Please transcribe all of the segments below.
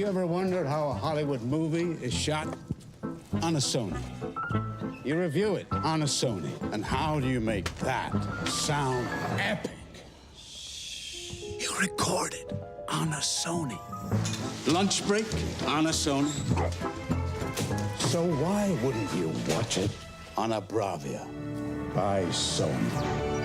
You ever wondered how a Hollywood movie is shot? On a Sony. You review it on a Sony. And how do you make that sound epic? You record it on a Sony. Lunch break on a Sony. So why wouldn't you watch it on a Bravia by Sony?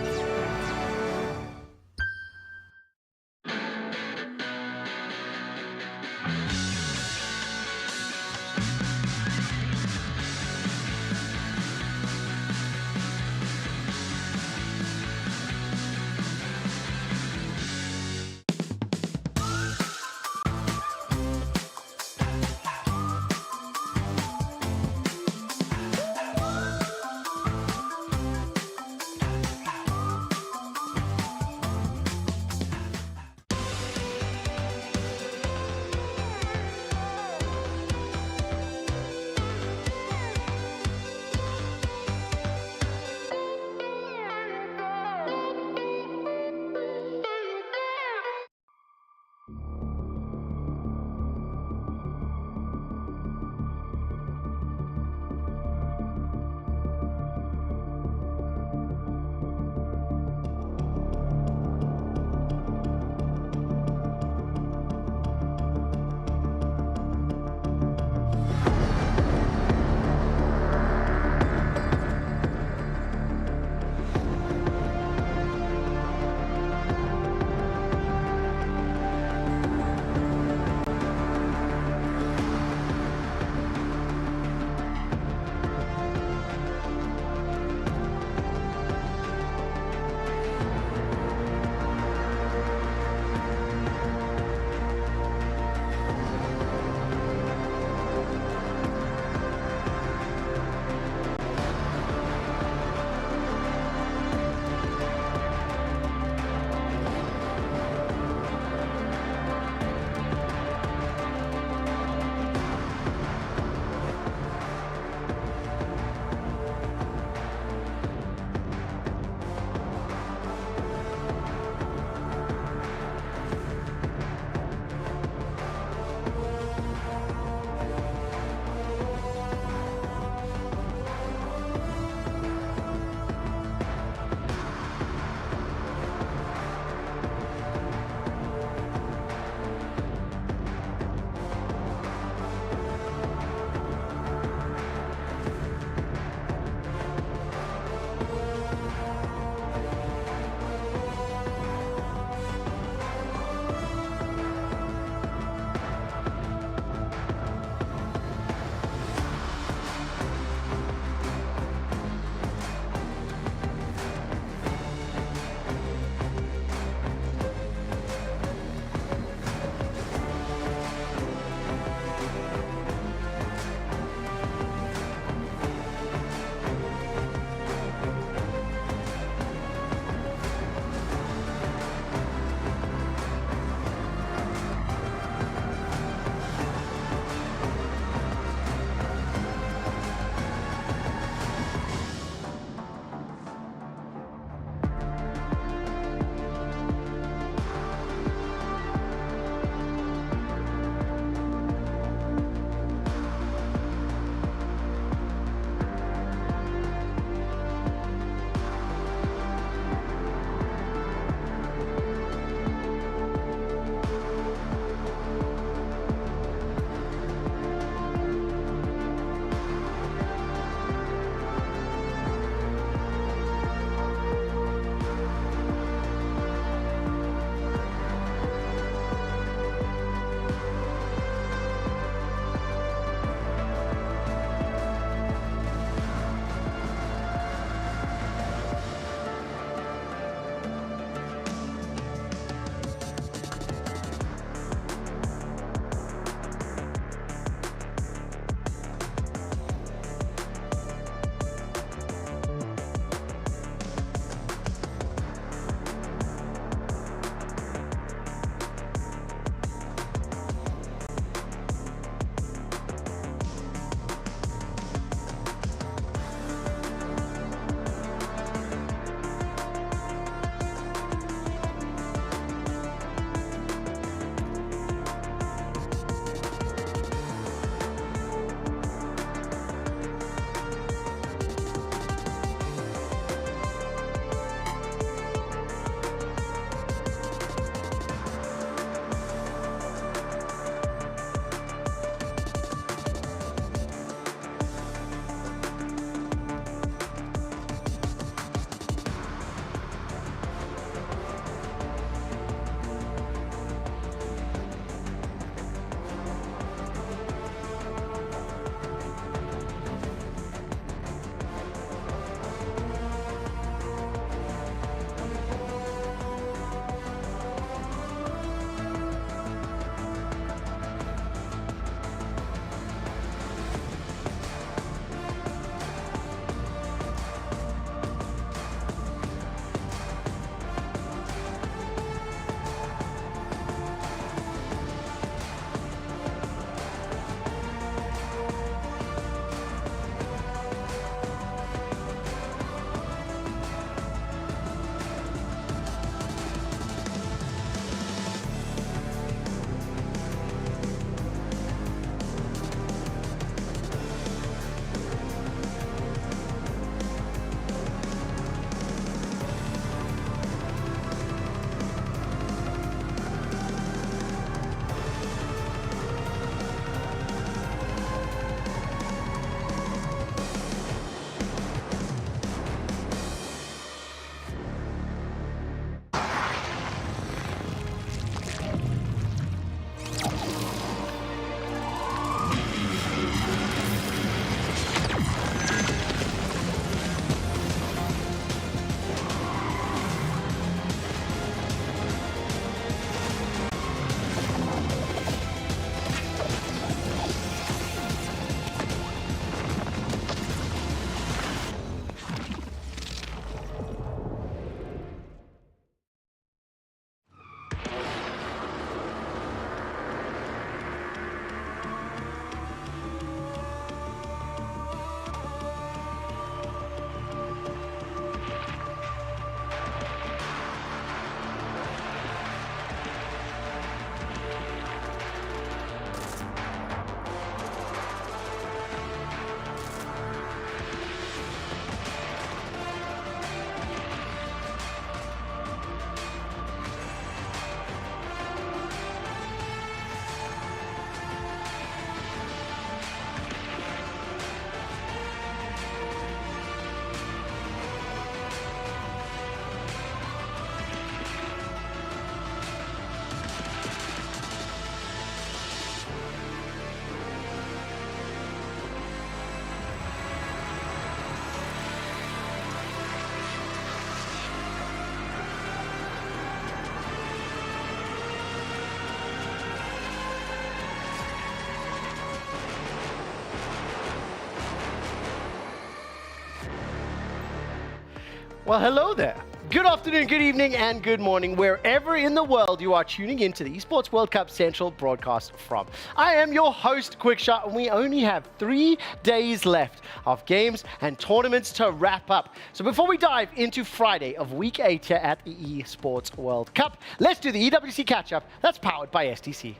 Well, hello there. Good afternoon, good evening, and good morning, wherever in the world you are tuning into the Esports World Cup Central broadcast from. I am your host, Quickshot, and we only have 3 days left of games and tournaments to wrap up. So before we dive into Friday of Week 8 here at the Esports World Cup, let's do the EWC catch-up that's powered by STC.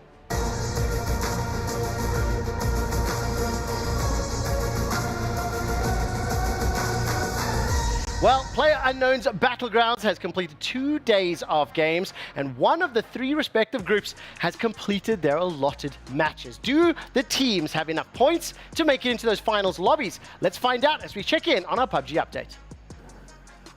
Well, PlayerUnknown's Battlegrounds has completed 2 days of games, and one of the 3 respective groups has completed their allotted matches. Do the teams have enough points to make it into those finals lobbies? Let's find out as we check in on our PUBG update.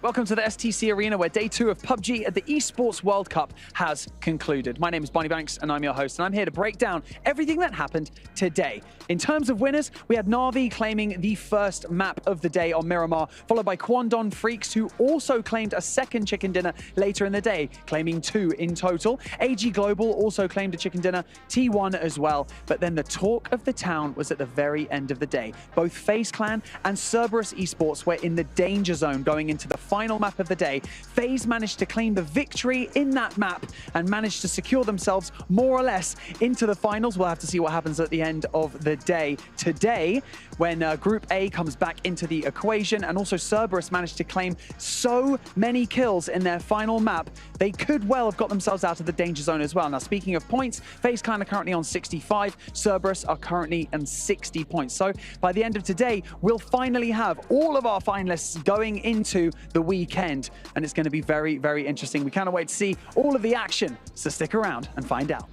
Welcome to the STC Arena, where day 2 of PUBG at the Esports World Cup has concluded. My name is Bonnie Banks, and I'm your host, and I'm here to break down everything that happened today. In terms of winners, we had Na'Vi claiming the first map of the day on Miramar, followed by Kwandon Freaks, who also claimed a second chicken dinner later in the day, claiming 2 in total. AG Global also claimed a chicken dinner, T1 as well. But then the talk of the town was at the very end of the day. Both FaZe Clan and Cerberus Esports were in the danger zone going into the final map of the day. FaZe managed to claim the victory in that map and managed to secure themselves more or less into the finals. We'll have to see what happens at the end of the day today when Group A comes back into the equation, and also Cerberus managed to claim so many kills in their final map, they could well have got themselves out of the danger zone as well. Now, speaking of points, FaZe Clan are currently on 65, Cerberus are currently on 60 points. So by the end of today, we'll finally have all of our finalists going into the weekend, and it's going to be very, very interesting. We cannot wait to see all of the action, so stick around and find out.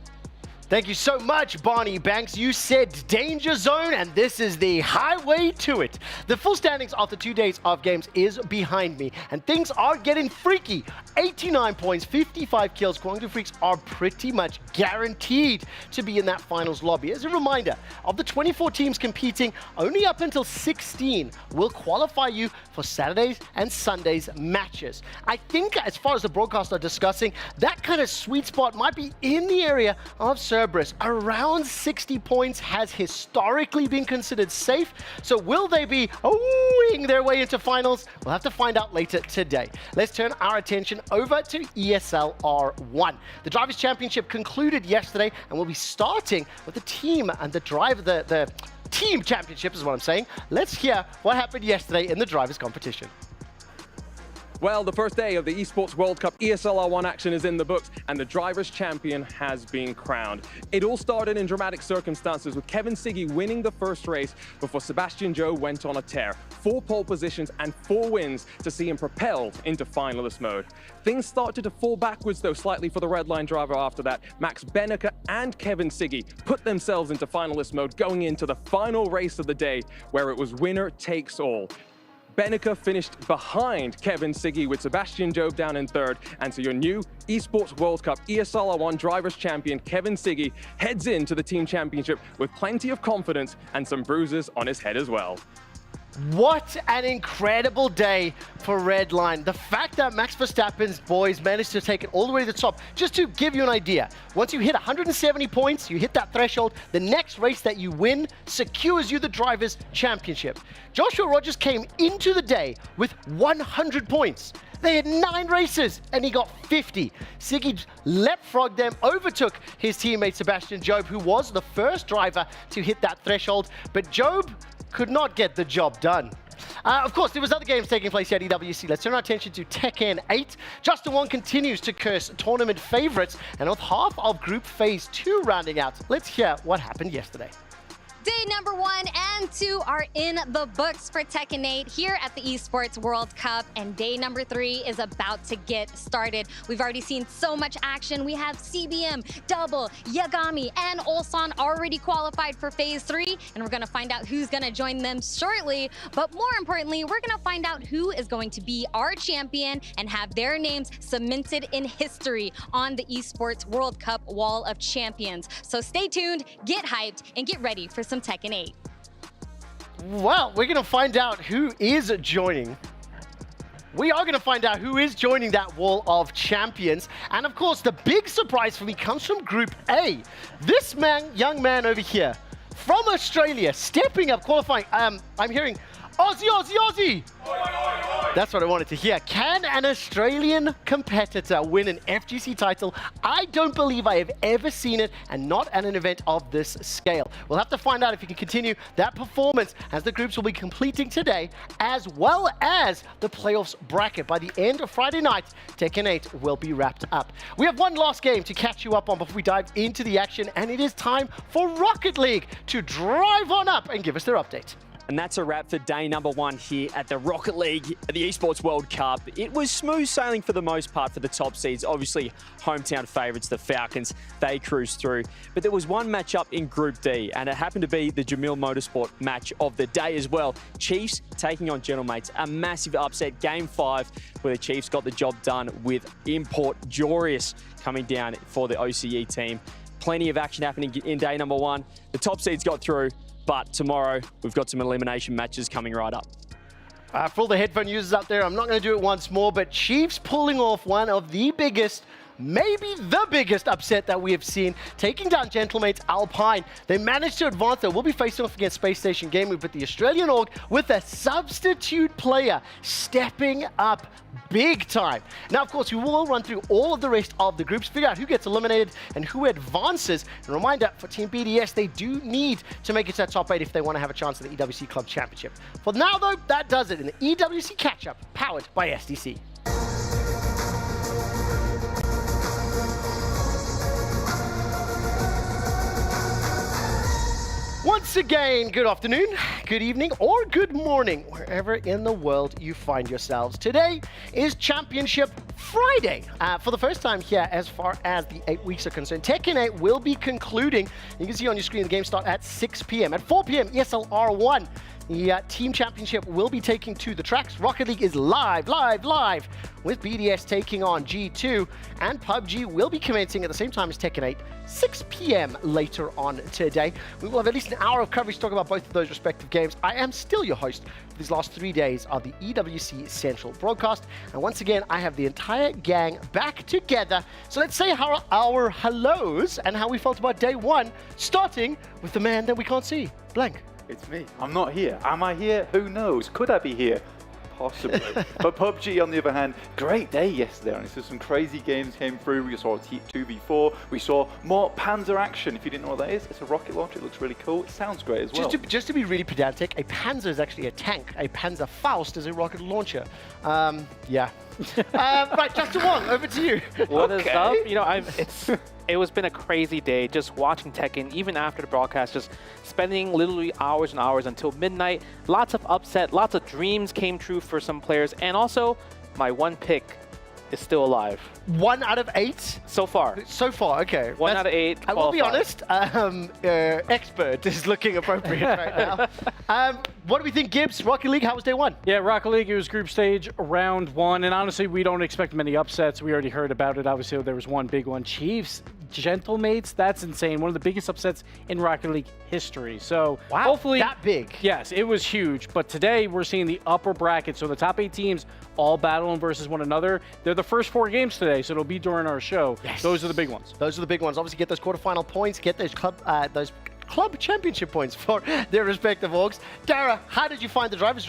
Thank you so much, Bonnie Banks. You said danger zone, and this is the highway to it. The full standings after 2 days of games is behind me, and things are getting freaky. 89 points, 55 kills. Kwandon Freaks are pretty much guaranteed to be in that finals lobby. As a reminder, of the 24 teams competing, only up until 16 will qualify you for Saturdays and Sundays matches. I think, as far as the broadcasts are discussing, that kind of sweet spot might be in the area of Cerberus. Around 60 points has historically been considered safe. So will they be oohing their way into finals? We'll have to find out later today. Let's turn our attention over to eslr1. The Drivers' Championship concluded yesterday, and we'll be starting with the team and the driver, the team championship is what I'm saying. Let's hear what happened yesterday in the Drivers' competition. Well, the first day of the Esports World Cup ESLR1 action is in the books, and the Drivers' Champion has been crowned. It all started in dramatic circumstances, with Kevin Siggy winning the first race before Sebastian Joe went on a tear. 4 pole positions and 4 wins to see him propelled into finalist mode. Things started to fall backwards, though, slightly for the Redline driver after that. Max Benneker and Kevin Siggy put themselves into finalist mode going into the final race of the day, where it was winner takes all. Benneker finished behind Kevin Siggy with Sebastian Job down in 3rd, and so your new Esports World Cup ESLR1 Drivers' Champion Kevin Siggy heads into the team championship with plenty of confidence and some bruises on his head as well. What an incredible day for Redline. The fact that Max Verstappen's boys managed to take it all the way to the top, just to give you an idea, once you hit 170 points, you hit that threshold, the next race that you win secures you the Drivers' Championship. Joshua Rogers came into the day with 100 points. They had 9 races, and he got 50. Siggy leapfrogged them, overtook his teammate Sebastian Job, who was the first driver to hit that threshold, but Job could not get the job done. Of course, there was other games taking place here at EWC. Let's turn our attention to Tekken 8. Justin Wong continues to curse tournament favorites, and with half of Group Phase 2 rounding out, let's hear what happened yesterday. Day number 1 and 2 are in the books for Tekken 8 here at the Esports World Cup, and day number 3 is about to get started. We've already seen so much action. We have CBM, Double, Yagami, and Ulsan already qualified for Phase 3, and we're going to find out who's going to join them shortly. But more importantly, we're going to find out who is going to be our champion and have their names cemented in history on the Esports World Cup Wall of Champions. So stay tuned, get hyped, and get ready for some Tekken 8. Well, we're going to find out who is joining. We are going to find out who is joining that Wall of Champions. And of course, the big surprise for me comes from Group A. This young man over here from Australia, stepping up, qualifying. I'm hearing Aussie, Aussie, Aussie. Oi, oi, oi. That's what I wanted to hear. Can an Australian competitor win an FGC title? I don't believe I have ever seen it, and not at an event of this scale. We'll have to find out if he can continue that performance as the groups will be completing today, as well as the playoffs bracket. By the end of Friday night, Tekken 8 will be wrapped up. We have one last game to catch you up on before we dive into the action, and it is time for Rocket League to drive on up and give us their update. And that's a wrap for day number 1 here at the Rocket League, the Esports World Cup. It was smooth sailing for the most part for the top seeds. Obviously, hometown favourites, the Falcons, they cruised through. But there was one matchup in Group D, and it happened to be the Jamil Motorsport match of the day as well. Chiefs taking on Gentlemates, a massive upset, Game 5, where the Chiefs got the job done with Import Jorius coming down for the OCE team. Plenty of action happening in day number 1. The top seeds got through. But tomorrow, we've got some elimination matches coming right up. For all the headphone users out there, I'm not going to do it once more, but Chiefs pulling off one of the biggest, maybe the biggest upset that we have seen, taking down Gentlemates Alpine. They managed to advance. They will be facing off against Space Station Gaming, but the Australian org with a substitute player stepping up big time. Now, of course, we will run through all of the rest of the groups, figure out who gets eliminated and who advances. And a reminder, for Team BDS, they do need to make it to that top 8 if they want to have a chance at the EWC Club Championship. For now, though, that does it in the EWC Catch-Up, powered by SDC. Once again, good afternoon, good evening, or good morning, wherever in the world you find yourselves. Today is Championship Friday. For the first time here, as far as the 8 weeks are concerned, Tekken 8 will be concluding. You can see on your screen the game start at 6 p.m. At 4 p.m, eslr. The team championship will be taking to the tracks. Rocket League is live, with BDS taking on G2, and PUBG will be commencing at the same time as Tekken 8, 6 p.m. later on today. We will have at least an hour of coverage to talk about both of those respective games. I am still your host for these last 3 days of the EWC Central broadcast, and once again, I have the entire gang back together. So let's say our hellos and how we felt about day 1, starting with the man that we can't see, Blank. It's me. I'm not here. Am I here? Who knows? Could I be here? Possibly. But PUBG, on the other hand, great day yesterday. Honestly, some crazy games came through. We saw a 2v4. We saw more Panzer action. If you didn't know what that is, it's a rocket launcher. It looks really cool. It sounds great as well. Just to be really pedantic, a Panzer is actually a tank. A Panzer Faust is a rocket launcher. Yeah. Right, Justin Wong, over to you. What is up? You know, it was been a crazy day just watching Tekken, even after the broadcast, just spending literally hours and hours until midnight. Lots of upset, lots of dreams came true for some players, and also my one pick is still alive. 1 out of 8? So far. So far, okay. 1 out of 8. I will be honest, expert is looking appropriate right now. What do we think, Gibbs? Rocket League, how was day 1? Yeah, Rocket League, it was group stage, round 1, and honestly, we don't expect many upsets. We already heard about it. Obviously, there was one big one. Chiefs, Gentlemates, that's insane. One of the biggest upsets in Rocket League history. So wow, hopefully, that big. Yes, it was huge. But today, we're seeing the upper bracket. So the top 8 teams all battling versus one another. They're the first 4 games today, so it'll be during our show. Yes. Those are the big ones. Those are the big ones. Obviously, get those quarterfinal points, get those club championship points for their respective orgs. Dara, how did you find the drivers'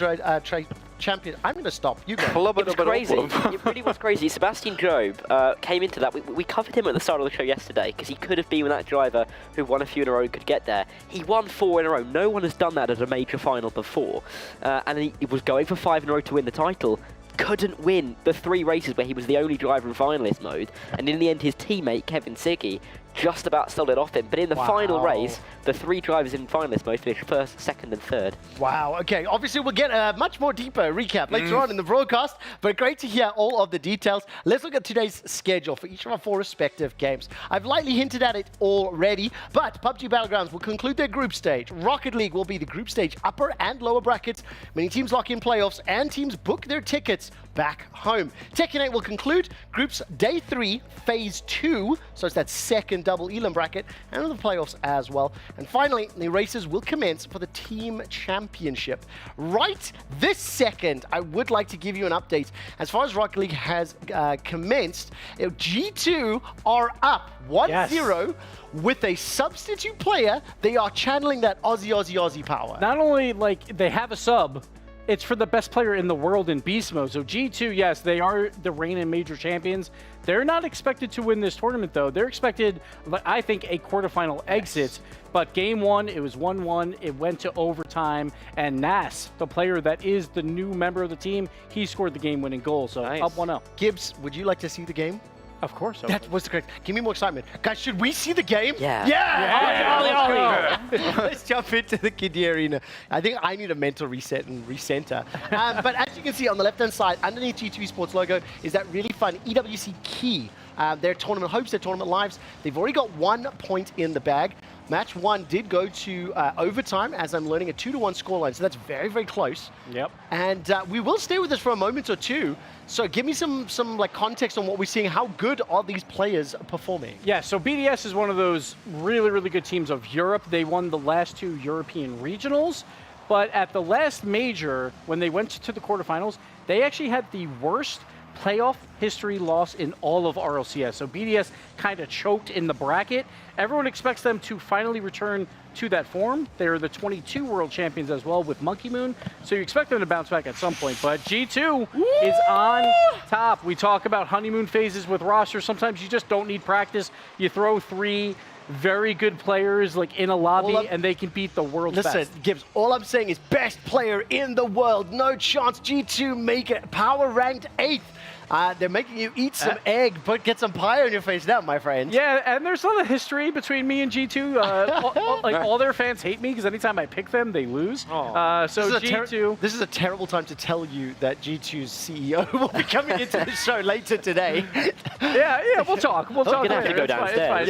champion? I'm going to stop. You go. It was crazy. It really was crazy. Sebastian Job came into that. We covered him at the start of the show yesterday because he could have been that driver who won a few in a row and could get there. He won 4 in a row. No one has done that at a major final before. And he was going for 5 in a row to win the title. Couldn't win the 3 races where he was the only driver in finalist mode. And in the end, his teammate, Kevin Siggy, just about stole it off him. But in the final race, the 3 drivers in finalist mode finished first, second, and third. Wow. Okay. Obviously, we'll get a much more deeper recap later on in the broadcast. But great to hear all of the details. Let's look at today's schedule for each of our 4 respective games. I've lightly hinted at it already, but PUBG Battlegrounds will conclude their group stage. Rocket League will be the group stage upper and lower brackets. Many teams lock in playoffs, and teams book their tickets back home. Tekken 8 will conclude groups day 3, phase 2, so it's that second double elim bracket, and the playoffs as well. And finally, the races will commence for the team championship. Right this second, I would like to give you an update. As far as Rocket League has commenced, G2 are up 1-0 with a substitute player. They are channeling that Aussie power. Not only like they have a sub, it's for the best player in the world in beast mode. So G2, yes, they are the reigning major champions. They're not expected to win this tournament, though. They're expected, I think, a quarterfinal exit. But game one, it was 1-1. It went to overtime. And Nas, the player that is the new member of the team, he scored the game-winning goal. So up 1-0. Gibbs, would you like to see the game? Of course. That was the correct. Give me more excitement. Guys, should we see the game? Yeah. Yeah! Let's jump into the Kiddie Arena. I think I need a mental reset and recenter. But as you can see on the left-hand side, underneath G2 Esports logo, is that really fun EWC key. Their tournament hopes, their tournament lives. They've already got 1 point in the bag. Match 1 did go to overtime, as I'm learning, a 2-1 scoreline. So that's very, very close. Yep. And we will stay with this for a moment or two. So give me some like context on what we're seeing. How good are these players performing? Yeah, so BDS is one of those really, really good teams of Europe. They won the last 2 European regionals. But at the last major, when they went to the quarterfinals, they actually had the worst playoff history loss in all of RLCS. So BDS kind of choked in the bracket. Everyone expects them to finally return to that form. They're the 22 world champions as well with Monkey Moon. So you expect them to bounce back at some point. But G2 is on top. We talk about honeymoon phases with rosters. Sometimes you just don't need practice. You throw 3 very good players like in a lobby and they can beat the world's best. Listen, Gibbs, all I'm saying is best player in the world. No chance G2 make it. Power ranked 8th. They're making you eat some egg, but get some pie on your face now, my friend. Yeah, and there's a lot of history between me and G2. All their fans hate me because anytime I pick them, they lose. So G2... This is a terrible time to tell you that G2's CEO will be coming into the show later today. yeah, we'll talk. We'll talk. Gonna have to go downstairs.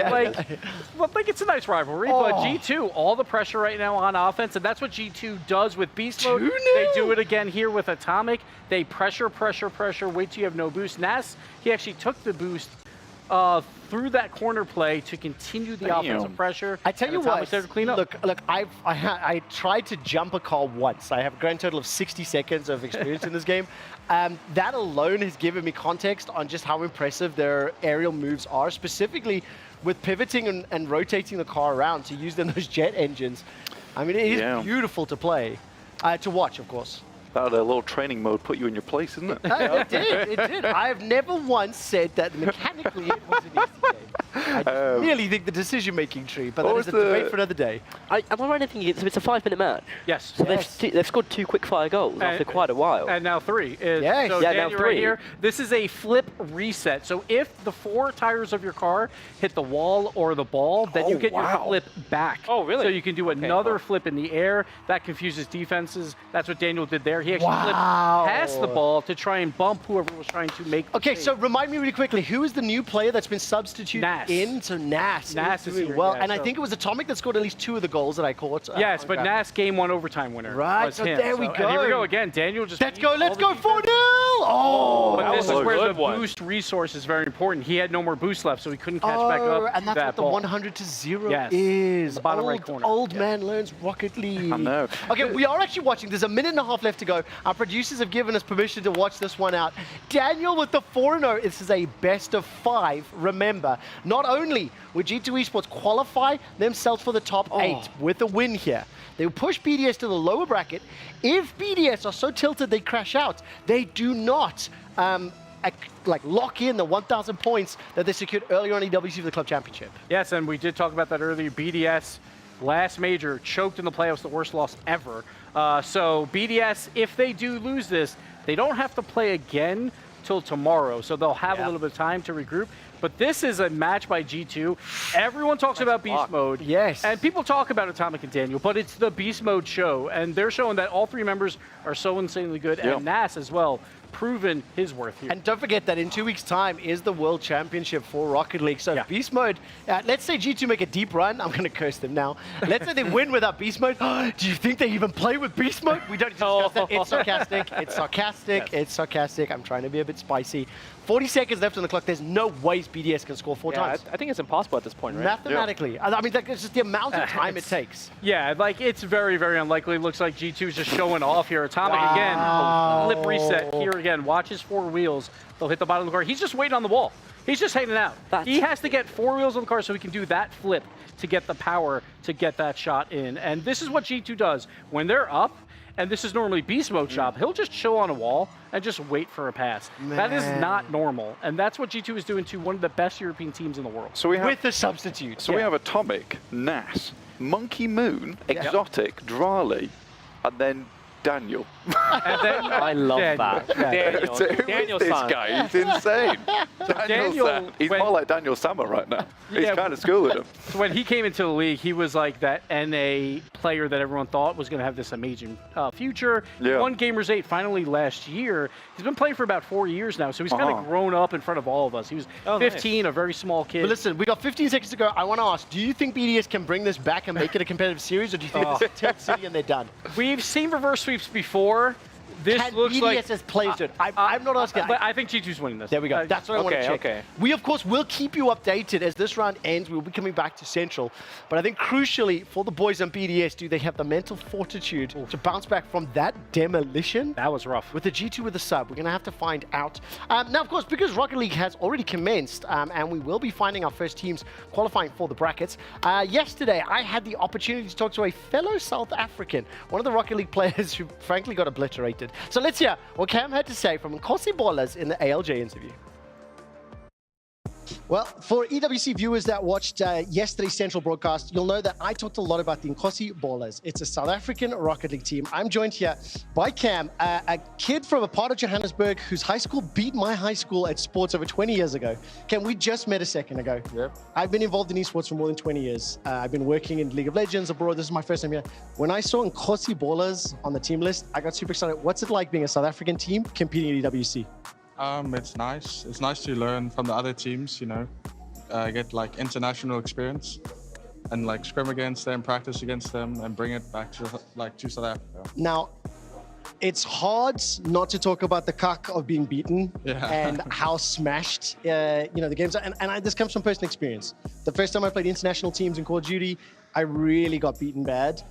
It's a nice rivalry, but G2, all the pressure right now on offense, and that's what G2 does with Beast Mode. They do it again here with Atomic. They pressure, wait till you have no boost. Nas, he actually took the boost through that corner play to continue the offensive pressure. I tell you what, to clean up. Look, I tried to jump a car once. I have a grand total of 60 seconds of experience in this game. That alone has given me context on just how impressive their aerial moves are, specifically with pivoting and rotating the car around to use those jet engines. I mean, it is beautiful to play, to watch, of course. That little training mode put you in your place, isn't it? It did. I have never once said that mechanically it was an easy game. I just really think the decision-making tree, but that is a debate for another day. Am I right in thinking it's a 5-minute match? Yes. So they've scored 2 quick-fire goals after quite a while. And now 3. Yes. So now Daniel 3. Right here, this is a flip reset. So if the 4 tires of your car hit the wall or the ball, then you get your flip back. Oh, really? So you can do another flip in the air. That confuses defenses. That's what Daniel did there. He actually flipped past the ball to try and bump whoever was trying to make the save. So remind me really quickly, who is the new player that's been substituted in? So Nas is here, well, and I think it was Atomic that scored at least 2 of the goals that I caught. Yes, but Nas game 1 overtime winner. Right, so there we go. And here we go again. Daniel just... Let's go 4-0! But this is where the boost resource is very important. He had no more boost left, so he couldn't catch back up. And that's what the 100-0 is. The bottom right corner. Old man learns Rocket League. I know. Okay, we are actually watching. There's a minute and a half left to go. Our producers have given us permission to watch this one out. Daniel with the 4-0. This is a best of 5. Remember, not only would G2 Esports qualify themselves for the top 8 with a win here, they will push BDS to the lower bracket. If BDS are so tilted they crash out, they do not lock in the 1,000 points that they secured earlier on EWC for the club championship. Yes, and we did talk about that earlier. BDS, last major, choked in the playoffs, the worst loss ever. So BDS, if they do lose this, they don't have to play again till tomorrow. So they'll have a little bit of time to regroup. But this is a match by G2. Everyone talks about Beast Mode. Yes. And people talk about Atomic and Daniel, but it's the Beast Mode show. And they're showing that all 3 members are so insanely good. And Nas as well, proven his worth here. And don't forget that in 2 weeks' time is the World Championship for Rocket League. So Beast Mode, let's say G2 make a deep run. I'm going to curse them now. Let's say they win without Beast Mode. Do you think they even play with Beast Mode? We don't discuss that. It's sarcastic. It's sarcastic. It's sarcastic. I'm trying to be a bit spicy. 40 seconds left on the clock. There's no way BDS can score 4 times. I think it's impossible at this point, right? Mathematically. I mean, it's just the amount of time it takes. Yeah, it's very, very unlikely. It looks like G2 is just showing off here. Atomic again, flip reset here again. Watch his 4 wheels. They'll hit the bottom of the car. He's just waiting on the wall. He's just hanging out. He has to get 4 wheels on the car so he can do that flip to get the power to get that shot in. And this is what G2 does. When they're up, and this is normally beast mode shop, he'll just chill on a wall and just wait for a pass. That is not normal, and that's what G2 is doing to one of the best European teams in the world. So we have, With the substitute. so we have Atomic, Nas, Monkey Moon, Exotic, Drali, and then Daniel. And then I love that. Daniel. So who is Daniel's this son. guy? He's insane. Daniel, He's when- more like Daniel Sammer right now. He's Yeah. kind of schooling him. So when he came into the league, he was like that NA player that everyone thought was going to have this amazing future. He Yeah. won Gamers 8 finally last year. He's been playing for about 4 years now, so he's kind Uh-huh. of grown up in front of all of us. He was 15, a very small kid. But listen, we got 15 seconds to go. I want to ask, do you think BDS can bring this back and make it a competitive series, or do you think it's Tech City and they're done? We've seen reverse sweeps before. This Can looks BDS like... has played it? I'm not asking. But I think G2's winning this. There we go. That's what I want to okay, check. okay. We, of course, will keep you updated as this round ends. We'll be coming back to Central. But I think crucially for the boys on BDS, do they have the mental fortitude to bounce back from that demolition? That was rough. With the G2 with the sub, we're going to have to find out. Now, of course, because Rocket League has already commenced, and we will be finding our first teams qualifying for the brackets. Yesterday, I had the opportunity to talk to a fellow South African, one of the Rocket League players who frankly got obliterated. So let's hear what Cam had to say from Nkosi Ballers in the ALJ interview. Well, for EWC viewers that watched yesterday's Central broadcast, you'll know that I talked a lot about the Nkosi Ballers. It's a South African Rocket League team. I'm joined here by Cam, a kid from a part of Johannesburg whose high school beat my high school at sports over 20 years ago. Cam, we just met a second ago. Yep. I've been involved in esports for more than 20 years. I've been working in League of Legends abroad. This is my first time here. When I saw Nkosi Ballers on the team list, I got super excited. What's it like being a South African team competing at EWC? It's nice. It's nice to learn from the other teams, you know, get like international experience and like scrim against them, practice against them, and bring it back to South Africa. Now, it's hard not to talk about the cuck of being beaten and how smashed the games are. And this comes from personal experience. The first time I played international teams in Call of Duty, I really got beaten bad.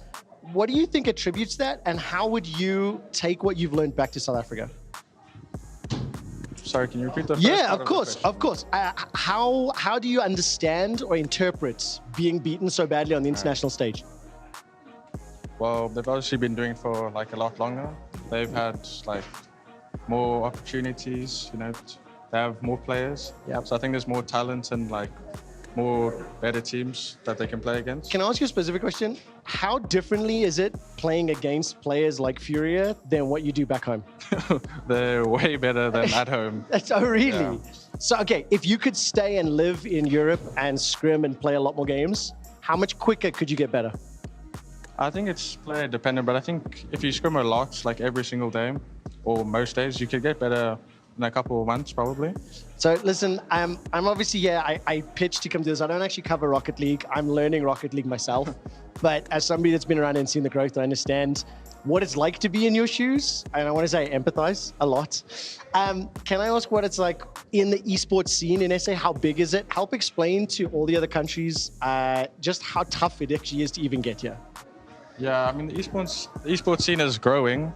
What do you think attributes that, and how would you take what you've learned back to South Africa? Sorry, can you repeat the first Yeah, part of course, the of course. How do you understand or interpret being beaten so badly on the international stage? Well, they've obviously been doing it for like a lot longer. They've had like more opportunities, you know, they have more players. Yep. So I think there's more talent and like more better teams that they can play against. Can I ask you a specific question? How differently is it playing against players like Furia than what you do back home? They're way better than at home. Oh, really? Yeah. So, okay, if you could stay and live in Europe and scrim and play a lot more games, how much quicker could you get better? I think it's player dependent, but I think if you scrim a lot, like every single day or most days, you could get better in a couple of months, probably. So listen, I'm obviously here. I pitched to come to this. I don't actually cover Rocket League. I'm learning Rocket League myself. But as somebody that's been around and seen the growth, I understand what it's like to be in your shoes. And I want to say I empathize a lot. Can I ask what it's like in the esports scene in SA? How big is it? Help explain to all the other countries just how tough it actually is to even get here. Yeah, I mean, the esports scene is growing,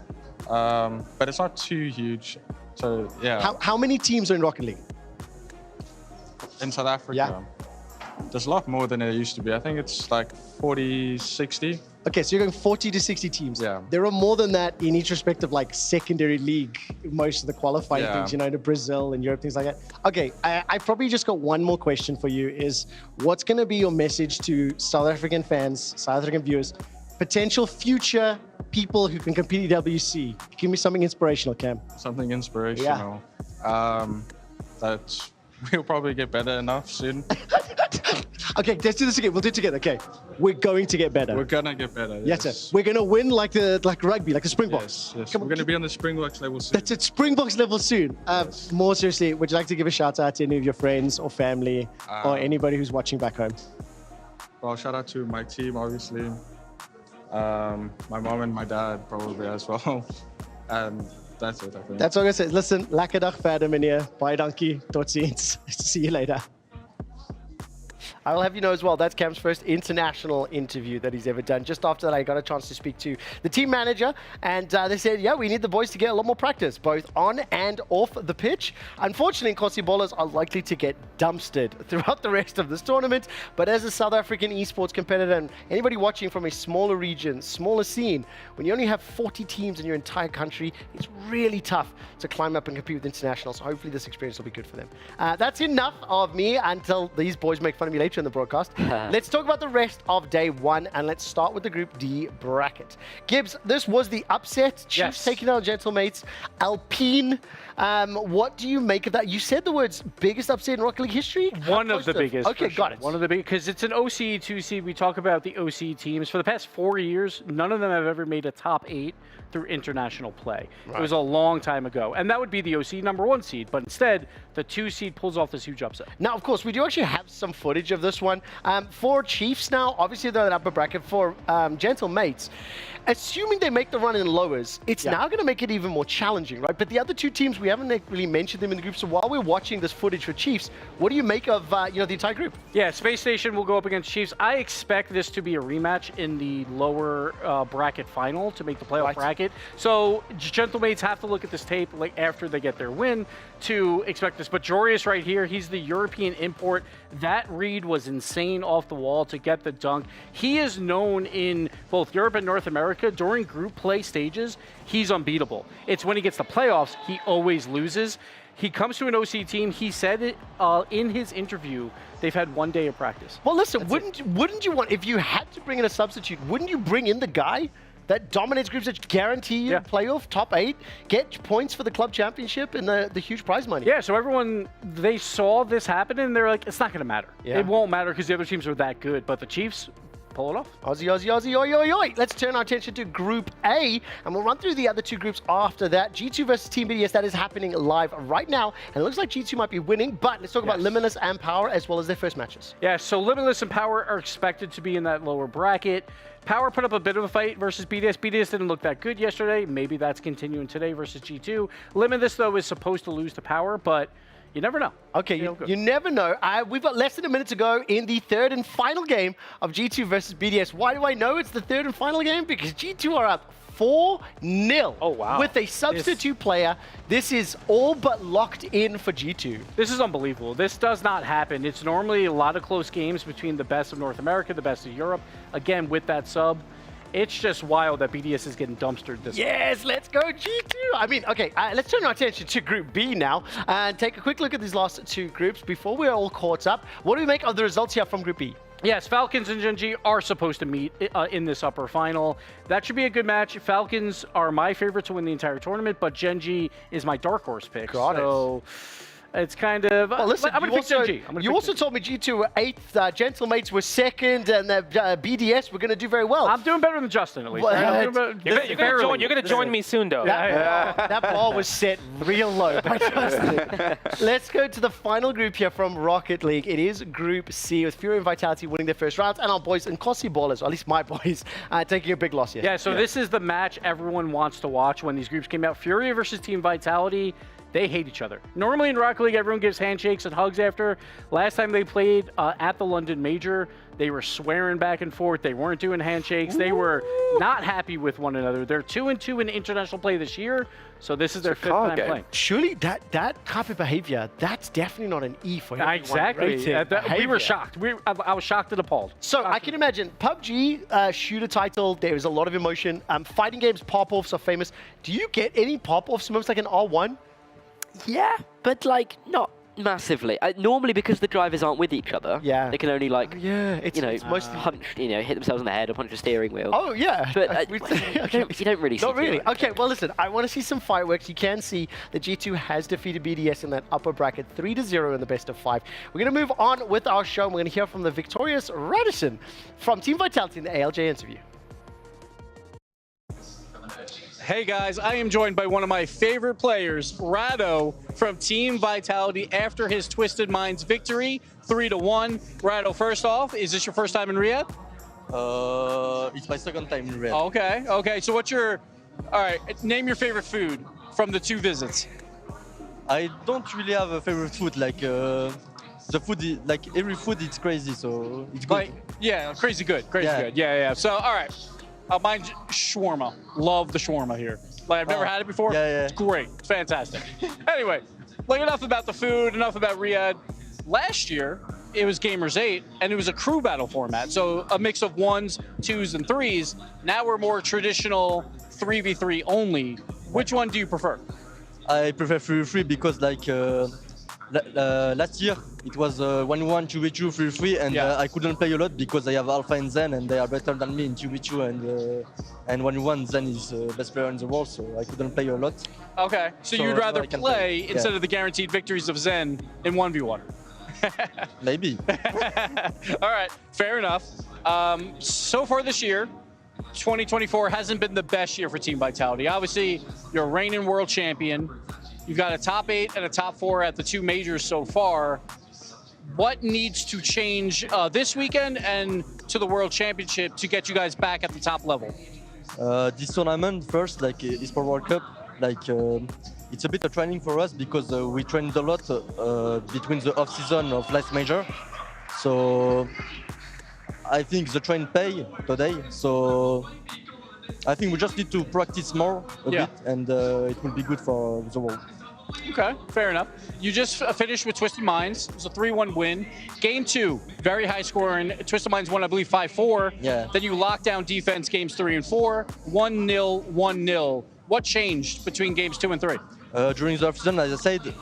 but it's not too huge. So, yeah. How many teams are in Rocket League? In South Africa, there's a lot more than it used to be. I think it's like 40, 60. Okay, so you're going 40 to 60 teams. Yeah. There are more than that in each respective like secondary league, most of the qualifying things, you know, to Brazil and Europe, things like that. Okay, I probably just got one more question for you is what's going to be your message to South African fans, South African viewers, potential future people who can compete at EWC? Give me something inspirational, Cam. Something inspirational. That we'll probably get better enough soon. Okay, let's do this again. We'll do it together. Okay, we're going to get better. We're gonna get better. Yes, sir. We're gonna win like rugby, like the Springboks. Yes. Come We're on, gonna be on the Springboks level soon. That's it, Springboks level soon. More seriously, would you like to give a shout out to any of your friends or family or anybody who's watching back home? Well, shout out to my team, obviously. My mom and my dad probably as well. And that's it, I think. That's all I say. Listen, lekker dag verder, meneer. Bye, dankie. Tot ziens. See you later. I'll have you know as well, that's Cam's first international interview that he's ever done. Just after that, I got a chance to speak to the team manager, and they said, yeah, we need the boys to get a lot more practice, both on and off the pitch. Unfortunately, Nkosi bowlers are likely to get dumpstered throughout the rest of this tournament, but as a South African esports competitor, and anybody watching from a smaller region, smaller scene, when you only have 40 teams in your entire country, it's really tough to climb up and compete with internationals. So hopefully this experience will be good for them. That's enough of me until these boys make fun of me later in the broadcast. Let's talk about the rest of day one, and let's start with the Group D bracket. Gibbs, this was the upset. Chiefs taking out Gentlemates. Alpine, what do you make of that? You said the words biggest upset in Rocket League history? One of the biggest. Okay, got it. One of the biggest, because it's an OCE 2C. We talk about the OCE teams. For the past 4 years, none of them have ever made a top 8 through international play. Right. It was a long time ago. And that would be the OCE #1 seed. But instead, the 2 seed pulls off this huge upset. Now, of course, we do actually have some footage of this one. For Chiefs now, obviously they're in the upper bracket. For Gentlemates, assuming they make the run in lowers, it's now going to make it even more challenging, right? But the other two teams, we haven't really mentioned them in the group. So while we're watching this footage for Chiefs, what do you make of the entire group? Yeah, Space Station will go up against Chiefs. I expect this to be a rematch in the lower bracket final to make the playoff bracket. So Gentlemates have to look at this tape like after they get their win to expect this. But Jorius right here, he's the European import. That read was insane off the wall to get the dunk. He is known in both Europe and North America during group play stages. He's unbeatable. It's when he gets the playoffs, he always loses. He comes to an OC team. He said it in his interview. They've had 1 day of practice. Well, listen, wouldn't you want, if you had to bring in a substitute, wouldn't you bring in the guy that dominates groups that guarantee you playoff, top 8, get points for the club championship and the huge prize money? Yeah, so everyone, they saw this happen and they're like, it's not going to matter. It won't matter because the other teams are that good. But the Chiefs, pull it off. Aussie, Aussie, Aussie, oi, oi, oi. Let's turn our attention to Group A, and we'll run through the other two groups after that. G2 versus Team BDS, that is happening live right now, and it looks like G2 might be winning, but let's talk about Limitless and Power as well as their first matches. Yeah, so Limitless and Power are expected to be in that lower bracket. Power put up a bit of a fight versus BDS. BDS didn't look that good yesterday. Maybe that's continuing today versus G2. Limitless, though, is supposed to lose to Power, but you never know. Okay, you never know. We've got less than a minute to go in the third and final game of G2 versus BDS. Why do I know it's the third and final game? Because G2 are up 4-0 with a substitute player. This is all but locked in for G2. This is unbelievable. This does not happen. It's normally a lot of close games between the best of North America, the best of Europe. Again, with that sub. It's just wild that BDS is getting dumpstered this Yes, let's go G2. I mean, okay, let's turn our attention to Group B now and take a quick look at these last two groups before we're all caught up. What do we make of the results here from Group B? Yes, Falcons and Gen G are supposed to meet in this upper final. That should be a good match. Falcons are my favorite to win the entire tournament, but Gen G is my dark horse pick. Got it. It's kind of... Well, listen, I'm going to pick Gen G. You also told me G2 were 8th, Gentlemates were 2nd, and BDS were going to do very well. I'm doing better than Justin, at least. You're going to join me soon, though. That ball was set real low by Justin. Let's go to the final group here from Rocket League. It is Group C, with Fury and Vitality winning their first rounds, and our boys, Nkosi ballers, or at least my boys, taking a big loss here. Yeah, so this is the match everyone wants to watch when these groups came out. Fury versus Team Vitality. They hate each other. Normally in Rocket League, everyone gives handshakes and hugs after. Last time they played at the London Major, they were swearing back and forth. They weren't doing handshakes. They were not happy with one another. They're 2-2 in international play this year, so this is their 5th time playing. Surely that type of behavior, that's definitely not an E for everyone. Exactly. We were shocked. I was shocked and appalled. So I can imagine PUBG shooter title. There is a lot of emotion. Fighting games pop-offs are famous. Do you get any pop-offs, moments like an R1? Yeah, but like not massively. Normally, because the drivers aren't with each other, they can only like it's mostly punch, hit themselves in the head or punch a steering wheel. Oh yeah, but you don't really. Not really. Okay, well listen, I want to see some fireworks. You can see that G2 has defeated BDS in that upper bracket, 3-0 in the best of 5. We're gonna move on with our show. And we're gonna hear from the victorious Radisson from Team Vitality in the ALJ interview. Hey guys, I am joined by one of my favorite players, Rado from Team Vitality after his Twisted Minds victory, 3-1. Rado, first off, is this your first time in Riyadh? It's my second time in Riyadh. Okay, so what's your, all right, name your favorite food from the 2 visits. I don't really have a favorite food, like the food, like every food, it's crazy, so it's good. Like, yeah, crazy good, crazy Yeah. good. Yeah. So, all right. Mine's shawarma. Love the shawarma here. Like, I've never had it before. Yeah. It's great. It's fantastic. Anyway, like, enough about the food, enough about Riyadh. Last year, it was Gamers 8, and it was a crew battle format. So a mix of 1s, 2s, and 3s. Now we're more traditional 3v3 only. Which one do you prefer? I prefer 3v3 because like last year it was 1v1, 2v2, 3v3, and I couldn't play a lot because I have Alpha and Zen, and they are better than me in 2v2 and 1v1. Zen is best player in the world, so I couldn't play a lot. Okay, so you'd rather play instead of the guaranteed victories of Zen in 1v1. Maybe. All right, fair enough. So far this year, 2024 hasn't been the best year for Team Vitality. Obviously, you're a reigning world champion. You've got a top 8 and a top 4 at the 2 majors so far. What needs to change this weekend and to the World Championship to get you guys back at the top level? This tournament first, like Esports World Cup, like it's a bit of training for us because we trained a lot between the off-season of last major. So I think the train pay today. So I think we just need to practice more a bit, and it will be good for the world. Okay, fair enough. You just finished with Twisted Minds. It was a 3-1 win. Game 2, very high scoring. Twisted Minds won, I believe, 5-4. Yeah. Then you locked down defense games 3 and 4. 1-0, 1-0. What changed between games 2 and 3? During the off-season, as I said,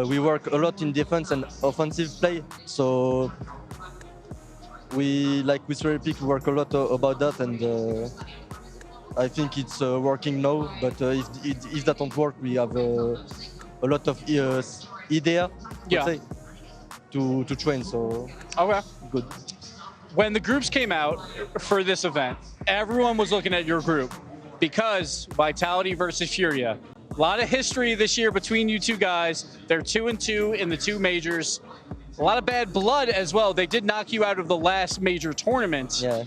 we work a lot in defense and offensive play. So we, like with Cherry Pick, we work a lot about that, and I think it's working now. But if that don't work, we have a lot of idea to train. So okay, good. When the groups came out for this event, everyone was looking at your group because Vitality versus Furia. A lot of history this year between you two guys. They're 2-2 in the 2 majors. A lot of bad blood as well. They did knock you out of the last major tournament. Yeah.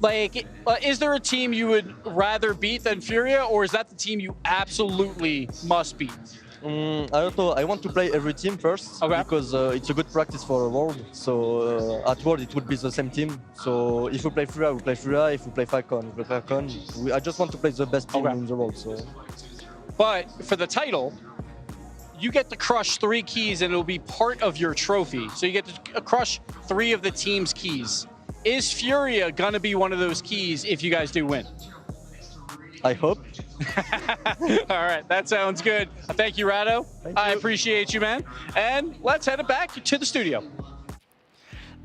Like, is there a team you would rather beat than Furia, or is that the team you absolutely must beat? I don't know. I want to play every team first because it's a good practice for World. So at World it would be the same team. So if we play Furia, we play Furia. If we play Falcon, we play Falcon. I just want to play the best team in the world. So. But for the title, you get to crush 3 keys and it'll be part of your trophy. So you get to crush 3 of the team's keys. Is Furia gonna be one of those keys if you guys do win? I hope. All right, that sounds good. Thank you, Rado. I appreciate you, man. And let's head it back to the studio.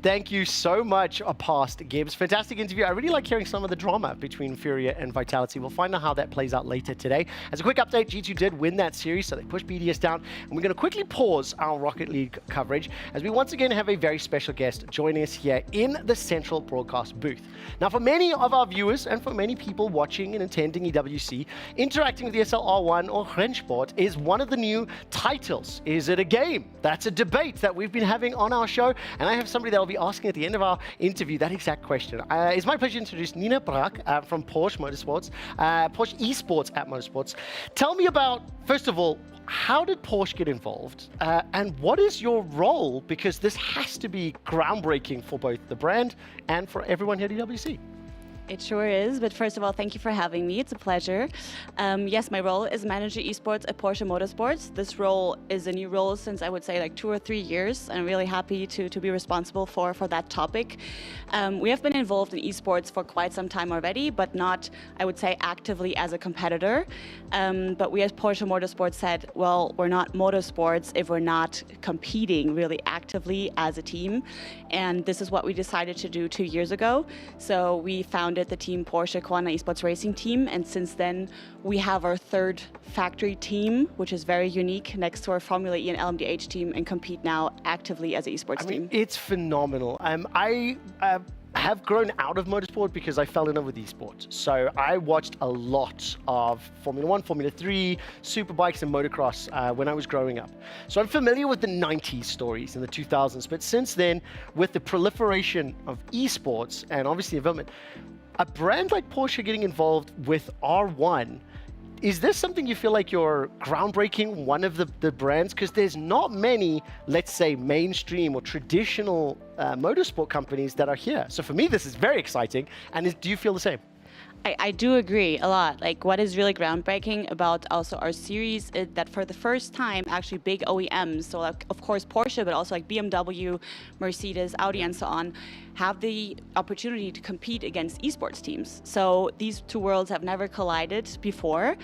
Thank you so much, past Gibbs. Fantastic interview. I really like hearing some of the drama between Furia and Vitality. We'll find out how that plays out later today. As a quick update, G2 did win that series, so they pushed BDS down. And we're going to quickly pause our Rocket League coverage as we once again have a very special guest joining us here in the central broadcast booth. Now, for many of our viewers and for many people watching and attending EWC, interacting with the ESL-R1 or Rennsport is one of the new titles. Is it a game? That's a debate that we've been having on our show, and I have somebody that will be asking at the end of our interview that exact question. It's my pleasure to introduce Nina Brack from Porsche Motorsports, Porsche Esports at Motorsports. Tell me about, first of all, how did Porsche get involved, and what is your role? Because this has to be groundbreaking for both the brand and for everyone here at EWC. It sure is, but first of all, thank you for having me. It's a pleasure. Yes, my role is Manager Esports at Porsche Motorsports. This role is a new role since I would say like 2 or 3 years. I'm really happy to be responsible for that topic. We have been involved in esports for quite some time already, but not, I would say, actively as a competitor. But we as Porsche Motorsports said, well, we're not motorsports if we're not competing really actively as a team. And this is what we decided to do 2 years ago. So we founded the team Porsche Quana Esports Racing Team, and since then we have our 3rd factory team, which is very unique, next to our Formula E and LMDH team, and compete now actively as an esports team. It's phenomenal. I have grown out of motorsport because I fell in love with esports. So I watched a lot of Formula 1, Formula 3, superbikes and motocross when I was growing up. So I'm familiar with the 90s stories and the 2000s, but since then, with the proliferation of esports and obviously development, a brand like Porsche getting involved with R1, Is this something you feel like you're groundbreaking one of the brands? Because there's not many, let's say, mainstream or traditional motorsport companies that are here. So for me, this is very exciting. And do you feel the same? I do agree a lot. Like, what is really groundbreaking about also our series is that for the first time, actually big OEMs, so like, of course Porsche, but also like BMW, Mercedes, Audi, and so on, have the opportunity to compete against esports teams. So these two worlds have never collided before.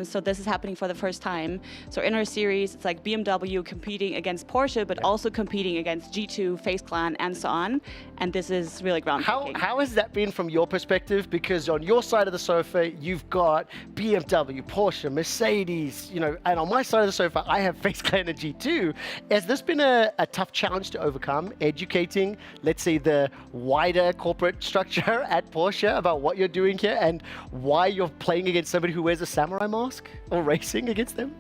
So this is happening for the first time. So in our series, it's like BMW competing against Porsche, but also competing against G2, FaZe Clan, and so on. And this is really groundbreaking. How has that been from your perspective? Because on your side of the sofa, you've got BMW, Porsche, Mercedes, and on my side of the sofa, I have FaZe Clan and G2. Has this been a tough challenge to overcome, educating, let's say, the wider corporate structure at Porsche about what you're doing here and why you're playing against somebody who wears a samurai mask or racing against them?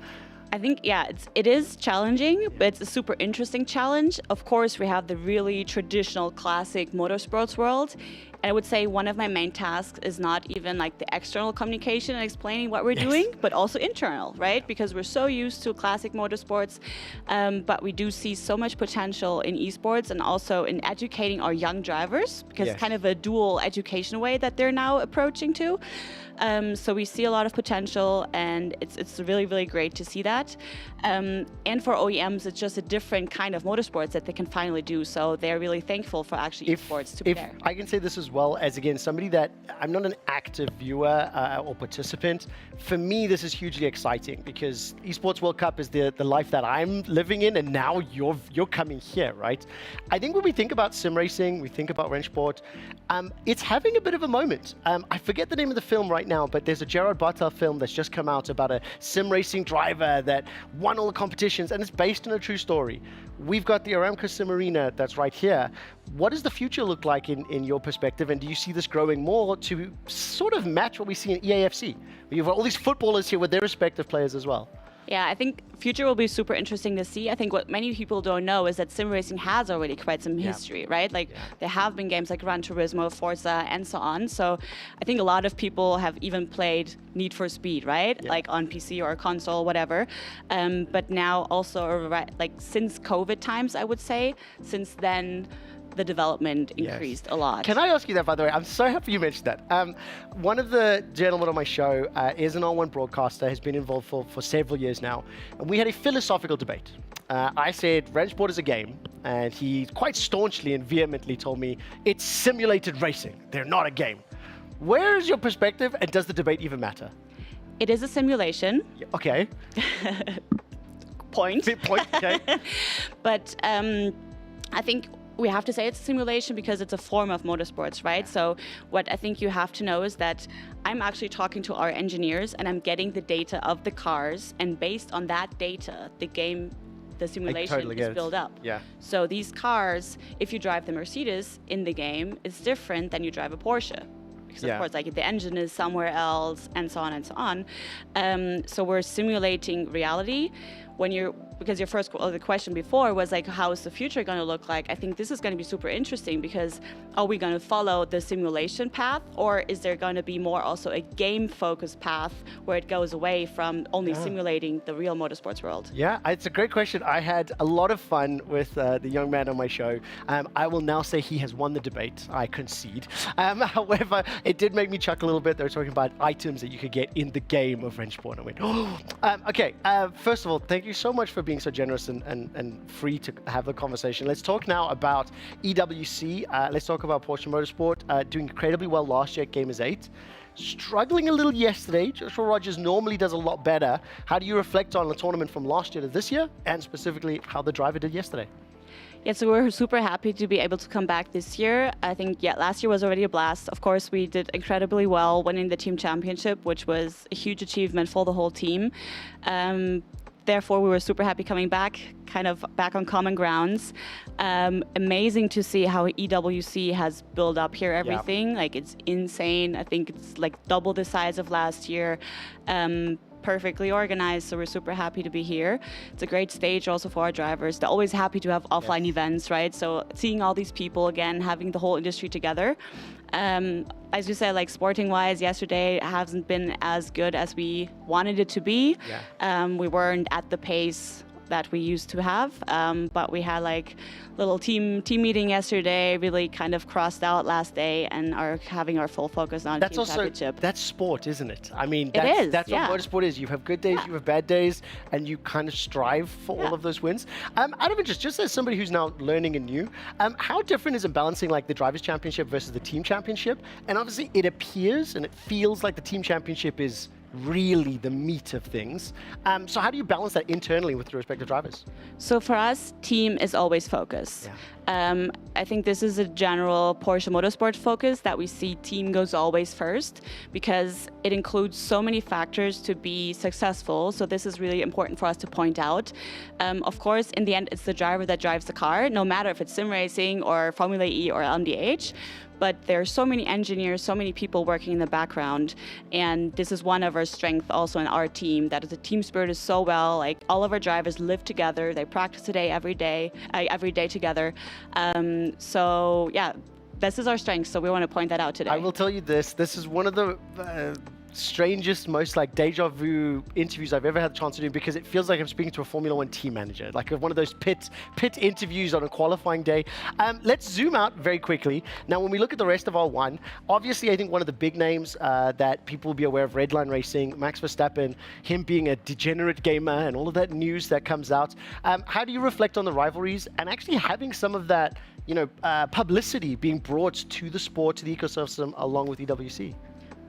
I think, yeah, it is challenging, but it's a super interesting challenge. Of course, we have the really traditional classic motorsports world. And I would say one of my main tasks is not even like the external communication and explaining what we're doing, but also internal, right? Because we're so used to classic motorsports, but we do see so much potential in esports and also in educating our young drivers, because it's kind of a dual education way that they're now approaching to. So we see a lot of potential, and it's really, really great to see that. And for OEMs, it's just a different kind of motorsports that they can finally do. So they're really thankful for actually esports to be there. I can say this as well, as again, somebody that I'm not an active viewer or participant. For me, this is hugely exciting because Esports World Cup is the life that I'm living in, and now you're coming here, right? I think when we think about sim racing, we think about Rennsport, it's having a bit of a moment. I forget the name of the film right now, but there's a Gerard Bartel film that's just come out about a sim racing driver that won all the competitions, and it's based on a true story. We've got the Aramco Sim Arena that's right here. What does the future look like in your perspective, and do you see this growing more to sort of match what we see in EAFC? You've got all these footballers here with their respective players as well. Yeah, I think future will be super interesting to see. I think what many people don't know is that sim racing has already quite some history, right? Like there have been games like Gran Turismo, Forza, and so on. So I think a lot of people have even played Need for Speed, right? Like on PC or console, whatever. But now also, like since COVID times, I would say, since then, the development increased a lot. Can I ask you that, by the way? I'm so happy you mentioned that. One of the gentlemen on my show is an R1 broadcaster, has been involved for several years now, and we had a philosophical debate. I said, Rennsport is a game, and he quite staunchly and vehemently told me, it's simulated racing. They're not a game. Where is your perspective, and does the debate even matter? It is a simulation. Okay. Point. Okay. But I think we have to say it's a simulation because it's a form of motorsports, right? So what I think you have to know is that I'm actually talking to our engineers and I'm getting the data of the cars, and based on that data, the simulation is built up. Yeah. So these cars, if you drive the Mercedes in the game, it's different than you drive a Porsche. Because of course, like the engine is somewhere else, and so on and so on. So we're simulating reality. Because your first the question before was like, how is the future going to look like? I think this is going to be super interesting because are we going to follow the simulation path, or is there going to be more also a game-focused path where it goes away from only simulating the real motorsports world? Yeah, it's a great question. I had a lot of fun with the young man on my show. I will now say he has won the debate. I concede. However, it did make me chuckle a little bit. They were talking about items that you could get in the game of Rennsport. I went, oh. Okay, first of all, thank you so much for being so generous and free to have the conversation. Let's talk now about EWC. Let's talk about Porsche Motorsport. Doing incredibly well last year at Gamers 8. Struggling a little yesterday. Joshua Rogers normally does a lot better. How do you reflect on the tournament from last year to this year, and specifically how the driver did yesterday? Yeah, so we're super happy to be able to come back this year. I think, last year was already a blast. Of course, we did incredibly well winning the team championship, which was a huge achievement for the whole team. Therefore, we were super happy coming back, kind of back on common grounds. Amazing to see how EWC has built up here everything. Like, it's insane. I think it's like double the size of last year. perfectly organized, so we're super happy to be here. It's a great stage also for our drivers. They're always happy to have offline events, right? So seeing all these people again, having the whole industry together. As you said, like sporting-wise, yesterday hasn't been as good as we wanted it to be. We weren't at the pace that we used to have, but we had like little team meeting yesterday, really kind of crossed out last day and are having our full focus on team championship. That's sport, isn't it? I mean, it is, that's what motorsport is. You have good days, you have bad days, and you kind of strive for all of those wins. Out of interest, just as somebody who's now learning anew, how different is it balancing like the Drivers' Championship versus the Team Championship? And obviously it appears and it feels like the Team Championship is really the meat of things. So how do you balance that internally with the respective drivers? So for us, team is always focus. I think this is a general Porsche Motorsport focus that we see team goes always first because it includes so many factors to be successful. So this is really important for us to point out. Of course, in the end, it's the driver that drives the car, no matter if it's sim racing or Formula E or LMDH. But there are so many engineers, so many people working in the background, and this is one of our strengths also in our team, that the team spirit is so well, like all of our drivers live together, they practice every day together. So yeah, this is our strength, so we want to point that out today. I will tell you this is one of the strangest, most like deja vu interviews I've ever had the chance to do, because it feels like I'm speaking to a Formula One team manager, like one of those pit interviews on a qualifying day. Let's zoom out very quickly. Now, when we look at the rest of R1, obviously I think one of the big names that people will be aware of, Redline Racing, Max Verstappen, him being a degenerate gamer and all of that news that comes out. How do you reflect on the rivalries and actually having some of that, publicity being brought to the sport, to the ecosystem, along with EWC?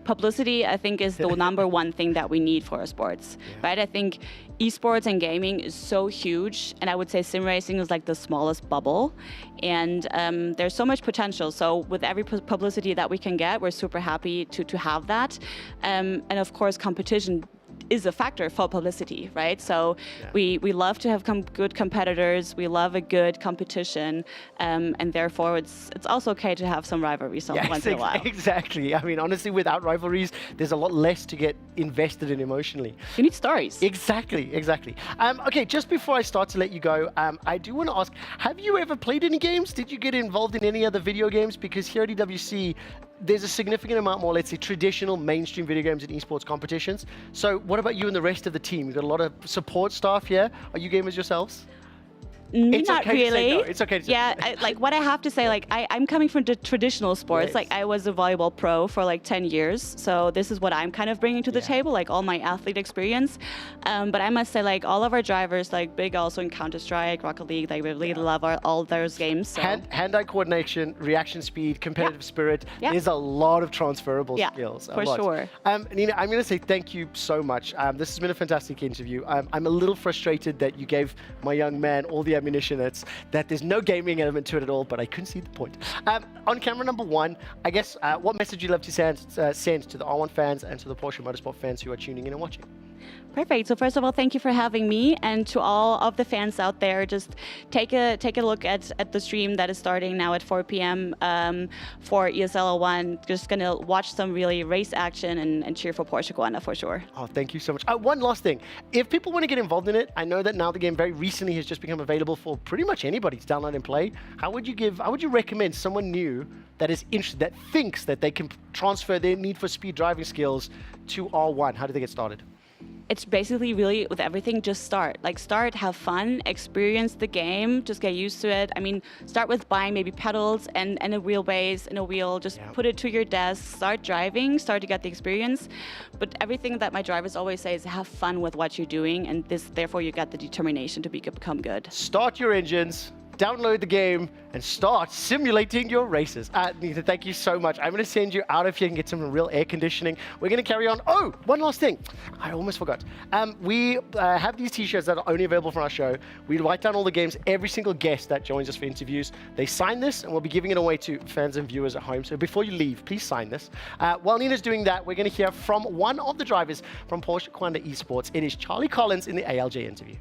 Publicity, I think, is the number one thing that we need for our sports, right? I think esports and gaming is so huge, and I would say sim racing is like the smallest bubble, and there's so much potential. So with every publicity that we can get, we're super happy to have that, and of course, competition is a factor for publicity, right? So we love to have good competitors, we love a good competition, and therefore it's also okay to have some rivalries once in a while. Exactly. I mean, honestly, without rivalries, there's a lot less to get invested in emotionally. You need stories. Exactly. Okay, just before I start to let you go, I do want to ask, have you ever played any games? Did you get involved in any other video games? Because here at EWC, there's a significant amount more, let's say, traditional mainstream video games and esports competitions. So what about you and the rest of the team? You've got a lot of support staff here. Are you gamers yourselves? It's not okay really. To say no. It's okay to say yeah, like what I have to say, like I'm coming from the traditional sports. Yes. Like I was a volleyball pro for like 10 years. So this is what I'm kind of bringing to the table, like all my athlete experience. But I must say, like all of our drivers, like big also in Counter-Strike, Rocket League, they really love all those games. So. Hand-eye coordination, reaction speed, competitive spirit. There's a lot of transferable skills. For sure. Nina, I'm going to say thank you so much. This has been a fantastic interview. I'm a little frustrated that you gave my young man all the ammunition that there's no gaming element to it at all, but I couldn't see the point. On camera number one, I guess, what message would you love to send to the R1 fans and to the Porsche Motorsport fans who are tuning in and watching? Perfect. So first of all, thank you for having me, and to all of the fans out there, just take a look at the stream that is starting now at 4 p.m. For ESL1. Just gonna watch some really race action and cheer for Porsche Guana for sure. Oh, thank you so much. One last thing, if people want to get involved in it, I know that now the game very recently has just become available for pretty much anybody to download and play. How would you recommend someone new that is interested, that thinks that they can transfer their Need for Speed driving skills to R1? How do they get started? It's basically really with everything, just start. Like start, have fun, experience the game, just get used to it. I mean, start with buying maybe pedals and a wheelbase and a wheel, just put it to your desk, start driving, start to get the experience. But everything that my drivers always say is have fun with what you're doing, and therefore you get the determination to become good. Start your engines, download the game, and start simulating your races. Nita, thank you so much. I'm going to send you out of here and get some real air conditioning. We're going to carry on. Oh, one last thing. I almost forgot. We have these t-shirts that are only available for our show. We write down all the games, every single guest that joins us for interviews. They sign this, and we'll be giving it away to fans and viewers at home. So before you leave, please sign this. While Nina's doing that, we're going to hear from one of the drivers from Porsche Quanda Esports. It is Charlie Collins in the ALJ interview.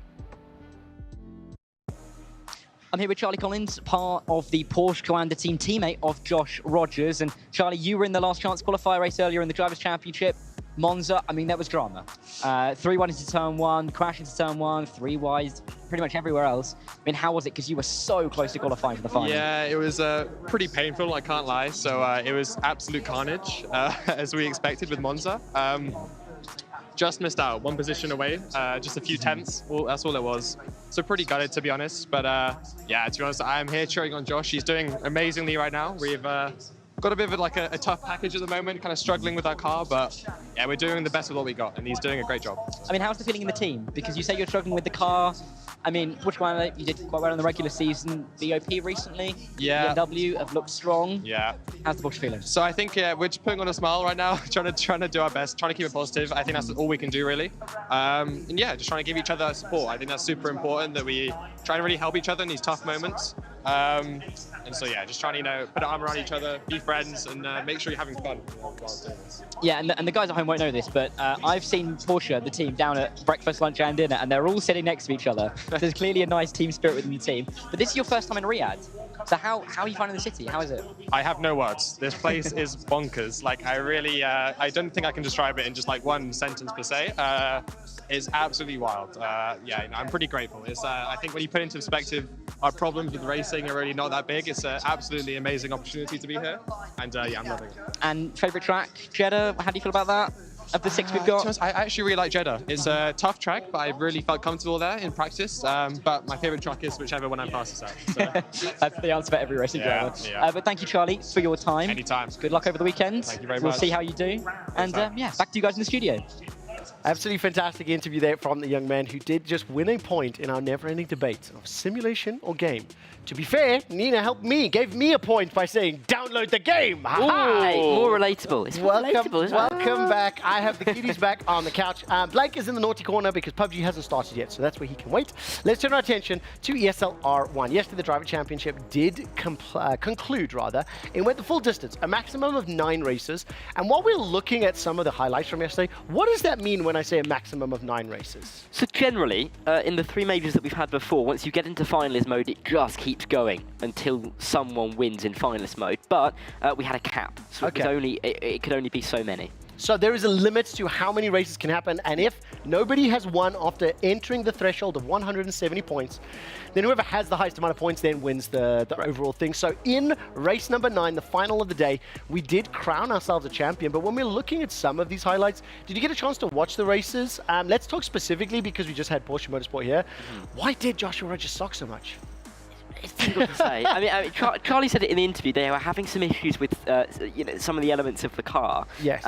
I'm here with Charlie Collins, part of the Porsche Commander team, teammate of Josh Rogers. And Charlie, you were in the last chance qualifier race earlier in the Drivers' Championship. Monza, I mean, there was drama. 3-1 into turn 1, crash into turn 1, 3-wise, pretty much everywhere else. I mean, how was it? Because you were so close to qualifying for the final. Yeah, it was pretty painful, I can't lie. So it was absolute carnage, as we expected with Monza. Just missed out, one position away, just a few tenths, that's all it was. So pretty gutted, to be honest. But yeah, to be honest, I'm here cheering on Josh. He's doing amazingly right now. We've got a bit of a tough package at the moment, kind of struggling with our car, but yeah, we're doing the best with what we got, and he's doing a great job. I mean, how's the feeling in the team? Because you say you're struggling with the car. I mean, which one? You did quite well in the regular season. BOP recently. Yeah. BMW have looked strong. Yeah. How's the Porsche feeling? So I think we're just putting on a smile right now, trying to do our best, trying to keep it positive. I think that's all we can do really. And yeah, just trying to give each other support. I think that's super important that we try to really help each other in these tough moments. And so yeah, just trying to put an arm around each other, be friends, and make sure you're having fun while doing this. Yeah, and the guys at home won't know this, but I've seen Porsche, the team, down at breakfast, lunch, and dinner, and they're all sitting next to each other. So there's clearly a nice team spirit within the team. But this is your first time in Riyadh. So how are you finding the city? How is it? I have no words. This place is bonkers. Like, I really, I don't think I can describe it in just like one sentence per se. It's absolutely wild. Yeah, I'm pretty grateful. It's, I think when you put into perspective, our problems with racing are really not that big. It's an absolutely amazing opportunity to be here. And yeah, I'm loving it. And favourite track, Jeddah, how do you feel about that? Of the 6 we've got? I actually really like Jeddah. It's a tough track, but I really felt comfortable there in practice. But my favourite track is whichever one I'm fastest at. So. That's the answer for every racing driver. Yeah. But thank you, Charlie, for your time. Anytime. Good luck over the weekend. Thank you very We'll much. see how you do. And yeah, back to you guys in the studio. Absolutely fantastic interview there from the young man who did just win a point in our never-ending debate of simulation or game. To be fair, Nina helped me, gave me a point by saying, download the game. Hey, more relatable. It's relatable, isn't it? Welcome back. I have the kiddies back on the couch. Blake is in the naughty corner because PUBG hasn't started yet, so that's where he can wait. Let's turn our attention to ESL-R1. Yesterday, the Driver Championship did conclude, and went the full distance, a maximum of 9 races. And while we're looking at some of the highlights from yesterday, what does that mean when I say a maximum of 9 races? So generally, in the 3 majors that we've had before, once you get into finalist mode, it just keeps going until someone wins in finalist mode. But we had a cap, so it could only be so many. So there is a limit to how many races can happen, and if nobody has won after entering the threshold of 170 points, then whoever has the highest amount of points then wins the overall thing. So in race number 9, the final of the day, we did crown ourselves a champion, but when we're looking at some of these highlights, did you get a chance to watch the races? Let's talk specifically, because we just had Porsche Motorsport here. Why did Joshua Rogers suck so much? It's difficult to say. I mean, Charlie said it in the interview. They were having some issues with, some of the elements of the car. Yes.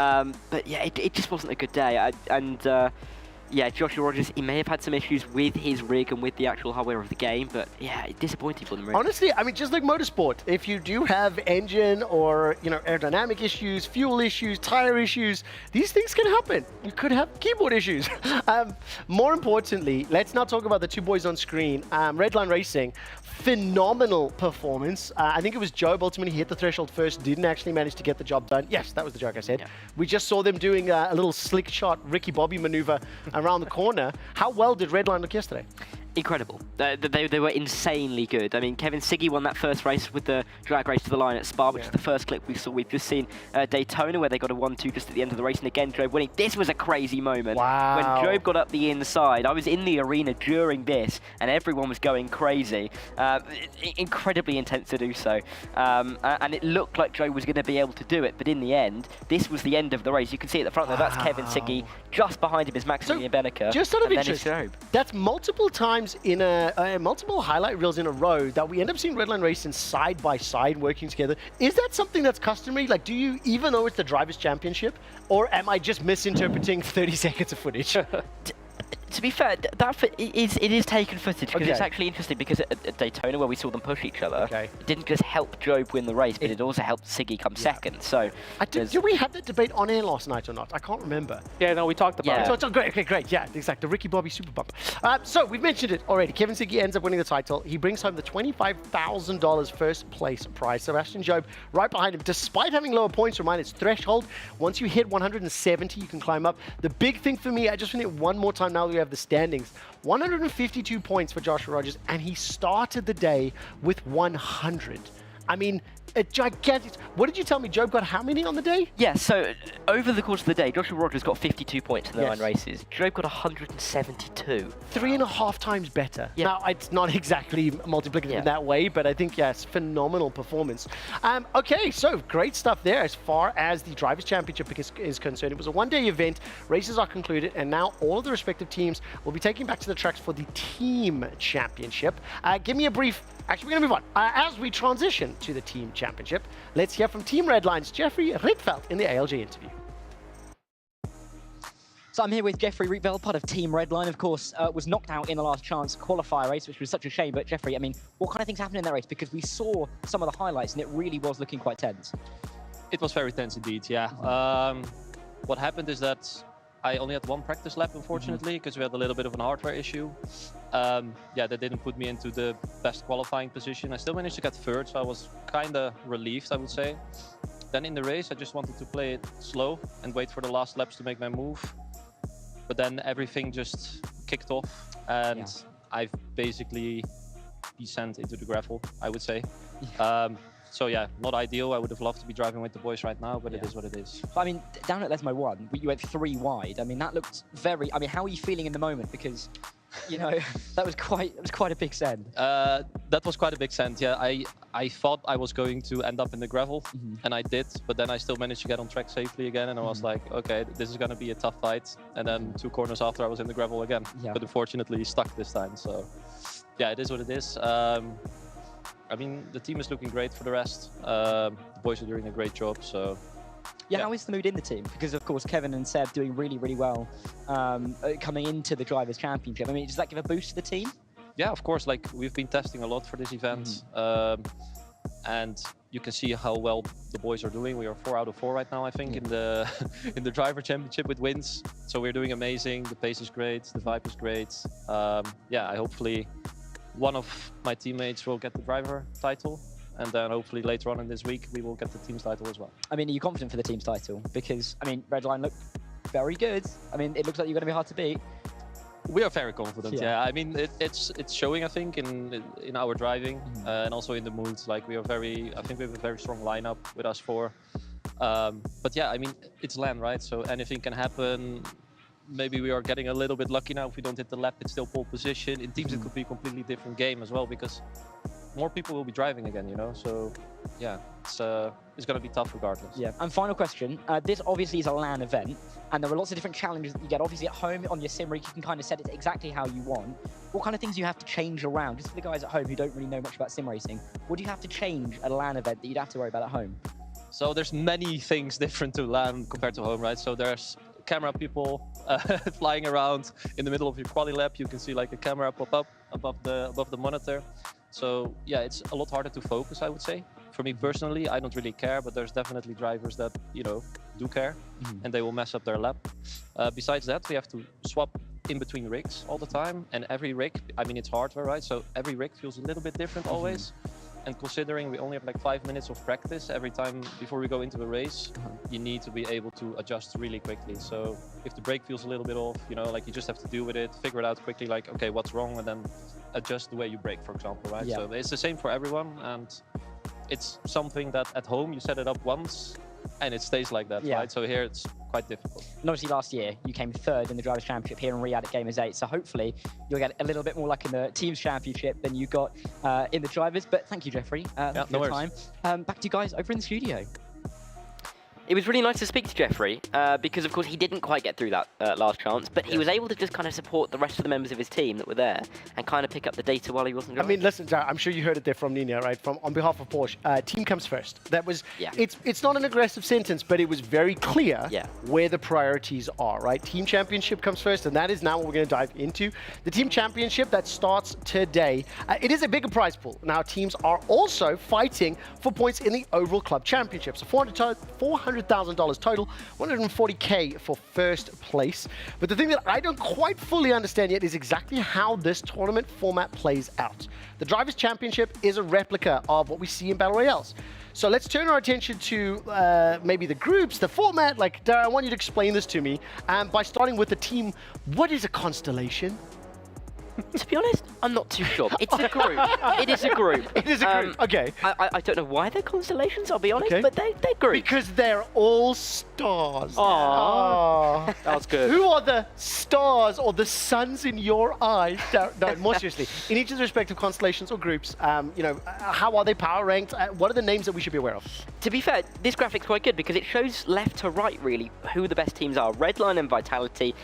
But yeah, it just wasn't a good day. Yeah, Joshua Rogers, he may have had some issues with his rig and with the actual hardware of the game, but yeah, disappointing for them. Really. Honestly, I mean, just like motorsport, if you do have engine or, aerodynamic issues, fuel issues, tire issues, these things can happen. You could have keyboard issues. More importantly, let's not talk about the 2 boys on screen. Redline Racing, phenomenal performance. I think it was Job ultimately hit the threshold first, didn't actually manage to get the job done. Yes, that was the joke I said. Yeah. We just saw them doing a little slick shot Ricky Bobby maneuver around the corner. How well did Redline look yesterday? Incredible. They were insanely good. I mean, Kevin Siggy won that first race with the drag race to the line at Spa, which is the first clip we saw. We've just seen Daytona, where they got a 1-2 just at the end of the race, and again, Job winning. This was a crazy moment. Wow. When Job got up the inside, I was in the arena during this, and everyone was going crazy. Incredibly intense to do so. And it looked like Job was going to be able to do it, but in the end, this was the end of the race. You can see at the front there, that's Kevin Siggy. Just behind him is Maximilian Benneker. Just out of and interest, then it's Job. That's multiple times in multiple highlight reels in a row that we end up seeing Redline Racing side by side working together. Is that something that's customary? Like, do you even know it's the Drivers' Championship, or am I just misinterpreting 30 seconds of footage? To be fair, it is taken footage, because it's actually interesting, because at Daytona, where we saw them push each other, it didn't just help Job win the race, but it also helped Siggy come second. So, did we have that debate on air last night or not? I can't remember. Yeah, no, we talked about it. So it's great. Okay, great. Yeah, exactly. The Ricky Bobby super bump. So we've mentioned it already. Kevin Siggy ends up winning the title. He brings home the $25,000 first place prize. Sebastian Job right behind him, despite having lower points. Remind its threshold. Once you hit 170, you can climb up. The big thing for me, I just want it one more time now that we have the standings. 152 points for Joshua Rogers, and he started the day with 100. I mean, a gigantic... What did you tell me? Job got how many on the day? Yeah, so over the course of the day, Joshua Rogers got 52 points in the Yes. 9 races. Job got 172. 3.5 times better. Now, it's not exactly multiplicative in that way, but I think, yes, phenomenal performance. Okay, so great stuff there as far as the Drivers' Championship is concerned. It was a one-day event. Races are concluded, and now all of the respective teams will be taking back to the tracks for the Team Championship. Give me a brief... Actually, we're going to move on. As we transition to the Team Championship, let's hear from Team Redline's Jeffrey Rietveld in the ALG interview. So I'm here with Jeffrey Rietveld, part of Team Redline, of course, was knocked out in the last chance qualifier race, which was such a shame. But Jeffrey, I mean, what kind of things happened in that race? Because we saw some of the highlights and it really was looking quite tense. It was very tense indeed, yeah. What happened is that I only had one practice lap, unfortunately, because we had a little bit of an hardware issue. Yeah, that didn't put me into the best qualifying position. I still managed to get third, so I was kind of relieved, I would say. Then in the race, I just wanted to play it slow and wait for the last laps to make my move. But then everything just kicked off, and I've basically descended into the gravel, I would say. So yeah, not ideal. I would have loved to be driving with the boys right now, but it is what it is. I mean, down at Lesmo 1, you went 3 wide. I mean, that looked very... I mean, how are you feeling in the moment? Because, you know, that was quite a big send. That was quite a big send, yeah. I thought I was going to end up in the gravel, and I did, but then I still managed to get on track safely again, and I was like, okay, this is going to be a tough fight. And then 2 corners after, I was in the gravel again. But unfortunately, stuck this time, so yeah, it is what it is. I mean, the team is looking great for the rest. The boys are doing a great job, so... Yeah, how is the mood in the team? Because, of course, Kevin and Seb doing really, really well coming into the Drivers' Championship. I mean, does that give a boost to the team? Yeah, of course. Like, we've been testing a lot for this event. And you can see how well the boys are doing. We are 4 out of 4 right now, I think, in the in the Driver Championship with wins. So we're doing amazing. The pace is great. The vibe is great. Yeah, I hopefully... one of my teammates will get the driver title, and then hopefully later on in this week we will get the team's title as well. I mean, are you confident for the team's title? Because, I mean, Redline looked very good. I mean, it looks like you're going to be hard to beat. We are very confident, yeah. I mean, it's showing, I think, in our driving and also in the moods. Like, we are I think we have a very strong lineup with us 4. But yeah, I mean, it's LAN, right? So anything can happen. Maybe we are getting a little bit lucky now. If we don't hit the lap, it's still pole position. In teams, it could be a completely different game as well, because more people will be driving again, you know? So, yeah, it's going to be tough regardless. Yeah. And final question. This obviously is a LAN event, and there are lots of different challenges that you get. Obviously, at home on your sim rig, you can kind of set it exactly how you want. What kind of things do you have to change around? Just for the guys at home who don't really know much about sim racing, what do you have to change at a LAN event that you'd have to worry about at home? So there's many things different to LAN compared to home, right? So there's camera people flying around in the middle of your quali lap. You can see like a camera pop up above the monitor. So yeah, it's a lot harder to focus, I would say. For me personally, I don't really care, but there's definitely drivers that, you know, do care, and they will mess up their lap. Besides that, we have to swap in between rigs all the time, and every rig, I mean, it's hardware, right? So every rig feels a little bit different always. And considering we only have like 5 minutes of practice every time before we go into a race, you need to be able to adjust really quickly. So if the brake feels a little bit off, you know, like you just have to deal with it, figure it out quickly, like, okay, what's wrong? And then adjust the way you brake, for example, right? Yeah. So it's the same for everyone. And it's something that at home you set it up once and it stays like that, right? So here it's quite difficult. And obviously last year you came 3rd in the Drivers' Championship here in Riyadh at Gamers 8, so hopefully you'll get a little bit more luck in the Teams Championship than you got in the Drivers. But thank you, Jeffrey, for your time. Back to you guys over in the studio. It was really nice to speak to Jeffrey because, of course, he didn't quite get through that last chance, but he was able to just kind of support the rest of the members of his team that were there and kind of pick up the data while he wasn't driving. I mean, listen, Jared, I'm sure you heard it there from Nina, right? On behalf of Porsche, team comes first. That was, it's not an aggressive sentence, but it was very clear where the priorities are, right? Team Championship comes first, and that is now what we're going to dive into. The Team Championship that starts today. It is a bigger prize pool. Now, teams are also fighting for points in the overall club championship. So $400,000 total, $140K for first place. But the thing that I don't quite fully understand yet is exactly how this tournament format plays out. The Drivers' Championship is a replica of what we see in Battle Royales. So let's turn our attention to maybe the groups, the format. Like, Dara, I want you to explain this to me by starting with the team. What is a constellation? To be honest, I'm not too sure. It's a group. It is a group. It is a group. Okay. I don't know why they're constellations, I'll be honest, Okay. but they're groups. Because they're all stars. Aww. That was good. Who are the stars or the suns in your eyes? No, more seriously. In each of the respective constellations or groups, how are they power ranked? What are the names that we should be aware of? To be fair, this graphic's quite good because it shows left to right, really, who the best teams are. Redline and Vitality,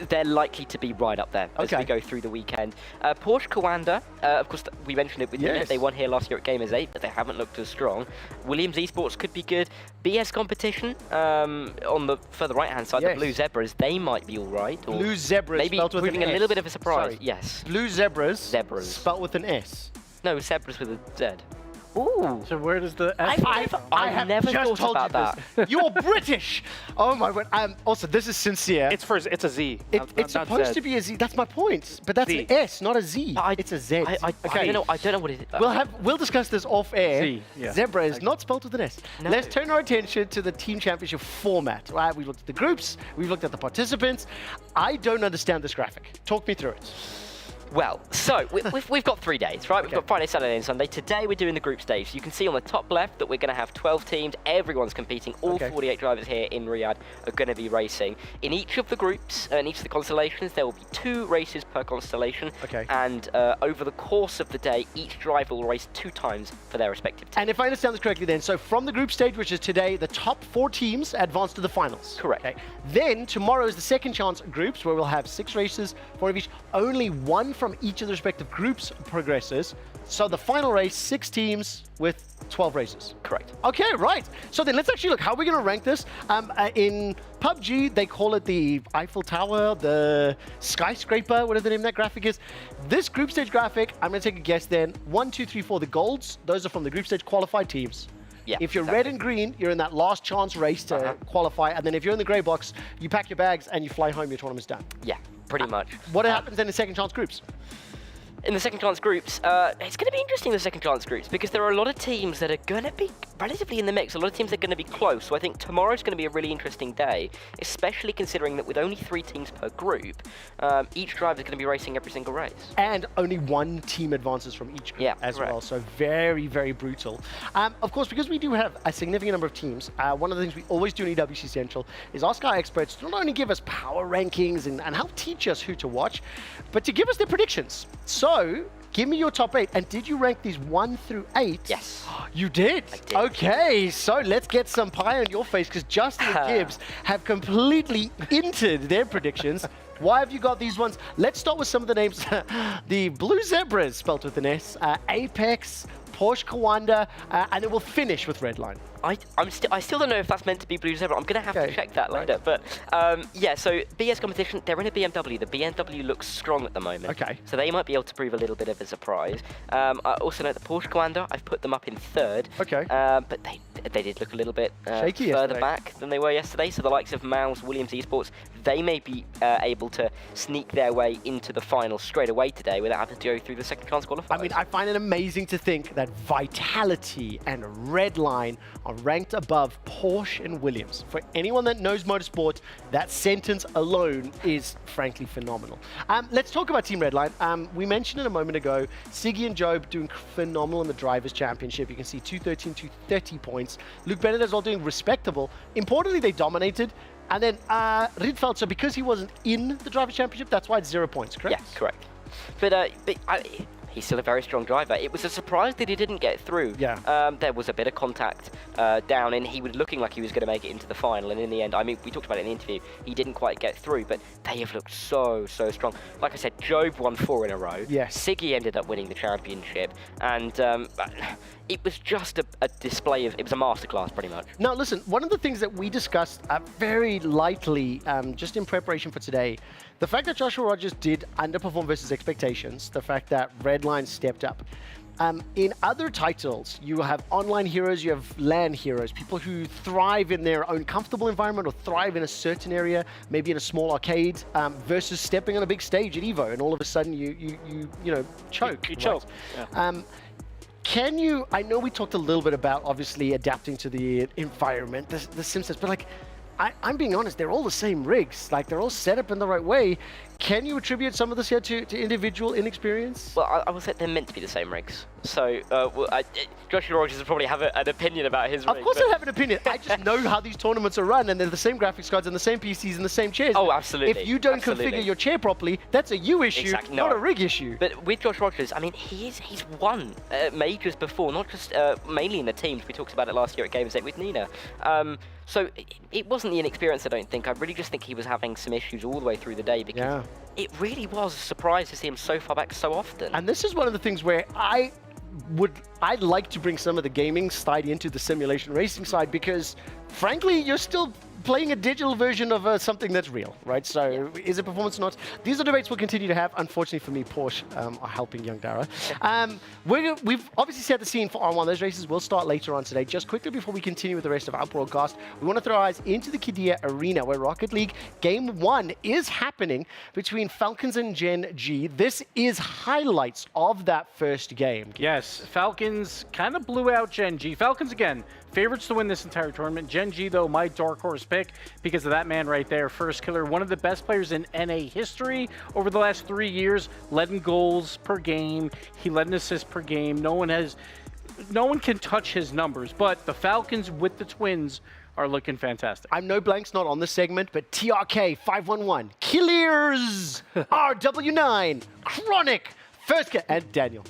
they're likely to be right up there as we go through the weekend. Porsche Coanda, of course, we mentioned it with Unit. They won here last year at Gamers 8, but they haven't looked as strong. Williams Esports could be good. BS Competition, on the further right-hand side, the Blue Zebras, they might be all right. Or Blue Zebras, maybe spelled with proving an a S. little bit of a surprise. Sorry. Yes. Blue Zebras. Zebras. Spelled with an S. No, Zebras with a Z. Ooh. So where does the S I have never just thought told about you that. this. You're British. Oh my word. Also, this is sincere. It's a Z. It's supposed to be a Z. That's my point. But that's an S, not a Z. It's a Z. I don't know what it is. We'll discuss this off air. Z, yeah. Zebra is not spelled with an S. No. Let's turn our attention to the team championship format. Right? We've looked at the groups. We've looked at the participants. I don't understand this graphic. Talk me through it. Well, so we've got 3 days, right? We've got Friday, Saturday, and Sunday. Today we're doing the group stage. You can see on the top left that we're going to have 12 teams. Everyone's competing. All 48 drivers here in Riyadh are going to be racing. In each of the groups and each of the constellations, there will be 2 races per constellation. And over the course of the day, each driver will race 2 times for their respective team. And if I understand this correctly then, so from the group stage, which is today, the top 4 teams advance to the finals. Correct. Okay. Then tomorrow is the second chance groups, where we'll have 6 races, 4 of each. Only 1 from each of the respective groups progresses. So the final race, 6 teams with 12 races. Correct. Okay, right. So then let's actually look. How are we going to rank this? In PUBG, they call it the Eiffel Tower, the skyscraper, whatever the name of that graphic is. This group stage graphic, I'm going to take a guess then. 1, 2, 3, 4, the golds. Those are from the group stage qualified teams. Yeah, if you're red and green, you're in that last chance race to qualify. And then if you're in the grey box, you pack your bags and you fly home, your tournament's done. Yeah, pretty much. What happens then in second chance groups? In the second chance groups, it's going to be interesting, the second chance groups, because there are a lot of teams that are going to be relatively in the mix. A lot of teams that are going to be close. So I think tomorrow's going to be a really interesting day, especially considering that with only 3 teams per group, each driver is going to be racing every single race. And only 1 team advances from each group as well. So very, very brutal. Of course, because we do have a significant number of teams, one of the things we always do in EWC Central is ask our experts to not only give us power rankings and help teach us who to watch, but to give us their predictions. So, give me your top 8. And did you rank these 1 through 8? Yes. You did? I did. Okay, so let's get some pie on your face because Justin and Gibbs have completely entered their predictions. Why have you got these ones? Let's start with some of the names. The Blue Zebras, spelled with an S, Apex, Porsche Coanda, and then we'll finish with Redline. I still don't know if that's meant to be Blue Zebra. I'm going to have to check that later. But yeah, so BS Competition, they're in a BMW. The BMW looks strong at the moment. Okay. So they might be able to prove a little bit of a surprise. I also know the Porsche Coanda, I've put them up in 3rd. Okay. But they did look a little bit shaky further yesterday. back than they were yesterday. So the likes of Mouse, Williams Esports, they may be able to sneak their way into the final straight away today without having to go through the second chance qualifiers. I mean, I find it amazing to think that Vitality and Redline are ranked above Porsche and Williams. For anyone that knows motorsport, that sentence alone is frankly phenomenal. Let's talk about Team Redline. We mentioned it a moment ago, Siggy and Job doing phenomenal in the Drivers' Championship. You can see 213, 230 points. Luke Bennett as well doing respectable. Importantly, they dominated. And then Rietveld, so because he wasn't in the Drivers' Championship, that's why it's 0 points, correct? Yeah, correct. But he's still a very strong driver. It was a surprise that he didn't get through. Yeah. There was a bit of contact down, and he was looking like he was going to make it into the final. And in the end, I mean, we talked about it in the interview, he didn't quite get through, but they have looked so strong. Like I said, Job won 4 in a row. Yes. Siggy ended up winning the championship, and it was just a display of, it was a masterclass pretty much. Now, listen, one of the things that we discussed very lightly, just in preparation for today, the fact that Joshua Rogers did underperform versus expectations, the fact that Redline stepped up. In other titles, you have online heroes, you have LAN heroes, people who thrive in their own comfortable environment or thrive in a certain area, maybe in a small arcade, versus stepping on a big stage at EVO, and all of a sudden you choke. You choke. Yeah. Can you, I know we talked a little bit about obviously adapting to the environment, the Simpsons, but like, I'm being honest, they're all the same rigs. Like, they're all set up in the right way. can you attribute some of this here to individual inexperience? Well, I will say they're meant to be the same rigs. So, Josh Rogers will probably have an opinion about his rig. Of course I have an opinion. I just know how these tournaments are run, and they're the same graphics cards and the same PCs and the same chairs. Oh, absolutely. If you don't configure your chair properly, that's a you issue, Exactly. not a rig issue. But with Josh Rogers, I mean, he's won majors before, not just mainly in the teams. We talked about it last year at Games 8 with Nina. So it wasn't the inexperience, I don't think. I really just think he was having some issues all the way through the day because it really was a surprise to see him so far back so often. And this is one of the things where I'd like to bring some of the gaming side into the simulation racing side because, frankly, you're still playing a digital version of something that's real, right? So is it performance or not? These are debates we'll continue to have. Unfortunately for me, Porsche are helping young Dara. We've obviously set the scene for R1. Those races will start later on today. Just quickly before we continue with the rest of our broadcast, we want to throw our eyes into the Qiddiya Arena where Rocket League Game 1 is happening between Falcons and Gen G. This is highlights of that first game. Yes, Falcons kind of blew out Gen G. Falcons, again, favorites to win this entire tournament. Gen G, though, my dark horse pick because of that man right there, First Killer, one of the best players in NA history over the last 3 years, led in goals per game. He led in assists per game. No one can touch his numbers, but the Falcons with the Twins are looking fantastic. I'm no blanks, not on this segment, but TRK 511, Killers, RW9, Chronic, First and Daniel.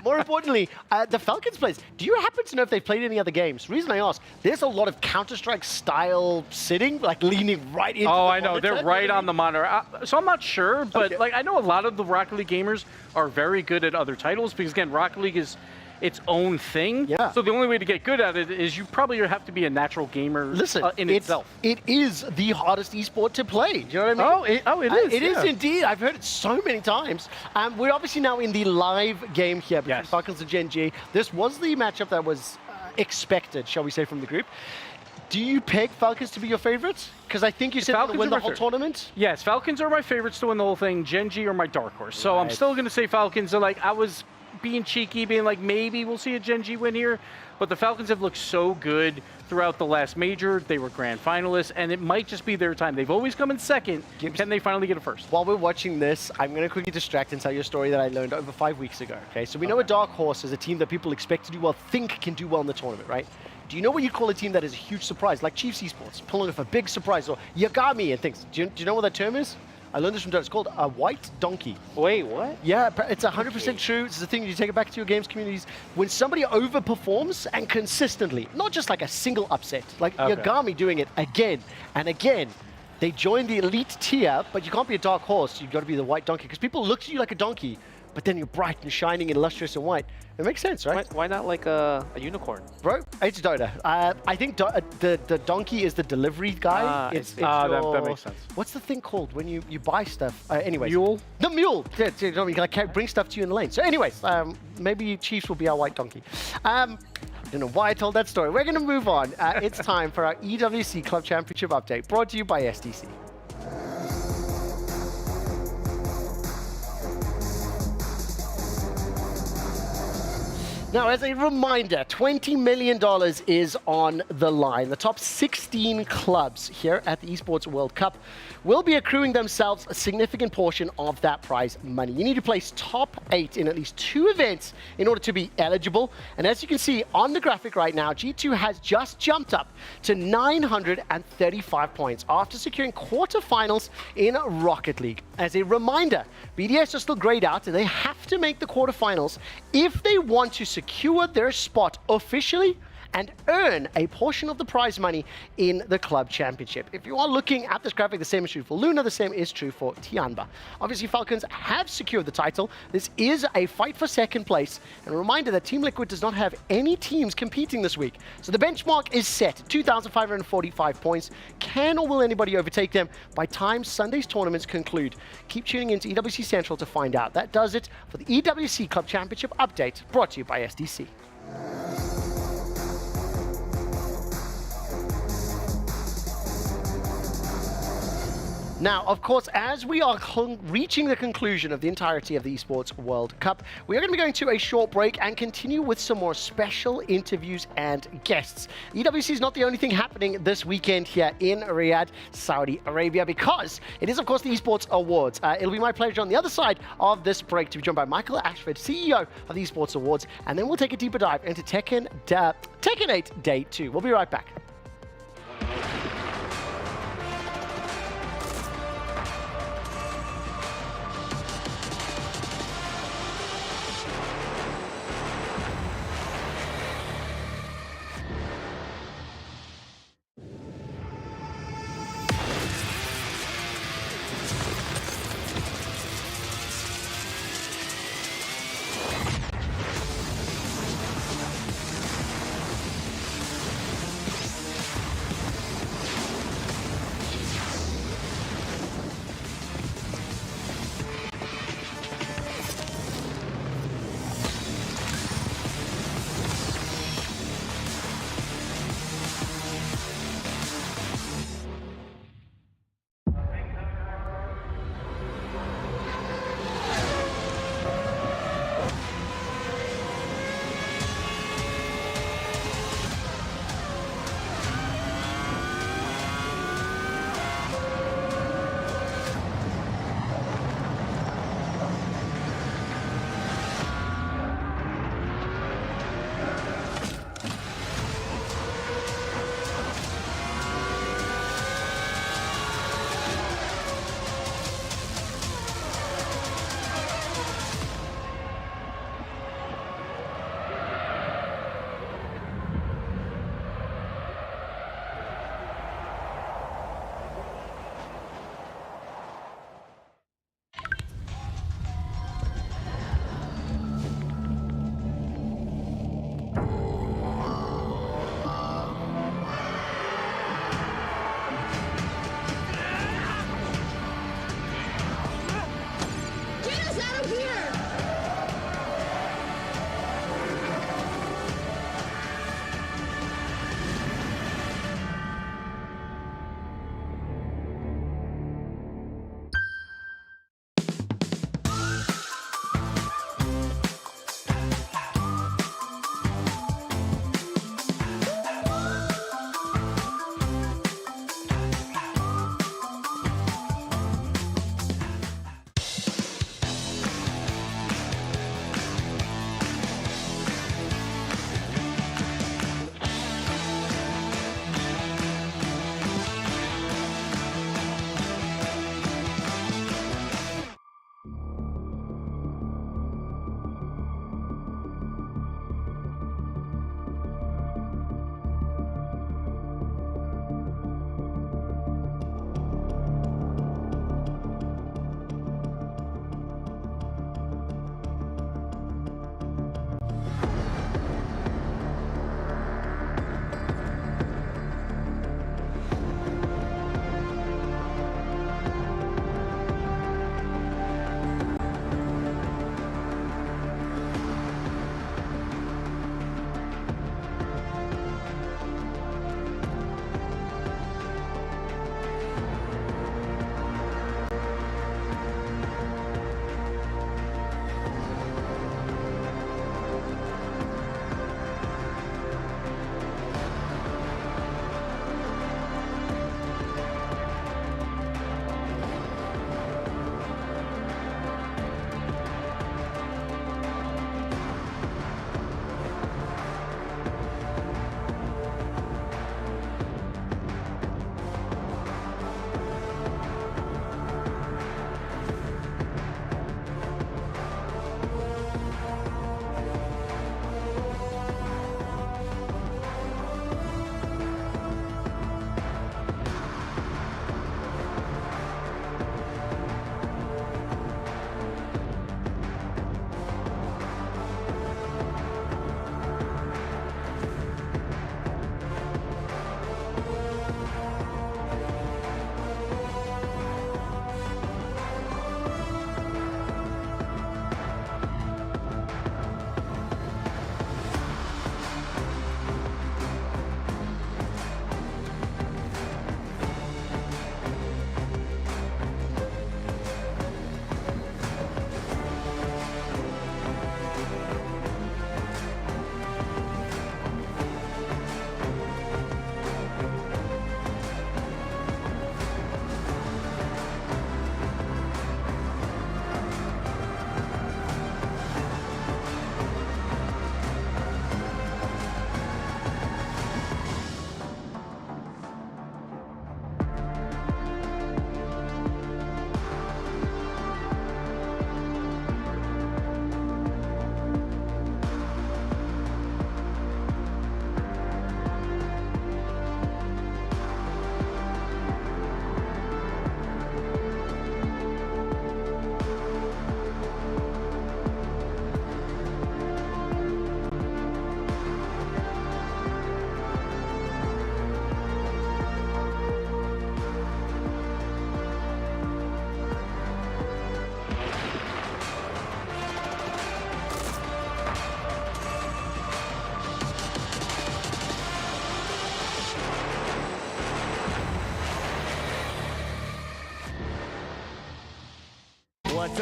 More importantly, the Falcons players, do you happen to know if they've played any other games? The reason I ask, there's a lot of Counter-Strike style sitting, like leaning right into the I know. monitor. They're right on the monitor. So I'm not sure, but like I know a lot of the Rocket League gamers are very good at other titles because, again, Rocket League is its own thing. Yeah. So the only way to get good at it is you probably have to be a natural gamer. Listen, in itself. It is the hardest esport to play. Do you know what I mean? It is. It is indeed. I've heard it so many times. We're obviously now in the live game here between Falcons and Gen G. This was the matchup that was expected, shall we say, from the group. Do you pick Falcons to be your favorites? Because I think you said to win the whole tournament. Yes, Falcons are my favorites to win the whole thing. Gen G are my dark horse. So I'm still going to say Falcons. So like I was being cheeky, being like, maybe we'll see a Gen G win here. But the Falcons have looked so good throughout the last major. They were grand finalists, and it might just be their time. They've always come in second. Can they finally get a first? While we're watching this, I'm going to quickly distract and tell you a story that I learned over 5 weeks ago. Okay, so we know a dark horse is a team that people expect to do well, think can do well in the tournament, right? Do you know what you call a team that is a huge surprise, like Chiefs Esports, pulling off a big surprise, or Yagami and things? Do you know what that term is? I learned this from Doug. It's called a white donkey. Wait, what? Yeah, it's 100% true. It's the thing you take it back to your games communities. When somebody overperforms and consistently, not just like a single upset, like Yagami doing it again and again, they join the elite tier, but you can't be a dark horse. You've got to be the white donkey because people look at you like a donkey, but then you're bright and shining and lustrous and white. It makes sense, right? Why not like a unicorn? Bro, it's Dota. I think the donkey is the delivery guy. That makes sense. What's the thing called when you buy stuff? Anyways. Mule? The mule. Yeah, you know, you can bring stuff to you in the lane. So anyways, maybe Chiefs will be our white donkey. I don't know why I told that story. We're going to move on. It's time for our EWC Club Championship update, brought to you by SDC. Now, as a reminder, $20 million is on the line. The top 16 clubs here at the Esports World Cup will be accruing themselves a significant portion of that prize money. You need to place top 8 in at least 2 events in order to be eligible. And as you can see on the graphic right now, G2 has just jumped up to 935 points after securing quarterfinals in Rocket League. As a reminder, BDS are still grayed out and they have to make the quarterfinals if they want to secure their spot officially and earn a portion of the prize money in the club championship. If you are looking at this graphic, the same is true for Luna, the same is true for Tianba. Obviously, Falcons have secured the title. This is a fight for second place. And a reminder that Team Liquid does not have any teams competing this week. So the benchmark is set, 2,545 points. Can or will anybody overtake them by time Sunday's tournaments conclude? Keep tuning into EWC Central to find out. That does it for the EWC Club Championship update, brought to you by SDC. Now, of course, as we are reaching the conclusion of the entirety of the Esports World Cup, we are going to be going to a short break and continue with some more special interviews and guests. EWC is not the only thing happening this weekend here in Riyadh, Saudi Arabia, because it is, of course, the Esports Awards. It'll be my pleasure on the other side of this break to be joined by Michael Ashford, CEO of the Esports Awards, and then we'll take a deeper dive into Tekken 8 Day 2. We'll be right back.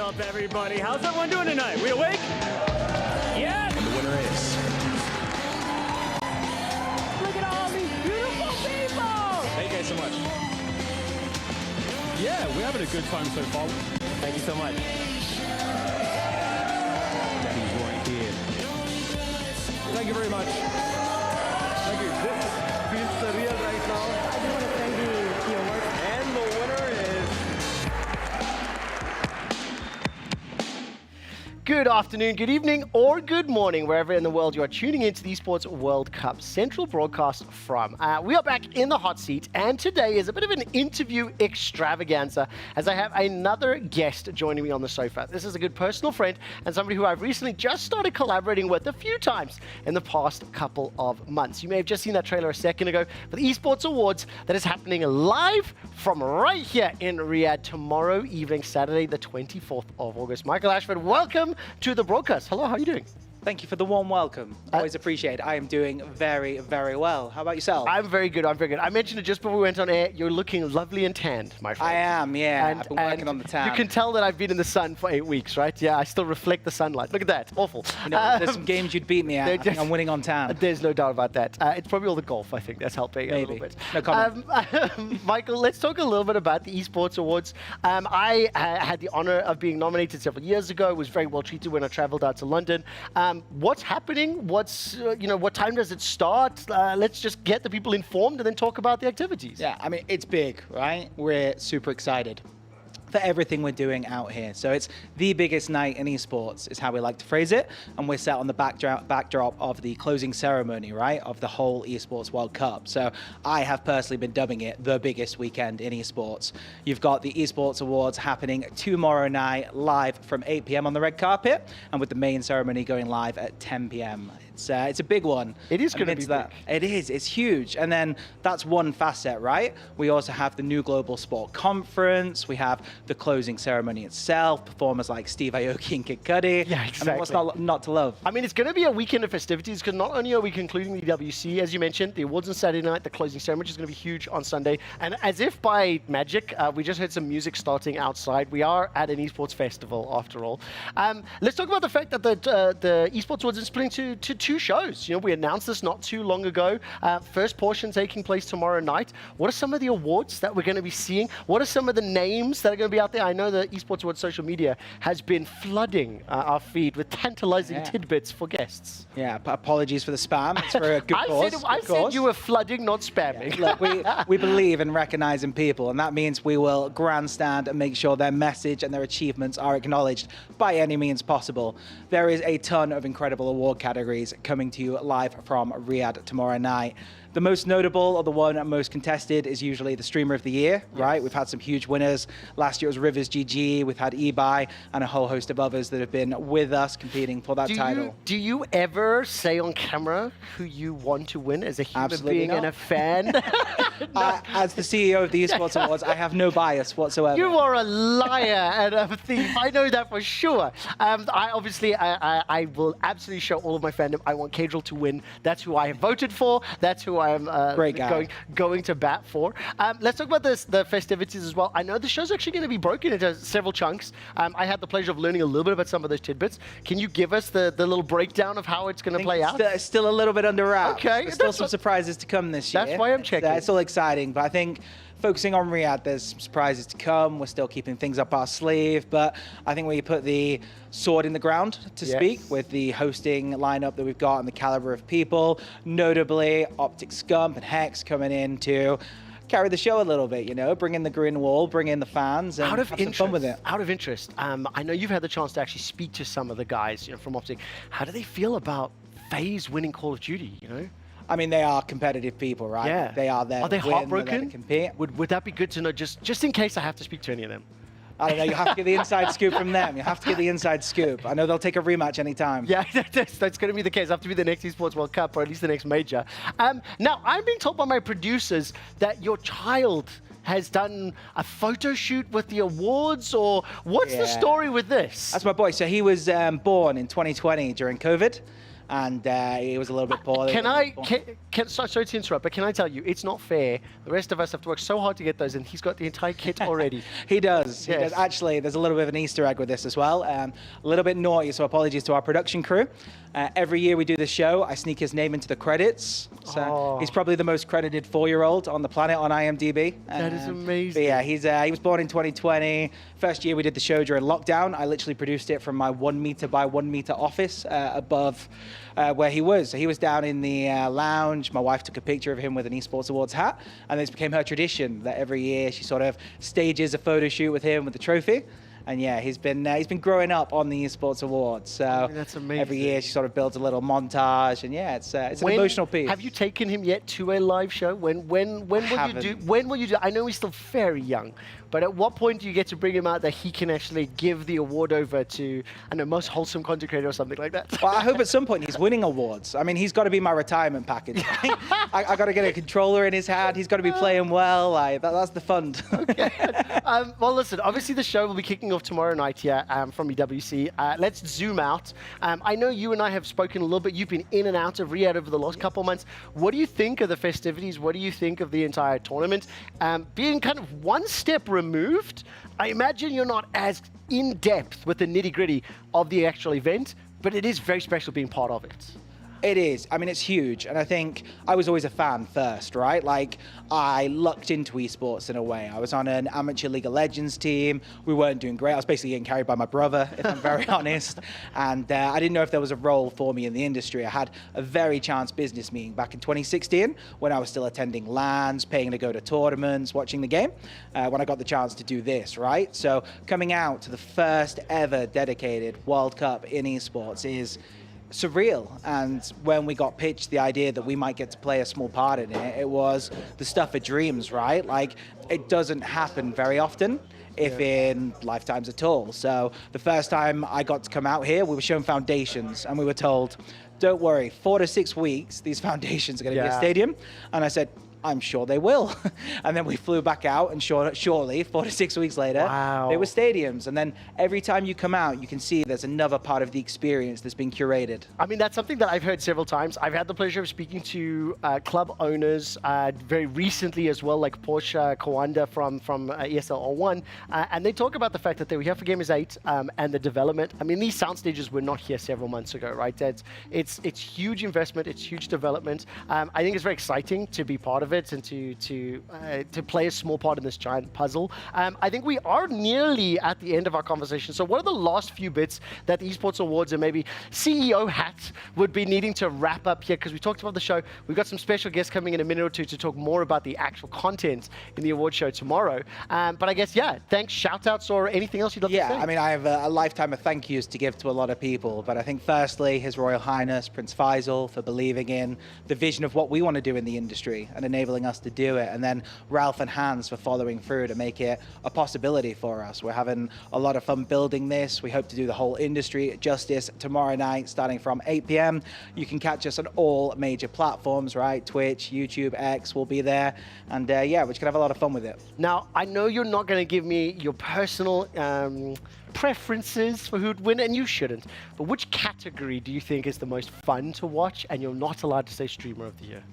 up, everybody? How's everyone doing tonight? We awake? Yeah. And the winner is... Look at all these beautiful people! Thank you guys so much. Yeah, we're having a good time so far. Thank you so much. Daddy's right here. Thank you very much. Thank you. This feels surreal right now. I just want to thank you for your work. And the winner is... Good afternoon, good evening, or good morning, wherever in the world you are tuning into the Esports World Cup Central broadcast from. We are back in the hot seat, and today is a bit of an interview extravaganza as I have another guest joining me on the sofa. This is a good personal friend and somebody who I've recently just started collaborating with a few times in the past couple of months. You may have just seen that trailer a second ago for the Esports Awards that is happening live from right here in Riyadh tomorrow evening, Saturday, the 24th of August. Michael Ashford, welcome to the broadcast. Hello, how are you doing? Thank you for the warm welcome. Always appreciate it. I am doing very, very well. How about yourself? I'm very good. I'm very good. I mentioned it just before we went on air. You're looking lovely and tanned, my friend. I am, yeah. I've been working on the tan. You can tell that I've been in the sun for 8 weeks, right? Yeah, I still reflect the sunlight. Look at that. Awful. You know, there's some games you'd beat me at. I think I'm winning on tan. There's no doubt about that. It's probably all the golf, I think. That's helping a little bit. No comment. Michael, let's talk a little bit about the Esports Awards. I had the honor of being nominated several years ago. Was very well treated when I traveled out to London. What's happening? What's, what time does it start? Let's just get the people informed and then talk about the activities. Yeah, I mean, it's big, right? We're super excited for everything we're doing out here. So it's the biggest night in esports, is how we like to phrase it. And we're set on the backdrop of the closing ceremony, right, of the whole Esports World Cup. So I have personally been dubbing it the biggest weekend in esports. You've got the Esports Awards happening tomorrow night, live from 8 p.m. on the red carpet, and with the main ceremony going live at 10 p.m. It's a big one. It is going to be big. It is. It's huge. And then that's one facet, right? We also have the new Global Sport Conference. We have the closing ceremony itself. Performers like Steve Aoki and Kid Cudi. Yeah, exactly. I mean, what's not to love? I mean, it's going to be a weekend of festivities because not only are we concluding the EWC, as you mentioned, the awards on Saturday night, the closing ceremony is going to be huge on Sunday. And as if by magic, we just heard some music starting outside. We are at an esports festival, after all. Let's talk about the fact that the Esports Awards is split into two shows. We announced this not too long ago. First portion taking place tomorrow night. What are some of the awards that we're going to be seeing? What are some of the names that are going to be out there? I know the Esports Awards social media has been flooding our feed with tantalizing tidbits for guests. Yeah, apologies for the spam. It's for a good cause. I said you were flooding, not spamming. Yeah, look, we believe in recognizing people, and that means we will grandstand and make sure their message and their achievements are acknowledged by any means possible. There is a ton of incredible award categories coming to you live from Riyadh tomorrow night. The most notable, or the one most contested, is usually the Streamer of the Year, right? We've had some huge winners. Last year it was Rivers GG, we've had eBay, and a whole host of others that have been with us competing for that title. Do you ever say on camera who you want to win as a human being and a fan? As the CEO of the Esports Awards, I have no bias whatsoever. You are a liar and a thief. I know that for sure. I will absolutely show all of my fandom. I want Cadril to win. That's who I have voted for. That's who I am going to bat for. Let's talk about the festivities as well. I know the show's actually going to be broken into several chunks. I had the pleasure of learning a little bit about some of those tidbits. Can you give us the little breakdown of how it's going to play out? It's still a little bit under wraps. Okay. There's still some surprises to come this year. That's why I'm checking. It's all exciting, but I think focusing on Riyadh, there's some surprises to come. We're still keeping things up our sleeve, but I think when you put the sword in the ground, to speak, with the hosting lineup that we've got and the caliber of people, notably Optic, Scump, and Hex coming in to carry the show a little bit, bring in the green wall, bring in the fans, and have some fun with it. Out of interest, I know you've had the chance to actually speak to some of the guys from Optic. How do they feel about FaZe winning Call of Duty, I mean, they are competitive people, right? Yeah. They are there. Are they heartbroken? Compete. Would that be good to know, just in case I have to speak to any of them? I don't know. You have to get the inside scoop from them. You have to get the inside scoop. I know they'll take a rematch anytime. Yeah, that's going to be the case. I have to be the next Esports World Cup, or at least the next major. Now, I'm being told by my producers that your child has done a photo shoot with the awards, or what's the story with this? That's my boy. So he was born in 2020 during COVID. and he was a little bit poorly. Sorry to interrupt, but can I tell you, it's not fair. The rest of us have to work so hard to get those, and he's got the entire kit already. He does. He Yes. does. Actually, there's a little bit of an Easter egg with this as well. A little bit naughty, so apologies to our production crew. Every year we do this show, I sneak his name into the credits. So he's probably the most credited 4-year-old on the planet on IMDb. That is amazing. But yeah, he was born in 2020. First year we did the show during lockdown. I literally produced it from my 1 meter by 1 meter office above where he was. So he was down in the lounge. My wife took a picture of him with an Esports Awards hat, and this became her tradition that every year she sort of stages a photo shoot with him with the trophy. And yeah, he's been growing up on the Esports Awards. So that's amazing. Every year she sort of builds a little montage, and yeah, it's an emotional piece. Have you taken him yet to a live show? When will you do? I know he's still very young, but at what point do you get to bring him out that he can actually give the award over to, I don't know, most wholesome content creator or something like that? Well, I hope at some point he's winning awards. I mean, he's got to be my retirement package. Right? I got to get a controller in his hand. He's got to be playing well. That's the fun. Okay. Well, listen, obviously the show will be kicking off tomorrow night here from EWC. Let's zoom out. I know you and I have spoken a little bit. You've been in and out of Riyadh over the last couple of months. What do you think of the festivities? What do you think of the entire tournament? Being kind of one step removed, I imagine you're not as in depth with the nitty-gritty of the actual event, but it is very special being part of it. It is. I mean, it's huge. And I think I was always a fan first, right? Like, I lucked into esports in a way. I was on an amateur League of Legends team. We weren't doing great. I was basically getting carried by my brother, if I'm very honest. And I didn't know if there was a role for me in the industry. I had a very chance business meeting back in 2016 when I was still attending LANs, paying to go to tournaments, watching the game, when I got the chance to do this, right? So coming out to the first ever dedicated World Cup in esports is surreal. And when we got pitched the idea that we might get to play a small part in it, it was the stuff of dreams, right? Like, it doesn't happen very often, if in lifetimes at all. So the first time I got to come out here, we were shown foundations, and we were told, don't worry, 4 to 6 weeks, these foundations are going to be a stadium. And I said, I'm sure they will. And then we flew back out, and surely 4 to 6 weeks later, they were stadiums. And then every time you come out, you can see there's another part of the experience that's been curated. I mean, that's something that I've heard several times. I've had the pleasure of speaking to club owners very recently as well, like Porsche, Kawanda from eslr, and they talk about the fact that they were here for Gamers 8 and the development. I mean, these sound stages were not here several months ago, right? It's huge investment, it's huge development. I think it's very exciting to be part of it and to play a small part in this giant puzzle. I think we are nearly at the end of our conversation. So what are the last few bits that the Esports Awards and maybe CEO hat would be needing to wrap up here? Because we talked about the show. We've got some special guests coming in a minute or two to talk more about the actual content in the award show tomorrow. But I guess, thanks, shout outs or anything else you'd love to say? I mean, I have a lifetime of thank yous to give to a lot of people. But I think firstly, His Royal Highness, Prince Faisal, for believing in the vision of what we want to do in the industry and enabling us to do it, and then Ralph and Hans for following through to make it a possibility for us. We're having a lot of fun building this. We hope to do the whole industry justice tomorrow night starting from 8 p.m. You can catch us on all major platforms, right? Twitch, YouTube, X will be there, and we're just gonna have a lot of fun with it. Now, I know you're not going to give me your personal preferences for who'd win, and you shouldn't, but which category do you think is the most fun to watch and you're not allowed to say streamer of the year?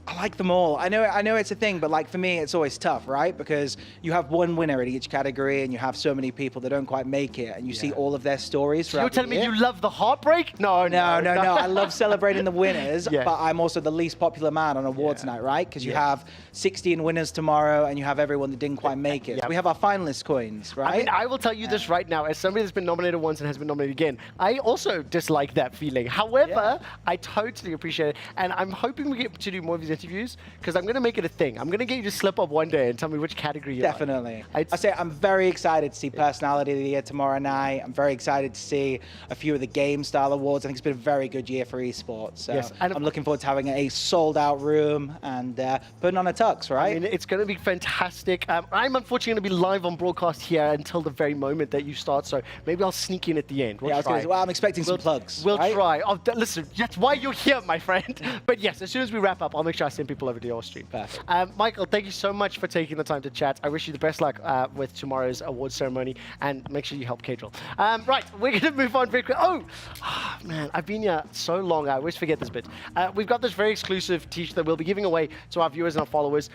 I like them all. I know it's a thing, but like for me, it's always tough, right? Because you have one winner in each category, and you have so many people that don't quite make it, and you see all of their stories. So you're telling me you love the heartbreak? No. I love celebrating the winners, but I'm also the least popular man on awards night, right? Because you have 16 winners tomorrow, and you have everyone that didn't quite make it. So we have our finalist coins, right? I mean, I will tell you this right now, as somebody that's been nominated once and has been nominated again, I also dislike that feeling. However, I totally appreciate it, and I'm hoping we get to do more of these interviews, because I'm going to make it a thing. I'm going to get you to slip up one day and tell me which category you Definitely. I say I'm very excited to see Personality of the Year tomorrow night. I'm very excited to see a few of the game style awards. I think it's been a very good year for esports. So I'm looking forward to having a sold out room and putting on a tux, right? I mean, it's going to be fantastic. I'm unfortunately going to be live on broadcast here until the very moment that you start, so maybe I'll sneak in at the end. I'm expecting some plugs. We'll try. Listen, that's why you're here, my friend. But yes, as soon as we wrap up, I'll make sure sure I send people over to your stream. Michael, thank you so much for taking the time to chat. I wish you the best luck with tomorrow's awards ceremony, and make sure you help Cadril. Right, we're going to move on very quickly. Oh, man, I've been here so long. I always forget this bit. We've got this very exclusive t-shirt that we'll be giving away to our viewers and our followers.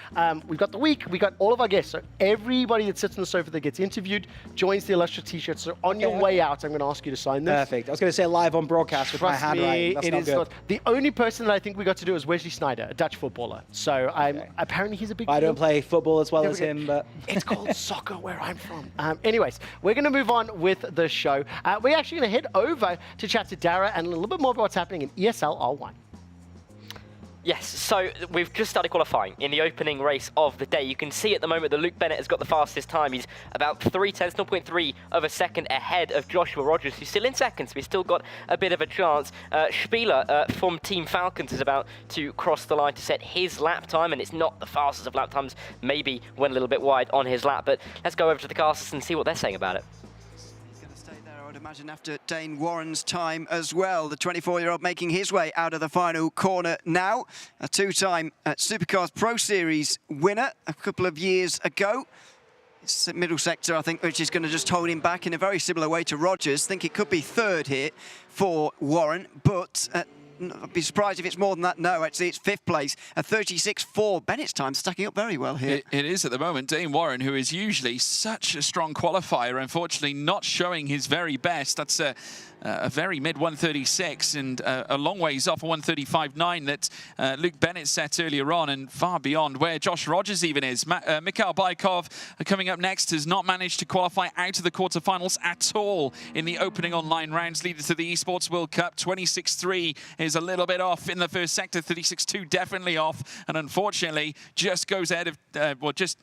We've got the week. We've got all of our guests. So everybody that sits on the sofa that gets interviewed joins the illustrious t-shirt. So on your way out, I'm going to ask you to sign this. Perfect. I was going to say live on broadcast with my handwriting. That's not good. The only person that I think we got to do is Wesley Sneijder, a Dutch footballer. So apparently he's a big I deal. don't play football as well as him, but it's called soccer where I'm from. Anyways, we're going to move on with the show. We're actually going to head over to chat to Dara and a little bit more about what's happening in ESL R1. Yes, so we've just started qualifying in the opening race of the day. You can see at the moment that Luke Bennett has got the fastest time. He's about 0.3 of a second ahead of Joshua Rogers, who's still in second, so he's still got a bit of a chance. Spieler from Team Falcons is about to cross the line to set his lap time, and it's not the fastest of lap times. Maybe went a little bit wide on his lap, but let's go over to the casters and see what they're saying about it. Imagine after Dane Warren's time as well. The 24-year-old making his way out of the final corner now. A two-time Supercars Pro Series winner a couple of years ago. It's the middle sector, I think, which is going to just hold him back in a very similar way to Rogers. I think it could be third here for Warren, but I'd be surprised if it's more than that. No, actually, it's fifth place, a 36.4. Bennett's time stacking up very well here. It is at the moment. Dane Warren, who is usually such a strong qualifier, unfortunately not showing his very best. That's a very mid 136 and a long ways off a 135.9 that Luke Bennett set earlier on, and far beyond where Josh Rogers even is. Mikhail Baikov coming up next has not managed to qualify out of the quarterfinals at all in the opening online rounds leading to the Esports World Cup. 26.3 is a little bit off in the first sector, 36.2 definitely off, and unfortunately just goes ahead of, just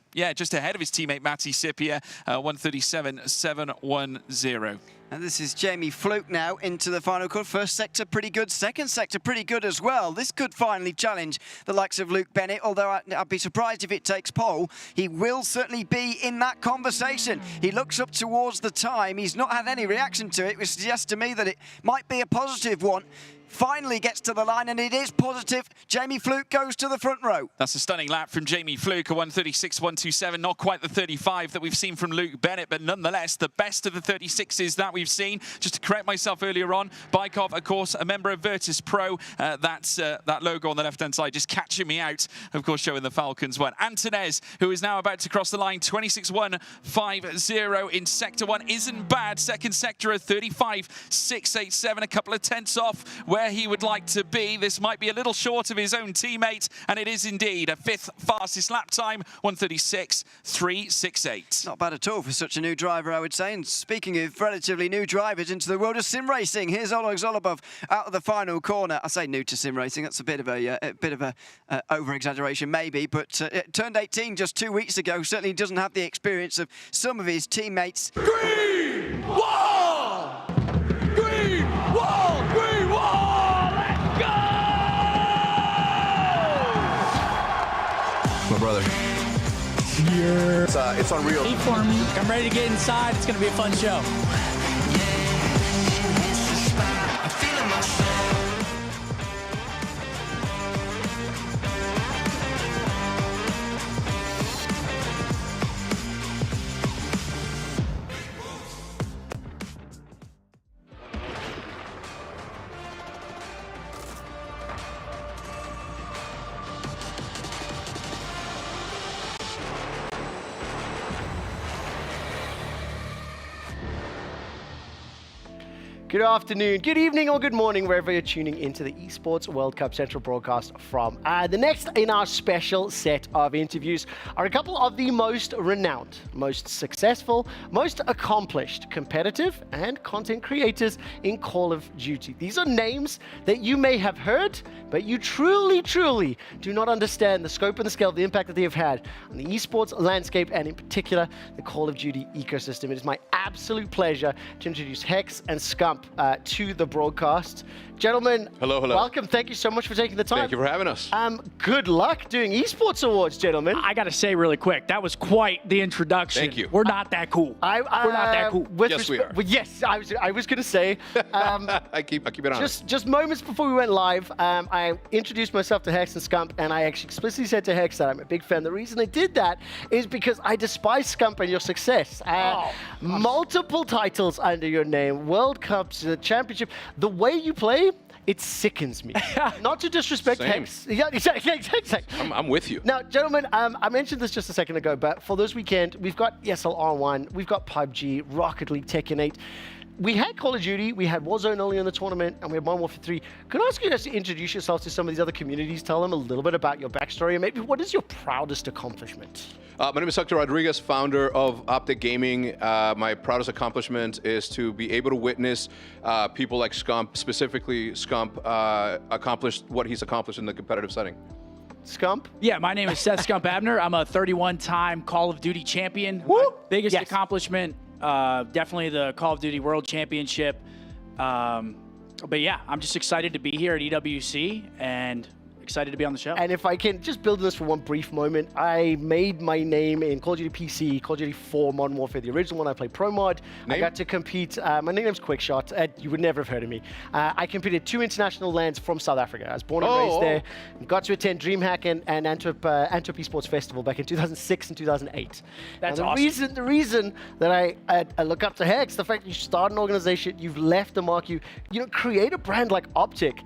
ahead of his teammate Matti Sipia, 137.710. And this is Jamie Fluke now into the final quarter. First sector, pretty good. Second sector, pretty good as well. This could finally challenge the likes of Luke Bennett, although I'd be surprised if it takes pole. He will certainly be in that conversation. He looks up towards the time. He's not had any reaction to it, which suggests to me that it might be a positive one. Finally gets to the line, and it is positive. Jamie Fluke goes to the front row. That's a stunning lap from Jamie Fluke, a 136.127, not quite the 35 that we've seen from Luke Bennett, but nonetheless, the best of the 36s that we've seen. Just to correct myself earlier on, Baikov, of course, a member of Virtus Pro. That's that logo on the left-hand side, just catching me out, of course, showing the Falcons one. Antonez, who is now about to cross the line, 26.150 in Sector 1. Isn't bad. Second sector, a 35.687, a couple of tenths off where he would like to be. This might be a little short of his own teammate, and it is indeed a fifth fastest lap time, 136.368. Not bad at all for such a new driver, I would say. And speaking of relatively new drivers into the world of sim racing, here's Oleg Zolobov out of the final corner. I say new to sim racing, that's a bit of a over-exaggeration maybe, but it turned 18 just 2 weeks ago. Certainly doesn't have the experience of some of his teammates. Green wall! Green wall! Green wall! My brother. Yeah. It's unreal. Wait for me. I'm ready to get inside. It's going to be a fun show. Good afternoon, good evening, or good morning, wherever you're tuning into the Esports World Cup Central broadcast from. The next in our special set of interviews are a couple of the most renowned, most successful, most accomplished, competitive, and content creators in Call of Duty. These are names that you may have heard, but you truly do not understand the scope and the scale of the impact that they have had on the esports landscape, and in particular, the Call of Duty ecosystem. It is my absolute pleasure to introduce Hex and Scump. Scump to the broadcast. Gentlemen, hello. Welcome. Thank you so much for taking the time. Thank you for having us. Good luck doing Esports Awards, gentlemen. I got to say really quick, that was quite the introduction. Thank you. We're not that cool. We're not that cool. Yes, we are. Well, yes, I was going to say. I keep it on. Just moments before we went live, I introduced myself to Hex and Scump, and I actually explicitly said to Hex that I'm a big fan. The reason I did that is because I despise Scump and your success. Multiple titles under your name, World Cups, the championship. The way you play, it sickens me. Not to disrespect Same. Hex. Yeah, exactly. I'm with you. Now, gentlemen, I mentioned this just a second ago, but for this weekend, we've got ESL R1, we've got PUBG, Rocket League, Tekken 8. We had Call of Duty, we had Warzone early in the tournament, and we had Modern Warfare 3. Could I ask you guys to introduce yourselves to some of these other communities, tell them a little bit about your backstory, and maybe what is your proudest accomplishment? My name is Hector Rodriguez, founder of Optic Gaming. My proudest accomplishment is to be able to witness people like Scump, specifically Scump, accomplish what he's accomplished in the competitive setting. Scump? Yeah, my name is Seth Scump Abner. I'm a 31-time Call of Duty champion. Woo! My biggest accomplishment, definitely the Call of Duty World Championship. But yeah, I'm just excited to be here at EWC and excited to be on the show. And if I can just build this for one brief moment, I made my name in Call of Duty PC, Call of Duty 4, Modern Warfare, the original one. I played Pro Mod. I got to compete. My nickname's Quickshot. You would never have heard of me. I competed 2 international lands from South Africa. I was born and raised there. Got to attend DreamHack and Antwerp Esports Festival back in 2006 and 2008. That's now, awesome. The reason that I look up to Hex, the fact that you start an organization, you've left the mark, you create a brand like Optic.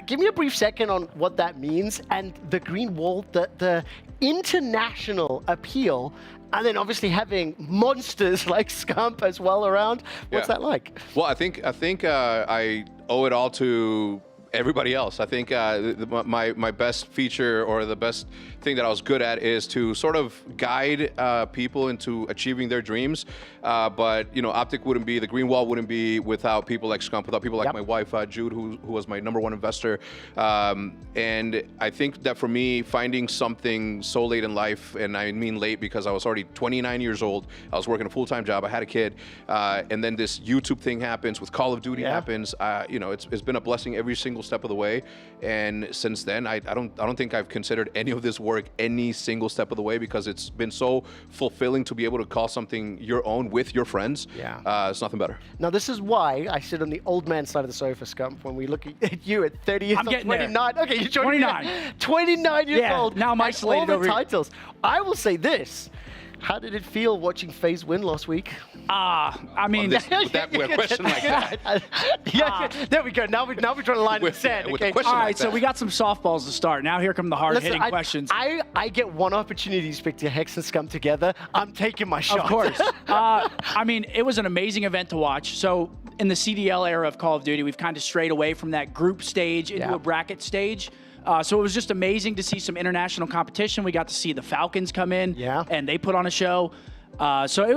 Give me a brief second on what that means and the green wall, the international appeal, and then obviously having monsters like Scump as well around. What's that like? Well, I think I owe it all to everybody else. I think my best feature or the best thing that I was good at is to sort of guide people into achieving their dreams. But Optic wouldn't be, the green wall wouldn't be without people like Scump, without people like my wife, Jude, who was my #1 investor. And I think that for me, finding something so late in life, and I mean late because I was already 29 years old, I was working a full-time job, I had a kid, and then this YouTube thing happens, with Call of Duty happens. It's been a blessing every single step of the way. And since then, I don't think I've considered any of this work any single step of the way, because it's been so fulfilling to be able to call something your own with your friends. It's nothing better. Now, this is why I sit on the old man side of the sofa, Scump, when we look at you at 30 years I'm old, getting 29. there. Okay, you're 29. 29 years old. Now I'm and isolated all the over here. titles. I will say this. How did it feel watching FaZe win last week? I mean, with a question like that. There we go. Now we're trying to line in the sand. With a Okay. question all right, like so that. we got some softballs to start. Now here come the hard-hitting questions. I get one opportunity to speak to Hex and Scump together. I'm taking my shot. Of course. I mean, it was an amazing event to watch. So in the CDL era of Call of Duty, we've kind of strayed away from that group stage into a bracket stage. So it was just amazing to see some international competition. We got to see the Falcons come in, and they put on a show. So it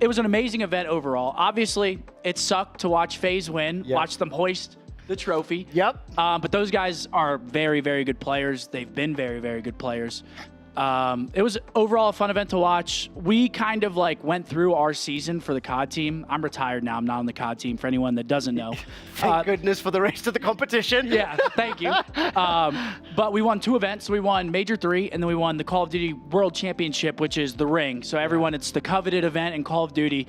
was an amazing event overall. Obviously, it sucked to watch FaZe win, watch them hoist the trophy. But those guys are very, very good players. They've been very, very good players. It was overall a fun event to watch. We kind of went through our season for the COD team. I'm retired now. I'm not on the COD team, for anyone that doesn't know. Thank goodness for the rest of the competition. Yeah, thank you. But we won 2 events. We won Major 3, and then we won the Call of Duty World Championship, which is the ring. So everyone, it's the coveted event in Call of Duty.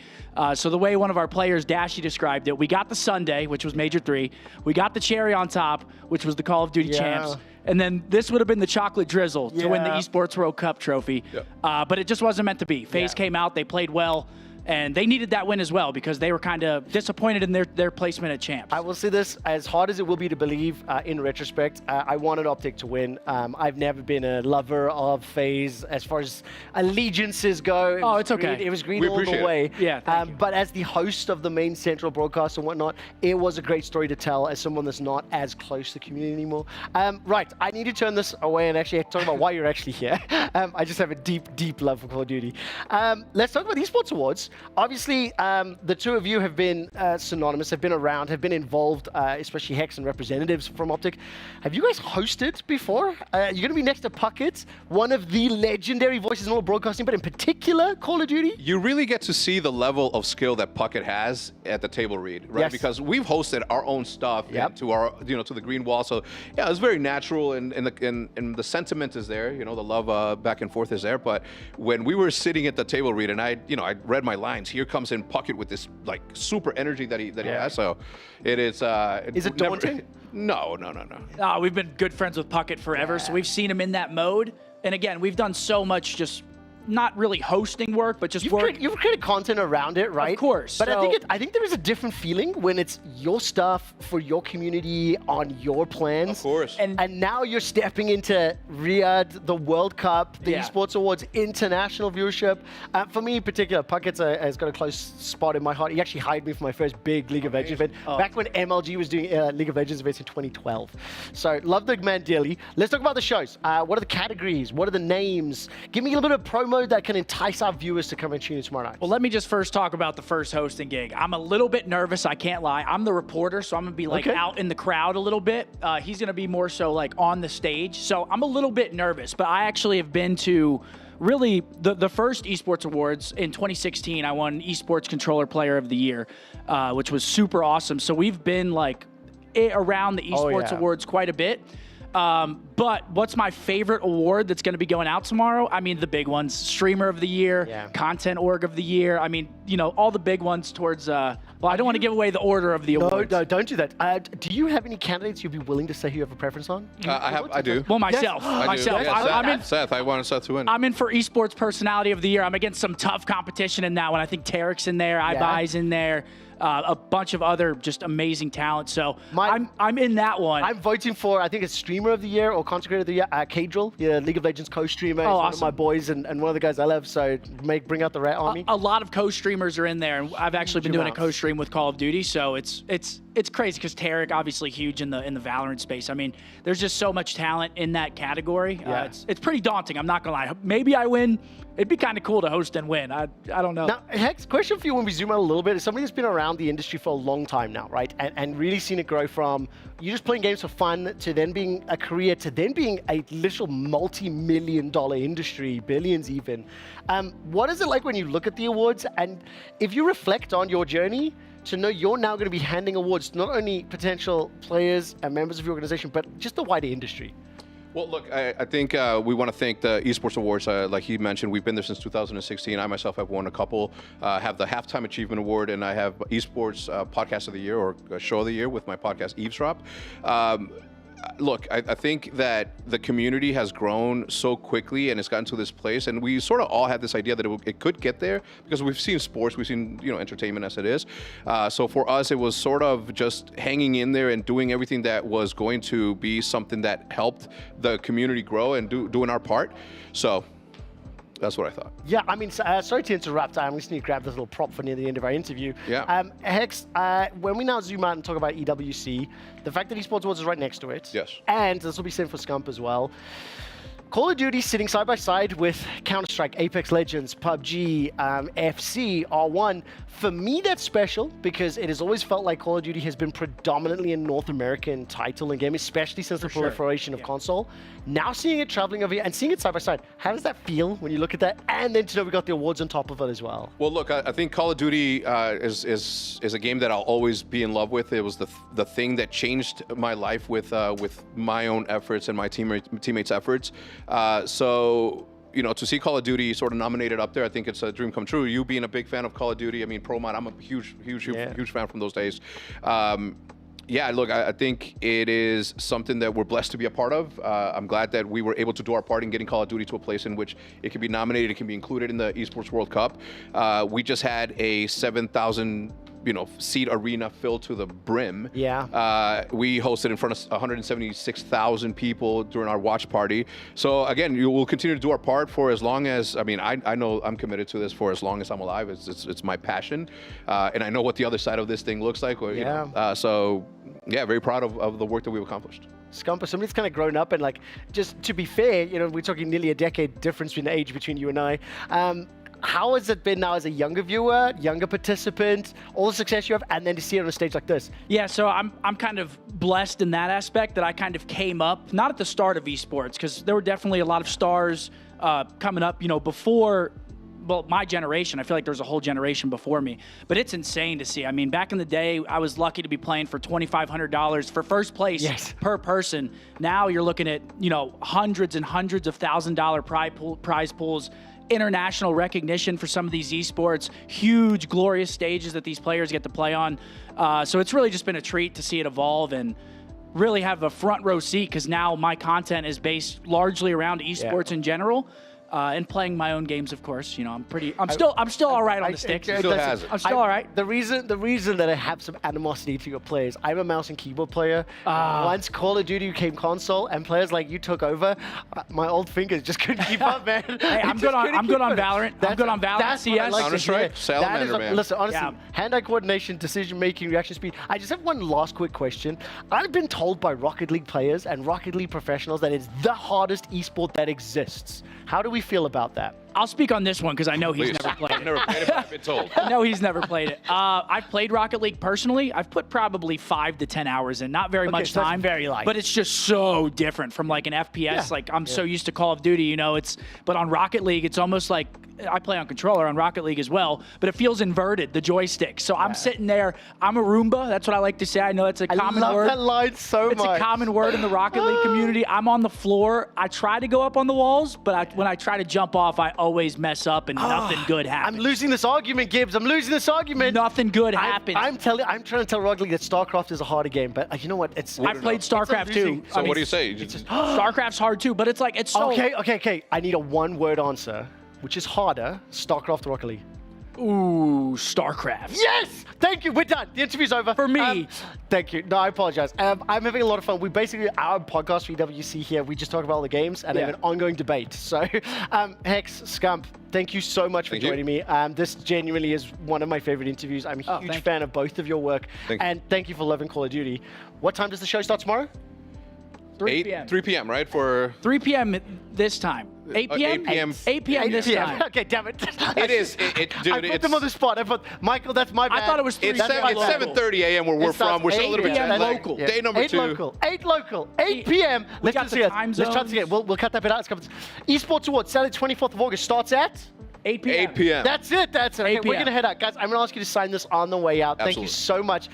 So the way one of our players, Dashy, described it, we got the Sunday, which was Major 3. We got the cherry on top, which was the Call of Duty champs. And then this would have been the chocolate drizzle to win the Esports World Cup trophy. But it just wasn't meant to be. FaZe came out, they played well, and they needed that win as well because they were kind of disappointed in their placement at champs. I will say this, as hard as it will be to believe in retrospect, I wanted Optic to win. I've never been a lover of FaZe as far as allegiances go. It's okay. It was green all the way. Yeah, thank you. But as the host of the main central broadcast and whatnot, it was a great story to tell as someone that's not as close to the community anymore. Right, I need to turn this away and actually talk about why you're actually here. I just have a deep, deep love for Call of Duty. Let's talk about the Esports Awards. Obviously, the two of you have been synonymous, have been around, have been involved, especially Hex and representatives from Optic. Have you guys hosted before? You're going to be next to Puckett, one of the legendary voices in all broadcasting, but in particular, Call of Duty. You really get to see the level of skill that Puckett has at the table read, right? Yes. Because we've hosted our own stuff to our, to the green wall. So yeah, it's very natural, and the sentiment is there. The love back and forth is there. But when we were sitting at the table read, and I read my lines, here comes in Puckett with this like super energy that he has. So it is. Is it daunting? No. We've been good friends with Puckett forever, so we've seen him in that mode. And again, we've done so much just not really hosting work, but just work. You've created content around it, right? Of course. But So- I think there is a different feeling when it's your stuff for your community on your plans. Of course. And now you're stepping into Riyadh, the World Cup, the Yeah. Esports Awards, international viewership. For me in particular, Puckett has got a close spot in my heart. He actually hired me for my first big League of Legends event back when MLG was doing League of Legends events in 2012. So love the man dearly. Let's talk about the shows. What are the categories? What are the names? Give me a little bit of promo that can entice our viewers to come and tune in tomorrow night. Well, let me just first talk about the first hosting gig. I'm a little bit nervous, I can't lie. I'm the reporter, so I'm going to be like out in the crowd a little bit. He's going to be more so like on the stage. So I'm a little bit nervous, but I actually have been to really the first Esports Awards in 2016. I won Esports Controller Player of the Year, which was super awesome. So we've been like around the Esports Awards quite a bit. But what's my favorite award that's going to be going out tomorrow? I mean, the big ones: Streamer of the Year, Content Org of the Year. I mean, all the big ones towards, well, I don't want to give away the order of the awards. No, don't do that. Do you have any candidates you'd be willing to say you have a preference on? I do. Well, myself. I do. Yeah, I'm in, Seth, I wanted Seth to win. I'm in for Esports Personality of the Year. I'm against some tough competition in that one. I think Tarek's in there, iBuy's in there. A bunch of other just amazing talent. So I'm in that one. I'm voting for, I think it's Streamer of the Year or Content Creator of the Year, Cadril, the League of Legends co-streamer. He's one of my boys and one of the guys I love. So bring out the Rat Army. A lot of co-streamers are in there, and I've actually been doing a co-stream with Call of Duty. So it's crazy because Tarek obviously huge in the Valorant space. I mean, there's just so much talent in that category. It's pretty daunting. I'm not gonna lie. Maybe I win. It'd be kind of cool to host and win. I don't know. Now, Hex, question for you when we zoom out a little bit. As somebody that's been around the industry for a long time now, right? And really seen it grow from you just playing games for fun to then being a career to then being a literal multi-million-dollar industry, billions even. What is it like when you look at the awards? And if you reflect on your journey, to know you're now going to be handing awards to not only potential players and members of your organization, but just the wider industry. Well, look, I think we want to thank the Esports Awards. Like he mentioned, we've been there since 2016. I myself have won a couple. Have the Halftime Achievement Award, and I have Esports Podcast of the Year or Show of the Year with my podcast Eavesdrop. Look, I think that the community has grown so quickly and it's gotten to this place, and we sort of all had this idea that it could get there because we've seen sports, we've seen entertainment as it is. So for us, it was sort of just hanging in there and doing everything that was going to be something that helped the community grow and doing our part. So that's what I thought. Yeah, I mean, sorry to interrupt. I'm just need to grab this little prop for near the end of our interview. Yeah. Hex, when we now zoom out and talk about EWC, the fact that Esports Awards is right next to it. Yes. And this will be same for Scump as well. Call of Duty sitting side by side with Counter-Strike, Apex Legends, PUBG, FC, R1. For me, that's special because it has always felt like Call of Duty has been predominantly a North American title and game, especially since the proliferation of console. Now seeing it traveling over here and seeing it side by side, how does that feel when you look at that? And then to know we got the awards on top of it as well. Well, look, I think Call of Duty is a game that I'll always be in love with. It was the thing that changed my life with my own efforts and my teammates' efforts. So, to see Call of Duty sort of nominated up there, I think it's a dream come true. You being a big fan of Call of Duty, I mean, ProMod, I'm a huge fan from those days. Yeah, look, I think it is something that we're blessed to be a part of. I'm glad that we were able to do our part in getting Call of Duty to a place in which it can be nominated, it can be included in the Esports World Cup. We just had a 7,000 seat arena filled to the brim. Yeah. We hosted in front of 176,000 people during our watch party. So again, you will continue to do our part for as long as, I know I'm committed to this for as long as I'm alive. It's my passion. And I know what the other side of this thing looks like. So yeah, very proud of the work that we've accomplished. Scumper, somebody's kind of grown up and just to be fair, we're talking nearly a decade difference in age between you and I. How has it been now as a younger viewer, younger participant, all the success you have, and then to see it on a stage like this? Yeah, so I'm kind of blessed in that aspect that I kind of came up, not at the start of esports, because there were definitely a lot of stars coming up, you know, before, well, my generation. I feel like there's a whole generation before me, but it's insane to see. I mean, back in the day, I was lucky to be playing for $2,500 for first place per person. Now you're looking at, you know, hundreds and hundreds of $1,000 prize pools, international recognition for some of these esports, huge, glorious stages that these players get to play on. So it's really just been a treat to see it evolve and really have a front row seat, because now my content is based largely around esports in general. And playing my own games, of course. You know, I'm still all right on the stick. I'm still all right. The reason that I have some animosity to your players, I'm a mouse and keyboard player. Once Call of Duty came console and players like you took over, my old fingers just couldn't keep up, man. Hey, I'm good on Valorant. I'm good on Valorant. CS. Counter-Strike, Salamander, man. Listen, honestly, hand-eye coordination, decision-making, reaction speed. I just have one last quick question. I've been told by Rocket League players and Rocket League professionals that it's the hardest esport that exists. How do we feel about that? I'll speak on this one because I know he's never played it. I've never played it, but I've been told. I know he's never played it. I've played Rocket League personally. I've put probably 5 to 10 hours in, not very much time. Very light. But it's just so different from like an FPS. Like I'm so used to Call of Duty, you know. But on Rocket League, it's almost like I play on controller on Rocket League as well, but it feels inverted, the joystick. So I'm sitting there. I'm a Roomba. That's what I like to say. I know that's a common word. I love that line so much. It's a common word in the Rocket League community. I'm on the floor. I try to go up on the walls, but when I try to jump off, I always mess up and nothing good happens. I'm losing this argument, Gibbs. I'm losing this argument. Nothing good happens. I'm trying to tell Rocket League that StarCraft is a harder game, but you know what? I've played StarCraft too. So what do you say? StarCraft's hard too, but it's like, it's so... Okay. I need a one-word answer. Which is harder, StarCraft or Rocket League? Ooh, StarCraft. Yes! Thank you. We're done. The interview's over. For me. Thank you. No, I apologize. I'm having a lot of fun. We basically, our podcast for EWC here, we just talk about all the games and have an ongoing debate. So, Hex, Scump, thank you so much for joining me. This genuinely is one of my favorite interviews. I'm a huge fan of both of your work. And thank you for loving Call of Duty. What time does the show start tomorrow? 3 p.m. 3 p.m., right? For 3 p.m. this time. 8 p.m.? 8 p.m. 8 p.m. this time. Okay, damn it. It is. Dude, I put them on the spot. Michael, that's my bad. I thought it was 3 It's 7:30 a.m. where we're from. We're still a little bit jet lagged. local. Day number 2. 8 local. 8 p.m. We got the time zones. Let's try this again. We'll cut that bit out. Esports Awards, Saturday 24th of August starts at 8 p.m. 8 p.m. That's it. Okay, 8 we're p.m. going to head out. Guys, I'm going to ask you to sign this on the way out. Thank you Absolutely. so much.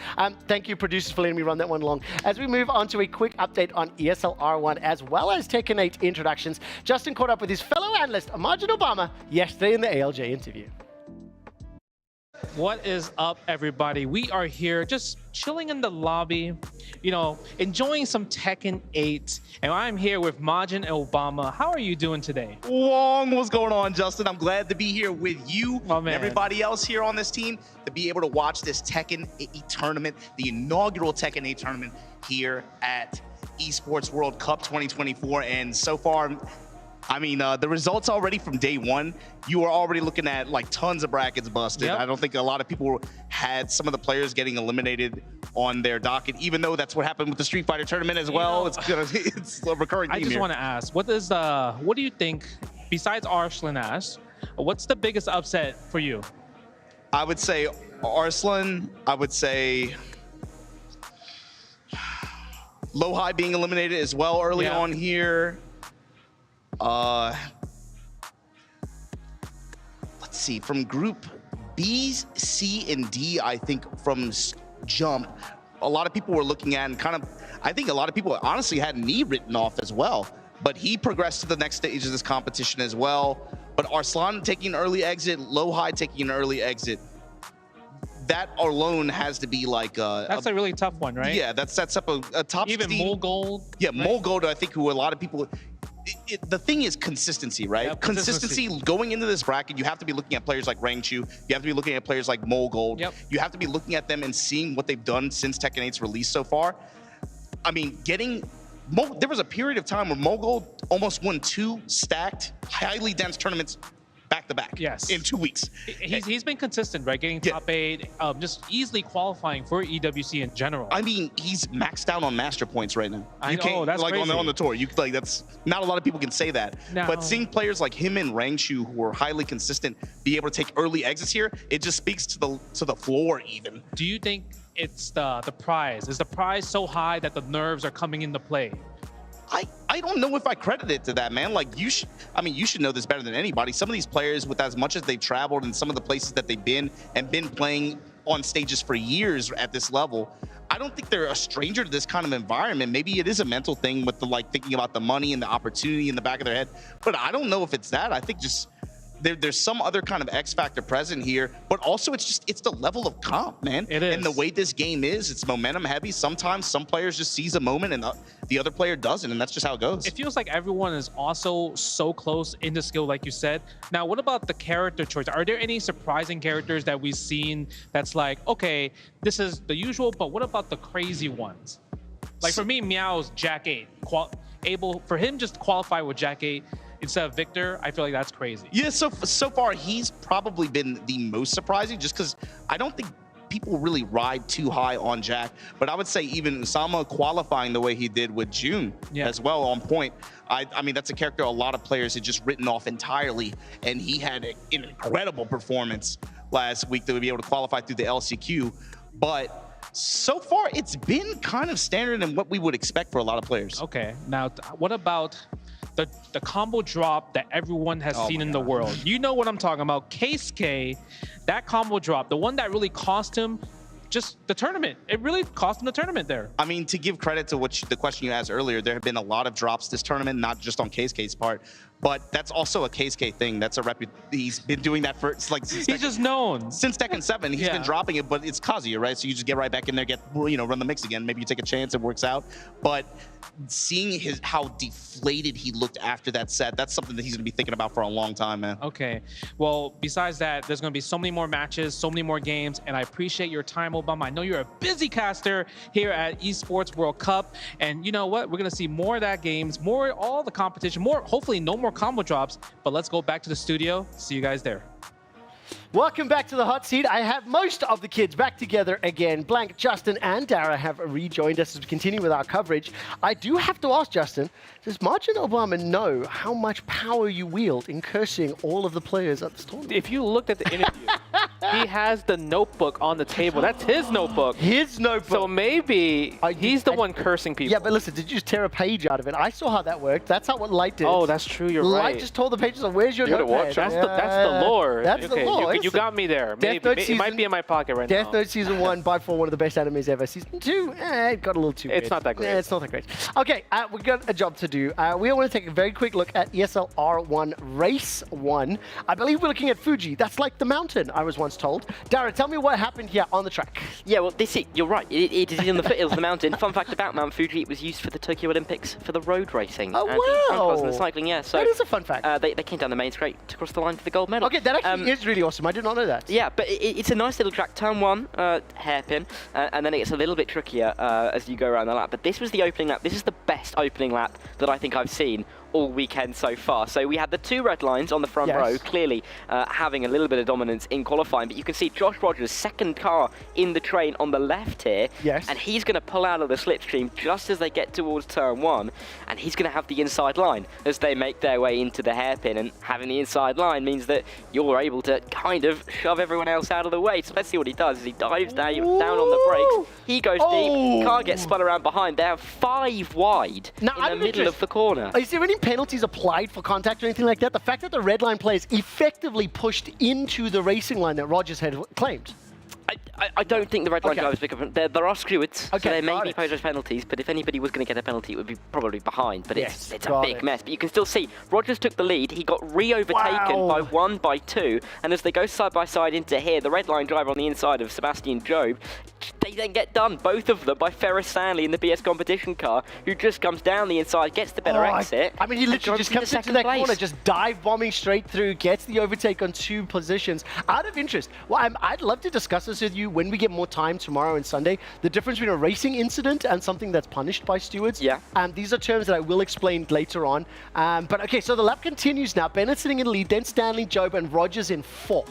Thank you, producers, for letting me run that one along. As we move on to a quick update on ESL R1 as well as Tekken 8 introductions, Justin caught up with his fellow analyst, Amajid Obama, yesterday in the ALJ interview. What is up, everybody? We are here just chilling in the lobby, you know, enjoying some Tekken 8. And I'm here with Majin Obama. How are you doing today? Wong, what's going on, Justin? I'm glad to be here with you and man. everybody else here on this team to be able to watch this Tekken 8 tournament, the inaugural Tekken 8 tournament here at Esports World Cup 2024. And so far, I mean, the results already from day one, you were already looking at like tons of brackets busted. Yep. I don't think a lot of people had some of the players getting eliminated on their docket, even though that's what happened with the Street Fighter tournament as well. It's a recurring theme I just want to ask, what do you think, besides Arslan Ash, what's the biggest upset for you? I would say Arslan. I would say Low High being eliminated as well early on here. Let's see, from Group B, C, and D, I think from jump, a lot of people were looking at and I think a lot of people honestly had Knee written off as well, but he progressed to the next stage of this competition as well. But Arslan taking an early exit, Low High taking an early exit, that alone has to be like that's a really tough one, right? Yeah, that sets up a top even Mole Gold. Yeah, Mole Gold, I think, who a lot of people. The thing is consistency, right? Yep, consistency going into this bracket, you have to be looking at players like Rangchu. You have to be looking at players like Mole Gold. Yep. You have to be looking at them and seeing what they've done since Tekken 8's release so far. I mean, there was a period of time where Mole Gold almost won 2 stacked, highly dense tournaments back-to-back. Yes. In 2 weeks. He's been consistent, right? Getting top 8, just easily qualifying for EWC in general. I mean, he's maxed out on master points right now. I know, that's like crazy. on the tour. That's not a lot of people can say that. No. But seeing players like him and Rangshu, who are highly consistent, be able to take early exits here, it just speaks to the floor even. Do you think it's the prize? Is the prize so high that the nerves are coming into play? I don't know if I credit it to that, man. Like, you should know this better than anybody. Some of these players, with as much as they've traveled and some of the places that they've been playing on stages for years at this level, I don't think they're a stranger to this kind of environment. Maybe it is a mental thing with the thinking about the money and the opportunity in the back of their head, but I don't know if it's that. I think just there's some other kind of X factor present here, but also it's the level of comp, man. It is. And the way this game is, it's momentum heavy. Sometimes some players just seize a moment and the other player doesn't, and that's just how it goes. It feels like everyone is also so close in the skill, like you said. Now, what about the character choice? Are there any surprising characters that we've seen that's like, okay, this is the usual, but what about the crazy ones? Like for me, Meow's Jack 8. For him just qualify with Jack 8 instead of Victor, I feel like that's crazy. Yeah, so far he's probably been the most surprising, just because I don't think people really ride too high on Jack. But I would say even Usama qualifying the way he did with June as well on point. I mean, that's a character a lot of players had just written off entirely, and he had an incredible performance last week that would be able to qualify through the LCQ. But so far, it's been kind of standard in what we would expect for a lot of players. Okay, now what about the combo drop that everyone has seen in the world? You know what I'm talking about. Case K, that combo drop, the one that really cost him just the tournament. It really cost him the tournament there. I mean, to give credit to the question you asked earlier, there have been a lot of drops this tournament, not just on Case K's part, but that's also a Case K thing. That's he's been doing that for since just known since Tekken 7. He's been dropping it, but it's Kazuya, right? So you just get right back in there, run the mix again. Maybe you take a chance, it works out. But seeing how deflated he looked after that set, that's something that he's gonna be thinking about for a long time, man. Okay, well, besides that, there's gonna be so many more matches, so many more games, and I appreciate your time, Obama. I know you're a busy caster here at Esports World Cup, and you know what? We're gonna see more of that games, all the competition, hopefully no more combo drops, but let's go back to the studio. See you guys there. Welcome back to the hot seat. I have most of the kids back together again. Blank, Justin, and Dara have rejoined us as we continue with our coverage. I do have to ask, Justin, does Margin Obama know how much power you wield in cursing all of the players at this tournament? If you looked at the interview, he has the notebook on the table. That's his notebook. His notebook. So maybe he's the one cursing people. Yeah, but listen, did you just tear a page out of it? I saw how that worked. That's how what Light did. Oh, that's true. You're right. Light just tore the pages off. Where's your notepad? That's the lore. That's the lore. You got me there. Maybe. It might be in my pocket right now. Death Note Season 1, by far one of the best animes ever. Season 2, it got a little too It's weird. not that great. Yeah, it's not that great. Okay, we've got a job to do. We want to take a very quick look at ESL R1 Race 1. I believe we're looking at Fuji. That's like the mountain, I was once told. Dara, tell me what happened here on the track. Yeah, well, you're right. It is in the foothills of the mountain. Fun fact about Mount Fuji, it was used for the Tokyo Olympics for the road racing. Oh, wow. And the cycling, yeah. So that is a fun fact. They came down the main straight to cross the line for the gold medal. Okay, that actually is really awesome. I did not know that. Yeah, but it's a nice little track. Turn 1, hairpin, and then it gets a little bit trickier as you go around the lap. But this was the opening lap. This is the best opening lap that I think I've seen all weekend so far. So we had the 2 red lines on the front row, clearly having a little bit of dominance in qualifying, but you can see Josh Rogers' second car in the train on the left here, and he's going to pull out of the slipstream just as they get towards turn 1, and he's going to have the inside line as they make their way into the hairpin, and having the inside line means that you're able to kind of shove everyone else out of the way. So let's see what he does. As he dives down on the brakes, he goes deep, car gets spun around behind. They're 5 wide in the middle of the corner. Is there any penalties applied for contact or anything like that? The fact that the red line players effectively pushed into the racing line that Rogers had claimed. I don't think the red line drivers pick up. There are screwards, so there may be posed penalties, but if anybody was going to get a penalty, it would be probably behind. But it's a big mess. But you can still see Rogers took the lead. He got re-overtaken by 1, by 2, and as they go side by side into here, the red line driver on the inside of Sebastian Job, they then get done, both of them, by Ferris Stanley in the BS competition car, who just comes down the inside, gets the better exit. I mean, he literally just comes into that corner, just dive bombing straight through, gets the overtake on 2 positions. Out of interest, well, I'd love to discuss this with you. when we get more time tomorrow and Sunday, the difference between a racing incident and something that's punished by stewards. Yeah. These are terms that I will explain later on. But okay, so the lap continues now. Bennett sitting in lead, then Stanley, Job, and Rogers in 4th.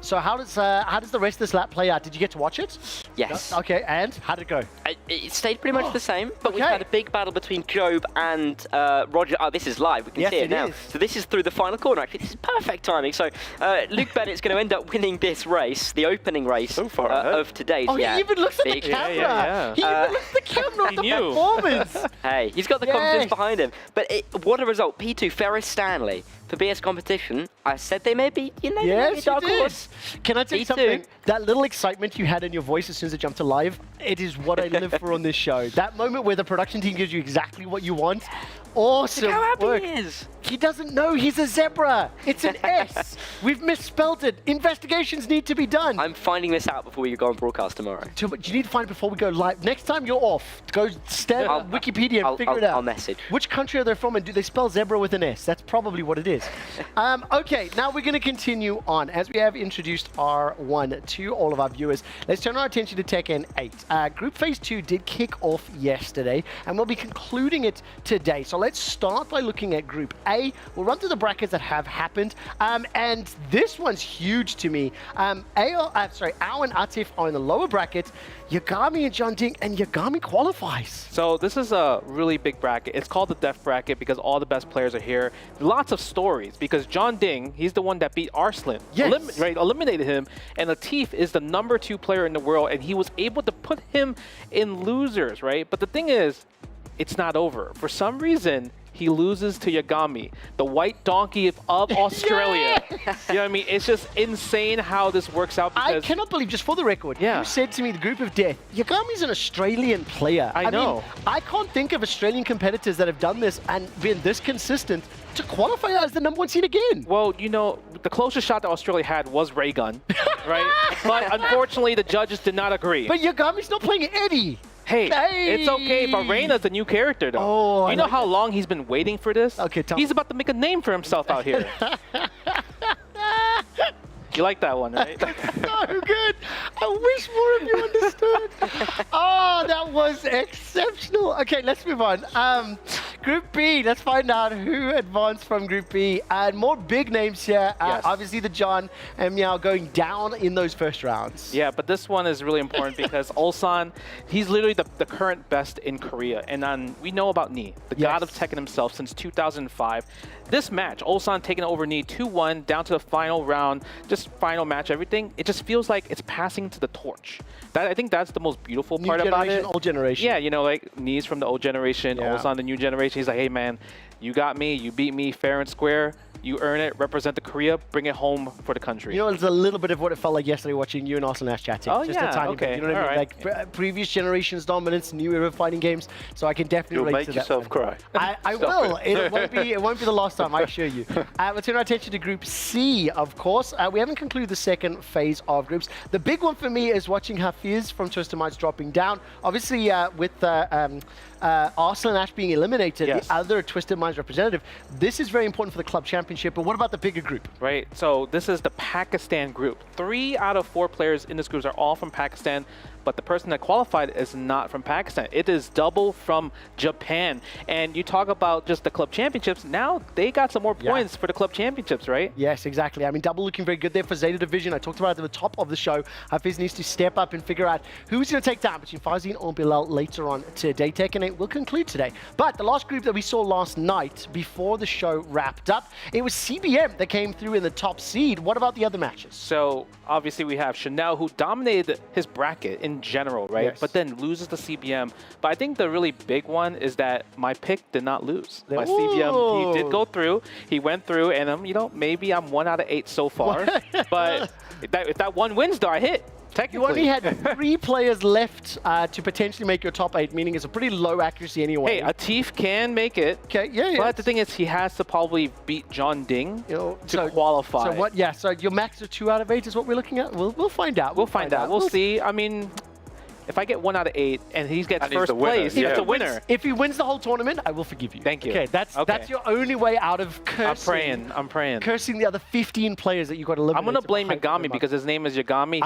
So how does the rest of this lap play out? Did you get to watch it? Yes. No? Okay, and how did it go? It stayed pretty much the same, but we've had a big battle between Job and Roger. Oh, this is live. We can see it now. Is. So this is through the final corner, actually. This is perfect timing. So Luke Bennett's going to end up winning this race, the opening race of today's. Oh, he even looks at the camera. Yeah. He even looks at the camera of the performance. Hey, he's got the confidence behind him. But what a result. P2, Ferris Stanley. For BS competition, I said they may be, yes, dark horse. Can I tell you something? That little excitement you had in your voice as soon as it jumped to live, it is what I live for on this show. That moment where the production team gives you exactly what you want. Awesome Look how happy work. he is. He doesn't know he's a zebra. It's an S. We've misspelled it. Investigations need to be done. I'm finding this out before we go on broadcast tomorrow. You need to find it before we go live. Next time you're off, go stand on Wikipedia and figure it out. I'll message. Which country are they from and do they spell zebra with an S? That's probably what it is. Okay, now we're going to continue on. As we have introduced R1 to all of our viewers, let's turn our attention to Tekken 8. Group Phase 2 did kick off yesterday, and we'll be concluding it today. So let's start by looking at Group A. We'll run through the brackets that have happened, and this one's huge to me. Ao and Atif are in the lower bracket. Yagami and John Ding, and Yagami qualifies. So this is a really big bracket. It's called the Death Bracket because all the best players are here. Lots of stories because John Ding, he's the one that beat Arslan, eliminated him, and Latif is the #2 player in the world, and he was able to put him in losers, right? But the thing is, it's not over. For some reason, he loses to Yagami, the white donkey of Australia. You know what I mean? It's just insane how this works out. I cannot believe, just for the record, you said to me the Group of Death, Yagami's an Australian player. I know. mean, I can't think of Australian competitors that have done this and been this consistent to qualify as the #1 seed again. Well, you know, the closest shot that Australia had was Ray Gun, right? But unfortunately, the judges did not agree. But Yagami's not playing Eddie. Hey, it's okay, but Reyna's a new character, though. Oh, you know how long he's been waiting for this? Okay, Tom. He's about to make a name for himself out here. You like that one, right? So good. I wish more of you understood. Oh, that was exceptional. Okay, let's move on. Group B, let's find out who advanced from Group B. And more big names here. Obviously, the John and Meow going down in those first rounds. Yeah, but this one is really important because Ulsan, he's literally the current best in Korea. And we know about Nii, the god of Tekken himself since 2005. This match, Ulsan taking over Nii 2-1 down to the final round, just final match, everything. It just feels like it's passing to the torch. I think that's the most beautiful part about it. Old generation. Yeah, you know, like Nii's from the old generation, Ulsan the new generation. He's like, hey man, you got me, you beat me fair and square. You earn it, represent the Korea, bring it home for the country. You know, it's a little bit of what it felt like yesterday watching you and Arslan Ash chatting. Oh, just a tiny bit. You know what I mean? Like previous generations dominance, new era fighting games. So I can definitely relate to that. You'll make yourself cry. I will. It won't be the last time, I assure you. Let's turn our attention to Group C, of course. We haven't concluded the second phase of groups. The big one for me is watching Hafiz from Twisted Minds dropping down. Obviously, with Arslan Ash being eliminated, the other Twisted Minds representative, this is very important for the club championship. But what about the bigger group? Right, so this is the Pakistan group. 3 out of 4 players in this group are all from Pakistan, but the person that qualified is not from Pakistan. It is double from Japan. And you talk about just the club championships, now they got some more points for the club championships, right? Yes, exactly. I mean, double looking very good there for Zeta Division. I talked about it at the top of the show. Hafiz needs to step up and figure out who's going to take down between Fazine or Bilal later on today. Tekken 8 will conclude today. But the last group that we saw last night before the show wrapped up, it was CBM that came through in the top seed. What about the other matches? So obviously we have Chanel, who dominated his bracket in general, right? Yes. But then loses to CBM. But I think the really big one is that my pick did not lose. My CBM, he did go through. He went through, and you know, maybe I'm 1 out of 8 so far. But if that one wins, though, I hit. You only had 3 players left to potentially make your top 8, meaning it's a pretty low accuracy anyway. Hey, Atif can make it. Okay, yeah. But the thing is, he has to probably beat John Ding to qualify. So what? Yeah. So your max of 2 out of 8 is what we're looking at. We'll find out. We'll find out. We'll see. I mean, if I get 1 out of 8 and he gets And he's first the winner, place, yeah. he's the winner. If he wins the whole tournament, I will forgive you. Thank you. Okay, that's your only way out of cursing. I'm praying. Cursing the other 15 players that you got to eliminate. I'm gonna blame Yagami because his name is Yagami,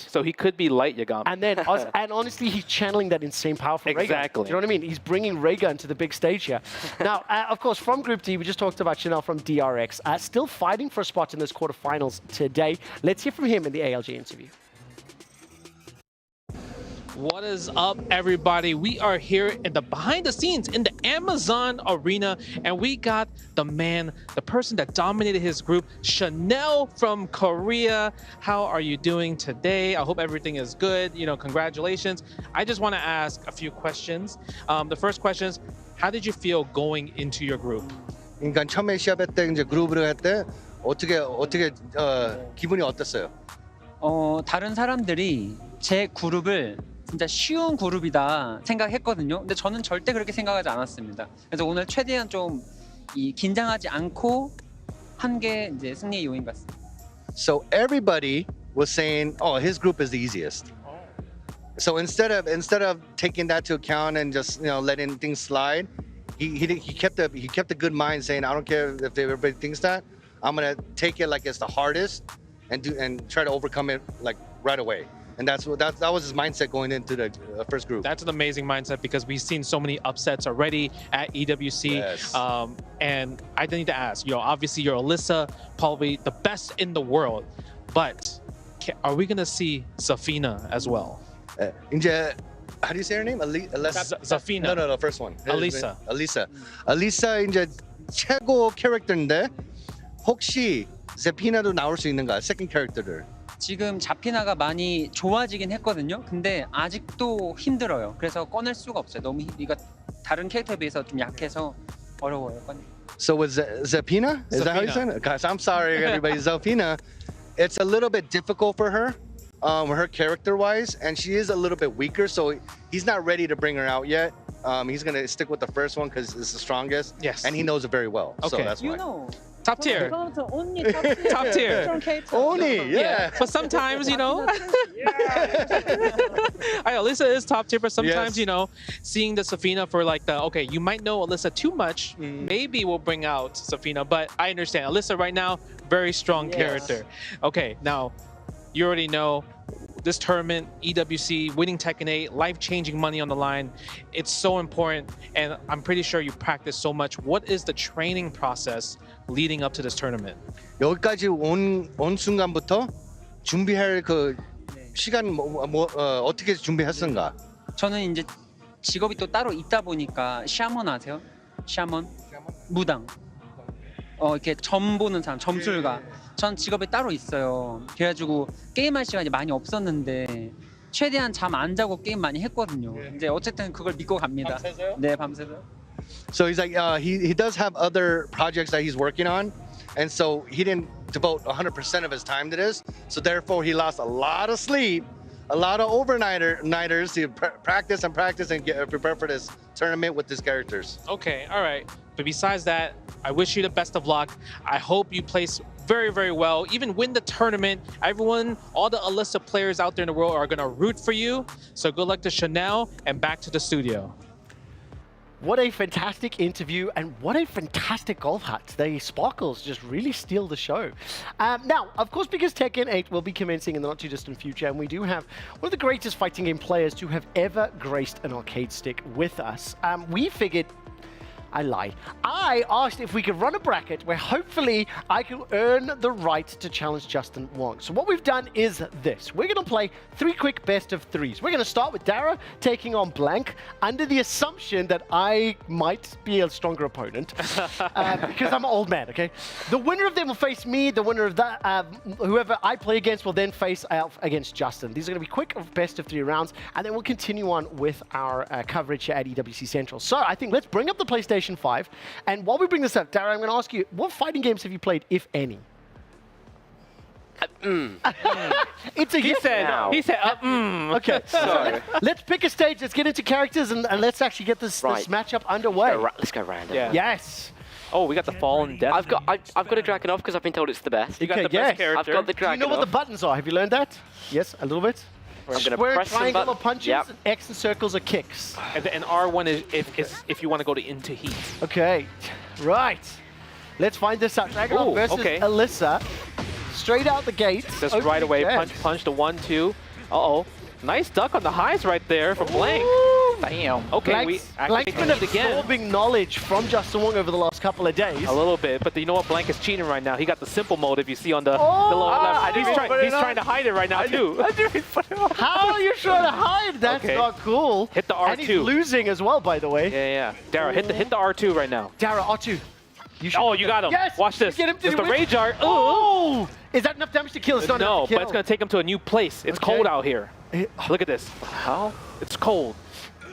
so he could be light Yagami. And then, and honestly, he's channeling that insane power from Raygun. Exactly. Do you know what I mean? He's bringing Raygun to the big stage here. Now, of course, from Group D, we just talked about Chanel from DRX, still fighting for a spot in this quarterfinals today. Let's hear from him in the ALG interview. What is up, everybody? We are here in the behind the scenes in the Amazon arena, and we got the man, the person that dominated his group, Chanel from Korea. How are you doing today? I hope everything is good. You know, congratulations. I just want to ask a few questions. The first question is, how did you feel going into your group? 그러니까 처음에 시합할 때 이제 그룹으로 할 때 어떻게 기분이 어땠어요? 다른 사람들이 제 그룹을 진짜 쉬운 그룹이다 생각했거든요. 근데 저는 절대 그렇게 생각하지 않았습니다. 그래서 오늘 최대한 좀 긴장하지 않고 한 게 이제 승리의 요인 같습니다. So everybody was saying, "Oh, his group is the easiest." So instead of taking that to account and just letting things slide, he kept a good mind, saying, "I don't care if everybody thinks that. I'm gonna take it like it's the hardest and try to overcome it like right away." And that was his mindset going into the first group. That's an amazing mindset because we've seen so many upsets already at EWC. Yes. And I need to ask, obviously you're Alyssa, probably the best in the world, but are we gonna see Zafina as well? 이제 how do you say her name? Zafina. No, first one. Alisa. Alisa 이제 최고 캐릭터인데 혹시 제피나도 나올 수 있는가? Second character들. 지금 자피나가 많이 좋아지긴 했거든요. 근데 아직도 힘들어요. 그래서 꺼낼 수가 없어요. 너무 이거 다른 캐릭터에 비해서 좀 약해서 어려워요. So with Zafina? Is that how you say it? Guys, I'm sorry, everybody. Zafina, it's a little bit difficult for her, her character-wise, and she is a little bit weaker. So he's not ready to bring her out yet. He's gonna stick with the first one because it's the strongest. Yes. And he knows it very well. Okay. So that's why. Top tier. Top tier. Oni, yeah. But sometimes, Alyssa is top tier, but sometimes, seeing the Zafina for like you might know Alyssa too much, maybe we'll bring out Zafina, but I understand. Alyssa right now, very strong character. Okay, now, you already know this tournament, EWC, winning Tekken 8, life-changing money on the line. It's so important, and I'm pretty sure you practice so much. What is the training process leading up to this tournament? 여기까지 온 순간부터 준비할 그 시간 어떻게 준비했는가? 저는 이제 직업이 또 따로 있다 보니까 샤먼 아세요? 샤먼? 무당. 이렇게 점 보는 사람, 점술가. 전 직업이 따로 있어요. 그래가지고 게임할 시간이 많이 없었는데 최대한 잠 안 자고 게임 많이 했거든요. 이제 어쨌든 그걸 믿고 갑니다. 밤새서요? 네, 밤새서요. So he's like, he does have other projects that he's working on, and so he didn't devote 100% of his time to this. So therefore, he lost a lot of sleep, a lot of overnighters to practice and get prepared for this tournament with his characters. Okay, all right. But besides that, I wish you the best of luck. I hope you place very, very well. Even win the tournament. Everyone, all the Alyssa players out there in the world are going to root for you. So good luck to Chanel and back to the studio. What a fantastic interview and what a fantastic golf hat. The sparkles just really steal the show. Now, of course, because Tekken 8 will be commencing in the not too distant future, and we do have one of the greatest fighting game players to have ever graced an arcade stick with us, we figured I lied. I asked if we could run a bracket where hopefully I could earn the right to challenge Justin Wong. So what we've done is this. We're going to play 3 quick best of 3s. We're going to start with Dara taking on Blank under the assumption that I might be a stronger opponent because I'm an old man, okay? The winner of them will face me. The winner of that, whoever I play against will then face out against Justin. These are going to be quick best of 3 rounds, and then we'll continue on with our coverage here at EWC Central. So I think let's bring up the PlayStation 5. And while we bring this up, Dara, I'm going to ask you, what fighting games have you played, if any? It's a yes or no. He said, Okay, so let's pick a stage. Let's get into characters and let's actually get this matchup underway. Let's go random. Yeah. Yes. Oh, we got the Fallen Death. I've got a dragon off because I've been told it's the best. You got the best character. I've got the dragon. Do you know what the buttons are? Have you learned that? Yes, a little bit. I'm gonna Square press some triangle button. are punches, Yep. and X and circles are kicks. And R1 is if you want to go into heat. Okay, right. Let's find this out. Dragon Ooh, versus okay. Alyssa. Straight out the gates. Just opening right away, dead. punch the 1-2. Uh-oh. Nice duck on the highs right there from Blank. Damn. Okay, we Blank's been activate again. absorbing knowledge from Justin Wong over the last couple of days. A little bit, but you know what? Blank is cheating right now. He got the simple mode if you see on the Oh, lower left. I didn't He's even trying to hide it right now, too. How are you trying to hide? That's Okay. not cool. Hit the R2. And he's losing as well, by the way. Yeah. Dara, hit the R2 right now. Dara, R2. You you got him. Yes! Watch this. Get him to Just the win. Rage Art. Oh! Is that enough damage to kill? It's not No, enough to kill. but it's going to take him to a new place. It's cold out here. Look at this. How? It's cold.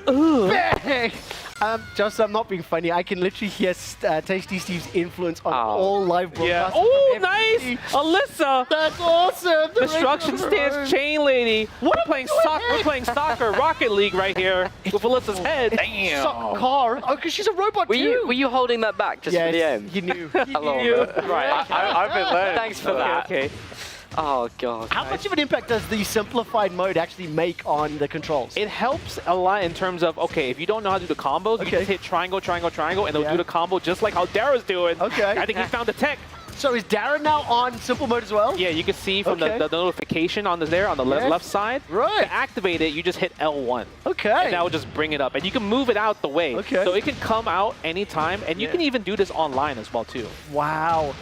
Bang! Just, I'm not being funny. I can literally hear Tasty Steve's influence on all live Yeah. broadcasts. Oh, nice! Alyssa! That's awesome! The Destruction Rage Stance Chain Lady. We're playing soccer, Rocket League right here with Alyssa's head. Damn. Soccer car. Oh, because she's a robot too. Were you holding that back just for the aim? He knew. Hello. Right. I've been learning. Thanks for that. Okay. Oh, God. How much of an impact does the simplified mode actually make on the controls? It helps a lot in terms of, okay, if you don't know how to do the combos, you just hit triangle, triangle, triangle, and they'll do the combo just like how Dara's doing. Okay. I think he found the tech. So is Dara now on simple mode as well? Yeah, you can see from the notification on the left side. Right. To activate it, you just hit L1. Okay. And that will just bring it up. And you can move it out the way. Okay. So it can come out anytime. And you can even do this online as well, too. Wow.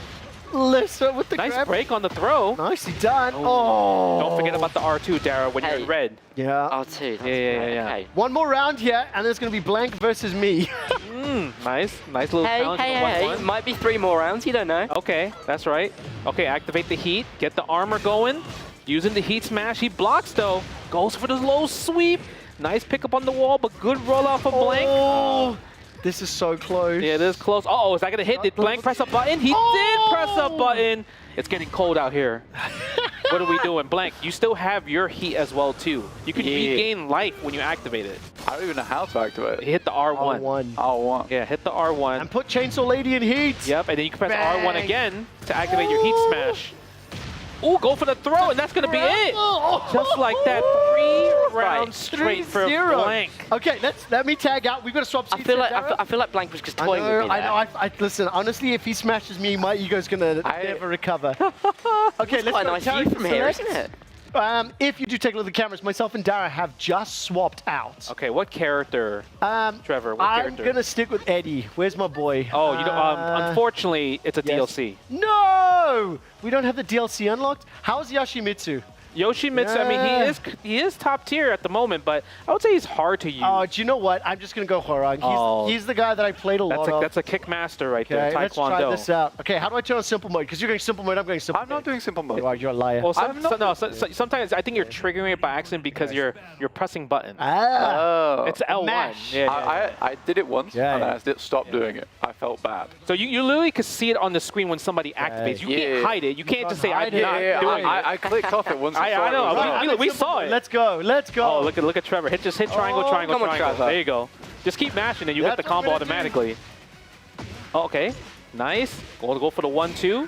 Alyssa with the Nice grab. break on the throw. Nicely done. Oh. Don't forget about the R2, Dara, when you're in red. Yeah. R2. Yeah. Okay. One more round here, and it's going to be Blank versus me. Nice little challenge. Hey. Might be 3 more rounds, you don't know. Okay, that's right. Okay, activate the heat, get the armor going. Using the heat smash, he blocks though. Goes for the low sweep. Nice pick up on the wall, but good roll out for Blank. Oh, this is so close. Yeah, it is close. Uh-oh, is that gonna hit? Did Blank press a button? He did press a button. It's getting cold out here. What are we doing? Blank, you still have your heat as well too. You can regain life when you activate it. I don't even know how to activate it. Hit the R1. R1. Yeah, hit the R1. And put Chainsaw Lady in heat. Yep, and then you can press Bang. R1 again to activate your heat smash. Ooh, go for the throw, and that's going to be it. Just like that, 3 rounds straight for Blank. Okay, let me tag out. We've got to swap seats. I feel like Blank was just toying with me there. I listen, honestly, if he smashes me, my ego's going to never recover. Okay, let's quite go. nice view from here, isn't it? If you do take a look at the cameras, myself and Dara have just swapped out. Okay, what character, Trevor? What I'm character? going to stick with Eddie. Where's my boy? Oh, you know, unfortunately, it's a DLC. No! We don't have the DLC unlocked? How's Yoshimitsu? Yoshimitsu, I mean, he is top tier at the moment, but I would say he's hard to use. Oh, do you know what? I'm just going to go Horang. He's the guy that I played a lot of. That's a kick master right there, Taekwondo. Let's try this out. Okay, how do I turn on simple mode? Because you're going simple mode, I'm going simple mode. I'm not doing simple mode. You're a liar. Well, sometimes I think you're triggering it by accident because you're pressing buttons. Oh. It's L1. Mash. Yeah. I did it once, and I stopped doing it. I felt bad. So you literally could see it on the screen when somebody activates. You can't hide it. You can't just say, I'm not doing it. I clicked off it once. I know. We saw it. Let's go. Oh, look at Trevor. Just hit triangle, triangle, come on, triangle. Trevor. There you go. Just keep mashing and you get the combo automatically. Oh, okay. Nice. Go for the 1-2.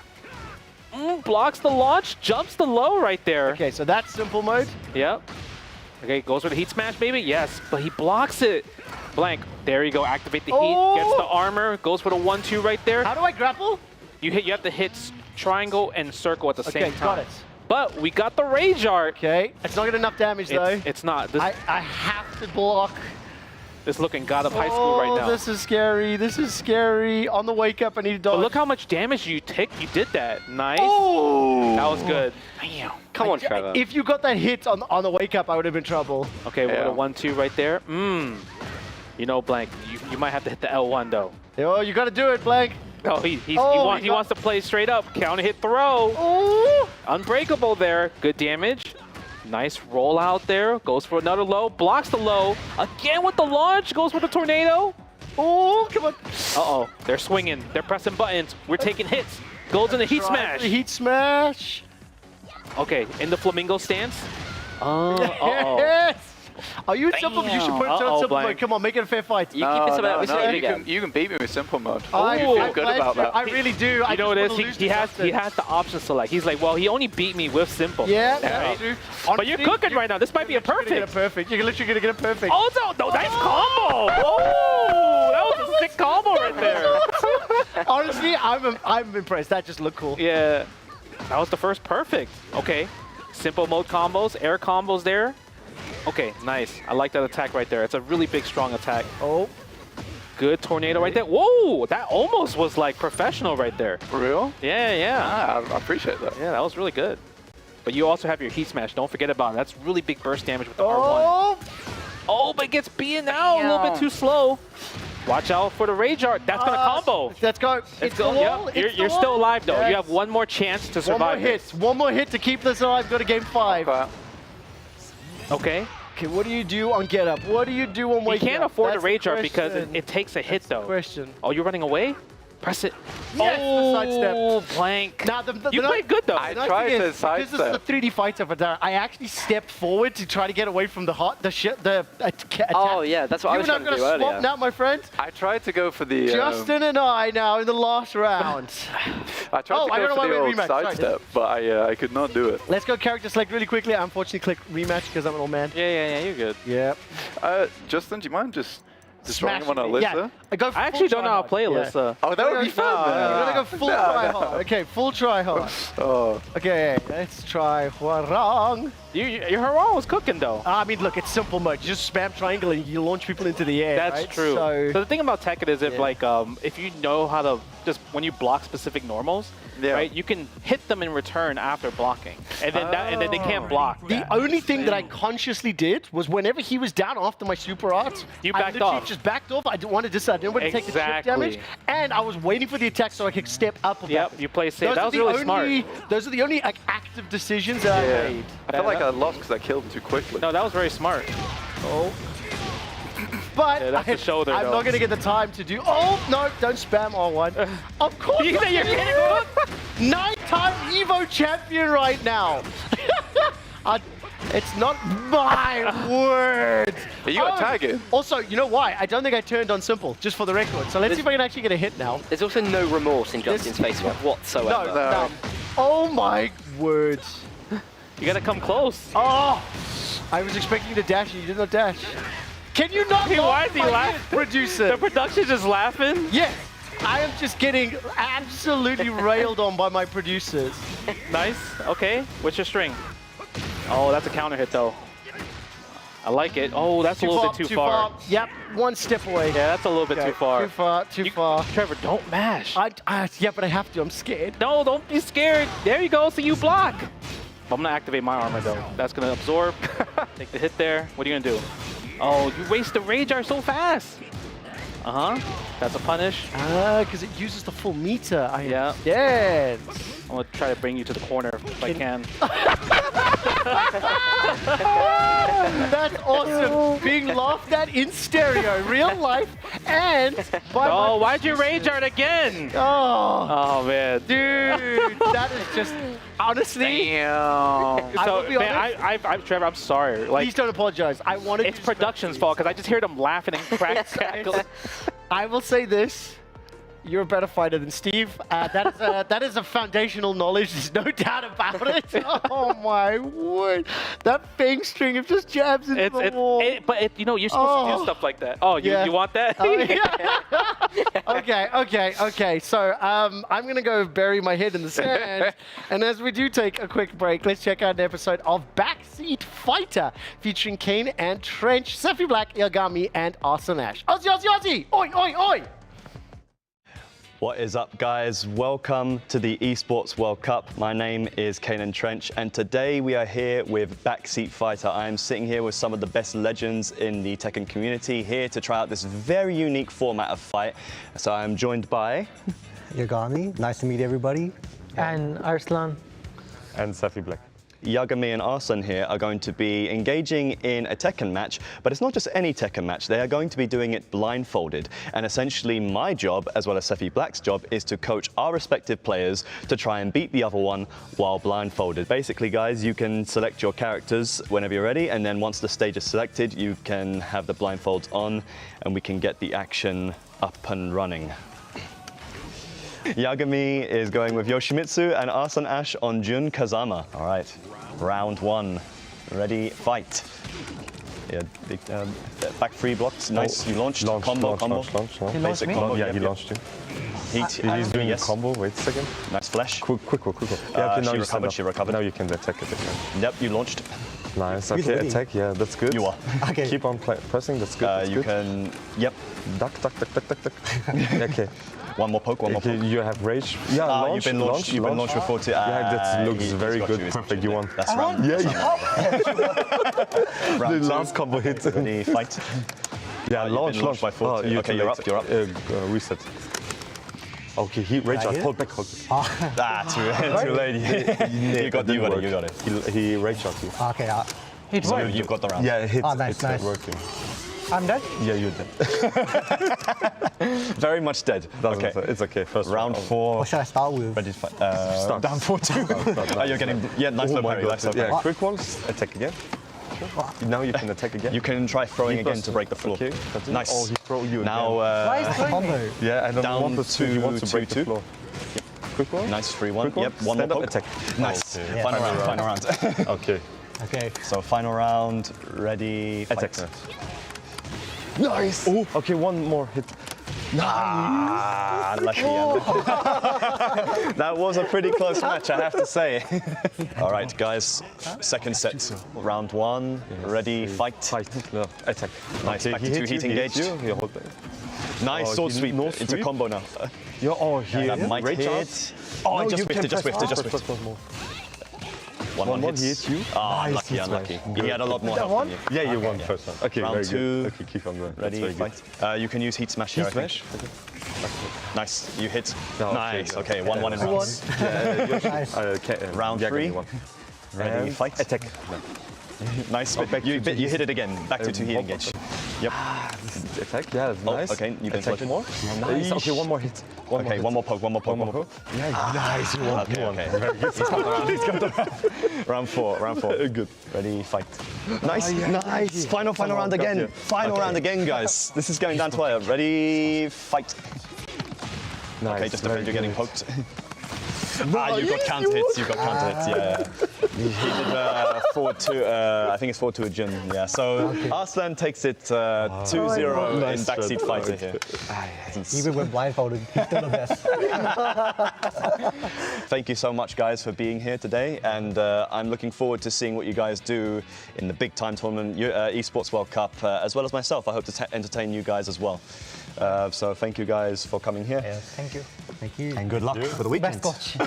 Blocks the launch, jumps the low right there. Okay, so that's simple mode. Yep. Okay, goes for the heat smash, baby. Yes, but he blocks it. Blank. There you go. Activate the heat. Gets the armor. Goes for the 1-2 right there. How do I grapple? You have to hit triangle and circle at the same time. Got it. But we got the Rage Art. Okay, it's not getting enough damage though. It's not. I have to block. It's looking God of High School right now. This is scary. This is scary. On the wake up, I need to dodge. But look how much damage you take. You did that. Nice. Oh! That was good. Damn. Come on, Trevor. If you got that hit on the wake up, I would have been in trouble. Okay, with a 1-2 right there. You know, Blank, you might have to hit the L1 though. Oh, you got to do it, Blank. Oh, he wants to play straight up. Counter hit throw. Ooh. Unbreakable there. Good damage. Nice roll out there. Goes for another low. Blocks the low. Again with the launch. Goes for the tornado. Oh, come on. Uh-oh. They're swinging. They're pressing buttons. We're taking hits. Goes in the heat smash. The heat smash. Okay, in the flamingo stance. Uh-oh. Yes. Are you in simple? You should put it on simple mode. Come on, make it a fair fight. You keep this about you can beat me with simple mode. I feel good about that. I really do. You know what it is? He has the option select. He's like, well, he only beat me with simple. Yeah, that's true. But you're cooking right now. This might be a perfect. You're literally gonna get a perfect. Oh no, nice combo! Oh, that was a sick combo right there. Honestly, I'm impressed. That just looked cool. Yeah, that was the first perfect. Okay, simple mode combos, air combos there. Okay, nice. I like that attack right there. It's a really big, strong attack. Oh. Good tornado right there. Whoa, that almost was like professional right there. For real? Yeah. I appreciate that. Yeah, that was really good. But you also have your heat smash. Don't forget about it. That's really big burst damage with the R1. Oh, but it gets beaten out a little bit too slow. Watch out for the rage art. That's gonna combo. Let's go. Let's go. Yeah. You're still alive though. Yes. You have one more chance to survive. One more hit to keep this alive. Go to game 5. Okay. Okay, what do you do on get up? What do you do on wake up? You can't afford the rage art because it takes a hit though. Question. Oh, you're running away? Press it. Yes, oh, blank. Now, you played good though. I tried to sidestep. This is the 3D fighter, but I actually stepped forward to try to get away from the attack. Oh yeah, that's what I was trying to do earlier. Swap now, my friend. I tried to go for the. Justin and I now in the last round. I tried to go for the old sidestep, but I could not do it. Let's go character select really quickly. I unfortunately click rematch because I'm an old man. Yeah, you're good. Yep. Justin, do you mind just Smash throwing one on Alyssa? Yeah. I actually don't know how to play Alyssa. Oh, that would be fun. We're gonna go full try hard. Okay, full try hard. Okay, let's try Hwarang. Your Hwarang was cooking though. I mean, look, it's simple mode. You just spam triangle and you launch people into the air. That's right? true. So the thing about Tekken is if you know how to just when you block specific normals, right, you can hit them in return after blocking, and then they can't block. The only thing that I consciously did was whenever he was down after my super art, you I backed literally off. just backed off. I didn't want to decide. I didn't want to take the chip damage, and I was waiting for the attack so I could step up. Yep, you play safe. That was really smart. Those are the only active decisions that I made. I felt like I lost because I killed him too quickly. No, that was very smart. Oh. But that's the shoulder, I'm not going to get the time to do... Oh, no, don't spam R1. Of course You're kidding me? 9-time EVO champion right now. It's not my word. But you got tagged. Also, you know why? I don't think I turned on simple, just for the record. So let's see if I can actually get a hit now. There's also no remorse in Justin's face whatsoever. No. Oh my word. You gotta come close. Oh, I was expecting you to dash and you did not dash. Can you not? Why is he laughing? Producer. The production's just laughing? Yes. I am just getting absolutely railed on by my producers. Nice. Okay. What's your string? Oh, that's a counter hit though. I like it. Oh, that's a little bit too far. Yep, one step away. Yeah, that's a little bit too far. Too far. Trevor, don't mash. Yeah, but I have to. I'm scared. No, don't be scared. There you go. So you block. I'm gonna activate my armor though. That's gonna absorb. Take the hit there. What are you gonna do? Oh, you waste the rage art so fast. That's a punish. Because it uses the full meter. Yeah. I'm gonna try to bring you to the corner if I can. That's awesome. Being laughed at in stereo, real life, and by Oh, why'd you rage art again? Oh man. Dude, that is just honestly. Damn. Trevor, I'm sorry. Please don't apologize. I wanted. It's production's fault because I just hear them laughing and crackling. I will say this. You're a better fighter than Steve. That is a foundational knowledge. There's no doubt about it. Oh my word! That Fang string of just jabs into the wall. But you're supposed to do stuff like that. Oh, you want that? Okay. So I'm gonna go bury my head in the sand. And as we do take a quick break, let's check out an episode of Backseat Fighter featuring Kane and Trench, Safi Black, Yagami, and Arson Ash. Aussie! Oi, oi, oi! What is up, guys? Welcome to the Esports World Cup. My name is Kanan Trench, and today we are here with Backseat Fighter. I am sitting here with some of the best legends in the Tekken community, here to try out this very unique format of fight. So I am joined by... Yagami, nice to meet everybody. And Arslan. And Safi Black. Yagami and Arslan here are going to be engaging in a Tekken match, but it's not just any Tekken match. They are going to be doing it blindfolded. And essentially my job, as well as Sephi Black's job, is to coach our respective players to try and beat the other one while blindfolded. Basically, guys, you can select your characters whenever you're ready, and then once the stage is selected, you can have the blindfolds on, and we can get the action up and running. Yagami is going with Yoshimitsu and Arslan Ash on Jun Kazama. All right, round one. Ready, fight. Yeah, big, back three blocks. Nice, you launched. Combo. Basic combo. Yeah, he launched you. He's doing a combo. Wait a second. Nice flash. Quick. Yeah, okay, now she recovered. Now you can attack it again. Yep, you launched. Nice. Okay, attack. Yeah, that's good. You are. Okay. Keep on pressing. That's good. That's you can. Yep. Duck. Okay. One more poke. You have rage. Yeah, launch. You've been launched before too. Yeah, that looks very good. Perfect. You won. That's round. Yeah. Round the two. last combo hit. Ready, fight. Yeah, launch. By 40. Okay, you're up. Reset. Okay, he rage out. Hold back. Too late. You got it. He rage out you. Okay. So you've got the round. Yeah, it hit. Nice. It's working. I'm dead? Yeah, you're dead. Very much dead. Okay, it's okay. First round 4. What should I start with? Ready to fight. Start. Down 4-2. You're getting nice low parry. Yeah, quick ones. Attack again. Now you can attack again. You can try throwing again to break the floor. Okay, nice. Oh, he throw you now, why is it combo? Yeah, I don't down want to. He wants to break the floor. Yep. Quick one. Nice 3-1. Yep. One Stand more up, poke. attack. Nice. Okay. Final round. Okay. Okay. So final round. Ready. Fight. Attack. Nice. Oh, okay, one more hit. Nice. Lucky. That was a pretty close match, I have to say. All right, guys. Second set. Round 1. Ready. Fight. No, attack. Nice. Okay, Back to 2 heat engaged. Nice sword sweep. It's a combo now. Yeah, oh, that might hit. Oh, it just whiffed. One hits. He hit you. Lucky, unlucky. He had a lot more health than you. Yeah, you won first one. Okay, round very 2. Good. Okay, keep on going. Ready, fight. You can use heat smash here, I think. Nice, you hit. Nice, okay, 1-1 in rounds. Round 3. Ready, fight. Attack. Nice, you hit it again. Back to 2 heat engage. Yep. Attack, yeah, that's nice. Okay, you've been attack more. Nice. Okay, one more hit. One more poke. Yeah, nice. You won. Okay. He's got the round 4. Good. Ready, fight. Nice. Final round again. Final round again, guys. This is going down to wire. Ready, fight. Nice. Okay, just defend, you're getting poked. You got counter hits. Yeah. He did forward 2. I think it's 4-2 a Jun. Yeah. So Arslan takes it 2-0 in Backseat Fighter here. Even when blindfolded, he's still the best. Thank you so much, guys, for being here today, and I'm looking forward to seeing what you guys do in the big-time tournament, Esports World Cup, as well as myself. I hope to entertain you guys as well. So thank you guys for coming here. Yeah, thank you. Thank you. And good luck for the weekend. Best coach.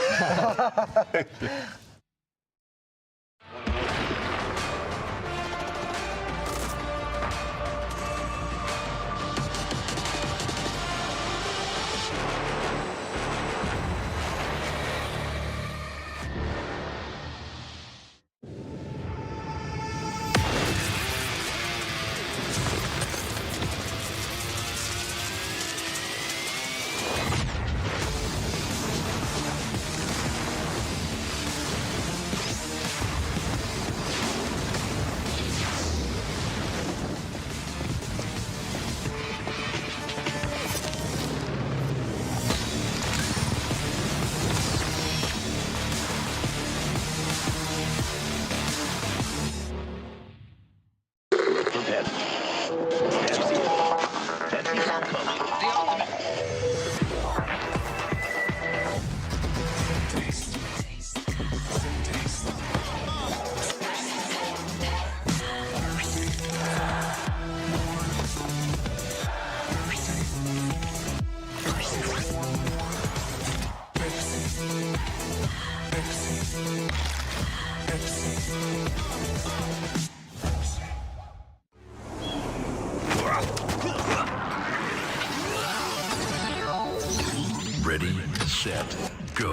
Ready, set, go.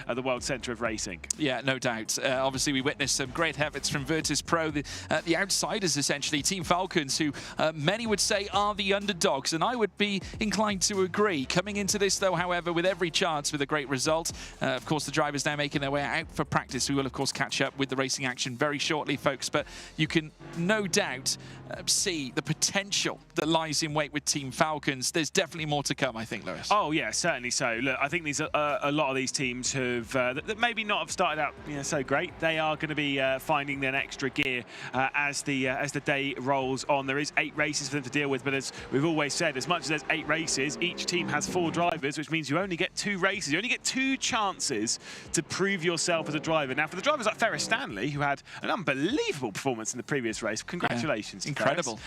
at the World Centre of Racing. Yeah, no doubt. Obviously, we witnessed some great efforts from Virtus Pro, the outsiders, essentially, Team Falcons, who many would say are the underdogs, and I would be inclined to agree. Coming into this, though, however, with every chance with a great result. Of course, the drivers now making their way out for practice. We will, of course, catch up with the racing action very shortly, folks, but you can no doubt see the potential that lies in wait with Team Falcons. There's definitely more to come, I think, Lewis. Oh, yeah, certainly so. Look, I think these a lot of these teams have that maybe not have started out so great. They are going to be finding their extra gear as the day rolls on. There is 8 races for them to deal with, but as we've always said, as much as there's 8 races, each team has 4 drivers, which means you only get 2 races. You only get 2 chances to prove yourself as a driver. Now, for the drivers like Ferris Stanley, who had an unbelievable performance in the previous race, congratulations. Yeah, incredible.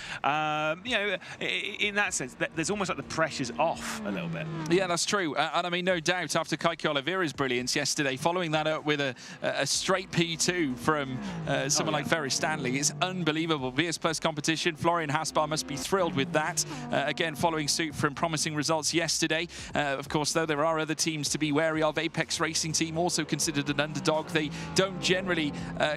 In that sense, there's almost like the pressure's off a little bit. Yeah, that's true. And I mean, no doubt, after Kaiki Oliveira's brilliance yesterday, following that up with a straight P2 from someone like Ferris Stanley, it's unbelievable. VS Plus competition. Florian Haspar must be thrilled with that. Again, following suit from promising results yesterday. Of course, though, there are other teams to be wary of. Apex Racing Team also considered an underdog. They don't generally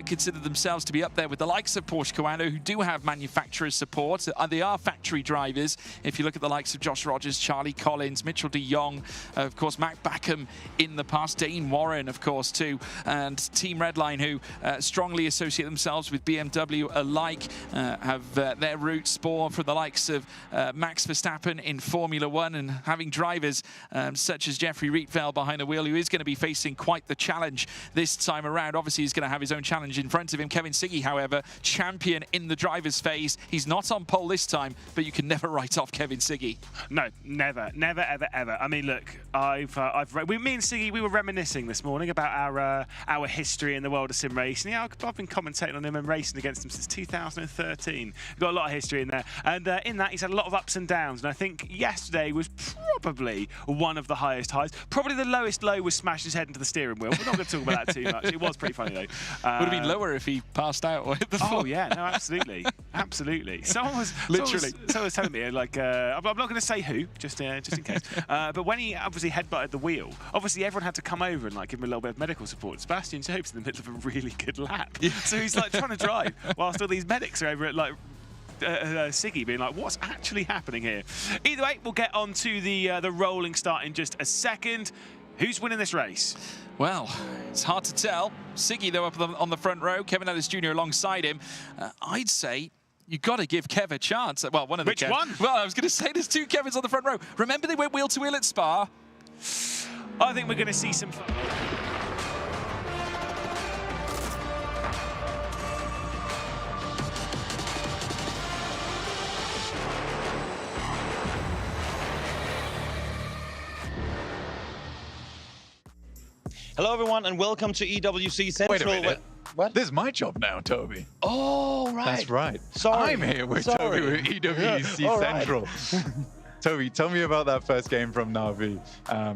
consider themselves to be up there with the likes of Porsche Koano, who do have manufacturers support. They are factory drivers. If you look at the likes of Josh Rogers, Charlie Collins, Mitchell de Jong, of course, Mac Backham in the past, Dane Warren, of course, too, and Team Redline, who strongly associate themselves with BMW alike, have their roots born from the likes of Max Verstappen in Formula One, and having drivers such as Jeffrey Rietveld behind the wheel, who is going to be facing quite the challenge this time around. Obviously, he's going to have his own challenge in front of him. Kevin Siggy, however, champion in the driver's phase. He's not on pole this time, but you can never write off Kevin Siggy. No, never, ever, ever. I mean, look, me and Siggy, we were reminiscing this morning about our history in the world of sim racing. Yeah, I've been commentating on him and racing against him since 2013. We've got a lot of history in there, and in that he's had a lot of ups and downs. And I think yesterday was probably one of the highest highs. Probably the lowest low was smashed his head into the steering wheel. We're not going to talk about that too much. It was pretty funny though. Would have been lower if he passed out or hit the floor. Oh yeah, no, absolutely, absolutely. Someone was telling me like I'm not going to say who, just in case. But when he obviously headbutted the wheel, obviously everyone had to come over and like give him a little bit of medical support. Sebastian Job's in the middle of a really good lap, so he's like trying to drive whilst all these medics are over at like Siggy being like, what's actually happening here? Either way, we'll get on to the rolling start in just a second. Who's winning this race? Well, it's hard to tell. Siggy, though, up on the front row. Kevin Ellis Jr. alongside him. I'd say you've got to give Kev a chance. Well, one of the Which one? Well, I was going to say there's 2 Kevins on the front row. Remember they went wheel to wheel at Spa? I think we're going to see some fun. Hello, everyone, and welcome to EWC Central. Wait a minute. What? This is my job now, Toby. Oh, right. That's right. Sorry. I'm here with Toby with EWC Central. Toby, tell me about that first game from Na'Vi.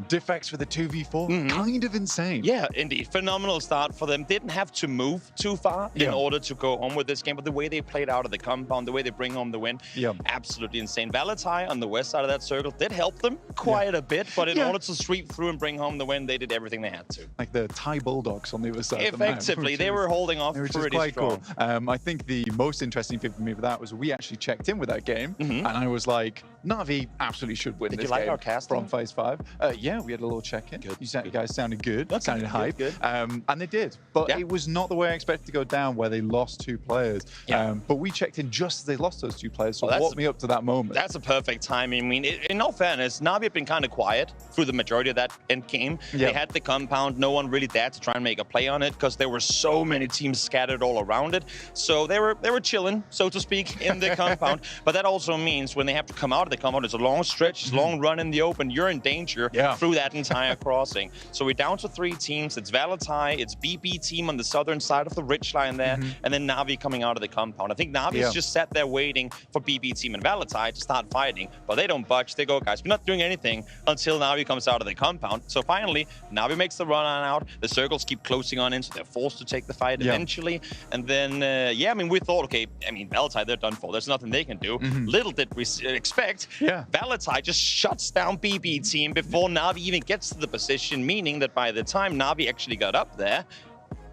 Diffx with a 2v4, kind of insane. Yeah, indeed. Phenomenal start for them. Didn't have to move too far in order to go home with this game, but the way they played out of the compound, the way they bring home the win, absolutely insane. Valatai on the west side of that circle did help them quite a bit, but in order to sweep through and bring home the win, they did everything they had to. Like the Thai Bulldogs on the other side of the map. Effectively, they were holding off pretty quite strong. Cool. I think the most interesting thing for me with that was we actually checked in with that game, and I was like, Na'Vi absolutely should win this game. Did you like our casting? From Phase 5? Yeah, we had a little check-in. You guys sounded good, sounded hype. Good. And they did. But it was not the way I expected to go down, where they lost 2 players. But we checked in just as they lost those 2 players, so walk me up to that moment. That's a perfect timing. I mean, in all fairness, Na'Vi have been kind of quiet through the majority of that end game. They had the compound. No one really dared to try and make a play on it because there were so many teams scattered all around it. So they were chilling, so to speak, in the compound. But that also means when they have to come out of the compound, it's a long stretch, long run in the open. You're in danger through that entire crossing. So we're down to 3 teams. It's Valatai, it's BB team on the southern side of the ridgeline there, and then Na'Vi coming out of the compound. I think Na'Vi's just sat there waiting for BB team and Valatai to start fighting, but they don't budge. They go, guys, we're not doing anything until Na'Vi comes out of the compound. So finally, Na'Vi makes the run on out. The circles keep closing on in, so they're forced to take the fight eventually. And then, I mean, we thought, okay, I mean, Valatai, they're done for. There's nothing they can do. Little did we expect Valentine just shuts down BB Team before Na'Vi even gets to the position, meaning that by the time Na'Vi actually got up there,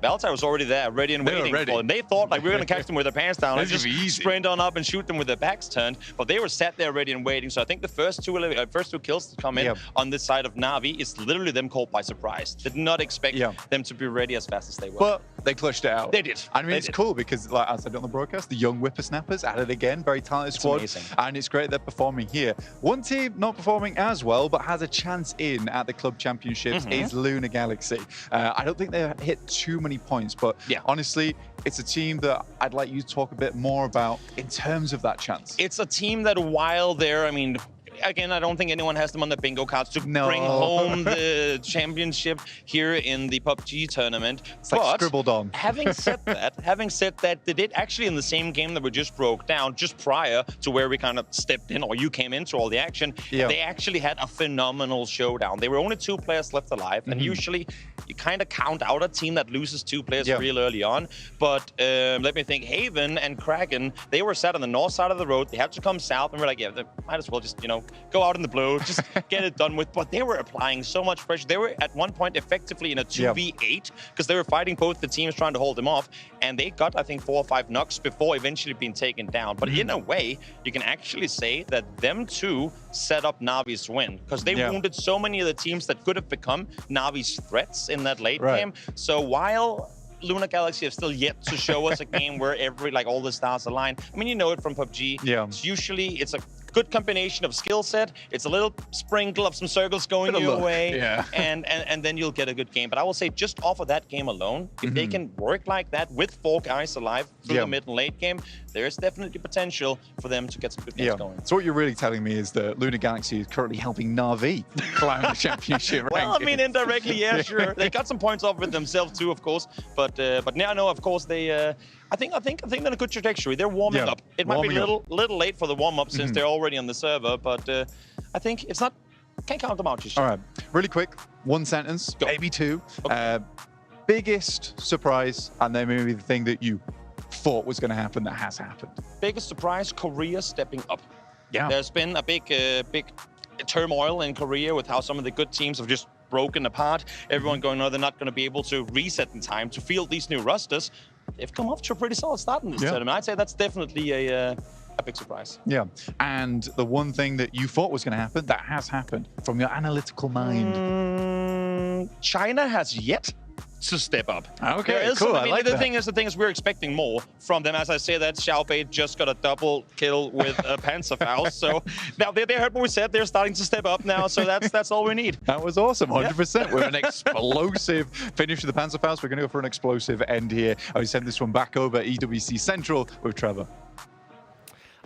Valentine was already there, ready and waiting for them. They thought like we were going to catch them with their pants down and just sprint on up and shoot them with their backs turned. But they were sat there ready and waiting. So I think the first two kills to come in on this side of Na'Vi is literally them caught by surprise. Did not expect them to be ready as fast as they were. But they clutched it out. They did. I mean, it's cool because, like I said on the broadcast, the young whippersnappers at it again. Very talented squad. Amazing. And it's great they're performing here. One team not performing as well, but has a chance in at the club championships is Lunar Galaxy. I don't think they hit too many points, but honestly, it's a team that I'd like you to talk a bit more about in terms of that chance. It's a team that while they're, I mean, again, I don't think anyone has them on the bingo cards to bring home the championship here in the PUBG tournament. It's like scribbled on. Having said that, they did actually in the same game that we just broke down, just prior to where we kind of stepped in, or you came into all the action, they actually had a phenomenal showdown. There were only 2 players left alive, and usually you kind of count out a team that loses 2 players real early on. But let me think, Haven and Kraken, they were sat on the north side of the road. They had to come south, and we're like, yeah, they might as well just, you know, go out in the blue, just get it done with. But they were applying so much pressure. They were at one point effectively in a 2v8 because they were fighting both the teams trying to hold them off. And they got, I think, 4 or 5 knocks before eventually being taken down. But in a way, you can actually say that them two set up Navi's win because they wounded so many of the teams that could have become Navi's threats in that late game. So while Lunar Galaxy have still yet to show us a game where all the stars align. I mean, you know it from PUBG. It's usually, it's a good combination of skill set. It's a little sprinkle of some circles going your way, and then you'll get a good game. But I will say, just off of that game alone, if they can work like that with 4 guys alive through the mid and late game, there's definitely potential for them to get some good games going. So what you're really telling me is that Lunar Galaxy is currently helping Na'Vi climb the championship ranking. Well, I mean, indirectly, yeah, sure. They got some points off with themselves too, of course. But now, no, of course, they. I think they're in a good trajectory. They're warming up. It might be a little late for the warm up since they're already on the server, but I think it's not. Can't count them out just yet. All right, really quick, 1 sentence, maybe 2. Okay. Biggest surprise, and then maybe the thing that you thought was going to happen that has happened. Biggest surprise: Korea stepping up. Yeah. There's been a big turmoil in Korea with how some of the good teams have just broken apart. Everyone going, no, they're not going to be able to reset in time to field these new rosters. They've come off to a pretty solid start in this tournament. I'd say that's definitely a big surprise. Yeah, and the one thing that you thought was going to happen, that has happened from your analytical mind. China has yet to step up. Okay, cool. I mean, the thing is, we're expecting more from them. As I say, that Xiaobei just got a double kill with a Panzerfaust. So now they heard what we said. They're starting to step up now. So that's all we need. That was awesome, 100%. With an explosive finish of the Panzerfaust, we're going to go for an explosive end here. I send this one back over EWC Central with Trevor.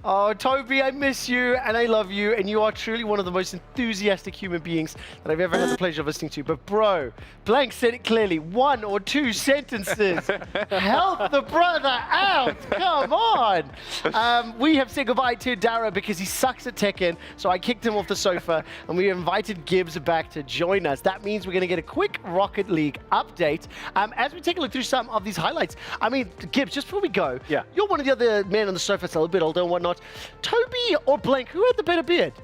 Oh, Toby, I miss you and I love you, and you are truly one of the most enthusiastic human beings that I've ever had the pleasure of listening to. But bro, Blank said it clearly, 1 or 2 sentences. Help the brother out, come on. We have said goodbye to Dara because he sucks at Tekken, so I kicked him off the sofa, and we invited Gibbs back to join us. That means we're going to get a quick Rocket League update as we take a look through some of these highlights. I mean, Gibbs, just before we go, you're one of the other men on the sofa, it's a little bit older and whatnot. Toby or Blank, who had the better beard?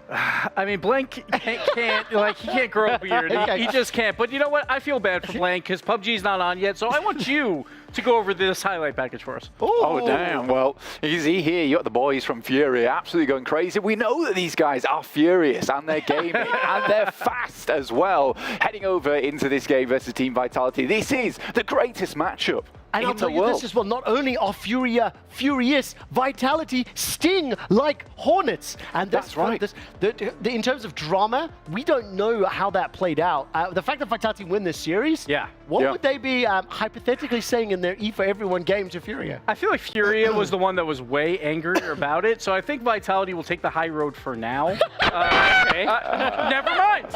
I mean, Blank can't like, he can't grow a beard. He just can't. But you know what? I feel bad for Blank because PUBG's not on yet, so I want you to go over this highlight package for us. Oh, damn. Well, you see here, you got the boys from Fury absolutely going crazy. We know that these guys are furious, and they're gaming, and they're fast as well. Heading over into this game versus Team Vitality. This is the greatest matchup. And I'll tell you this as well, not only are furious, Vitality sting like hornets. And that's right. In terms of drama, we don't know how that played out. The fact that Vitality win this series, what would they be hypothetically saying in their E for Everyone game to Furia? I feel like Furia was the one that was way angrier about it, so I think Vitality will take the high road for now. Okay. Never mind.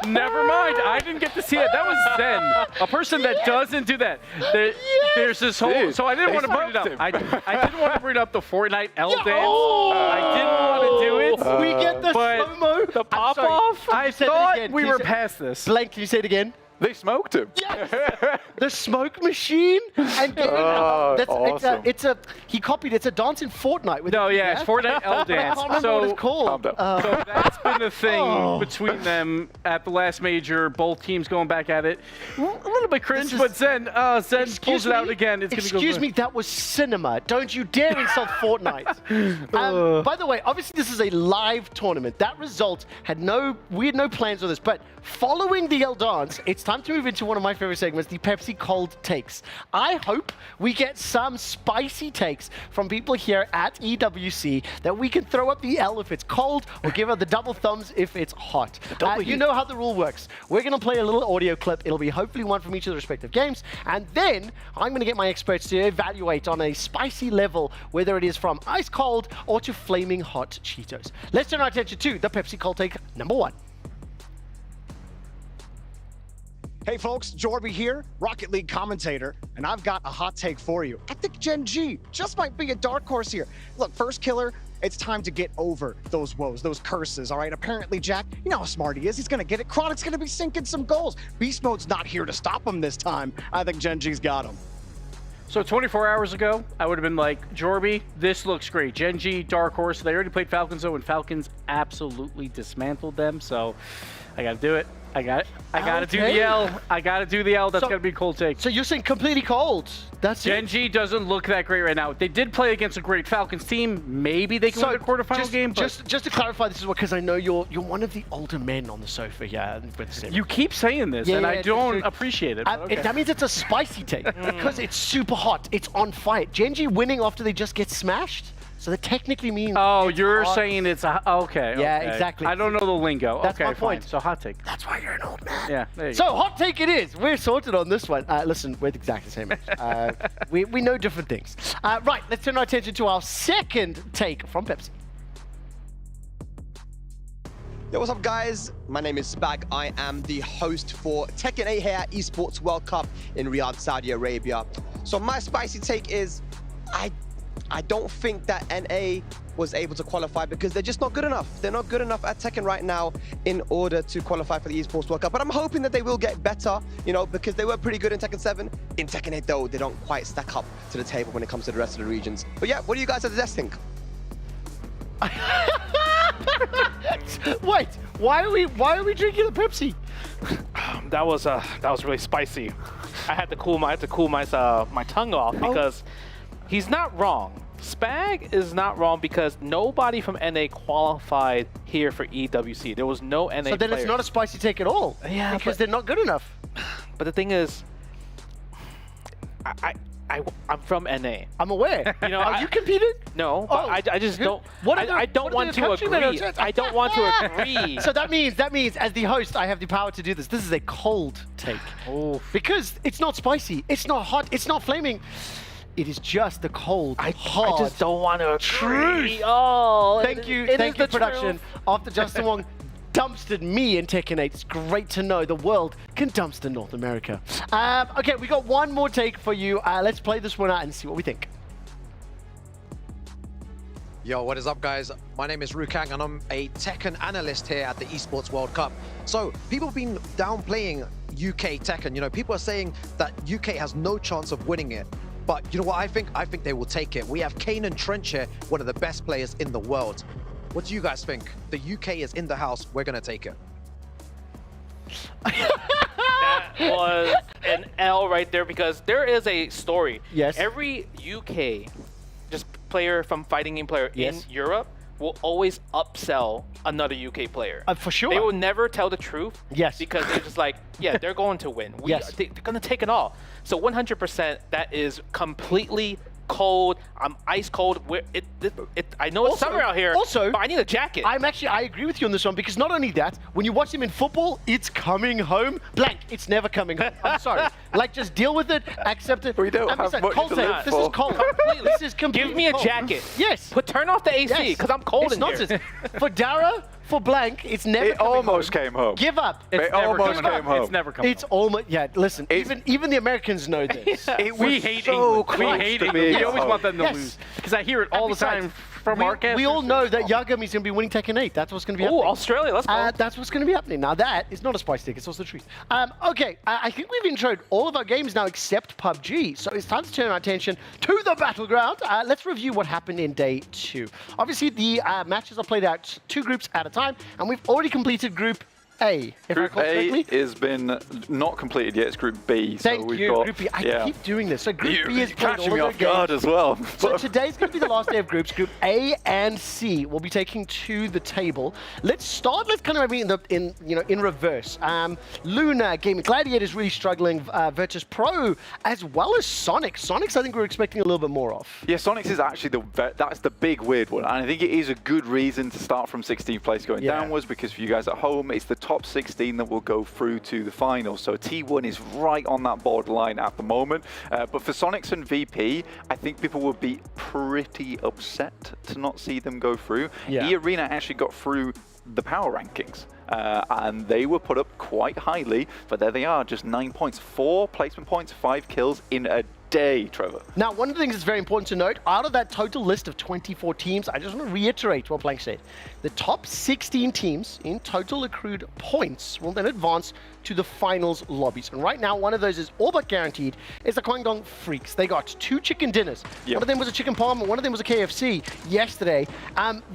Never mind. I didn't get to see it. That was Zen, a person that doesn't do that. There's this whole, so I didn't want to bring it up. I didn't want to bring up the Fortnite L dance. I didn't want to do it. We get the slow-mo. The pop-off? I thought we were past this. Blank, can you say it again? They smoked him. Yes! The smoke machine. And awesome. he copied. It's a dance in Fortnite. With It's Fortnite L dance. I can't remember what it's called. So that's been the thing between them at the last major. Both teams going back at it. A little bit cringe, but Zen pulls it out again. It's gonna go. Excuse me, that was cinema. Don't you dare insult Fortnite. By the way, obviously this is a live tournament. That result we had no plans on this, but following the L dance, it's time to move into one of my favorite segments, the Pepsi cold takes. I hope we get some spicy takes from people here at EWC that we can throw up the L if it's cold, or give her the double thumbs if it's hot. You know how the rule works. We're going to play a little audio clip. It'll be hopefully one from each of the respective games, and then I'm going to get my experts to evaluate on a spicy level whether it is from ice cold or to flaming hot Cheetos. Let's turn our attention to the Pepsi cold take number 1. Hey folks, Jorby here, Rocket League commentator, and I've got a hot take for you. I think Gen G just might be a dark horse here. Look, first killer, it's time to get over those woes, those curses, all right? Apparently, Jack, you know how smart he is. He's gonna get it. Chronic's gonna be sinking some goals. Beast Mode's not here to stop him this time. I think Gen G's got him. So 24 hours ago, I would have been like, Jorby, this looks great. Gen G, dark horse. They already played Falcons though, and Falcons absolutely dismantled them. So I gotta do it. I got it. I gotta do the L. I gotta do the L. That's gotta be a cold take. So you're saying completely cold? That's Gen G doesn't look that great right now. They did play against a great Falcons team. Maybe they can win the quarterfinal game. Just to clarify, this is because I know you're one of the older men on the sofa here. You keep saying this, and I don't appreciate it. That means it's a spicy take because it's super hot. It's on fire. Gen G winning after they just get smashed. So that technically means. Oh, you're saying it's a okay. Yeah, exactly. I don't know the lingo. That's okay, my point. Fine. So hot take. That's why you're an old man. Yeah. There you so go. hot take it is. We're sorted on this one. Listen, we're exactly the same age. We know different things. Right. Let's turn our attention to our second take from Pepsi. Yo, what's up, guys? My name is Spag. I am the host for Tekken 8 here at Esports World Cup in Riyadh, Saudi Arabia. So my spicy take is, I don't think that NA was able to qualify because they're just not good enough. They're not good enough at Tekken right now in order to qualify for the Esports World Cup. But I'm hoping that they will get better, you know, because they were pretty good in Tekken 7. In Tekken 8, though, they don't quite stack up to the table when it comes to the rest of the regions. But yeah, what do you guys at the desk think? Wait, why are we drinking the Pepsi? That was really spicy. I had to cool my tongue off because he's not wrong. Spag is not wrong because nobody from NA qualified here for EWC. There was no NA So then players. it's not a spicy take at all. Yeah, because they're not good enough. But the thing is, I'm from NA. I'm aware. You know, Are you competed? No, but I just don't. I don't want to agree. I don't want to agree. So that means, as the host, I have the power to do this. This is a cold take. Because it's not spicy, it's not hot, it's not flaming. It is just the cold, hard. I just don't want to agree. Truth. Oh, thank you, production. After Justin Wong dumpstered me in Tekken 8, it's great to know the world can dumpster North America. Okay, we got one more take for you. Let's play this one out and see what we think. Yo, what is up, guys? My name is Rukang, and I'm a Tekken analyst here at the Esports World Cup. So, people have been downplaying UK Tekken. You know, people are saying that UK has no chance of winning it. But you know what I think? I think they will take it. We have Kane and Trench here, one of the best players in the world. What do you guys think? The UK is in the house. We're going to take it. That was an L right there because there is a story. Yes. Every UK just player from fighting game player in Europe will always upsell another UK player. For sure. They will never tell the truth. Yes. Because they're just like, yeah, they're going to win. They're going to take it all. So 100%, that is completely cold. I'm ice cold. I know it's summer out here, but I need a jacket. I agree with you on this one because not only that, when you watch him in football, it's coming home. Blank, it's never coming home. I'm sorry. Like, just deal with it, accept it. We don't have much cold to live This for. is cold. This is completely Give me a cold. jacket. Yes. Turn off the AC because I'm cold it's in nonsense. here. For Dara, for Blank, it's never It coming almost home. came home. Give up. It almost came home. It's never coming It's almost, listen, even the Americans know this. We hate England. We hate England. We always want them to lose. Because I hear it all the time from our cast. We all know that Yagami's going to be winning Tekken 8. That's what's going to be Oh, happening. Australia, let's go. That's what's going to be happening. Now, that is not a spice stick. It's also the truth. Okay, I think we've introed all of our games now except PUBG. So it's time to turn our attention to the battleground. Let's review what happened in day 2. Obviously, the matches are played out 2 groups at a time, and we've already completed Group A, if I Group recall A correctly. has been not completed yet. It's Group B. Thank so we've you, got, Group B. I keep doing this. So Group B is played catching all me of off their guard games. as well. So today's going to be the last day of groups. Group A and C will be taking to the table. Let's start. Let's kind of be in reverse. Luna, Gaming Gladiator is really struggling. Virtus Pro, as well as Sonic. Sonic's, I think we're expecting a little bit more of. Yeah, Sonic's is actually that's the big weird one, and I think it is a good reason to start from 16th place going downwards, because for you guys at home, it's the top 16 that will go through to the finals. So T1 is right on that borderline at the moment. But for Sonics and VP, I think people would be pretty upset to not see them go through. Yeah. E-Arena actually got through the power rankings. And they were put up quite highly, but there they are, just 9 points, 4 placement points, 5 kills in a day, Trevor. Now, one of the things that's very important to note, out of that total list of 24 teams, I just want to reiterate what Blank said. The top 16 teams in total accrued points will then advance to the finals lobbies. And right now, one of those is all but guaranteed, is the Guangdong Freaks. They got 2 chicken dinners. One of them was a chicken palm, and one of them was a KFC yesterday.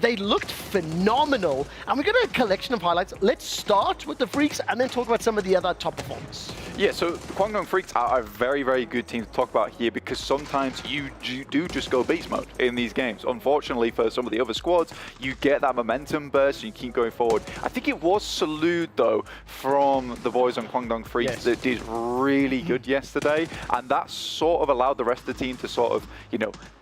They looked phenomenal, and we got a collection of highlights. Let's start with the Freaks and then talk about some of the other top performers. Yeah, so the Guangdong Freaks are a very, very good team to talk about here, because sometimes you do just go beast mode in these games. Unfortunately, for some of the other squads, you get that momentum burst and you keep going forward. I think it was Salute, though, from the boys on Guangdong Freaks that did really good yesterday, and that sort of allowed the rest of the team to sort of,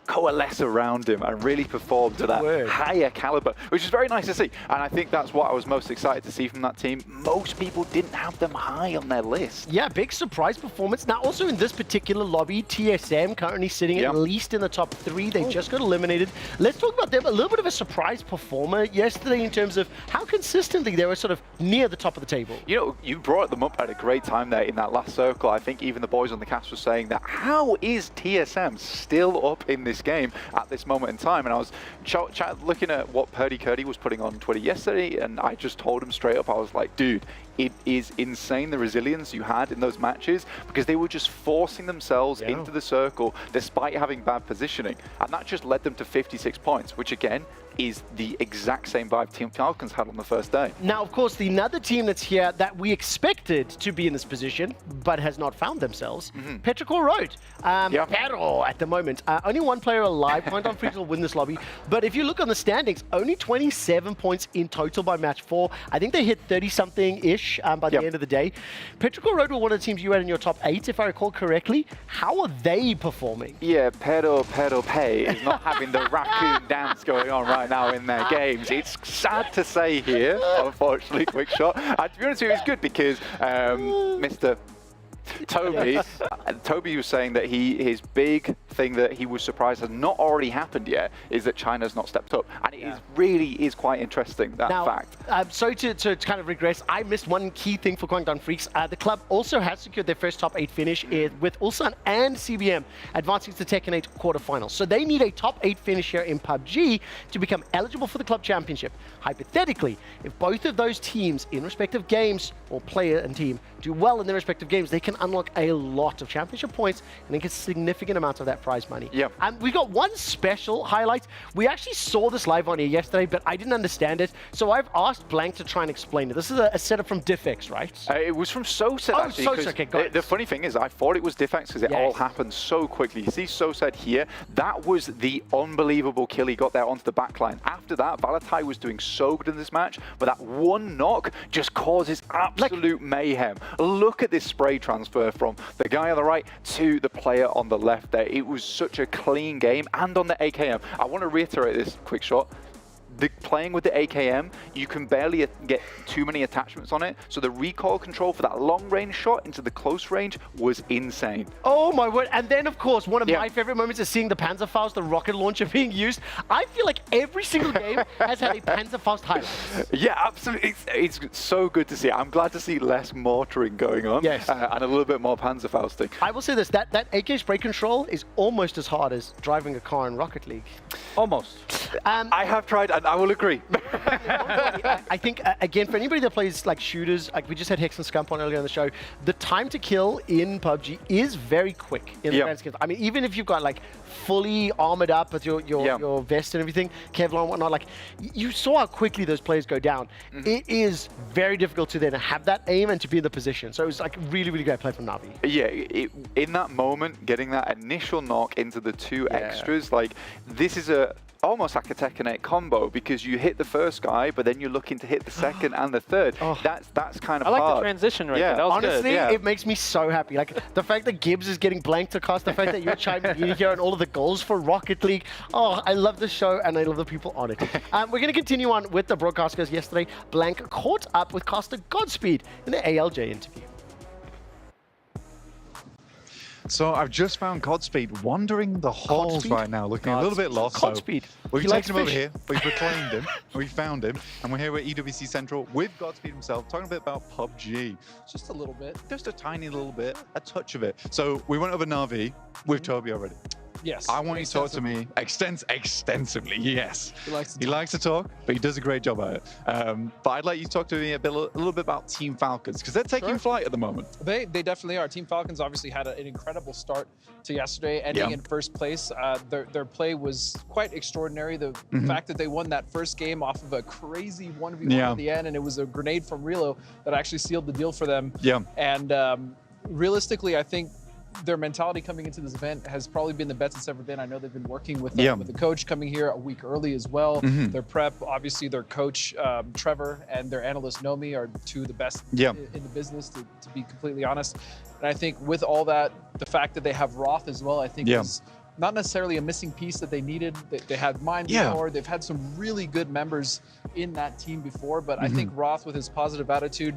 coalesce around him and really perform to that higher caliber, which is very nice to see. And I think that's what I was most excited to see from that team. Most people didn't have them high on their list. Yeah, big surprise performance. Now, also in this particular lobby, TSM currently sitting at least in the top 3. They just got eliminated. Let's talk about them. A little bit of a surprise performer yesterday in terms of how consistently they were sort of near the top of the table. You brought them up at a great time there in that last circle. I think even the boys on the cast were saying that, how is TSM still up in this game at this moment in time? And I was looking at what Purdy Curdy was putting on Twitter yesterday, and I just told him straight up, I was like, dude, it is insane the resilience you had in those matches, because they were just forcing themselves into the circle despite having bad positioning, and that just led them to 56 points, which again is the exact same vibe Team Falcons had on the first day. Now, of course, the another team that's here that we expected to be in this position, but has not found themselves, Petrichor Road. Pero at the moment, only one player alive. Guangdong Freaks will win this lobby. But if you look on the standings, only 27 points in total by match 4. I think they hit 30-something-ish by the end of the day. Petrichor Road were one of the teams you had in your top 8, if I recall correctly. How are they performing? Yeah, Pero Pay is not having the raccoon dance going on right now in their games. It's sad to say here, unfortunately, Quick Shot. To be honest with you, it's good because Mr. Toby was saying that his big thing that he was surprised has not already happened yet is that China's not stepped up, and it really is quite interesting, that fact. Sorry to kind of regress, I missed one key thing for Guangdong Freaks. The club also has secured their first top 8 finish with Ulsan and CBM advancing to the Tekken 8 quarterfinals. So they need a top 8 finish here in PUBG to become eligible for the club championship. Hypothetically, if both of those teams in respective games, or player and team, do well in their respective games, they can unlock a lot of championship points and then get significant amounts of that prize money. And we got one special highlight. We actually saw this live on here yesterday, but I didn't understand it. So I've asked Blank to try and explain it. This is a setup from Diffx, right? It was from Soset, actually. Soset, okay, got it. The funny thing is, I thought it was Diffx because it all happened so quickly. You see Soset here, that was the unbelievable kill he got there onto the backline. After that, Valatai was doing so good in this match, but that one knock just causes absolute mayhem. Look at this spray transfer from the guy on the right to the player on the left there. It was such a clean game, and on the AKM. I want to reiterate this, Quick Shot. Playing with the AKM, you can barely get too many attachments on it, so the recoil control for that long range shot into the close range was insane. Oh my word. And then, of course, one of my favorite moments is seeing the Panzerfaust, the rocket launcher being used. I feel like every single game has had a Panzerfaust highlight. Yeah, absolutely. It's so good to see. I'm glad to see less mortaring going on and a little bit more Panzerfausting. I will say this, that AK spray control is almost as hard as driving a car in Rocket League. Almost. I have tried, and I will agree. I think, again, for anybody that plays like shooters, like we just had Hex and Scump on earlier on the show, the time to kill in PUBG is very quick in the grand scheme. I mean, even if you've got like fully armored up with your vest and everything, Kevlar and whatnot, like you saw how quickly those players go down. It is very difficult to then have that aim and to be in the position. So it was like really, really great play from Na'Vi. Yeah, in that moment, getting that initial knock into the two extras, like this is almost like a Tekken 8 combo, because you hit the first guy, but then you're looking to hit the second and the third. That's kind of hard. I like the transition right there. That was honestly, good. it makes me so happy. Like the fact that Gibbs is getting blanked across, the fact that you're chiming in here and all of the goals for Rocket League. Oh, I love the show and I love the people on it. We're going to continue on with the broadcasters. Yesterday, Blank caught up with caster Godspeed in the ALJ interview. So I've just found Godspeed wandering the halls right now, looking a little bit lost. Godspeed. So we've taken him over here, we've reclaimed him, we found him, and we're here at EWC Central with Godspeed himself, talking a bit about PUBG. Just a little bit. Just a tiny little bit, a touch of it. So we went over Na'Vi with Toby already. Yes. I want you to talk to me extensively, yes. He likes to talk, but he does a great job at it. But I'd like you to talk to me a little bit about Team Falcons, because they're taking flight at the moment. They definitely are. Team Falcons obviously had an incredible start to yesterday, ending in first place. Their play was quite extraordinary. The fact that they won that first game off of a crazy 1v1 at the end, and it was a grenade from Relo that actually sealed the deal for them. Yeah. And realistically, I think their mentality coming into this event has probably been the best it's ever been. I know they've been working with the coach coming here a week early as well. Their prep, obviously their coach, Trevor, and their analyst, Nomi, are two of the best in the business, to be completely honest. And I think with all that, the fact that they have Roth as well, I think is not necessarily a missing piece that they needed. They had mine before. They've had some really good members in that team before, but I think Roth, with his positive attitude,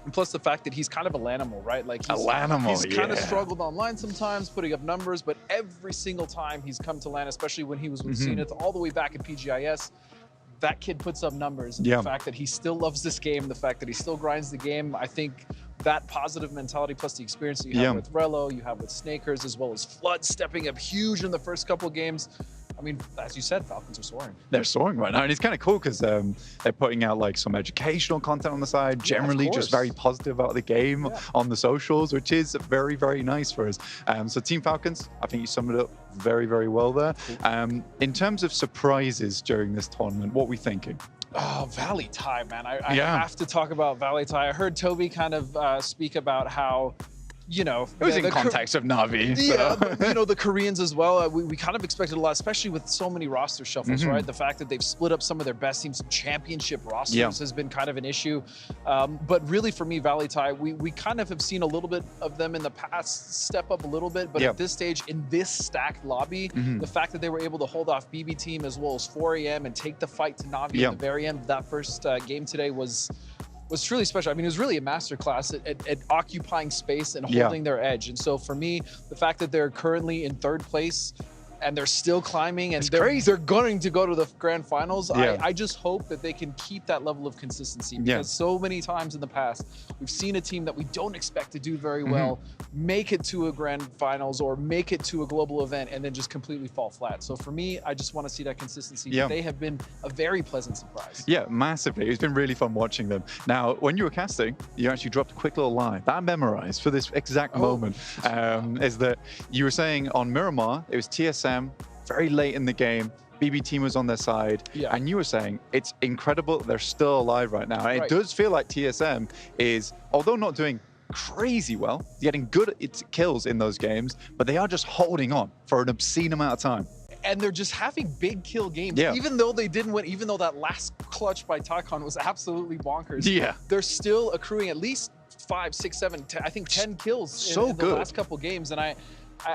and plus the fact that he's kind of a Lanimal, right? Like he's kind of struggled online sometimes, putting up numbers, but every single time he's come to LAN, especially when he was with Zenith all the way back at PGIS, that kid puts up numbers. And the fact that he still loves this game, the fact that he still grinds the game, I think that positive mentality plus the experience that you have with Relo, you have with Snakers, as well as Flood stepping up huge in the first couple of games. I mean, as you said, Falcons are soaring. They're soaring right now, and it's kind of cool because they're putting out like some educational content on the side, generally just very positive about the game on the socials, which is very, very nice for us. So Team Falcons, I think you summed it up very, very well there. In terms of surprises during this tournament, what are we thinking? Oh, Valley Tie, man. I have to talk about Valley Tie. I heard Toby kind of speak about how, you know, it was in context of Na'Vi. Yeah, you know, the Koreans as well. We kind of expected a lot, especially with so many roster shuffles, right? The fact that they've split up some of their best teams, some championship rosters has been kind of an issue. But really, for me, Valley Tie, we kind of have seen a little bit of them in the past step up a little bit. But at this stage, in this stacked lobby, the fact that they were able to hold off BB Team as well as 4AM and take the fight to Na'Vi at the very end of that first game today was truly special. I mean, it was really a masterclass at occupying space and holding their edge. And so for me, the fact that they're currently in third place and they're still climbing and they're going to go to the grand finals, I just hope that they can keep that level of consistency, because so many times in the past, we've seen a team that we don't expect to do very well make it to a grand finals or make it to a global event and then just completely fall flat. So for me, I just want to see that consistency. They have been a very pleasant surprise. Yeah, massively. It's been really fun watching them. Now, when you were casting, you actually dropped a quick little line that I memorized for this exact moment, is that you were saying on Miramar, it was TSM, very late in the game, BB Team was on their side, and you were saying it's incredible that they're still alive right now. And it does feel like TSM is, although not doing crazy well, getting good kills in those games, but they are just holding on for an obscene amount of time. And they're just having big kill games, even though they didn't win, even though that last clutch by Takon was absolutely bonkers. They're still accruing at least 5, 6, 7, 10, I think 10 kills in the last couple games. And I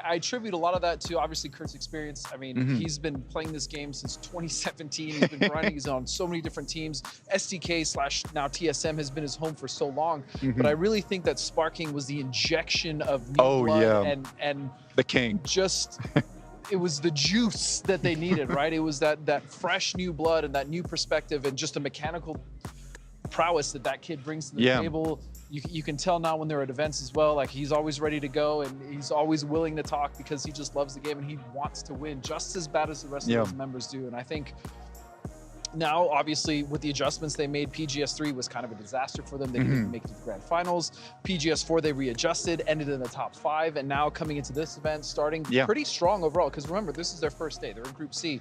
attribute a lot of that to obviously Kurt's experience. I mean, he's been playing this game since 2017. He's been grinding. He's on so many different teams. SDK / now TSM has been his home for so long. But I really think that Sparking was the injection of new blood and the king. Just it was the juice that they needed, right? It was that fresh new blood and that new perspective and just a mechanical prowess that kid brings to the table. you can tell now when they're at events as well, like he's always ready to go and he's always willing to talk because he just loves the game and he wants to win just as bad as the rest of his members do. And I think now, obviously, with the adjustments they made, PGS3 was kind of a disaster for them. They didn't even make it to the grand finals. PGS4, they readjusted, ended in the top 5, and now coming into this event, starting pretty strong overall. Because remember, this is their first day. They're in Group C.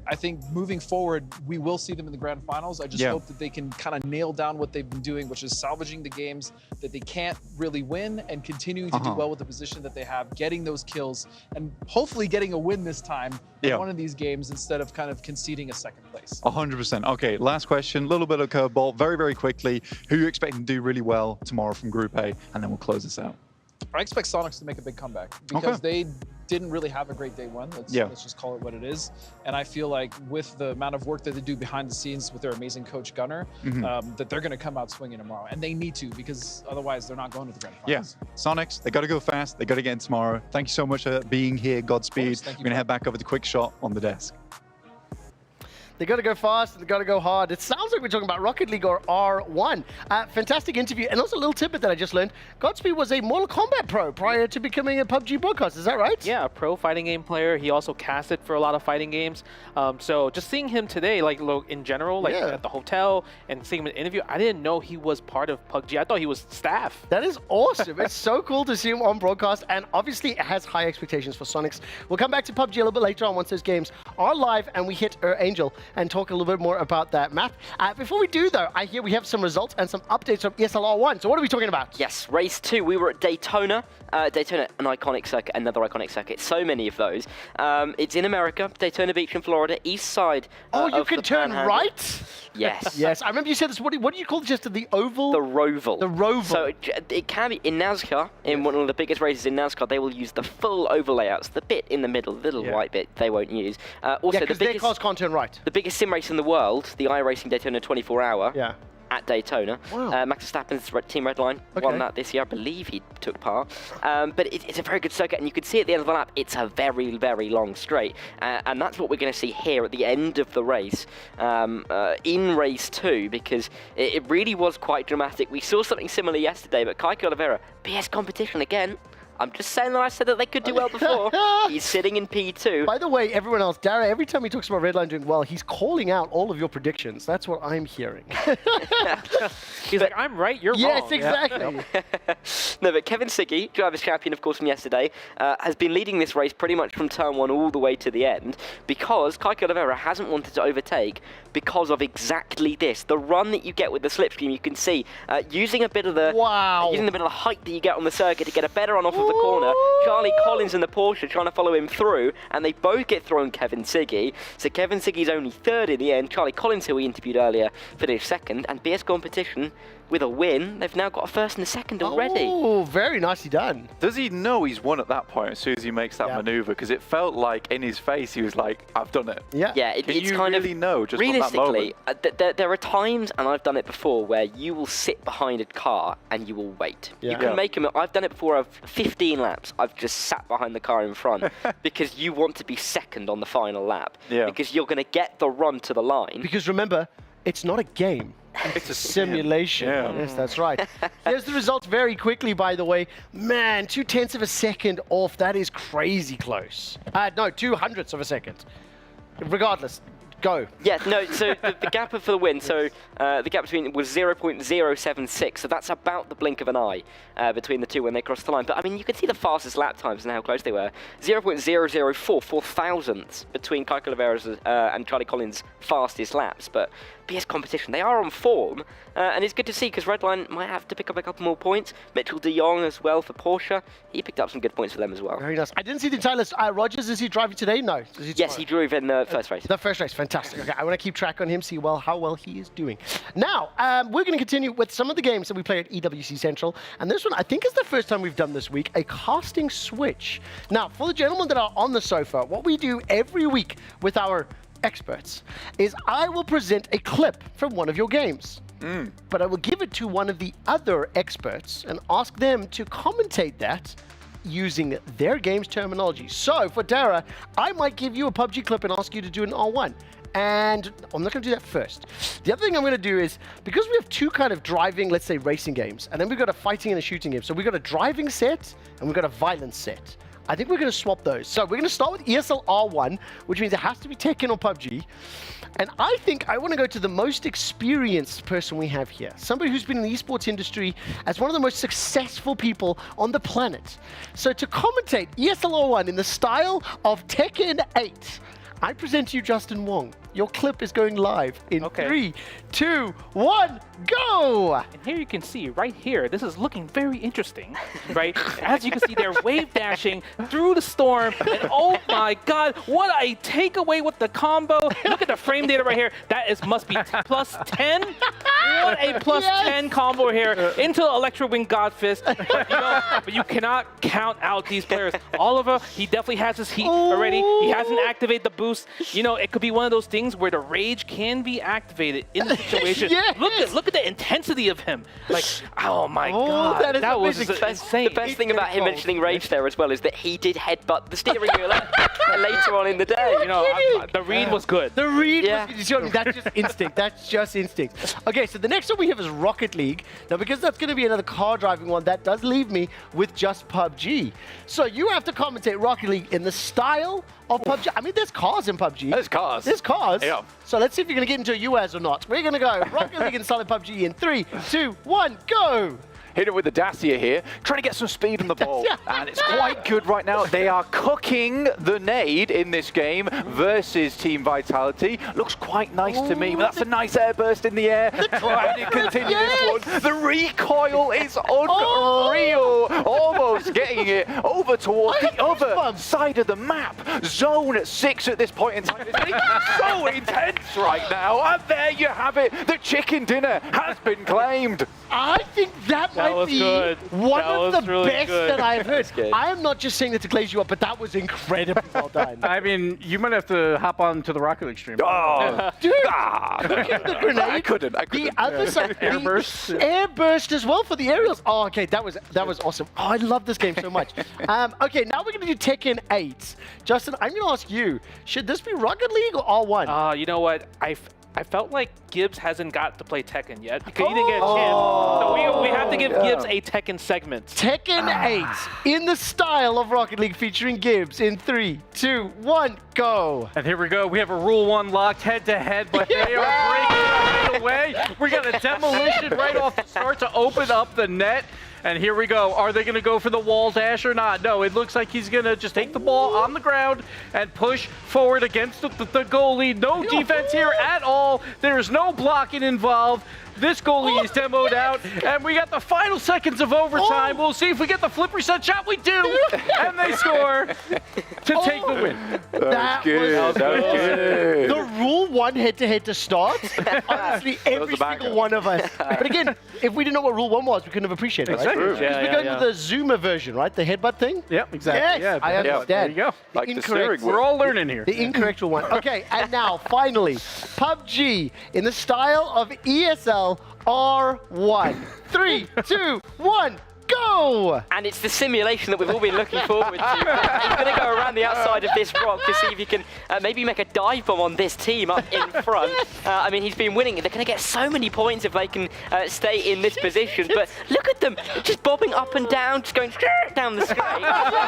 I think moving forward, we will see them in the grand finals. I just hope that they can kind of nail down what they've been doing, which is salvaging the games that they can't really win and continuing to do well with the position that they have, getting those kills, and hopefully getting a win this time in one of these games instead of kind of conceding a second place. 100%. Okay, last question, a little bit of curveball, very, very quickly. Who are you expecting to do really well tomorrow from Group A? And then we'll close this out. I expect Sonics to make a big comeback because they didn't really have a great day one. Let's just call it what it is. And I feel like with the amount of work that they do behind the scenes with their amazing coach Gunnar, that they're going to come out swinging tomorrow. And they need to, because otherwise they're not going to the grand finals. Sonics, they got to go fast. They got to get in tomorrow. Thank you so much for being here. Godspeed. We're going to head back over to Quick Shot on the desk. They got to go fast and they got to go hard. It sounds like we're talking about Rocket League or R1. Fantastic interview. And also a little tidbit that I just learned. Godspeed was a Mortal Kombat pro prior to becoming a PUBG broadcaster. Is that right? Yeah, a pro fighting game player. He also casted for a lot of fighting games. So just seeing him today, like in general, like at the hotel and seeing him in an interview, I didn't know he was part of PUBG. I thought he was staff. That is awesome. It's so cool to see him on broadcast. And obviously it has high expectations for Sonics. We'll come back to PUBG a little bit later on once those games are live and we hit Angel and talk a little bit more about that map. Before we do, though, I hear we have some results and some updates from eslr1. So what are we talking about? Yes, race 2. We were at Daytona. Daytona, an iconic circuit, another iconic circuit. So many of those. It's in America, Daytona Beach in Florida, east side Oh, you can turn right? Yes. Yes, I remember you said this. What do you call it? Just the oval? The roval. The roval. So it can be in NASCAR, in one of the biggest races in NASCAR, they will use the full oval layouts. The bit in the middle, the little white bit, they won't use. Also, because their cars can't turn right. The biggest sim race in the world, the iRacing Daytona 24-hour. At Daytona. Wow. Max Verstappen's Team Redline won that this year. I believe he took part. But it's a very good circuit, and you can see at the end of the lap, it's a very, very long straight. And that's what we're going to see here at the end of the race in race 2, because it really was quite dramatic. We saw something similar yesterday, but Kaiki Oliveira, PS competition again. I'm just saying that I said that they could do well before. He's sitting in P2. By the way, everyone else, Dara, every time he talks about Redline doing well, he's calling out all of your predictions. That's what I'm hearing. He's like, I'm right, you're wrong. Yes, exactly. No, but Kevin Siggy, driver's champion, of course, from yesterday, has been leading this race pretty much from turn 1 all the way to the end, because Kaiki Oliveira hasn't wanted to overtake because of exactly this. The run that you get with the slipstream, you can see, using a bit of the using a bit of the height that you get on the circuit to get a better run off of the corner. Charlie Collins and the Porsche trying to follow him through, and they both get thrown Kevin Siggy. So Kevin Siggy's only 3rd in the end. Charlie Collins, who we interviewed earlier, finished 2nd, and BS competition with a win, they've now got a 1st and a 2nd already. Oh, very nicely done. Does he know he's won at that point as soon as he makes that maneuver? Because it felt like in his face he was like, I've done it. Yeah, Can it's you kind really of know just on that moment? There are times, and I've done it before, where you will sit behind a car and you will wait. You can make him. I've done it before. Of 15 laps, I've just sat behind the car in front because you want to be 2nd on the final lap. Because you're going to get the run to the line. Because remember, it's not a game. It's a simulation. Yes, that's right. Here's the results very quickly, by the way. Man, 0.2 of a second off. That is crazy close. No, 0.02 of a second. Regardless, go. Yeah, no, so the gap for the win, so the gap between was 0.076, so that's about the blink of an eye between the two when they crossed the line. But I mean, you can see the fastest lap times and how close they were. 0.004, 4 thousandths between Kaiki Oliveira's and Charlie Collins' fastest laps. But BS competition, they are on form, and it's good to see because Redline might have to pick up a couple more points. Mitchell de Jong as well for Porsche, he picked up some good points for them as well. Very nice. I didn't see the entire list. Rogers, is he driving today? No. Yes, he drove in the first race. The first race, fantastic. Okay, I want to keep track on him, see how well he is doing. Now, we're going to continue with some of the games that we play at EWC Central, and this one I think is the first time we've done this week, a casting switch. Now, for the gentlemen that are on the sofa, what we do every week with our experts is I will present a clip from one of your games. But I will give it to one of the other experts and ask them to commentate that using their game's terminology. So for Dara, I might give you a PUBG clip and ask you to do an R1. And I'm not going to do that first. The other thing I'm going to do is, because we have two kind of driving, let's say, racing games, and then we've got a fighting and a shooting game. So we've got a driving set, and we've got a violence set. I think we're going to swap those. So we're going to start with ESL R1, which means it has to be Tekken or PUBG. And I think I want to go to the most experienced person we have here. Somebody who's been in the esports industry as one of the most successful people on the planet. So to commentate ESL R1 in the style of Tekken 8, I present to you Justin Wong. Your clip is going live in 3, 2, 1, go! And here you can see, right here, this is looking very interesting, right? As you can see, they're wave dashing through the storm, and oh my god, what a takeaway with the combo. Look at the frame data right here. That must be plus 10. What a plus 10 combo here into Electro Wing Godfist. But you cannot count out these players. Oliver, he definitely has his heat already. He hasn't activated the boost. It could be one of those things where the rage can be activated in the situation. Look at the intensity of him. Like, oh my god, that was insane. The best thing about him mentioning rage there as well is that he did headbutt the steering wheel later on in the day. The read was good. The read was good. That's just instinct. That's just instinct. Okay, so the next one we have is Rocket League. Now, because that's going to be another car driving one, that does leave me with just PUBG. So you have to commentate Rocket League in the style of PUBG. I mean, there's cars in PUBG. There's cars. There's cars. Yeah. So let's see if you're going to get into a US or not. We're going to go Rocket League in solid PUBG in 3, 2, 1, go! Hit it with the Dacia here, trying to get some speed on the ball. And it's quite good right now. They are cooking the nade in this game versus Team Vitality. Looks quite nice to me, but that's a nice airburst in the air. And it continues this one. The recoil is unreal. Almost getting it over towards the other side of the map. Zone at 6 at this point in time. It's so intense right now. And there you have it. The chicken dinner has been claimed. I think that might be one of the best that I've heard. I am not just saying that to glaze you up, but that was incredibly well done. I mean, you might have to hop on to the Rocket League stream. Oh, dude! The grenade. I couldn't. The other side, airburst. Airburst as well for the aerials. Oh, okay, that was awesome. Oh, I love this game so much. Okay, now we're gonna do Tekken 8. Justin, I'm gonna ask you: should this be Rocket League or R1? You know what? I felt like Gibbs hasn't got to play Tekken yet because he didn't get a chance. So we have to give Gibbs a Tekken segment. Tekken 8 in the style of Rocket League featuring Gibbs in 3, 2, 1, go. And here we go. We have a Rule 1 locked head-to-head, but they are breaking right away. We got a demolition right off the start to open up the net. And here we go. Are they going to go for the wall dash or not? No, it looks like he's going to just take the ball on the ground and push forward against the goalie. No defense here at all. There's no blocking involved. This goalie is demoed out, and we got the final seconds of overtime. We'll see if we get the flip reset shot. We do, and they score to take the win. That was good. The Rule 1 head-to-head to start. Honestly, every single one of us. But again, if we didn't know what Rule 1 was, we couldn't have appreciated it. Exactly. Right? Because we're going with the Zoomer version, right? The headbutt thing? Yep, exactly. Yes, I understand. There you go. The incorrect. We're all learning here. The incorrect one. Okay, and now, finally, PUBG in the style of ESL R1. 3, 2, 1, go! And it's the simulation that we've all been looking forward to. He's going to go around the outside of this rock to see if he can maybe make a dive bomb on this team up in front. I mean, he's been winning. They're going to get so many points if they can stay in this position. But look at them, just bobbing up and down, just going down the straight.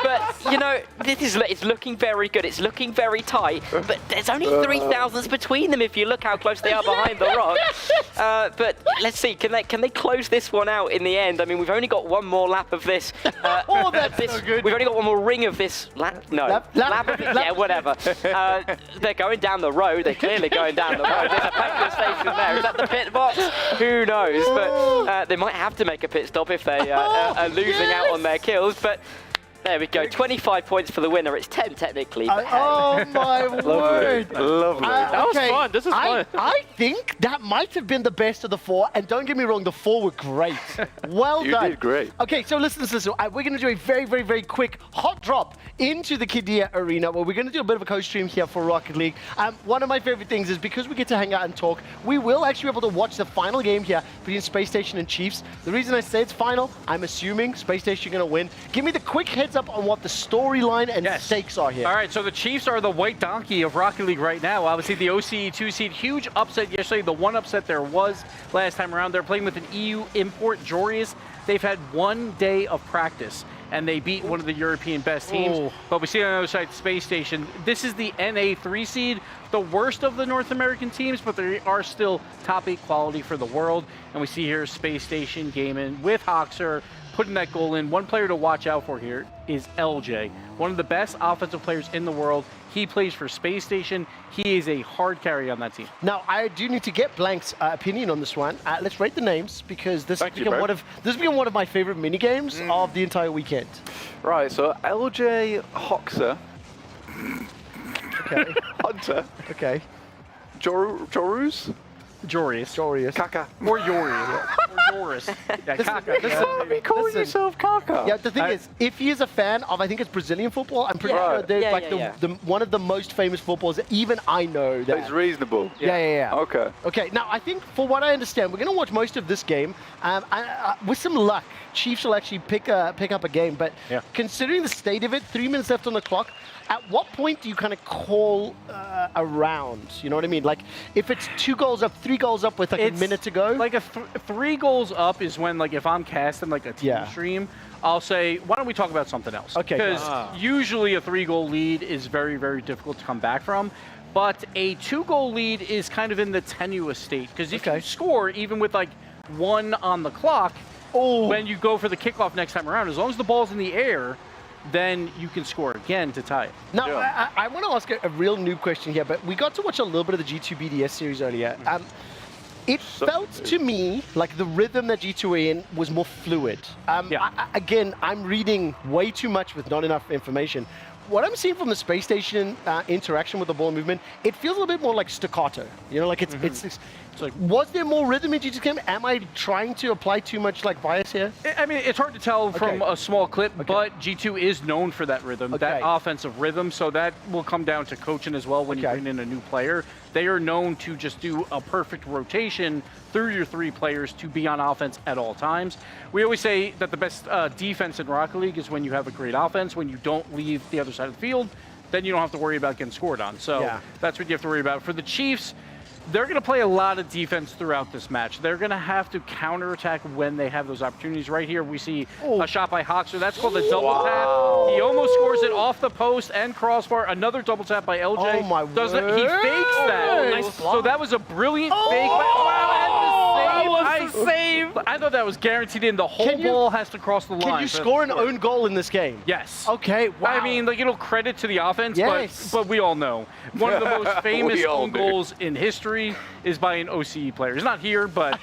But, it's looking very good. It's looking very tight. But there's only 3 thousandths between them if you look how close they are behind the rock. But let's see, can they close this one out in the end? I mean, we've only got one more lap of this. That's so good. We've only got one more ring of this lap. No, lap of it. Yeah, whatever. They're going down the road. They're clearly going down the road. There's a petrol station there. Is that the pit box? Who knows? But they might have to make a pit stop if they are losing out on their kills. But there we go, 25 points for the winner. It's 10 technically. Oh my word. Lovely. That was fun. This is fun. I think that might have been the best of the 4. And don't get me wrong, the 4 were great. Well done. You did great. Okay, so listen. We're going to do a very, very, very quick hot drop into the Kidia Arena where we're going to do a bit of a co-stream here for Rocket League. One of my favorite things is because we get to hang out and talk, we will actually be able to watch the final game here between Space Station and Chiefs. The reason I say it's final, I'm assuming Space Station are going to win. Give me the quick heads heads up on what the storyline and stakes are here. All right, so the Chiefs are the white donkey of Rocket League right now. Obviously, the OCE 2-seed, huge upset yesterday. The one upset there was last time around. They're playing with an EU import, Jorius. They've had 1 day of practice, and they beat one of the European best teams. But we see on the other side, Space Station. This is the NA 3-seed, the worst of the North American teams, but they are still top 8 quality for the world. And we see here Space Station gaming with Hoxer, putting that goal in. One player to watch out for here is LJ, one of the best offensive players in the world. He plays for Space Station. He is a hard carry on that team. Now, I do need to get Blank's opinion on this one. Let's rate the names, because this has become one of my favorite mini games of the entire weekend. Right, so LJ Hoxer. Okay. Hunter. Okay. Jorus? Jorius. Kaka. Or Yori. Or Joris. Yeah, Kaka. You can't be calling yourself Kaka. Yeah, the thing is, if he is a fan of, I think it's Brazilian football, I'm pretty sure they're one of the most famous footballers. Even I know that. It's reasonable. Yeah. Okay. Okay, now I think for what I understand, we're going to watch most of this game. With some luck, Chiefs will actually pick up a game. But considering the state of it, 3 minutes left on the clock, at what point do you kind of call a round? You know what I mean? Like, if it's 2 goals up, 3 goals up with like a minute to go? Like 3 goals up is when, like, if I'm casting like a team stream, I'll say, why don't we talk about something else? Okay. Because usually a 3-goal lead is very, very difficult to come back from. But a 2-goal lead is kind of in the tenuous state. Because if you score, even with like 1 on the clock, when you go for the kickoff next time around, as long as the ball's in the air, then you can score again to tie it. Now, I want to ask a real noob question here, but we got to watch a little bit of the G2 BDS series earlier. It felt to me like the rhythm that G2 were in was more fluid. Again, I'm reading way too much with not enough information. What I'm seeing from the Space Station interaction with the ball movement, it feels a little bit more like staccato. You know, like it's like, was there more rhythm in G2's game? Am I trying to apply too much like bias here? I mean, it's hard to tell from a small clip, but G2 is known for that rhythm, that offensive rhythm. So that will come down to coaching as well when you bring in a new player. They are known to just do a perfect rotation through your 3 players to be on offense at all times. We always say that the best defense in Rocket League is when you have a great offense, when you don't leave the other side of the field, then you don't have to worry about getting scored on. So that's what you have to worry about. For the Chiefs, they're going to play a lot of defense throughout this match. They're going to have to counterattack when they have those opportunities. Right here, we see a shot by Hoxer. That's called a double tap. He almost scores it off the post and crossbar. Another double tap by LJ. Oh my word. He fakes that. Nice so that was a brilliant fake. Save. I thought that was guaranteed in. The whole ball has to cross the line. Can you score an own goal in this game? Yes. Okay, wow. I mean, like, it'll credit to the offense, but we all know. One of the most famous own goals in history is by an OCE player. He's not here, but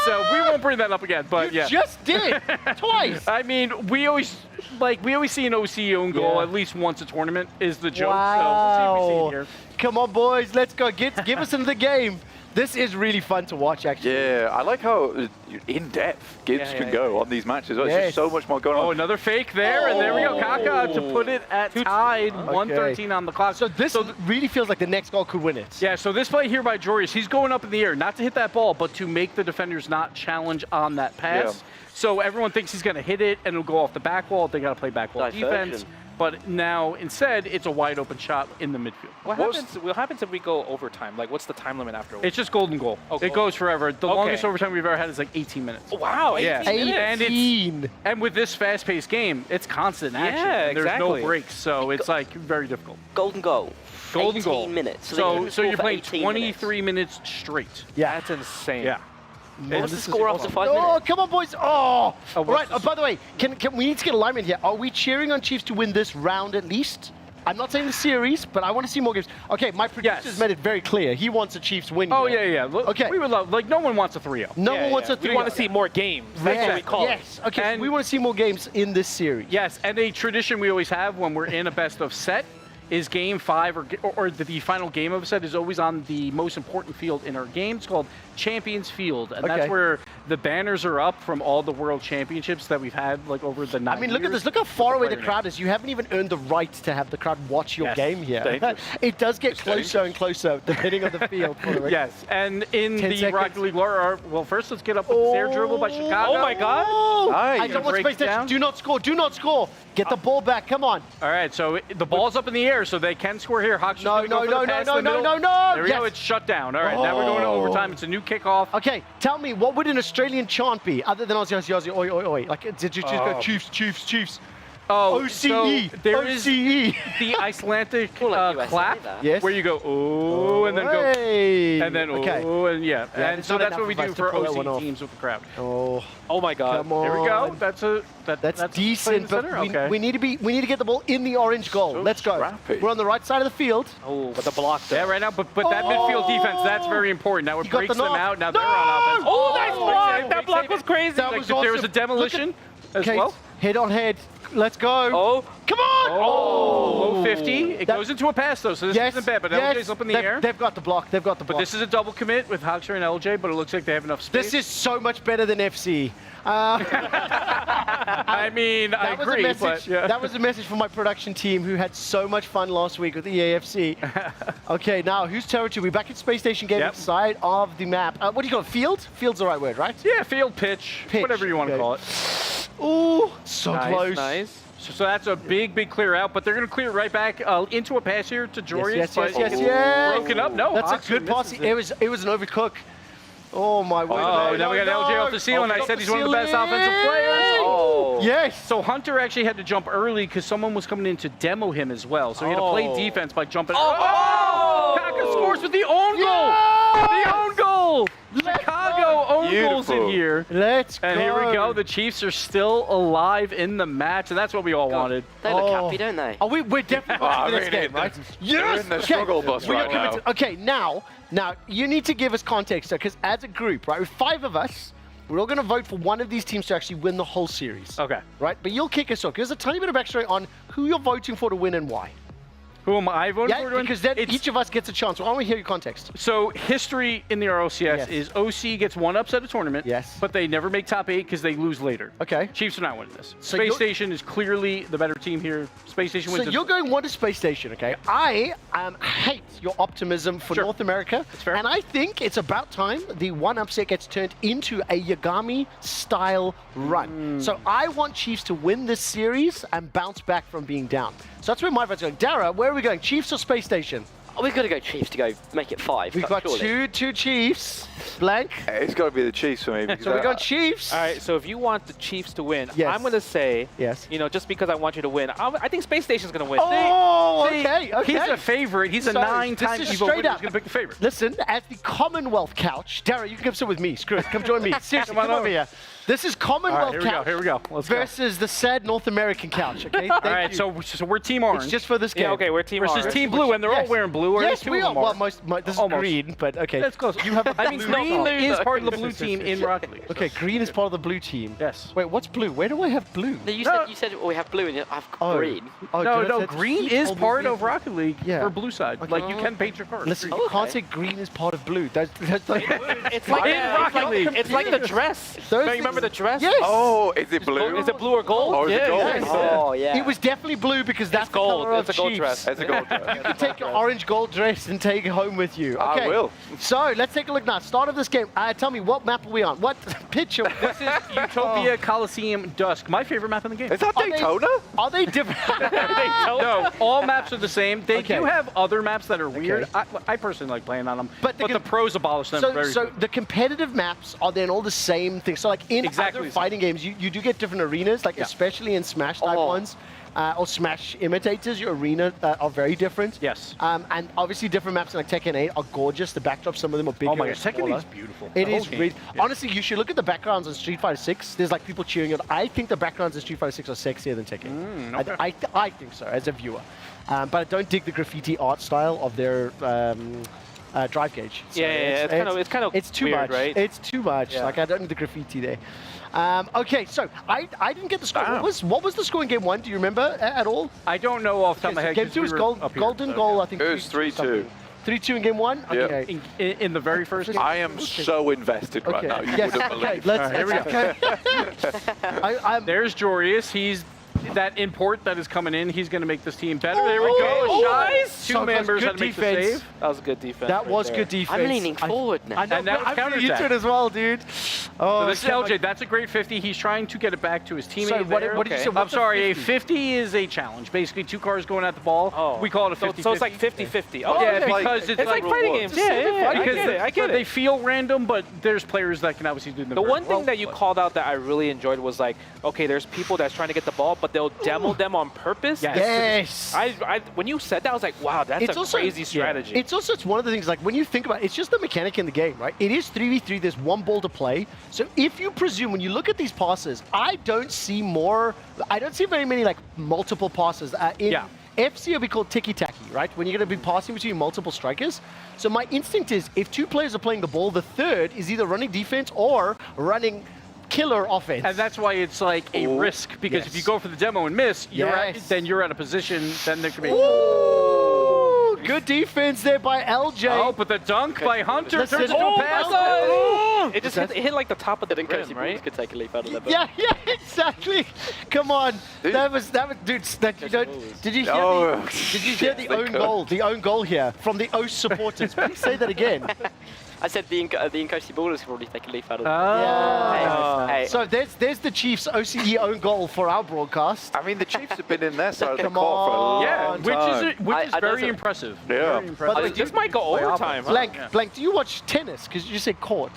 so we won't bring that up again. But you just did twice. I mean, we always see an OCE own goal at least once a tournament is the joke. Wow. So we'll see if we see it here. Come on, boys, let's go. Give us into the game. This is really fun to watch, actually. Yeah, I like how in-depth Gibbs can go on these matches. It's just so much more going on. Oh, another fake there, and there we go. Kaka to put it at tied, 1:13 on the clock. So this really feels like the next goal could win it. Yeah, so this play here by Jorius, he's going up in the air, not to hit that ball, but to make the defenders not challenge on that pass. So everyone thinks he's going to hit it, and it'll go off the back wall. They got to play back wall defense. But now, instead, it's a wide open shot in the midfield. What happens if we go overtime? Like, what's the time limit after? It's just golden goal. Oh, it goes forever. The longest overtime we've ever had is like 18 minutes. Wow, 18 minutes? And with this fast-paced game, it's constant action. Yeah, There's no breaks, so it's like very difficult. Golden goal. Golden 18 goal. minutes. So you're playing 23 minutes straight. Yeah. That's insane. Yeah. What's the score after 5 minutes? Oh, come on, boys. Oh, all right. By the way, can we need to get alignment here. Are we cheering on Chiefs to win this round at least? I'm not saying the series, but I want to see more games. Okay, my producer's made it very clear. He wants the Chiefs win. Oh, yeah. Okay. We would love, like, no one wants a 3-0. No one wants a 3-0. We want to see more games. That's what we call it. Yes. Okay, and we want to see more games in this series. Yes, and a tradition we always have when we're in a best of set is game 5 or the final game of a set is always on the most important field in our game. It's called Champions Field, and that's where the banners are up from all the world championships that we've had like over the 9 I mean, look at this. Look how far away the crowd is. You haven't even earned the right to have the crowd watch your game here. It does get closer and closer depending on the field. Yes, and in the Rocket League lore, well, first let's get up with the air dribble by Chicago. Oh my God! I don't want space station. Do not score. Do not score. Get the ball back. Come on. All right, so the ball's up in the air, so they can score here. Hawks No. There we go. It's shut down. All right, now we're going to overtime. It's a new kickoff. Okay, tell me, what would an Australian chant be other than Aussie, Aussie, Aussie, oi, oi, oi? Like, did you just go Chiefs, Chiefs, Chiefs? Oh, OCE. So there is OCE. the Icelandic clap, yes. where you go ooh and then go and then ooh and and so that's what we do for OC teams with the crowd. Oh my God! Come on. Here we go. That's decent, but we need to get the ball in the orange goal. So Let's go. scrappy. We're on the right side of the field. Oh, but the block. Yeah, right now. But that midfield defense, that's very important. Now it breaks them out. Now they're on offense. Oh, nice block! That block was crazy. That was awesome. There was a demolition as well. Head on head. Let's go. Oh, come on! Oh, low 50. It goes into a pass though, so this isn't bad. But LJ's up in the air. They've got the block. They've got the block. But this is a double commit with Hoxer and LJ. But it looks like they have enough space. This is so much better than FC. I mean, I agree. That was a message from my production team who had so much fun last week with the EAFC. Okay, now whose territory? We're back at Space Station game side of the map. What do you call it? Field? Field's the right word, right? Yeah, field, pitch, whatever you want to call it. Ooh, so close. Nice. So that's a big clear out, but they're going to clear it right back into a pass here to Jorius. Yes. Broken up. No, that's a good pass. It was an overcook. Oh my word. Oh, now we got LJ off the ceiling. I said he's one of the best offensive players. Oh. Yes. So Hunter actually had to jump early because someone was coming in to demo him as well. So he had to play defense by jumping. Kaka scores with the own goal. The own goal. Chicago own goals in here. Let's go. And here we go. The Chiefs are still alive in the match, and that's what we all wanted. They look happy, don't they? Oh, we're definitely watching this game, right? You're in the struggle bus right now. Okay, now you need to give us context, because as a group, right, with 5 of us, we're all going to vote for one of these teams to actually win the whole series. Okay. Right? But you'll kick us off. There's a tiny bit of backstory on who you're voting for to win and why. Who am I voting for? Because then each of us gets a chance. Well, I want to hear your context. So history in the RLCS is OC gets one upset a tournament, but they never make top 8 because they lose later. Okay. Chiefs are not winning this. So Space Station is clearly the better team here. Space Station wins. So you're going one to Space Station, okay? I hate your optimism for North America. That's fair. And I think it's about time the one upset gets turned into a Yagami-style run. So I want Chiefs to win this series and bounce back from being down. So that's where my vote's going. Dara, where are we going? Chiefs or Space Station? Oh, we've got to go Chiefs to go make it 5. We've got two Chiefs. Blank? It's got to be the Chiefs for me. So we got Chiefs. All right, so if you want the Chiefs to win, Yes. I'm going to say, you know, just because I want you to win, I think Space Station's going to win. Okay. He's a favorite. He's a 9-time This is Evo straight winner. up. He's going to pick the favorite. Listen, as the Commonwealth couch, Dara, you can come sit with me. Screw it. Come join me. Seriously, come over here. This is Commonwealth couch. Here we go. Let's versus the sad North American couch. Okay. All right. So we're Team Orange. It's just for this game. Yeah, okay, we're Team versus Orange. Team Blue, and they're all wearing blue. Or Yes, we are. Well, this is Almost. green, but okay. That's close. You have a I mean, green is part of the blue team in Rocket League. Okay, green is part of the blue team. Yes. Wait, what's blue? Where do I have blue? No, you said we have blue and I've green. No, green is part of Rocket League for blue side. Okay. Like you can paint your cars. Listen, you can't say green is part of blue. It's like the dress. Don't you remember the dress? Yes. Oh, is it blue? Is it blue or gold? Oh, is it gold? Yes. Oh, yeah. It was definitely blue because that's gold. the color of It's a gold Chiefs. dress. It's a gold dress. You can take your orange gold dress and take it home with you. Okay. I will. So let's take a look now. Start of this game. Tell me, what map are we on? What picture? This is Utopia Coliseum Dusk. My favorite map in the game. Is that Daytona? Are they different? No, all maps are the same. They Okay. do have other maps that are weird. I personally like playing on them, but the pros abolish them very So quickly. the competitive maps are then all the same thing. So like in other fighting games, you do get different arenas, like especially in Smash type ones. Or Smash imitators, your arena are very different. Yes. And obviously different maps like Tekken 8 are gorgeous. The backdrops, some of them are bigger. Oh my and gosh, Tekken 8 smaller. is beautiful. It The whole is game. great. Honestly, you should look at the backgrounds on Street Fighter 6. There's like people cheering it. I think the backgrounds in Street Fighter 6 are sexier than Tekken. Okay. I think so, as a viewer. But I don't dig the graffiti art style of their drive gauge. So it's too weird, much. right? It's too much. Yeah. Like I don't need the graffiti there. Okay, so I didn't get the score. What was the score in game 1? Do you remember at all? I don't know off the top of my head. Game 2 was golden goal. I think it was 3-2. 3-2 in game 1? Yeah. Okay. In the very first game? I am so invested right now. You wouldn't believe. Let's, here we go. There's Jorius. He's that import that is coming in. He's going to make this team better. There we go. Nice. Two members had to make the save. That was good defense. That was there. good defense. I'm leaning forward now. I know, And that was I'm into it as well, dude. So this is LJ. That's a great 50. He's trying to get it back to his teammate. So what did you say? I'm sorry. A 50 is a challenge. Basically, 2 cars going at the ball. Oh. We call it a 50. So it's like 50-50. Oh, yeah, okay. because it's like fighting games. Yeah. I get it. They feel random, but there's players that can obviously do them. The one thing that you called out that I really enjoyed was like, okay, there's people that's trying to get the ball, but they'll demo them on purpose. Yes. When you said that, I was like, wow, that's a crazy strategy. It's also one of the things, like, when you think about it, it's just the mechanic in the game, right? It is 3v3, there's 1 ball to play. So if you presume, when you look at these passes, I don't see very many, like, multiple passes. In FC, it'll be called ticky-tacky, right? When you're going to be passing between multiple strikers. So my instinct is, if 2 players are playing the ball, the third is either running defense or running killer offense. And that's why it's like a risk, because if you go for the demo and miss, then you're at a position, then there could be... Ooh, good defense there by LJ. Oh, but the dunk by Hunter turns into a pass. It just hit like the top of the rim, right? Could take a leap out of that. Yeah, exactly. Come on, that was, dude. Did you hear the own goal? The own goal here from the OS supporters. Please say that again. I said the Incoasty ballers could probably take a leaf out of it. Hey. So there's the Chiefs' OCE own goal for our broadcast. I mean, the Chiefs have been in their side of the Come court for a long time. which is very impressive. Yeah. Very impressive. This might go overtime. Blank, do you watch tennis? Because you said court.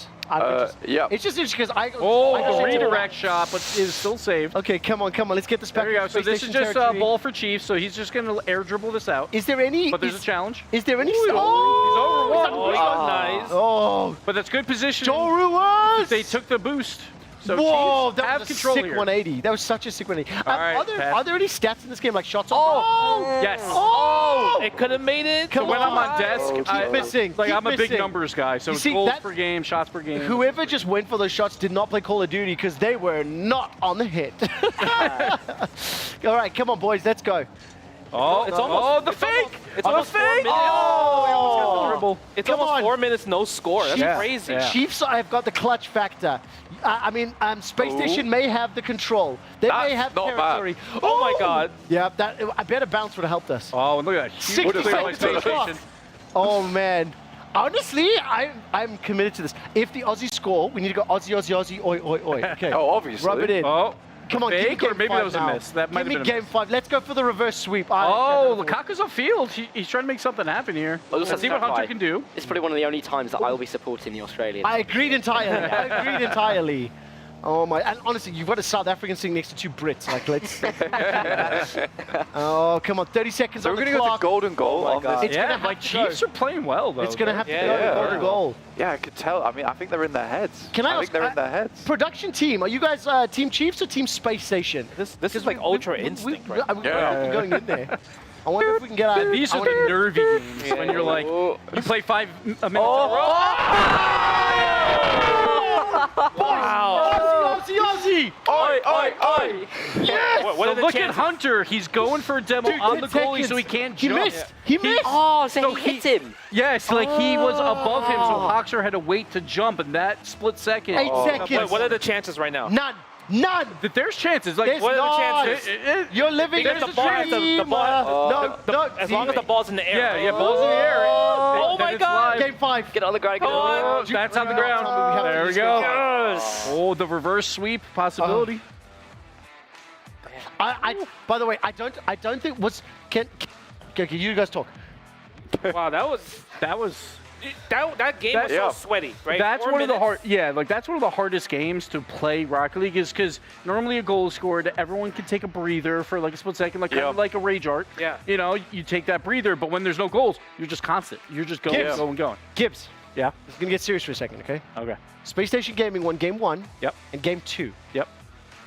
Yeah. It's just interesting because I the redirect shot, but is still saved. Okay, come on. Let's get this back. There you go. So this is just a ball for Chiefs, so he's just going to air dribble this out. Is there any... But there's a challenge. Is there any... He's over one. Nice. Oh. But that's good position. Joruas! They took the boost. So whoa, Chiefs that have was a control sick here. 180. That was such a sick 180. Right, are there any stats in this game, like shots? Yes. Oh! It could have made it. So when I'm on desk, keep missing. I'm a big numbers guy, so it's goals per game, shots per game. Whoever just went for those shots did not play Call of Duty because they were not on the hit. All right, come on, boys, let's go. Oh, it's almost the fake! It's almost 4 minutes. It's almost 4 minutes, no score. That's crazy. Chiefs have got the clutch factor. Space Station may have the control. They may have territory. Oh my God. Yeah, I bet a bounce would have helped us. Oh, look at that. 60 seconds on the clock. Oh man. Honestly, I'm committed to this. If the Aussie score, we need to go Aussie, oi, oi, oi. Okay. Oh, obviously. Rub it in. Oh. Come on, fake, give me game or maybe 5 that was now. a miss. That might have been a game 5. Let's go for the reverse sweep. Lukaku's on field. He's trying to make something happen here. Let's see what Hunter can do. It's probably one of the only times that I'll be supporting the Australians. I agreed entirely. Oh my! And honestly, you've got a South African sitting next to 2 Brits. Like, let's. Oh, come on! 30 seconds on the clock. So we're gonna go to golden goal on this. Chiefs are playing well though. It's gonna have to go golden goal. Yeah, I could tell. I mean, I think they're in their heads. I think they're in their heads. Production team, are you guys Team Chiefs or Team Space Station? This is like ultra instinct, right? We're going in there. I wonder if we can get out. These are the nervy games when you're like, you play 5 minutes in a row. Wow! Aussie! Oi! Yes! So look at Hunter. He's going for a demo on the goalie, so he can't jump. He missed. Oh, so he hit him. Yes, he was above him, so Hoxer had to wait to jump, and that split second. 8 seconds. What are the chances right now? None. There's chances. Like, There's what are the chances? You're living Because the the ball, no. As long as the ball's in the air. Yeah, ball's in the air. Oh my God. Game 5. Get on the ground. That's on the ground. There we go. Yes. Oh, the reverse sweep possibility. By the way, I don't think can you guys talk? Wow, that game was so sweaty, right? That's one of the that's one of the hardest games to play Rocket League is because normally a goal is scored, everyone can take a breather for like a split second, like kind of like a rage art. Yeah. You know, you take that breather, but when there's no goals, you're just constant. You're just going. Gibbs. Yeah. It's gonna get serious for a second, okay? Okay. Space Station Gaming won game 1. Yep. And game 2. Yep.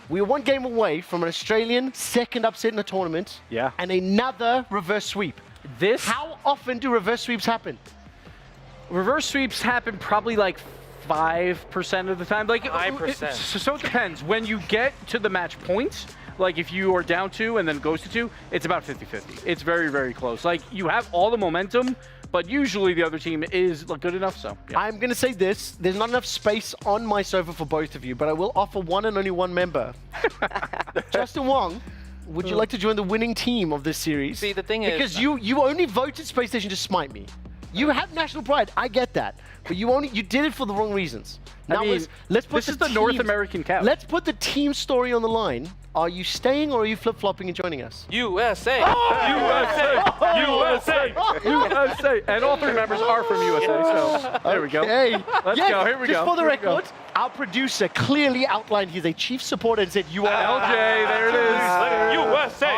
We were 1 game away from an Australian second upset in the tournament. Yeah. And another reverse sweep. How often do reverse sweeps happen? Reverse sweeps happen probably like 5% of the time. Like 5%. So it depends. When you get to the match points, like if you are down 2 and then goes to 2, it's about 50-50. It's very, very close. Like you have all the momentum, but usually the other team is good enough. So yeah. I'm going to say this. There's not enough space on my sofa for both of you, but I will offer one and only one member. Justin Wong, would you like to join the winning team of this series? See, the thing is... Because you only voted Space Station to smite me. You have national pride, I get that. But you did it for the wrong reasons. Now I mean, let's put this is the North American couch. Let's put the team story on the line. Are you staying or are you flip-flopping and joining us? USA! USA! USA! USA! And all 3 members are from USA, so there we go. Hey, Let's go, here we go. Just for the Here we go. record, our producer clearly outlined he's a chief supporter and said, you are... LJ, there it is. USA!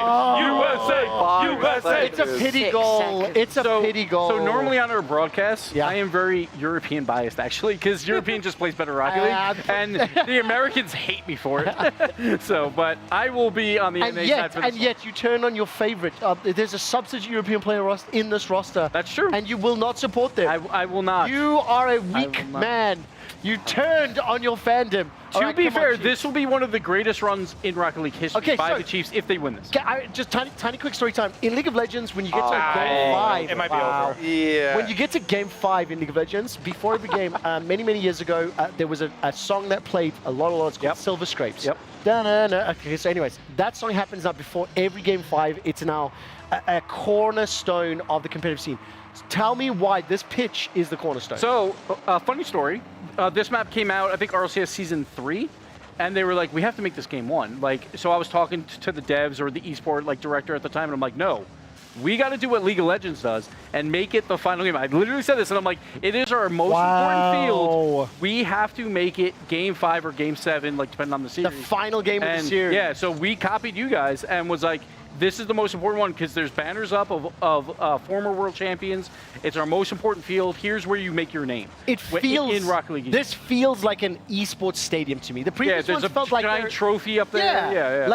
USA! It's a pity goal. It's a pity goal. So normally on our broadcasts, I am very European biased, actually, because European just plays better Rocket League, and the Americans hate me for it. So, but I will be on the NA side for this. And yet you turn on your favorite. There's a substitute European player in this roster. That's true. And you will not support them. I will not. You are a weak man. You turned on your fandom. To be fair, this will be one of the greatest runs in Rocket League history by the Chiefs if they win this. Just tiny quick story time. In League of Legends, when you get to Game 5... It might be over. Yeah. When you get to Game 5 in League of Legends, before every game, many years ago, there was a song that played a lot. It's called Silver Scrapes. Yep. Okay, so anyways, that song happens now before every Game 5. It's now a cornerstone of the competitive scene. Tell me why this pitch is the cornerstone. So, funny story. This map came out, I think, RLCS Season 3, and they were like, we have to make this Game 1. So I was talking to the devs or the esport director at the time, and I'm like, no, we got to do what League of Legends does and make it the final game. I literally said this, and I'm like, it is our most important field. We have to make it Game 5 or Game 7, depending on the series. The final game of the series. Yeah, so we copied you guys and was like, this is the most important one because there's banners up of former world champions. It's our most important field. Here's where you make your name. It feels in Rocket League. This feels like an esports stadium to me. The previous ones felt like giant trophy up there. Yeah.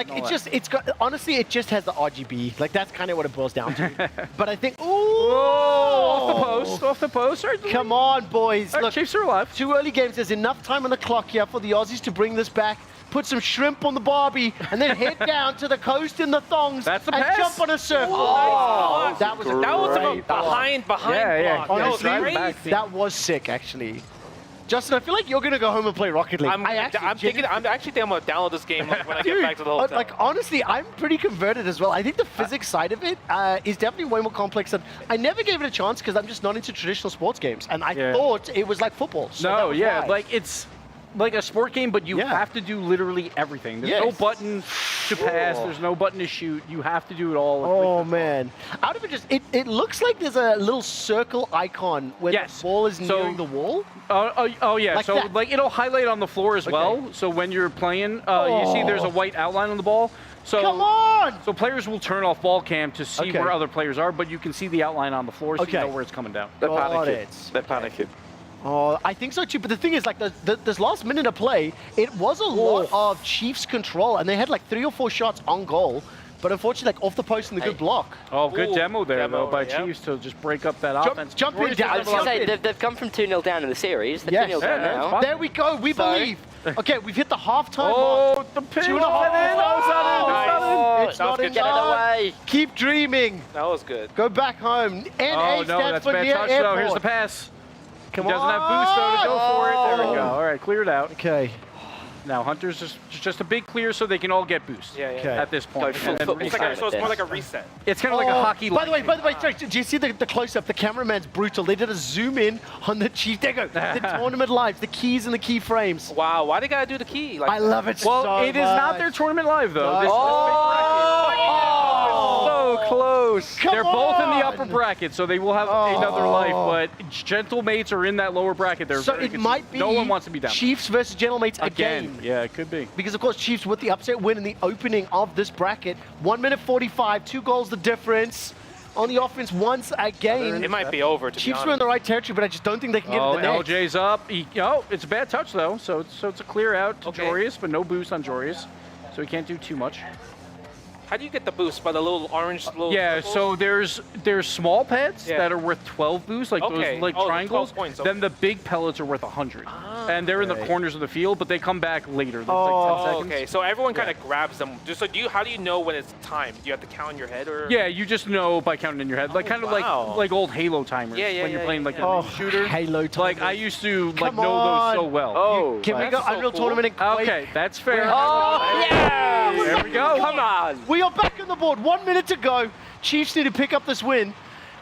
It's got honestly, it just has the RGB. That's kind of what it boils down to. But I think off the post. Come on, boys. Look, Chiefs are alive. 2 early games. There's enough time on the clock here for the Aussies to bring this back. Put some shrimp on the barbie, and then head down to the coast in the thongs and jump on a surfboard. Oh, that was a behind block. Honestly, that was sick, actually. Justin, I feel like you're gonna go home and play Rocket League. I'm actually thinking I'm gonna download this game when I get back to the hotel. Honestly, I'm pretty converted as well. I think the physics side of it is definitely way more complex. And I never gave it a chance because I'm just not into traditional sports games, and I thought it was like football. So it's like a sport game, but you have to do literally everything. There's no button to pass. There's no button to shoot. You have to do it all. Oh man! Out of it looks like there's a little circle icon where the ball is nearing the wall. Oh yeah. It'll highlight on the floor as well. So when you're playing, you see there's a white outline on the ball. So come on! So players will turn off ball cam to see where other players are, but you can see the outline on the floor, so you know where it's coming down. They're panicking. They're panicking. Oh, I think so too. But the thing is, this last minute of play, it was a lot of Chiefs control, and they had 3 or 4 shots on goal. But unfortunately, off the post and the good block. Oh, good demo there, though, by Chiefs to just break up that offense. Jump in down. I was going to say, they've come from 2-0 down in the series. They're 2-0 down now. There we go. We believe. Okay, we've hit the halftime mark. The pitch. 2.5. It's not in. Get it away. Keep dreaming. That was good. Go back home. Oh, no, that's a bad touch, though. Here's the pass. Come on. Doesn't have boost, though, to go for it. There we go. All right, cleared out. Okay. Now, Hunter's just a big clear so they can all get boost at this point. So it's more like a reset. It's kind of like a hockey. By the way, sorry, do you see the close-up? The cameraman's brutal. They did a zoom in on the Chiefs. There you go. The tournament lives, the keys and the key frames. Wow, why they gotta do the key? I love it so much. Well, it is not their tournament live, though. So close. They're both in the upper bracket, so they will have another life, but Gentle Mates are in that lower bracket. So it might be no one wants to be down. Chiefs versus Gentle Mates again. Yeah, it could be. Because, of course, Chiefs with the upset win in the opening of this bracket. 1 minute 45, 2 goals the difference. On the offense once again. It might be over, to be Chiefs honest. are in the right territory, but I just don't think they can get in the net. LJ's up. It's a bad touch, though, so it's a clear out to Jorius, but no boost on Jorius, so he can't do too much. How do you get the boost? By the little orange circles? So there's small pads that are worth 12 boosts, like those triangles. Points, Then the big pellets are worth 100. and they're in the corners of the field, but they come back later. There's Oh, like 10 seconds. okay. So everyone kind of grabs them. So how do you know when it's time? Do you have to count in your head, or? Yeah, you just know by counting in your head, like kind of like old Halo timers. Yeah, when you're playing like Oh, a shooter. Halo timers. Like I used to Come know on. those so well. Oh, Can we go Unreal Tournament and Quake? Okay, that's fair. Oh, yeah! There we go. Come on. We are back on the board. 1 minute to go. Chiefs need to pick up this win.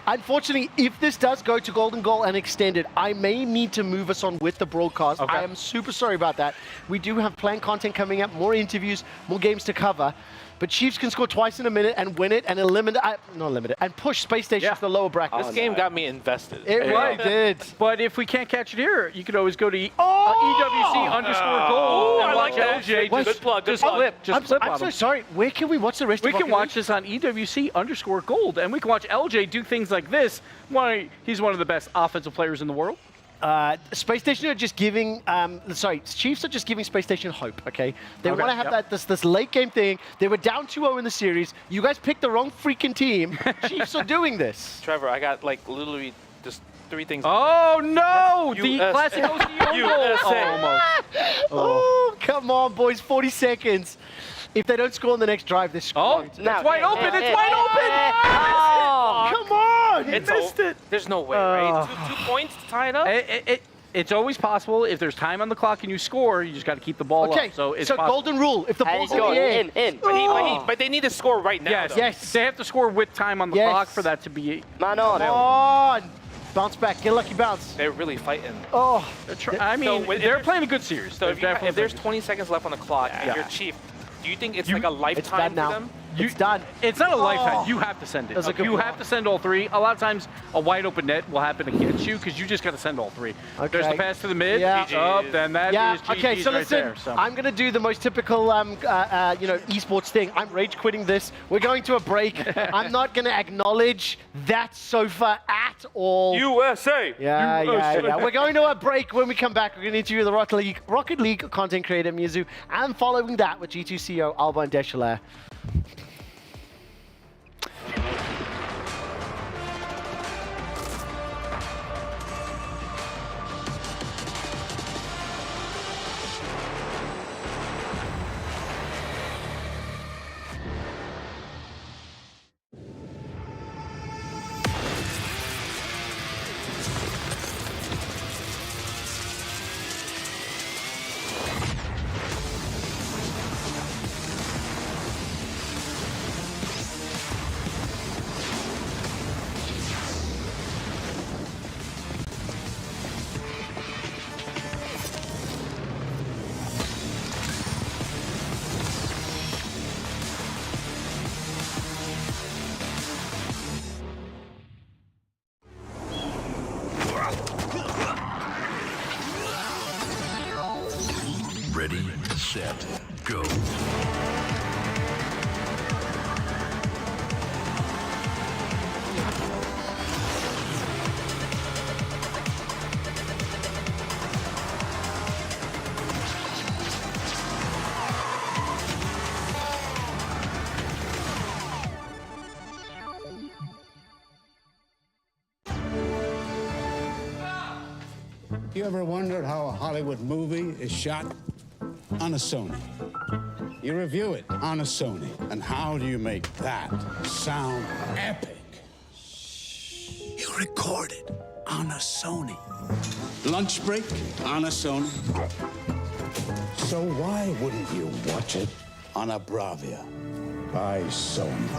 Unfortunately, if this does go to golden goal and extended, I may need to move us on with the broadcast. Okay. I am super sorry about that. We do have planned content coming up, more interviews, more games to cover. But Chiefs can score twice in a minute and win it and and push Space Station to the lower bracket. This game got me invested. It really did. But if we can't catch it here, you could always go to EWC_gold. I like that. LJ Good plug. Good just plug. flip. Just flip I'm on so him. sorry. Where can we watch the rest We of can watch this on EWC_gold, and we can watch LJ do things like this. He's one of the best offensive players in the world. Space Station are just giving, Chiefs are just giving Space Station hope, okay? They want to have this late game thing. They were down 2-0 in the series. You guys picked the wrong freaking team. Chiefs are doing this. Trevor, I got like literally just 3 things. Oh no! The classic OCO USA. almost. Oh, come on, boys. 40 seconds. If they don't score on the next drive, they're screwed. It's wide open! It's wide open! Come on! You missed it! There's no way, right? 2 points to tie it up? It's always possible. If there's time on the clock and you score, you just got to keep the ball up. So it's possible. golden rule. If the ball's in the air. But they need to score right now. Yes, they have to score with time on the clock for that to be. Man on. Come on! Bounce back. Get a lucky bounce. They're really fighting. Oh. I mean, they're playing a good series. So if there's 20 seconds left on the clock, and you're Chief, do you think it's like a lifetime for them? It's done. It's not a lifetime. You have to send it. That's a good You one. have to send all 3. A lot of times, a wide open net will happen against you because you just got to send all 3. There's the pass to the mid. Yeah. Then that is GG's Okay, so right listen, there. So. I'm going to do the most typical, esports thing. I'm rage quitting this. We're going to a break. I'm not going to acknowledge that sofa at all. USA! Yeah. We're going to a break. When we come back, we're going to interview the Rocket League content creator, Mizu, and following that with G2 CEO, Alba and eslr. Ready, set, go. You ever wondered how a Hollywood movie is shot? On a Sony. You review it on a Sony. And how do you make that sound epic? You record it on a Sony. Lunch break on a Sony. So why wouldn't you watch it on a Bravia by Sony?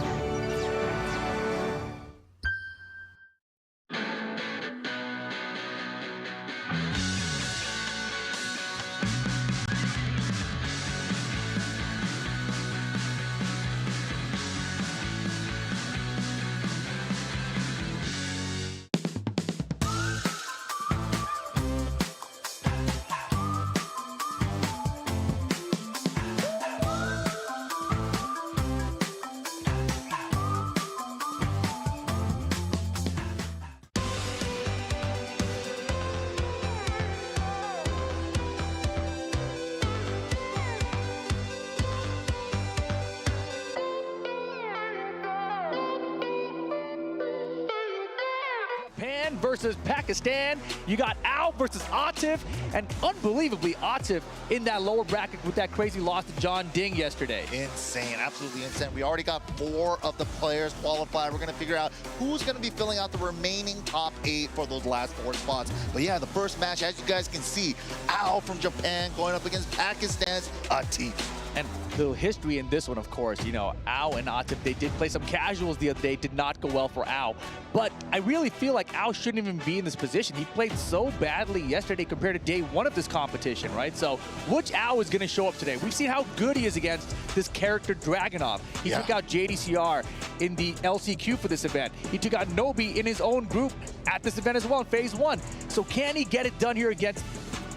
versus Pakistan. You got Al versus Atif, and unbelievably Atif in that lower bracket with that crazy loss to John Ding yesterday. Insane, absolutely insane. We already got 4 of the players qualified. We're going to figure out who's going to be filling out the remaining top 8 for those last 4 spots. But yeah, the first match, as you guys can see, Al from Japan going up against Pakistan's Atif. And little history in this one, of course. You know, Ao and Atif, they did play some casuals the other day. Did not go well for Ao. But I really feel like Ao shouldn't even be in this position. He played so badly yesterday compared to day 1 of this competition, right? So which Ao is going to show up today? We've seen how good he is against this character Dragunov. He took out JDCR in the LCQ for this event. He took out Nobi in his own group at this event as well in Phase 1. So can he get it done here against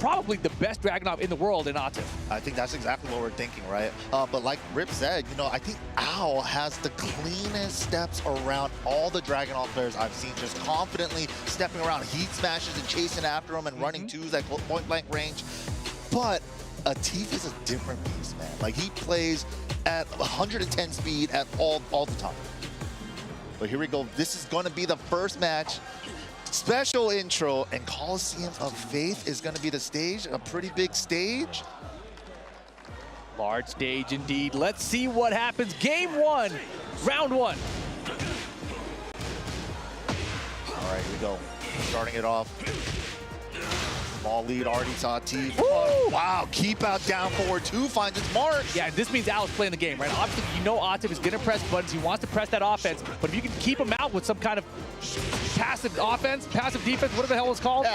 probably the best Dragunov in the world in Atif? I think that's exactly what we're thinking, right? But like Rip said, you know, I think Al has the cleanest steps around all the Dragunov players I've seen, just confidently stepping around heat smashes and chasing after them and running twos at point blank range. But Atif is a different beast, man. Like, he plays at 110 speed at all the time. But here we go. This is going to be the first match. Special intro, and Coliseum of Faith is going to be the stage, a pretty big stage. Large stage indeed. Let's see what happens. Game 1, round 1. All right, here we go. Starting it off. Small lead already to Atif. Wow, keep out down forward 2, finds its mark. Yeah, this means Al is playing the game, right? Obviously, you know Atif is going to press buttons. He wants to press that offense. But if you can keep him out with some kind of passive offense, passive defense, whatever the hell it's called,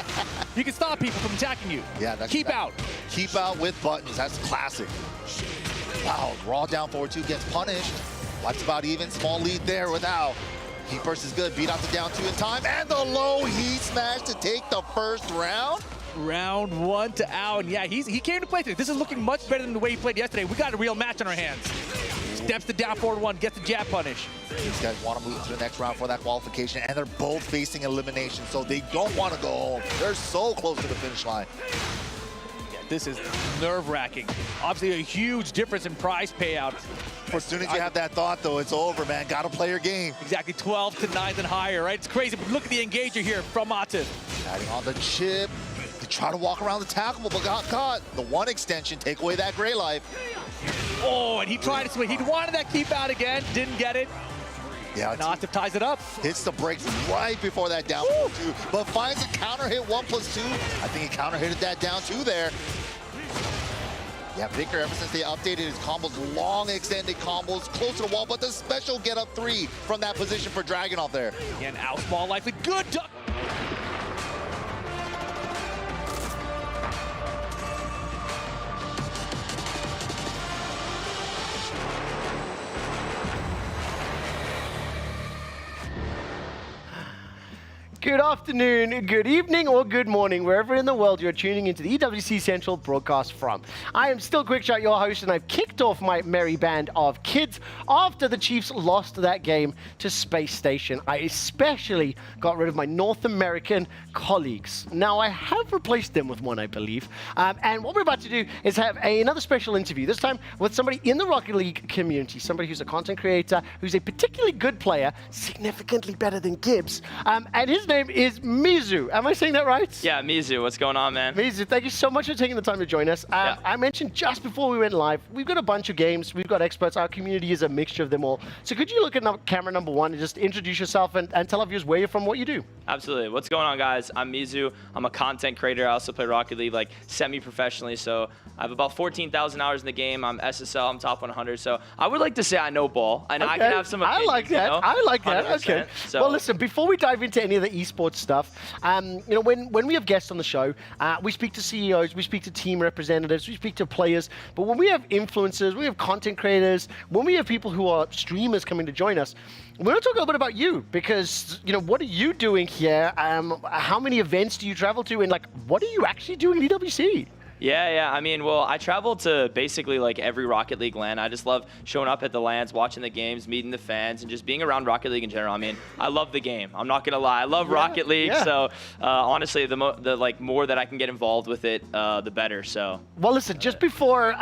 you can stop people from attacking you. Yeah, that's keep out. Keep out with buttons. That's classic. Wow, raw down forward 2 gets punished. That's about even. Small lead there with Al. Heat burst is good. Beat out the down 2 in time. And the low heat smash to take the first round. Round 1 to Al, and yeah, he came to play today. This is looking much better than the way he played yesterday. We got a real match on our hands. Steps to down forward 1, gets the jab punish. These guys want to move to the next round for that qualification, and they're both facing elimination, so they don't want to go home. They're so close to the finish line. Yeah, this is nerve-wracking. Obviously, a huge difference in prize payout. As soon as you have that thought, though, it's over, man. Got to play your game. Exactly, 12 to 9 and higher, right? It's crazy, but look at the engager here from Atif. Adding on the chip. They try to walk around the tackle, but got caught. The 1 extension, take away that gray life. Oh, and he tried to swing. He wanted that keep out again, didn't get it. Yeah, and Atif ties it up. Hits the brakes right before that down 2, but finds a counter hit 1+2. I think he counter hitted that down 2 there. Yeah, Vicker, ever since they updated his combos, long extended combos, close to the wall, but the special get up 3 from that position for Dragunov there. Again, out small likely, good duck. Good afternoon, good evening, or good morning, wherever in the world you're tuning into the EWC Central broadcast from. I am still Quickshot, your host, and I've kicked off my merry band of kids after the Chiefs lost that game to Space Station. I especially got rid of my North American colleagues. Now, I have replaced them with one, I believe. And what we're about to do is have another special interview, this time with somebody in the Rocket League community, somebody who's a content creator, who's a particularly good player, significantly better than Gibbs, and his name is Mizu. Am I saying that right? Yeah, Mizu. What's going on, man? Mizu, thank you so much for taking the time to join us. I mentioned just before we went live, we've got a bunch of games, we've got experts, our community is a mixture of them all. So could you look at camera number 1 and just introduce yourself and tell our viewers where you're from, what you do? Absolutely. What's going on, guys? I'm Mizu. I'm a content creator. I also play Rocket League like semi-professionally, so I have about 14,000 hours in the game. I'm SSL, I'm top 100, so I would like to say I know ball, and I can have some opinions, I like that. You know? I like that. 100%. Okay. So, well, listen, before we dive into any of the esports stuff, you know, when we have guests on the show, we speak to CEOs, we speak to team representatives, we speak to players, but when we have influencers, we have content creators, when we have people who are streamers coming to join us, we're going to talk a little bit about you, because, you know, what are you doing here? How many events do you travel to, and like, what are you actually doing in EWC? Yeah. I mean, well, I travel to basically like every Rocket League LAN. I just love showing up at the LANs, watching the games, meeting the fans, and just being around Rocket League in general. I mean, I love the game. I'm not gonna lie. I love Rocket League. So honestly, the more that I can get involved with it, the better. So. Well, listen, just before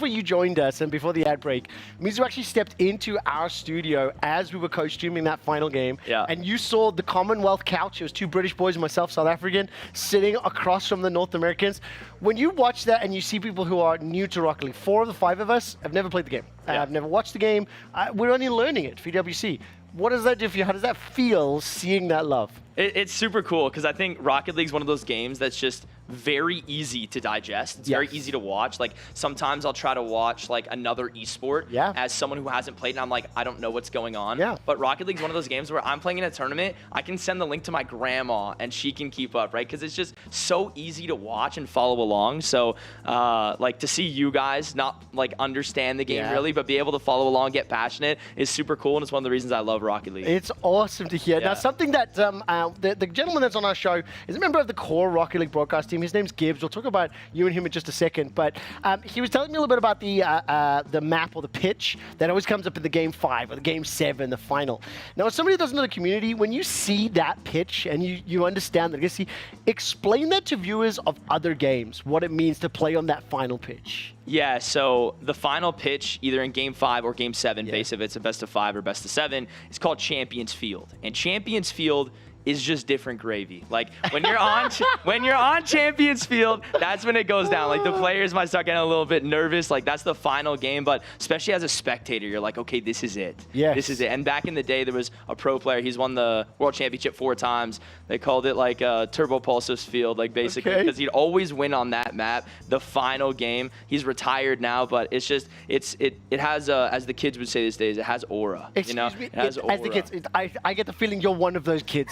you joined us and before the ad break, Mizu actually stepped into our studio as we were co-streaming that final game. Yeah. And you saw the Commonwealth couch. It was two British boys and myself, South African, sitting across from the North Americans. When you watch that and you see people who are new to Rocket League, 4 of the 5 of us have never played the game. I've never watched the game. We're only learning it for EWC. What does that do for you? How does that feel, seeing that love? It's super cool because I think Rocket League's one of those games that's just very easy to digest. It's very easy to watch. Like sometimes I'll try to watch like another esport as someone who hasn't played and I'm like, I don't know what's going on. But Rocket League's one of those games where I'm playing in a tournament, I can send the link to my grandma and she can keep up, right? Because it's just so easy to watch and follow along. So like to see you guys not like understand the game really, but be able to follow along, get passionate is super cool. And it's one of the reasons I love Rocket League. It's awesome to hear. Now something that the gentleman that's on our show is a member of the core Rocket League broadcast team. His name's Gibbs. We'll talk about you and him in just a second. But he was telling me a little bit about the map or the pitch that always comes up in the Game 5 or the Game 7, the final. Now, as somebody who doesn't know the community, when you see that pitch and you understand that, explain that to viewers of other games, what it means to play on that final pitch. Yeah, so the final pitch, either in Game 5 or Game 7, base if it's a best of 5 or best of 7, is called Champions Field. And Champions Field is just different gravy. Like when you're on Champions Field, that's when it goes down. Like the players might start getting a little bit nervous. Like that's the final game, but especially as a spectator, you're like, okay, this is it. This is it. And back in the day, there was a pro player. He's won the World Championship 4 times. They called it like Turbo Pulsar's Field, like basically because he'd always win on that map. The final game. He's retired now, but it's just it has as the kids would say these days, it has aura. Excuse me, it has aura. As the kids, I get the feeling you're one of those kids.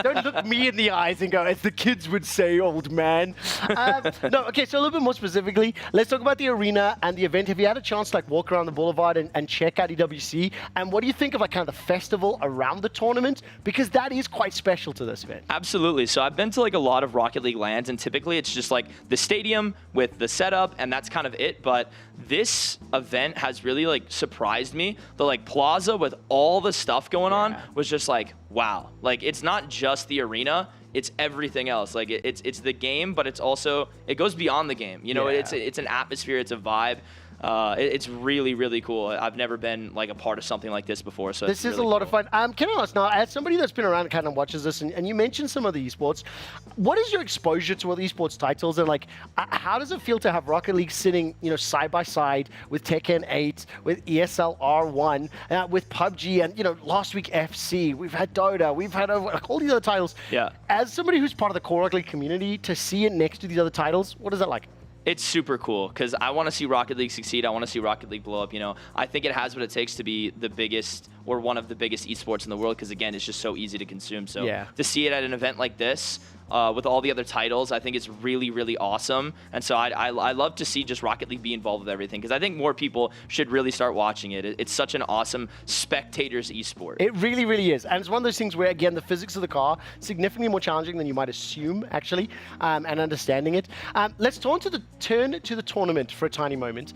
Don't look me in the eyes and go, as the kids would say, old man. No, okay, so a little bit more specifically, let's talk about the arena and the event. Have you had a chance to like walk around the boulevard and check out EWC? And what do you think of like kind of the festival around the tournament? Because that is quite special to this event. Absolutely. So I've been to like a lot of Rocket League LANs, and typically it's just like the stadium with the setup, and that's kind of it. But this event has really like surprised me. The like plaza with all the stuff going on was just like, wow. Like it's not just the arena, it's everything else. Like it's the game, but it's also, it goes beyond the game. You know, it's an atmosphere, it's a vibe. It's really, really cool. I've never been like a part of something like this before, so this is really a lot of fun. Can I ask now, as somebody that's been around and kind of watches this, and you mentioned some of the esports, what is your exposure to all the esports titles, and like, how does it feel to have Rocket League sitting, you know, side by side with Tekken 8, with eslr, with PUBG, and you know, last week FC, we've had Dota, we've had all these other titles. As somebody who's part of the core Rocket League community, to see it next to these other titles, what is that like? It's super cool because I want to see Rocket League succeed. I want to see Rocket League blow up. You know, I think it has what it takes to be the biggest or one of the biggest esports in the world because, again, it's just so easy to consume. So to see it at an event like this with all the other titles, I think it's really, really awesome. And so I love to see just Rocket League be involved with everything because I think more people should really start watching it. It's such an awesome spectators esport. It really, really is. And it's one of those things where, again, the physics of the car, significantly more challenging than you might assume, actually, and understanding it. Let's turn to the tournament for a tiny moment.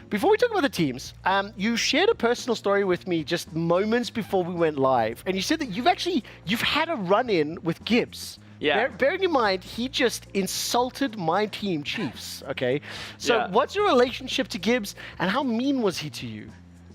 Before we talk about the teams, you shared a personal story with me just moments before we went live. And you said that you've had a run-in with Gibbs. Yeah. Bearing in mind, he just insulted my team, Chiefs, okay? So what's your relationship to Gibbs, and how mean was he to you?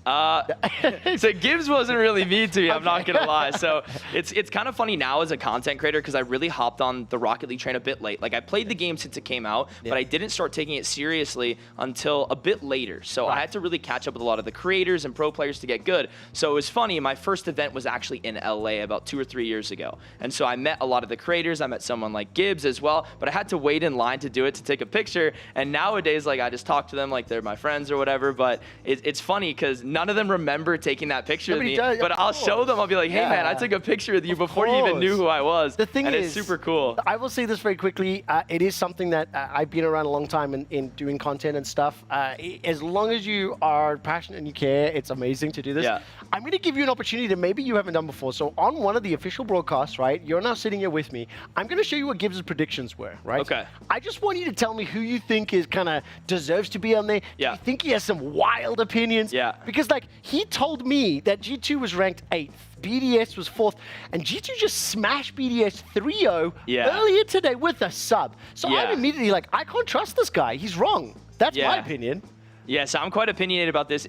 So Gibbs wasn't really mean to me, I'm not gonna lie. So it's kind of funny now as a content creator because I really hopped on the Rocket League train a bit late. Like I played the game since it came out, but I didn't start taking it seriously until a bit later. So I had to really catch up with a lot of the creators and pro players to get good. So it was funny, my first event was actually in LA about 2 or 3 years ago. And so I met a lot of the creators, I met someone like Gibbs as well, but I had to wait in line to do it to take a picture. And nowadays, like I just talk to them like they're my friends or whatever, but it's funny because none of them remember taking that picture Nobody with me. does, But of I'll show course. them. I'll be like, hey, man, I took a picture with you before you even knew who I was. The thing and is, it's super cool. I will say this very quickly. It is something that I've been around a long time in doing content and stuff. As long as you are passionate and you care, it's amazing to do this. Yeah. I'm going to give you an opportunity that maybe you haven't done before. So on one of the official broadcasts, right, you're now sitting here with me. I'm going to show you what Gibbs' predictions were, right? Okay. I just want you to tell me who you think is kind of deserves to be on there. Yeah. Do you think he has some wild opinions? Yeah. Because, like, he told me that G2 was ranked 8th. BDS was 4th, and G2 just smashed BDS 3-0 earlier today with a sub. So I'm immediately like, I can't trust this guy. He's wrong. That's my opinion. Yeah, so I'm quite opinionated about this.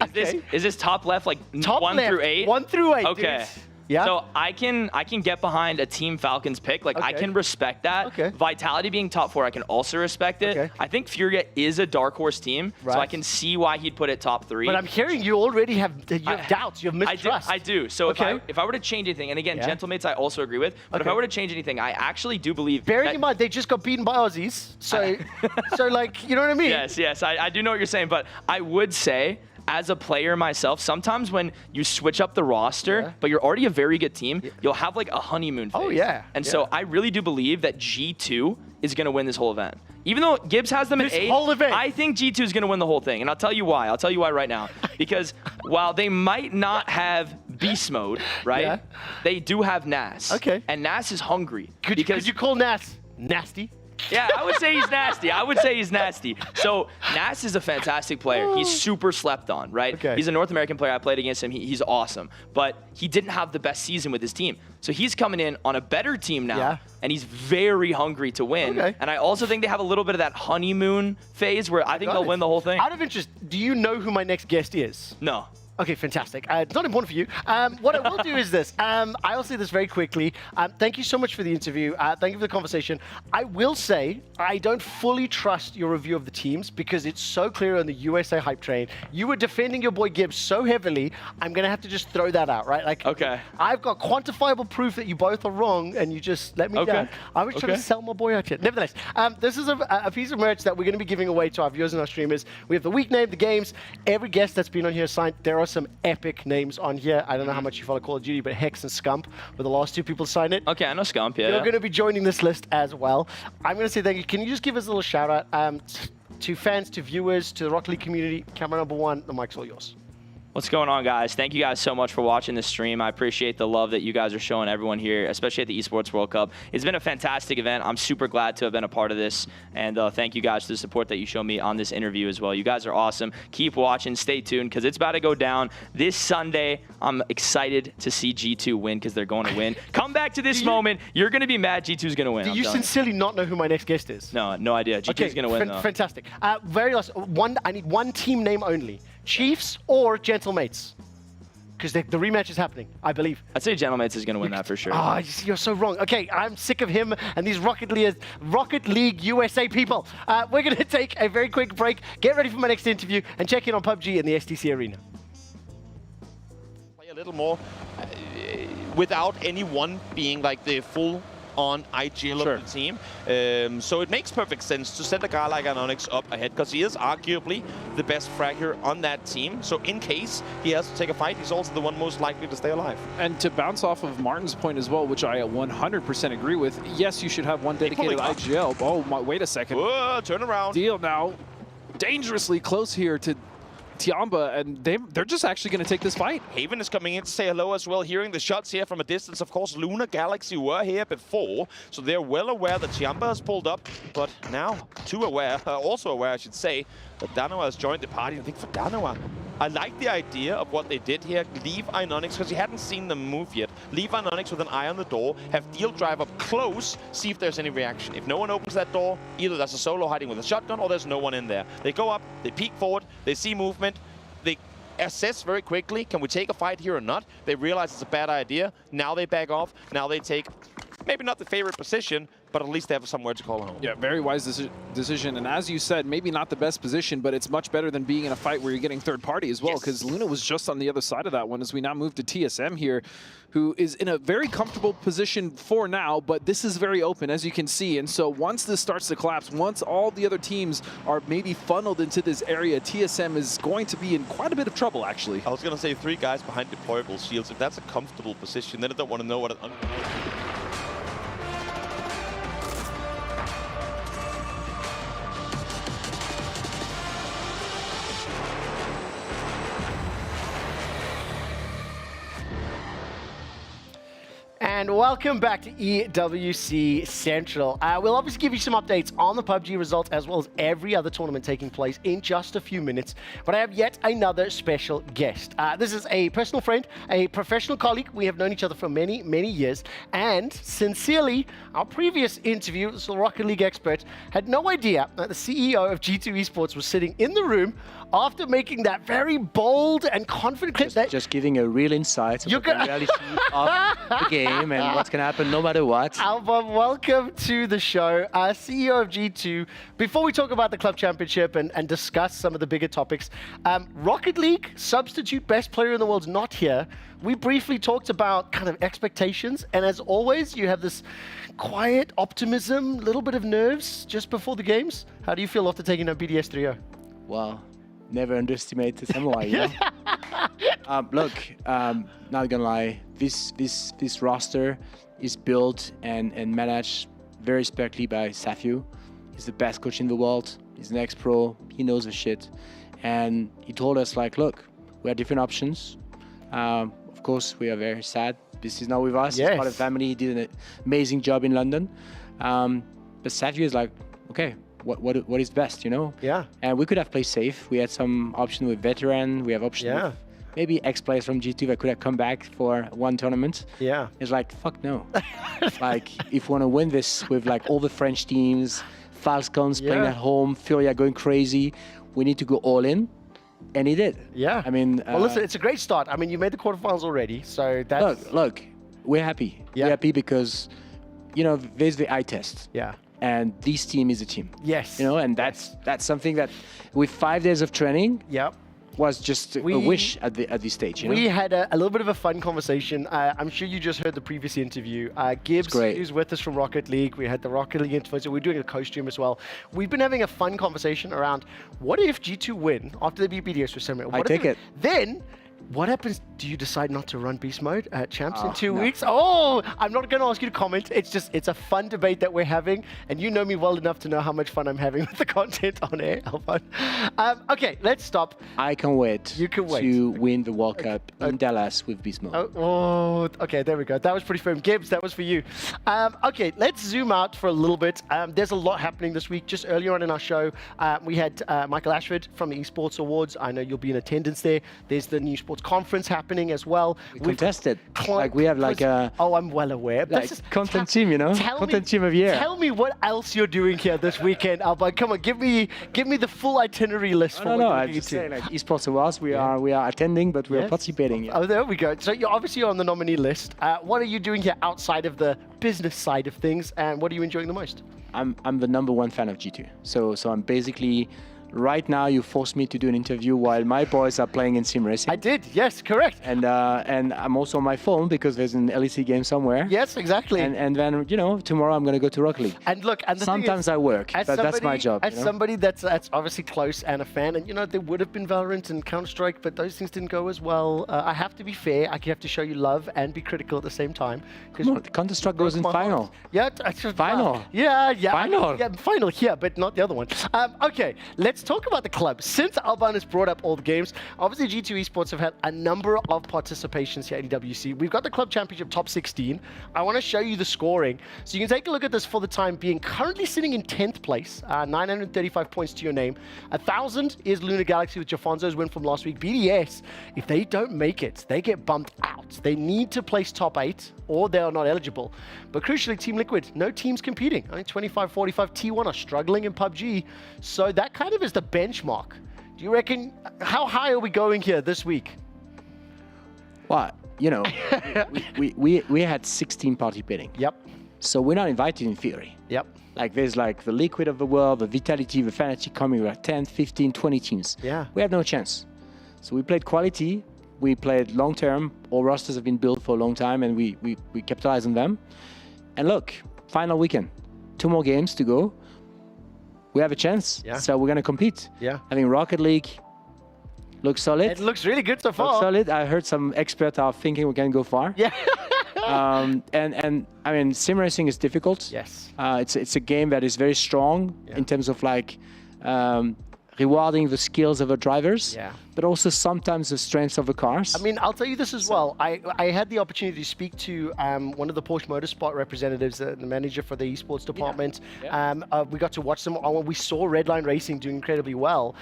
Is this top left, like Top 1 left, through 8? 1 through 8, Okay. dude. Yeah. So I can get behind a Team Falcons pick. Like I can respect that. Okay. Vitality being top 4, I can also respect it. Okay. I think Furia is a dark horse team, so I Right. can see why he'd put it top 3. But I'm hearing you already have doubts. You have mistrust. I do. So Okay. if I were to change anything, and again, Yeah. Gentlemates I also agree with, but if I were to change anything, I actually do believe Bearing that in mind, they just got beaten by Aussies. So, so like, you know what I mean? Yes, I do know what you're saying, but I would say, as a player myself, sometimes when you switch up the roster, but you're already a very good team, you'll have like a honeymoon phase. Oh, yeah. And so I really do believe that G2 is going to win this whole event. Even though Gibbs has them at 8, I think G2 is going to win the whole thing. And I'll tell you why. I'll tell you why right now. Because while they might not have beast mode, right, they do have Nas. Okay. And Nas is hungry. Could you call Nas nasty? Yeah, I would say he's nasty. I would say he's nasty. So Nas is a fantastic player. He's super slept on, right? Okay. He's a North American player. I played against him. He's awesome. But he didn't have the best season with his team. So he's coming in on a better team now, and he's very hungry to win. Okay. And I also think they have a little bit of that honeymoon phase where I think they'll win the whole thing. Out of interest, do you know who my next guest is? No. Okay, fantastic. It's not important for you. What I will do is this. I'll say this very quickly. Thank you so much for the interview. Thank you for the conversation. I will say I don't fully trust your review of the teams because it's so clear on the USA hype train. You were defending your boy Gibbs so heavily, I'm going to have to just throw that out, right? Like, I've got quantifiable proof that you both are wrong, and you just let me down. I was trying to sell my boy out here. Nevertheless, this is a piece of merch that we're going to be giving away to our viewers and our streamers. We have the week name, the games. Every guest that's been on here signed. There are some epic names on here. I don't know how much you follow Call of Duty, but Hex and Scump were the last 2 people to sign it. Okay, I know Scump, yeah. You're going to be joining this list as well. I'm going to say thank you. Can you just give us a little shout out to fans, to viewers, to the Rocket League community? Camera number 1, the mic's all yours. What's going on, guys? Thank you guys so much for watching this stream. I appreciate the love that you guys are showing everyone here, especially at the Esports World Cup. It's been a fantastic event. I'm super glad to have been a part of this, and thank you guys for the support that you show me on this interview as well. You guys are awesome. Keep watching. Stay tuned, because it's about to go down this Sunday. I'm excited to see G2 win, because they're going to win. Come back to this moment. You're going to be mad G2's going to win. Do you sincerely not know who my next guest is? No, no idea. G2's going to win, though. Fantastic. Very last one. I need one team name only. Chiefs or Gentlemates? Because the rematch is happening, I believe. I'd say Gentlemates is going to win that for sure. Ah, you're so wrong. Okay, I'm sick of him and these Rocket League USA people. We're going to take a very quick break. Get ready for my next interview and check in on PUBG in the STC arena. Play a little more without anyone being like the full on IGL of the team. So it makes perfect sense to send a guy like Anonix up ahead, because he is arguably the best fragger on that team. So in case he has to take a fight, he's also the one most likely to stay alive. And to bounce off of Martin's point as well, which I 100% agree with, yes, you should have one dedicated IGL. Oh, my, wait a second. Whoa, turn around. Deal now. Dangerously close here to Tiamba, and they're just actually going to take this fight. Haven is coming in to say hello as well, hearing the shots here from a distance. Of course, Luna Galaxy were here before, so they're well aware that Tiamba has pulled up, but now also aware, I should say, that Danoa has joined the party. I think for Danoa, I like the idea of what they did here. Leave Ionix, because he hadn't seen them move yet. Leave Ionix with an eye on the door, have Deal drive up close, see if there's any reaction. If no one opens that door, either there's a solo hiding with a shotgun or there's no one in there. They go up, they peek forward, they see movement, they assess very quickly, can we take a fight here or not? They realize it's a bad idea. Now they back off. Now they take maybe not the favorite position, but at least they have somewhere to call home. Yeah, very wise decision. And as you said, maybe not the best position, but it's much better than being in a fight where you're getting third party as well, because Luna was just on the other side of that one as we now move to TSM here, who is in a very comfortable position for now, but this is very open, as you can see. And so once this starts to collapse, once all the other teams are maybe funneled into this area, TSM is going to be in quite a bit of trouble, actually. I was going to say 3 guys behind deployable shields. If that's a comfortable position, then I don't want to know what it And welcome back to EWC Central. We'll obviously give you some updates on the PUBG results as well as every other tournament taking place in just a few minutes. But I have yet another special guest. This is a personal friend, a professional colleague. We have known each other for many, many years. And sincerely, our previous interview, this Rocket League expert, had no idea that the CEO of G2 Esports was sitting in the room after making that very bold and confident clip. Just giving a real insight about the reality of the game and what's going to happen no matter what. Alba, welcome to the show. CEO of G2. Before we talk about the club championship and discuss some of the bigger topics, Rocket League, substitute best player in the world, not here. We briefly talked about kind of expectations, and as always, you have this quiet optimism, little bit of nerves just before the games. How do you feel after taking out BDS 3-0? Well, never underestimate the samurai, you know? Look, not gonna lie, this roster is built and managed very respectfully by Safiu. He's the best coach in the world. He's an ex-pro. He knows the shit. And he told us, like, look, we have different options. Of course, we are very sad. This is not with us. Yes. He's part of the family. He did an amazing job in London. But Safiu is like, okay, what is best, you know? Yeah. And we could have played safe. We had some option with veteran. We have option with maybe ex-players from G2 that could have come back for one tournament. Yeah. It's like, fuck no. Like, if we want to win this with like all the French teams, Falcons playing at home, Furia going crazy, we need to go all in. And he did. Yeah. I mean... well, listen, it's a great start. I mean, you made the quarterfinals already, so that's... Look, we're happy. Yeah. We're happy because, you know, there's the eye test. Yeah. And this team is a team. Yes. You know, and that's something that with 5 days of training was just a wish at this stage. You know? We had a little bit of a fun conversation. I'm sure you just heard the previous interview. Gibbs, who's with us from Rocket League, we had the Rocket League influencer. We're doing a co-stream as well. We've been having a fun conversation around what if G2 win after they beat BDS for some reason? I take it. Then what happens? Do you decide not to run Beast Mode at Champs in 2 no. weeks? Oh, I'm not going to ask you to comment. It's a fun debate that we're having, and you know me well enough to know how much fun I'm having with the content on air, Alban. Okay, let's stop. I can wait. You can wait to win the World Cup in Dallas with Beast Mode. Okay, there we go. That was pretty firm. Gibbs, that was for you. Okay, let's zoom out for a little bit. There's a lot happening this week. Just earlier on in our show, we had Michael Ashford from the Esports Awards. I know you'll be in attendance there. There's the new sports conference happening as well. We contested. Like we have like a... Oh, I'm well aware. Like content team, you know? Content team of the year. Tell me what else you're doing here this weekend, Alban. Come on, give me the full itinerary list for what you're I'm just saying, like Esports Awards, we are attending, but we are participating. Oh, there we go. So you're obviously on the nominee list. What are you doing here outside of the business side of things, and what are you enjoying the most? I'm the #1 fan of G2. So I'm basically... Right now, you forced me to do an interview while my boys are playing in sim racing. I did, yes, correct. And I'm also on my phone because there's an LEC game somewhere. Yes, exactly. And then, you know, tomorrow I'm going to go to Rocket League. And look, and sometimes I work, but that's my job. As somebody that's obviously close and a fan, and you know, there would have been Valorant and Counter-Strike, but those things didn't go as well. I have to be fair. I have to show you love and be critical at the same time. Counter-Strike goes in final. Yeah, final. Yeah. Final. Yeah, final here, but not the other one. Okay, let's talk about the club. Since Alban has brought up all the games, obviously G2 Esports have had a number of participations here at EWC. We've got the club championship top 16. I want to show you the scoring. So you can take a look at this for the time being. Currently sitting in 10th place, 935 points to your name. 1,000 is Luna Galaxy with Jafonzo's win from last week. BDS, if they don't make it, they get bumped out. They need to place top 8 or they are not eligible. But crucially, Team Liquid, no teams competing. Only 25-45. T1 are struggling in PUBG. So that kind of is the benchmark. Do you reckon, how high are we going here this week? Well, you know, we had 16 participating. Yep. So we're not invited in theory. Yep. Like there's like the Liquid of the world, the Vitality, the Fnatic coming with like 10, 15, 20 teams. Yeah. We have no chance. So we played quality, we played long term, all rosters have been built for a long time and we capitalize on them. And look, final weekend, 2 more games to go. We have a chance, so we're going to compete. Yeah. I think Rocket League looks solid. It looks really good so far. Looks solid. I heard some experts are thinking we can go far. Yeah. And I mean, sim racing is difficult. Yes. It's a game that is very strong in terms of like rewarding the skills of the drivers, but also sometimes the strengths of the cars. I mean, I'll tell you this as well. I had the opportunity to speak to one of the Porsche Motorsport representatives, the manager for the esports department. We got to watch them. We saw Redline Racing doing incredibly well.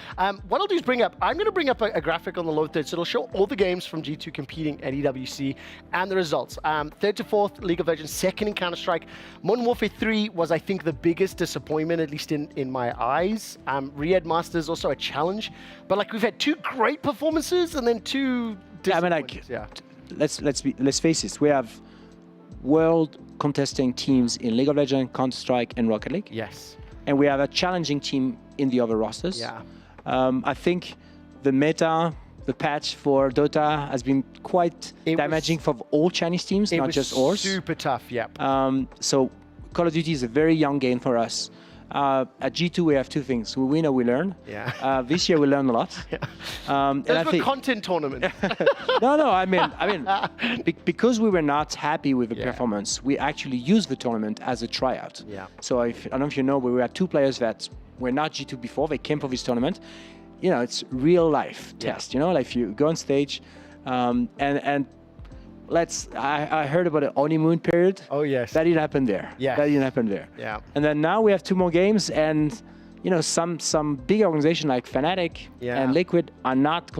What I'll do is I'm going to bring up a graphic on the low third, so it'll show all the games from G2 competing at EWC and the results. 3rd to 4th, League of Legends, 2nd in Counter-Strike. Modern Warfare 3 was, I think, the biggest disappointment, at least in my eyes. Riyadh Masters also a challenge, but like we've had 2 great performances and then 2 disappointments. Let's face it, we have world contesting teams in League of Legends, Counter-Strike and Rocket League. Yes. And we have a challenging team in the other rosters. Yeah. I think the meta, the patch for Dota has been quite damaging for all Chinese teams, not just ours. Super tough, yep. So Call of Duty is a very young game for us. At G2 we have 2 things: we win or we learn. Yeah. This year we learned a lot. Those were content tournaments. No. I mean, because we were not happy with the performance, we actually used the tournament as a tryout. Yeah. So I don't know if you know, but we had 2 players that were not G2 before. They came for this tournament. You know, it's real life test. You know, like if you go on stage, and I heard about the honeymoon period. Oh yes. That didn't happen there. Yeah. That didn't happen there. Yeah. And then now we have 2 more games, and you know, some big organization like Fnatic and Liquid are not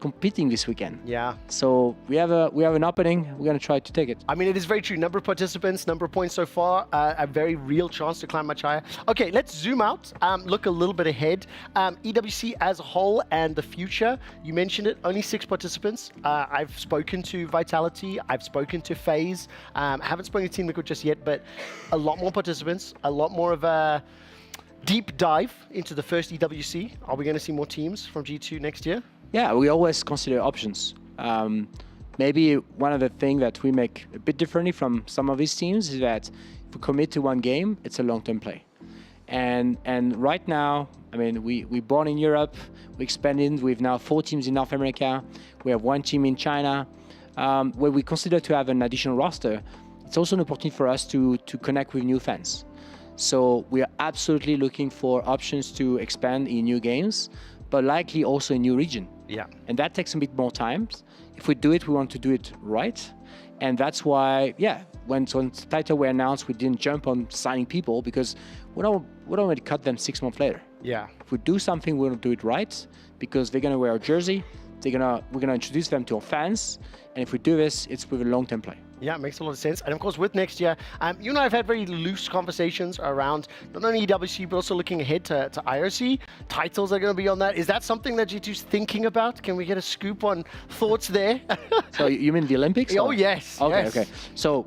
competing this weekend. Yeah. So we have an opening. We're gonna try to take it. I mean, it is very true. Number of participants, number of points so far, a very real chance to climb much higher. Okay, let's zoom out, look a little bit ahead. EWC as a whole and the future, you mentioned it, only 6 participants. I've spoken to Vitality, I've spoken to FaZe, haven't spoken to Team Liquid just yet, but a lot more participants, a lot more of a deep dive into the first EWC. Are we gonna see more teams from G2 next year? Yeah, we always consider options. Maybe one of the things that we make a bit differently from some of these teams is that if we commit to one game, it's a long-term play. And right now, I mean, we're born in Europe, we expanded, we've now 4 teams in North America, we have 1 team in China, where we consider to have an additional roster. It's also an opportunity for us to connect with new fans. So we are absolutely looking for options to expand in new games, but likely also in new region. Yeah. And that takes a bit more time. If we do it, we want to do it right. And that's why, when title were announced, we didn't jump on signing people because we don't want to cut them 6 months later. Yeah. If we do something, we want to do it right because they're going to wear a jersey. We're going to introduce them to our fans. And if we do this, it's with a long-term play. Yeah, it makes a lot of sense. And of course, with next year, you and I have had very loose conversations around not only EWC, but also looking ahead to IOC. Titles are going to be on that. Is that something that G2's thinking about? Can we get a scoop on thoughts there? So you mean the Olympics? Oh, yes. Okay, yes. okay. So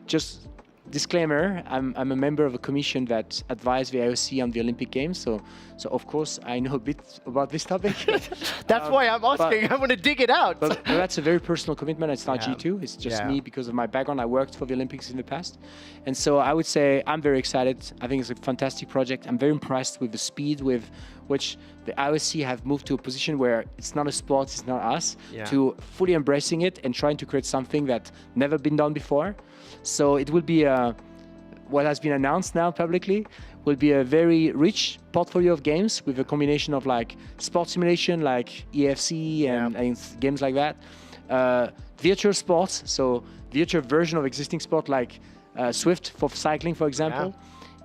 just disclaimer, I'm a member of a commission that advised the IOC on the Olympic Games. So of course, I know a bit about this topic. That's why I'm asking. I want to dig it out. But that's a very personal commitment. It's not G2. It's just me because of my background. I worked for the Olympics in the past. And so I would say I'm very excited. I think it's a fantastic project. I'm very impressed with the speed with which the IOC have moved to a position where it's not a sport, it's not us, to fully embracing it and trying to create something that never been done before. So it will be what has been announced now publicly will be a very rich portfolio of games with a combination of like sports simulation like EFC and games like that. Virtual sports, so virtual version of existing sport like Swift for cycling, for example.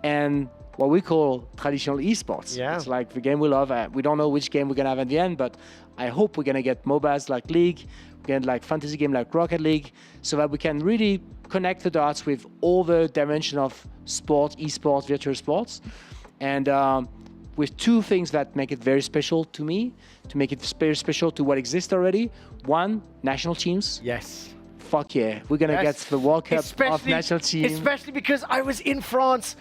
And what we call traditional esports. It's like the game we love. We don't know which game we're going to have at the end, but I hope we're going to get MOBAs like League, we get like fantasy game like Rocket League, so that we can really connect the dots with all the dimension of sport, esports, virtual sports. And with 2 things that make it very special to me, to make it very special to what exists already. 1, national teams. Yes. fuck yeah, we're gonna get the World Cup of national team. Especially because I was in France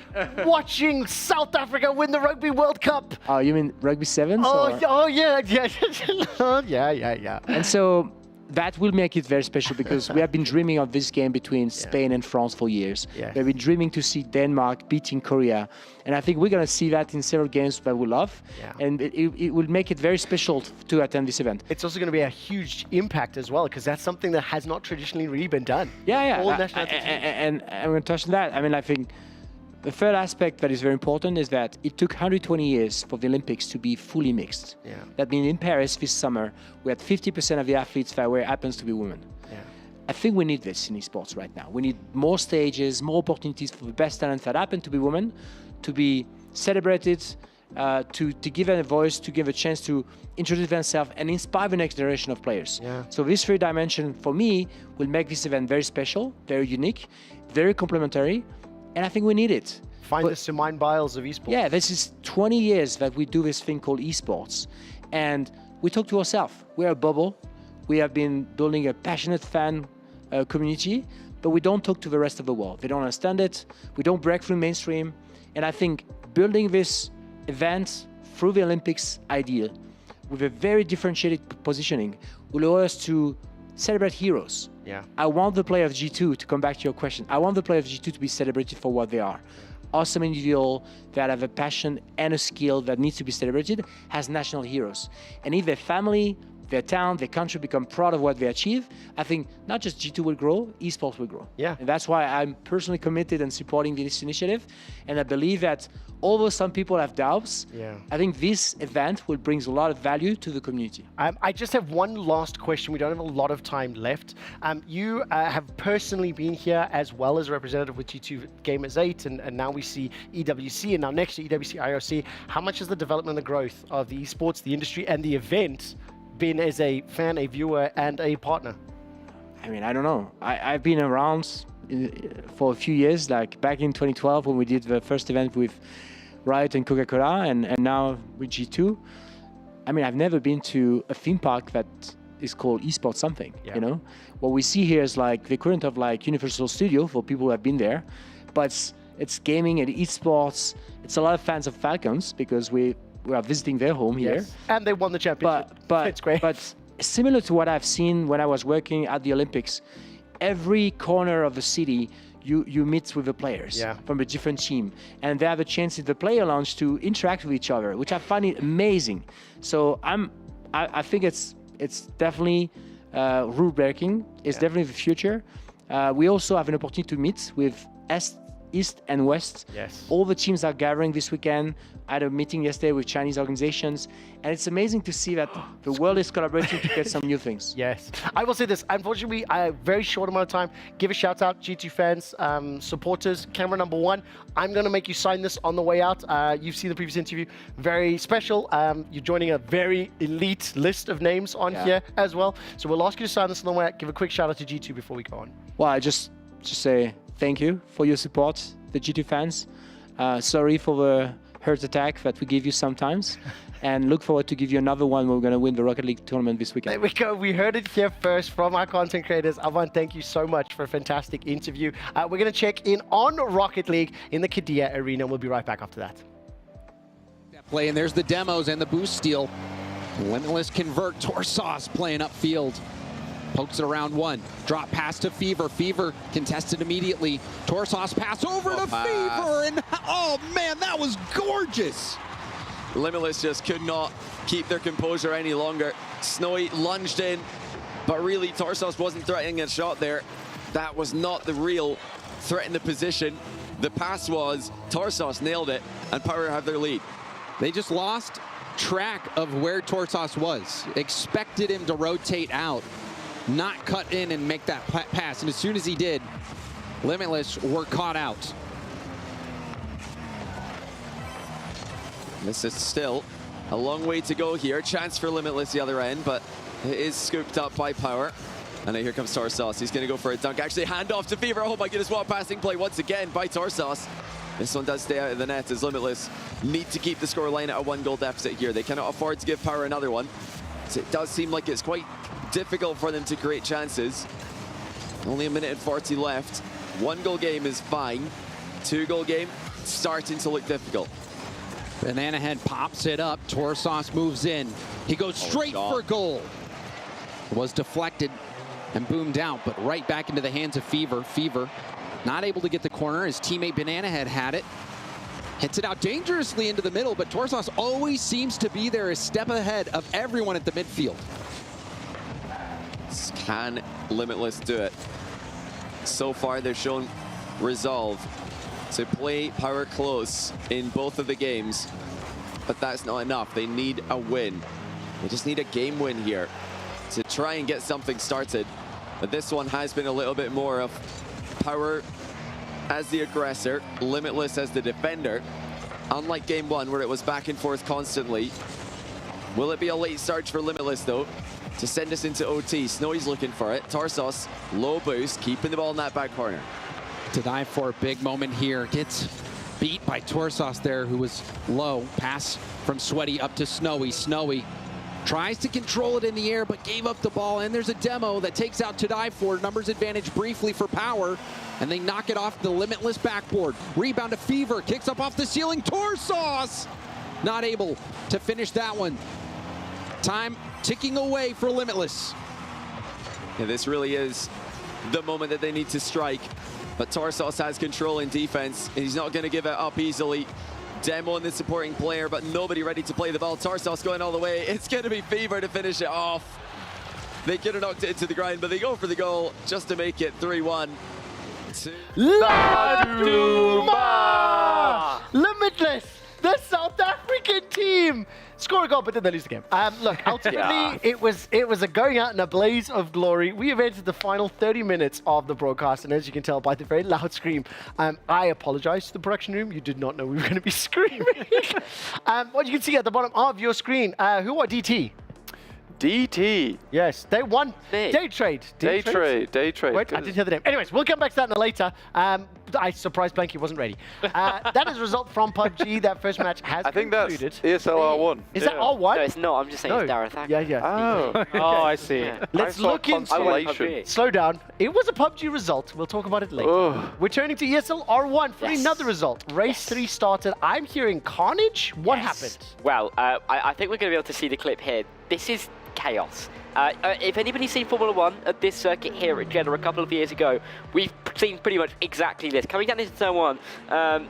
watching South Africa win the Rugby World Cup. Oh, you mean Rugby Sevens? Oh yeah. Yeah. And so that will make it very special because we have been dreaming of this game between Spain and France for years. Yeah. We've been dreaming to see Denmark beating Korea. And I think we're going to see that in several games that we love. Yeah. And it will make it very special to attend this event. It's also going to be a huge impact as well because that's something that has not traditionally really been done. Yeah. All national and I'm going to touch on that. I mean, I think the third aspect that is very important is that it took 120 years for the Olympics to be fully mixed. Yeah. That means in Paris this summer, we had 50% of the athletes that were happens to be women. Yeah. I think we need this in esports right now. We need more stages, more opportunities for the best talent that happen to be women, to be celebrated, to give them a voice, to give a chance to introduce themselves and inspire the next generation of players. Yeah. So this three dimension for me will make this event very special, very unique, very complementary, and I think we need it. Find the Simone Biles of esports. Yeah, this is 20 years that we do this thing called esports. And we talk to ourselves. We're a bubble. We have been building a passionate fan community, but we don't talk to the rest of the world. They don't understand it. We don't break through mainstream. And I think building this event through the Olympics ideal with a very differentiated positioning will allow us to celebrate heroes. Yeah. I want the player of G2, to come back to your question, I want the player of G2 to be celebrated for what they are. Awesome individual that have a passion and a skill that needs to be celebrated as national heroes. And if their family, their town, their country become proud of what they achieve, I think not just G2 will grow, esports will grow. Yeah. And that's why I'm personally committed and supporting this initiative. And I believe that although some people have doubts, I think this event will bring a lot of value to the community. I just have one last question. We don't have a lot of time left. You have personally been here as well as a representative with G2 Gamers 8, and now we see EWC, and now next year EWC IOC. How much has the development and growth of the esports, the industry, and the event been as a fan, a viewer, and a partner? I mean, I don't know. I've been around for a few years, like back in 2012 when we did the first event with Riot and Coca-Cola, and now with G2. I mean, I've never been to a theme park that is called esports something, you know? What we see here is like the equivalent of like Universal Studio for people who have been there, but it's gaming and esports. It's a lot of fans of Falcons because we are visiting their home here. Yes. And they won the championship. But it's great. But similar to what I've seen when I was working at the Olympics, every corner of the city, you meet with the players from a different team, and they have a chance in the player lounge to interact with each other, which I find it amazing. So I think it's definitely rule breaking. It's definitely the future. We also have an opportunity to meet with East and West. Yes. All the teams are gathering this weekend. I had a meeting yesterday with Chinese organizations, and it's amazing to see that the world is collaborating to get some new things. Yes. I will say this, unfortunately, I have a very short amount of time. Give a shout out, G2 fans, supporters, camera number 1. I'm going to make you sign this on the way out. You've seen the previous interview, very special. You're joining a very elite list of names on here as well. So we'll ask you to sign this on the way out. Give a quick shout out to G2 before we go on. Well, I just say thank you for your support, the G2 fans. Sorry for the heart attack that we give you sometimes, and look forward to give you another one when we're going to win the Rocket League tournament this weekend. There we go. We heard it here first from our content creators. Avan, thank you so much for a fantastic interview. We're going to check in on Rocket League in the Qiddiya Arena. We'll be right back after that. Play, and there's the demos and the boost steal. Limitless convert. Torsauce playing upfield. Pokes it around one. Drop pass to Fever. Fever contested immediately. Torsauce pass over to Fever. And oh man, that was gorgeous. Limitless just could not keep their composure any longer. Snowy lunged in, but really Torsauce wasn't threatening a shot there. That was not the real threat in the position. The pass was, Torsauce nailed it, and Power have their lead. They just lost track of where Torsauce was. Expected him to rotate out, not cut in and make that pass. And as soon as he did, Limitless were caught out. This is still a long way to go here. Chance for Limitless the other end, but it is scooped up by Power. And now here comes Torsauce. He's going to go for a dunk. Actually, hand off to Fever. Oh my goodness, what a passing play once again by Torsauce. This one does stay out of the net as Limitless need to keep the scoreline at a 1-goal deficit here. They cannot afford to give Power another one. So it does seem like it's quite difficult for them to create chances. Only a minute and 40 left. 1-goal game is fine. 2-goal game, starting to look difficult. Banana Head pops it up. Torsauce moves in. He goes straight for goal. Was deflected and boomed out, but right back into the hands of Fever. Fever not able to get the corner. His teammate Banana Head had it. Hits it out dangerously into the middle, but Torsauce always seems to be there a step ahead of everyone at the midfield. Can Limitless do it? So far, they've shown resolve to play power close in both of the games, but that's not enough. They need a win. They just need a game win here to try and get something started. But this one has been a little bit more of power as the aggressor, Limitless as the defender. Unlike game one, where it was back and forth constantly. Will it be a late start for Limitless, though, to send us into OT? Snowy's looking for it. Torsauce, low boost, keeping the ball in that back corner. To die for a big moment here. Gets beat by Torsauce there, who was low. Pass from Sweaty up to Snowy. Snowy tries to control it in the air, but gave up the ball. And there's a demo that takes out To Die For. Numbers advantage briefly for Power. And they knock it off the Limitless backboard. Rebound to Fever. Kicks up off the ceiling. Torsauce not able to finish that one. Time ticking away for Limitless. Yeah, this really is the moment that they need to strike. But Torsauce has control in defense. He's not going to give it up easily. Demo and the supporting player, but nobody ready to play the ball. Torsauce going all the way. It's going to be Fever to finish it off. They could have knocked it into the ground, but they go for the goal just to make it 3-1. La Duma! Limitless, the South African team, score a goal, but then they lose the game. Look, ultimately, it was a going out in a blaze of glory. We have entered the final 30 minutes of the broadcast, and as you can tell by the very loud scream, I apologize to the production room. You did not know we were going to be screaming. What you can see at the bottom of your screen, who are DT? DT. Yes, they won. Day trade. Day trade. Wait, I didn't hear the name. Anyways, we'll come back to that later. I surprised Blanky wasn't ready. That is a result from PUBG. That first match has concluded. I think that's ESL R1. Is that R1? No, it's not. I'm just saying it's Dareth. Yeah. Oh. Okay. Oh, I see. Yeah. Let's look into slow down. It was a PUBG result. We'll talk about it later. Oh. We're turning to ESL R1 for another result. Race 3 started. I'm hearing carnage. What happened? Well, I think we're going to be able to see the clip here. This is chaos. If anybody's seen Formula 1 at this circuit here at Jeddah a couple of years ago, we've seen pretty much exactly this. Coming down into turn 1,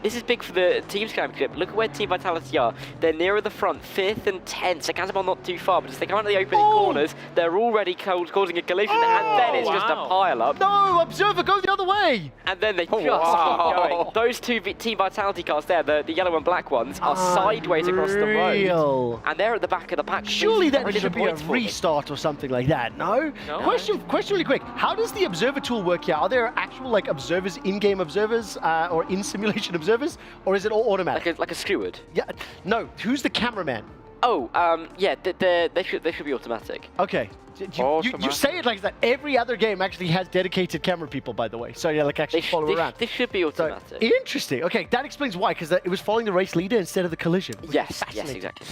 this is big for the Teams Championship. Look at where Team Vitality are. They're nearer the front, 5th and 10th. So Cannonball not too far, but as they come out of the opening corners, they're already causing a collision, and then it's just a pile-up. No, Observer, go the other way! And then they just keep going. Those two Team Vitality cars there, the yellow and black ones, are sideways across the road. And they're at the back of the pack. Surely that should be a restart or something like that, no? Question really quick. How does the observer tool work here? Are there actual observers, in-game observers, or in-simulation observers, or is it all automatic? Like a steward? Yeah. No, who's the cameraman? Oh, yeah, they should be automatic. Okay. You say it like that. Every other game actually has dedicated camera people, by the way. So yeah, actually follow around. This should be automatic. So, interesting. Okay, that explains why, because it was following the race leader instead of the collision. Yes, exactly.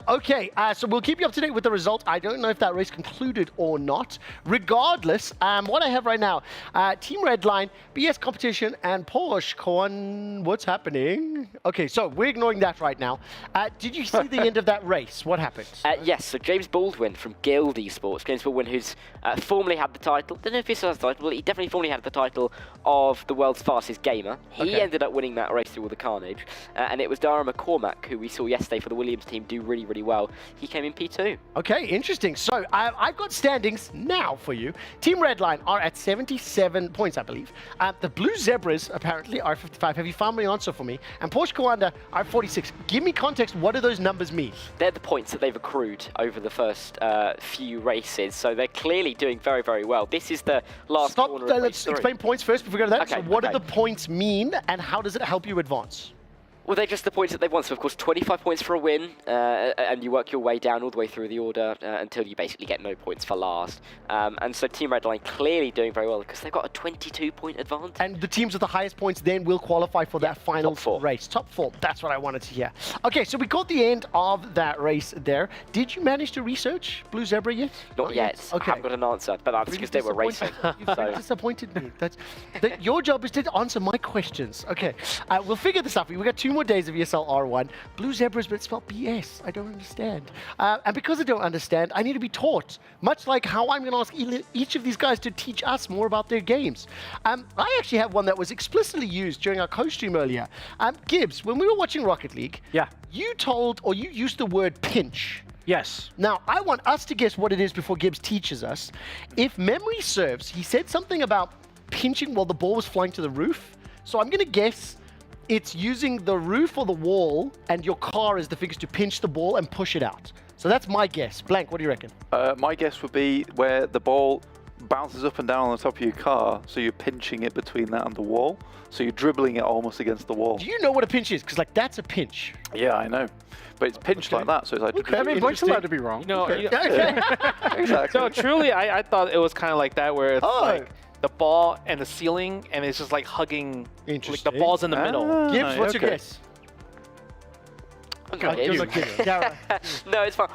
Okay, so we'll keep you up to date with the result. I don't know if that race concluded or not. Regardless, what I have right now, Team Redline, BS Competition, and Porsche. What's happening? Okay, so we're ignoring that right now. Did you see the end of that race? What happened? Yes, so James Baldwin from Guild Esports, James Baldwin, who's formerly had the title, don't know if he still has the title, but he definitely formerly had the title of the world's fastest gamer. He ended up winning that race through all the carnage, and it was Dara McCormack, who we saw yesterday for the Williams team do really, really well. He came in P2. Okay, interesting. So I've got standings now for you. Team Redline are at 77 points, I believe. The Blue Zebras, apparently, are 55. Have you found my answer for me? And Porsche Kawanda are 46. Give me context. What do those numbers mean? They're the points that they've accrued over the first few races, so they're clearly doing very, very well. This is the last corner of let's explain points first before we go to that. Okay, so what do the points mean, and how does it help you advance? Well, they're just the points that they want. So, of course, 25 points for a win, and you work your way down all the way through the order until you basically get no points for last. And so Team Redline clearly doing very well because they've got a 22-point advantage. And the teams with the highest points then will qualify for that final race. Top 4. That's what I wanted to hear. Okay, so we got the end of that race there. Did you manage to research Blue Zebra yet? Not yet. Okay. I haven't got an answer, but that's because they were racing. You've really disappointed me. Your job is to answer my questions. Okay, we'll figure this out. We've got 2 more days of ESL R1. Blue Zebras, but it's spelled BS. I don't understand. And because I don't understand, I need to be taught, much like how I'm going to ask each of these guys to teach us more about their games. I actually have one that was explicitly used during our co-stream earlier. Gibbs, when we were watching Rocket League, you used the word pinch. Yes. Now, I want us to guess what it is before Gibbs teaches us. If memory serves, he said something about pinching while the ball was flying to the roof. So I'm going to guess it's using the roof or the wall and your car as the fingers to pinch the ball and push it out. So that's my guess. Blank, what do you reckon? My guess would be where the ball bounces up and down on the top of your car, so you're pinching it between that and the wall. So you're dribbling it almost against the wall. Do you know what a pinch is? Because, like, that's a pinch. Yeah, I know. But it's pinched like that, so it's like... Okay, I mean, Blake's allowed to be wrong. No, exactly. So truly, I thought it was kind of like that, where it's like the ball and the ceiling, and it's just like hugging, like the ball's in the middle. Gibbs, what's your guess? No, it's fine.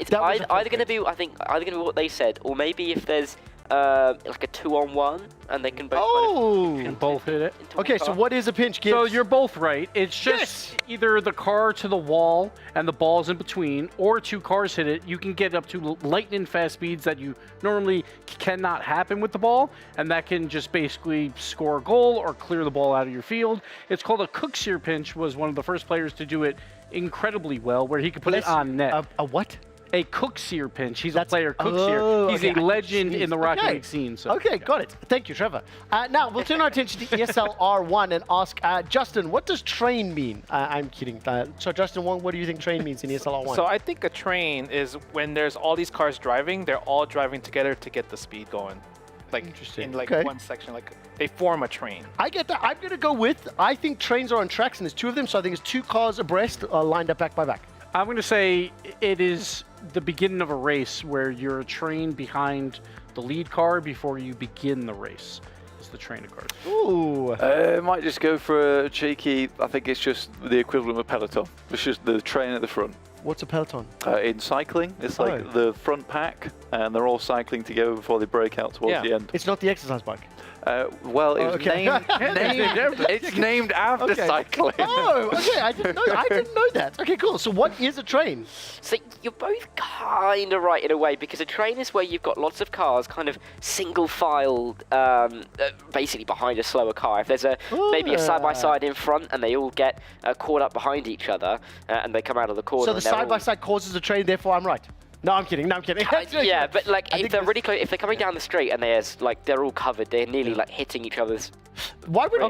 It's either going to be, I think, either going to be what they said, or maybe if there's like a 2-on-1, and they can both both hit it. Okay, so what is a pinch, Gibbs? So you're both right. It's just either the car to the wall and the ball's in between, or 2 cars hit it. You can get up to lightning fast speeds that you normally cannot happen with the ball, and that can just basically score a goal or clear the ball out of your field. It's called a Cooksear pinch. Was one of the first players to do it incredibly well, where he could put it on net. A what? A Cooksear pinch. He's a player, Cooksear. He's a legend in the Rocket League scene. So. Okay, got it. Thank you, Trevor. Now, we'll turn our attention to ESL R1 and ask Justin, what does train mean? I'm kidding. So, Justin, what do you think train means in ESL R1? So, I think a train is when there's all these cars driving, they're all driving together to get the speed going. Like, in like one section, like they form a train. I get that. I'm going to go with, I think trains are on tracks, and there's 2 of them, so I think it's 2 cars abreast lined up back by back. I'm going to say it is the beginning of a race where you're a train behind the lead car before you begin the race. It's the train of cars. Ooh. Might just go for a cheeky, I think it's just the equivalent of peloton. It's just the train at the front. What's a peloton? In cycling, it's like the front pack, and they're all cycling together before they break out towards the end. It's not the exercise bike. Well, it was it's named after cycling. Oh, okay. I didn't know that. Okay, cool. So what is a train? So you're both kind of right in a way, because a train is where you've got lots of cars kind of single-filed, basically behind a slower car. If there's maybe a side-by-side in front, and they all get caught up behind each other, and they come out of the corner. So the side-by-side causes a train, therefore I'm right. No, I'm kidding. Yeah, but like if they're really close, if they're coming down the street and they're all covered, they're nearly like hitting each other's. Why would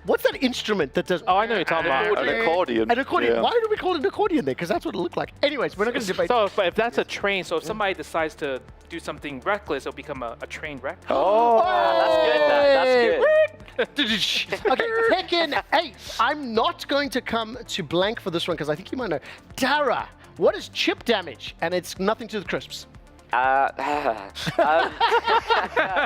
what's that instrument that does? Oh, I know you're talking about an accordion. An accordion. Yeah. Why do we call it an accordion then? Because that's what it looked like. Anyways, we're not going to debate. So, but if that's a train, so if somebody decides to do something reckless, it'll become a train wreck. Oh, that's good. Okay, Tekken 8. I'm not going to come to blank for this one because I think you might know. Dara, what is chip damage? And it's nothing to the crisps. That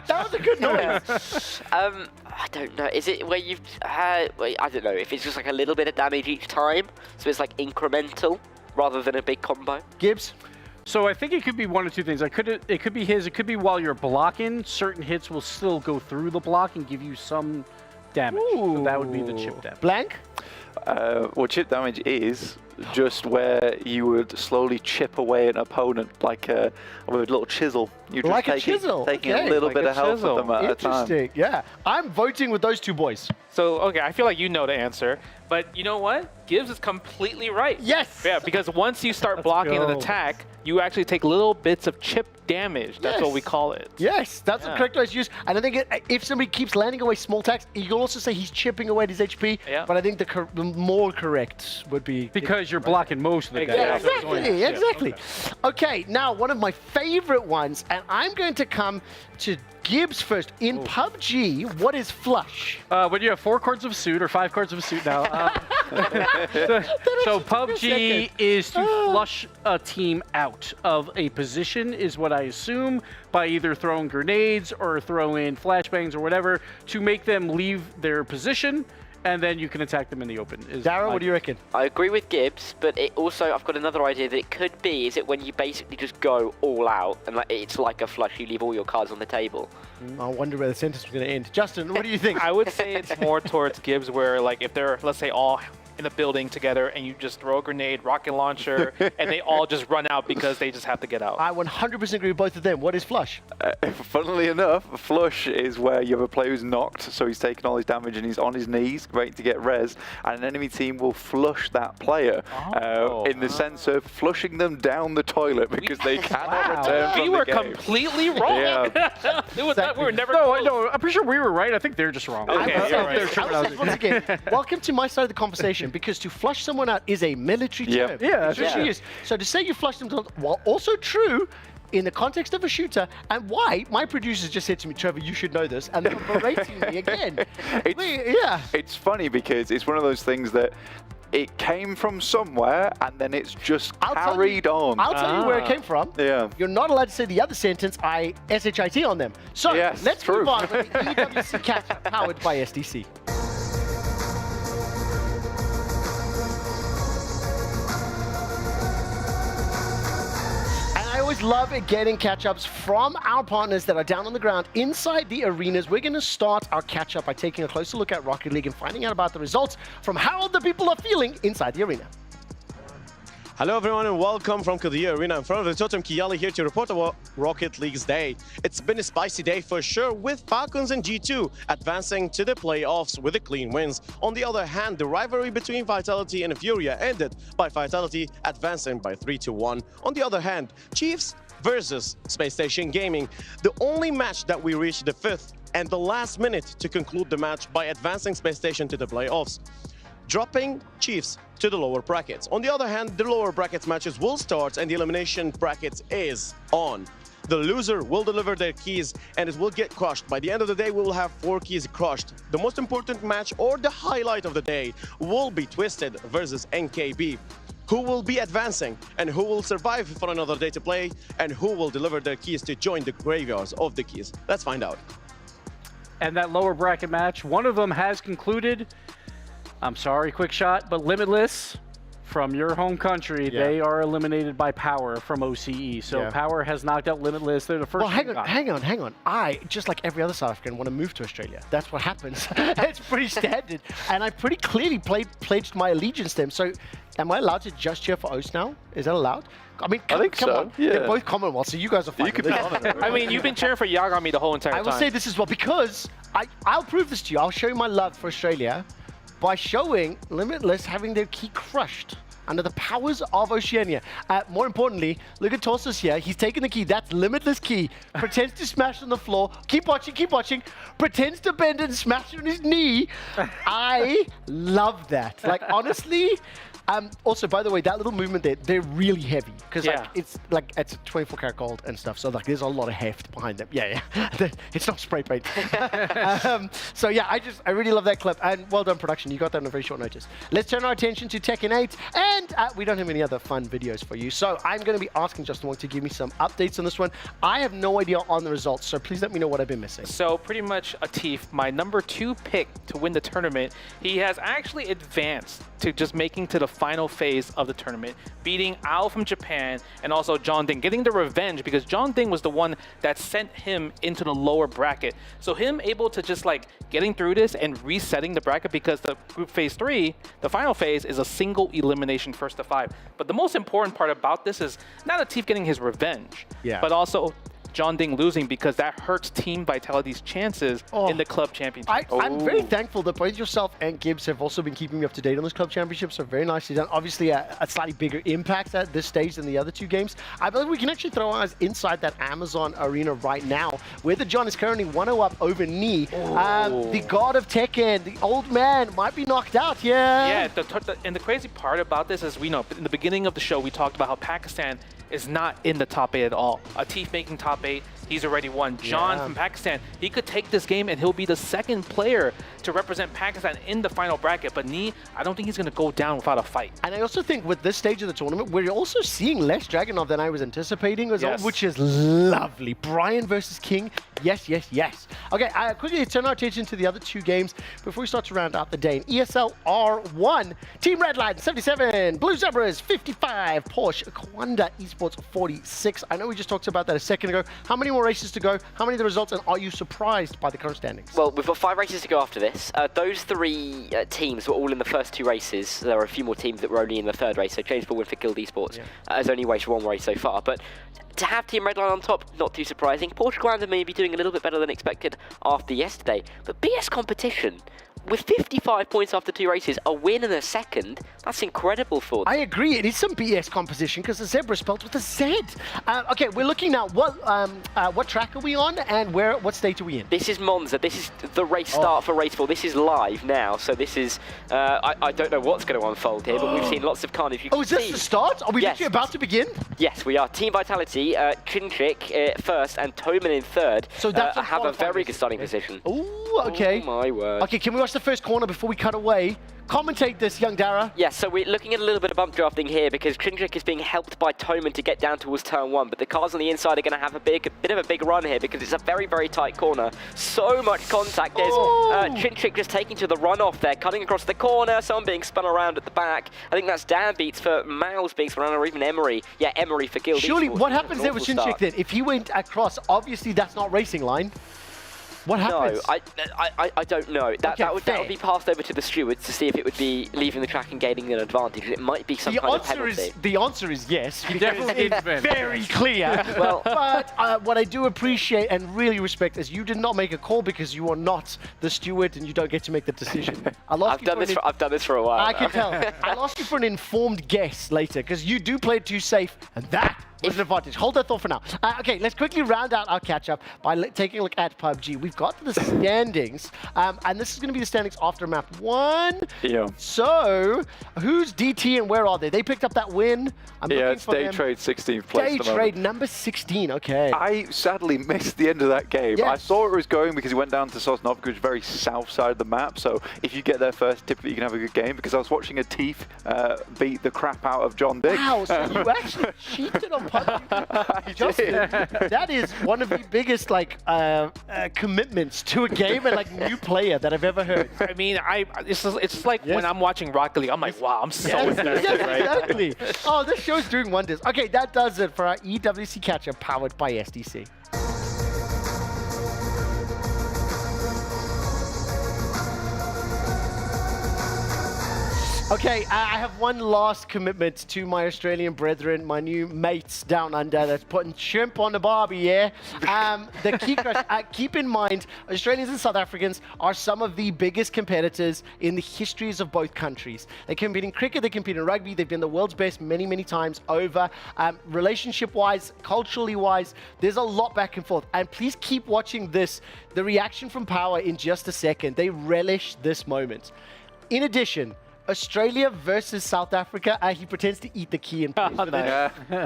was a good noise. I don't know. Is it where you've I don't know. If it's just like a little bit of damage each time, so it's like incremental rather than a big combo. Gibbs? So I think it could be one of 2 things. It could be his. It could be while you're blocking, certain hits will still go through the block and give you some damage. So that would be the chip damage. Blank? Well, chip damage is just where you would slowly chip away an opponent like with a little chisel. You're just taking a little bit of help with them at a time. Interesting. Yeah. I'm voting with those 2 boys. So, okay, I feel like you know the answer, but you know what? Gibbs is completely right. Yes! Yeah, because once you start blocking an attack, you actually take little bits of chip damage. That's what we call it. Yes, that's the correct way to use. And I think if somebody keeps landing away small attacks, you can also say he's chipping away at his HP, but I think the more correct would be... Because because you're blocking most of the guys. Yeah, exactly. Okay, now one of my favorite ones, and I'm going to come to Gibbs first. In PUBG, what is flush? When you have 4 cards of suit or 5 cards of suit now. So PUBG is to flush a team out of a position, is what I assume, by either throwing grenades or throwing flashbangs or whatever to make them leave their position, and then you can attack them in the open. Darryl, what do you reckon? I agree with Gibbs, but it also, I've got another idea that it could be, is it when you basically just go all out and like it's like a flush, you leave all your cards on the table. I wonder where the sentence was going to end. Justin, what do you think? I would say it's more towards Gibbs, where like if they're, let's say, all in a building together and you just throw a grenade, rocket launcher, and they all just run out because they just have to get out. I 100% agree with both of them. What is flush? Funnily enough, flush is where you have a player who's knocked, so he's taking all his damage and he's on his knees, waiting to get res, and an enemy team will flush that player in the sense of flushing them down the toilet because they cannot return from We the were game. completely wrong. Yeah. We were never No, I'm pretty sure we were right. I think they're just wrong. Okay, you're right. I would say, once again, welcome to my side of the conversation, because to flush someone out is a military term. Yeah, it really is. So to say you flush them, while also true in the context of a shooter, and why my producers just said to me, Trevor, you should know this, and they're berating me again. It's funny because it's one of those things that it came from somewhere and then it's just carried on. I'll tell you where it came from. Yeah. You're not allowed to say the other sentence, I SHIT on them. So let's move on with the EWC catch-up powered by SDC. I always love getting catch-ups from our partners that are down on the ground inside the arenas. We're going to start our catch-up by taking a closer look at Rocket League and finding out about the results from how the people are feeling inside the arena. Hello everyone and welcome from Korea Arena in front of the Totem Kiali here to report about Rocket League's day. It's been a spicy day for sure, with Falcons and G2 advancing to the playoffs with the clean wins. On the other hand, the rivalry between Vitality and Furia ended by Vitality advancing by 3-1. On the other hand, Chiefs versus Space Station Gaming, the only match that we reached the 5th and the last minute to conclude the match by advancing Space Station to the playoffs, dropping Chiefs to the lower brackets. On the other hand, the lower brackets matches will start and the elimination brackets is on. The loser will deliver their keys and it will get crushed. By the end of the day, we will have 4 keys crushed. The most important match, or the highlight of the day, will be Twisted versus NKB. Who will be advancing and who will survive for another day to play, and who will deliver their keys to join the graveyards of the keys? Let's find out. And that lower bracket match, one of them has concluded. I'm sorry, Quick Shot, but Limitless from your home country, they are eliminated by Power from OCE. So Power has knocked out Limitless. They're the first. Well, hang on. I, just like every other South African, want to move to Australia. That's what happens. It's pretty standard. And I pretty clearly pledged my allegiance to them. So am I allowed to just cheer for OCE now? Is that allowed? I mean, come on. Yeah. They're both Commonwealth, so you guys are fine. I mean, you've been cheering for Yagami the whole entire time. I will say this as well, because I'll prove this to you. I'll show you my love for Australia by showing Limitless having their key crushed under the powers of Oceania. More importantly, look at Torsos here. He's taking the key. That's Limitless key. Pretends to smash on the floor. Keep watching. Pretends to bend and smash on his knee. I love that. Like, honestly. Also, by the way, that little movement there, they're really heavy, because it's a 24 karat gold and stuff. So like, there's a lot of heft behind them. Yeah. It's not spray paint. So yeah, I really love that clip, and well done production. You got that on a very short notice. Let's turn our attention to Tekken 8, and we don't have any other fun videos for you. So I'm going to be asking Justin Wong to give me some updates on this one. I have no idea on the results, so please let me know what I've been missing. So pretty much Atif, my number 2 pick to win the tournament, he has actually advanced to just making to the final phase of the tournament, beating Ao from Japan and also John Ding, getting the revenge, because John Ding was the one that sent him into the lower bracket. So him able to just like getting through this and resetting the bracket, because the group phase 3, the final phase, is a single elimination first to 5. But the most important part about this is not Atif getting his revenge, but also John Ding losing because that hurts Team Vitality's chances in the club championship. I'm very thankful that both yourself and Gibbs have also been keeping me up to date on this club championship, so very nicely done. Obviously, a slightly bigger impact at this stage than the other two games. I believe we can actually throw us inside that Amazon arena right now, where the John is currently 1-0 up over Knee. The god of Tekken, the old man, might be knocked out here. Yeah, and the crazy part about this is, we know in the beginning of the show, we talked about how Pakistan is not in the top 8 at all. Atif making top 8, he's already won. John from Pakistan, he could take this game and he'll be the second player to represent Pakistan in the final bracket. But Knee, I don't think he's going to go down without a fight. And I also think with this stage of the tournament, we're also seeing less Dragunov than I was anticipating as well, which is lovely. Brian versus King, yes, yes, yes. Okay, quickly turn our attention to the other two games before we start to round out the day. In ESL R1, Team Redline 77, Blue Zebras 55, Porsche Kwanda Esports 46. I know we just talked about that a second ago. How many more races to go? How many of the results? And are you surprised by the current standings? Well, we've got 5 races to go after this. Those 3 teams were all in the first 2 races. There are a few more teams that were only in the 3rd race. So James Baldwin for Guild Esports has only waged 1 race so far. But to have Team Redline on top, not too surprising. Porsche Kwanda may be doing a little bit better than expected after yesterday. But BS competition, with 55 points after 2 races, a win and a second, that's incredible for them. I agree, it is some BS composition because the zebra is spelled with a Z. Okay, we're looking now, what track are we on and what stage are we in? This is Monza, this is the race start for race 4. This is live now, so this is, I don't know what's going to unfold here, but we've seen lots of carnage. Is this the start? Are we literally about to begin? Yes, we are. Team Vitality, Chinchik first and Toman in 3rd. So that's have a very good starting position. Ooh, okay. Oh my word. Okay, can we watch the first corner before we cut away? Commentate this, young Dara. Yes, so we're looking at a little bit of bump drafting here because Chinchik is being helped by Toman to get down towards turn 1, but the cars on the inside are going to have a bit of a big run here because it's a very, very tight corner. So much contact. There's Chinchik just taking to the runoff there, cutting across the corner, someone being spun around at the back. I think that's Dan Beats for Miles being spun around, or even Emery. Yeah, Emery for Guild. Surely, what happens there with Chinchik then? If he went across, obviously that's not racing line. What happens? No, I don't know. That would be passed over to the stewards to see if it would be leaving the track and gaining an advantage. It might be some kind of penalty. The answer is yes. It's very clear. Well, but what I do appreciate and really respect is you did not make a call because you are not the steward and you don't get to make the decision. I've done this for a while. I can tell. I'll ask you for an informed guess later because you do play it too safe, and that was an advantage. Hold that thought for now. Okay, let's quickly round out our catch-up by taking a look at PUBG. We've got the standings, and this is going to be the standings after map 1. Yeah. So, who's DT and where are they? They picked up that win. It's Day Trade 16th place. Day Trade number 16, okay. I sadly missed the end of that game. Yes. I saw where it was going because he went down to Sosnovka, which is very south side of the map. So if you get there first, typically you can have a good game because I was watching Atif beat the crap out of John Big. Wow, so you actually cheated on PUBG. Justin, that is one of the biggest commitments to a game and new player that I've ever heard. I mean, it's like when I'm watching Rocket League, I'm like, wow, I'm so invested. Yes, exactly. Oh, this show's doing wonders. Okay, that does it for our EWC catch-up powered by SDC. Okay, I have one last commitment to my Australian brethren, my new mates down under that's putting shrimp on the barbie, yeah? The key keep in mind, Australians and South Africans are some of the biggest competitors in the histories of both countries. They compete in cricket, they compete in rugby, they've been the world's best many, many times over. Relationship-wise, culturally-wise, there's a lot back and forth. And please keep watching this, the reaction from Power in just a second. They relish this moment. In addition, Australia versus South Africa. He pretends to eat the key in place.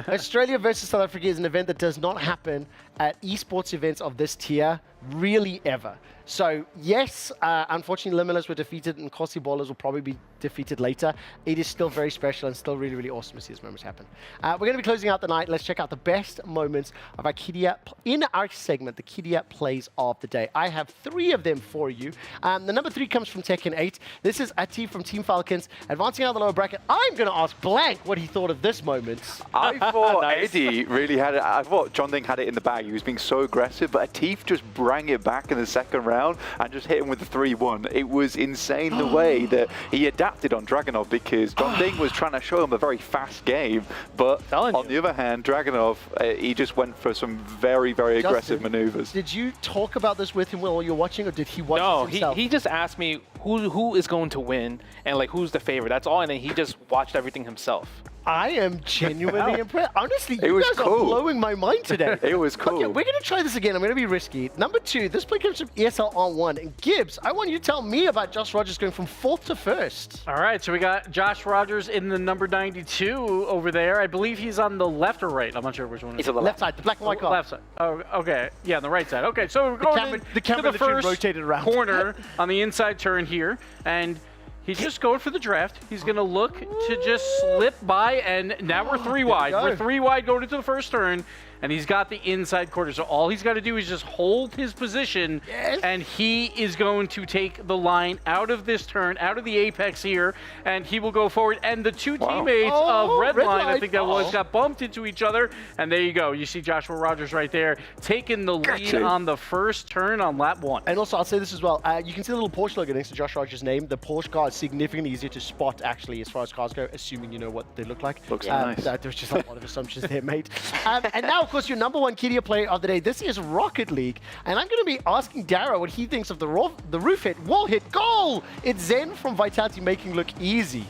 Australia versus South Africa is an event that does not happen at esports events of this tier, really ever. So yes, unfortunately Limitless were defeated and Kossi Ballers will probably be defeated later. It is still very special and still really, really awesome to see these moments happen. We're going to be closing out the night. Let's check out the best moments of our Kidia in our segment, the Kidia Plays of the Day. I have 3 of them for you. The number 3 comes from Tekken 8. This is Atif from Team Falcons. Advancing out of the lower bracket, I'm going to ask Blank what he thought of this moment. I thought Eddie really had it. I thought John Ding had it in the bag. He was being so aggressive, but Atif just rang it back in the second round and just hit him with the 3-1. It was insane the way that he adapted on Dragunov, because John Ding was trying to show him a very fast game, but on the other hand, Dragunov, he just went for some very, very aggressive maneuvers. Did you talk about this with him while you were watching, or did he watch it himself? He just asked me who is going to win and like who's the favorite. That's all, and then he just watched everything himself. I am genuinely impressed. Honestly, you guys are blowing my mind today. It was cool. Okay, we're going to try this again. I'm going to be risky. Number 2, this play comes from ESL R1. And Gibbs, I want you to tell me about Josh Rogers going from 4th to 1st. All right, so we got Josh Rogers in the number 92 over there. I believe he's on the left or right. I'm not sure which one. He's on the left side, the black and white car. Left side. Oh, okay. Yeah, on the right side. Okay, so we're going the camera to the first rotated around. corner on the inside turn here. And he's just going for the draft. He's going to look to just slip by, and now we're 3 wide. We're 3 wide going into the first turn, and he's got the inside quarter. So all he's got to do is just hold his position, and he is going to take the line out of this turn, out of the apex here, and he will go forward. And the two teammates of Redline, I think that was, got bumped into each other, and there you go. You see Joshua Rogers right there taking the lead on the first turn on lap 1. And also, I'll say this as well. You can see the little Porsche logo next to Josh Rogers' name. The Porsche car is significantly easier to spot, actually, as far as cars go, assuming you know what they look like. Looks nice. There's just a lot of assumptions there, mate. And now, of course, your number 1 Kidia player of the day. This is Rocket League, and I'm going to be asking Dara what he thinks of the roof hit, wall hit, goal! It's Zen from Vitality making look easy.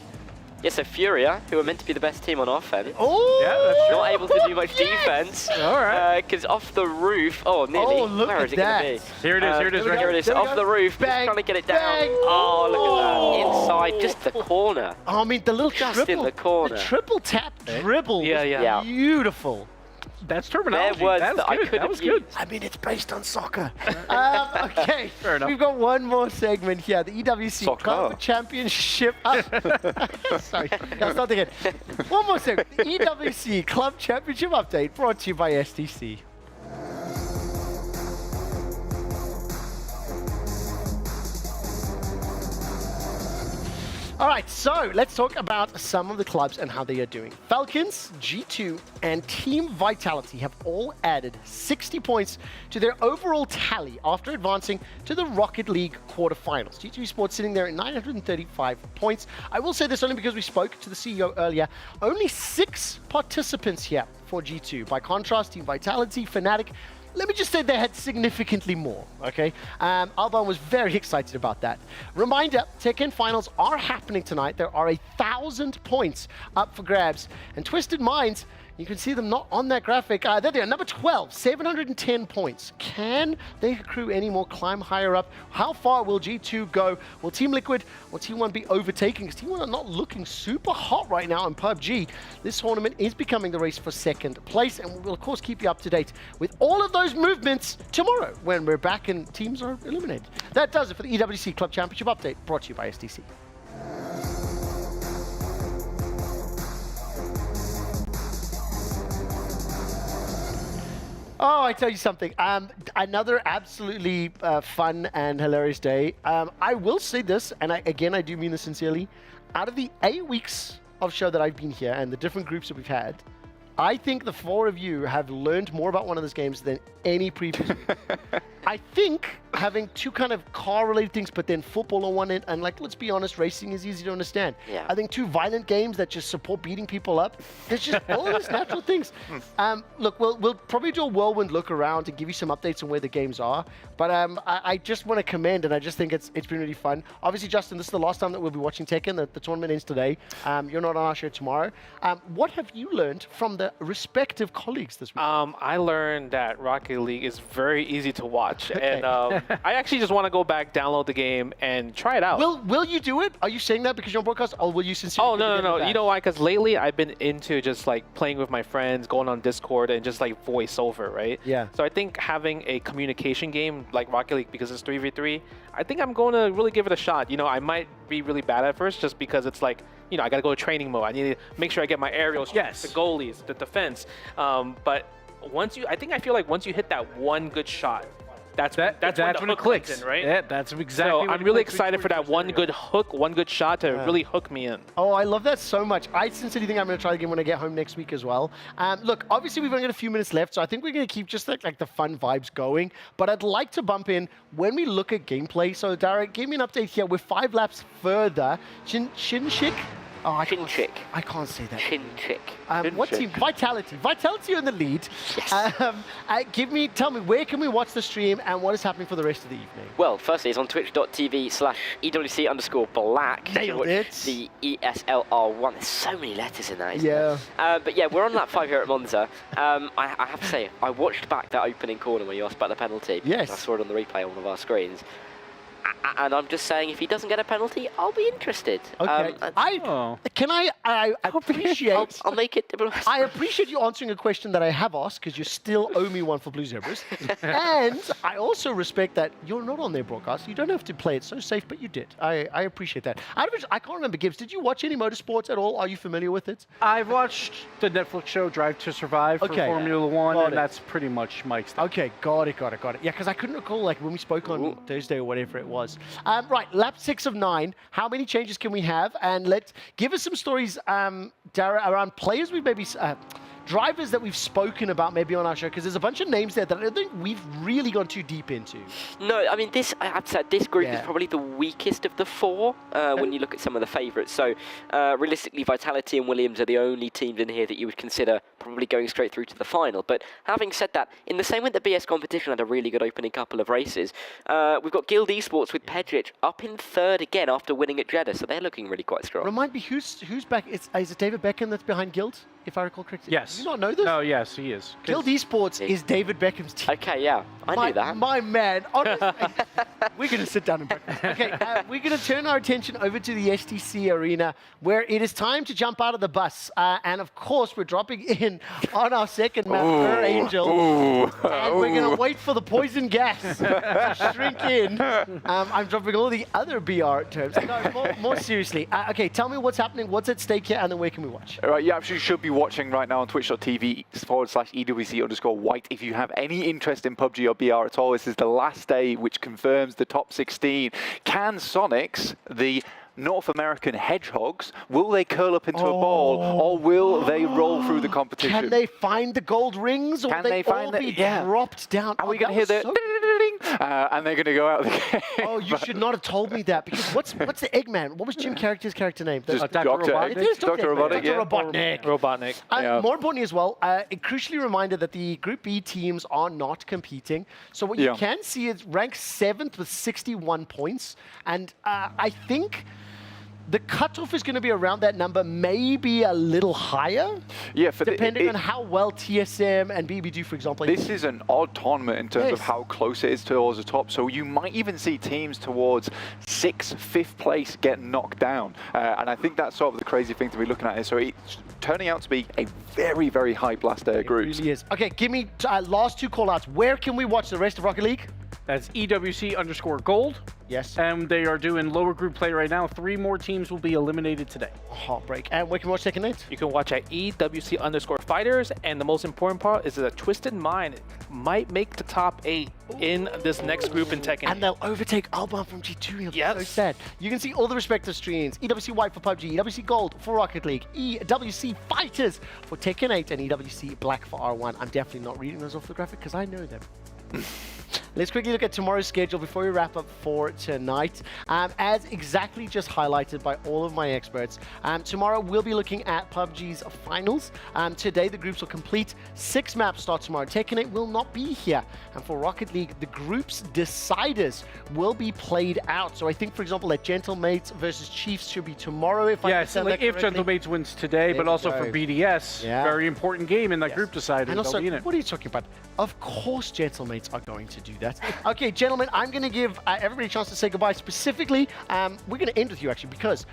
Yeah, so Furia, who are meant to be the best team on offense, that's not able to do much defense. All right. Because off the roof, nearly. Oh, look Where at is it going to be? Here it is, here it is. Here it is, off the roof, just trying to get it down. Oh, look at that. Inside, just the corner. Oh, I mean, the little just in the corner. The triple tap dribble was beautiful. That's terminology. That was good. I mean, it's based on soccer. Okay, fair enough. We've got one more segment here. The EWC Club Championship. Sorry, I'll start again. One more segment. The EWC Club Championship update brought to you by STC. All right, so let's talk about some of the clubs and how they are doing. Falcons, G2, and Team Vitality have all added 60 points to their overall tally after advancing to the Rocket League quarterfinals. G2 Esports sitting there at 935 points. I will say this only because we spoke to the CEO earlier. Only 6 participants here for G2. By contrast, Team Vitality, Fnatic, let me just say they had significantly more, okay? Alban was very excited about that. Reminder, Tekken finals are happening tonight. There are 1,000 points up for grabs. And Twisted Minds, you can see them not on that graphic. There they are, number 12, 710 points. Can they accrue any more, climb higher up? How far will G2 go? Will Team Liquid or Team 1 be overtaking? Because Team 1 are not looking super hot right now in PUBG. This tournament is becoming the race for second place, and we will, of course, keep you up to date with all of those movements tomorrow when we're back and teams are eliminated. That does it for the EWC Club Championship update, brought to you by STC. Oh, I tell you something. Another absolutely fun and hilarious day. I will say this, and again, I do mean this sincerely. Out of the 8 weeks of show that I've been here and the different groups that we've had, I think the 4 of you have learned more about one of those games than any previous week. I think having 2 kind of car-related things, but then football on one end, and like, let's be honest, racing is easy to understand. Yeah. I think 2 violent games that just support beating people up. There's just all these natural things. Look, we'll probably do a whirlwind look around and give you some updates on where the games are. But I just want to commend, and I just think it's been really fun. Obviously, Justin, this is the last time that we'll be watching Tekken. The tournament ends today. You're not on our show tomorrow. What have you learned from the respective colleagues this week? I learned that Rocket League is very easy to watch. And I actually just want to go back, download the game, and try it out. Will you do it? Are you saying that because you're on broadcast, or will you sincerely? Oh, no. You know why? Because lately I've been into just like playing with my friends, going on Discord, and just like voice over, right? Yeah. So I think having a communication game like Rocket League, because it's 3v3, I think I'm going to really give it a shot. You know, I might be really bad at first just because it's like, you know, I got to go to training mode. I need to make sure I get my aerials, the goalies, the defense. But I feel like once you hit that one good shot, that's when it clicks, comes in, right? Yeah, that's exactly. So when I'm really it clicks excited for that one good hook, one good shot to really hook me in. Oh, I love that so much. I sincerely think I'm going to try the game when I get home next week as well. Look, obviously we've only got a few minutes left, so I think we're going to keep just like the fun vibes going. But I'd like to bump in when we look at gameplay. So Derek, give me an update here. We're 5 laps further. Shinshik? Oh, I can't say that. Shinchik. What team? Vitality. Vitality in the lead. Yes. Tell me, where can we watch the stream and what is happening for the rest of the evening? Well, firstly, it's on twitch.tv/EWC_black. Nailed it. The eslr1. There's so many letters in that, isn't Yeah. there? But yeah, we're on lap 5 here at Monza. I have to say, I watched back that opening corner when you asked about the penalty. Yes. I saw it on the replay on one of our screens. And I'm just saying, if he doesn't get a penalty, I'll be interested. Okay. I appreciate. I'll make it. I appreciate you answering a question that I have asked because you still owe me one for Blue Zebras, and I also respect that you're not on their broadcast. You don't have to play it so safe, but you did. I appreciate that. I can't remember, Gibbs. Did you watch any motorsports at all? Are you familiar with it? I've watched the Netflix show Drive to Survive for Formula One, and that's pretty much Mike's stuff. Okay, got it. Yeah, because I couldn't recall like when we spoke on Thursday or whatever it was. Right, lap 6 of 9. How many changes can we have? And let's give us some stories, Dara, around players we've maybe... drivers that we've spoken about maybe on our show, because there's a bunch of names there that I don't think we've really gone too deep into. No, I mean, I have to say, this group is probably the weakest of the 4 when you look at some of the favourites. So, realistically, Vitality and Williams are the only teams in here that you would consider probably going straight through to the final. But having said that, in the same way that BS Competition had a really good opening couple of races, we've got Guild Esports with Pedric up in 3rd again after winning at Jeddah, so they're looking really quite strong. Remind me, who's back? Is it David Beckham that's behind Guild, if I recall correctly? Yes. Do you not know this? No, yes, he is. Guild Esports is David Beckham's team. Okay, yeah, I knew that. My man. Honestly, we're going to sit down and breakfast. Okay, we're going to turn our attention over to the STC arena, where it is time to jump out of the bus. And of course, we're dropping in on our second map, Per Angel. And we're going to wait for the poison gas to shrink in. I'm dropping all the other BR terms. No, more seriously. Okay, tell me what's happening, what's at stake here, and then where can we watch? All right, you actually should be watching right now on twitch.tv/EWC_white. If you have any interest in PUBG or BR at all, this is the last day which confirms the top 16. Can Sonics, the North American Hedgehogs, will they curl up into a ball, or will they roll through the competition? Can they find the gold rings, or Can will they all be dropped down? Are we going to hear the and they're going to go out of the game? Oh, you should not have told me that, because what's the Eggman? What was Jim Character's character name? Just Dr. Robotnik. It is Dr. Robotnik, Dr. Robotnik. Robotnik. More importantly as well, it crucially reminded that the Group B teams are not competing. So what you can see is ranked 7th with 61 points. And I think the cutoff is going to be around that number, maybe a little higher. Yeah, depending on how well TSM and BB do, for example. This is an odd tournament in terms of how close it is towards the top. So you might even see teams towards 6th, 5th place get knocked down. And I think that's sort of the crazy thing to be looking at here. So it's turning out to be a very, very hype last day of groups. It really is. Okay, give me last 2 call-outs. Where can we watch the rest of Rocket League? That's EWC_gold. Yes. And they are doing lower group play right now. 3 more teams will be eliminated today. Heartbreak. And where can we watch Tekken 8? You can watch at EWC_fighters. And the most important part is that Twisted Mind might make the top 8 in this next group in Tekken. And they'll overtake Alban from G2. Yes. So sad. You can see all the respective streams. EWC White for PUBG, EWC Gold for Rocket League, EWC Fighters for Tekken 8, and EWC Black for R1. I'm definitely not reading those off the graphic because I know them. Let's quickly look at tomorrow's schedule before we wrap up for tonight. As exactly just highlighted by all of my experts, tomorrow we'll be looking at PUBG's finals. Today the groups will complete. 6 maps start tomorrow. Tekken 8 will not be here. And for Rocket League, the group's deciders will be played out. So I think, for example, that Gentlemates versus Chiefs should be tomorrow, if I understand that correctly. If Gentlemates wins today, but also for BDS, very important game in that group decider. And also, what are you talking about? Of course Gentlemates are going to do that. Okay, gentlemen, I'm going to give everybody a chance to say goodbye. Specifically, we're going to end with you, actually, because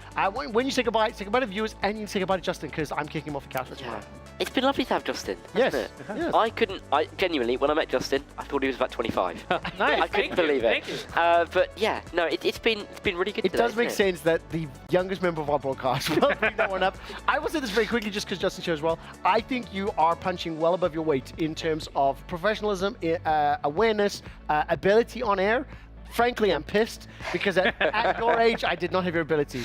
when you say goodbye to viewers, and you say goodbye to Justin, because I'm kicking him off the couch tomorrow. It's been lovely to have Justin. Yes, Hasn't it? yes. I genuinely, when I met Justin, I thought he was about 25. Nice. I couldn't believe it. Thank you. But yeah, no, it's been really good. It today, does make isn't it? sense that the youngest member of our broadcast will bring that one up. I will say this very quickly just because Justin shows well. I think you are punching well above your weight in terms of professionalism, awareness, ability on air. Frankly, I'm pissed because at your age, I did not have your ability.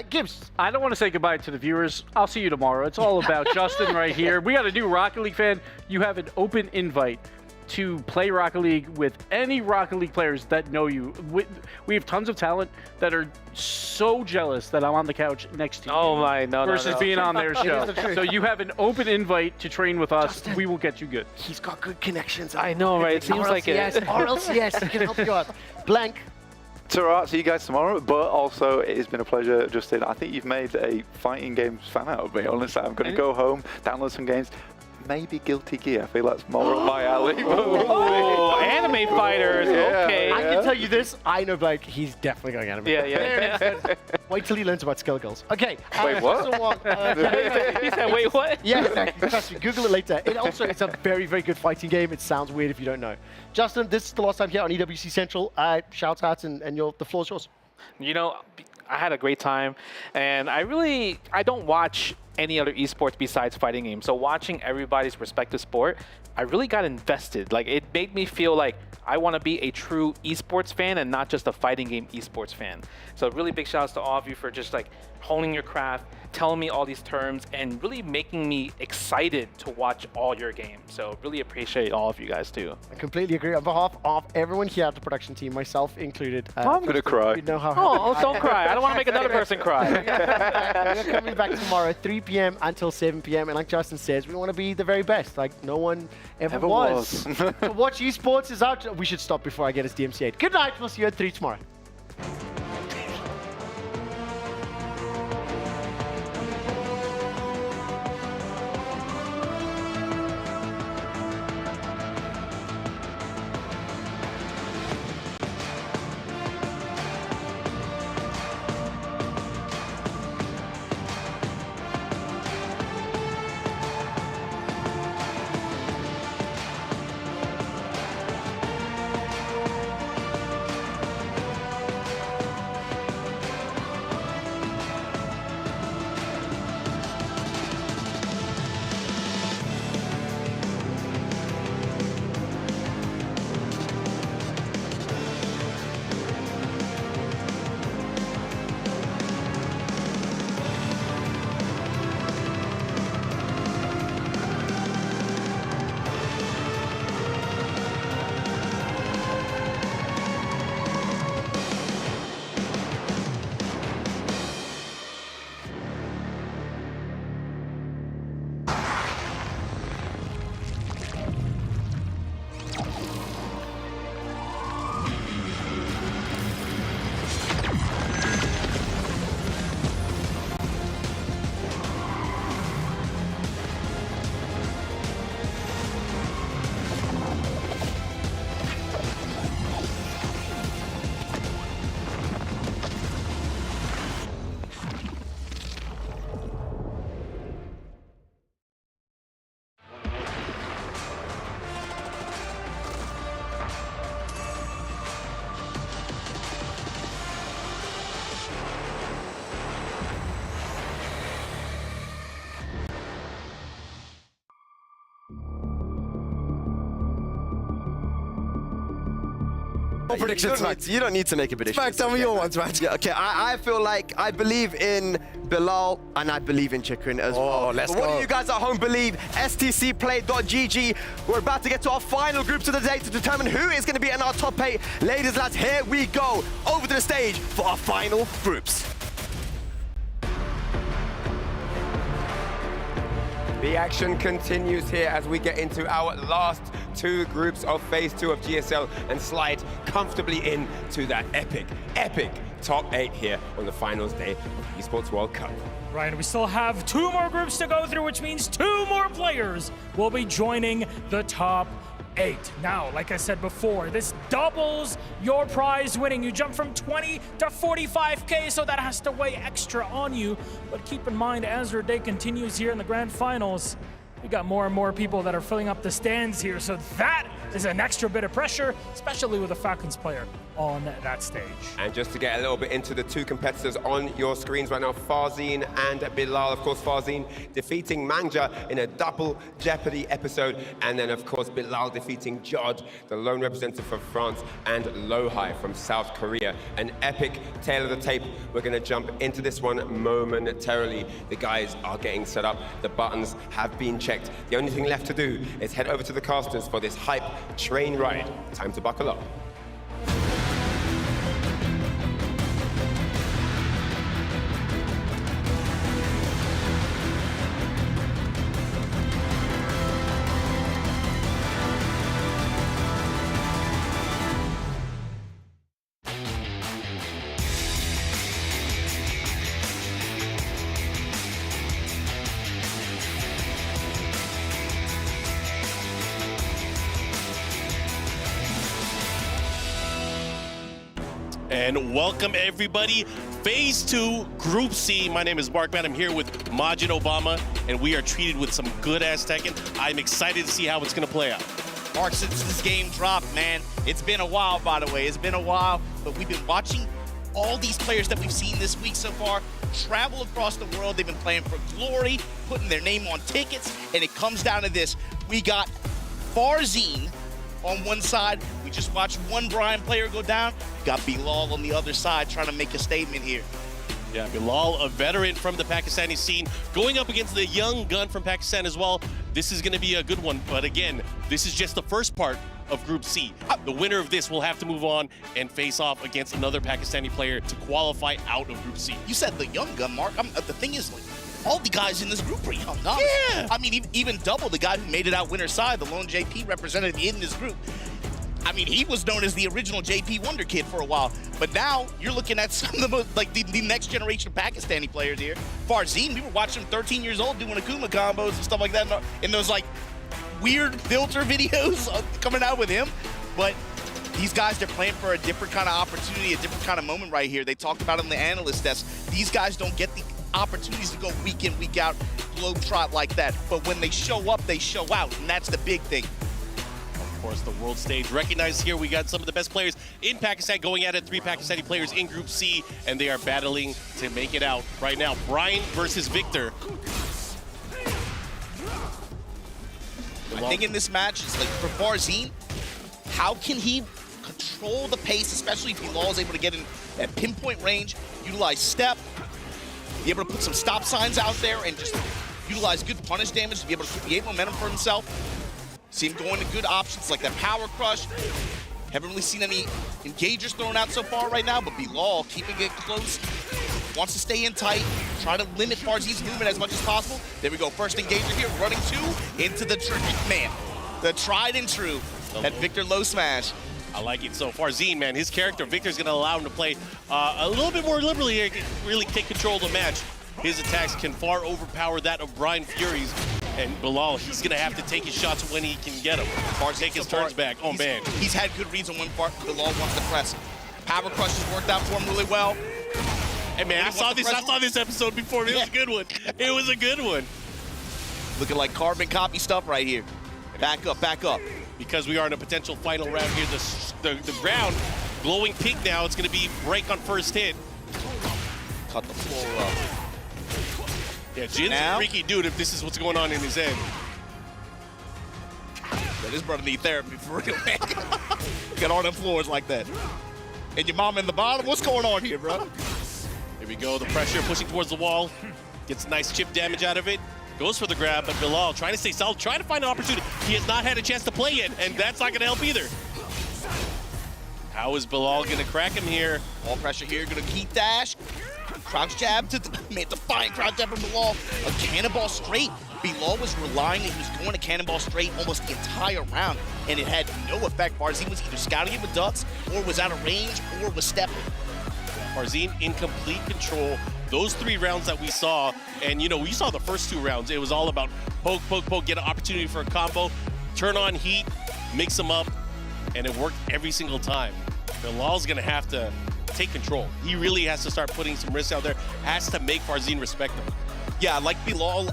Gibbs. I don't want to say goodbye to the viewers. I'll see you tomorrow. It's all about Justin right here. We got a new Rocket League fan. You have an open invite to play Rocket League with any Rocket League players that know you. We have tons of talent that are so jealous that I'm on the couch next to you. Oh my, no, versus being on their show. the truth. So you have an open invite to train with us. Justin. We will get you good. He's got good connections. I know, right? It seems like it. RLCS, he can help you out. Blank. It's all right, see you guys tomorrow, but also it has been a pleasure, Justin. I think you've made a fighting games fan out of me, honestly. I'm going to go home, download some games. Maybe Guilty Gear. I feel that's more up my alley. Oh, anime fighters. Yeah, Okay. I can tell you this. I know Blake. He's definitely going anime. Yeah. Wait till he learns about Skill Girls. Okay. Wait, what? He said, wait, what? Yeah, exactly. Trust me. Google it later. It's a very, very good fighting game. It sounds weird if you don't know. Justin, this is the last time here on EWC Central. Shout outs and the floor is yours. You know, I had a great time, and I don't watch any other esports besides fighting games. So watching everybody's respective sport, I really got invested. Like, it made me feel like I want to be a true esports fan and not just a fighting game esports fan. So really big shout outs to all of you for just like honing your craft, telling me all these terms, and really making me excited to watch all your games. So really appreciate all of you guys too. I completely agree. On behalf of everyone here at the production team, myself included. I'm going to cry. You know how Oh, don't cry. I don't want to make another person cry. We're coming back tomorrow, 3 p.m. until 7 p.m. And like Justin says, we want to be the very best. Like no one ever was. So watch esports is out. We should stop before I get his DMCA'd. Good night. We'll see you at 3 tomorrow. Predictions, Max. You don't need to make a prediction. Max, tell me your ones, Max. Yeah, okay, I feel like I believe in Bilal and I believe in Chikrin as well. Let's What go. do you guys at home believe? STCplay.gg. We're about to get to our final groups of the day to determine who is going to be in our top 8. Ladies, lads, here we go. Over to the stage for our final groups. The action continues here as we get into our last 2 groups of Phase 2 of GSL and slide comfortably into that epic top 8 here on the finals day of Esports World Cup. Right, we still have 2 more groups to go through, which means 2 more players will be joining the top 8. Now, like I said before, this doubles your prize winning. You jump from 20 to 45K, so that has to weigh extra on you. But keep in mind, as your day continues here in the grand finals, we got more and more people that are filling up the stands here. So that is an extra bit of pressure, especially with a Falcons player on that stage. And just to get a little bit into the two competitors on your screens right now, Farzine and Bilal. Of course, Farzine defeating Manja in a double Jeopardy episode. And then, of course, Bilal defeating Jod, the lone representative for France, and Lohai from South Korea. An epic tale of the tape. We're going to jump into this one momentarily. The guys are getting set up. The buttons have been checked. The only thing left to do is head over to the casters for this hype train ride. Time to buckle up. And welcome everybody, Phase 2, Group C. My name is Mark, man. I'm here with Majid Obama, and we are treated with some good-ass Tekken. I'm excited to see how it's gonna play out. Mark, since this game dropped, man, it's been a while, by the way. It's been a while, but we've been watching all these players that we've seen this week so far travel across the world. They've been playing for glory, putting their name on tickets, and it comes down to this. We got Farzine on one side. We just watched one Brian player go down. We got Bilal on the other side trying to make a statement here. Yeah, Bilal, a veteran from the Pakistani scene, going up against the young gun from Pakistan as well. This is going to be a good one, but again, this is just the first part of Group C. The winner of this will have to move on and face off against another Pakistani player to qualify out of Group C. You said the young gun, Mark. The thing is, like, all the guys in this group are young. Honestly. Yeah. I mean, even Double, the guy who made it out winner's side, the lone JP representative in this group. I mean, he was known as the original JP Wonder Kid for a while, but now you're looking at some of the most, like the next generation of Pakistani players here. Farzine, we were watching him 13 years old doing Akuma combos and stuff like that in those like weird filter videos coming out with him. But these guys, they're playing for a different kind of opportunity, a different kind of moment right here. They talked about it on the analyst desk. These guys don't get the opportunities to go week in, week out, globetrot like that. But when they show up, they show out, and that's the big thing. Of course, the world stage recognized here. We got some of the best players in Pakistan going at it. 3 Pakistani players in Group C, and they are battling to make it out right now. Brian versus Victor. I think in this match, it's like for Farzine, how can he control the pace, especially if Bilal is able to get in at pinpoint range, utilize step, be able to put some stop signs out there, and just utilize good punish damage to be able to create momentum for himself. See him going to good options like that power crush. Haven't really seen any engagers thrown out so far right now, but Bilal keeping it close. Wants to stay in tight, try to limit Farzine's movement as much as possible. There we go, first engager here, running 2 into the the tried and true, that Victor low smash. I like it. So Farzine, man, his character, Victor's going to allow him to play a little bit more liberally here, really take control of the match. His attacks can far overpower that of Brian Fury's. And Bilal, he's going to have to take his shots when he can get them. Take his turns back. Oh, man. He's had good reads on when Bilal wants to press. Power crush has worked out for him really well. Hey, man, I saw this episode before. It was a good one. It was a good one. Looking like carbon copy stuff right here. Back up, back up. Because we are in a potential final round here, the ground glowing pink now. It's going to be break on first hit. Cut the floor up. Yeah, Jin's a freaky dude if this is what's going on in his head. Yeah, this brother need therapy for real, man. Get on them floors like that. And your mom in the bottom? What's going on here, bro? Here we go, the pressure pushing towards the wall. Gets nice chip damage out of it. Goes for the grab, but Bilal trying to stay solid, trying to find an opportunity. He has not had a chance to play yet, and that's not going to help either. How is Bilal going to crack him here? All pressure here, going to keep dash. Crouch jab to defiant crouch jab from Bilal. A cannonball straight. Bilal was relying, he was going to cannonball straight almost the entire round, and it had no effect. Farzine was either scouting it with ducks, or was out of range, or was stepping. Farzine in complete control. Those 3 rounds that we saw, and you know, we saw the first 2 rounds, it was all about poke, poke, poke, get an opportunity for a combo, turn on heat, mix them up, and it worked every single time. Bilal's gonna have to take control. He really has to start putting some risks out there, has to make Farzine respect him. Yeah, I like Bilal,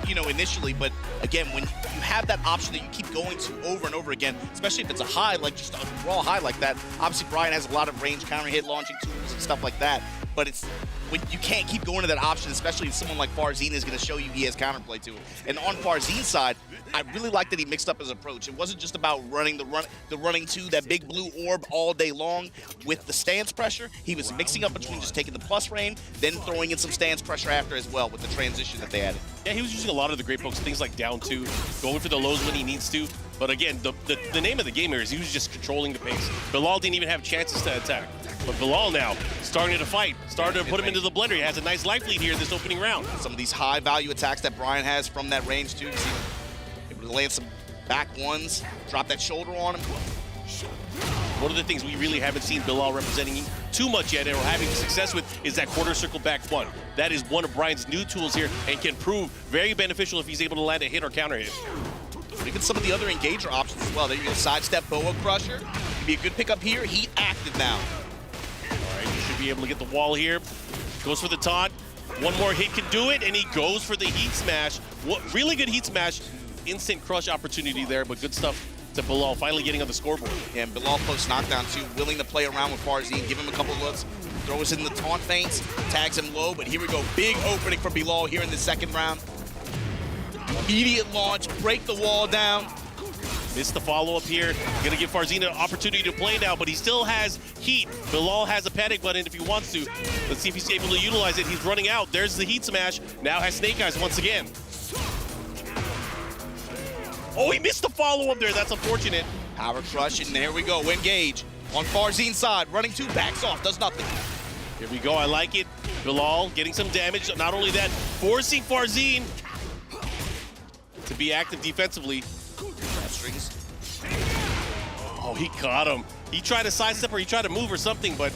you know, initially, but again, when you have that option that you keep going to over and over again, especially if it's a high, like just a raw high like that, obviously Brian has a lot of range counter hit launching tools and stuff like that, but it's when you can't keep going to that option, especially if someone like Farzine is going to show you he has counterplay to it. And on Farzine's side, I really like that he mixed up his approach. It wasn't just about running the running to that big blue orb all day long with the stance pressure. He was mixing up between just taking the plus frame, then throwing in some stance pressure after as well with the transition that they added. Yeah, he was using a lot of the great pokes, things like down two, going for the lows when he needs to. But again, the name of the game here is he was just controlling the pace. Bilal didn't even have chances to attack. But Bilal now starting to fight, starting to put him into the blender. He has a nice life lead here in this opening round. Some of these high value attacks that Brian has from that range too. You see him able to land some back ones, drop that shoulder on him. One of the things we really haven't seen Bilal representing too much yet or having success with is that quarter circle back one. That is one of Brian's new tools here and can prove very beneficial if he's able to land a hit or counter hit. Look at some of the other engager options as well. There you go, sidestep boa crusher. Could be a good pickup here. Heat active now. All right, he should be able to get the wall here. Goes for the taunt. One more hit can do it, and he goes for the heat smash. Really good heat smash. Instant crush opportunity there, but good stuff to Bilal finally getting on the scoreboard. Yeah, and Bilal post knockdown too, willing to play around with Farzine, give him a couple looks, throws in the taunt feints, tags him low, but here we go. Big opening for Bilal here in the second round. Immediate launch, break the wall down. Missed the follow-up here. Gonna give Farzine an opportunity to play now, but he still has heat. Bilal has a panic button if he wants to. Let's see if he's able to utilize it. He's running out. There's the heat smash. Now has Snake Eyes once again. Oh, he missed the follow-up there. That's unfortunate. Power crush, and there we go. Engage. On Farzine's side, running two, backs off, does nothing. Here we go. I like it. Bilal getting some damage. Not only that, forcing Farzine to be active defensively. Strings. Oh, he caught him. He tried to sidestep or he tried to move or something, but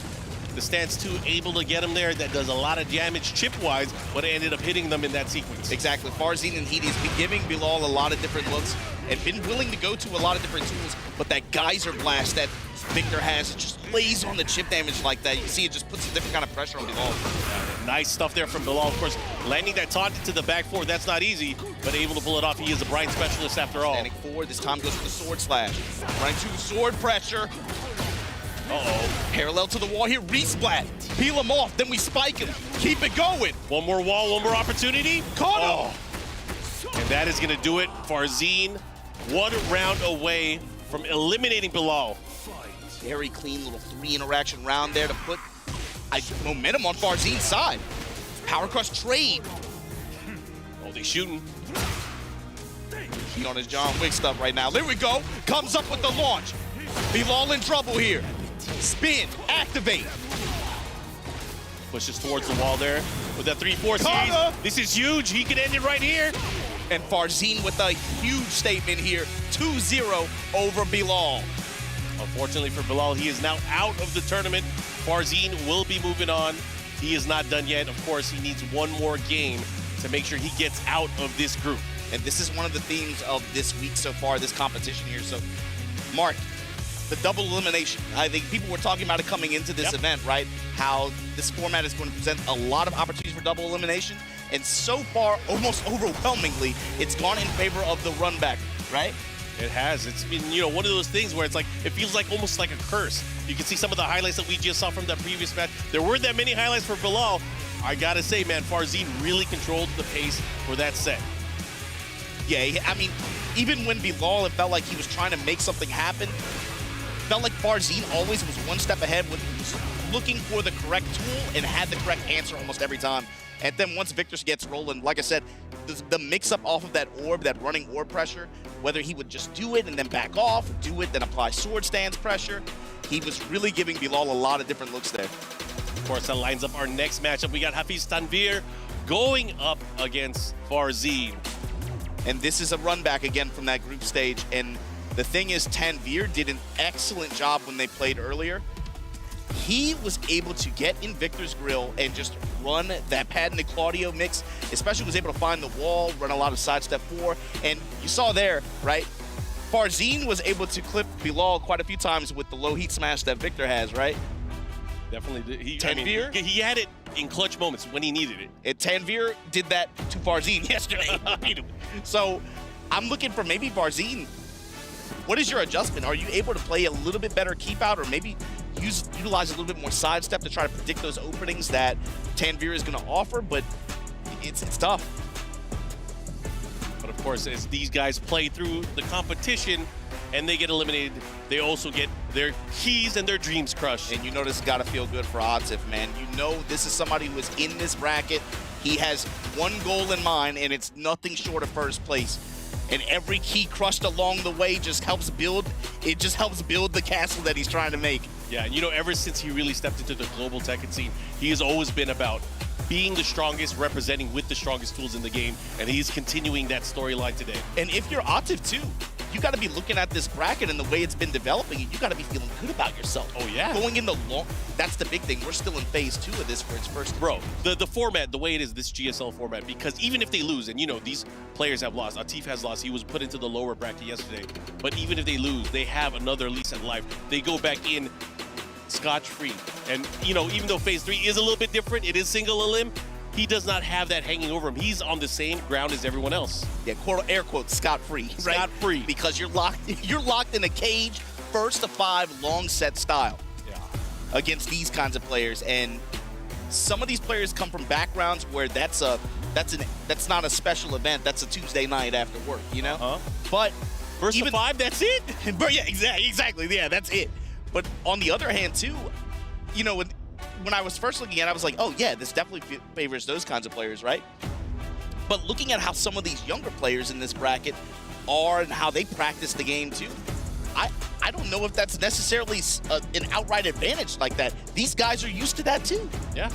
the stance 2 able to get him there. That does a lot of damage chip-wise, but it ended up hitting them in that sequence. Exactly. Farzine and Heat has been giving Bilal a lot of different looks and been willing to go to a lot of different tools, but that geyser blast that Victor has, it just lays on the chip damage like that. You see it just puts a different kind of pressure on Bilal. Nice stuff there from Bilal. Of course, landing that taunt into the back four, that's not easy, but able to pull it off. He is a Brian specialist after all. Standing forward, this time goes for the sword slash. Running to sword pressure. Uh-oh. Parallel to the wall here, resplat. Peel him off, then we spike him. Keep it going. One more wall, one more opportunity. Caught him. And that is going to do it. Farzine, 1 round away from eliminating Bilal. Very clean little 3 interaction round there to put momentum on Farzine's side. Power crush trade. Oh, they shooting. Heat on his John Wick stuff right now. There we go. Comes up with the launch. Bilal in trouble here. Spin, activate. Pushes towards the wall there with that 3-4 series. This is huge. He can end it right here. And Farzine with a huge statement here. 2-0 over Bilal. Unfortunately for Bilal, he is now out of the tournament. Farzine will be moving on. He is not done yet. Of course, he needs one more game to make sure he gets out of this group. And this is one of the themes of this week so far, this competition here. So, Mark, the double elimination. I think people were talking about it coming into this event, right? How this format is going to present a lot of opportunities for double elimination. And so far, almost overwhelmingly, it's gone in favor of the run back, right? It has. It's been, you know, one of those things where it's like, it feels like almost like a curse. You can see some of the highlights that we just saw from that previous match. There weren't that many highlights for Bilal. I gotta say, man, Farzine really controlled the pace for that set. Yeah, I mean, even when Bilal, it felt like he was trying to make something happen, felt like Farzine always was one step ahead, was looking for the correct tool and had the correct answer almost every time. And then once Victor gets rolling, like I said, the mix-up off of that orb, that running orb pressure, whether he would just do it and then back off, do it, then apply sword stance pressure, he was really giving Bilal a lot of different looks there. Of course, that lines up our next matchup. We got Hafiz Tanvir going up against Farzine. And this is a run back again from that group stage. And the thing is, Tanvir did an excellent job when they played earlier. He was able to get in Victor's grill and just run that patented Claudio mix, especially was able to find the wall, run a lot of sidestep 4. And you saw there, right? Farzine was able to clip Bilal quite a few times with the low heat smash that Victor has, right? Definitely. Tanvir? He had it in clutch moments when he needed it. And Tanvir did that to Farzine yesterday. So I'm looking for maybe Farzine. What is your adjustment? Are you able to play a little bit better keep out, or maybe utilize a little bit more sidestep to try to predict those openings that Tanvir is going to offer? But it's tough. But of course, as these guys play through the competition and they get eliminated, they also get their keys and their dreams crushed. And you know this has got to feel good for Odsif, man. You know this is somebody who is in this bracket. He has one goal in mind, and it's nothing short of first place. And every key crushed along the way just helps build the castle that he's trying to make. Yeah, and you know, ever since he really stepped into the global Tekken scene, he has always been about being the strongest, representing with the strongest tools in the game, and he's continuing that storyline today. And if you're Odsif too, you got to be looking at this bracket and the way it's been developing, and you got to be feeling good about yourself. Oh yeah. Going in the long, that's the big thing. We're still in phase 2 of this for its first. Bro, the format, the way it is, this GSL format, because even if they lose, and you know, these players have lost, Atif has lost, he was put into the lower bracket yesterday, but even if they lose, they have another lease at life. They go back in scotch-free. And you know, even though phase 3 is a little bit different, it is single elim, he does not have that hanging over him. He's on the same ground as everyone else. Yeah, air quotes, scot-free, right? Scot-free. Because you're locked in a cage, first to 5, long set style. Yeah. Against these kinds of players, and some of these players come from backgrounds where that's not a special event. That's a Tuesday night after work, you know. But first to 5, that's it. But yeah, exactly. Yeah, that's it. But on the other hand, too, you know, when I was first looking at it, I was like, oh yeah, this definitely favors those kinds of players, right? But looking at how some of these younger players in this bracket are and how they practice the game too, I don't know if that's necessarily an outright advantage like that. These guys are used to that too. Yeah.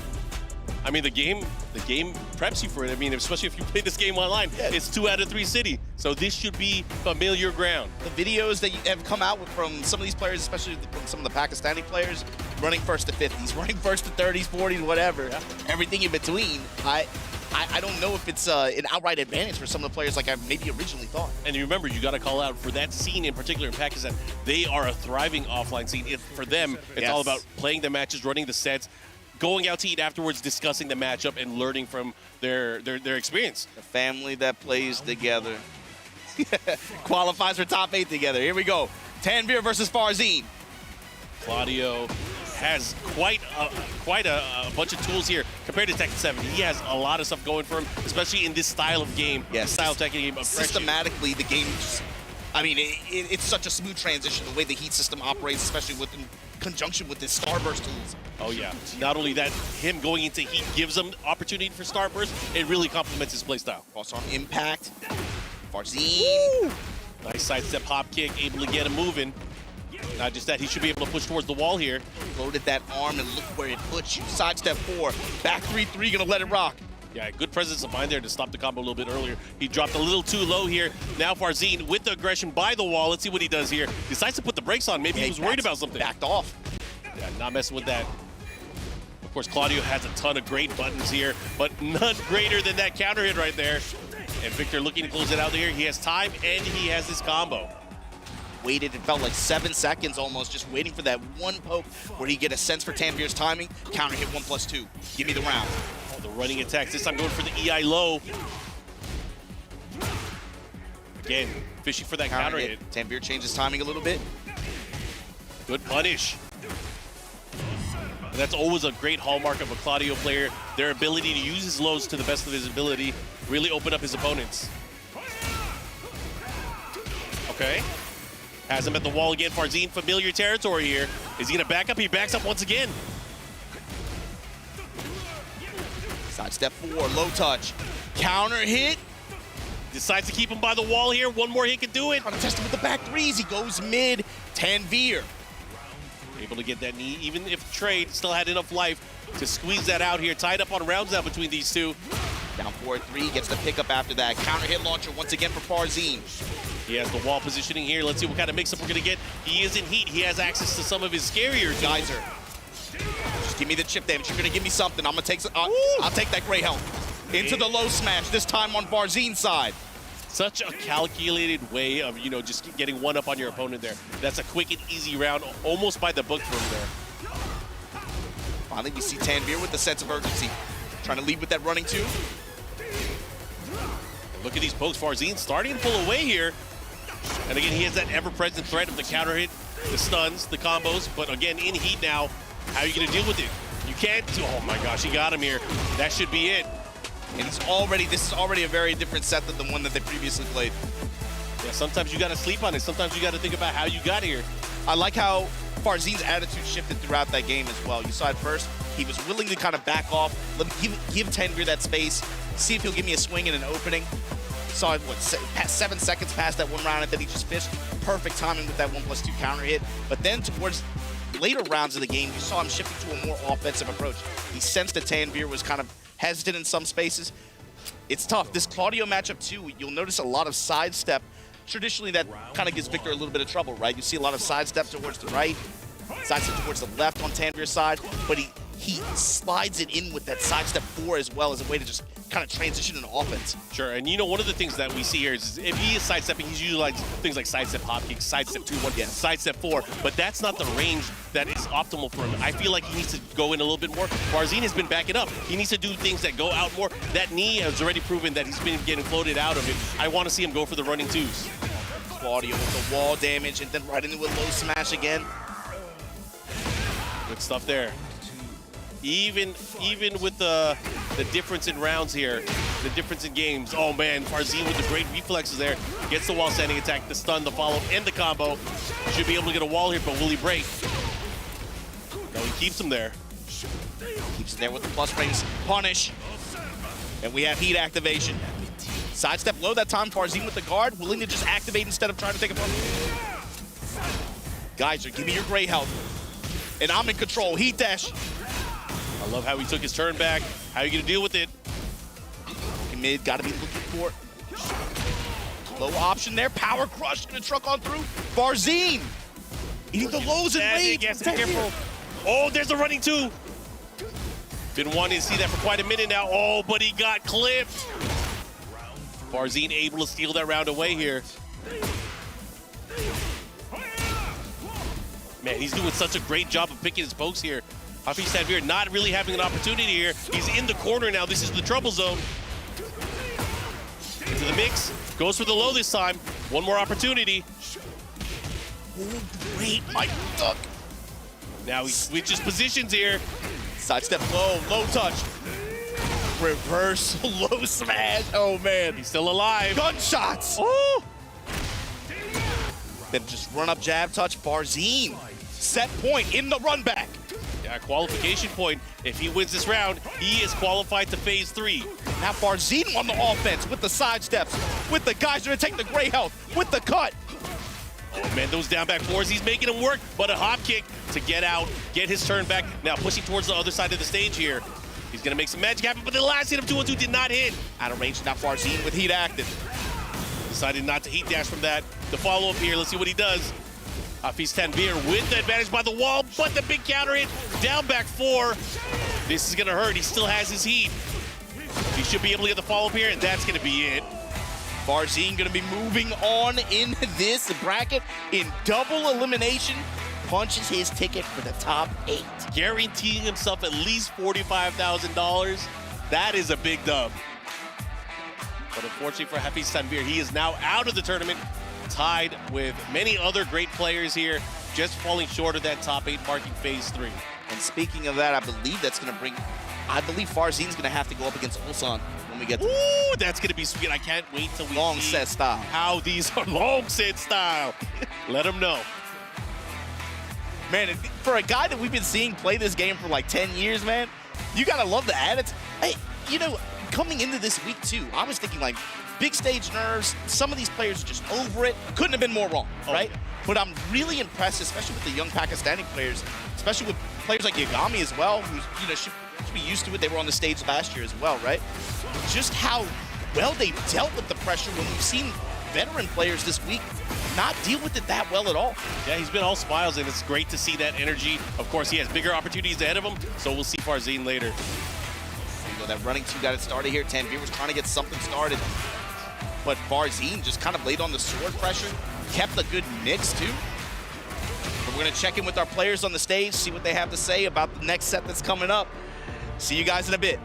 I mean, the game preps you for it. I mean, especially if you play this game online, it's 2 out of 3 city. So this should be familiar ground. The videos that have come out from some of these players, especially from some of the Pakistani players, running first to 50s, running first to 30s, 40s, whatever, everything in between. I don't know if it's an outright advantage for some of the players like I maybe originally thought. And you remember, you got to call out for that scene in particular in Pakistan. They are a thriving offline scene. For them, it's all about playing the matches, running the sets, going out to eat afterwards, discussing the matchup, and learning from their experience. The family that plays together qualifies for top 8 together. Here we go. Tanvir versus Farzine. Claudio has quite a bunch of tools here compared to Tekken 7. He has a lot of stuff going for him, especially in this style of game. Yes, style of Tekken game. Systematically, the game. I mean, it's such a smooth transition, the way the heat system operates, especially in conjunction with his Starburst tools. Oh yeah. Not only that, him going into heat gives him opportunity for Starburst. It really complements his playstyle. Also on impact, Farzine. Nice sidestep hop kick, able to get him moving. Not just that, he should be able to push towards the wall here. Loaded that arm and look where it puts you. Sidestep 4, back 3-3, gonna let it rock. Yeah, good presence of mind there to stop the combo a little bit earlier. He dropped a little too low here. Now Farzine with the aggression by the wall. Let's see what he does here. Decides to put the brakes on. Maybe he was worried about something. Backed off. Yeah, not messing with that. Of course, Claudio has a ton of great buttons here, but none greater than that counter hit right there. And Victor looking to close it out here. He has time and he has this combo. Waited, it felt like 7 seconds almost, just waiting for that one poke where he get a sense for Tanvir's timing. Counter hit 1+2. Give me the round. Oh, the running attacks, this time going for the EI low. Again, fishing for that counter hit. Tanvir changes timing a little bit. Good punish. And that's always a great hallmark of a Claudio player, their ability to use his lows to the best of his ability, really open up his opponents. Okay. Has him at the wall again. Farzine, familiar territory here. Is he going to back up? He backs up once again. Sidestep 4, low touch. Counter hit. Decides to keep him by the wall here. One more hit can do it. Trying to test him with the back 3s. He goes mid. Tanvir. Able to get that knee, even if Trade still had enough life to squeeze that out here. Tied up on rounds now between these two. Down 4-3, gets the pickup after that. Counter hit launcher once again for Farzine. He has the wall positioning here. Let's see what kind of mix-up we're going to get. He is in heat. He has access to some of his scarier tools. Geyser. Just give me the chip damage. You're going to give me something. I'm going to take I'll take that gray helm. Into the low smash, this time on Farzine's side. Such a calculated way of, you know, just getting one up on your opponent there. That's a quick and easy round, almost by the book from there. Finally, we see Tanvir with the sense of urgency. Trying to lead with that running two. Look at these pokes. Farzine starting to pull away here. And again, he has that ever-present threat of the counter hit, the stuns, the combos. But again, in heat now, how are you going to deal with it? You can't. Oh my gosh, he got him here. That should be it. And this is already a very different set than the one that they previously played. Yeah, sometimes you got to sleep on it. Sometimes you got to think about how you got here. I like how Farzine's attitude shifted throughout that game as well. You saw at first, he was willing to kind of back off, give Tanvir that space, see if he'll give me a swing in an opening. Saw it, what, 7 seconds past that one round, and then he just fished. Perfect timing with that 1+2 counter hit. But then towards later rounds of the game, you saw him shifting to a more offensive approach. He sensed that Tanvir was kind of hesitant in some spaces. It's tough. This Claudio matchup too, you'll notice a lot of sidestep. Traditionally, that kind of gives Victor a little bit of trouble, right? You see a lot of sidestep towards the right, sidestep towards the left on Tanvir's side, but he slides it in with that sidestep 4 as well as a way to just kind of transition into offense. Sure, and you know, one of the things that we see here is if he is sidestepping, he's usually like things like sidestep hop kick, sidestep 2-1, yeah, sidestep 4, but that's not the range that is optimal for him. I feel like he needs to go in a little bit more. Farzine has been backing up. He needs to do things that go out more. That knee has already proven that he's been getting floated out of it. I want to see him go for the running twos. Claudio with the wall damage and then right into a low smash again. Good stuff there. Even with the difference in rounds here, the difference in games. Oh man, Farzine with the great reflexes there. Gets the wall standing attack, the stun, the follow, and the combo. Should be able to get a wall here, but will he break? No, he keeps him there. Keeps it there with the plus range punish. And we have heat activation. Sidestep low that time, Farzine with the guard, willing to just activate instead of trying to take a punish. Geyser, give me your gray health. And I'm in control, heat dash. I love how he took his turn back. How are you gonna deal with it? Mid, gotta be looking for it. Low option there, power crush, gonna truck on through. Farzine, eating the lows and rage. Careful. Oh, there's a running two. Been wanting to see that for quite a minute now. Oh, but he got clipped. Farzine able to steal that round away here. Man, he's doing such a great job of picking his pokes here. Hafiz Tanvir not really having an opportunity here. He's in the corner now. This is the trouble zone. Into the mix. Goes for the low this time. One more opportunity. Oh, great, Mike Duck. Now he switches positions here. Sidestep low, low touch. Reverse low smash. Oh man. He's still alive. Gunshots. Oh. Then just run up jab touch. Farzine. Set point in the run back. Yeah, qualification point. If he wins this round, he is qualified to phase 3. Now Farzine on the offense with the side steps, with the guys that take the gray health, with the cut. Oh man, those down back fours, he's making them work, but a hop kick to get out, get his turn back. Now pushing towards the other side of the stage here. He's gonna make some magic happen, but the last hit of 2-1-2 did not hit. Out of range, now Farzine with heat active. Decided not to heat dash from that. The follow-up here, let's see what he does. Hafiz Tanvir with the advantage by the wall, but the big counter hit, down back 4. This is gonna hurt, he still has his heat. He should be able to get the follow-up here, and that's gonna be it. Farzine gonna be moving on in this bracket in double elimination. Punches his ticket for the top 8. Guaranteeing himself at least $45,000. That is a big dub. But unfortunately for Hafiz Tanvir, he is now out of the tournament, tied with many other great players here, just falling short of that top 8 mark in phase 3. And speaking of that, I believe Farzine's gonna have to go up against Ulsan when we get to Ooh, that's gonna be sweet. I can't wait till we long see set style. How these are long set style. Let him know. Man, for a guy that we've been seeing play this game for like 10 years, man, you gotta love the attitude. Hey, you know, coming into this week too, I was thinking like, big stage nerves, some of these players are just over it. Couldn't have been more wrong, right? But I'm really impressed, especially with the young Pakistani players, especially with players like Yagami as well, who, you know, should be used to it. They were on the stage last year as well, right? Just how well they dealt with the pressure when we've seen veteran players this week not deal with it that well at all. Yeah, he's been all smiles, and it's great to see that energy. Of course, he has bigger opportunities ahead of him, so we'll see Farzine later. You know, that running two got it started here. Tanvir was trying to get something started, but Farzine just kind of laid on the sword pressure, kept a good mix too. But we're going to check in with our players on the stage, see what they have to say about the next set that's coming up. See you guys in a bit.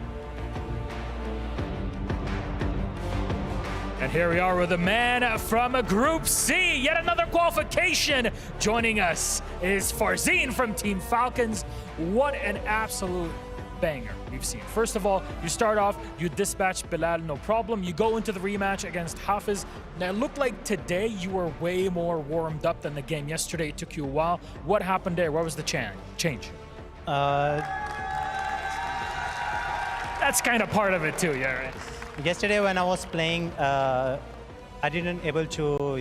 And here we are with a man from Group C, yet another qualification. Joining us is Farzine from Team Falcons. What an absolute banger we've seen. First of all, you start off, you dispatch Bilal, no problem. You go into the rematch against Hafiz. Now, it looked like today you were way more warmed up than the game yesterday. It took you a while. What happened there? What was the change? That's kind of part of it too, yeah, right? Yesterday when I was playing, I didn't able to,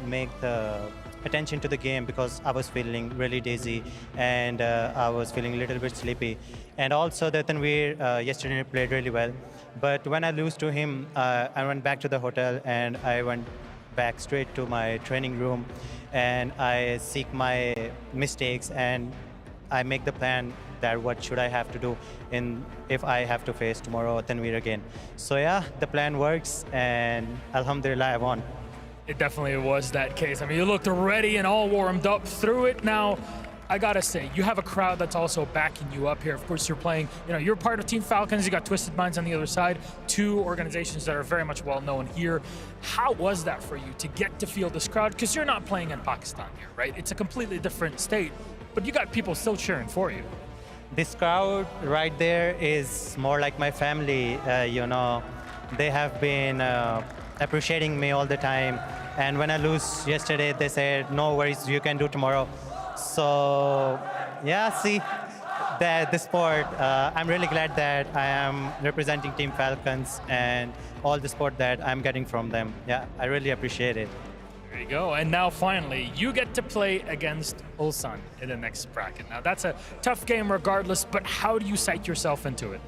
make the attention to the game because I was feeling really dizzy and I was feeling a little bit sleepy. And also the Tanveer yesterday played really well. But when I lose to him, I went back to the hotel and I went back straight to my training room and I seek my mistakes and I make the plan that what should I have to do if I have to face tomorrow Tanveer again. So yeah, the plan works and Alhamdulillah I won. It definitely was that case. I mean, you looked ready and all warmed up through it. Now, I gotta say, you have a crowd that's also backing you up here. Of course, you're playing, you're part of Team Falcons, you got Twisted Minds on the other side, two organizations that are very much well known here. How was that for you to get to feel this crowd? Because you're not playing in Pakistan here, right? It's a completely different state, but you got people still cheering for you. This crowd right there is more like my family. They have been appreciating me all the time. And when I lose yesterday, they said, no worries, you can do tomorrow. So yeah, see, the sport, I'm really glad that I am representing Team Falcons and all the support that I'm getting from them. Yeah, I really appreciate it. There you go. And now finally, you get to play against Ulsan in the next bracket. Now that's a tough game regardless, but how do you psych yourself into it?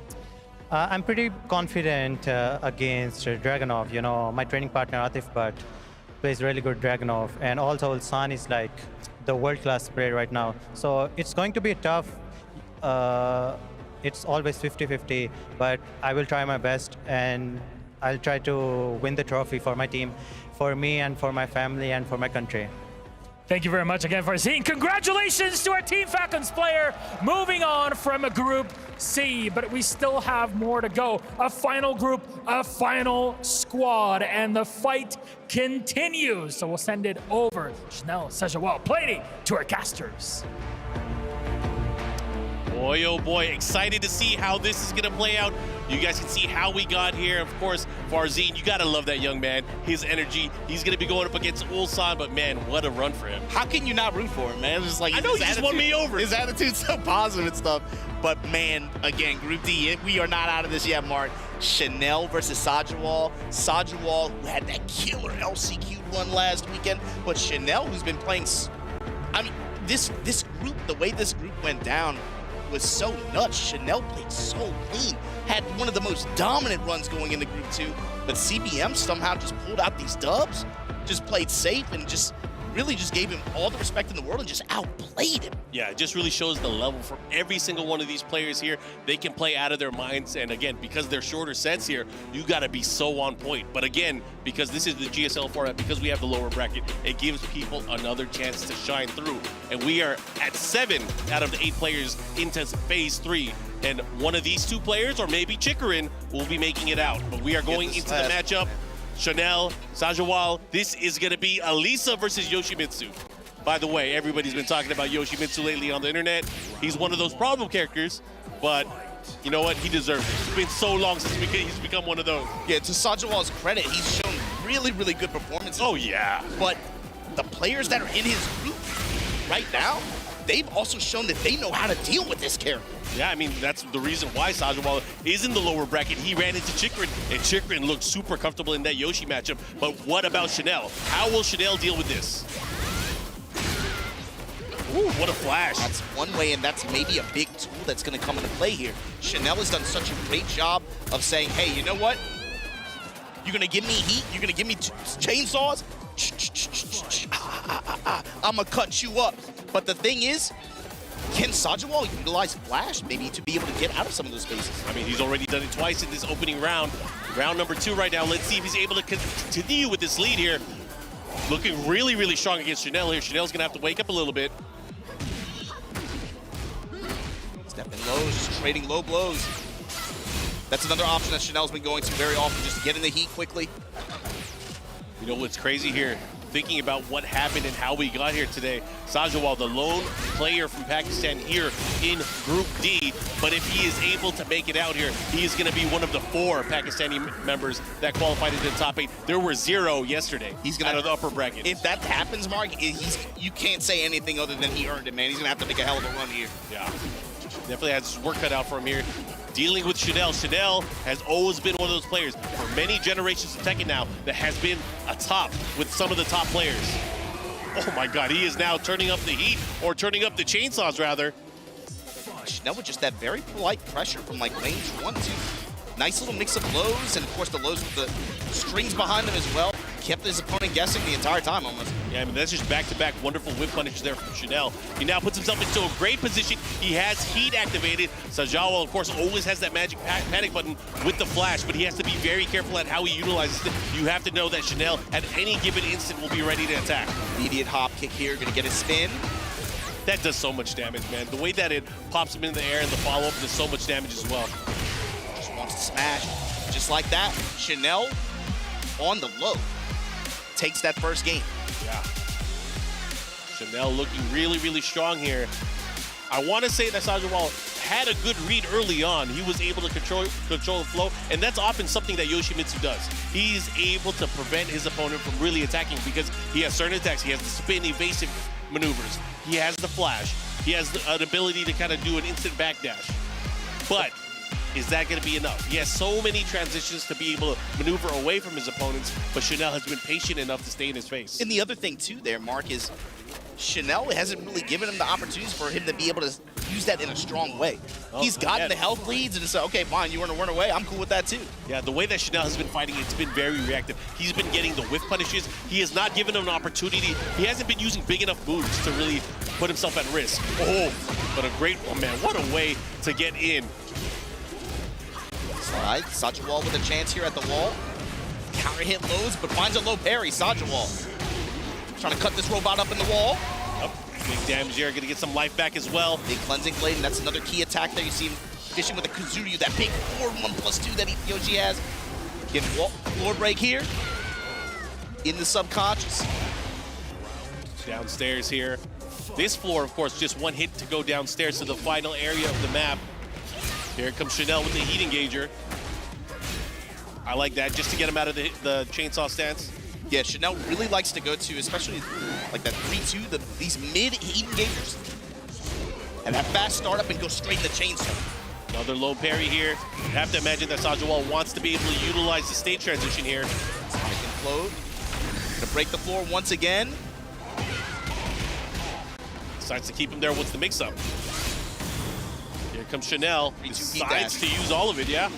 I'm pretty confident against Dragunov. My training partner Atif Bhatt plays really good Dragunov, and also Ulsan is like the world-class player right now. So it's going to be tough. It's always 50-50, but I will try my best and I'll try to win the trophy for my team, for me and for my family and for my country. Thank you very much again, Farzine. Congratulations to our Team Falcons player, moving on from Group C, but we still have more to go. A final group, a final squad, and the fight continues. So we'll send it over Chanel Sajawal Plady to our casters. Boy, oh boy, excited to see how this is going to play out. You guys can see how we got here. Of course, Farzine, you got to love that young man. His energy, he's going to be going up against Ulsan, but man, what a run for him. How can you not root for him, man? It's just like, I know, he just won me over. His attitude's so positive and stuff. But man, again, Group D, we are not out of this yet, Mark. Chanel versus Sajawal. Sajawal, who had that killer LCQ run last weekend, but Chanel, who's been playing, I mean, this group, the way this group went down, was so nuts. Chanel played so clean, had one of the most dominant runs going into Group 2, but CBM somehow just pulled out these dubs, just played safe and just really just gave him all the respect in the world and just outplayed him. Yeah, it just really shows the level for every single one of these players here. They can play out of their minds, and again, because they're shorter sets here, you gotta be so on point. But again, because this is the GSL format, because we have the lower bracket, it gives people another chance to shine through. And we are at 7 out of the 8 players into Phase 3. And one of these 2 players, or maybe Chikarin, will be making it out. But we are going into the matchup. Chanel, Sajawal, this is going to be Elisa versus Yoshimitsu. By the way, everybody's been talking about Yoshimitsu lately on the internet. He's one of those problem characters, but you know what? He deserves it. It's been so long since he's become one of those. Yeah, to Sajawal's credit, he's shown really, really good performances. Oh, yeah. But the players that are in his group right now, they've also shown that they know how to deal with this character. Yeah, I mean, that's the reason why Sajawal is in the lower bracket. He ran into Chikarin, and Chikarin looked super comfortable in that Yoshi matchup. But what about Chanel? How will Chanel deal with this? Ooh, what a flash. That's one way, and that's maybe a big tool that's going to come into play here. Chanel has done such a great job of saying, hey, you know what? You're going to give me heat? You're going to give me chainsaws? I'm going to cut you up. But the thing is, can Sajawal utilize Flash maybe to be able to get out of some of those spaces? I mean, he's already done it twice in this opening round. Round number 2 right now. Let's see if he's able to continue with this lead here. Looking really, really strong against Chanel here. Chanel's going to have to wake up a little bit. Stepping lows, just trading low blows. That's another option that Chanel's been going to very often, just to get in the heat quickly. You know what's crazy here? Thinking about what happened and how we got here today. Sajawal, the lone player from Pakistan here in Group D, but if he is able to make it out here, he is going to be one of the 4 Pakistani members that qualified into the top 8. There were 0 yesterday. He's going to out of the upper bracket. If that happens, Mark, you can't say anything other than he earned it, man. He's going to have to make a hell of a run here. Yeah, definitely has his work cut out for him here. Dealing with Chanel. Chanel has always been one of those players for many generations of Tekken now that has been a top with some of the top players. Oh my God, he is now turning up the heat, or turning up the chainsaws rather. Chanel with just that very polite pressure from like range 1, 2. Nice little mix of lows, and of course the lows with the strings behind them as well. Kept his opponent guessing the entire time almost. Yeah, I mean, that's just back-to-back wonderful whip punishes there from Chanel. He now puts himself into a great position. He has heat activated. Sajawal, of course, always has that magic panic button with the flash, but he has to be very careful at how he utilizes it. You have to know that Chanel, at any given instant, will be ready to attack. Immediate hop kick here, gonna get a spin. That does so much damage, man. The way that it pops him in the air and the follow-up does so much damage as well. Just wants to smash. Just like that, Chanel on the low takes that first game. Yeah. Chanel looking really, really strong here. I want to say that Sajawal had a good read early on. He was able to control the flow, and that's often something that Yoshimitsu does. He's able to prevent his opponent from really attacking because he has certain attacks. He has the spin evasive maneuvers. He has the flash. He has an ability to kind of do an instant backdash. But is that going to be enough? He has so many transitions to be able to maneuver away from his opponents, but Chanel has been patient enough to stay in his face. And the other thing too there, Mark, is Chanel hasn't really given him the opportunities for him to be able to use that in a strong way. He's gotten the health leads and said, okay, fine, you want to run away? I'm cool with that too. Yeah, the way that Chanel has been fighting, it's been very reactive. He's been getting the whiff punishes. He has not given him an opportunity. He hasn't been using big enough moves to really put himself at risk. Oh, but a great, oh man, what a way to get in. Slide, Sajawal with a chance here at the wall. Counter hit lows, but finds a low parry. Sajawal trying to cut this robot up in the wall. Yep. Big damage here, gonna get some life back as well. Big cleansing blade, and that's another key attack there. You see him fishing with a Kazuryu, that big 4-1+2 that Yoshi has. Getting floor break here. In the subconscious. Downstairs here. This floor, of course, just one hit to go downstairs to the final area of the map. Here comes Chanel with the heat engager. I like that, just to get him out of the chainsaw stance. Yeah, Chanel really likes to go to, especially like that 3-2, these mid heat engagers. And that fast startup and go straight in the chainsaw. Another low parry here. You have to imagine that Sajawal wants to be able to utilize the state transition here. Spike and float. Gonna break the floor once again. Decides to keep him there. What's the mix-up? Here comes Chanel. He decides to use all of it, yeah.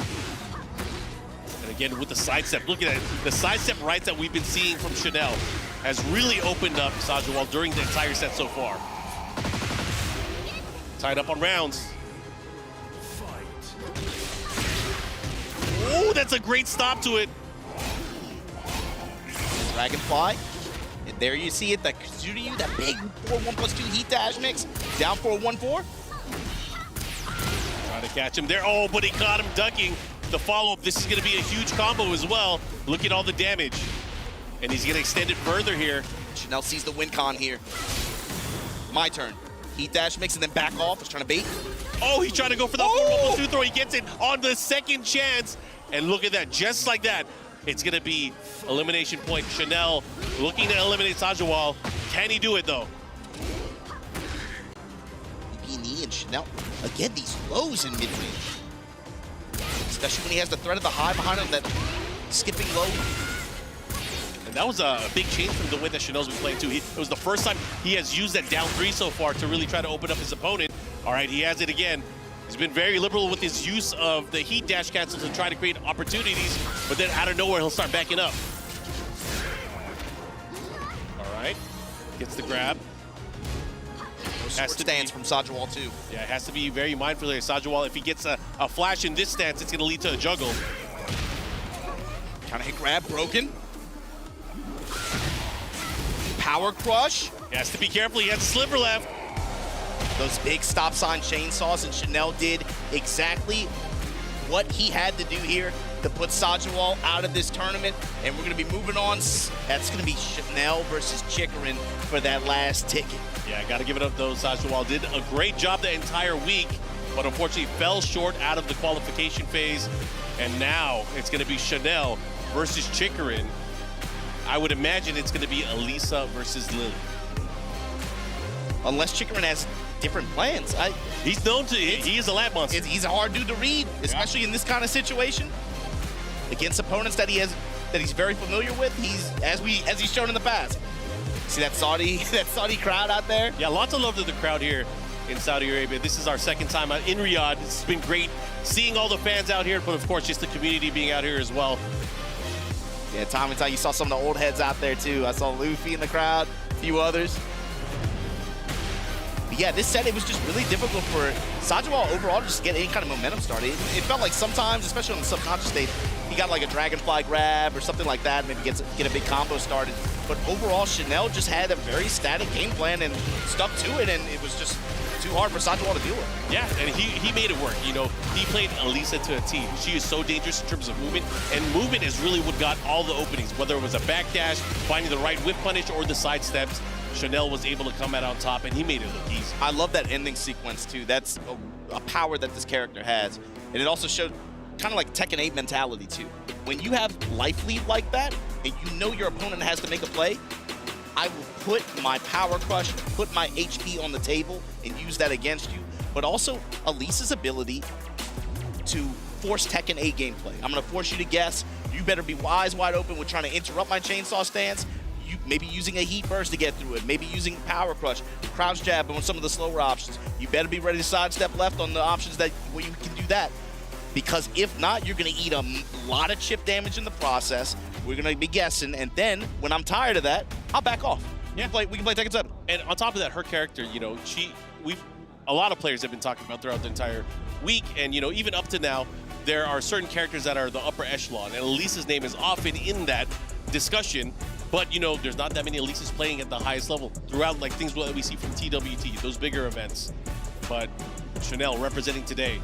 And again, with the sidestep, look at that. The sidestep rights that we've been seeing from Chanel has really opened up Sajawal during the entire set so far. Tied up on rounds. Oh, that's a great stop to it. Dragonfly. And there you see it, that Kazuryu, that big 4-1+2 heat dash mix. Down 4-1-4. Trying to catch him there. Oh, but he caught him ducking. The follow-up, this is going to be a huge combo as well. Look at all the damage. And he's going to extend it further here. Chanel sees the win con here. My turn. Heat dash mix and then back off. He's trying to bait. Oh, he's trying to go for the 4-1+2 throw. He gets it on the second chance. And look at that, just like that. It's going to be elimination point. Chanel looking to eliminate Sajawal. Can he do it, though? Knee and Chanel. Again, these lows in mid-range. Especially when he has the threat of the high behind him, that skipping low. And that was a big change from the way that Chanel's been playing, too. It was the first time he has used that down 3 so far to really try to open up his opponent. All right, he has it again. He's been very liberal with his use of the heat dash cancel to try to create opportunities, but then out of nowhere, he'll start backing up. All right, gets the grab. Short stance from Sajawal too. Yeah, it has to be very mindful there. Sajawal, if he gets a flash in this stance, it's going to lead to a juggle. Trying to hit grab, broken. Power crush. He has to be careful, he has a sliver left. those big stop sign chainsaws, and Chanel did exactly what he had to do here to put Sajewal out of this tournament. And we're going to be moving on. That's going to be Chanel versus Chikarin for that last ticket. Yeah, got to give it up though. Sajewal did a great job the entire week, but unfortunately fell short out of the qualification phase. And now it's going to be Chanel versus Chikarin. I would imagine it's going to be Elisa versus Lily. Unless Chikarin has different plans. He's known to, he is a lap monster. He's a hard dude to read, especially in this kind of situation. Against opponents that he's very familiar with, as he's shown in the past. See that Saudi crowd out there? Yeah, lots of love to the crowd here in Saudi Arabia. This is our second time out in Riyadh. It's been great seeing all the fans out here, but of course just the community being out here as well. Yeah, time and time you saw some of the old heads out there too. I saw Luffy in the crowd, a few others. But yeah, this set, it was just really difficult for Sajewal overall to just get any kind of momentum started. It felt like sometimes, especially on the subconscious state, he got like a dragonfly grab or something like that, maybe get a big combo started. But overall, Chanel just had a very static game plan and stuck to it, and it was just too hard for Sajewal to deal with. Yeah, and he made it work. You know, he played Elisa to a T. She is so dangerous in terms of movement, and movement is really what got all the openings, whether it was a backdash, finding the right whip punish, or the side steps. Chanel was able to come out on top, and he made it look easy. I love that ending sequence, too. That's a power that this character has. And it also showed kind of like Tekken 8 mentality, too. When you have life lead like that, and you know your opponent has to make a play, I will put my power crush, put my HP on the table, and use that against you. But also, Elisa's ability to force Tekken 8 gameplay. I'm going to force you to guess. You better be eyes wide open with trying to interrupt my chainsaw stance. Maybe using a heat burst to get through it. Maybe using power crush, crouch jab on some of the slower options. You better be ready to sidestep left on the options where you can do that. Because if not, you're going to eat a lot of chip damage in the process. We're going to be guessing, and then when I'm tired of that, I'll back off. Yeah, we can play Tekken 7. And on top of that, her character, you know, a lot of players have been talking about throughout the entire week, and you know, even up to now, there are certain characters that are the upper echelon, and Elisa's name is often in that discussion. But, you know, there's not that many Elisas playing at the highest level throughout, like, things that we see from TWT, those bigger events. But Chanel representing today,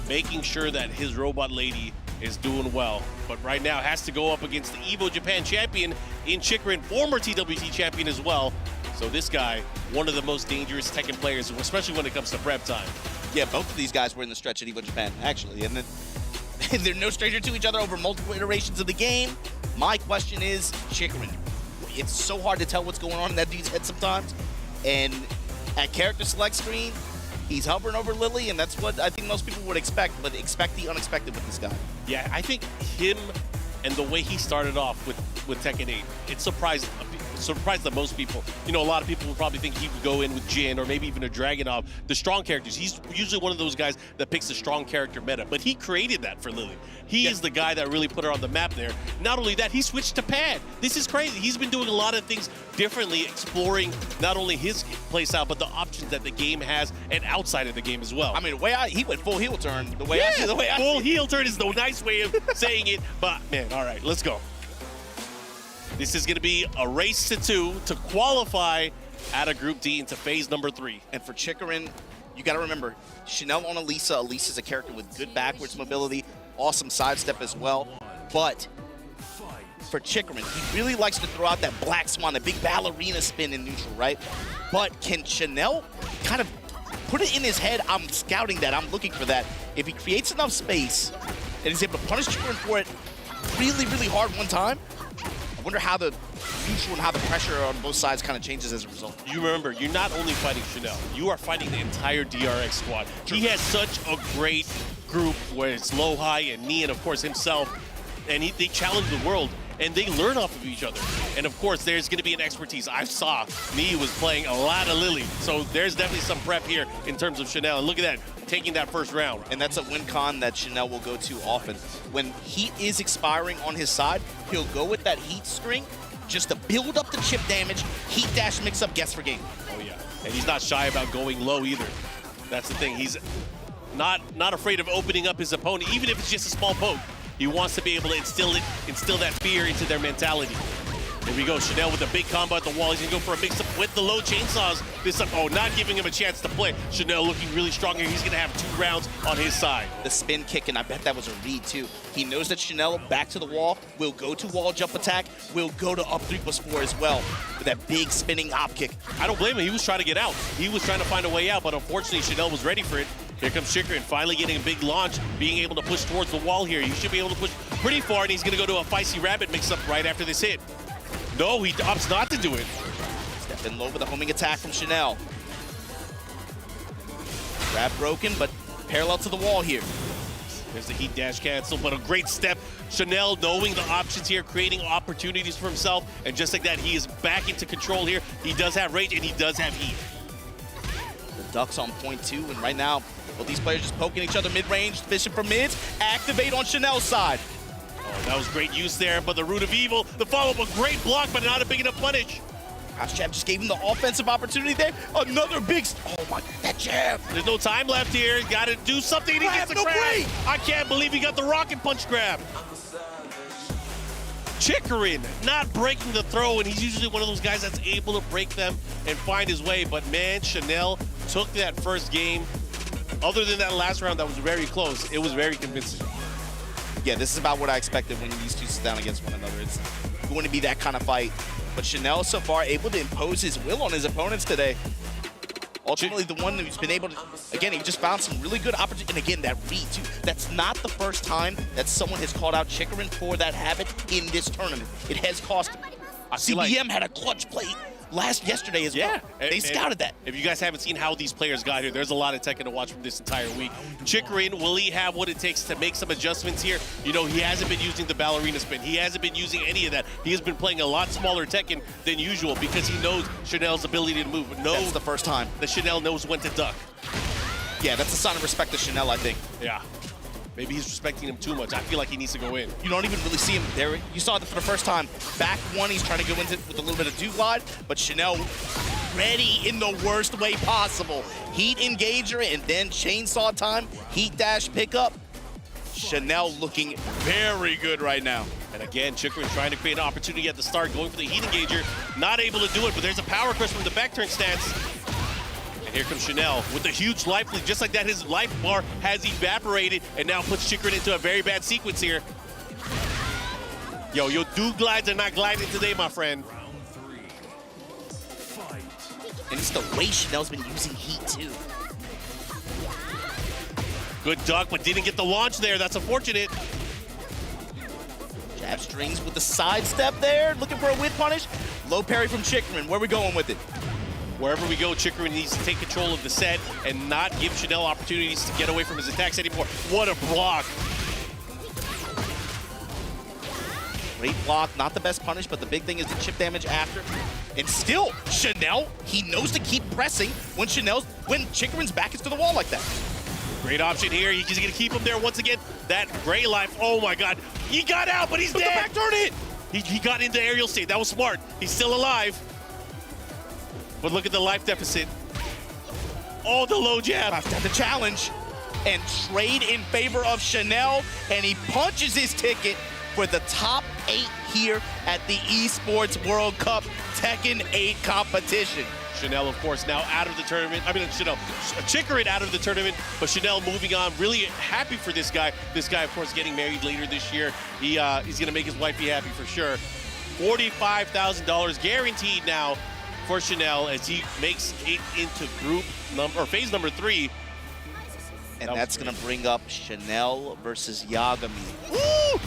making sure that his robot lady is doing well. But right now has to go up against the EVO Japan champion in Chikarin, former TWT champion as well. So this guy, one of the most dangerous Tekken players, especially when it comes to prep time. Yeah, both of these guys were in the stretch at EVO Japan, actually. And then they're no stranger to each other over multiple iterations of the game. My question is, Chikarin. It's so hard to tell what's going on in that dude's head sometimes. And at character select screen, he's hovering over Lily, and that's what I think most people would expect, but expect the unexpected with this guy. Yeah, I think him and the way he started off with Tekken 8, it surprised the most people. You know, a lot of people would probably think he would go in with Jin or maybe even a Dragunov, the strong characters. He's usually one of those guys that picks the strong character meta, but he created that for Lily. He is the guy that really put her on the map there. Not only that, he switched to pad. This is crazy. He's been doing a lot of things differently, exploring not only his playstyle, but the options that the game has and outside of the game as well. I mean, he went full heel turn. Full heel turn is the nice way of saying it, but man, all right, let's go. This is going to be a race to 2 to qualify out of Group D into phase number 3. And for Chikarin, you got to remember, Chanel on Elisa. Elisa's a character with good backwards mobility, awesome sidestep as well. But for Chikarin, he really likes to throw out that black swan, that big ballerina spin in neutral, right? But can Chanel kind of put it in his head, I'm scouting that, I'm looking for that. If he creates enough space and he's able to punish Chikarin for it really, really hard one time, I wonder how the neutral and how the pressure on both sides kind of changes as a result. You remember, you're not only fighting Chanel, you are fighting the entire DRX squad. True. He has such a great group where it's Low High and Nii and of course himself, and they challenge the world and they learn off of each other. And of course, there's going to be an expertise. I saw Nii was playing a lot of Lily, so there's definitely some prep here in terms of Chanel. And look at that, taking that first round. And that's a win con that Chanel will go to often. When heat is expiring on his side, he'll go with that heat string just to build up the chip damage, heat dash mix up, guess for game. Oh yeah, and he's not shy about going low either. That's the thing, he's not afraid of opening up his opponent, even if it's just a small poke. He wants to be able to instill that fear into their mentality. Here we go, Chanel with a big combo at the wall. He's gonna go for a mix-up with the low chainsaws. This up, oh, not giving him a chance to play. Chanel looking really strong here. He's gonna have 2 rounds on his side. The spin kick, and I bet that was a read too. He knows that Chanel back to the wall, will go to wall jump attack, will go to up 3+4 as well with that big spinning op kick. I don't blame him. He was trying to get out. He was trying to find a way out, but unfortunately Chanel was ready for it. Here comes Chikrin, finally getting a big launch, being able to push towards the wall here. He should be able to push pretty far, and he's gonna go to a Feisty Rabbit mix-up right after this hit. No, he opts not to do it. Step in low with a homing attack from Chanel. Grab broken, but parallel to the wall here. There's the heat dash cancel, but a great step. Chanel knowing the options here, creating opportunities for himself, and just like that, he is back into control here. He does have range, and he does have heat. The Ducks on point 2, and right now, well, these players just poking each other mid-range, fishing for mids. Activate on Chanel's side. Oh, that was great use there, but the Root of Evil, the follow-up, a great block, but not a big enough punish. House Jab just gave him the offensive opportunity there. Another big, oh my, that jab. There's no time left here. Got to do something. He gets a grab. I can't believe he got the rocket punch grab. Chikrin not breaking the throw, and he's usually one of those guys that's able to break them and find his way. But man, Chanel took that first game. Other than that last round that was very close, it was very convincing. Yeah, this is about what I expected when these two sit down against one another. It's going to be that kind of fight. But Chanel so far able to impose his will on his opponents today. Ultimately, the one who's been able to, again, he just found some really good opportunity. And again, that read too. That's not the first time that someone has called out Chikrin for that habit in this tournament. It has cost him. CBM had a clutch play yesterday as well. They scouted that. If you guys haven't seen how these players got here, there's a lot of Tekken to watch from this entire week. Chikrin, will he have what it takes to make some adjustments here? You know, he hasn't been using the ballerina spin. He hasn't been using any of that. He has been playing a lot smaller Tekken than usual because he knows Chanel's ability to move. That's the first time that Chanel knows when to duck. Yeah, that's a sign of respect to Chanel, I think. Yeah. Maybe he's respecting him too much. I feel like he needs to go in. You don't even really see him there. You saw it for the first time. Back one, he's trying to go into with a little bit of do glide, but Chanel ready in the worst way possible. Heat engager and then chainsaw time, heat dash pickup. Chanel looking very good right now. And again, Chikrin trying to create an opportunity at the start, going for the heat engager. Not able to do it, but there's a power crush from the back turn stance. Here comes Chanel with a huge life lead. Just like that, his life bar has evaporated and now puts Chikrin into a very bad sequence here. Yo, your do glides are not gliding today, my friend. And it's the way Chanel's been using heat, too. Good duck, but didn't get the launch there. That's unfortunate. Jab strings with the sidestep there. Looking for a whip punish. Low parry from Chikrin. Where are we going with it? Wherever we go, Chikrin needs to take control of the set and not give Chanel opportunities to get away from his attacks anymore. What a block. Great block, not the best punish, but the big thing is the chip damage after. And still, Chanel, he knows to keep pressing when Chikrin's back is to the wall like that. Great option here. He's going to keep him there once again. That gray life, oh my God. He got out, but he's dead. The back turn hit. He got into aerial state. That was smart. He's still alive. But look at the life deficit. Oh, the low jab. After the challenge and trade in favor of Chanel, and he punches his ticket for the top 8 here at the Esports World Cup Tekken 8 competition. Chanel, of course, now out of the tournament. I mean, Chikrin out of the tournament, but Chanel moving on. Really happy for this guy. This guy, of course, getting married later this year. He's going to make his wifey happy for sure. $45,000 guaranteed now for Chanel as he makes it into phase number 3. And that's going to bring up Chanel versus Yagami. Woo!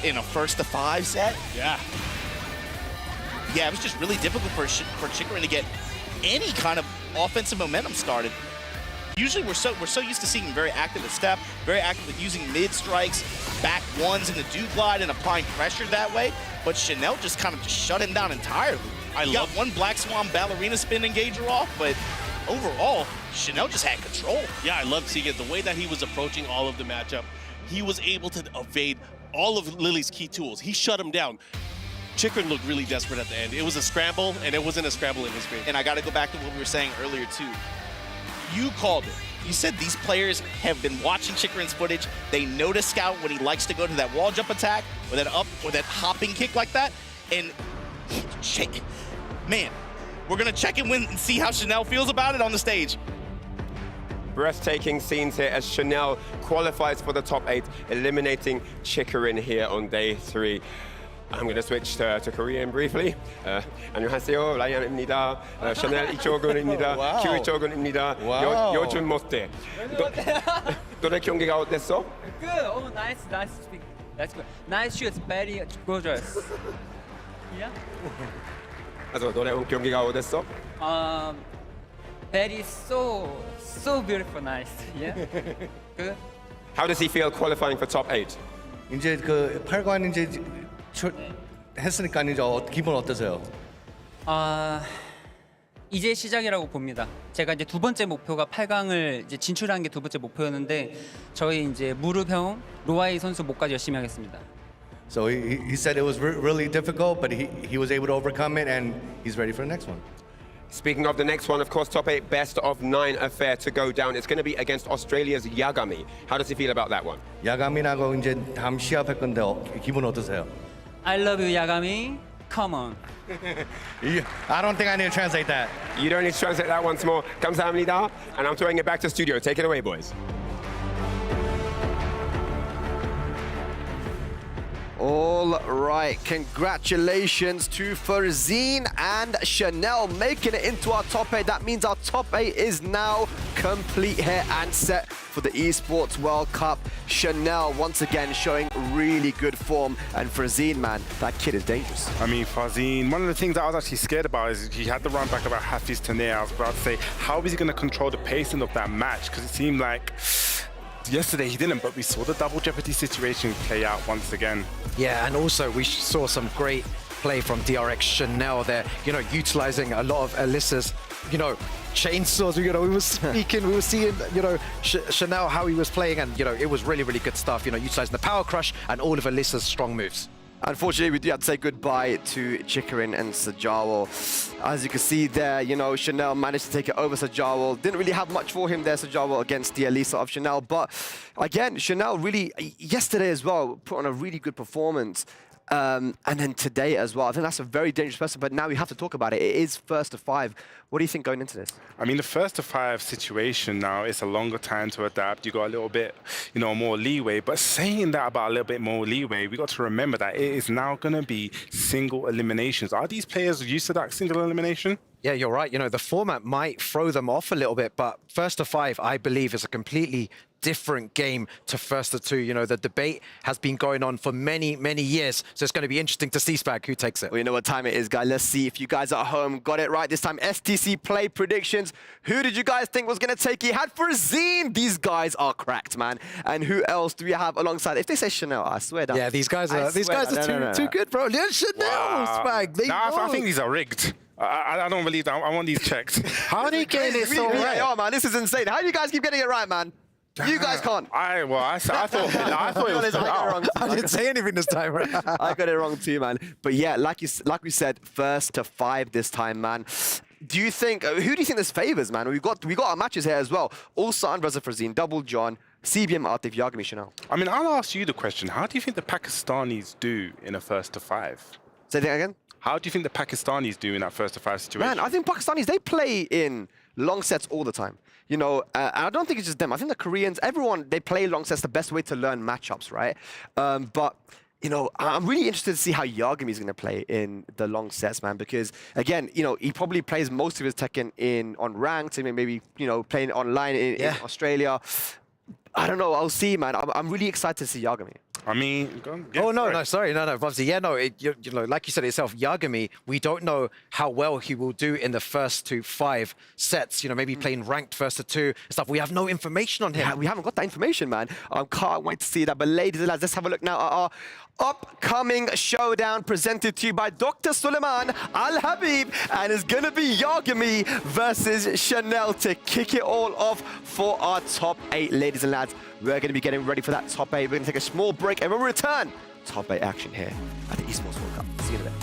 In a 1st-to-5 set? Yeah. Yeah, it was just really difficult for Chikrin to get any kind of offensive momentum started. Usually we're so used to seeing him very active at step, very active with using mid strikes, back ones in the do glide and applying pressure that way. But Chanel just kind of shut him down entirely. He got one Black Swan ballerina spin engager off, but overall, Chanel just had control. Yeah, I love seeing it. The way that he was approaching all of the matchup, he was able to evade all of Lily's key tools. He shut him down. Chikrin looked really desperate at the end. It was a scramble, and it wasn't a scramble in his favor. And I got to go back to what we were saying earlier, too. You called it. You said these players have been watching Chikrin's footage. They know to scout when he likes to go to that wall jump attack or that up or that hopping kick like that. And man, we're gonna check in and see how Chanel feels about it on the stage. Breathtaking scenes here as Chanel qualifies for the top 8, eliminating Chikarin here on day 3. I'm going to switch to Korean briefly. 안녕하세요, 라이언입니다. Chanel 이초근입니다. 큐 이초근입니다. 요즘 어때? 너네 경기가 어땠어? Good. Oh, nice speak. That's good. Nice shoes, very gorgeous. Yeah. 그래서 너네 경기가 어땠어? Very so beautiful, nice. Yeah. Good. How does he feel qualifying for top 8? 이제 그 8관 이제 했으니까 이제 기분 어떠세요? 이제 시작이라고 봅니다. 제가 이제 두 번째 목표가 8강을 이제 진출하는 게 두 번째 목표였는데 저희 이제 무릎형 로아이 선수 목까지 열심히 하겠습니다. So he said it was really difficult, but he was able to overcome it, and he's ready for the next one. Speaking of the next one, of course, top 8 best of 9 affair to go down. It's going to be against Australia's Yagami. How does he feel about that one? 야가미하고 이제 다음 시합할 건데 기분 어떠세요? I love you, Yagami. Come on. I don't think I need to translate that. You don't need to translate that once more. 감사합니다. And I'm throwing it back to studio. Take it away, boys. All right, congratulations to Farzeen and Chanel making it into our top 8. That means our top 8 is now complete here and set for the Esports World Cup. Chanel once again showing really good form, and Farzeen, man, that kid is dangerous. I mean, Farzeen, one of the things that I was actually scared about is he had to run back about half his tenere. I was about to say, how is he going to control the pacing of that match? Because it seemed like yesterday he didn't, but we saw the double jeopardy situation play out once again. Yeah, and also we saw some great play from DRX Chanel there, utilizing a lot of Alyssa's, chainsaws. We were speaking, we were seeing, Chanel, how he was playing, and, it was really, really good stuff, utilizing the power crush and all of Alyssa's strong moves. Unfortunately, we do have to say goodbye to Chikarin and Sajawal. As you can see there, Chanel managed to take it over Sajawal. Didn't really have much for him there, Sajawal, against the Elisa of Chanel. But again, Chanel really, yesterday as well, put on a really good performance. And then today as well. I think that's a very dangerous person, but now we have to talk about it. It is first to 5. What do you think going into this? I mean, the first to 5 situation now, it's a longer time to adapt. You got a little bit, more leeway. But saying that about a little bit more leeway, we got to remember that it is now going to be single eliminations. Are these players used to that single elimination? Yeah, you're right. The format might throw them off a little bit, but first to 5, I believe, is a completely different game to first to 2. The debate has been going on for many, many years, so it's going to be interesting to see, Spag, who takes it. Well, you know what time it is, guys. Let's see if you guys at home got it right this time. STC play predictions. Who did you guys think was going to take it? Had Farzeen. These guys are cracked, man. And who else do we have alongside? If they say Chanel, I swear that. Yeah, these guys are too good, bro. Yeah, Chanel, Spag. I think these are rigged. I don't believe that. I want these checked. How are they getting it so right? Oh, man, this is insane. How do you guys keep getting it right, man? You guys can't. I thought it was I didn't say anything this time. I got it wrong too, man. But yeah, like we said, first to 5 this time, man. Do you think? Who do you think this favors, man? We got our matches here as well. Ulsan versus Farzeen, Double John, CBM Optic, Yagami Chanel. I mean, I'll ask you the question. How do you think the Pakistanis do in a first to 5? Say that again. How do you think the Pakistanis do in that first to 5 situation? Man, I think Pakistanis, they play in long sets all the time. I don't think it's just them. I think the Koreans, everyone, they play long sets the best way to learn matchups, right? But I'm really interested to see how Yagami is going to play in the long sets, man, because, again, he probably plays most of his Tekken on ranked, maybe, playing online in Australia. I don't know. I'll see, man. I'm really excited to see Yagami. I mean, sorry. Obviously, yeah, no, like you said itself, Yagami, we don't know how well he will do in the first to 5 sets, maybe playing ranked first to 2 stuff. We have no information on him. Yeah, we haven't got that information, man. I can't wait to see that. But ladies and lads, let's have a look now at our upcoming showdown presented to you by Dr. Suleiman Al-Habib, and it's going to be Yagami versus Chanel to kick it all off for our top 8, ladies and lads. We're going to be getting ready for that top 8. We're going to take a small break, and when we return, top 8 action here at the Esports World Cup. See you in a bit.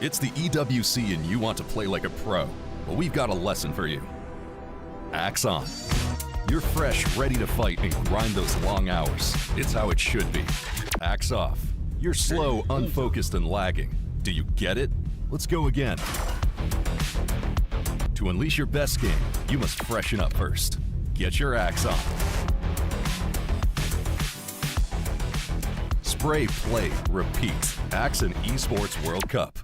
It's the EWC and you want to play like a pro. Well, we've got a lesson for you. Axe on. You're fresh, ready to fight and grind those long hours. It's how it should be. Axe off. You're slow, unfocused, and lagging. Do you get it? Let's go again. To unleash your best game, you must freshen up first. Get your axe on. Spray, play, repeat. Axe and Esports World Cup.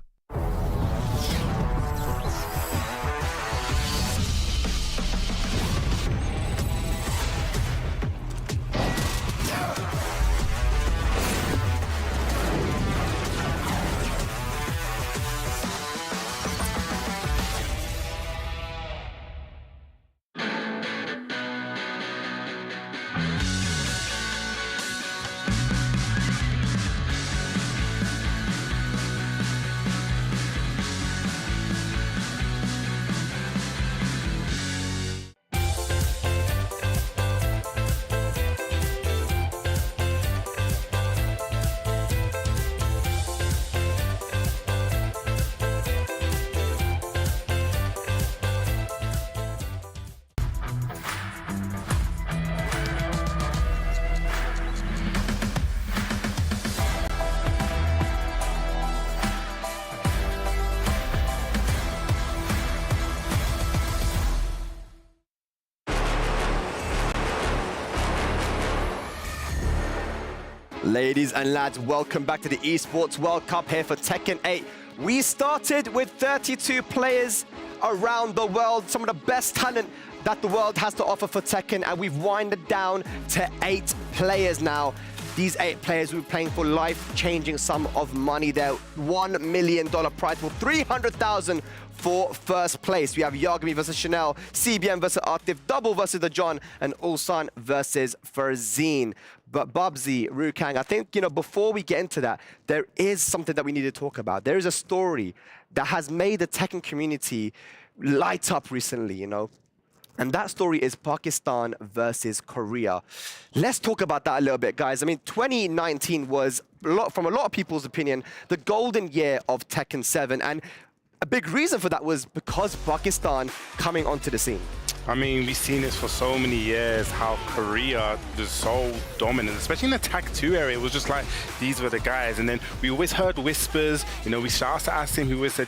Ladies and lads, welcome back to the Esports World Cup here for Tekken 8. We started with 32 players around the world, some of the best talent that the world has to offer for Tekken, and we've winded down to 8 players now. These 8 players will be playing for life-changing sum of money. Their $1 million prize for 300,000 for first place. We have Yagami versus Chanel, CBM versus Optic, Double versus the John, and Ulsan versus Ferzine. But Bubsy, Rukang, I think, before we get into that, there is something that we need to talk about. There is a story that has made the Tekken community light up recently, And that story is Pakistan versus Korea. Let's talk about that a little bit, guys. I mean, 2019 was, from a lot of people's opinion, the golden year of Tekken 7. And a big reason for that was because Pakistan coming onto the scene. I mean, we've seen this for so many years, how Korea was so dominant, especially in the Tag 2 area. It was just like, these were the guys. And then we always heard whispers, we started to ask him, he always said,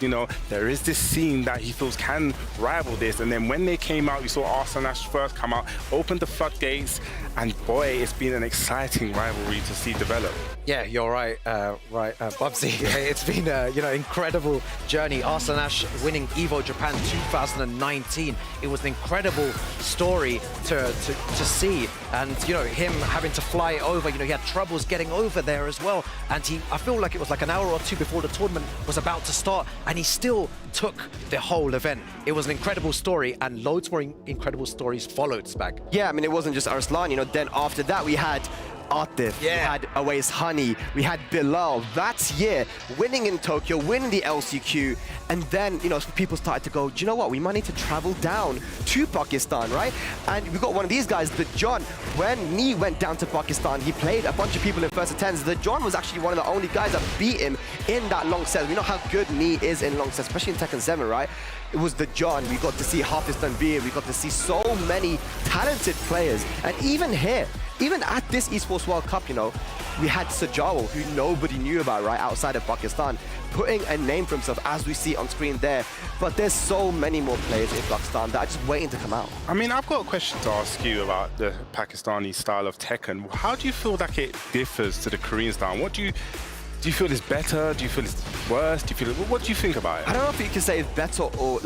there is this scene that he feels can rival this. And then when they came out, we saw Arsenal first come out, opened the floodgates, and boy, it's been an exciting rivalry to see develop. Yeah, you're right, Bubsy. It's been an incredible journey. Arsenal winning Evo Japan 2019. It was an incredible story to see, and him having to fly over. He had troubles getting over there as well, and I feel like it was like an hour or two before the tournament was about to start, and he still took the whole event. It was an incredible story, and loads more incredible stories followed, Spag. Yeah, I mean, it wasn't just Arslan. Then after that we had Atif, we had Awais Honey, we had Bilal. That year, winning in Tokyo, winning the LCQ, and then, people started to go, do you know what, we might need to travel down to Pakistan, right? And we got one of these guys, the John. When Nee went down to Pakistan, he played a bunch of people in first attempts. The John was actually one of the only guys that beat him in that long set. We know how good Nee is in long sets, especially in Tekken 7, right? It was the John. We got to see Hafiz Tanvir. We got to see so many talented players. And even here, even at this Esports World Cup, we had Sajawal, who nobody knew about, right, outside of Pakistan, putting a name for himself, as we see on screen there. But there's so many more players in Pakistan that are just waiting to come out. I mean, I've got a question to ask you about the Pakistani style of Tekken. How do you feel like it differs to the Korean style? What do you feel is better? Do you feel it's worse? What do you think about it? I don't know if you can say it's better or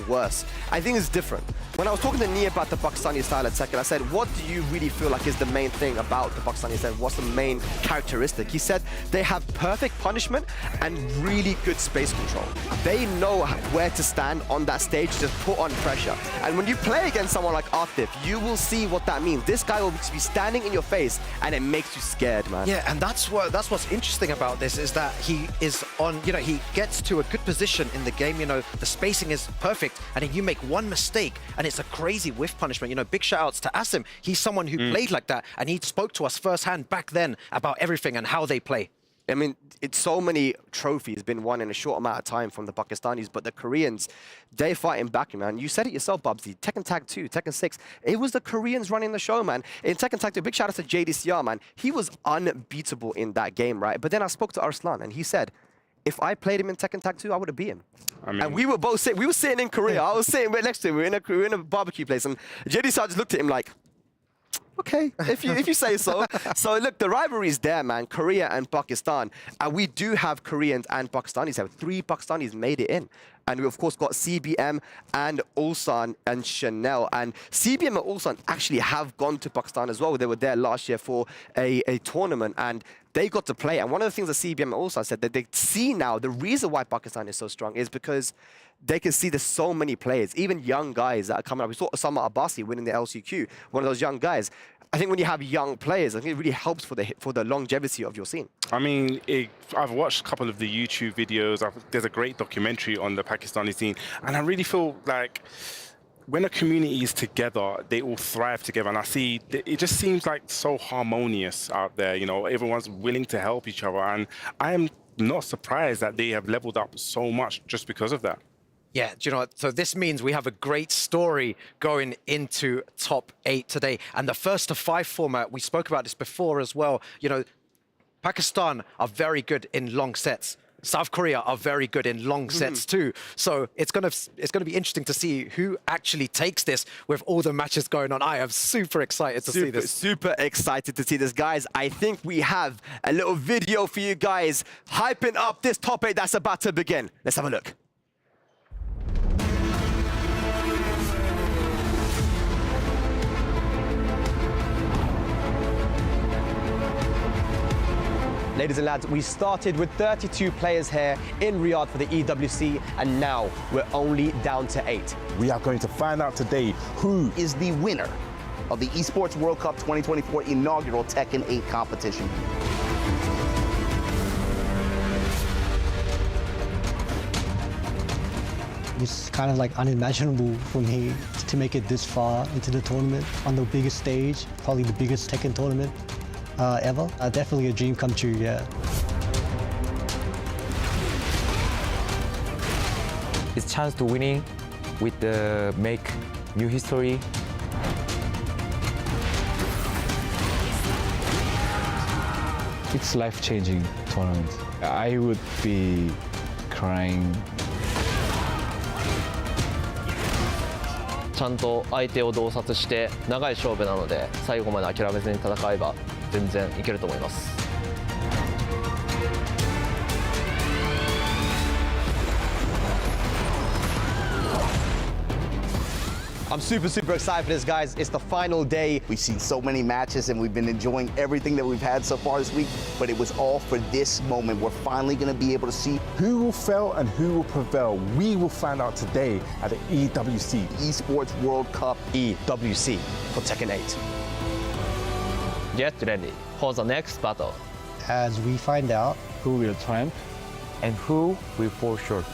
worse. I think it's different. When I was talking to Nee about the Pakistani style at Tekken, I said, what do you really feel like is the main thing about the Pakistani style? What's the main characteristic? He said they have perfect punishment and really good space control. They know where to stand on that stage, just put on pressure. And when you play against someone like Atif, you will see what that means. This guy will be standing in your face and it makes you scared, man. Yeah, and that's what's interesting about this, is that he is on, he gets to a good position in the game, the spacing is perfect, and then you make one mistake and it's a crazy whiff punishment. Big shout outs to Asim. He's someone who played like that, and he spoke to us firsthand back then about everything and how they play. I mean, it's so many trophies been won in a short amount of time from the Pakistanis, but the Koreans, they're fighting back, man. You said it yourself, Bubsy. Tekken Tag 2, Tekken 6, it was the Koreans running the show, man. In Tekken Tag 2, big shout out to JDCR, man. He was unbeatable in that game, right? But then I spoke to Arslan, and he said, if I played him in Tekken Tag 2, I would have beat him. I mean, and we were both sitting, we were sitting in Korea. I was sitting right next to him. We were in a barbecue place, and JDCR just looked at him like, okay, if you say so. So look, the rivalry is there, man. Korea and Pakistan. And we do have Koreans and Pakistanis. Have 3 Pakistanis made it in. And we, of course, got CBM and Ulsan and Chanel. And CBM and Ulsan actually have gone to Pakistan as well. They were there last year for a tournament. And they got to play. And one of the things that CBM and Ulsan said that they see now, the reason why Pakistan is so strong is because they can see there's so many players, even young guys that are coming up. We saw Osama Abbasi winning the LCQ, one of those young guys. I think when you have young players, I think it really helps for the longevity of your scene. I mean, I've watched a couple of the YouTube videos. There's a great documentary on the Pakistani scene, and I really feel like when a community is together, they all thrive together. And I see it just seems like so harmonious out there. You know, everyone's willing to help each other, and I am not surprised that they have leveled up so much just because of that. Yeah, do you know what? So this means we have a great story going into top 8 today. And the first to 5 format, we spoke about this before as well. You know, Pakistan are very good in long sets. South Korea are very good in long sets too. So it's gonna be interesting to see who actually takes this with all the matches going on. I am super excited to see this. Super excited to see this, guys. I think we have a little video for you guys hyping up this top 8 that's about to begin. Let's have a look. Ladies and lads, we started with 32 players here in Riyadh for the EWC, and now we're only down to 8. We are going to find out today who is the winner of the Esports World Cup 2024 inaugural Tekken 8 competition. It's kind of like unimaginable for me to make it this far into the tournament on the biggest stage, probably the biggest Tekken tournament ever. Definitely a dream come true, yeah. It's chance to winning with the make new history. It's life-changing tournament. I would be crying. ちゃんと相手を洞察して長い勝負なので最後まで諦めずに戦えば全然いけると思います。I'm super excited for this, guys. It's the final day. We've seen so many matches and we've been enjoying everything that we've had so far this week, but it was all for this moment. We're finally going to be able to see who will fail and who will prevail. We will find out today at the EWC, Esports World Cup. EWC for Tekken 8. Get ready for the next battle. As we find out who will triumph and who will fall short.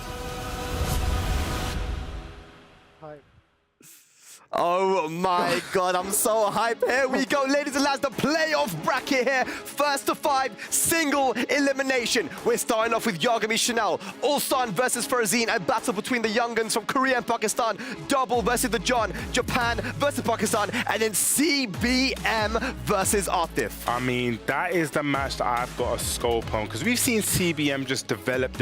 Oh my God, I'm so hyped. Here we go, ladies and lads, the playoff bracket here. First to 5, single elimination. We're starting off with Yagami Chanel, Ulsan versus Farzine, a battle between the young guns from Korea and Pakistan, Double versus the John, Japan versus Pakistan, and then CBM versus Atif. I mean, that is the match that I've got a scope on, because we've seen CBM just develop,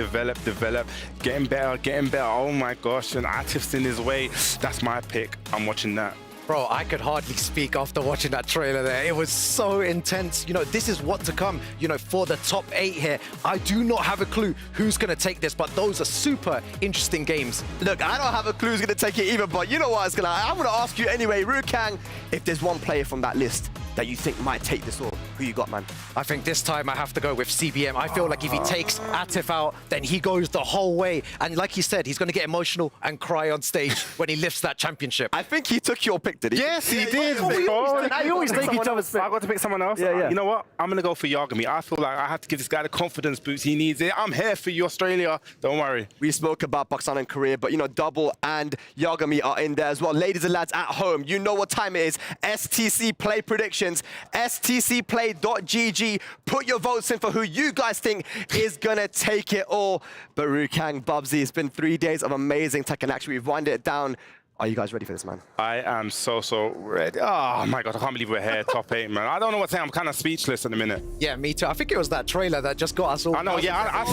getting better. Oh my gosh, and Atif's in his way. That's my pick. I'm watching that. Bro, I could hardly speak after watching that trailer there. It was so intense. You know, this is what to come, you know, for the top 8 here. I do not have a clue who's going to take this, but those are super interesting games. Look, I don't have a clue who's going to take it either, but you know what? I'm going to ask you anyway, Rukang, if there's one player from that list that you think might take this all, who you got, man? I think this time I have to go with CBM. I feel like if he takes Atif out, then he goes the whole way. And like he said, he's going to get emotional and cry on stage when he lifts that championship. I think he took your pick, did he? Yes, he did. You always take each other's pick. I got to pick someone else. Yeah. You know what? I'm going to go for Yagami. I feel like I have to give this guy the confidence boost. He needs it. I'm here for you, Australia. Don't worry. We spoke about Pakistan and Korea, but, you know, Double and Yagami are in there as well. Ladies and lads at home, you know what time it is. STC Play Predictions. STC Play topplay.gg. Put your votes in for who you guys think is going to take it all. But Rukang, Bubsy, it's been 3 days of amazing Tekken action. We've wound it down. Are you guys ready for this, man? I am so ready. Oh my God, I can't believe we're here, top 8, man. I don't know what to say. I'm kind of speechless in a minute. Yeah, me too. I think it was that trailer that just got us all. I know, yeah. I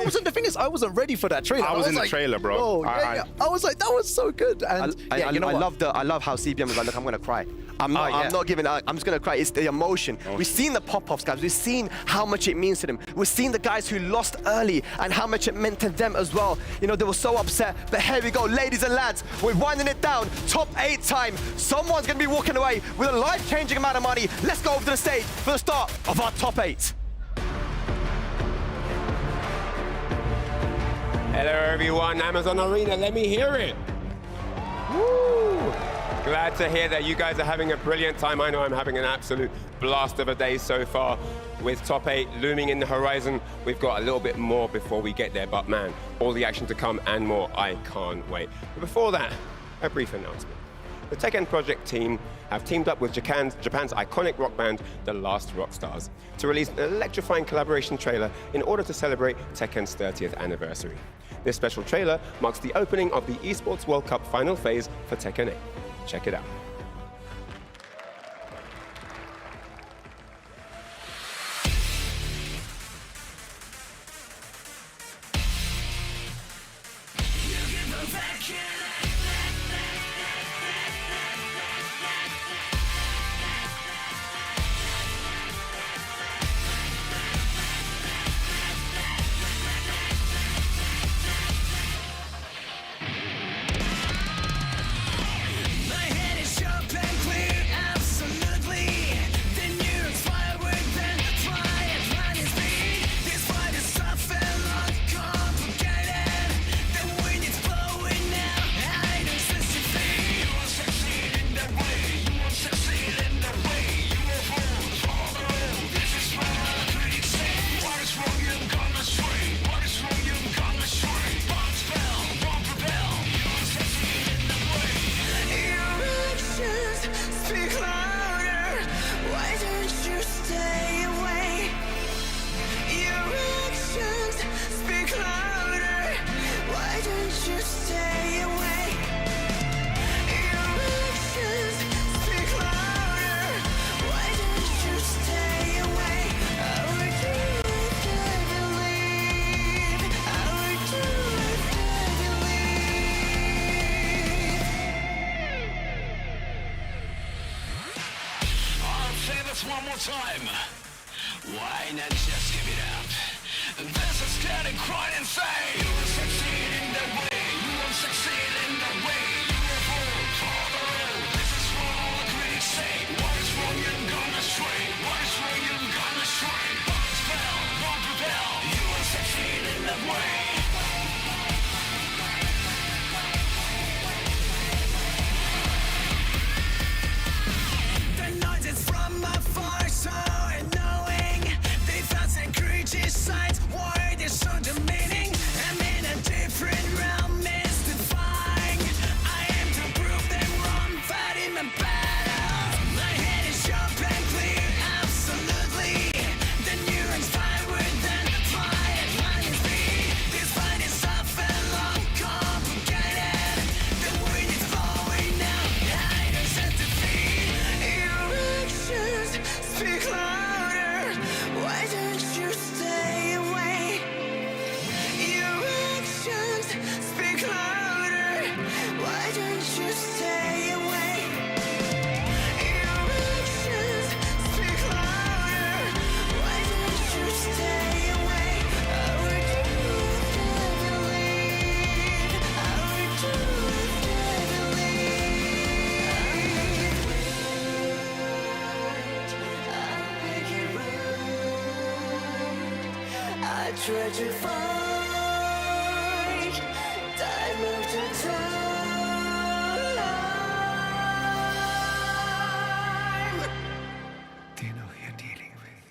wasn't. The thing is, I wasn't ready for that trailer. I was in the like, trailer, bro. Oh, yeah. I was like, that was so good. And I love how CBM was like, look, I'm gonna cry. I'm not giving up. I'm just gonna cry. It's the emotion. We've seen the pop-offs, guys. We've seen how much it means to them. We've seen the guys who lost early and how much it meant to them as well. You know, they were so upset. But here we go, ladies and lads. We're winding it down. Top 8 time. Someone's gonna be walking away with a life-changing amount of money. Let's go over to the stage for the start of our top 8. Hello everyone, Amazon Arena, let me hear it. Woo! Glad to hear that you guys are having a brilliant time. I know I'm having an absolute blast of a day so far. With top 8 looming in the horizon, we've got a little bit more before we get there, but man, all the action to come and more. I can't wait. But before that, a brief announcement. The Tekken project team have teamed up with Japan's iconic rock band, The Last Rockstars, to release an electrifying collaboration trailer in order to celebrate Tekken's 30th anniversary. This special trailer marks the opening of the Esports World Cup final phase for Tekken 8. Check it out. One more time. Why not just give it up? This is getting quite insane. You will succeed in that way. You will succeed in that way. You will follow the road. This is what all the critics say. What is wrong? You're gonna stray. What is wrong? You're gonna stray. But spell won't prevail. You will succeed in that way. Sides, word is so demeaning. I'm in a different realm, mystifying. I am to prove them wrong, fighting my battles. My head is sharp and clear, absolutely. The neurons fire then fly at lightning speed. This fight is tough and long, complicated. The wind is blowing now, I don't set to feed. Your actions speak louder. Why don't you stay away? Your actions speak louder. Why don't you stay away? Your actions speak louder. Why don't you stay away? I would do if I believe. I would do if I believe. I'll make it right. I try to find time after time. They know who you're dealing with.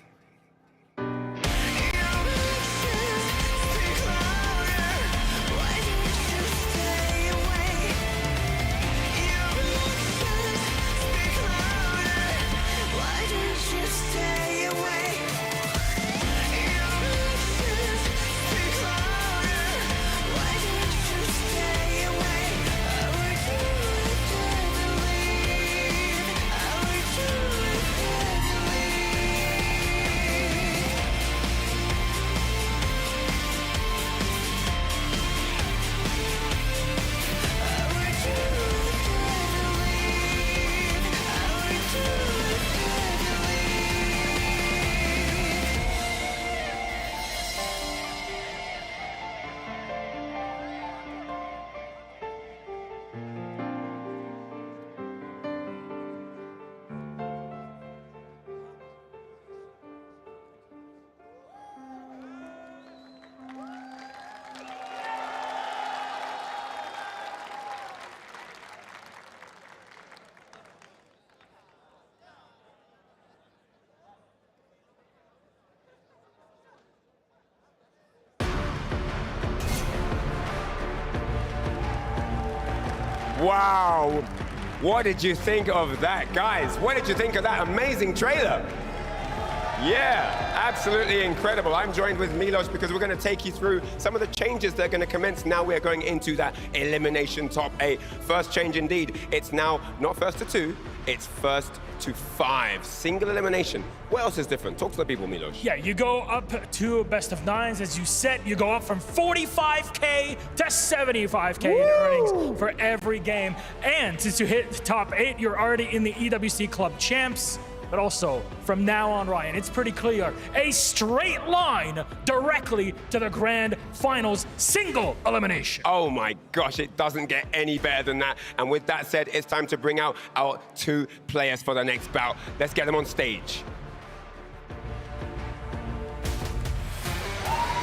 Your actions speak louder. Why don't you stay away? Your actions speak louder. Why don't you stay away? Wow. What did you think of that, guys? What did you think of that amazing trailer? Yeah, absolutely incredible. I'm joined with Milos because we're going to take you through some of the changes that are going to commence. Now we're going into that elimination top 8. First change indeed. It's now not first to 2, it's first to 5. Single elimination. What else is different? Talk to the people, Milos. Yeah, you go up to best of 9s. As you said, you go up from 45K to 75K in earnings for every game. And since you hit top 8, you're already in the EWC Club Champs. But also, from now on, Ryan, it's pretty clear. A straight line directly to the grand finals single elimination. Oh my gosh, it doesn't get any better than that. And with that said, it's time to bring out our 2 players for the next bout. Let's get them on stage.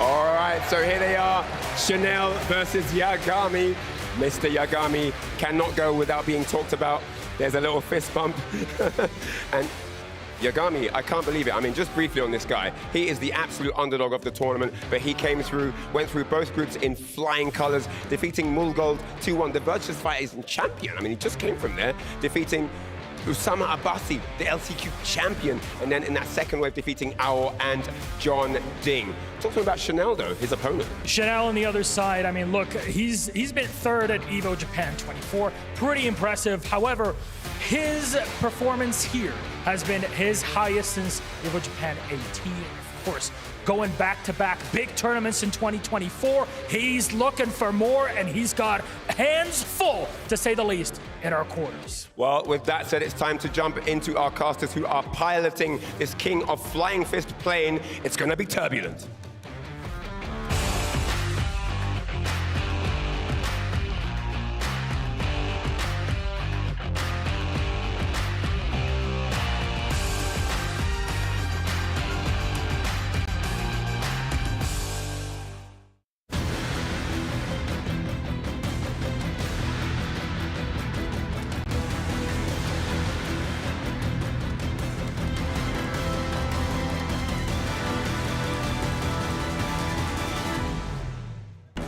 All right, so here they are, Chanel versus Yagami. Mr. Yagami cannot go without being talked about. There's a little fist bump. And Yagami, I can't believe it. I mean, just briefly on this guy, he is the absolute underdog of the tournament, but he came through, went through both groups in flying colors, defeating Mulgold 2-1, the Virtuous Fighting champion. I mean, he just came from there, defeating Usama Abbasi, the LCQ champion, and then in that second wave, defeating Ao and John Ding. Talk to me about Chanel, though, his opponent. Chanel on the other side, I mean, look, he's been 3rd at EVO Japan 24. Pretty impressive. However, his performance here has been his highest since EVO Japan 18. Of course, going back-to-back big tournaments in 2024. He's looking for more, and he's got hands full, to say the least, in our quarters. Well, with that said, it's time to jump into our casters who are piloting this King of Flying Fist plane. It's going to be turbulent.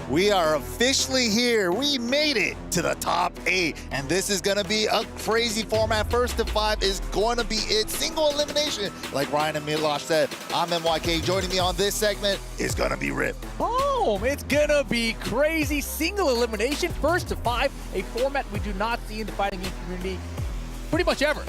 We are officially here. We made it to the top 8, and this is going to be a crazy format. First to 5 is going to be it. Single elimination, like Ryan and Milosh said. I'm MYK. Joining me on this segment is going to be Rip. Boom! It's going to be crazy. Single elimination, first to 5, a format we do not see in the fighting game community pretty much ever.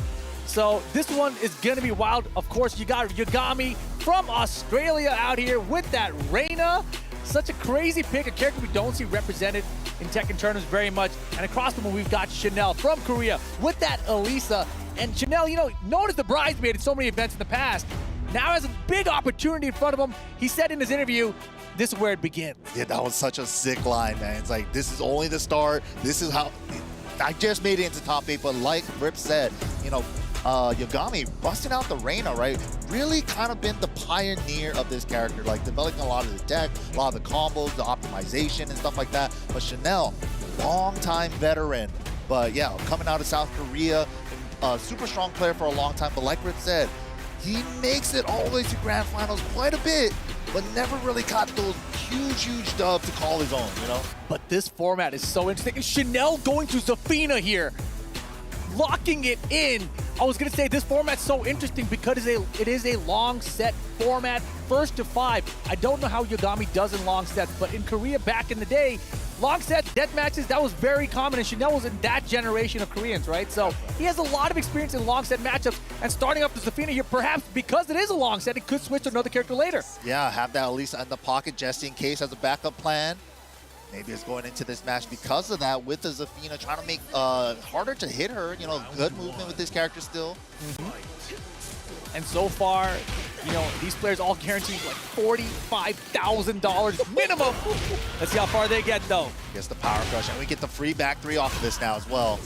So this one is going to be wild. Of course, you got Yagami from Australia out here with that Reina. Such a crazy pick, a character we don't see represented in Tekken tournaments very much. And across the board, we've got Chanel from Korea with that Elisa. And Chanel, you know, known as the bridesmaid in so many events in the past, now has a big opportunity in front of him. He said in his interview, this is where it begins. Yeah, that was such a sick line, man. It's like, this is only the start. This is how... I just made it into top 8, but like Rip said, you know, Yagami busting out the Reina, right? Really kind of been the pioneer of this character, like developing a lot of the deck, a lot of the combos, the optimization and stuff like that. But Chanel, long-time veteran. But yeah, coming out of South Korea, a super strong player for a long time. But like Rip said, he makes it all the way to grand finals quite a bit, but never really got those huge dubs to call his own, you know? But this format is so interesting. And Chanel going to Zafina here, locking it in. I was going to say this format's so interesting because it is a long set format, first to 5. I don't know how Yagami does in long sets, but in Korea back in the day, long sets, death matches, that was very common, and Chanel was in that generation of Koreans, right? So he has a lot of experience in long set matchups, and starting up the Zafina here, perhaps because it is a long set, it could switch to another character later. Yeah, have that Elisa in the pocket just in case as a backup plan. Maybe it's going into this match because of that with the Zafina, trying to make harder to hit her. You know, good movement with this character still. And so far, you know, these players all guaranteed like $45,000 minimum. Let's see how far they get, though. Gets the power crush, and we get the free back 3 off of this now as well.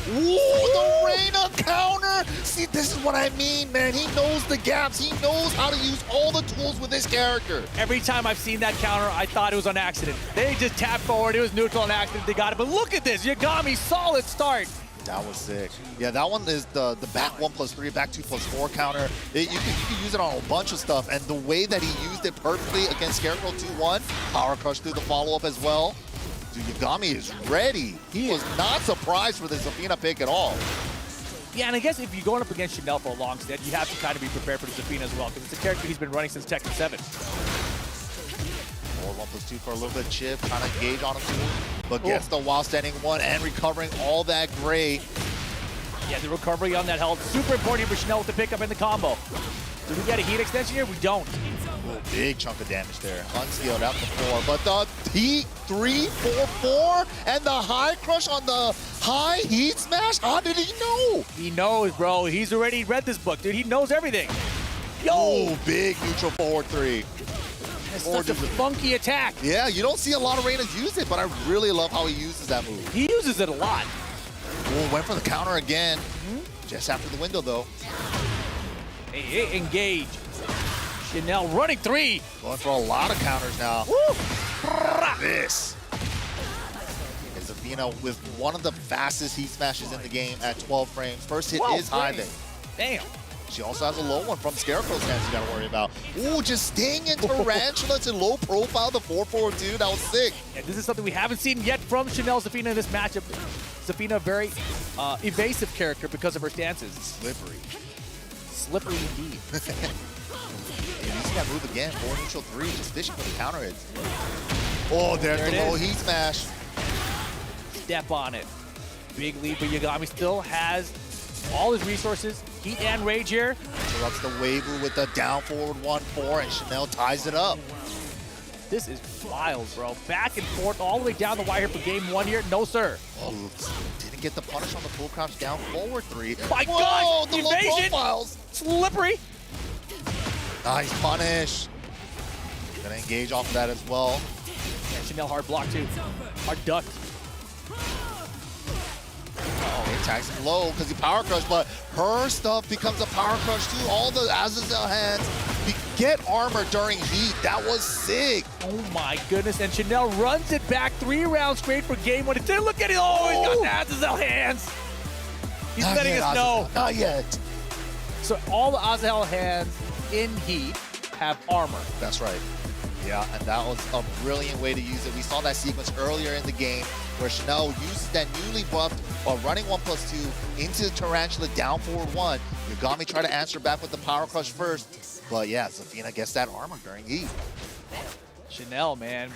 Ooh, the Reina counter! See, this is what I mean, man. He knows the gaps. He knows how to use all the tools with this character. Every time I've seen that counter, I thought it was on accident. They just tapped forward. It was neutral on accident. They got it. But look at this. Yagami, solid start. That was sick. Yeah, that one is the back 1+3, back 2+4 counter. You can use it on a bunch of stuff. And the way that he used it perfectly against Scarecrow 2-1, power crush through the follow-up as well. Dude, Yagami is ready. He was not surprised for the Zafina pick at all. Yeah, and I guess if you're going up against Chanel for a long stint, you have to kind of be prepared for the Zafina as well, because it's a character he's been running since Tekken 7. Or 1+2 for a little bit of chip, trying to engage on him too. But gets the while standing one and recovering all that gray. Yeah, the recovery on that health, super important for Chanel with the pickup and the combo. Do we get a heat extension here? We don't. Ooh, big chunk of damage there. Unsealed out the 4, but the heat 3-4-4 and the high crush on the high heat smash. How did he know? He knows, bro. He's already read this book, dude. He knows everything. Yo! Ooh, big neutral forward 3. It's such a funky attack. Yeah, you don't see a lot of Reynas use it, but I really love how he uses that move. He uses it a lot. Ooh, went for the counter again. Just after the window, though. Hey, engage. Chanel running 3. Going for a lot of counters now. Woo! This is Zafina with one of the fastest heat smashes in the game at 12 frames. First hit is high there. Damn. She also has a low one from Scarecrow's stance you gotta worry about. Ooh, just staying in Tarantula to low profile the 4-4-2. That was sick. And this is something we haven't seen yet from Chanel Zafina in this matchup. Zafina, very evasive character because of her stances. Slippery. Slippery indeed. You see that move again, 4 neutral 3, just fishing for the counter hits. Oh, there's the low heat smash. Step on it. Big lead, but Yagami still has all his resources. Heat and rage here. Interrupts the Weibo with the down forward 1-4, and Chanel ties it up. This is wild, bro. Back and forth all the way down the wire here for game 1 here. No, sir. Oh, didn't get the punish on the full crouch down forward 3. My Whoa, God! the Evasion! low profiles. Slippery. Nice punish. Gonna engage off of that as well. And Chanel hard block too. Hard duck. Oh, he attacks him low because he power crush, but her stuff becomes a power crush too. All the Azazel hands get armor during heat. That was sick. Oh my goodness, and Chanel runs it back 3 rounds straight for game 1. Then look at it. Oh, he's got the Azazel hands. He's Not letting yet, us know. Not yet. So all the Azazel hands in heat have armor. That's right. Yeah, and that was a brilliant way to use it. We saw that sequence earlier in the game where Chanel uses that newly buffed while running 1+2 into Tarantula down forward 1. Yagami tried to answer back with the power crush first, but yeah, Zafina gets that armor during heat. Chanel, man.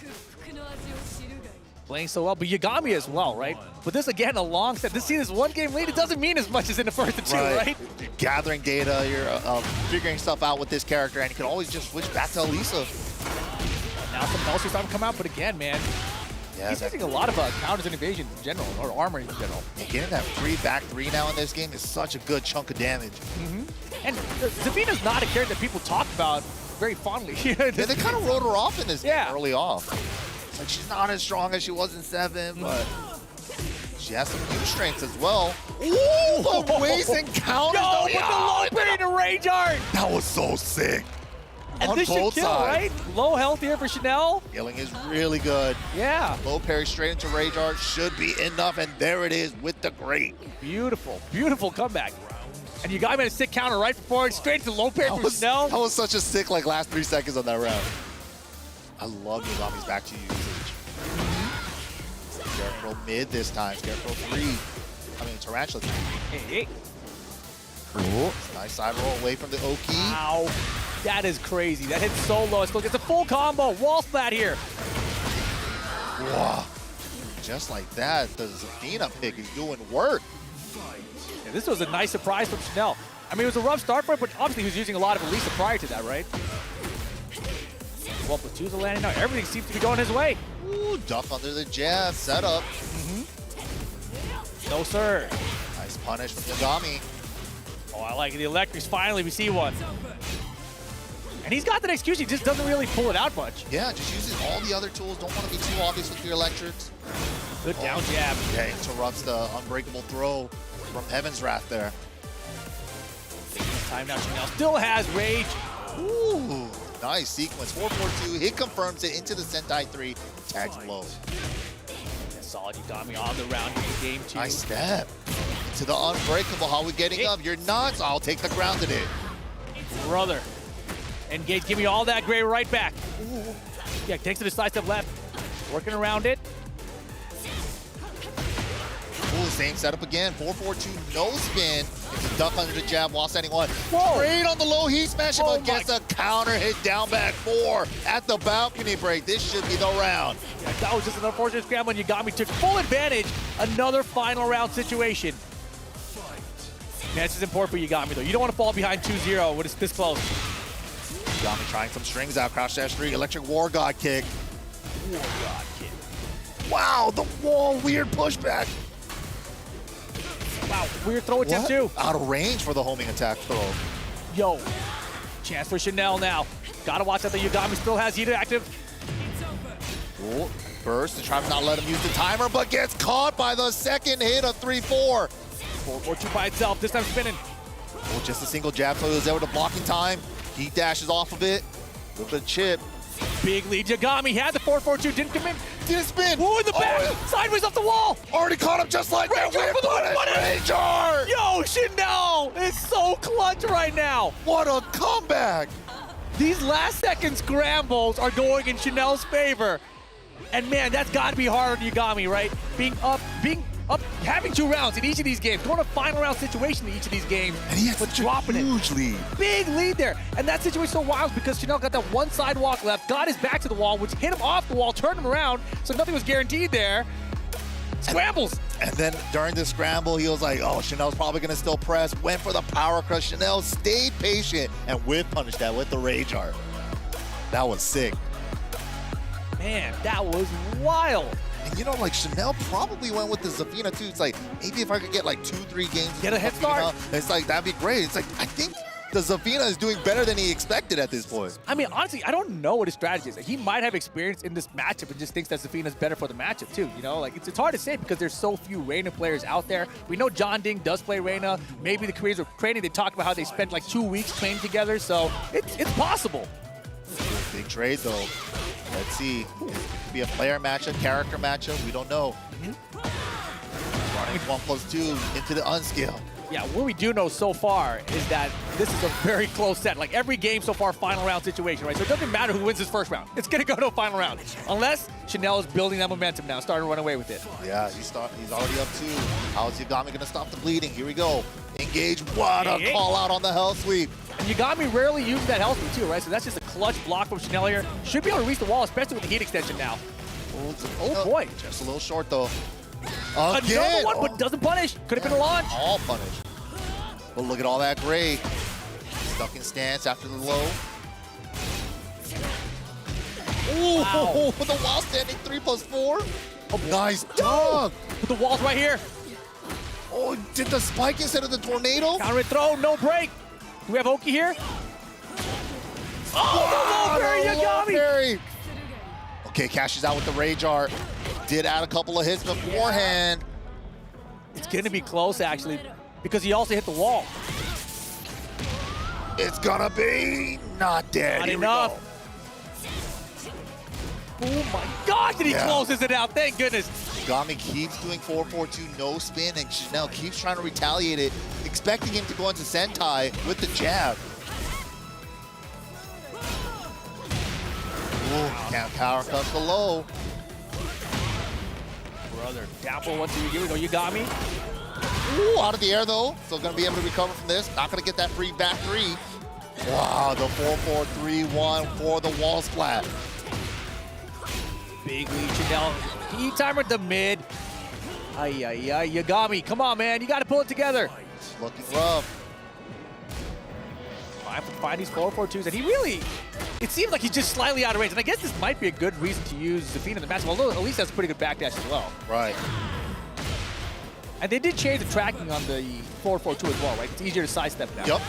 Playing so well, but Yagami as well, right? But this, again, a long set. This one game lead, it doesn't mean as much as in the first 2, right? You're gathering data, you're figuring stuff out with this character, and you can always just switch back to Elisa. Now some Pepsi starting to come out, but again, man, he's using a lot of counters and evasion in general, or armor in general. And getting that free back 3 now in this game is such a good chunk of damage. And Zafina's not a character that people talk about very fondly. Yeah, they kind of wrote her off in this game early off. Like, she's not as strong as she was in 7, but she has some new strengths as well. Ooh, the waist and counters. Yo, with the low parry to rage art. That was so sick. And on this should both kill, sides. right? Low health here for Chanel. Healing is really good. Yeah. Low parry straight into rage art should be enough, and there it is with the great. Beautiful, beautiful comeback. And you got him in a sick counter right before, straight to low parry from Chanel. That was such a sick last 3 seconds on that round. I love Yagami's back to usage. Scarecrow mid this time. Scarecrow 3. I mean, Tarantula 3. Hey. Ooh. Nice side roll away from the Oki. Wow. That is crazy. That hits so low. It's a full combo. Wall splat here. Wow. Just like that, the Zafina pick is doing work. Yeah, this was a nice surprise from Chanel. I mean, it was a rough start for it, but obviously he was using a lot of Elisa prior to that, right? 1+2's landing now. Everything seems to be going his way. Ooh, duck under the jab, setup. No, sir. Nice punish from Yagami. Oh, I like it. The electrics, finally, we see one. And he's got that excuse, he just doesn't really pull it out much. Yeah, just uses all the other tools. Don't want to be too obvious with your electrics. Good down jab. Yeah, interrupts the unbreakable throw from Heaven's Wrath there. Taking his time now, Chanel still has rage. Ooh, nice sequence. 4-4-2, hit confirms it into the Sentai 3, tags blow. Solid Yagami on the round in game 2. Nice step. To the unbreakable, how we getting up? You're nuts. I'll take the grounded it. Brother. Engage, give me all that gray right back. Ooh. Yeah, takes it a side step left. Working around it. same setup again. 4-4-2, no spin. It's a duck under the jab while standing one. Whoa. Straight on the low, he smashed him, Oh but gets a counter hit down back 4 at the balcony break. This should be the round. Yeah, that was just an unfortunate scramble, and Yagami took full advantage. Another final round situation. Man, this is important for Yagami, though. You don't want to fall behind 2-0 when it's this close. Yagami trying some strings out, crouch dash 3, electric war god kick. War god kick. Wow, the wall, weird pushback. Wow, weird throw attempt too. Out of range for the homing attack throw. Yo, chance for Chanel now. Gotta watch out that Yagami still has heater active. Ooh, burst to try to not let him use the timer, but gets caught by the second hit of 3-4. 4-4-2 by itself, this time spinning. Oh, just a single jab, so he was able to block in time. He dashes off of it. With a chip. Big lead, Yagami had the 4-4-2, didn't commit. Didn't spin. Ooh, in the back, sideways off the wall. Already caught him just like that. Ranger for the Ranger! Yo, Chanel is so clutch right now. What a comeback. These last second scrambles are going in Chanel's favor. And man, that's gotta be hard on Yagami, right? Being up, having 2 rounds in each of these games, going to final round situation in each of these games. And he had such a huge lead. Big lead there. And that situation's so wild because Chanel got that one sidewalk left, got his back to the wall, which hit him off the wall, turned him around, so nothing was guaranteed there. Scrambles. And then during the scramble, he was like, oh, Chanel's probably gonna still press, went for the power crush. Chanel stayed patient and whip punished that with the rage art. That was sick. Man, that was wild. And you know, like Chanel probably went with the Zafina too. It's like, maybe if I could get like 2-3 games. Get a head start. It's like, that'd be great. It's like, I think the Zafina is doing better than he expected at this point. I mean, honestly, I don't know what his strategy is. Like, he might have experience in this matchup and just thinks that Zafina's better for the matchup too, you know? Like, it's hard to say because there's so few Reina players out there. We know John Ding does play Reina. Maybe the Koreans were training. They talked about how they spent like 2 weeks training together, so it's possible. Big trade though. Let's see. It could be a player matchup, character matchup. We don't know. Running 1+2 into the unscale. Yeah, what we do know so far is that this is a very close set. Like every game so far, final round situation, right? So it doesn't matter who wins this first round. It's gonna go to a final round. Unless Chanel is building that momentum now, starting to run away with it. Yeah, he's already up 2. How is Yagami gonna stop the bleeding? Here we go. Engage. What a call out on the hell sweep. And Yagami rarely uses that health sweep too, right? So that's just a clutch block from Chanel here. Should be able to reach the wall, especially with the heat extension now. Oh boy. Just a little short though. Another one, but doesn't punish. Could have been a launch. All punished. But look at all that gray. Stuck in stance after the low. Ooh, Wow. with the wall standing 3+4. Oh, nice dunk. With the walls right here. Oh, did the spike instead of the tornado? Counter throw, no break. Do we have Oki here? Oh, the low parry, Yagami. Okay, cashes out with the rage art. Did add a couple of hits beforehand. It's gonna be close actually, because he also hit the wall. It's gonna be not dead. Not Here enough. We go. Oh my gosh, and he closes it out, thank goodness. Yagami keeps doing 4-4-2 no spin, and Chanel keeps trying to retaliate it, expecting him to go into Sentai with the jab. Ooh, can't power cut the low. Brother, down for 1-2, here we go, Yagami. Ooh, out of the air though. Still gonna be able to recover from this. Not gonna get that free back 3. Wow, the 4-4-3-1 for the wall splat. Big lead, Chanel. Heat timer at the mid. Ay, ay, ay, Yagami, come on, man. You got to pull it together. Looking rough. Find these 4-4-2s, and he really, it seems like he's just slightly out of range. And I guess this might be a good reason to use Zafina in the match, although at least that's a pretty good backdash as well. Right. And they did change the tracking on the 4-4-2 as well, right? It's easier to sidestep now. Yep.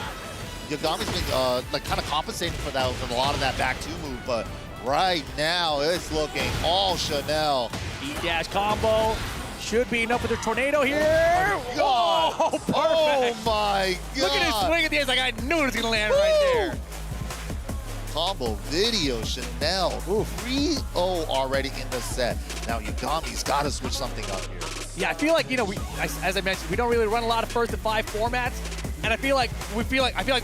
Yagami's been like kind of compensating for that with a lot of that back 2 move, but right now it's looking all Chanel. E-dash combo. Should be enough for the tornado here. Oh, perfect. Oh my God. Look at his swing at the end. Like I knew it was going to land right there. Combo video, Chanel. 3-0 already in the set. Now Yagami's got to switch something up here. Yeah, I feel like, you know, as I mentioned, we don't really run a lot of 1st to 5 formats. And I feel like we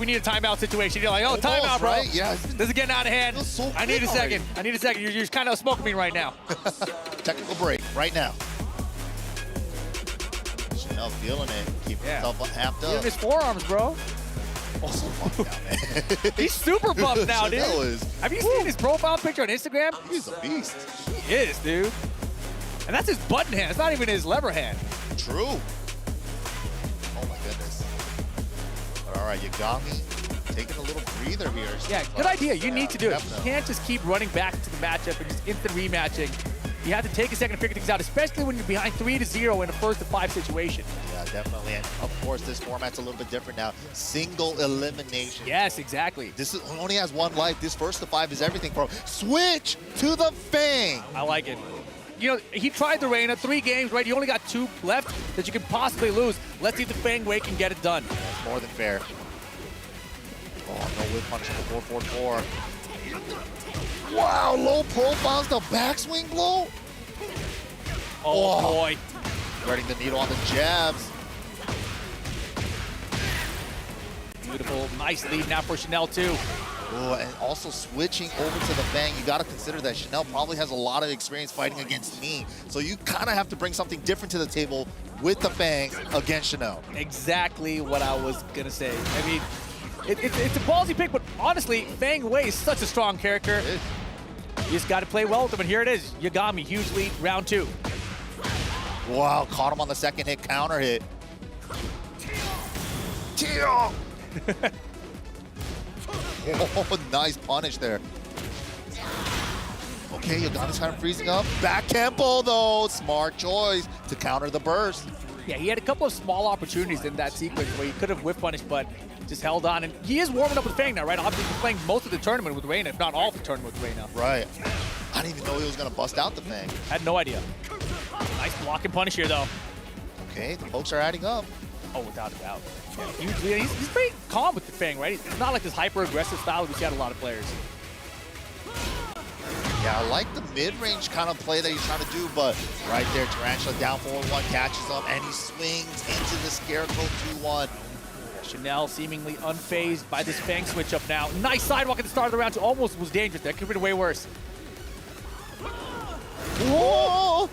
need a timeout situation. You're like, oh, timeout, bro. Right? Yeah. This is getting out of hand. So I need a second. already. I need a second. You're just kind of smoking me right now. Technical break right now. Chanel feeling it, keeping himself amped Even up. his forearms, bro. Also buffed now, man. He's super buffed now, dude. Chanel is. Have you seen his profile picture on Instagram? He's a beast. He is, dude. And that's his button hand. It's not even his lever hand. True. Oh my goodness. But all right, Yagami taking a little breather here. Yeah, good idea. You need to do it. You definitely. can't just keep running back to the matchup and just instant rematching. You have to take a second to figure things out, especially when you're behind 3-0 in a 1st-to-5 situation. Yeah, definitely. And of course, this format's a little bit different now. Single elimination. Yes, exactly. This only has one life. This 1st-to-5 is everything for him. Switch to the Fang. I like it. You know, he tried the Reina, 3 games, right? You only got 2 left that you could possibly lose. Let's see if the Fang Wei can get it done. That's more than fair. Oh, no whip punch on the 4-4-4. Wow, low profiles, the backswing blow. Oh, boy. Threading the needle on the jabs. Beautiful, nice lead now for Chanel, too. Oh, and also switching over to the Fang, you got to consider that Chanel probably has a lot of experience fighting against me. So you kind of have to bring something different to the table with the Fang against Chanel. Exactly what I was going to say. I mean, it's a ballsy pick, but honestly, Fang Wei is such a strong character. You just got to play well with him, and here it is. Yagami, huge lead, round 2. Wow, caught him on the second hit, counter hit. Teal! Oh, nice punish there. Okay, Yagami's kind of freezing up. Back tempo though, smart choice to counter the burst. Yeah, he had a couple of small opportunities in that sequence where he could have whiff punished, but just held on. And he is warming up with Fang now, right? Obviously, he's playing most of the tournament with Reina, if not all of the tournament with Reina. Right. I didn't even know he was going to bust out the Fang. Had no idea. Nice block and punish here, though. Okay, the folks are adding up. Oh, without a doubt. Yeah, huge lead. He's pretty calm with the Fang, right? It's not like this hyper-aggressive style that we see out of a lot of players. Yeah, I like the mid-range kind of play that he's trying to do, but right there, Tarantula down 4-1, catches him, and he swings into the Scarecrow 2-1. Chanel seemingly unfazed by this Fang switch up now. Nice sidewalk at the start of the round 2. Almost was dangerous. That could have been way worse. Whoa!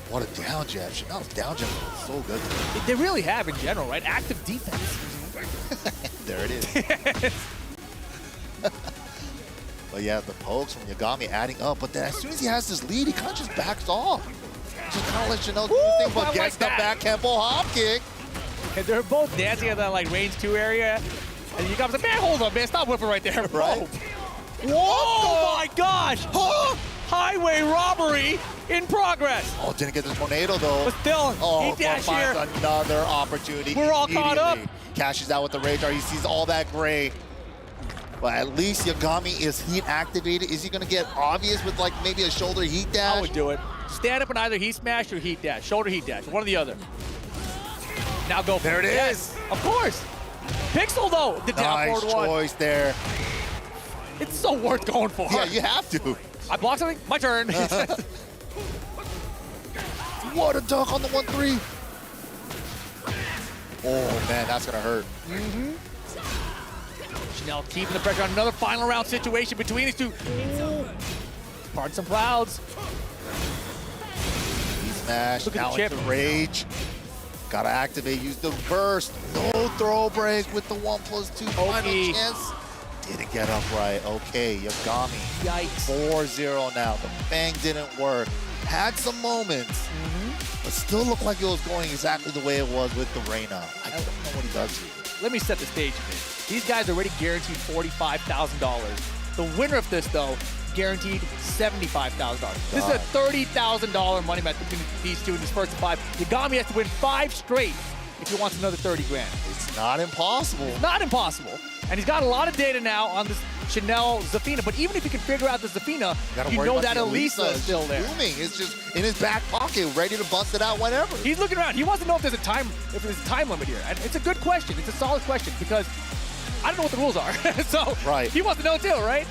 What a down jab. Chanel's down jab is so good. They really have in general, right? Active defense. There it is. But yeah, the pokes from Yagami adding up. But then as soon as he has this lead, he kind of just backs off. Just kind of let Chanel do his thing, but gets the back tempo hop kick. And they're both dancing in that like range 2 area. And Yagami's like, man, hold up, man. Stop whipping right there. Right? Whoa! Oh my gosh! Huh? Highway robbery in progress. Oh, didn't get the tornado though. But still, oh, he dashed finds here. another opportunity. We're all caught up. Immediately cashes out with the rage art. He sees all that gray. But at least Yagami is heat activated. Is he going to get obvious with like maybe a shoulder heat dash? I would do it. Stand up and either heat smash or heat dash. Shoulder heat dash. One or the other. Now go for there it. There it is. Of course. Pixel though. The down nice forward one. choice there. It's so worth going for. Yeah, you have to. I blocked something. My turn. What a dunk on the 1-3. Oh man, that's gonna hurt. Chanel keeping the pressure on another final round situation between these two. Pardon some clouds. He smashed. Look at now the chip. into rage. Gotta activate. Use the burst. No throw break with the 1+2 final chance. Didn't get up right. Okay, Yagami. Yikes. 4-0 now. The Fang didn't work. Had some moments, but still looked like it was going exactly the way it was with the Reina. I don't know what he does here. Let me set the stage a bit. These guys are already guaranteed $45,000. The winner of this, though, guaranteed $75,000. This is a $30,000 money match between these two in this 1st-to-5. Yagami has to win 5 straight if he wants another 30 grand. It's not impossible. It's not impossible. And he's got a lot of data now on this Chanel Zafina, but even if you can figure out the Zafina, you know that Elisa is still there. Booming. It's just in his back pocket, ready to bust it out whenever. He's looking around. He wants to know if there's a time limit here. And it's a good question. It's a solid question because I don't know what the rules are. So he wants to know too, right?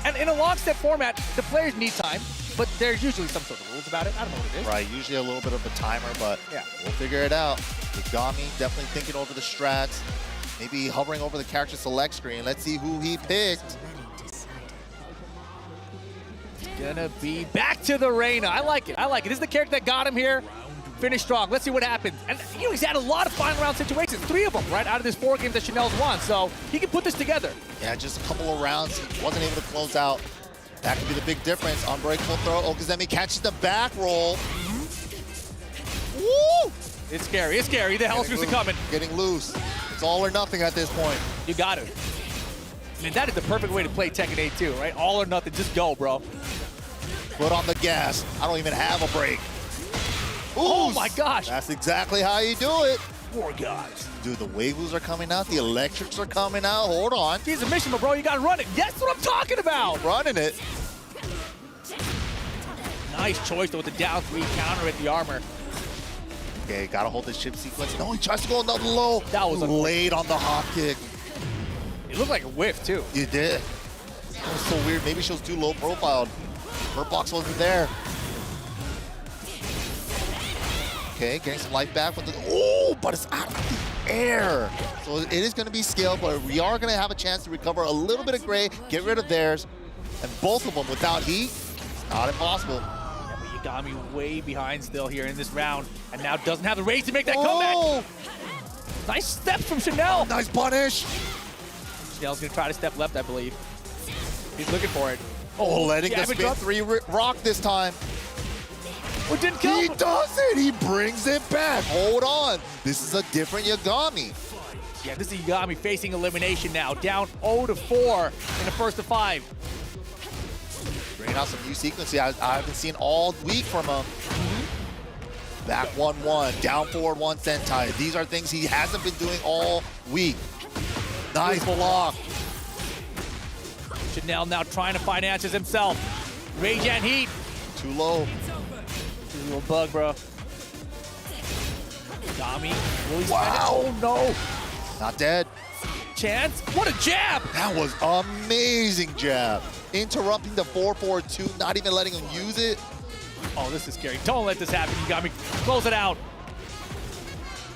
And in a long step format, the players need time, but there's usually some sort of rules about it. I don't know what it is. Right, usually a little bit of a timer, but we'll figure it out. Yagami definitely thinking over the strats. Maybe hovering over the character select screen. Let's see who he picked. Gonna be back to the Reina. I like it. I like it. This is the character that got him here. finish strong. Let's see what happens. And he's had a lot of final round situations, 3 of them, right, out of this 4 games that Chanel's won. So he can put this together. Yeah, just a couple of rounds. He wasn't able to close out. That could be the big difference. Unbreakable throw. Okazemi catches the back roll. Woo! It's scary. It's scary. The Hellscrews are coming. Getting loose. It's all or nothing at this point. You got it. I mean, that is the perfect way to play Tekken 8 too, right? All or nothing. Just go, bro. Foot on the gas. I don't even have a break. Oh my gosh. That's exactly how you do it. 4 guys. Dude, the Waveloos are coming out. The Electrics are coming out. Hold on. He's a mission, but bro, you gotta run it. That's what I'm talking about. Running it. Nice choice though with the down 3 counter at the armor. Okay, gotta hold this chip sequence. No, he tries to go another low. That was late on the hop kick. It looked like a whiff too. You did. That was so weird. Maybe she was too low profiled. Her box wasn't there. Okay, getting some life back with the, oh, but it's out of the air. So it is going to be scaled, but we are going to have a chance to recover a little bit of gray, get rid of theirs, and both of them without heat, it's not impossible. Yeah, but Yagami way behind still here in this round, and now doesn't have the raise to make that comeback. Nice step from Chanel. Nice punish. Chanel's going to try to step left, I believe. He's looking for it. Oh, letting the spin 3 rock this time. Oh, didn't kill him. He does it. He brings it back. Hold on. This is a different Yagami. Yeah, this is Yagami facing elimination now. Down 0-4 in the first of 5. Bringing out some new sequences I haven't seen all week from him. Back 1-1. Down forward 1 Sentai. These are things he hasn't been doing all week. Nice block. Chanel now trying to find answers himself. Rage and heat. Too low. Too little bug, bro. Yagami. Wow. Oh, no. Not dead. Chance. What a jab. That was amazing jab. Interrupting the 4-4-2, not even letting him use it. Oh, this is scary. Don't let this happen, Yagami. Close it out.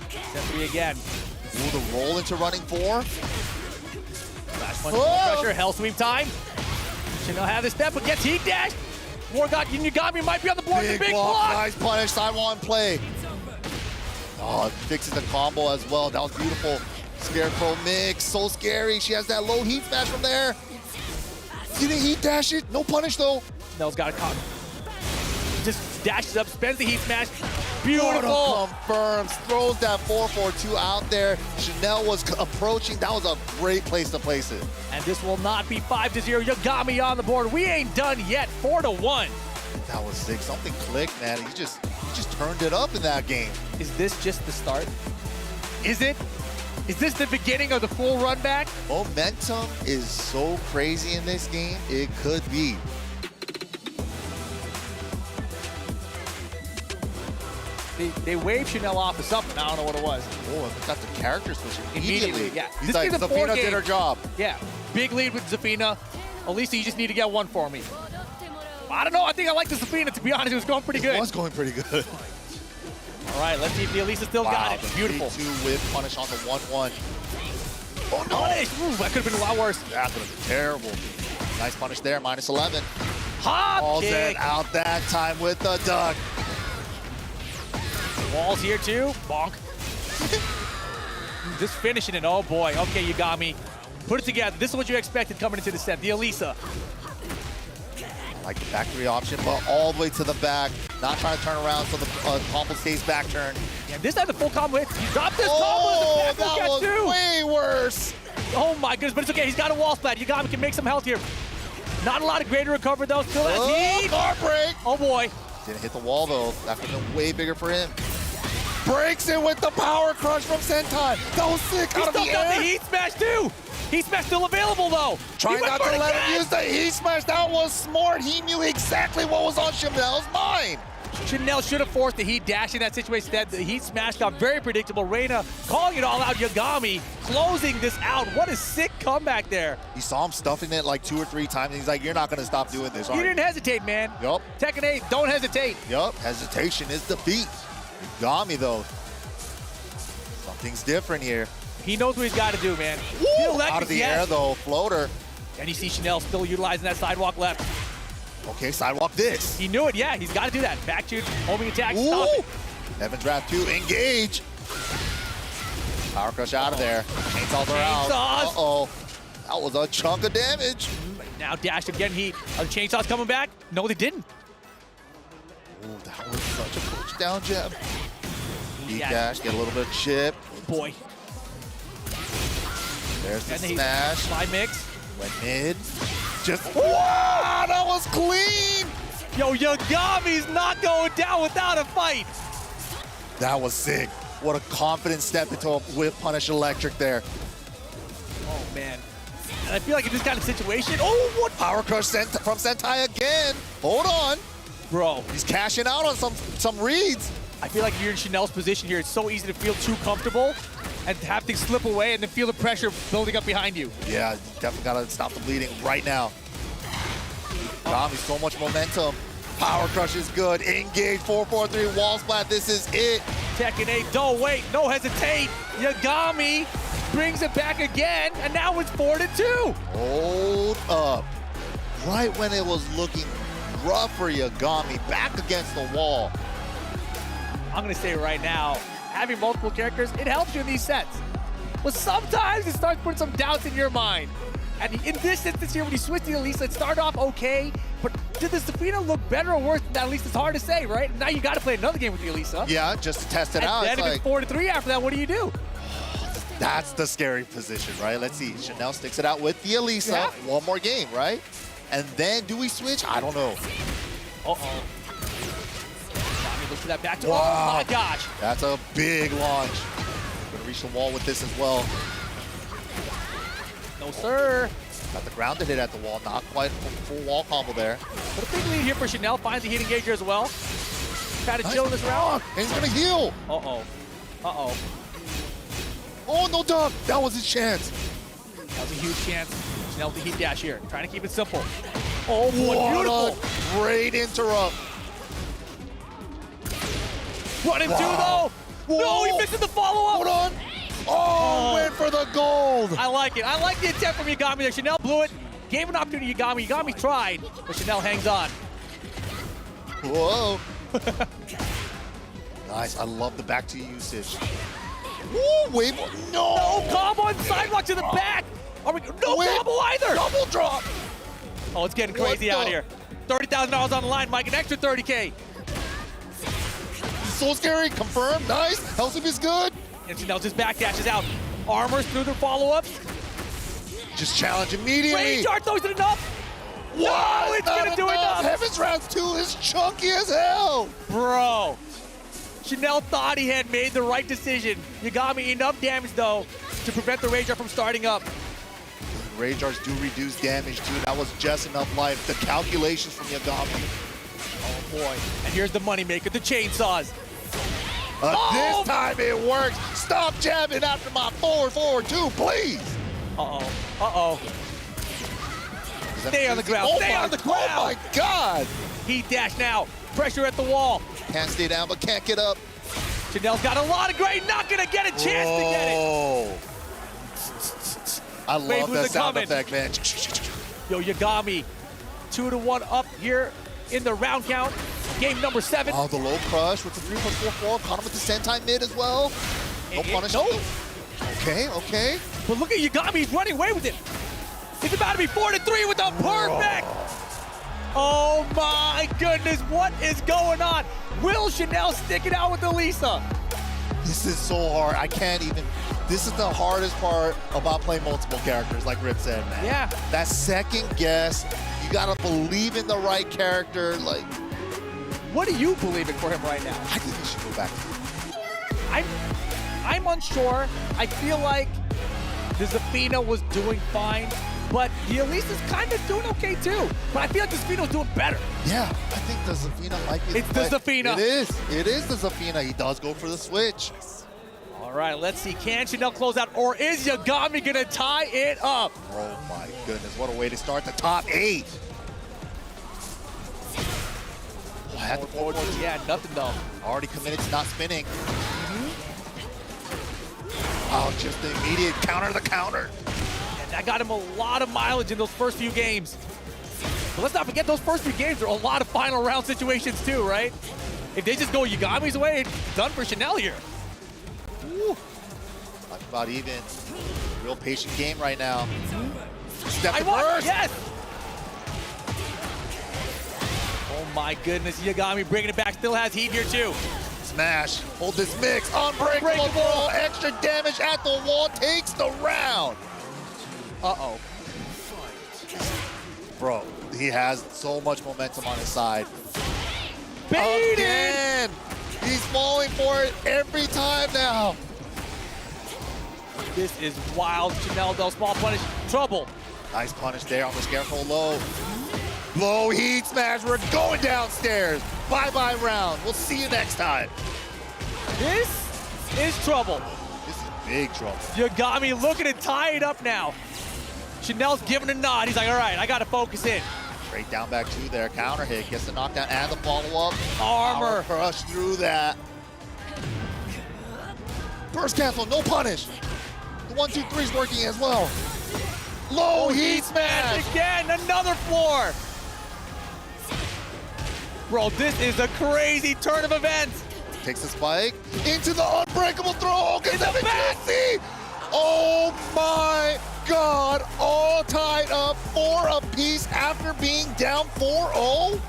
Step 3 again. Ooh, the roll into running 4. Last punch pressure, hell sweep time. Chanel have the step, but gets heat dash. Yagami might be on the board. Big block. Nice punish, sidewall in play. Oh, it fixes the combo as well. That was beautiful. Scarecrow mix, so scary. She has that low heat smash from there. Didn't heat dash it, no punish though. Chanel's got a con. Just dashes up, spends the heat smash. Beautiful. Confirms, throws that 4-4-2 out there. Chanel was approaching. That was a great place to place it. And this will not be 5-0. Yagami on the board. We ain't done yet. 4-1. That was sick. Something clicked, man. He just turned it up in that game. Is this just the start? Is it? Is this the beginning of the full run back? Momentum is so crazy in this game. It could be. They waved Chanel off of something. I don't know what it was. Oh, I got the character switch immediately. Yeah. He's like, Zafina did her job. Yeah. Big lead with Zafina. Elisa, you just need to get one for me. I don't know. I think I like the Zafina, to be honest. It was going pretty good. It was going pretty good. All right, let's see if the Elisa still got it. Beautiful. 3-2 with punish on the 1-1. Oh, no. Ooh, that could have been a lot worse. That could have been terrible. Nice punish there, -11. Hop All kick. set out that time with the duck. Walls here too. Bonk. Just finishing it. Oh boy. Okay, Yagami. Put it together. This is what you expected coming into the set. The Elisa. I like the back 3 option, but all the way to the back. Not trying to turn around so the combo stays back turn. Yeah, this time the full combo hits. He dropped this combo. Oh, That was way worse. Oh my goodness, but it's okay. He's got a wall splat. Yagami can make some health here. Not a lot of gray to recover though. Still has heat. Heartbreak. Oh boy. Didn't hit the wall though. That could have been way bigger for him. Breaks it with the power crush from Sentai. That was sick. He still got the heat smash too. Heat smash still available though. Trying not to let him use the heat smash. That was smart. He knew exactly what was on Chanel's mind. Chanel should have forced the heat dash in that situation. That the heat smash got very predictable. Reina calling it all out. Yagami closing this out. What a sick comeback there. You saw him stuffing it like 2 or 3 times. And he's like, you're not going to stop doing this, You didn't hesitate, man. Yup. Tekken 8, don't hesitate. Yup. Hesitation is defeat. Yagami, though. Something's different here. He knows what he's got to do, man. Woo! Out of the air, though. Floater. And you see Chanel still utilizing that sidewalk left. Okay, sidewalk this. He knew it, yeah. He's got to do that. Back to homing attack. Ooh. Stop it. Heaven's Wrath 2, engage. Power Crush out of there. Chainsaws are out. Uh-oh. That was a chunk of damage. Now Dash again, are the chainsaws coming back? No, they didn't. Oh, that was such a push down jab. Dash, get a little bit of chip. Boy. There's the And smash. Fly mix. Went mid. Just, wow, that was clean. Yo, Yagami's not going down without a fight. That was sick. What a confident step into a whip punish electric there. Oh, man. And I feel like in this kind of situation, oh, what? Power Crush from Sentai again. Hold on. Bro. He's cashing out on some reads. I feel like if you're in Chanel's position here, it's so easy to feel too comfortable and have things slip away and then feel the pressure building up behind you. Yeah, you definitely gotta stop the bleeding right now. Yagami, so much momentum. Power Crush is good. Engage, 4-4-3, wall splat, this is it. Tekken 8, don't wait, no hesitate. Yagami brings it back again, and now it's 4-2. Hold up. Right when it was looking rough for Yagami, back against the wall. I'm gonna say right now, having multiple characters, it helps you in these sets. But sometimes it starts putting some doubts in your mind. And in this instance here, when you switch to Elisa, it started off okay, but did the Zafina look better or worse than that? At least it's hard to say, right? Now you gotta play another game with the Elisa. Yeah, just to test it out. And then if it's 4-3 after that, what do you do? That's the scary position, right? Let's see. Chanel sticks it out with the Elisa. Yeah. One more game, right? And then do we switch? I don't know. Uh-oh. Look for that back to, Wow. oh my gosh. That's a big launch. Gonna reach the wall with this as well. No, sir. Got the grounded hit at the wall. Not quite a full wall combo there. But a big lead here for Chanel. Finds the heat engager as well. Trying to chill in this round. And he's gonna heal. Uh-oh. Uh-oh. Oh, no dub. That was his chance. That was a huge chance. Chanel with the heat dash here. Trying to keep it simple. Oh, boy, What beautiful. a great interrupt. 1 and 2 Wow. though. No, he Whoa. misses the follow-up. Hold on. Oh, went for the gold. I like it. I like the attempt from Yagami there. Chanel blew it. Gave an opportunity to Yagami. Yagami tried, but Chanel hangs on. Whoa. Nice. I love the back to usage. Woo, wait. No. No combo and sidewalk to the back. Are we, no Wait. combo either. Double drop. Oh, it's getting crazy out here. $30,000 on the line, Mike. An extra 30K. So scary. Confirmed. Nice. Hellsip is good. And Chanel just back dashes out. Armors through the follow-ups. Just challenge immediately. Range art throws it enough. Wow, it's gonna do enough. Heaven's Wrath 2 is chunky as hell. Bro. Chanel thought he had made the right decision. Yagami enough damage though to prevent the Rage Art from starting up. Rage Arts do reduce damage too. That was just enough life. The calculations from Yagami. Oh boy. And here's the moneymaker, the chainsaws. This time it works. Stop jabbing after my 4-4-2, please. Uh-oh. Uh-oh. Stay on the ground. Stay on the ground. Oh my God. Heat dash now. Pressure at the wall. Can't stay down, but can't get up. Chanel's got a lot of great. Not gonna get a chance to get it. Oh. I Wait, love who's that it sound coming? effect, man. Yo, Yagami, 2-1 up here in the round count. Game number 7. Oh, the low crush with the 3+4-4. Caught him with the Sentai mid as well. No punish. No. Okay, okay. But look at Yagami, he's running away with it. It's about to be 4-3 with a perfect. Oh my goodness, what is going on? Will Chanel stick it out with Elisa? This is so hard. I can't even. This is the hardest part about playing multiple characters, like Rip said, man. Yeah. That second guess, you gotta believe in the right character. Like, what do you believe in for him right now? I think he should go back. I'm unsure. I feel like the Zafina was doing fine, but the Elisa's kind of doing okay too. But I feel like the Zafina was doing better. Yeah, I think the Zafina might be. It's the Zafina. It is. It is the Zafina. He does go for the switch. All right, let's see. Can Chanel close out, or is Yagami gonna tie it up? Oh my goodness, what a way to start the top 8. Oh, I had the 4-4-2. Yeah, nothing though. Already committed to not spinning. Oh, just the immediate counter the counter. And that got him a lot of mileage in those first few games. But let's not forget, those first few games are a lot of final round situations too, right? If they just go Yagami's way, it's done for Chanel here. Ooh. Talk about even. Real patient game right now. Step to first. Yes! Oh my goodness, Yagami bringing it back. Still has heat here too. Smash. Hold this mix. Unbreakable throw. Extra damage at the wall. Takes the round. Uh-oh. Bro, he has so much momentum on his side. Baited! Again. He's falling for it every time now. This is wild. Chanel, though, small punish. Trouble. Nice punish there on the Scarecrow low. Low heat smash. We're going downstairs. Bye-bye round. We'll see you next time. This is trouble. This is big trouble. Yagami looking to tie it up now. Chanel's giving a nod. He's like, all right, I got to focus in. Straight down back two there. Counter hit. Gets the knockdown and the follow-up. Armor. Crush through that. Burst cancel. No punish. The 1-2-3 is working as well. Low heat smash. Again, another floor. Bro, this is a crazy turn of events. Takes the spike into the unbreakable throw. Gets the Pepsi. Oh my God. All tied up 4 apiece after being down 4-0.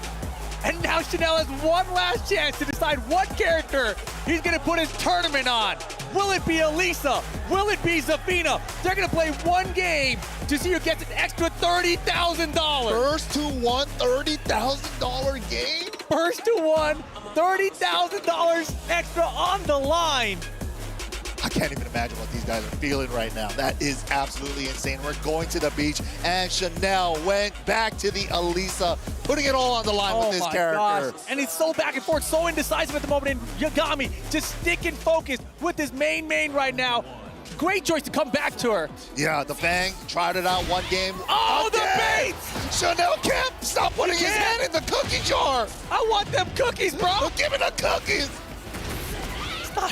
And now Chanel has one last chance to decide what character he's going to put his tournament on. Will it be Elisa? Will it be Zafina? They're going to play one game to see who gets an extra $30,000. First to one $30,000 game? First to one, $30,000 extra on the line. I can't even imagine what these guys are feeling right now. That is absolutely insane. We're going to the beach, and Chanel went back to the Elisa, putting it all on the line with this character. Gosh. And it's so back and forth, so indecisive at the moment. And Yagami just sticking focused with his main right now. Great choice to come back to her. Yeah, the Fang tried it out one game. Oh, the bait! Chanel can't stop putting his hand in the cookie jar. I want them cookies, bro. Give me the cookies. Stop.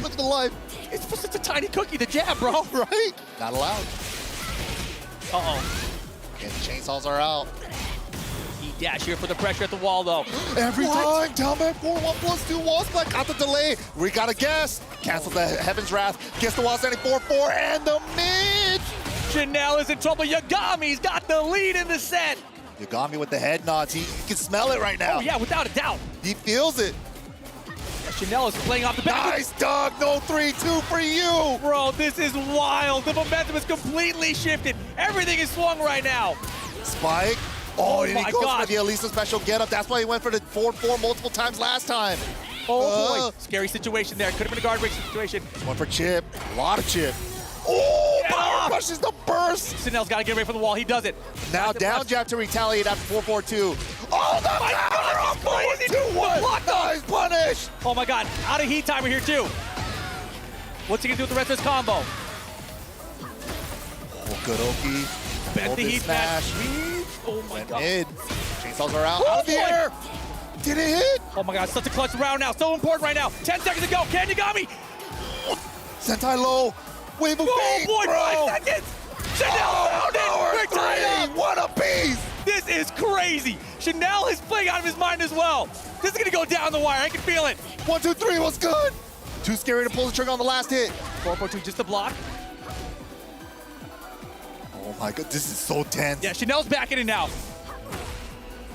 Look at the life. It's just a tiny cookie, the jab, bro. Right? Not allowed. Uh-oh. And the chainsaws are out. He dash here for the pressure at the wall, though. Every time, down back 4-1+2 wall spike. Got the delay. We got a guess. Cancel the Heaven's Wrath. Gets the wall standing 4-4 and the mid. Chanel is in trouble. Yagami's got the lead in the set. Yagami with the head nods. He can smell it right now. Oh, yeah, without a doubt. He feels it. Chanel is playing off the back. Nice, Doug. No 3-2 for you. Bro, this is wild. The momentum is completely shifted. Everything is swung right now. Spike. Oh, and he goes God. for the Elisa special getup. That's why he went for the 4-4 multiple times last time. Oh, boy. Scary situation there. Could have been a guard break situation. Went for chip. A lot of chip. Oh, power pushes the burst. Chanel's got to get away from the wall. He does it. Now down jab to retaliate after 4-4-2. Oh, the power off 4-2-1. Nice punish. Oh, my God. Out of heat timer here, too. What's he going to do with the rest of his combo? Oh, good Oki. Bet the heat smash. Oh, my God. Mid. Chainsaws are out. Out of the air. Did it hit? Oh, my God. Such a clutch round now. So important right now. 10 seconds to go. Can Yagami? Sentai low. Wave of fate, boy, bro. 5 seconds. Chanel found it. Victory. What a piece. This is crazy. Chanel is playing out of his mind as well. This is going to go down the wire. I can feel it. 1-2-3 was good. Too scary to pull the trigger on the last hit. 4-4-2, just a block. Oh my God, this is so tense. Yeah, Chanel's back in it now.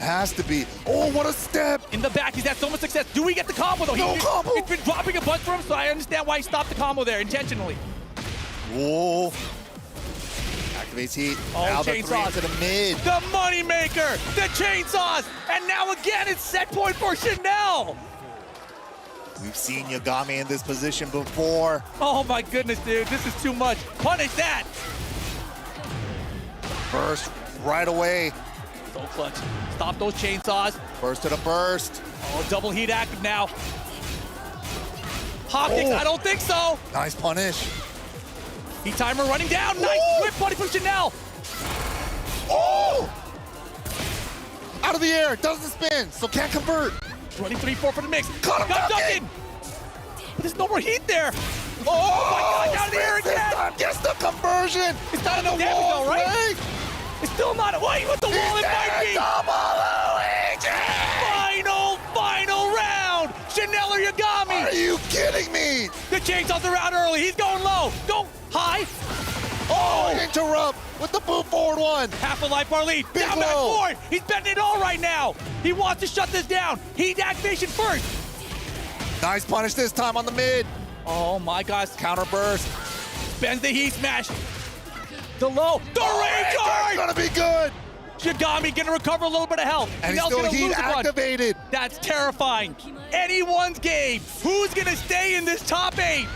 Has to be. Oh, what a step. In the back, he's had so much success. Do we get the combo, though? No combo. He's been dropping a bunch for him, so I understand why he stopped the combo there intentionally. Whoa. Activates heat. Oh, now the chainsaws. 3 to the mid. The money maker, the chainsaws, and now again it's set point for Chanel. We've seen Yagami in this position before. Oh my goodness, dude, this is too much. Punish that. Burst right away. So clutch. Stop those chainsaws. Burst to the burst. Oh, double heat active now. Optic, I don't think so. Nice punish. Heat timer running down. Nice whip buddy from Chanel. Oh! Out of the air, doesn't spin, so can't convert. Running 3-4 for the mix. Got him ducking. But there's no more heat there. Oh my God, out of the air again. Gets the conversion. It's not enough damage though, right? It's still not. Wait, with the wall, it might be. Double Luigi! Final round. kidding me? The King's off the round early. He's going low. Go high. Oh, interrupt with the boot forward one. Half a life bar lead. Big Down back low. forward. He's betting it all right now. He wants to shut this down. Heat activation first. Nice punish this time on the mid. Oh my gosh, counter burst. Bends the heat smash. The low. The rage guard. Gonna be good. Yagami gonna recover a little bit of health. And he's Chanel's still gonna heat lose a bunch. activated. That's terrifying. Anyone's game. Who's gonna stay in this top 8?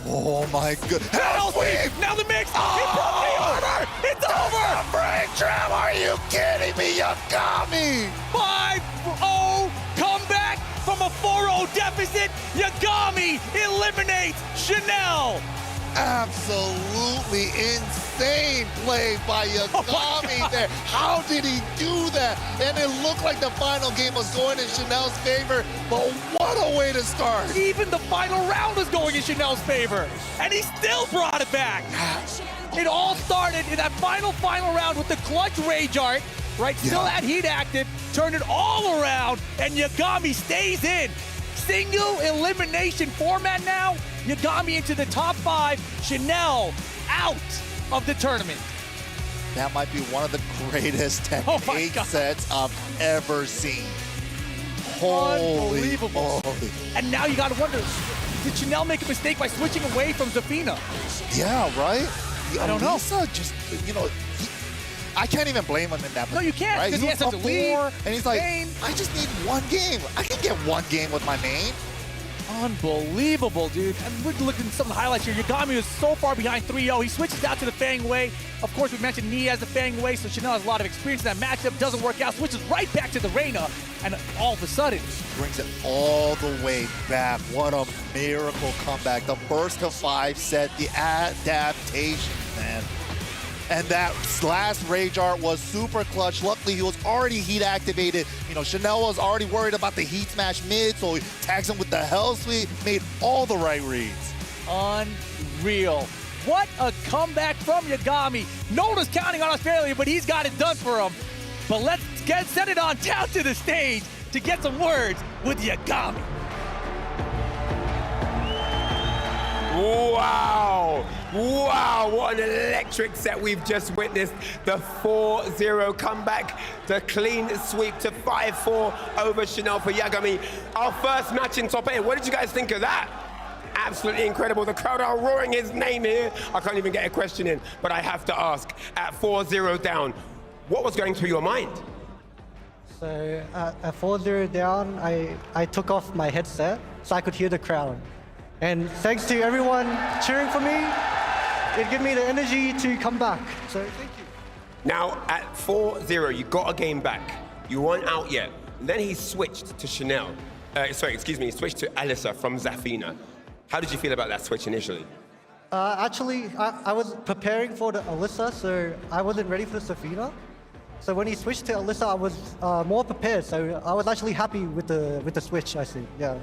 Oh my good. Hell sweep. Now the mix. He broke the order. It's over. Break trap. Are you kidding me? Yagami. 5-0 comeback from a 4-0 deficit. Yagami eliminates Chanel. Absolutely insane play by Yagami there. How did he do that? And it looked like the final game was going in Chanel's favor, but what a way to start. Even the final round was going in Chanel's favor, and he still brought it back. It all started in that final round with the clutch rage art, right? Still had heat active, turned it all around, and Yagami stays in. Single elimination format now. Yagami into the top 5. Chanel out of the tournament. That might be one of the greatest Tekken 8 sets I've ever seen. Holy Unbelievable. moly. And now you gotta wonder, did Chanel make a mistake by switching away from Zafina? Yeah, right? I don't know. Elisa just, I can't even blame him in that. No, you can't, right? because he has such a lead. And he's like, main. I just need one game. I can get one game with my main. Unbelievable, dude. And we're looking at some of the highlights here. Yagami was so far behind 3-0. He switches out to the Fang Wei. Of course, we mentioned Ni has the Fang Wei, so Chanel has a lot of experience in that matchup. Doesn't work out. Switches right back to the Reina, and all of a sudden, Brings it all the way back. What a miracle comeback. The first to 5 set, the adaptation, man. And that last rage art was super clutch. Luckily, he was already heat activated. Chanel was already worried about the heat smash mid, so he tags him with the hell sweep, made all the right reads. unreal. What a comeback from Yagami. No one was counting on Australia, but he's got it done for him. But let's send it on down to the stage to get some words with Yagami. Wow! Wow, what an electric set we've just witnessed. The 4-0 comeback, the clean sweep to 5-4 over Chanel for Yagami. Our first match in top 8. What did you guys think of that? Absolutely incredible. The crowd are roaring his name here. I can't even get a question in, but I have to ask, at 4-0 down, what was going through your mind? So at 4-0 down, I took off my headset so I could hear the crowd. And thanks to everyone cheering for me, it gave me the energy to come back. So thank you. Now, at 4-0, you got a game back. You weren't out yet. And then he switched to Chanel. He switched to Alyssa from Zafina. How did you feel about that switch initially? Actually, I was preparing for the Alyssa, so I wasn't ready for the Zafina. So when he switched to Alyssa, I was more prepared. So I was actually happy with the switch, I think, yeah.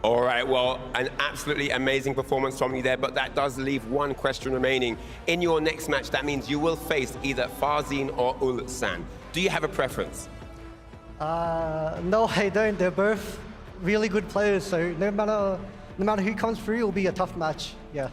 All right, well, an absolutely amazing performance from you there, but that does leave one question remaining. In your next match, that means you will face either Farzin or Ulsan. Do you have a preference? No, I don't. They're both really good players, so no matter who comes through, it'll be a tough match, yeah.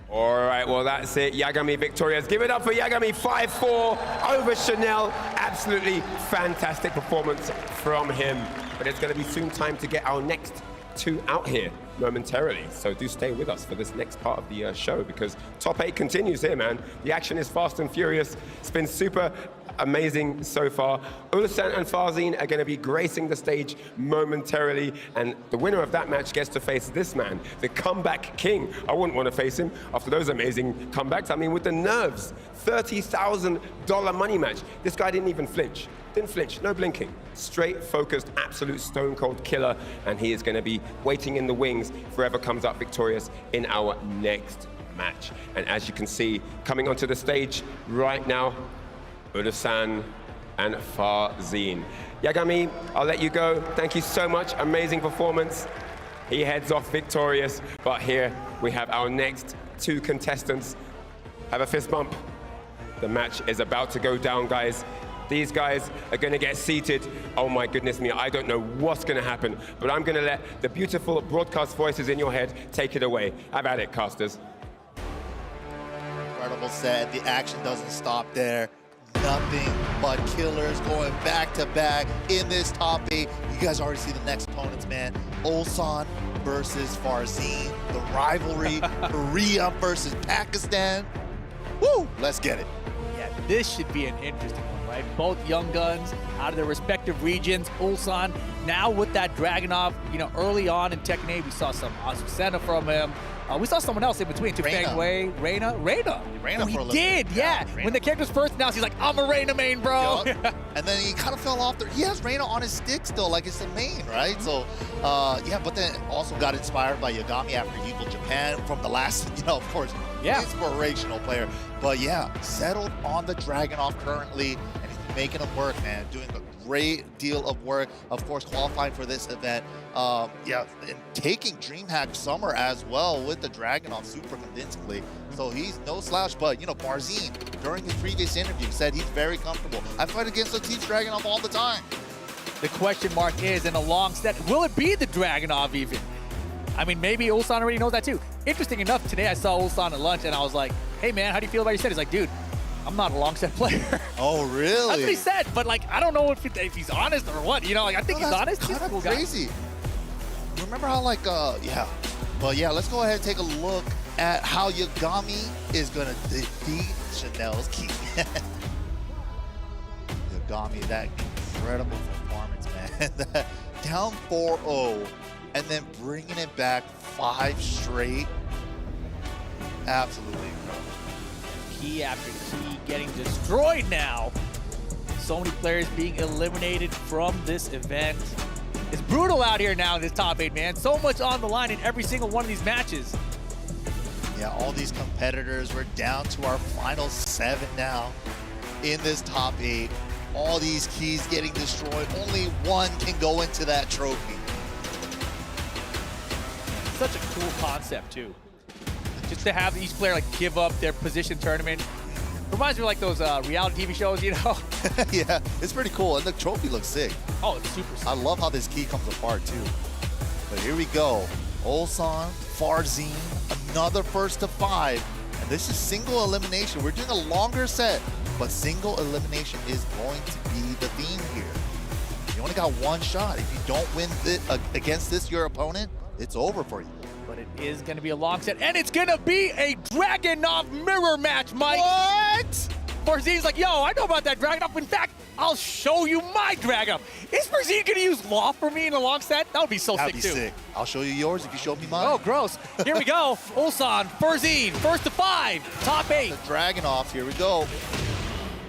All right, well, that's it. Yagami victorious. Give it up for Yagami, 5-4 over Chanel. Absolutely fantastic performance from him. But it's going to be soon time to get our next two out here momentarily. So do stay with us for this next part of the show, because top 8 continues here, man. The action is fast and furious. It's been super amazing so far. Ulsan and Farzin are going to be gracing the stage momentarily, and the winner of that match gets to face this man, the comeback king. I wouldn't want to face him after those amazing comebacks. I mean, with the nerves, $30,000 money match. This guy didn't even flinch. Didn't flinch, no blinking. Straight focused, absolute stone cold killer, and he is going to be waiting in the wings if whoever comes up victorious in our next match. And as you can see, coming onto the stage right now, Ulsan and Farzin. Yagami, I'll let you go. Thank you so much. Amazing performance. He heads off victorious, but here we have our next two contestants. Have a fist bump. The match is about to go down, guys. These guys are going to get seated. Oh my goodness me, I don't know what's going to happen, but I'm going to let the beautiful broadcast voices in your head take it away. Have at it, casters. Incredible set. The action doesn't stop there. Nothing but killers going back to back in this top 8. You guys already see the next opponents, man. Ulsan versus Farzin. The rivalry. Korea versus Pakistan. Woo! Let's get it. Yeah, this should be an interesting one, right? Both young guns out of their respective regions. Ulsan now with that Dragunov, you know, early on in Tekken 8, we saw some Azucena from him. We saw someone else in between too. Feng Wei, Reina. Reina he for a little did, bit. yeah. Reina. When the character's first announced, he's like, I'm a Reina main, bro. Yep. And then he kind of fell off there. He has Reina on his stick still, like it's the main, right? So, yeah, but then also got inspired by Yagami after Evil Japan from the last, you know, of course, inspirational player. But yeah, settled on the Dragunov currently, and he's making them work, man. Doing a great deal of work. Of course, qualifying for this event. Yeah, and taking DreamHack Summer as well with the Dragunov super convincingly. So he's no slouch, but you know, Farzin, during his previous interview, said he's very comfortable. I fight against the Teach Dragunov all the time. The question mark is, in a long set, will it be the Dragunov even? I mean, maybe Ulsan already knows that too. Interesting enough, today I saw Ulsan at lunch and I was like, hey man, how do you feel about your set? He's like, dude, I'm not a long set player. Oh, really? That's what he said, but like, I don't know if he's honest or what. You know, like, I think he's honest. He's a cool guy. Crazy. Remember how like, yeah. Well, yeah, let's go ahead and take a look at how Yagami is gonna defeat Chanel's key. Yagami, that incredible performance, man. Down 4-0, and then bringing it back 5 straight. Absolutely incredible. Key after key getting destroyed now. So many players being eliminated from this event. It's brutal out here now in this top 8, man. So much on the line in every single one of these matches. Yeah, all these competitors, we're down to our final 7 now in this top 8. All these keys getting destroyed. Only one can go into that trophy. Such a cool concept, too. Just to have each player like give up their position tournament. Reminds me of like those reality TV shows, you know? Yeah, it's pretty cool. And the trophy looks sick. Oh, it's super sick. I love how this key comes apart, too. But here we go. Ulsan, Farzin, another first to 5. And this is single elimination. We're doing a longer set, but single elimination is going to be the theme here. You only got one shot. If you don't win against this, your opponent, it's over for you. But it is going to be a long set, and it's going to be a Dragunov mirror match, Mike. What? Farzin's like, yo, I know about that Dragunov. In fact, I'll show you my Dragunov. Is Farzin going to use Law for me in a long set? That would be so sick, too. That'd be sick. I'll show you yours if you show me mine. Oh, gross. Here we go. Ulsan, Farzin, first to 5, top 8. The Dragunov, here we go.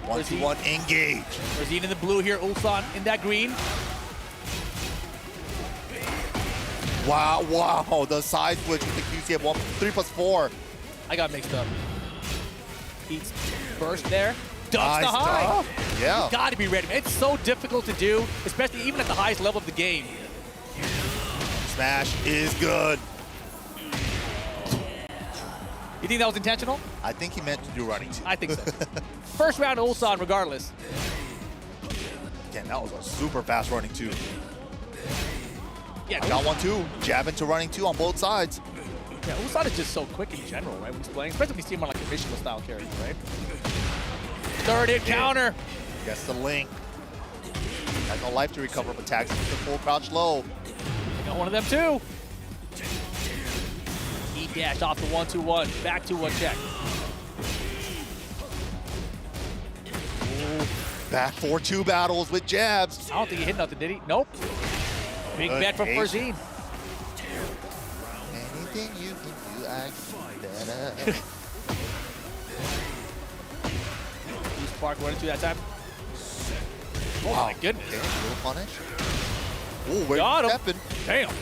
1-2-1, engage. Farzin in the blue here, Ulsan in that green. Wow, wow, the side switch with the QCF 3+4. I got mixed up. He's first there. Ducks the high. Yeah. You gotta be ready. It's so difficult to do, especially even at the highest level of the game. Smash is good. You think that was intentional? I think he meant to do running too. I think so. First round Ulsan regardless. Again, that was a super fast running too. Yeah, got one too. Jab into running 2 on both sides. Yeah, Ulsan is just so quick in general, right? When he's playing, especially if you see him on like a Mishima style character, right? Third hit counter. Gets the link. Has no life to recover, but tags into the full crouch low. Got one of them too. He dashed off the 1-2-1. Back to 1 check. Back 4-2 battles with jabs. I don't think he hit nothing, did he? Nope. Big bet from Farzin. Anything you can do, I can do better. Spark running through that time. Oh Wow. my goodness. Okay, little punish. Oh, where Got you him. stepping? Damn.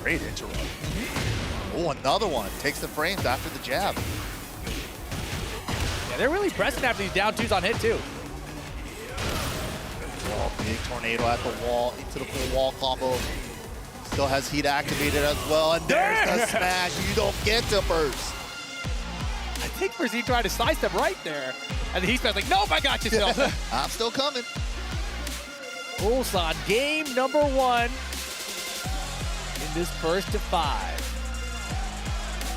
Great interrupt. Oh, another one. Takes the frames after the jab. Yeah, they're really pressing after these down 2s on hit too. Oh, big tornado at the wall, into the full wall combo. Still has heat activated as well, and there's the smash. You don't get to burst. I think Farzin tried to sidestep right there. And he's like, nope, I got you still. I'm still coming. Ulsan, game number 1 in this first to 5.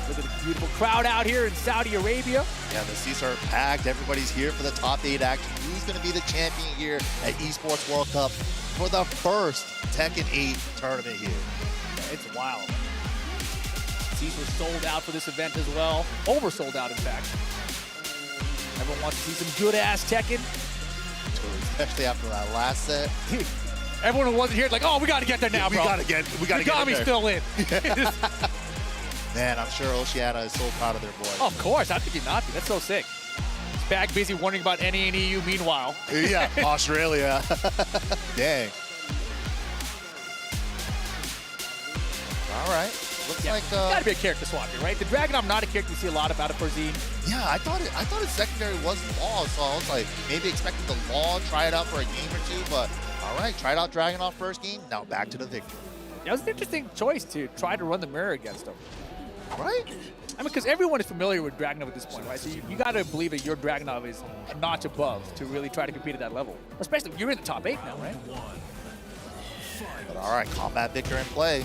Look at the beautiful crowd out here in Saudi Arabia. Yeah, the seats are packed. Everybody's here for the top 8 action. Who's going to be the champion here at Esports World Cup for the first Tekken 8 tournament here? Yeah, it's wild. Seats were sold out for this event as well. Oversold out, in fact. Everyone wants to see some good-ass Tekken. Especially after that last set. Everyone who wasn't here is like, oh, we got to get there now, bro. We got to get Yagami's there. still in. Man, I'm sure Oceana is so proud of their boy. Of course, how could you not be? That's so sick. Spag busy wondering about NA and EU meanwhile. Yeah, Australia. Dang. All right. Looks like gotta be a character swap here, right? The Dragunov not a character you see a lot about it for Zine. Yeah, I thought his secondary wasn't Law, so I was like maybe expecting the Law, try it out for a game or two, but all right, tried out Dragunov first game, now back to the victory. That was an interesting choice to try to run the mirror against him. Right? I mean, because everyone is familiar with Dragunov at this point, right? So you got to believe that your Dragunov is a notch above to really try to compete at that level. Especially if you're in the top 8 now, right? But all right, combat victor in play.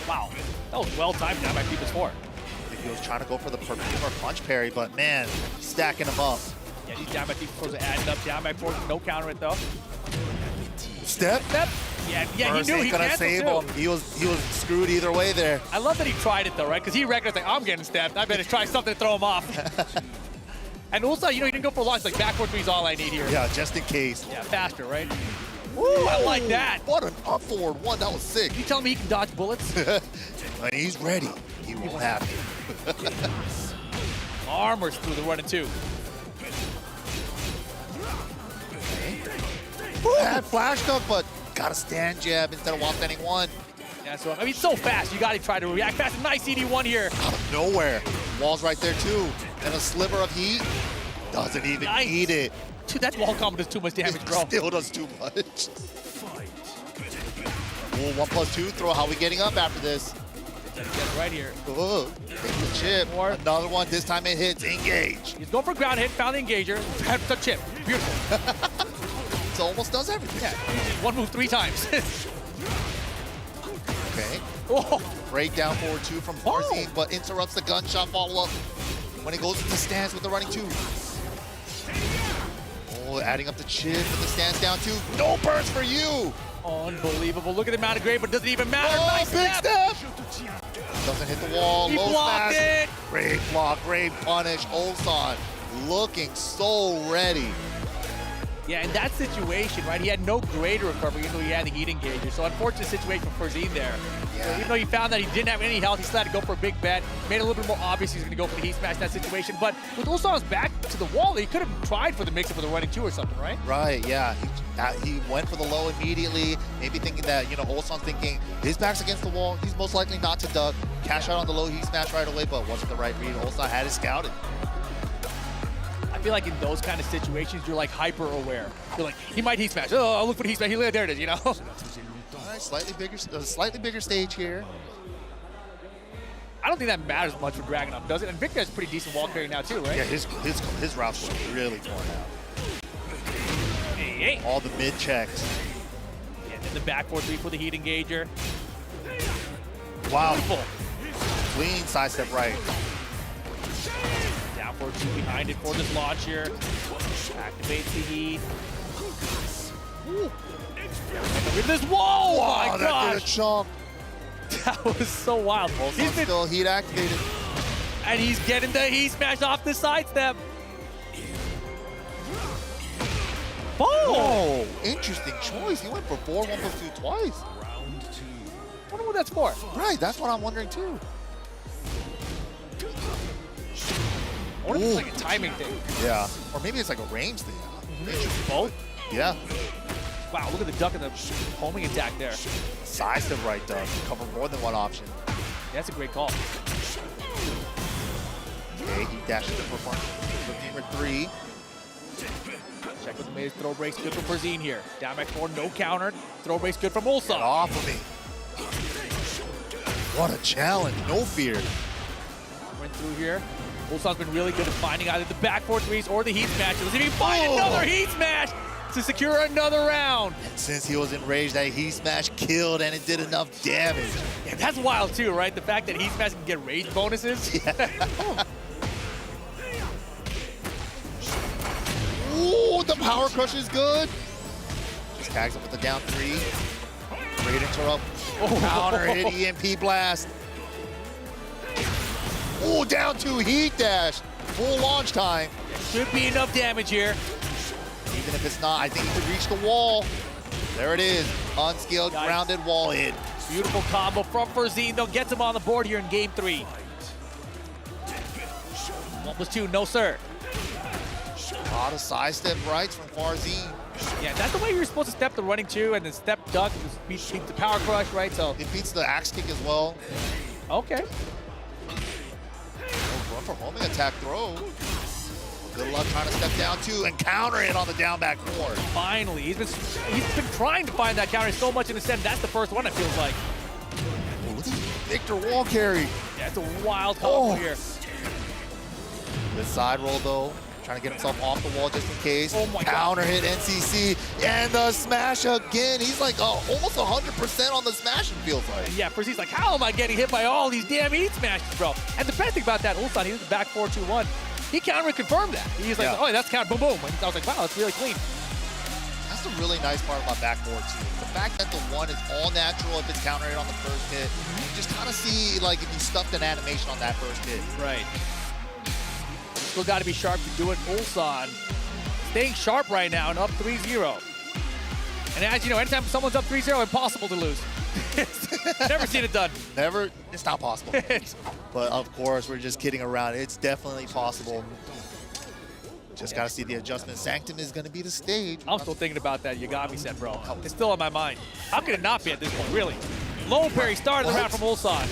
Wow, that was well timed down by P4. He was trying to go for the perfumer punch parry, but man, stacking him up. Yeah, these down by P4s are adding up. Down by 4, no counter it though. Step. Yeah, he knew he couldn't save him. He was screwed either way there. I love that he tried it though, right? Because he recognized like, I'm getting stepped. I better try something to throw him off. And also, you know, he didn't go for launch. Like backward three's all I need here. Yeah, just in case. Yeah, faster, right? Ooh, I like that. What an up forward one. That was sick. You tell me he can dodge bullets? When he's ready, he won't have to. Armors through the 1 and 2. Had flashed up, but got a stand jab instead of while standing 1. Yeah, so I mean, so fast. You got to try to react fast. Nice ED1 here. Out of nowhere. Wall's right there too. And a sliver of heat. Doesn't even need it. Dude, that wall combo does too much damage, bro. Still does too much. Ooh, 1+2 throw. How are we getting up after this? Get it right here. Ooh, take the chip. Another one. This time it hits. Engage. He's going for ground hit. Found the engager. Had the chip. Beautiful. So almost does everything. Yeah. One move 3 times. Okay. Oh. Break down forward 2 from Barzine, but interrupts the gunshot follow-up when he goes into stance with the running 2. Oh, adding up the chip with the stance down 2. No burst for you. Unbelievable. Look at the amount of grade, but doesn't even matter. Oh, nice big step. Doesn't hit the wall. He Low blocked smash. it. Great block, great punish. Ulsan looking so ready. Yeah, in that situation, right, he had no grade recovery even though he had the heat engager. So unfortunate situation for Zine there. Yeah. So even though he found that he didn't have any health, he decided to go for a big bet. Made it a little bit more obvious he's going to go for the heat smash in that situation. But with Ulsan's back to the wall, he could have tried for the mix-up with a running 2 or something, right? Right, yeah. He went for the low immediately, maybe thinking that, you know, Ulsan's thinking his back's against the wall. He's most likely not to duck. Cash out on the low heat smash right away, but wasn't the right read. Ulsan had it scouted. I feel like in those kind of situations, you're like hyper aware. You're like, he might heat smash. Oh, I'll look for the heat smash. There it is, you know? All right, slightly bigger stage here. I don't think that matters much for Dragunov, does it? And Victor has pretty decent wall carry now too, right? Yeah, his routes were really torn out. Hey. All the mid checks. And then the back 4-3 for the heat engager. Wow. Beautiful. Clean sidestep right. Down 4-2 behind it for this launch here. Activates the heat. Look at this wall! Oh my that did a gosh! chomp. That was so wild. He's still heat activated. And he's getting the heat smash off the sidestep. Oh, interesting choice. He went for 4, 1+2 twice. I wonder what that's for. Right, that's what I'm wondering too. I wonder if it's like a timing thing. Yeah, or maybe it's like a range thing. Interesting. Both? Yeah. Wow, look at the duck and the homing attack there. Sidestep right duck. Cover more than one option. Yeah, that's a great call. Okay, he dashes the performance. Gamer 3. Check with the maze. Throw breaks good from Barzine here. Down back 4, no counter. Throw breaks good from Ulsan. Get off of me. What a challenge. No fear. Hammering through here. Ulsan's been really good at finding either the back 4-3s or the heat smashes. Let's see if he can find another heat smash to secure another round. And since he was enraged, that heat smash killed and it did enough damage. Yeah, that's wild too, right? The fact that heat smash can get rage bonuses. Yeah. Ooh, the power crush is good. Just tags up with the down 3. Great interrupt. Counter hit, EMP blast. Ooh, down 2, heat dash. Full launch time. Should be enough damage here. Even if it's not, I think he could reach the wall. There it is. Unskilled, Nice. grounded wall hit. Beautiful combo from Farzine, though, gets him on the board here in game 3. 1+2, no sir. A lot of sidestep rights from Farzine. Yeah, that's the way you're supposed to step the running 2 and then step duck, beat the power crush, right? So it beats the axe kick as well. Okay. Run for homing attack throw. Good luck trying to step down 2 and counter it on the down back 4. Finally, he's been trying to find that counter so much in the set. That's the first one, it feels like. Oh, look at Victor wall carry. Yeah, it's a wild combo here. The side roll though. Trying to get himself off the wall just in case. Oh my Counter hit NCC and the smash again. He's like almost 100% on the smash, it feels like. Yeah, Farzine's like, how am I getting hit by all these damn heat smashes, bro? And the best thing about that, Ulsan, he was back 4-2-1. He counter confirmed that. He's like, oh, that's counter, boom, boom. And I was like, wow, that's really clean. That's the really nice part about backboard too. The fact that the 1 is all natural if it's counter hit on the first hit. You just kind of see like if you stuffed an animation on that first hit. Right. Still got to be sharp to do it. Ulsan staying sharp right now and up 3-0. And as you know, anytime someone's up 3-0, impossible to lose. Never seen it done. Never, it's not possible. But of course, we're just kidding around. It's definitely possible. Just got to see the adjustment. Sanctum is going to be the stage. I'm still thinking about that Yagami set, bro. It's still on my mind. How could it not be at this point, really? Low parry started the round from Ulsan.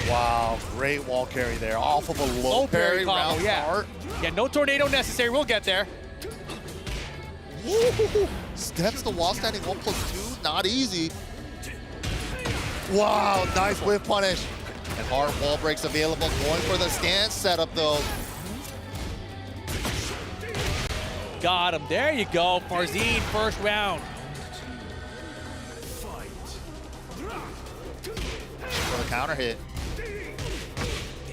Wow, great wall carry there. Off of a low parry combo, round start. Yeah, no tornado necessary. We'll get there. Woo! Steps the wall standing 1+2, not easy. Wow, nice whiff punish. And hard wall breaks available. Going for the stance setup though. Got him. There you go. Farzine, first round. For the counter hit.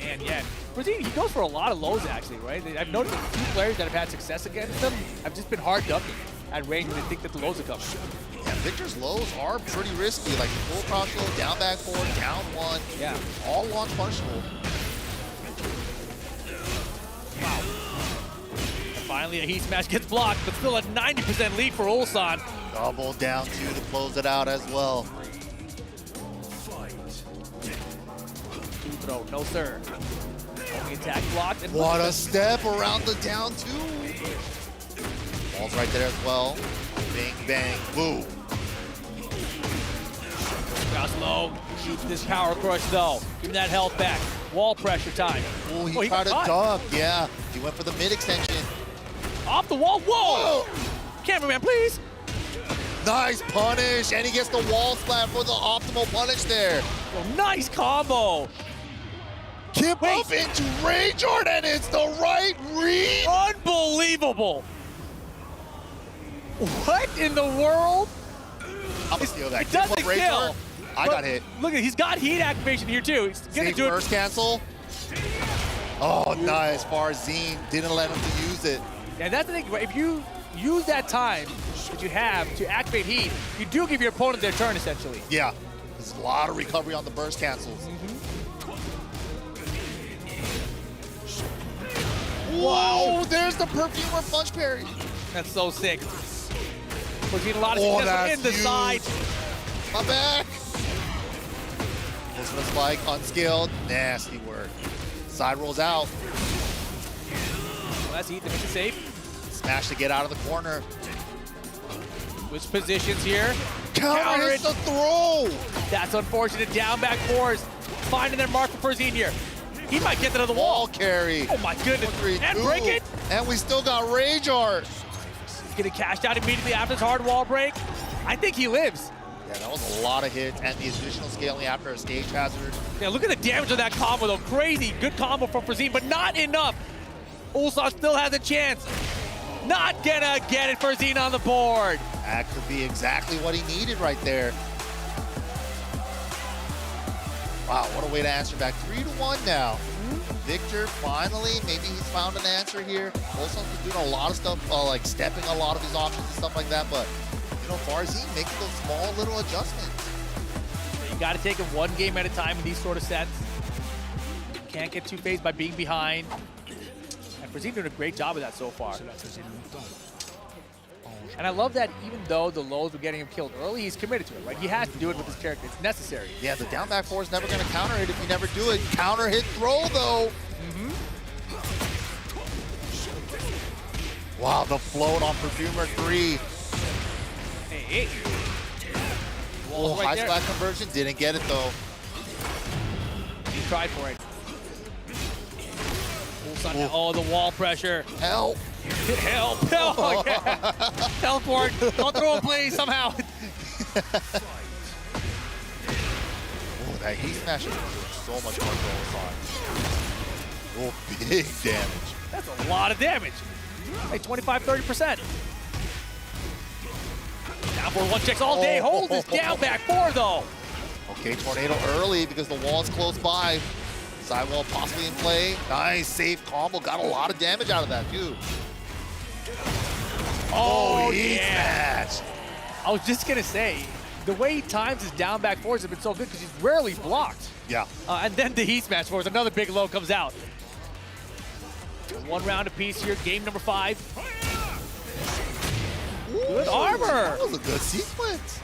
And yeah, Farzine, he goes for a lot of lows actually, right? I've noticed that 2 players that have had success against him have just been hard ducking at range when they think that the lows are coming. Yeah, Victor's lows are pretty risky, like full cross low, down back 4, down 1. Yeah. All launch punishable. Wow. Finally, a heat smash gets blocked, but still a 90% lead for Ulsan. Double down 2 to close it out as well. Throw, no sir. Only attack blocked. And What a step around the down 2. Ball's right there as well. Bang, bang, boom. Cross low. Keeps this power crush though. Give him that health back. Wall pressure time. Oh, he tried to duck. Yeah, he went for the mid extension. Off the wall. Whoa! Cameraman, please. Nice punish, and he gets the wall slam for the optimal punish there. Oh, nice combo. Kip up into Rage Art, and it's the right read. Unbelievable. What in the world? I'm gonna steal that. It doesn't Rage kill. Art. I got hit. Look at, he's got heat activation here too. He's gonna Safe do first cancel. Oh, nice. Farzine didn't let him to use it. And that's the thing, if you use that time that you have to activate heat, you do give your opponent their turn essentially. Yeah, there's a lot of recovery on the burst cancels. Wow, there's the perfumer punch parry. That's so sick. We're getting a lot of success in the side. My back. This was like unskilled, nasty work. Side rolls out. Well, that's heat to make it safe. Smash to get out of the corner. Switch positions here. Counter hits the throw. That's unfortunate. Down back 4s. Finding their mark for Farzine here. He might get to the wall. Carry. Oh my goodness. 3, and 2. break it. And we still got Rage Art. He's getting cashed out immediately after his hard wall break. I think he lives. Yeah, that was a lot of hits, and the additional scaling after a stage hazard. Yeah, look at the damage of that combo, though. Crazy. Good combo from Frazine, but not enough. Ulsan still has a chance. Not gonna get it. Frazine on the board. That could be exactly what he needed right there. Wow, what a way to answer back. 3-1 now. Victor, finally, maybe he's found an answer here. Ulsan's been doing a lot of stuff, like stepping a lot of his options and stuff like that, but, you know, Farzine making those small little adjustments. You got to take it one game at a time in these sort of sets. Can't get too phased by being behind. And Frazine doing a great job of that so far. And I love that even though the lows were getting him killed early, he's committed to it, right? He has to do it with his character. It's necessary. Yeah, the down back four is never going to counter hit if you never do it. Counter hit throw, though. Wow, the float on Perfumer 3. Hey. Oh, right high there. splat conversion. Didn't get it, though. He tried for it. Oh, the wall pressure. Help. Help. Oh, yeah. Teleport. Don't throw a play somehow. Oh, that heat smash is so much more for Ulsan. Oh, big damage. That's a lot of damage. Like 25-30%. Down for one checks all day. Holds his down back four, though. Okay, tornado early because the wall is close by. Sidewall possibly in play. Nice, safe combo. Got a lot of damage out of that, too. Oh, heat yeah. smash. I was just going to say, the way he times his down back fours have been so good because he's rarely blocked. Yeah. And then the heat smash fours, another big low comes out. One round apiece here, game number 5. Good armor. That was a good sequence.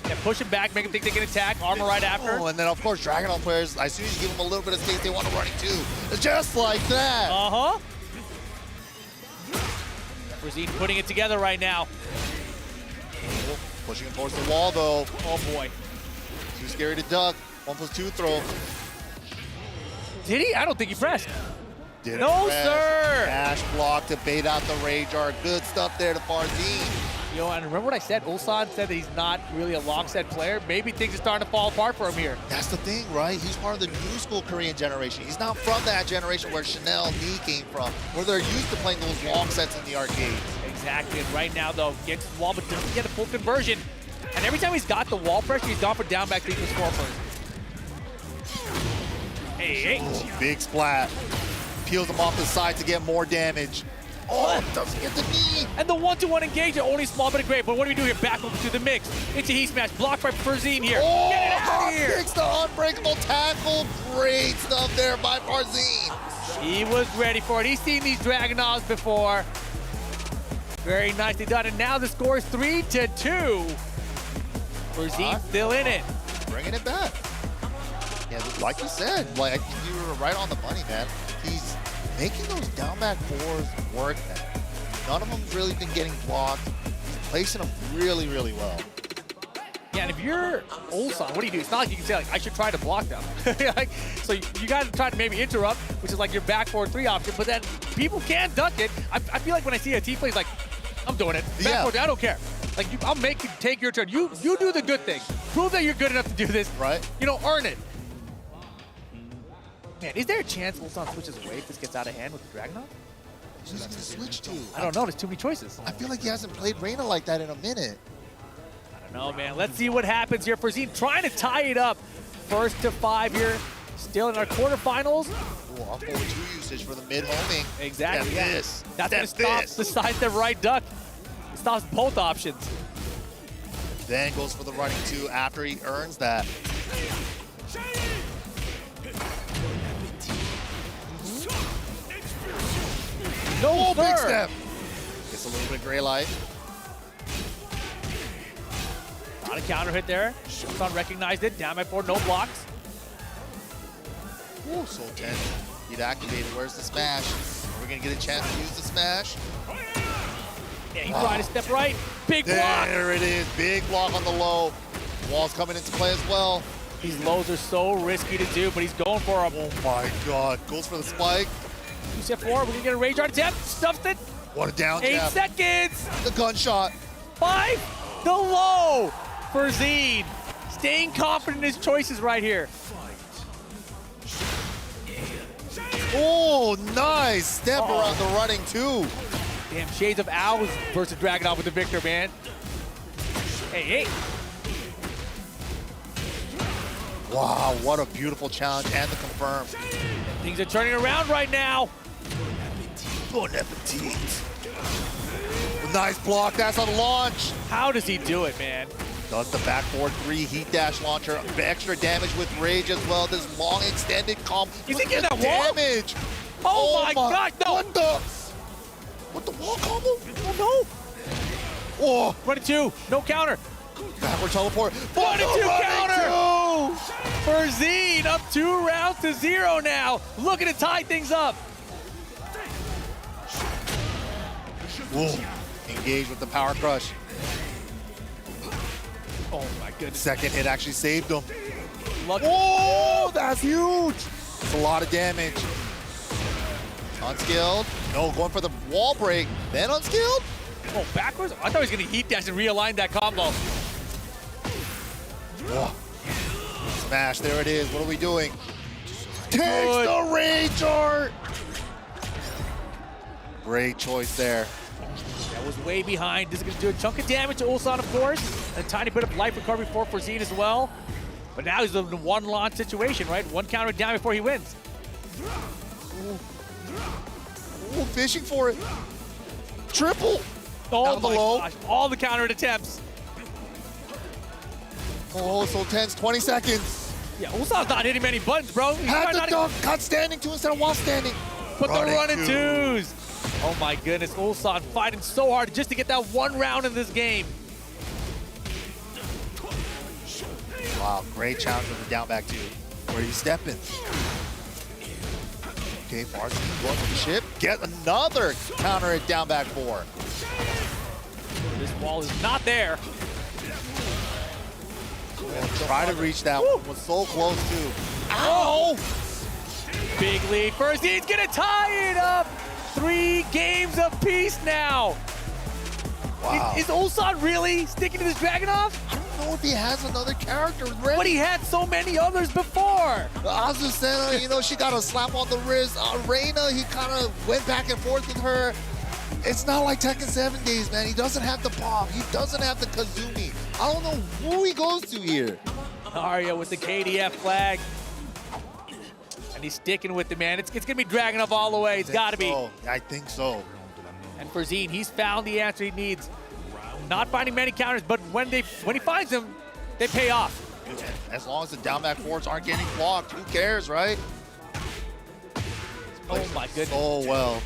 Yeah, push him back, make him think they can attack, armor right after. Oh, and then, of course, Dragon Ball players, as soon as you give them a little bit of space, they want to run it too. Just like that. Uh-huh. Frazine putting it together right now. Pushing him towards the wall, though. Oh, boy. Too scary to duck. 1+2 throw. Did he? I don't think he pressed. Didn't No, press. sir. Dash block to bait out the Rage Art. Good stuff there to Farzine. Yo, and remember what I said? Ulsan said that he's not really a long set player. Maybe things are starting to fall apart for him here. That's the thing, right? He's part of the new school Korean generation. He's not from that generation where Chanel, Nee came from, where they're used to playing those long sets in the arcades. Exactly, and right now, though, gets the wall, but doesn't get a full conversion. And every time he's got the wall pressure, he's gone for down back to equal score first. Hey. Oh, big splat. Peels him off the side to get more damage. Oh, doesn't get the knee. And the 1-2-1 engagement, only a small bit of great, but what do we do here? Back over to the mix. Into heat smash, blocked by Frazine here. Oh, Get it out of here. Fix the unbreakable tackle. Great stuff there by Farzine. He was ready for it. He's seen these Dragunov before. Very nicely done, and now the score is 3-2. Frazine still in it. Bringing it back. Yeah, like you said, like I think you were right on the money, man. He's making those down back fours work now. None of them's really been getting blocked. He's placing them really, really well. Yeah, and if you're Ulsan, what do you do? It's not like you can say, like, I should try to block them. Like, so you got to try to maybe interrupt, which is like your back forward 3 option, but then people can duck it. I feel like when I see a team play, it's like, I'm doing it. Back forward, I don't care. Like, I'll make you take your turn. You do the good thing. Prove that you're good enough to do this. Right. You know, earn it. Man, is there a chance Ulsan switches away if this gets out of hand with the Dragunov? Who's he going to switch to? I don't know. There's too many choices. I feel like he hasn't played Reina like that in a minute. I don't know, man. Let's see what happens here. Frazine trying to tie it up. 1st to 5 here. Still in our quarterfinals. Ooh, off forward 2 usage for the mid-homing. Exactly. Step this. That's going to Step stop this. the side step right duck. It stops both options. Then goes for the running 2 after he earns that. No, big step. Gets a little bit of gray light. Not a counter hit there. Ulsan recognized it. Down by 4, no blocks. Ooh, so tense. He'd activated. Where's the smash? Are we going to get a chance to use the smash? Yeah, he tried to step right. Big block. There it is. Big block on the low. Wall's coming into play as well. These lows are so risky to do, but he's going for them. Oh my God. Goes for the spike. 2 step forward. We're going to get a rage art attempt. Stuffed it. What a down 8 jab. seconds. The gunshot. 5. The low. Farzine staying confident in his choices right here. Oh, nice step around the running too. Damn, Shades of Owls versus Dragunov with the victor, man. Hey. Wow, what a beautiful challenge and the confirm. Things are turning around right now. Bon appetit. Nice block, that's on launch. How does he do it, man? Does the back forward 3 heat dash launcher, extra damage with rage as well. This long extended comp. Is he getting that wall? Damage. Oh my God, no. What the wall combo? Oh no. Oh, 22, no counter. Backward teleport. 22 counter. Farzine up 2 rounds to 0 now. Looking to tie things up. Whoa. Engage with the power crush. Oh my goodness. Second hit actually saved him. Lucky. Oh, that's huge. It's a lot of damage. Unskilled. No, going for the wall break. Then unskilled. Oh, backwards? I thought he was going to heat dash and realign that combo. Oh. Smash, there it is. What are we doing? Takes the rage art. Great choice there. That was way behind. This is going to do a chunk of damage to Ulsan, of course. And a tiny bit of life recovery for Farzine as well. But now he's in a one launch situation, right? One counter down before he wins. Ooh, fishing for it. Triple. Oh Down my below. gosh. All the counter attempts. Oh, so tense. 20 seconds. Yeah, Ulsan's not hitting many buttons, bro. He's Had the not dunk. Cut standing two instead of while standing. But the running twos. Oh my goodness, Ulsan fighting so hard just to get that one round in this game. Wow, great challenge with the down back two. Where are you stepping? Okay, Farzine going for the ship. Get another counter at down back 4. This wall is not there. Try to reach that one. Was so close too. Ow! Big lead. Farzine's gonna tie it up. 3 games apiece now. Wow. Is Ulsan really sticking to this Dragunov? I don't know if he has another character ready. But he had so many others before. Azucena, you know, she got a slap on the wrist. Reina, he kind of went back and forth with her. It's not like Tekken 7 days, man. He doesn't have the pop. He doesn't have the Kazumi. I don't know who he goes to here. Arya with the KDF flag. And he's sticking with it, man. It's going to be Dragunov all the way. It's got to be. I think so. And Farzine, he's found the answer he needs. Not finding many counters, but when he finds them, they pay off. As long as the down back 4s aren't getting blocked, who cares, right? Oh my goodness. So well.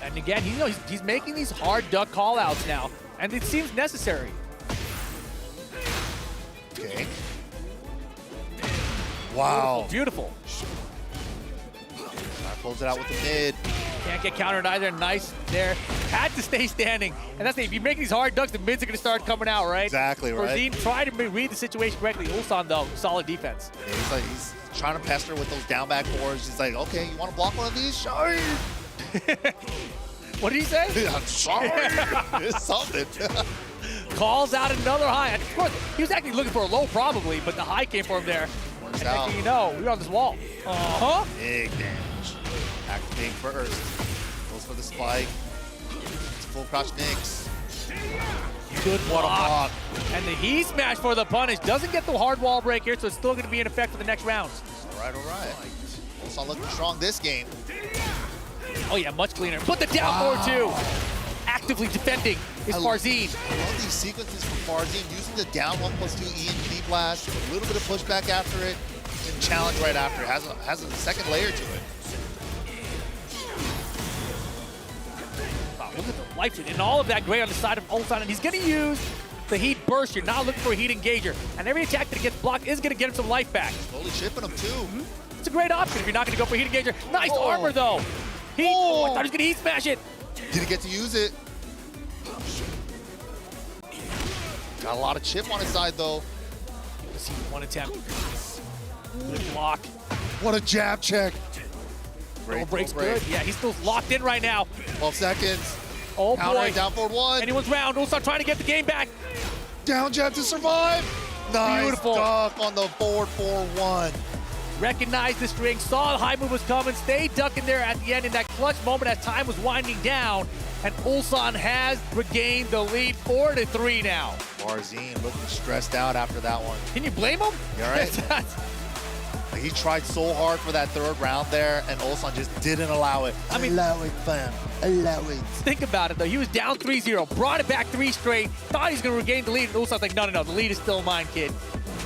And again, he's making these hard duck call-outs now, and it seems necessary. Okay. Wow. Beautiful. Close it out with the mid. Can't get countered either. Nice there. Had to stay standing. And that's the, if you make these hard ducks, the mids are going to start coming out, right? Exactly, right. Farzine tried to read the situation correctly. Ulsan, though, solid defense. Yeah, he's trying to pester with those down back 4s. He's like, okay, you want to block one of these? Sure. What did he say? I'm sorry. It's something. Calls out another high. And of course, he was actually looking for a low probably, but the high came for him there. Works And out. next thing you know, we're on this wall. Uh-huh. Big damage. Activate first. Goes for the spike. It's full crouch Nyx. Good What a block. And the heat smash for the punish. Doesn't get the hard wall break here, so it's still going to be in effect for the next rounds. All right, all right. Ulsan looking strong this game. Oh yeah, much cleaner. Put the down forward too. Actively defending is Farzine. I love these sequences from Farzine, using the down 1+2 EMP blast, a little bit of pushback after it, and challenge right after. Has a second layer to it. Wow, look at the life and all of that gray on the side of Ulsan, and he's going to use the heat burst. You're not looking for a heat engager, and every attack that gets blocked is going to get him some life back. Slowly chipping him too. It's a great option if you're not going to go for heat engager. Nice armor though. Heat. Oh, I thought he was going to heat smash it. Didn't get to use it. Got a lot of chip on his side though. Let's see, one attempt. Good block. What a jab check. Great breaks good. Yeah, he's still locked in right now. 12 seconds. Oh Counter, boy. down forward one. Anyone's round. Ulsan trying to get the game back. Down jab to survive. Nice Beautiful. duck on the forward 4-1. Recognized the string, saw the high move was coming, stayed ducking there at the end in that clutch moment as time was winding down. And Ulsan has regained the lead 4-3 now. Farzin looking stressed out after that one. Can you blame him? You all right? He tried so hard for that third round there, and Ulsan just didn't allow it. I mean, allow it, fam. Allow it. Think about it, though. He was down 3-0, brought it back 3 straight, thought he was going to regain the lead, and Ulsan's like, no, the lead is still mine, kid.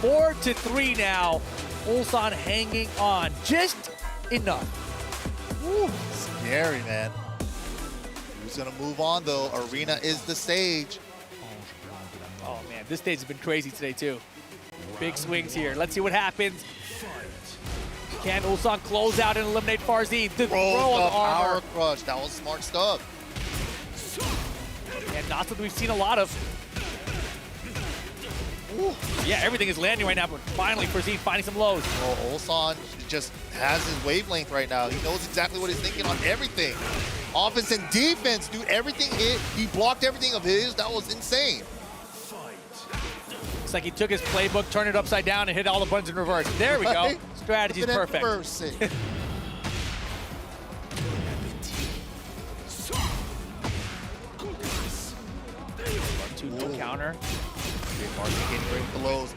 4-3 now. Ulsan hanging on just enough. Woo, scary, man. Who's going to move on, though? Arena is the stage. Oh, man, this stage has been crazy today, too. Big swings here. Let's see what happens. Can Ulsan close out and eliminate Farzin? The throw on the armor. Power crush. That was smart stuff. And not something we've seen a lot of. Ooh. Yeah, everything is landing right now, but finally Farzin finding some lows. Well, Ulsan just has his wavelength right now. He knows exactly what he's thinking on everything. Offense and defense, dude, everything hit. He blocked everything of his. That was insane. It's like he took his playbook, turned it upside down, and hit all the buttons in reverse. There we go. Strategy's perfect. 2-2 counter. Getting great blows.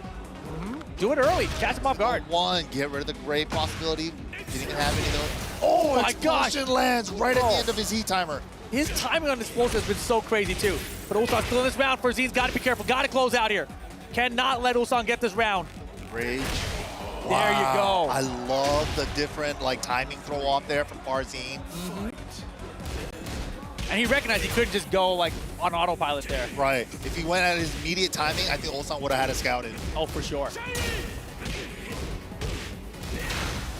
Do it early. Catch him off guard. One, get rid of the great possibility. Didn't even have any of those. Oh my gosh! Lands right at the end of his heat timer. His timing on this explosive has been so crazy too. But Ulsan still in this round. Farzin's got to be careful. Got to close out here. Cannot let Ulsan get this round. Rage. There you go. I love the different timing throw off there from Farzin. And he recognized he couldn't just go on autopilot there. Right. If he went at his immediate timing, I think Ulsan would have had it scouted. Oh, for sure.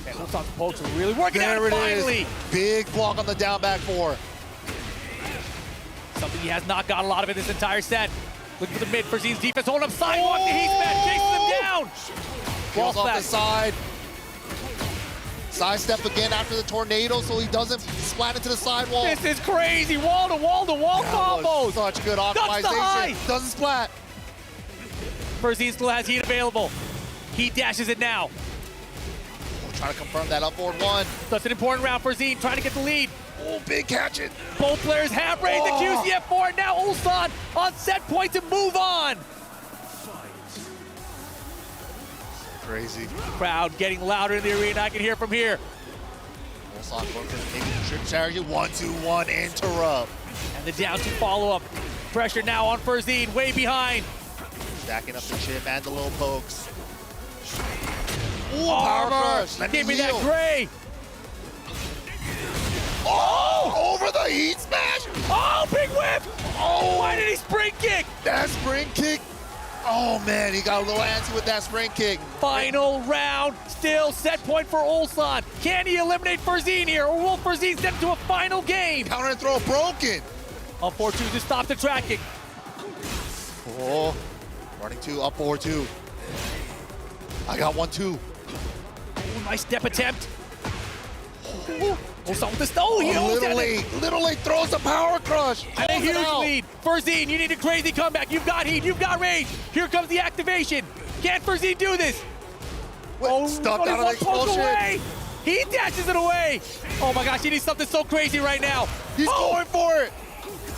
And Ulsan's pokes are really working out finally. Big block on the down back 4. Something he has not got a lot of in this entire set. Looking for the mid. Farzin's defense holding up sidewalk. The heat smash chases him down. Falls off the side. Sidestep again after the tornado so he doesn't splat into the sidewall. This is crazy. Wall to wall to wall combos. Such good optimization. Doesn't splat. Farzin still has heat available. He dashes it now. Trying to confirm that up forward 1. That's an important round for Farzin, trying to get the lead. Oh, big catch it. Both players have raised the QCF4. Now Ulsan on set point to move on. Crazy. Crowd getting louder in the arena. I can hear from here. Ulsan going for maybe the trip charge. 1-2-1 interrupt. And the down 2 follow-up. Pressure now on Farzin, way behind. Stacking up the chip and the low pokes. Ooh, power crush. Give me that gray. Oh, over the heat smash. Oh, big whip. Oh, why did he spring kick? That spring kick. Oh, man, he got a little antsy with that spring kick. Final round, still set point for Ulsan. Can he eliminate Farzin here, or will Farzin step to a final game? Counter and throw broken. Up 4-2 to stop the tracking. Oh, running 2, up 4-2. I got 1-2. Oh, nice step attempt. Ulsan with the stone. He Little late throws the power crush. And a huge lead. Farzin, you need a crazy comeback. You've got heat, you've got range. Here comes the activation. Can Farzin do this? Stuffed out of the explosion. Away. He dashes it away. Oh my gosh, he needs something so crazy right now. He's going for it.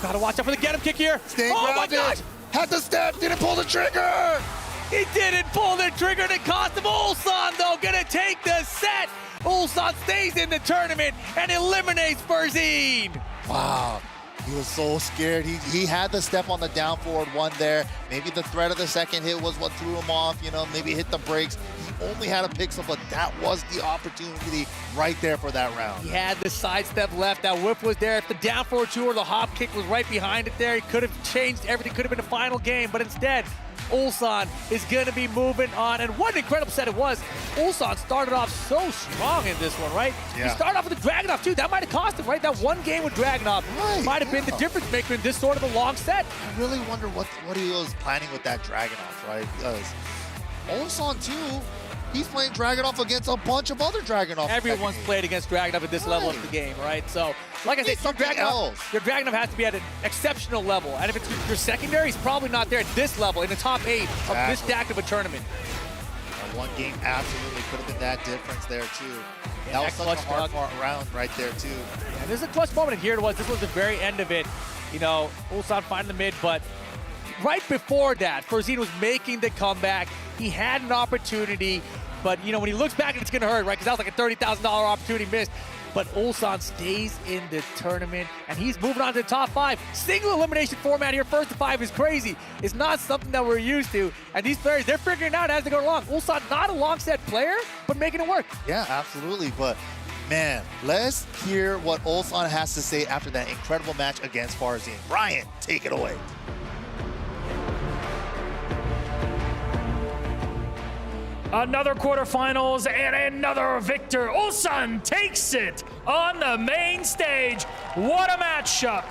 Gotta watch out for the get him kick here. Staying grounded. My gosh. Had the step, didn't pull the trigger. He didn't pull the trigger to cost him. Ulsan, though, gonna take the set. Ulsan stays in the tournament and eliminates Farzin. Wow, he was so scared. He had the step on the down forward 1 there. Maybe the threat of the second hit was what threw him off, maybe hit the brakes. He only had a pixel, but that was the opportunity right there for that round. He had the sidestep left. That whip was there. If the down forward 2 or the hop kick was right behind it there, he could have changed everything. Could have been a final game, but instead, Ulsan is going to be moving on. And what an incredible set it was. Ulsan started off so strong in this one, right? Yeah. He started off with the Dragunov, too. That might have cost him, right? That one game with Dragunov might have been the difference maker in this sort of a long set. I really wonder what he was planning with that Dragunov, right? Because Ulsan, too, He's playing Dragunov against a bunch of other Dragunov. Everyone's played against Dragunov at this level of the game, right? So, like I said, your Dragunov has to be at an exceptional level. And if it's your secondary, he's probably not there at this level in the top 8 of this stack of a tournament. One game absolutely could have been that difference there, too. That was such a hard round right there, too. And this is a clutch moment, and here it was. This was the very end of it. You know, Ulsan finding the mid, but right before that, Farzin was making the comeback. He had an opportunity, but, you know, when he looks back, it's going to hurt, right? Because that was like a $30,000 opportunity missed. But Ulsan stays in the tournament, and he's moving on to the top 5. Single elimination format here, first to 5 is crazy. It's not something that we're used to, and these players, they're figuring it out as they go along. Ulsan, not a long set player, but making it work. Yeah, absolutely, but man, let's hear what Ulsan has to say after that incredible match against Farzin. Ryan, take it away. Another quarterfinals and another victor. Ulsan takes it on the main stage. What a matchup.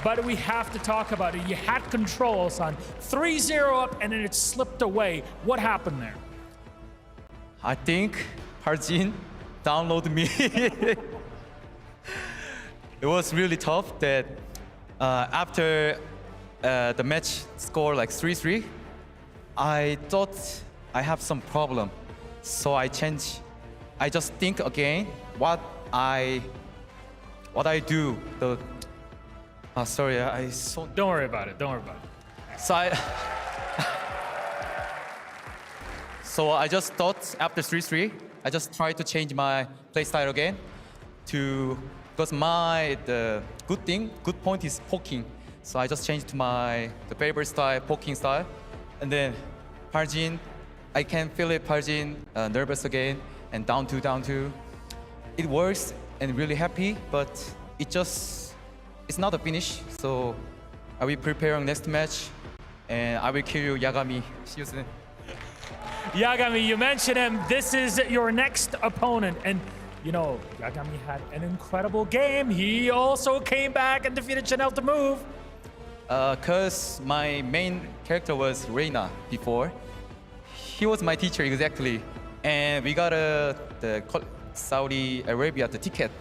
But we have to talk about it. You had control, Ulsan. 3-0 up and then it slipped away. What happened there? I think Farzin downloaded me. It was really tough that after the match score like 3-3, I thought I have some problem, so I change. I just think again what I do. Sorry, I so. Don't worry about it. Don't worry about it. So I just thought after 3-3, I just tried to change my play style again because the good point is poking. So I just changed to the favorite style, poking style, and then Farzin. I can feel it, Farzin, nervous again, and down two. It works and really happy, but it's not a finish. So I will prepare next match, and I will kill you, Yagami. See you soon. Yagami, you mentioned him. This is your next opponent, and you know, Yagami had an incredible game. He also came back and defeated Chanel to move. Cause my main character was Reina before. He was my teacher exactly, and we got the Saudi Arabia the ticket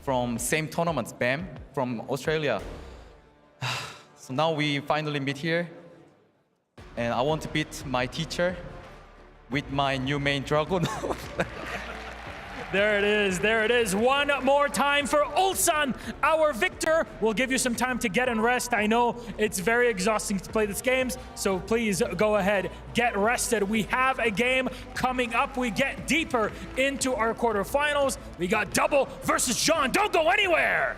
from same tournament, BAM, from Australia. So now we finally meet here, and I want to beat my teacher with my new main dragon. There it is, there it is. One more time for Ulsan, our victor. We'll give you some time to get and rest. I know it's very exhausting to play these games, so please go ahead, get rested. We have a game coming up. We get deeper into our quarterfinals. We got Double versus John. Don't go anywhere.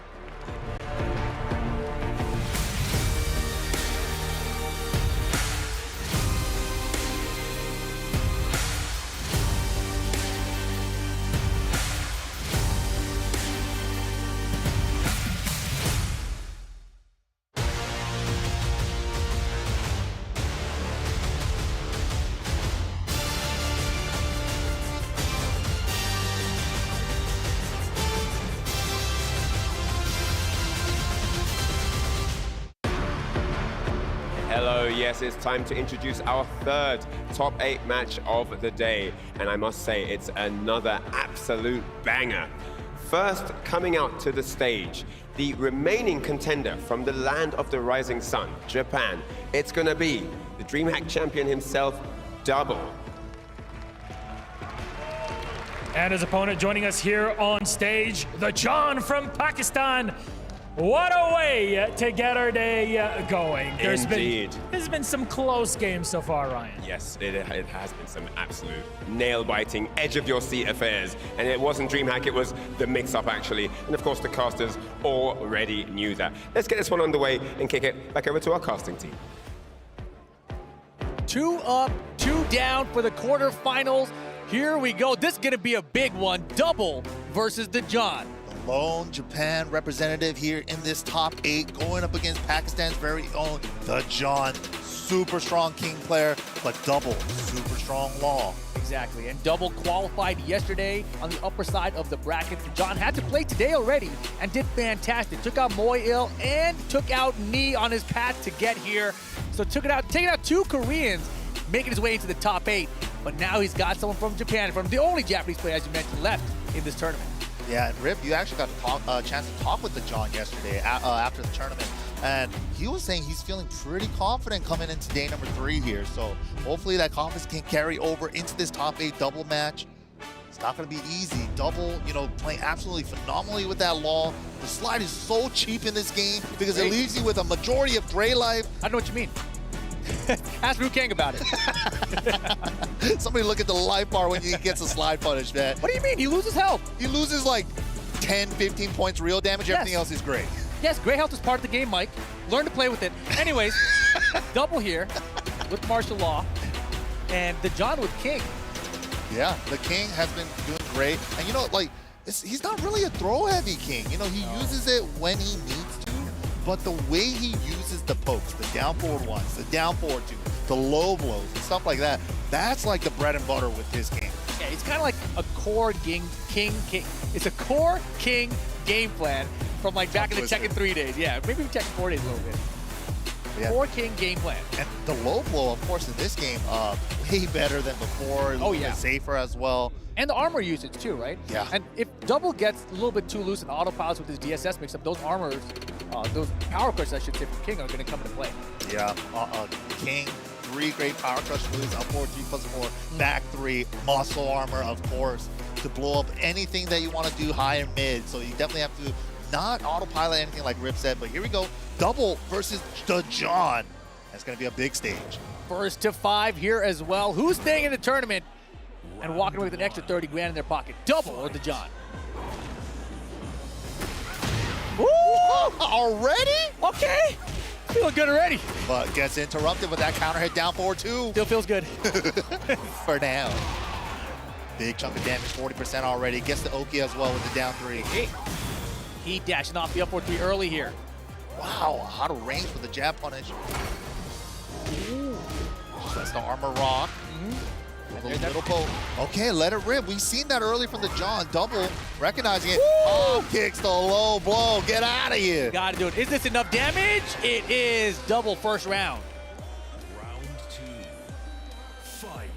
Hello, yes, it's time to introduce our third top 8 match of the day. And I must say, it's another absolute banger. First, coming out to the stage, the remaining contender from the land of the rising sun, Japan. It's gonna be the DreamHack champion himself, Double. And his opponent joining us here on stage, the John from Pakistan. What a way to get our day going. Indeed. There's been some close games so far, Ryan. Yes, it has been some absolute nail-biting, edge-of-your-seat affairs. And it wasn't DreamHack, it was the mix-up, actually. And of course, the casters already knew that. Let's get this one underway and kick it back over to our casting team. 2 up, 2 down for the quarterfinals. Here we go. This is going to be a big one. Double versus the John. Lone Japan representative here in this top 8, going up against Pakistan's very own, the John. Super strong King player, but Double, super strong Law. Exactly, and Double qualified yesterday on the upper side of the brackets. John had to play today already and did fantastic. Took out Moil and took out Nee on his path to get here. So taking out 2 Koreans, making his way into the top 8. but now he's got someone from Japan, from the only Japanese player, as you mentioned, left in this tournament. Yeah, and Rip, you actually got a chance to talk with the John yesterday after the tournament, and he was saying he's feeling pretty confident coming into day number 3 here. So hopefully that confidence can carry over into this top 8 double match. It's not going to be easy. Double, playing absolutely phenomenally with that law. The slide is so cheap in this game because it leaves you with a majority of gray life. I know what you mean. Ask Ru Kang about it. Somebody look at the life bar when he gets a slide punish, man. What do you mean? He loses health. He loses like 10, 15 points real damage. Yes. Everything else is great. Yes, gray health is part of the game, Mike. Learn to play with it. Anyways, double here with martial law, and the John with King. Yeah, the King has been doing great. And he's not really a throw-heavy King. He uses it when he needs to, but the way he uses the pokes, the down forward ones, the down forward two, the low blows, and stuff like that, that's like the bread and butter with his King. Yeah, it's kind of like a core King. It's a core King game plan from like back in the Tekken 3 days. Yeah, maybe Tekken 4 days a little bit. Yeah. Core King game plan. And the low blow, of course, in this game, way better than before. Oh, yeah. Safer as well. And the armor usage too, right? Yeah. And if Double gets a little bit too loose in autopilots with his DSS mix-up, those armors, those power crushs, I should say, from King are going to come into play. Yeah, King, 3 great power crush moves, up 4, 3+4, back 3, muscle armor, of course, to blow up anything that you want to do high and mid. So you definitely have to not autopilot anything like Rip said, but here we go. Double versus the John. That's going to be a big stage. First to 5 here as well. Who's staying in the tournament and walking away with an extra 30 grand in their pocket? Double or the John? Woo! Already? Okay. Feeling good already. But gets interrupted with that counter hit down forward too. Still feels good. For now. Big chunk of damage, 40% already. Gets the Oki as well with the down 3. He dashing off the up 4-3 early here. Wow, out of range with the jab punish. Ooh. That's the armor rock. A little poke. Okay, let it rip. We've seen that early from the John. Double, recognizing it. Oh, kicks the low blow. Get out of here. Gotta do it. Is this enough damage? It is. Double first round. Round 2. Fight.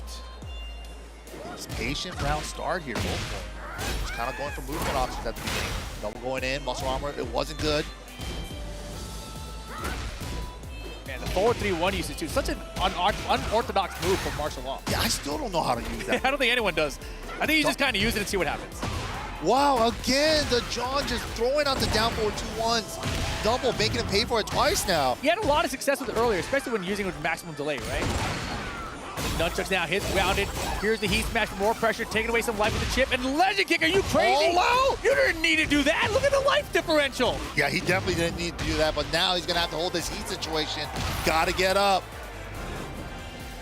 It's patient round start here. Just kind of going for movement options at the beginning. Double going in, muscle armor. It wasn't good. Man, the forward 3-1 usage too. Such an unorthodox move from martial law. Yeah, I still don't know how to use that. I don't think anyone does. I think you just kind of use it and see what happens. Wow, again, the John just throwing out the down forward 2-1s. Double, making him pay for it twice now. He had a lot of success with it earlier, especially when using it with maximum delay, right? Nunchucks now hits, grounded. Here's the heat smash for more pressure, taking away some life with the chip. And legend kick, are you crazy? Oh, wow. You didn't need to do that. Look at the life differential. Yeah, he definitely didn't need to do that, but now he's going to have to hold this heat situation. Got to get up.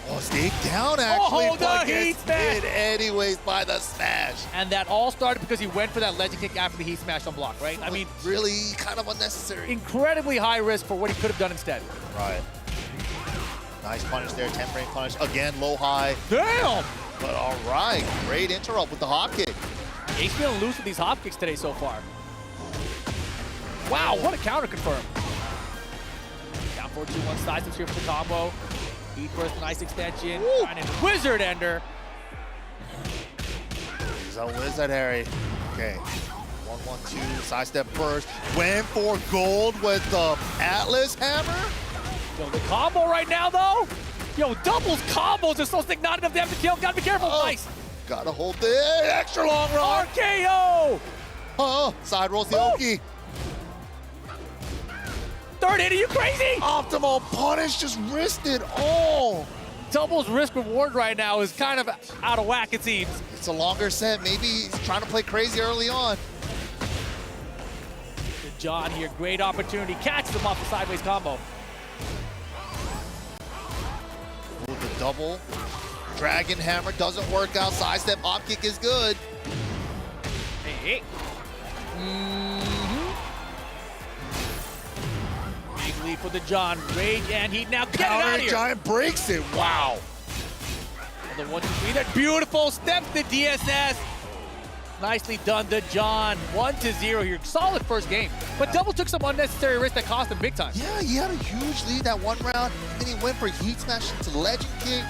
Oh, stayed down, actually. Oh, the heat smash. Hit anyways by the smash. And that all started because he went for that legend kick after the heat smash on block, right? I mean, really kind of unnecessary. Incredibly high risk for what he could have done instead. Right. Nice punish there, 10-frame punish. Again, low high. Damn! But all right, great interrupt with the hop kick. He's feeling loose with these hop kicks today so far. Wow, what a counter confirm. Down 4-2-1 side steps here for the combo. Heat burst, nice extension. And wizard ender. He's a wizard, Harry. Okay. 1-1-2, side step first. Went for gold with the Atlas hammer. Yo, the combo right now, though. Yo, doubles combos are so sick, not enough damage to kill. Gotta be careful. Nice. Gotta hold the extra long run. RKO. Oh, side rolls the Oki. Third hit, are you crazy? Optimal punish, just risked it all. Double's risk reward right now is kind of out of whack, it seems. It's a longer set. Maybe he's trying to play crazy early on. Good John here, great opportunity. Catches him off the sideways combo. Ooh, the double. Dragon hammer doesn't work out. Side step op kick is good. Hey. Big lead for the John. Rage and heat now. Get it out of here. Giant breaks it. Wow. And the 1-2-3. That beautiful steps the DSS. Nicely done, the John. 1-0 here. Solid first game. But Double took some unnecessary risks that cost him big time. Yeah, he had a huge lead that one round. Then he went for heat smash into the legend kick.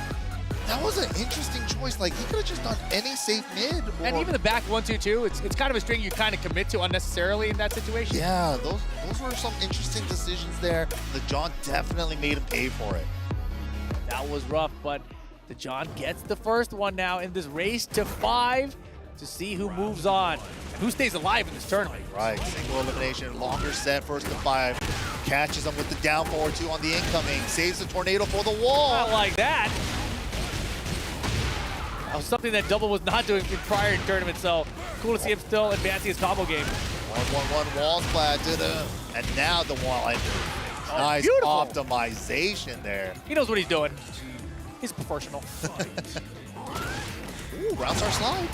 That was an interesting choice. Like, he could have just done any safe mid. And even the back 1-2-2, it's kind of a string you kind of commit to unnecessarily in that situation. Yeah, those were some interesting decisions there. The John definitely made him pay for it. That was rough, but the John gets the first one now in this race to 5 to see who moves on and who stays alive in this tournament. Right, single elimination, longer set, first to 5. Catches him with the down forward 2 on the incoming. Saves the tornado for the wall. Not like that. That was something that Double was not doing in prior tournaments, so cool to see him still advancing his combo game. 1-1-1 wall splat, and now the wall ender. Nice beautiful optimization there. He knows what he's doing. He's professional. Ooh, round star slide.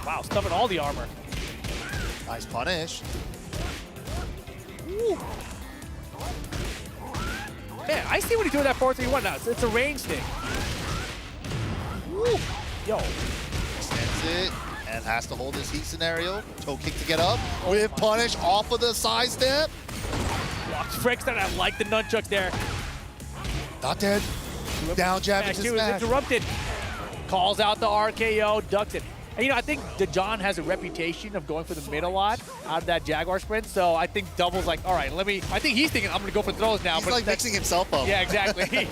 Wow, stuffing all the armor. Nice punish. Ooh. Man, I see what he's doing that 4-3-1 now. It's a range thing. Woo. Yo. Extends it and has to hold this heat scenario. Toe kick to get up with punish off of the side step. Blocks Fricks that I like the nunchuck there. Not dead. Down jab into smash. Interrupted. Calls out the RKO, ducks it. And I think the John has a reputation of going for the mid a lot out of that Jaguar sprint. So I think Double's like, all right, I think he's thinking I'm going to go for throws now. He's like mixing himself up. Yeah, exactly.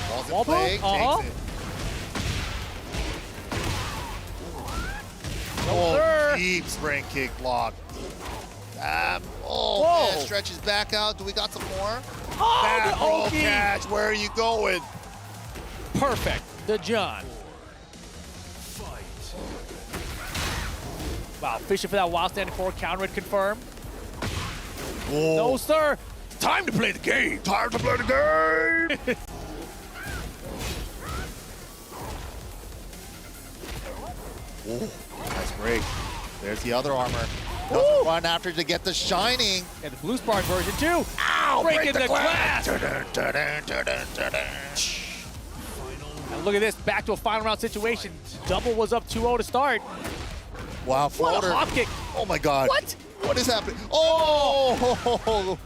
Balls in play, takes it. Oh, deep spring kick block. Man, stretches back out. Do we got some more? Back roll catch. Where are you going? Perfect. The John. Wow, fishing for that wild standing forward counter it confirmed. Whoa. No, sir. It's time to play the game. Time to play the game. Ooh, nice break. There's the other armor. Doesn't run after to get the shining. And the blue spark version too. Ow! Breaking the glass. And look at this, back to a final round situation. Double was up 2-0 to start. Wow, floater. What a hop kick. Oh my God. What? What is happening? Oh!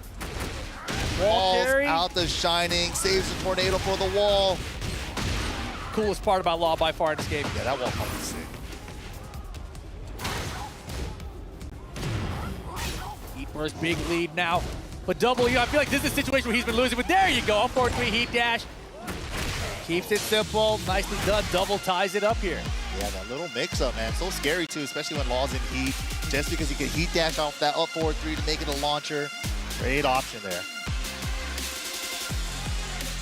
Wall carry. Out the shining, saves the tornado for the wall. Coolest part about Law by far in this game. Yeah, that wall pump is sick. First big lead now. But Double, I feel like this is a situation where he's been losing, but there you go. 4-3 heat dash. Keeps it simple. Nicely done. Double ties it up here. Yeah, that little mix-up, man. So scary, too, especially when Law's in heat. Just because he can heat dash off that up forward 3 to make it a launcher. Great option there.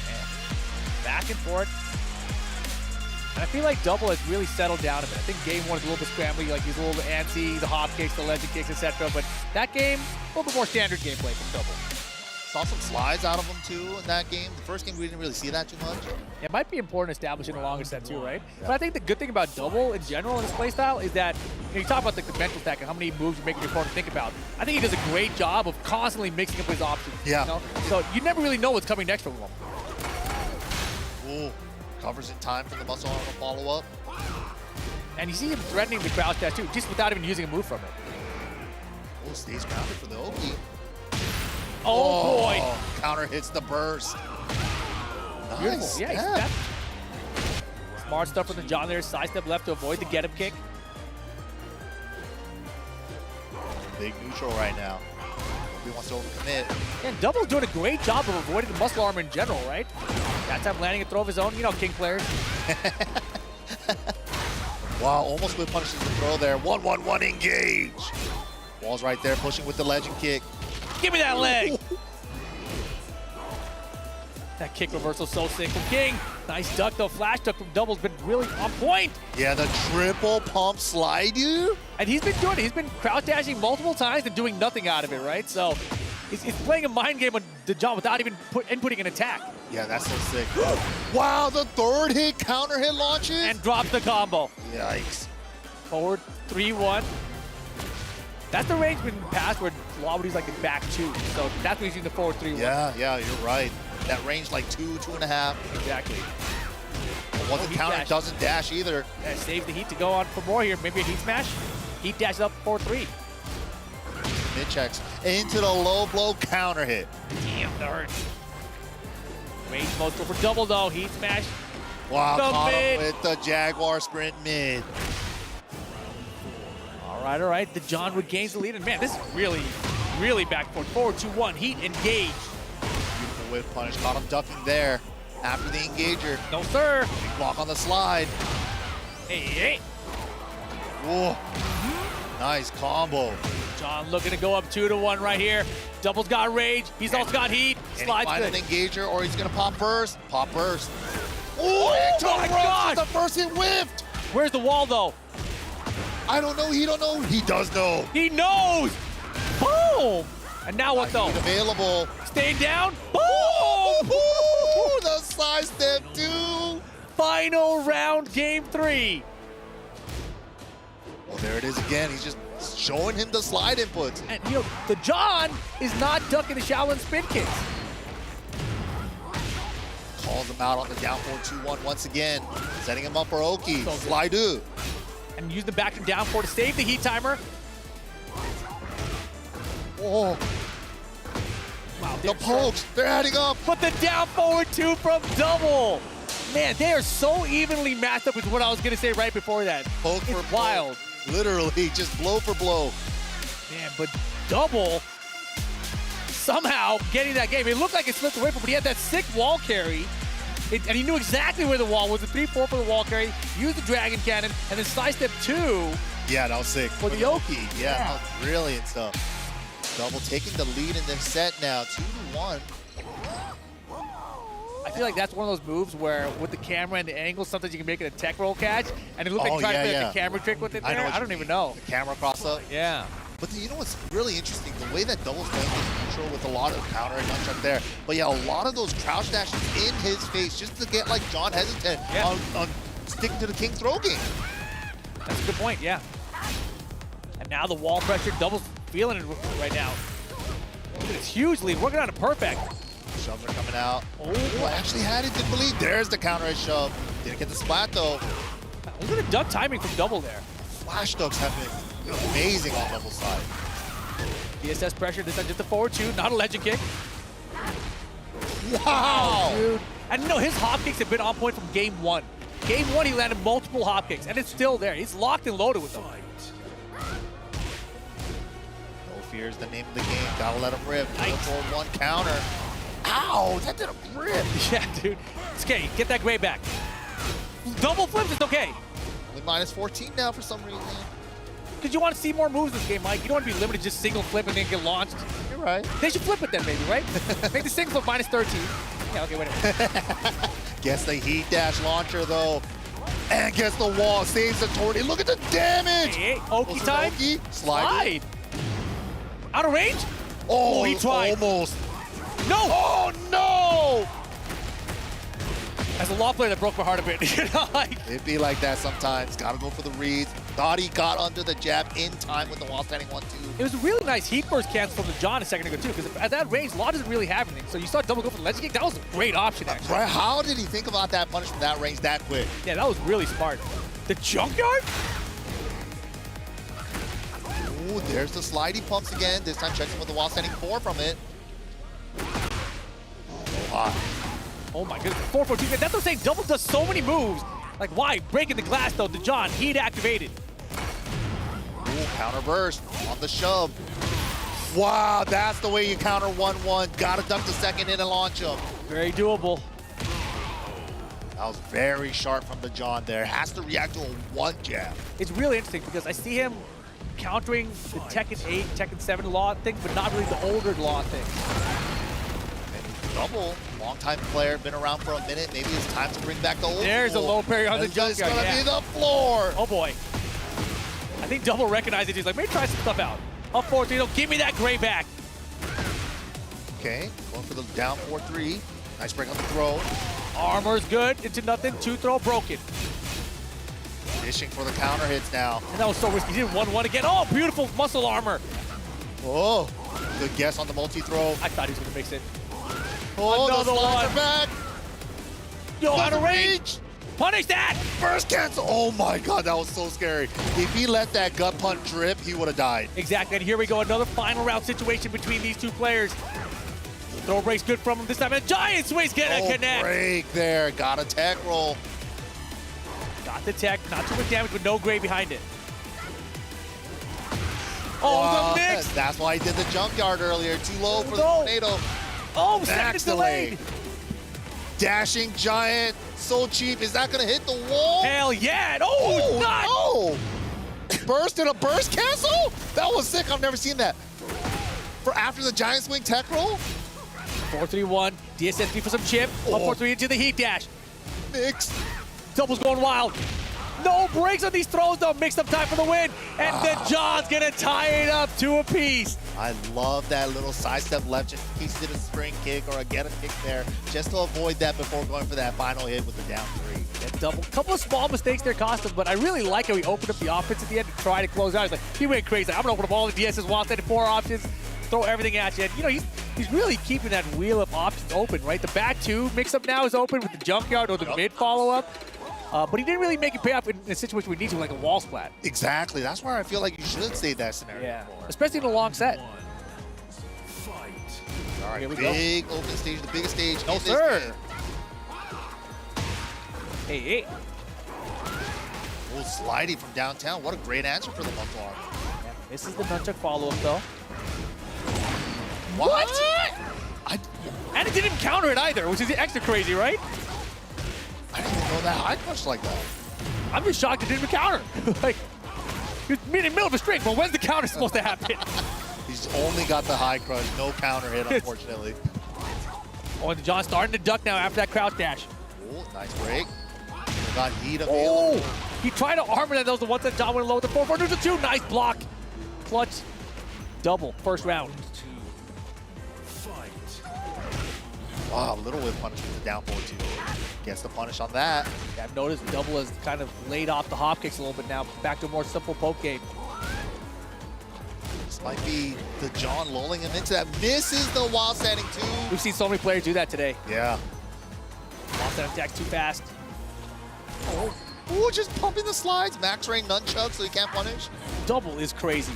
Man. Back and forth. And I feel like Double has really settled down a bit. I think game 1 is a little bit scrambly, like he's a little bit antsy, the hop kicks, the legend kicks, etc. But that game, a little bit more standard gameplay from Double. Saw some slides out of him too in that game. The first game we didn't really see that too much. It might be important establishing a longer set too, right? Yeah. But I think the good thing about Double in general in his playstyle is that you talk about the mental stack and how many moves you're making your opponent think about. I think he does a great job of constantly mixing up his options. Yeah. So you never really know what's coming next from him. Ooh. Covers in time for the muscle arm to follow up. And you see him threatening the crouch dash too, just without even using a move from it. Oh, stays grounded for the Oki. Oh boy! Counter hits the burst. Nice. Yeah. Smart stuff from the John there. Sidestep left to avoid the get-up kick. Big neutral right now. He wants to overcommit. And Double's doing a great job of avoiding the muscle armor in general, right? That time landing a throw of his own, King players. Wow, almost with punishes the throw there. 1-1-1 engage. Wall's right there, pushing with the legend kick. Give me that leg! That kick reversal so sick from King. Nice duck though. Flash duck from Double's been really on point. Yeah, the triple pump slide you. And he's been doing it. He's been crouch dashing multiple times and doing nothing out of it, right? So he's playing a mind game on the John without even inputting an attack. Yeah, that's so sick. Wow, the third hit counter hit launches. And drops the combo. Yikes. Forward 3-1. That's the range in the past where Law would use like the back 2. So that's when he's using the forward 3-1. Yeah, you're right. That range like 2.5. Exactly. Well, the counter dash doesn't dash either. Yeah, saves the heat to go on for more here. Maybe a heat smash. Heat dash up 4-3. Mid checks into the low blow counter hit. Damn, that hurt. Let's go for double though. Heat smash. Wow, The caught mid. him with the Jaguar sprint mid. All right. The John regains the lead, and man, this is really back forward 2-1. Heat engage. Beautiful whip punish. Caught him ducking there after the engager. No, sir. Big block on the slide. Hey. Whoa. Nice combo. John looking to go up 2-1 right here. Double's got rage. He's also got heat. Can he Slides find good. an engager, or he's gonna pop burst? Pop burst. Oh, my God. The first hit whiffed. Where's the wall though? I don't know. He don't know. He does know. He knows. Boom. And now what though? Heat available. Staying down. Boom. Ooh, the side step two. Final round, game 3. Well, there it is again. He's just showing him the slide inputs. And you know, the John is not ducking the Shaolin spin kicks. Calls him out on the down 4-2-1 once again. Setting him up for Oki. Slide do. And use the back and down 4 to save the heat timer. Oh. Wow, The pokes, they're adding up. But the down forward 2 from double. Man, they are so evenly matched up with what I was going to say right before that. Poke it's for wild. Poke. Literally, just blow for blow. Man, but double somehow getting that game. It looked like it slipped away from him, but he had that sick wall carry. And he knew exactly where the wall was. The 3-4 for the wall carry. Used the dragon cannon, and then sidestep 2. Yeah, that was sick. For the Oki. Yeah, that was brilliant stuff. Double taking the lead in this set now, 2-1. I feel like that's one of those moves where with the camera and the angle, sometimes you can make it a tech roll catch, and it looked like trying to play like a camera trick with it there. I don't even know. The camera cross up. Yeah. But you know what's really interesting? The way that Double's playing this neutral with a lot of counter and gunshot there. But yeah, a lot of those crouch dashes in his face just to get like John hesitant on sticking to the king throw game. That's a good point, yeah. And now the wall pressure, Double's feeling it right now. It's huge lead, working on it perfect. Shoves are coming out. Oh, actually had it, didn't believe. There's the counter hit shove. Didn't get the splat though. Look at the duck timing from Double there. Flash ducks have been amazing on Double's side. DSS pressure, this time just the forward 2, not a legend kick. Wow! Dude. And no, his hop kicks have been on point from game 1. Game 1, he landed multiple hop kicks, and it's still there. He's locked and loaded with them. No fear is the name of the game. Gotta let him rip. Nice. Forward 1 counter. Ow, that did a rip. Yeah, dude. It's okay, get that gray back. Double flips, it's okay. Only minus 14 now for some reason. Because you want to see more moves this game, Mike. You don't want to be limited to just single flip and then get launched. You're right. They should flip it then, maybe, right? Make the single flip minus 13. Yeah, okay, whatever. Gets the heat dash launcher, though. And gets the wall. Saves the tornado. Look at the damage. Hey, Oki time. Oki. Slide. Out of range? Oh, he tried. Almost. No! Oh, no! As a law player, that broke my heart a bit. You know, like, It'd be like that sometimes. Gotta go for the reads. Thought he got under the jab in time with the wall standing 1-2. it was a really nice heat burst cancel from the John a second ago, too, because at that range, Law doesn't really have anything. So you saw Double go for the legend kick. That was a great option, actually. Right, how did he think about that punish from that range that quick? Yeah, that was really smart. The junkyard? Ooh, there's the slidey pumps again. This time checks him with the wall standing 4 from it. Oh my goodness, 4-4-2. That's what I'm saying. Double does so many moves. Like, why? Breaking the glass, though. The John, heat activated. Ooh, counter burst on the shove. Wow, that's the way you counter 1-1. Gotta duck the second in and launch him. Very doable. That was very sharp from the John there. Has to react to a 1 jab. It's really interesting because I see him countering the Tekken 8, Tekken 7 Law thing, but not really the older Law thing. Double, long-time player, been around for a minute. Maybe it's time to bring back the old There's school. a low parry on the It's junkyard. gonna Yeah. be the floor. Oh boy. I think Double recognized it. He's like, maybe try some stuff out. Up 4-3, give me that gray back. Okay, going for the down 4-3. Nice break on the throw. Armor's good, into nothing, 2 throw, broken. Fishing for the counter hits now. And that was so risky. He did 1-1 again. Oh, beautiful muscle armor. Oh, good guess on the multi-throw. I thought he was gonna mix it. Oh, another the slides one. are back. Yo, out of Doesn't range. reach. Punish that. First cancel. Oh my God, that was so scary. If he let that gut punch drip, he would have died. Exactly, and here we go. Another final round situation between these two players. Throw break's good from him this time, and Giant Swing's gonna connect. Break there, got a tech roll. Got the tech, not too much damage, but no gray behind it. Oh, the mix! That's why he did the junkyard earlier. Too low for the tornado. Oh, Max second delayed. Dashing Giant, so cheap. Is that gonna hit the wall? Hell yeah! Oh, not! No! Burst in a burst cancel? That was sick. I've never seen that. For after the Giant Swing tech roll? 4-3-1. DSSB for some chip. 1-4-3 into the heat dash. Mix. Double's going wild. No breaks on these throws, though. Mixed up time for the win. And then John's going to tie it up to a piece. I love that little sidestep left just in case he did a spring kick or a get a kick there, just to avoid that before going for that final hit with the down 3. And Double, couple of small mistakes there cost him, but I really like how he opened up the offense at the end to try to close out. He's like, he went crazy. I'm going to open up all the DSs, one side, 4 options, throw everything at you. And, you know, he's really keeping that wheel of options open, right? The back 2 mix-up now is open with the junkyard or the mid follow-up. But he didn't really make it pay off in a situation where we need to, like a wall splat. Exactly. That's where I feel like you should save that scenario. Yeah, especially in a long set. All right, here we big open stage, the biggest stage No, in this sir. game. Hey. Oh, sliding from downtown. What a great answer for the Buffalo. Yeah, this is the nunchuck follow-up, though. What? And it didn't even counter it either, which is extra crazy, right? I didn't even know that high punch like that. I'm just shocked it didn't even counter. Like, he was in the middle of a string, but when's the counter supposed to happen? He's only got the high crush, no counter hit, unfortunately. Oh, and John's starting to duck now after that crouch dash. Oh, nice break. Got heat available. Oh, he tried to armor that. That was the one that John went low with the 4-4. There's a 2. Nice block. Clutch. Double. First round. Wow, little whip punish with the down 4-2. Gets the punish on that. Yeah, I've noticed Double has kind of laid off the hop kicks a little bit now. Back to a more simple poke game. This might be the John lulling him into that. Misses the while standing 2. We've seen so many players do that today. Yeah. While standing attacks too fast. Oh, just pumping the slides. Max range nunchuck so he can't punish. Double is crazy.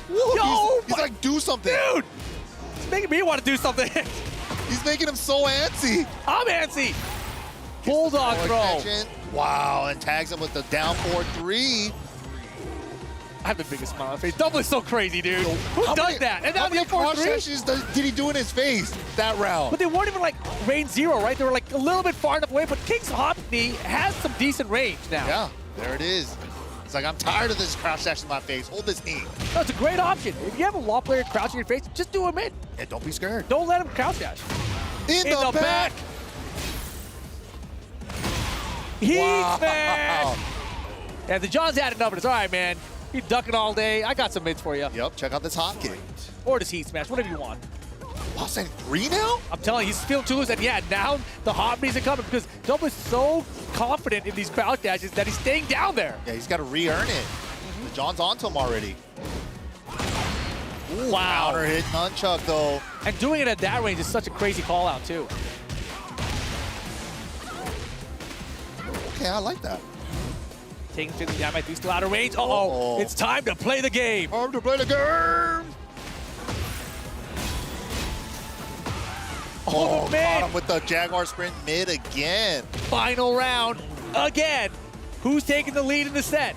Whoa, Yo, he's like, do something. Dude! It's making me want to do something. He's making him so antsy. I'm antsy. Bulldog throw. Attention. Wow, and tags him with the down 4-3. I have the biggest smile on my face. Double is so crazy, dude. Who does that? And how now the many cross 4-3? dashes did he do in his face that round? But they weren't even like range 0, right? They were like a little bit far enough away, but King's Hop knee has some decent range now. Yeah, there it is. It's like, I'm tired of this crouch dash in my face. Hold this knee. No, it's a great option. If you have a wall player crouching in your face, just do him in. Yeah, don't be scared. Don't let him crouch dash. In the back. Heat Wow. smash! Yeah, the John's had enough, but it's all right, man. You're ducking all day. I got some mids for you. Yep, check out this hop kick. Or this heat smash, whatever you want. Wow, saying 3 now? I'm telling you, he's feeling too loose. And yeah, now the hop knees are coming because Double is so confident in these crouch dashes that he's staying down there. Yeah, he's got to re-earn it. The John's onto him already. Ooh, Wow. Counter hit nunchuck, though. And doing it at that range is such a crazy call out, too. Okay, I like that. Taking to the down by 3, still out of range. Uh-oh, it's time to play the game. Time to play the game. Oh, man. got him with the Jaguar sprint mid again. Final round again. Who's taking the lead in the set?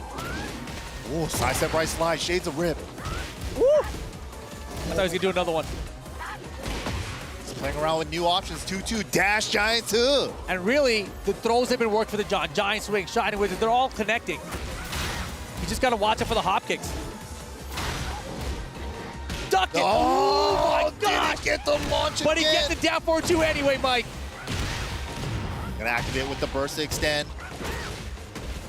Oh, side step right slide, shades of rip. Woo! I thought he was gonna do another one. He's playing around with new options. 2-2, dash Giant 2. And really, the throws have been worked for the John. Giant swing, shining wizard, they're all connecting. You just gotta watch it for the hop kicks. Duck it! Oh my gosh! Didn't get the launch But he again. gets it down 4-2 anyway, Mike. Gonna activate with the burst to extend.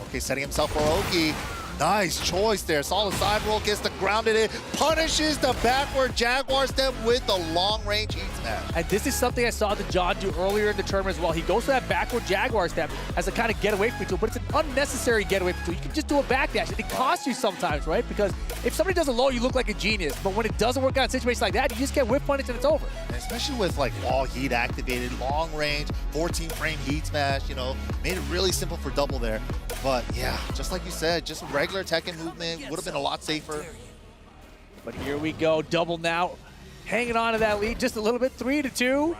Okay, setting himself for Oki. Nice choice there. Solid side roll, gets the grounded in, punishes the backward Jaguar step with the long range heat smash. And this is something I saw the John do earlier in the tournament as well. He goes for that backward Jaguar step as a kind of getaway from tool, but it's an unnecessary getaway from tool. You can just do a backdash, and it costs you sometimes, right? Because if somebody does a low, you look like a genius. But when it doesn't work out in situations like that, you just get whip punish and it's over. And especially with like wall heat activated, long range, 14 frame heat smash, you know, made it really simple for Double there. But yeah, just like you said, just a regular Tekken movement would have been a lot safer. But here we go, Double now. hanging on to that lead just a little bit, 3-2.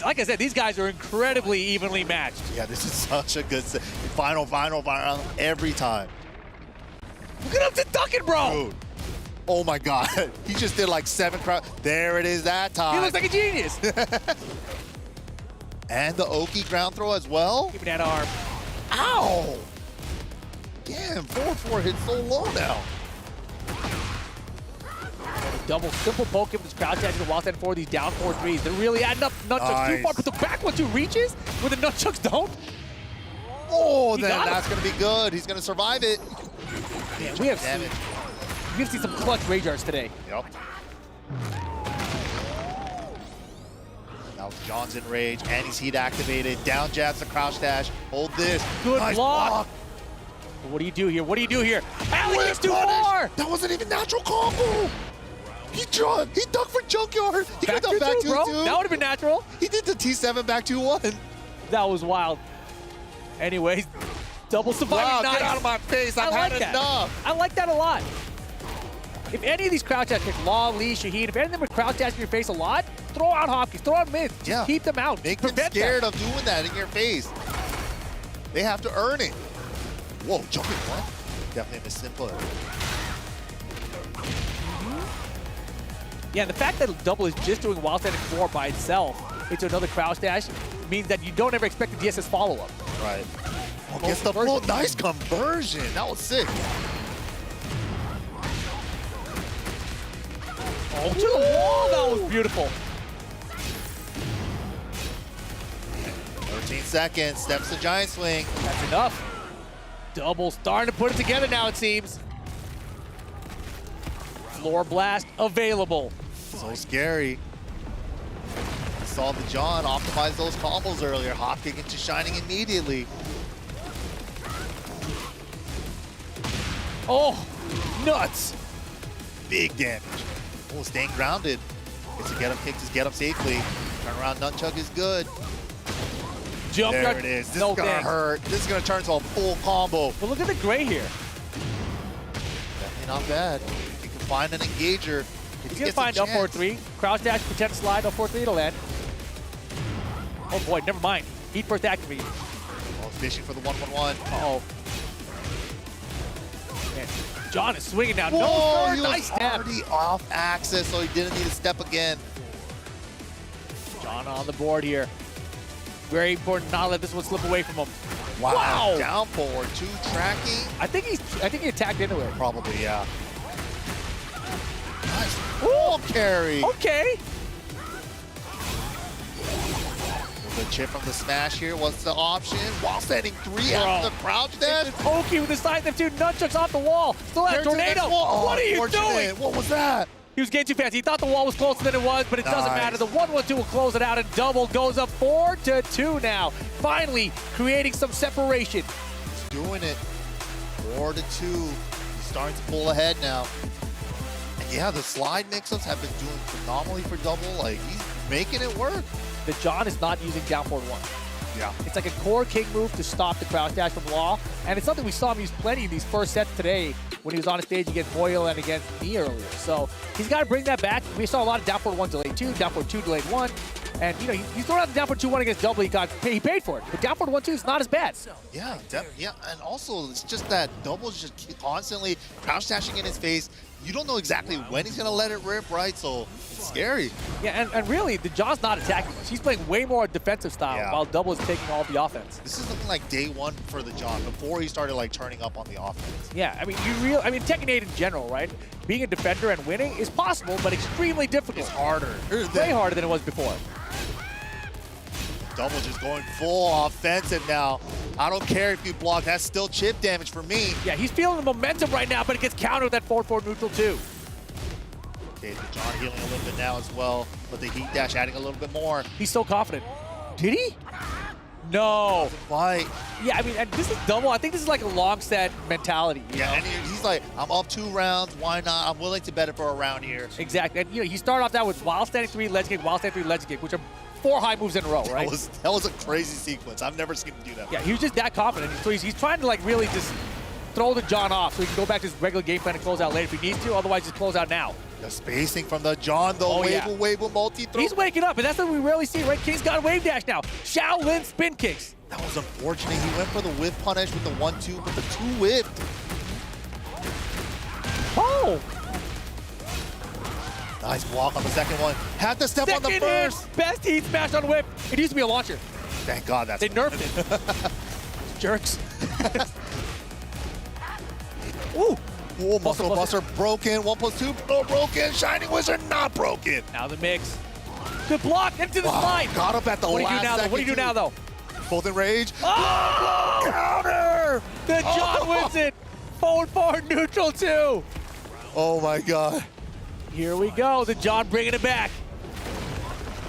Like I said, these guys are incredibly evenly matched. Yeah, this is such a good final every time. Look at him ducking, bro. Dude. Oh my God. He just did like 7 crowd. There it is that time. He looks like a genius. And the Oki ground throw as well. Keeping that arm. Ow! Damn, 4-4 hit so low now. Double simple poke him with this crouch dash and while standing forward, these down 4-3s. They're really adding up. Nunchucks too far, but the back 1-2 reaches where the nunchucks don't. Oh, then that's going to be good. He's going to survive it. Yeah, we have seen some clutch rage arts today. Yep. Now John's in rage, and he's heat activated. Down jabs the crouch dash. Hold this. Good nice block. What do you do here? What do you do here? Alley-oop's too far! That wasn't even natural combo! He ducked for Junkyard! He could have done back 2-2. That would have been natural. He did the T7 back 2-1. That was wild. Anyways, double surviving. Wow, nice. get out of my face. I've had enough. I like that a lot. If any of these crouch dash pick, Law, Lee, Shaheen, if any of them would crouch dash in your face a lot, throw out Hopkins, throw out Miz. Just keep them out. Make them scared of doing that in your face. They have to earn it. Whoa, jumping one. Definitely a simple. Yeah, the fact that double is just doing wild standing 4 by itself into another crouch dash means that you don't ever expect the DSS follow-up. Right. Oh, gets the full nice conversion. That was sick. Oh, to the wall. That was beautiful. 13 seconds. Steps the giant swing. That's enough. Double starting to put it together now, it seems. Floor blast available. So scary. Saw the John optimize those combos earlier. Hop kick into shining immediately. Oh, nuts. Big damage. Oh, staying grounded. Gets a get up kick, just get up safely. Turn around nunchuck is good. Jump there guard. it is. This is gonna hurt. This is gonna turn into a full combo. But look at the gray here. Definitely not bad. You can find an engager. He's gonna find up 4-3. Crouch dash, pretend to slide, up 4-3 to land. Oh boy, never mind. Heat first activated. Oh, fishing for the 1-1-1. Uh-oh. Man, John is swinging now. Whoa, No, he nice was tap. already off axis, so he didn't need to step again. John on the board here. Very important not to let this one slip away from him. Wow. Down forward, 2 tracking. I think he attacked into it. Probably, yeah. Nice wall carry. Okay. The chip from the smash here. What's the option? While standing 3 after the crouch dash. It's Pokey with the side them 2 nunchucks off the wall. Still at tornado. Oh, what are you doing? What was that? He was getting too fast. He thought the wall was closer than it was, but it doesn't matter. The 1-1-2 will close it out, and double goes up 4-2 now. Finally creating some separation. He's doing it. 4-2. He's starting to pull ahead now. And yeah, the slide mix-ups have been doing phenomenally for double. Like, he's making it work. The John is not using down forward 1. Yeah. It's like a core king move to stop the crouch dash from Law, and it's something we saw him use plenty in these first sets today when he was on a stage against Boyle and against me earlier. So he's got to bring that back. We saw a lot of down forward 1 delayed 2, down forward 2 delayed 1, and you know he's throwing out the down forward 2-1 against double. He paid for it, but down forward 1-2 is not as bad. Yeah, yeah, and also it's just that double's just constantly crouch dashing in his face. You don't know exactly when he's gonna let it rip, right? So it's scary. Yeah, and really, the John's not attacking. He's playing way more defensive style while double is taking all the offense. This is looking like day 1 for the John before he started like turning up on the offense. Yeah, I mean, Tekken 8 in general, right? Being a defender and winning is possible, but extremely difficult. It's harder. Way harder than it was before. Double just going full offensive now. I don't care if you block, that's still chip damage for me. Yeah, he's feeling the momentum right now, but it gets countered with that 4-4 neutral too. Okay, the John healing a little bit now as well, but the heat dash adding a little bit more. He's so confident. Did he? No. Fight. Yeah, I mean, and this is double. I think this is like a long set mentality. Yeah, and he's like, I'm up 2 rounds, why not? I'm willing to bet it for a round here. Exactly. And you start off that with wild standing 3, ledge kick, wild standing 3, ledge kick, which are 4 high moves in a row, right? That was a crazy sequence. I've never seen him do that. Yeah, he was just that confident. So he's trying to like really just throw the John off so he can go back to his regular game plan and close out later if he needs to. Otherwise, just close out now. The spacing from the John, though. Wave multi-throw. He's waking up, and that's something we rarely see, right? King's got a wave dash now. Shaolin spin kicks. That was unfortunate. He went for the whiff punish with the 1-2, but the 2 whiffed. Oh! Nice block on the second one. Had to step on the first. Hit. Best heat smash on whip. It used to be a launcher. Thank God that's They nerfed it. Jerks. Ooh. Oh, muscle buster broken. 1+2 broken. Shining Wizard not broken. Now the mix. Good block into the slide. Got up at the last second. What do you do now, though? Both in rage. Oh! Counter! The John wins it. Forward neutral 2. Oh my God. Here we go. The John bringing it back.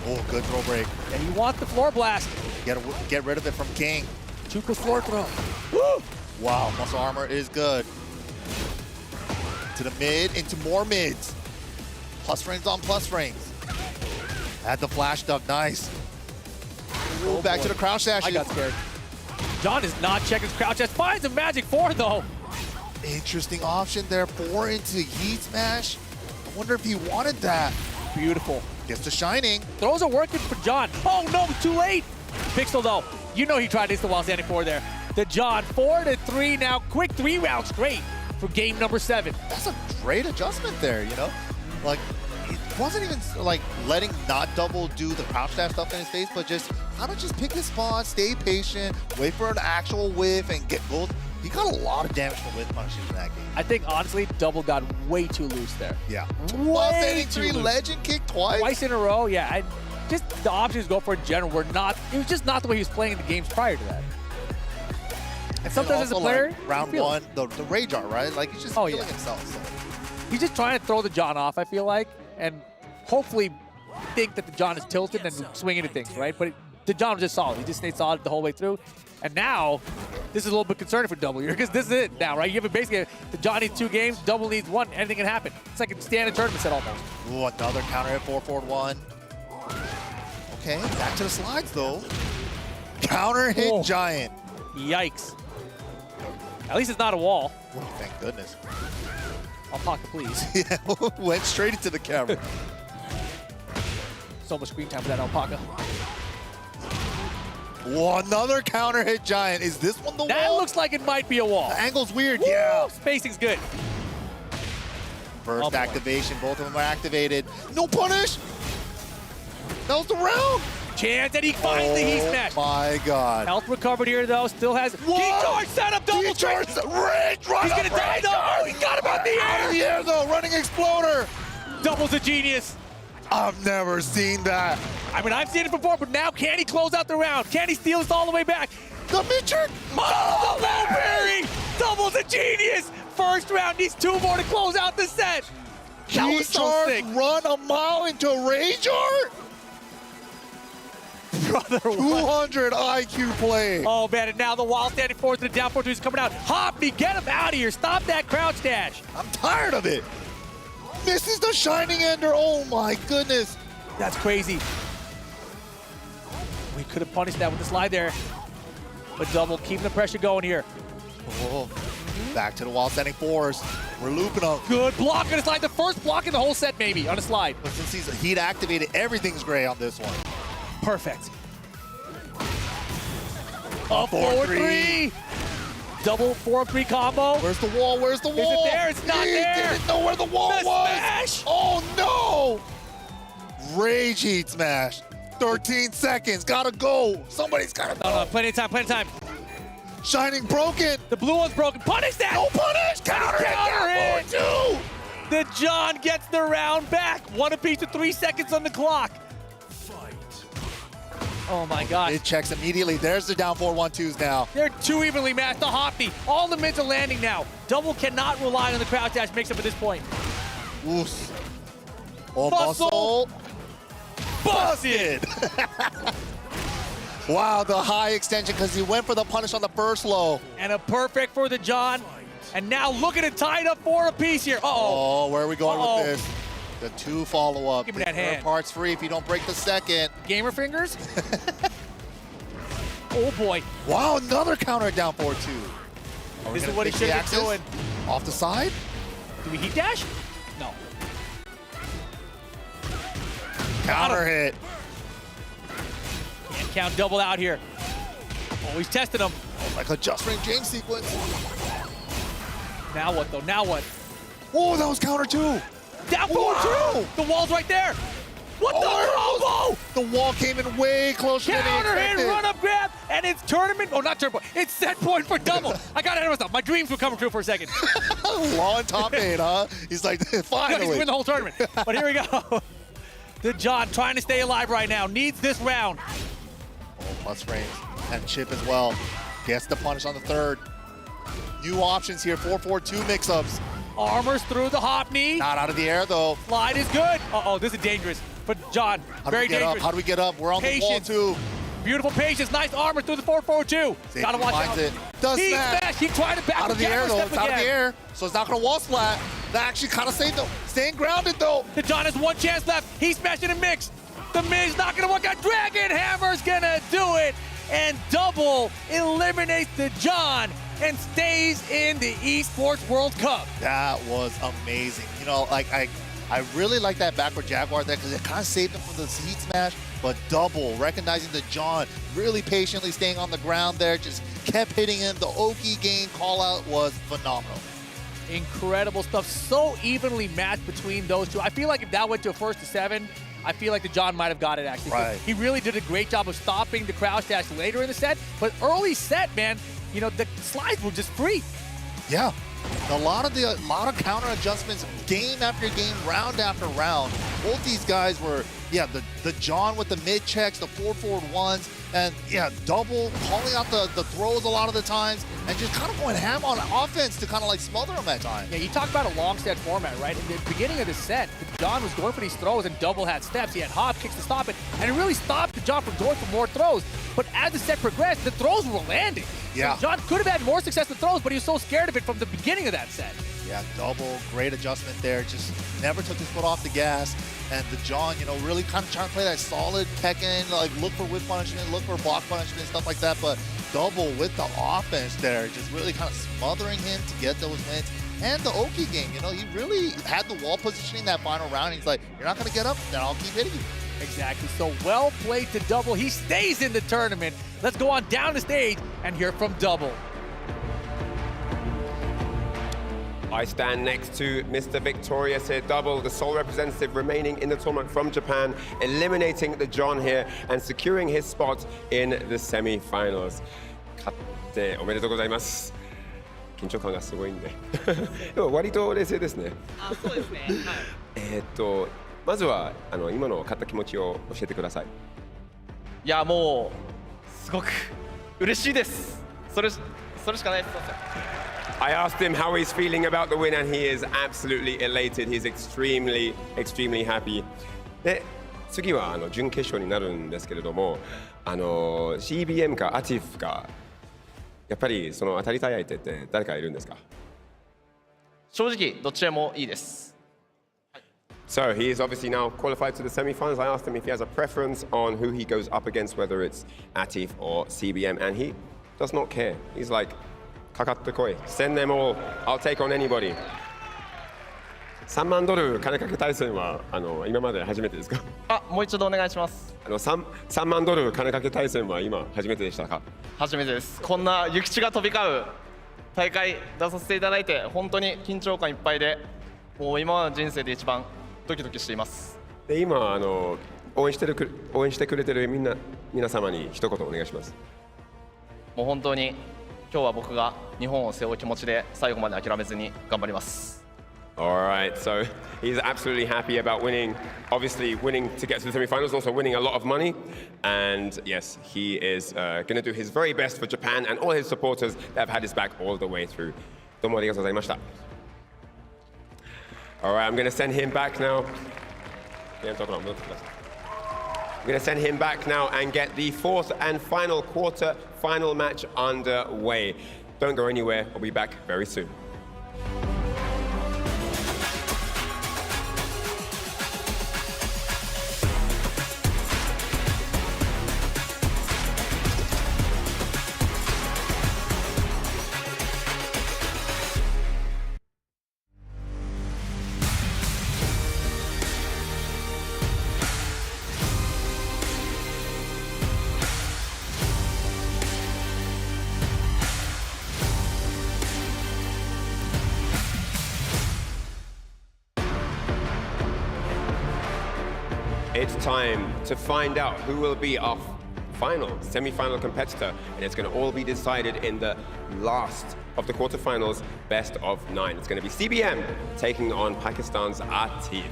Oh, good throw break. And you want the floor blast. Get rid of it from King. 2 plus floor throw. Woo! Wow, muscle armor is good. To the mid, into more mids. Plus frames on plus frames. Had the flash duck, nice. Oh, back to the crouch dash. I got scared. John is not checking his crouch dash. Finds a magic 4 though. Interesting option there. 4 into heat smash. I wonder if he wanted that. Beautiful. Gets the shining. Throws are working for John. Oh no, too late. Pixel though. You know he tried this the while standing 4 there. The John 4-3 now. Quick 3 rounds straight for game number 7. That's a great adjustment there, you know? Like, it wasn't even like letting not double do the crouch dash stuff in his face, but just kind of just pick his spot, stay patient, wait for an actual whiff, and get gold. He got a lot of damage from whiff punches in that game. I think honestly, double got way too loose there. Yeah. Way too loose. Legend kick twice. Twice in a row, yeah. Just the options go for in general were not, it was just not the way he was playing in the games prior to that. And sometimes as a player, like, round 1, the rage art, right? Like he's just feeling himself. So. He's just trying to throw the John off, I feel like, and hopefully think that the John is tilted and swing into things, right? But the John was just solid. He just stayed solid the whole way through. And now, this is a little bit concerning for Double here, because this is it now, right? You have basically, the John needs 2 games, Double needs 1, anything can happen. It's like a standard tournament set almost. Ooh, another counter hit, 4-4-1. Okay, back to the slides though. Counter hit giant. Yikes. At least it's not a wall. Oh, thank goodness. Alpaca, please. Yeah, went straight into the camera. So much screen time for that Alpaca. Whoa, another counter hit giant. Is this one the wall? That looks like it might be a wall. The angle's weird, Woo! yeah. Spacing's good. Burst activation, both of them are activated. No punish! That was the round! Chance, and he finds the heat smash. Oh my God. Health recovered here though, still has heat charge set up, double charge, rage, run He's gonna die though. Oh, he got him out the air. Out of the air though, running exploder. Double's a genius. I've never seen that. I mean, I've seen it before, but now can he close out the round? Can he steal this all the way back? The Mitchell! Oh, the low parry! Double's a genius. First round needs 2 more to close out the set. That was so sick. Run a mile into rage art? Brother, 200 IQ play. Oh man, and now the wall standing 4 to the down 4 is coming out. Hoppy, get him out of here. Stop that crouch dash. I'm tired of it. Misses the shining ender. Oh my goodness. That's crazy. We could have punished that with the slide there. But Double keeping the pressure going here. Oh, back to the wall standing 4s. We're looping up. Good block on the slide. The first block in the whole set maybe on a slide. But since he's heat activated, everything's gray on this one. Perfect. Up 4-3. Double 4-3 combo. Where's the wall? Where's the wall? Is it there? It's not there. Didn't know where the wall was. Smash. Oh no! Rage heat smash. 13 seconds. Gotta go. Somebody's gotta go. No, plenty of time. Plenty of time. Shining broken. The blue one's broken. Punish that. No punish. Counter it. Two. The John gets the round back. 1 apiece with 3 seconds on the clock. Oh my gosh. It checks immediately. There's the down 4-1-2s now. They're too evenly matched. The Hoppy. All the mids are landing now. Double cannot rely on the crouch dash mix-up at this point. Oof. Oh, muscle. Busted. Wow, the high extension because he went for the punish on the first low. And a perfect for the John. And now look at it tied up 4 apiece here. Oh, where are we going with this? The 2 follow-up. Give me that hand. Part's free if you don't break the second. Gamer fingers? Oh boy. Wow, another counter down 4-2. This is what he should have been doing. Off the side? Do we heat dash? No. Counter hit. Can't count double out here. Oh, he's testing him. Like a just range James sequence. Now what though? Now what? Oh, that was counter too. Down forward too. The wall's right there. What the combo? The wall came in way closer than he Counter hit, expected. run up grab, and it's tournament. Oh, not tournament. It's set point for double. I got ahead of myself. My dreams were coming true for a second. Law and top 8, huh? He's like, finally. No, he's win the whole tournament. But here we go. The John trying to stay alive right now. Needs this round. Oh, plus frames. And Chip as well. Gets the punish on the third. New options here. 4-4-2 mix-ups. Armors through the hop knee. Not out of the air, though. Slide is good. Uh-oh, this is dangerous. But John, very dangerous. How do we get up? We're on the wall, too. Beautiful patience. Nice armor through the 4-4-2. Gotta watch out. Does He smash. smashed. He tried to back Out of the air, though. step It's out of the again. air. So it's not going to wall splat. That actually kind of saved though. Staying grounded, though. The John has one chance left. He's smashing a mix. The Miz not gonna work out. Dragon Hammer's gonna do it. And double eliminates the John and stays in the Esports World Cup. That was amazing. You know, like I really like that backward Jaguar there because it kind of saved him from the heat smash, but double, recognizing the John, really patiently staying on the ground there, just kept hitting him. The Oki game call out was phenomenal. Incredible stuff. So evenly matched between those two. I feel like if that went to a 1st to 7, I feel like the John might have got it actually. Right. He really did a great job of stopping the crouch dash later in the set, but early set, man, you know, the slides were just free. Yeah. A lot of counter adjustments game after game, round after round. Both these guys were, yeah, the John with the mid checks, the 4-4-1s, and yeah, double calling out the throws a lot of the times, and just kind of going ham on offense to kind of like smother them at times. Yeah, you talk about a long set format, right? In the beginning of the set, the John was going for these throws and double had steps. He had hop kicks to stop it, and it really stopped the John from going for more throws. But as the set progressed, the throws were landing. Yeah. So John could have had more success with throws, but he was so scared of it from the beginning of that set. Yeah, double, great adjustment there. Just never took his foot off the gas. And the John, you know, really kind of trying to play that solid Tekken, like look for whip punishment, look for block punishment, stuff like that. But double with the offense there, just really kind of smothering him to get those wins. And the Oki game, you know, he really had the wall positioning that final round. He's like, you're not going to get up, then I'll keep hitting you. Exactly. So well played to double. He stays in the tournament. Let's go on down the stage and hear from double. I stand next to Mr. Victorious here, double, the sole representative remaining in the tournament from Japan, eliminating the John here and securing his spot in the semi-finals. 勝っておめでとうございます。緊張感がすごいんで。でも割と冷静ですね。あ、そうですね。はい。まずは今の勝った気持ちを教えてください。いやもうすごく嬉しいです。それしかないです。I asked him how he's feeling about the win, and he is absolutely elated. He's extremely, extremely happy. で、次は準決勝になるんですけれども、CBM か ATIF か、やっぱりその当たりたい相手って誰かいるんですか？正直どっちでもいいです。So he is obviously now qualified to the semi-finals. I asked him if he has a preference on who he goes up against, whether it's ATIF or CBM, and he does not care. He's like, かかってこい. Send them all. I'll take on anybody. 3万ドル金かけ対戦は今まで初めてですか？あ、もう一度お願いします。3万ドル金かけ対戦は今初めてでしたか？初めてです。こんな諭吉が飛び交う大会出させていただいて本当に緊張感いっぱいで、もう今までの人生で一番ドキドキしています。で今応援してくれてる皆様に一言お願いします。もう本当に今日は僕が日本を背負う気持ちで最後まで諦めずに頑張ります。All right, so he's absolutely happy about winning. Obviously, winning to get to the semi-finals, also winning a lot of money. And yes, he is going to do his very best for Japan and all his supporters that have had his back all the way through. どうもありがとうございました。All right, I'm going to send him back now. I'm going to send him back now and get the fourth and final quarter-final match underway. Don't go anywhere. I'll be back very soon. it's time to find out who will be our final semi-final competitor, and it's going to all be decided in the last of the quarterfinals, best of 9. It's going to be CBM taking on Pakistan's Atif.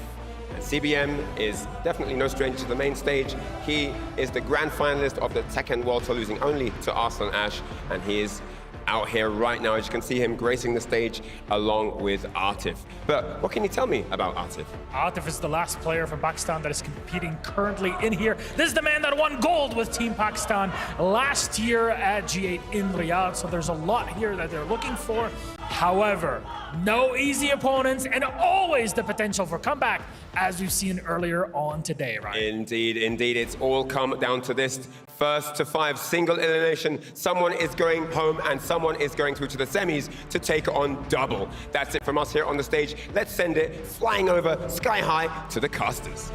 And CBM is definitely no stranger to the main stage. He is the grand finalist of the Tekken World Tour, losing only to Arslan Ash, and he is out here right now. As you can see him gracing the stage along with Atif. But what can you tell me about Atif? Atif is the last player from Pakistan that is competing currently in here. This is the man that won gold with Team Pakistan last year at G8 in Riyadh. So there's a lot here that they're looking for. However, no easy opponents and always the potential for comeback, as we've seen earlier on today, right? Indeed, indeed. It's all come down to this first to 5 single elimination. Someone is going home and someone is going through to the semis to take on double. That's it from us here on the stage. Let's send it flying over sky high to the casters.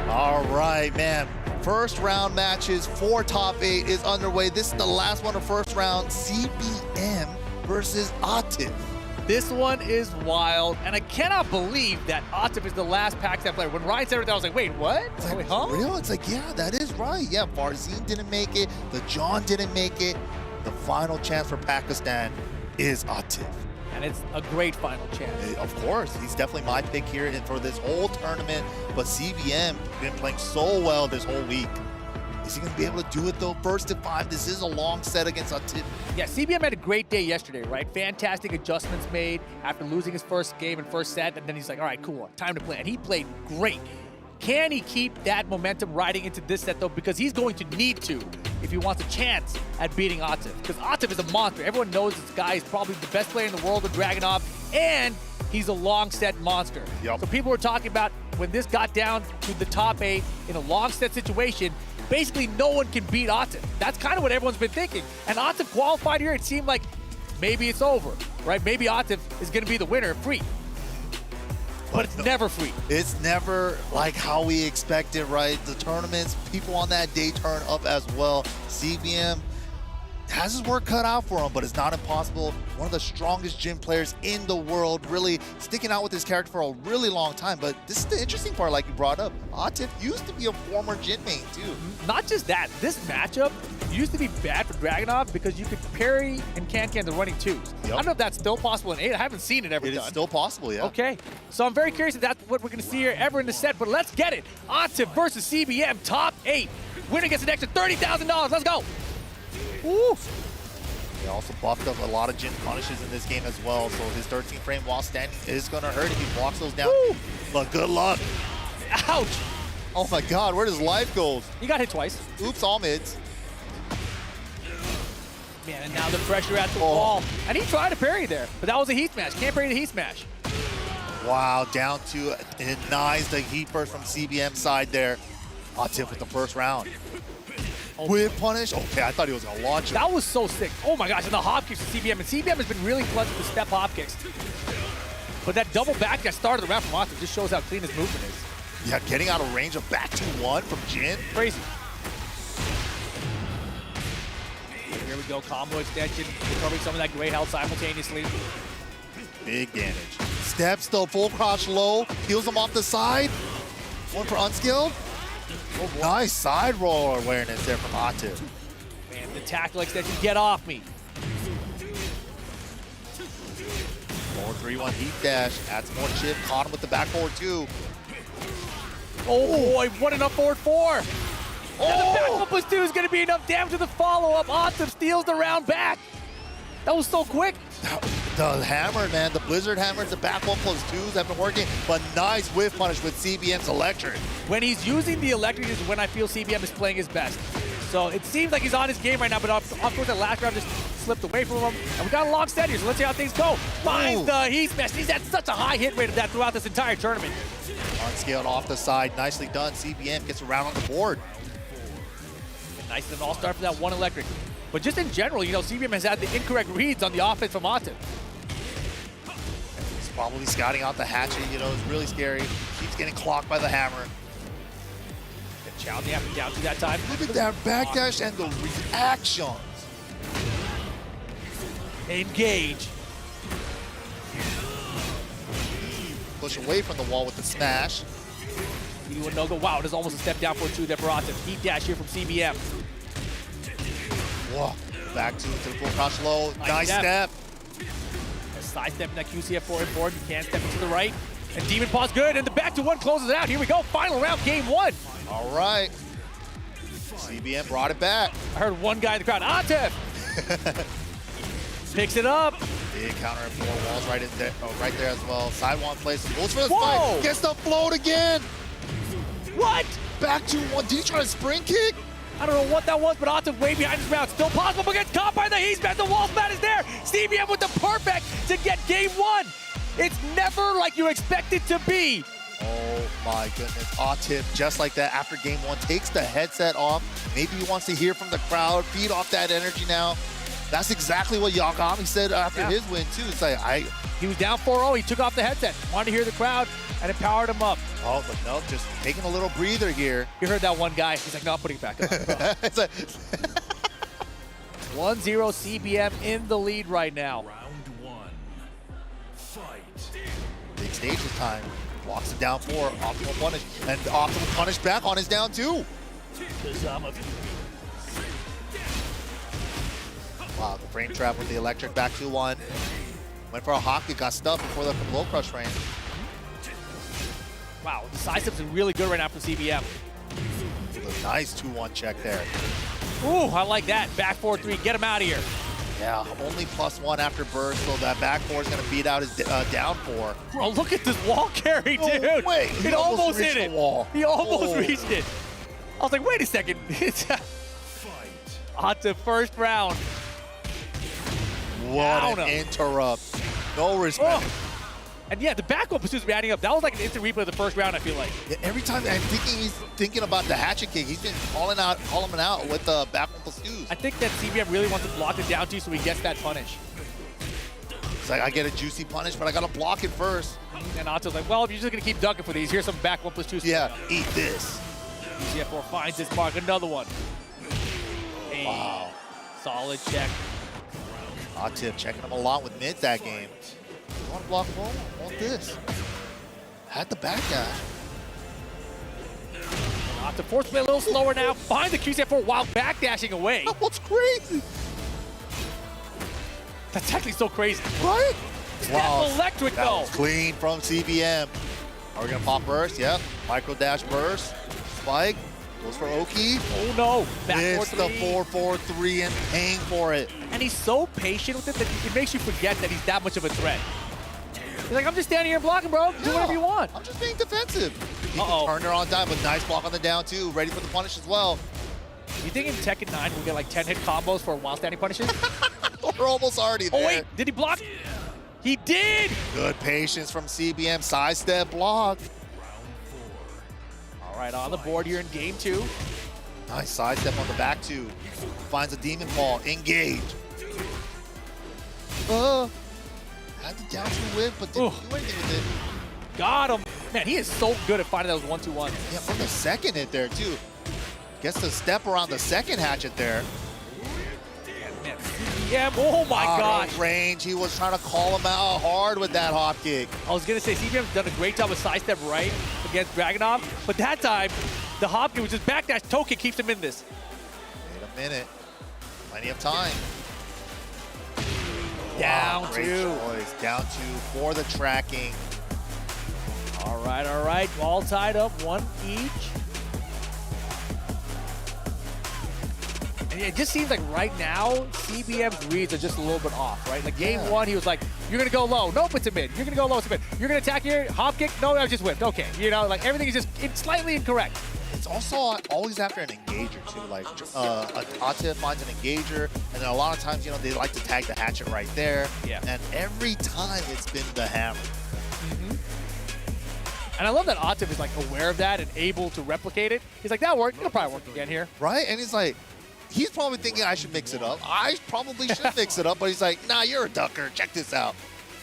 All right, man. First round matches for top 8 is underway. This is the last one of first round. CBM versus Atif. This one is wild, and I cannot believe that Atif is the last Pakistan player. When Ryan said it, I was like, wait, what? It's like, huh? real? It's like, yeah, that is right. Yeah, Farzin didn't make it. The John didn't make it. The final chance for Pakistan is Atif. And it's a great final chance. Of course, he's definitely my pick here for this whole tournament. But CBM been playing so well this whole week. Is he going to be able to do it though? First to 5, this is a long set against Atif. Yeah, CBM had a great day yesterday, right? Fantastic adjustments made after losing his first game and first set, and then he's like, all right, cool, time to play. And he played great. Can he keep that momentum riding into this set though? Because he's going to need to if he wants a chance at beating Atif. Because Atif is a monster. Everyone knows this guy is probably the best player in the world with Dragunov, and he's a long set monster. Yep. So people were talking about when this got down to the top 8 in a long set situation, basically no one can beat Atif. That's kind of what everyone's been thinking. And Atif qualified here, it seemed like maybe it's over, right? Maybe Atif is going to be the winner free. But it's never free. It's never like how we expected, right? The tournaments, people on that day turn up as well. CBM has his work cut out for him, but it's not impossible. One of the strongest gym players in the world, really sticking out with his character for a really long time. But this is the interesting part, like you brought up. Atif used to be a former gym main, too. Not just that, this matchup used to be bad for Dragunov because you could parry and can the running 2s. I don't know if that's still possible in 8. I haven't seen it ever done. It is still possible, yeah. Okay, so I'm very curious if that's what we're going to see here ever in the set, but let's get it. Atif versus CBM, top 8. Winner gets an extra $30,000. Let's go. Woo. He also buffed up a lot of gym punishes in this game as well, so his 13 frame while standing is going to hurt if he blocks those down. Woo. But good luck. Ouch. Oh my God, where does life go? He got hit twice. Oops, all mids. Man, and now the pressure at the wall. And he tried to parry there, but that was a heat smash. Can't parry the heat smash. Wow, down to denies the heat burst from CBM side there. Atif with the first round. Whip punish. Okay, I thought he was going to launch it. That was so sick. Oh my gosh, and the hop kicks to CBM. And CBM has been really clutch with the step hop kicks. But that double back that started the round from Atif just shows how clean his movement is. Yeah, getting out of range of back 2-1 from Jin. Crazy. Here we go, combo extension, recovering some of that gray health simultaneously. Big damage. Steps though, full crouch low, heals him off the side. One for unskilled. Oh, nice side roll awareness there from Atif. Man, the tackle extension, get off me. 4-3-1 heat dash, adds more chip, caught him with the back forward 2. Oh boy, what an up forward 4. Oh. And the back 1 plus 2 is going to be enough damage to the follow-up. Atif steals the round back. That was so quick. The hammer, man, the Blizzard hammers, the back 1 plus 2s have been working, but nice whiff punish with CBM's electric. When he's using the electric is when I feel CBM is playing his best. So it seems like he's on his game right now, but of course that last round just slipped away from him. And we got a long set here, so let's see how things go. Finds the heat smash. He's had such a high hit rate of that throughout this entire tournament. Unscaled off the side, nicely done. CBM gets around on the board. Nice and all-star for that 1 electric. But just in general, you know, CBM has had the incorrect reads on the offense from Atif. He's probably scouting out the hatchet, you know, it's really scary. Keeps getting clocked by the hammer. Chow the up down to that time. Look at that backdash and the reactions. Engage. Push away from the wall with the smash. no-go. Wow, there's almost a step down for 2 there for Optic. Heat dash here from CBM. Whoa. Back to the full crouch low. Nice step. Side step in that QCF4 inboard. You can step into the right. And Demon Paw's good. And the back to 1 closes it out. Here we go. Final round, game 1. All right. CBM brought it back. I heard one guy in the crowd. Atef! Picks it up. Big counter at 4 walls right there as well. Side 1 plays. Goes for the Whoa! spike. Gets the float again. What? Back to 1. Did he try to spring kick? I don't know what that was, but Atef way behind his round. Still possible, but gets caught by the heat smash. The wall smash is there. CBM with the perfect to get game 1. It's never like you expect it to be. Oh my goodness. Optic, just like that, after game 1, takes the headset off. Maybe he wants to hear from the crowd, feed off that energy now. That's exactly what Yagami said after his win, too. It's like, He was down 4-0. He took off the headset. Wanted to hear the crowd, and it powered him up. Oh, but no, just taking a little breather here. You heard that one guy. He's like, no, I'm putting it back on. It's like 1-0 CBM in the lead right now. Round 1. Fight. Big stage this time. Walks it down 4. Optimal punish. And optimal punish back on his down 2. Wow, the frame trap with the electric back 2-1. Went for a hop kick, got stuck before the low crush range. Wow, the side steps are really good right now for CBM. A nice 2-1 check there. Ooh, I like that. Back 4-3, get him out of here. Yeah, only +1 after burst, so that back 4 is going to beat out his down 4. Bro, look at this wall carry, No dude. way. It almost hit reached it. the wall. He almost Oh. reached it. I was like, wait a second. On to first round. What Down an him. interrupt. No respect. Oh. And yeah, the back one pursuits be adding up. That was like an instant replay of the first round, I feel like. Yeah, every time I'm thinking he's thinking about the hatchet kick, he's been calling him out with the back one pursuits. I think that CBM really wants to block it down to so he gets that punish. It's like, I get a juicy punish, but I got to block it first. And Otto's like, well, if you're just going to keep ducking for these, here's some back 1+2. Yeah, eat this. CF4 finds his mark, another one. Hey, Wow. solid check. Optic checking him a lot with mid that game. You want to block him? Want this. Had the back dash. Otto forced to play a little slower now. Finds the QCF4 while backdashing away. What's crazy? That's actually so crazy. Right? Wow. Electric, that though. was clean from CBM. Are we going to pop burst? Yep. Micro dash burst. Spike. Goes for Oki. Oh no. Back Missed the 4-3. 4-4-3 and paying for it. And he's so patient with it that it makes you forget that he's that much of a threat. He's like, I'm just standing here and blocking, bro. Do whatever you want. I'm just being defensive. He can turn her on time, but nice block on the down too. Ready for the punish as well. You think in Tekken 9 we'll get like 10 hit combos for while standing punishes? We're almost already there. Oh wait, did he block? He did! Good patience from CBM. Sidestep block. All right, on the board here in game 2. Nice sidestep on the back two. Finds a demon ball. Engage. Had the down two whip, but didn't do anything with it. Got him. Man, he is so good at finding those 1-2-1s. Yeah, from the second hit there too. Gets the step around the second hatchet there. Yeah, oh my gosh. Range, he was trying to call him out hard with that hop kick. I was gonna say, CBM's done a great job with sidestep right against Dragunov, but that time, the hop kick was just backdash toe kick keeps him in this. Wait a minute. Plenty of time. Down Great two. choice. Down two for the tracking. All right, all tied up, one each. And it just seems like right now, CBM's reads are just a little bit off, right? Like game one, he was like, you're gonna go low. Nope, it's a mid. You're gonna go low, it's a mid. You're gonna attack here, hop kick. No, I just whipped. Okay, you know, like everything is just slightly incorrect. It's also always after an engager too. Like Ata finds an engager, and then a lot of times, you know, they like to tag the hatchet right there. Yeah. And every time it's been the hammer. And I love that Atif is like aware of that and able to replicate it. He's like, that worked. It'll probably work again here. Right? And he's like, he's probably thinking I should mix it up. I probably should mix it up, but he's like, nah, you're a ducker. Check this out.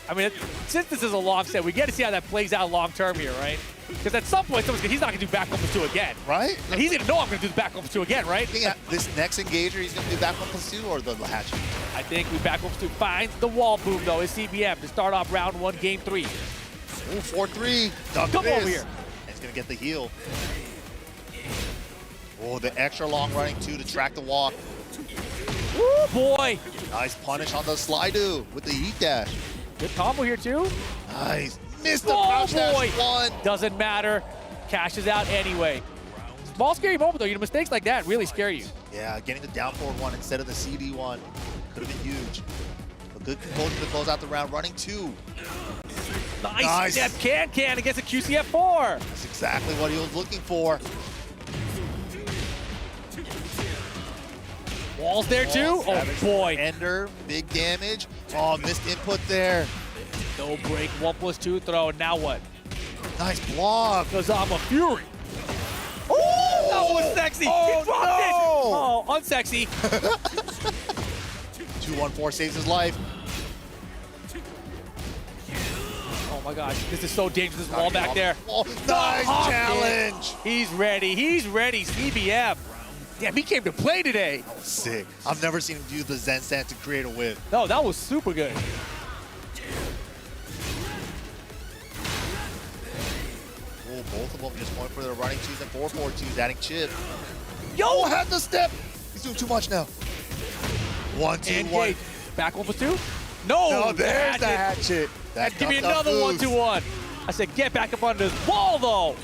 I mean, since this is a long set, we get to see how that plays out long term here, right? Because at some point, he's not going to do back 1+2 again. Right? And he's going to know I'm going to do the back 1+2 again, right? This next engager, he's going to do back 1+2 or the hatchet? I think we back 1+2 finds the wall boom, though, is CBM to start off round one, game 3. Ooh, 4-3. Come over here. And CBM's gonna get the heal. Oh, the extra long running too to track the walk. Ooh, boy. Nice punish on the Slido with the heat dash. Good combo here too. Nice. Missed the crouch dash one. Doesn't matter. Cashes out anyway. Small scary moment though. You know, mistakes like that really scare you. Yeah, getting the down forward one instead of the CD one could have been huge. A good composure to close out the round. Running two. Nice step can against a QCF4. That's exactly what he was looking for. Walls there too. Oh boy. Ender, big damage. Oh, missed input there. No break. 1+2 throw. Now what? Nice block. Because I'm a fury. Oh, that was sexy. Oh, he dropped it. Oh, unsexy. 2-1-4 saves his life. Oh my gosh, this is so dangerous. This wall back there. Nice challenge. He's ready. He's ready. CBM. Damn, he came to play today. That was sick. I've never seen him do the Zen stand to create a whip. No, that was super good. Oh, both of them just going for their running twos and 4-4-2s, adding chip. Yo, had the step. He's doing too much now. 1-2-1. Back 1+2. No, there's the hatchet. Give me another 1-2-1. I said, get back up on this wall though.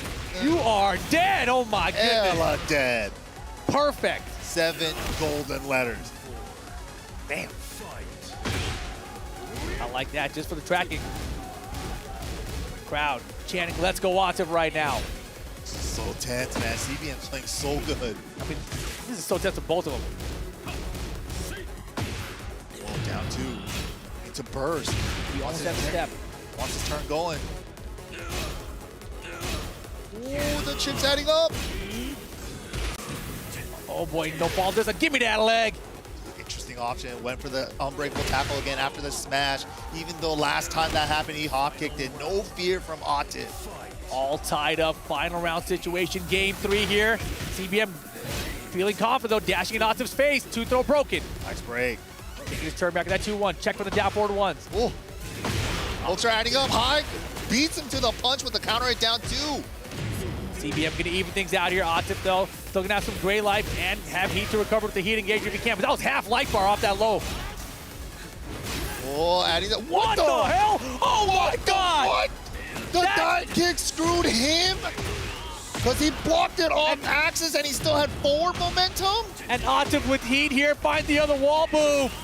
You are dead. Oh my goodness. Hella dead. Perfect. 7 golden letters. Damn. I like that just for the tracking. Crowd chanting, let's go Optic right now. So tense, man. CBM's playing so good. I mean, this is so tense for both of them. Oh, down 2. Need to burst. He almost has a step. Wants his turn going. Oh, the chip's adding up. Oh boy, no ball doesn't. Give me that leg. Interesting option. Went for the unbreakable tackle again after the smash. Even though last time that happened, he hop kicked it. No fear from Optic. All tied up. Final round situation. Game 3 here. CBM feeling confident though. Dashing in Optic's face. 2-throw broken. Nice break. Taking his turn back at that 2-1. Check for the down forward ones. Oh. Folks are adding up high. Beats him to the punch with the counter hit down 2. CBM gonna even things out here. Optic though, still gonna have some gray life and have heat to recover with the heat engagement if he can. But that was half life bar off that low. Oh, adding that. What the hell? Oh my God! What? The dive kick screwed him? Because he blocked it off axis and he still had forward momentum? And Optic with heat here, find the other wall move.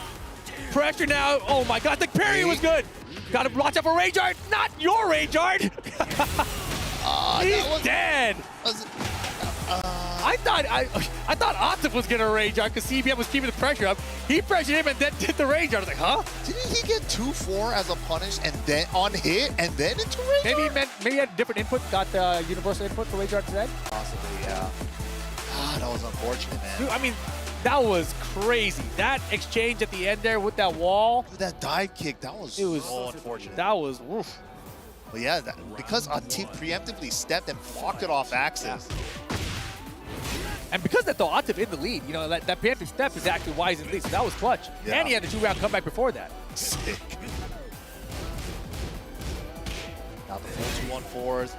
Pressure now. Oh my God, the parry was good. Gotta watch out for Rage Art. Not your Rage Art. He's dead. I thought Optic was gonna Rage Art because CBM was keeping the pressure up. He pressured him and then did the Rage Art. I was like, huh? Didn't he get 2-4 as a punish and then on hit and then into Rage Art? Maybe he had different input, got universal input for Rage Art instead. Possibly, yeah. That was unfortunate, man. Dude, I mean, that was crazy. That exchange at the end there with that wall. That dive kick, that was so unfortunate. That was, oof. But yeah, because our team preemptively stepped and blocked it off axis. And because that though, Optic in the lead, you know, that preemptive step is actually why he's in the lead, so that was clutch. Yeah. And he had a 2-round comeback before that. Sick. Now the full 2-1-4s.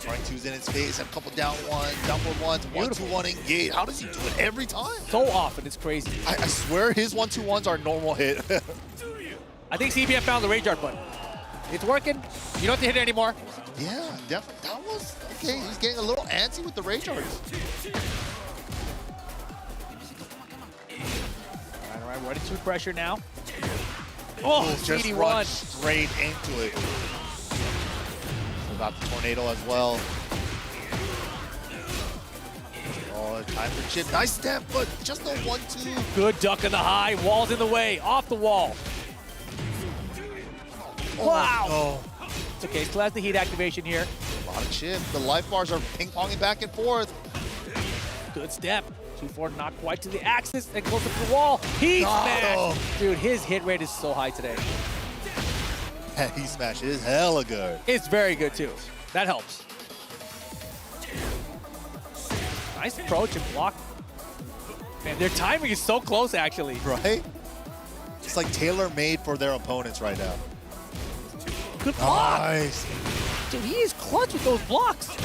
Running 2s in his face, a couple down 1s, down 1s, 1-2-1 engage. How does he do it every time? So often, it's crazy. I swear his 1-2-1s are normal hit. I think CBM found the Rage Art button. It's working. You don't have to hit it anymore. Yeah, definitely. That was okay. He's getting a little antsy with the Rage Arts. All right, running 2 pressure now. Oh, just CD1. run straight into it. Got the tornado as well. Oh, time for chip. Nice step, but just a 1-2. Good duck in the high. Wall's in the way. Off the wall. Wow. Oh. It's okay. Still has the heat activation here. A lot of chip. The life bars are ping-ponging back and forth. Good step. 2-4, not quite to the axis and close up to the wall. He smashed. Dude, his hit rate is so high today. He smash is hella good. It's very good too. That helps. Nice approach and block. Man, their timing is so close actually. Right? It's like tailor-made for their opponents right now. Good block. Nice. Dude, he is clutch with those blocks.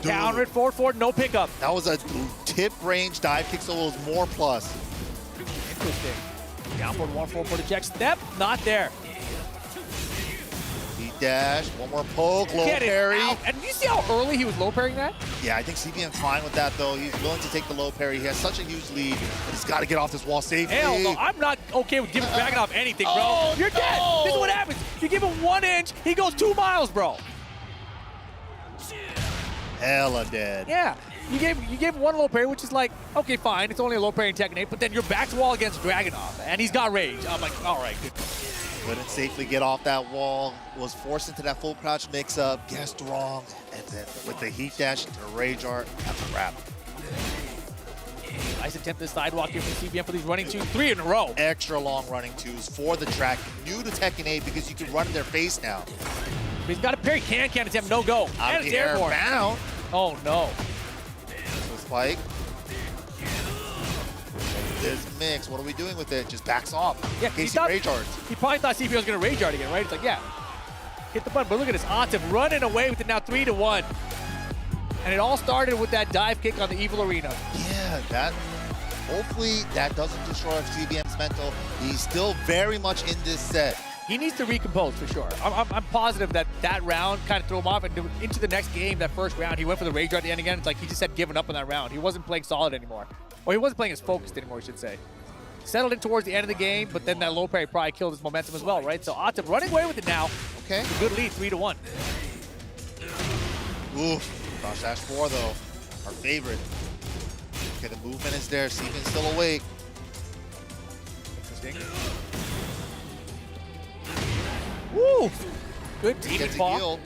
Counter it, forward, no pickup. That was a tip range dive kick, so it was more plus. Interesting. Down forward, 1-4 for the check. Step, not there. Beat dash, one more poke, low Get it parry. out. And you see how early he was low parrying that? Yeah, I think CBM's fine with that, though. He's willing to take the low parry. He has such a huge lead, but he's got to get off this wall safely. Hell no, I'm not okay with giving Dragunov anything, bro. Oh, You're dead. no. This is what happens. You give him 1 inch, he goes 2 miles, bro. Hella dead. Yeah, you gave one low parry, which is like, okay, fine, it's only a low parry in Tekken 8, but then you're back to wall against Dragunov, and he's got rage. I'm like, all right, good. Couldn't safely get off that wall, was forced into that full crouch mix-up, guessed wrong, and then with the heat dash into the rage art, that's a wrap. Nice attempt at the sidewalk here from CBM for these running 2-3 in a row. Extra long running twos for the track, new to Tekken 8 because you can run in their face now. But he's got a parry, can attempt, no go. Out And of it's the air, airborne. bound. Oh no. So Spike. This mix, what are we doing with it? Just backs off. Yeah, Casey rage arts. He probably thought CBM was going to rage art again, right? It's like, yeah, hit the button. But look at this, Optic running away with it now 3-1. And it all started with that dive kick on the Evil Arena. Yeah, that. Hopefully that doesn't destroy CBM's mental. He's still very much in this set. He needs to recompose for sure. I'm positive that that round kind of threw him off, and into the next game, that first round, he went for the rage art at the end again. It's like he just had given up on that round. He wasn't playing solid anymore. Or he wasn't playing as focused anymore, I should say. Settled in towards the end of the game, but then that low parry probably killed his momentum as well, right? So Optic running away with it now. Okay. It's a good lead, 3-1. Oof. Cross dash 4 though. Our favorite. Okay, the movement is there. CBM's still awake. Interesting. Woo! Good team Gets a ball. heal.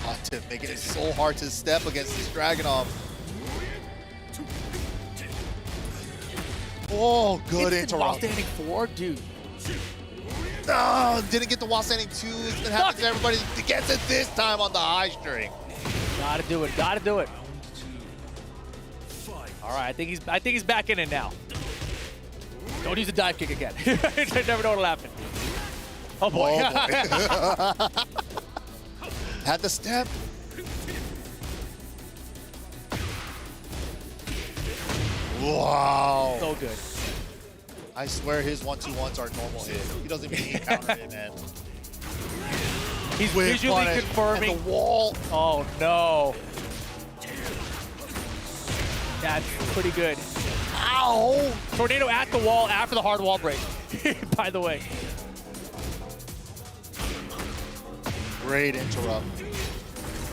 Optic making it so hard to step against this Dragunov. Oh, good interrupt. Standing 4, dude. No, didn't get the wall standing 2. It's been happening to everybody. Gets it this time on the high string. Gotta do it. Gotta do it. All right, I think he's back in it now. Don't use the dive kick again. You never know what'll happen. Oh boy. Oh, boy. Had the step. Wow. So good. I swear his 1-2-1s are normal hit. He doesn't even need counter hit, man. He's Whip visually punish confirming. at the wall. Oh no. That's pretty good. Ow! Tornado at the wall after the hard wall break, by the way. Great interrupt.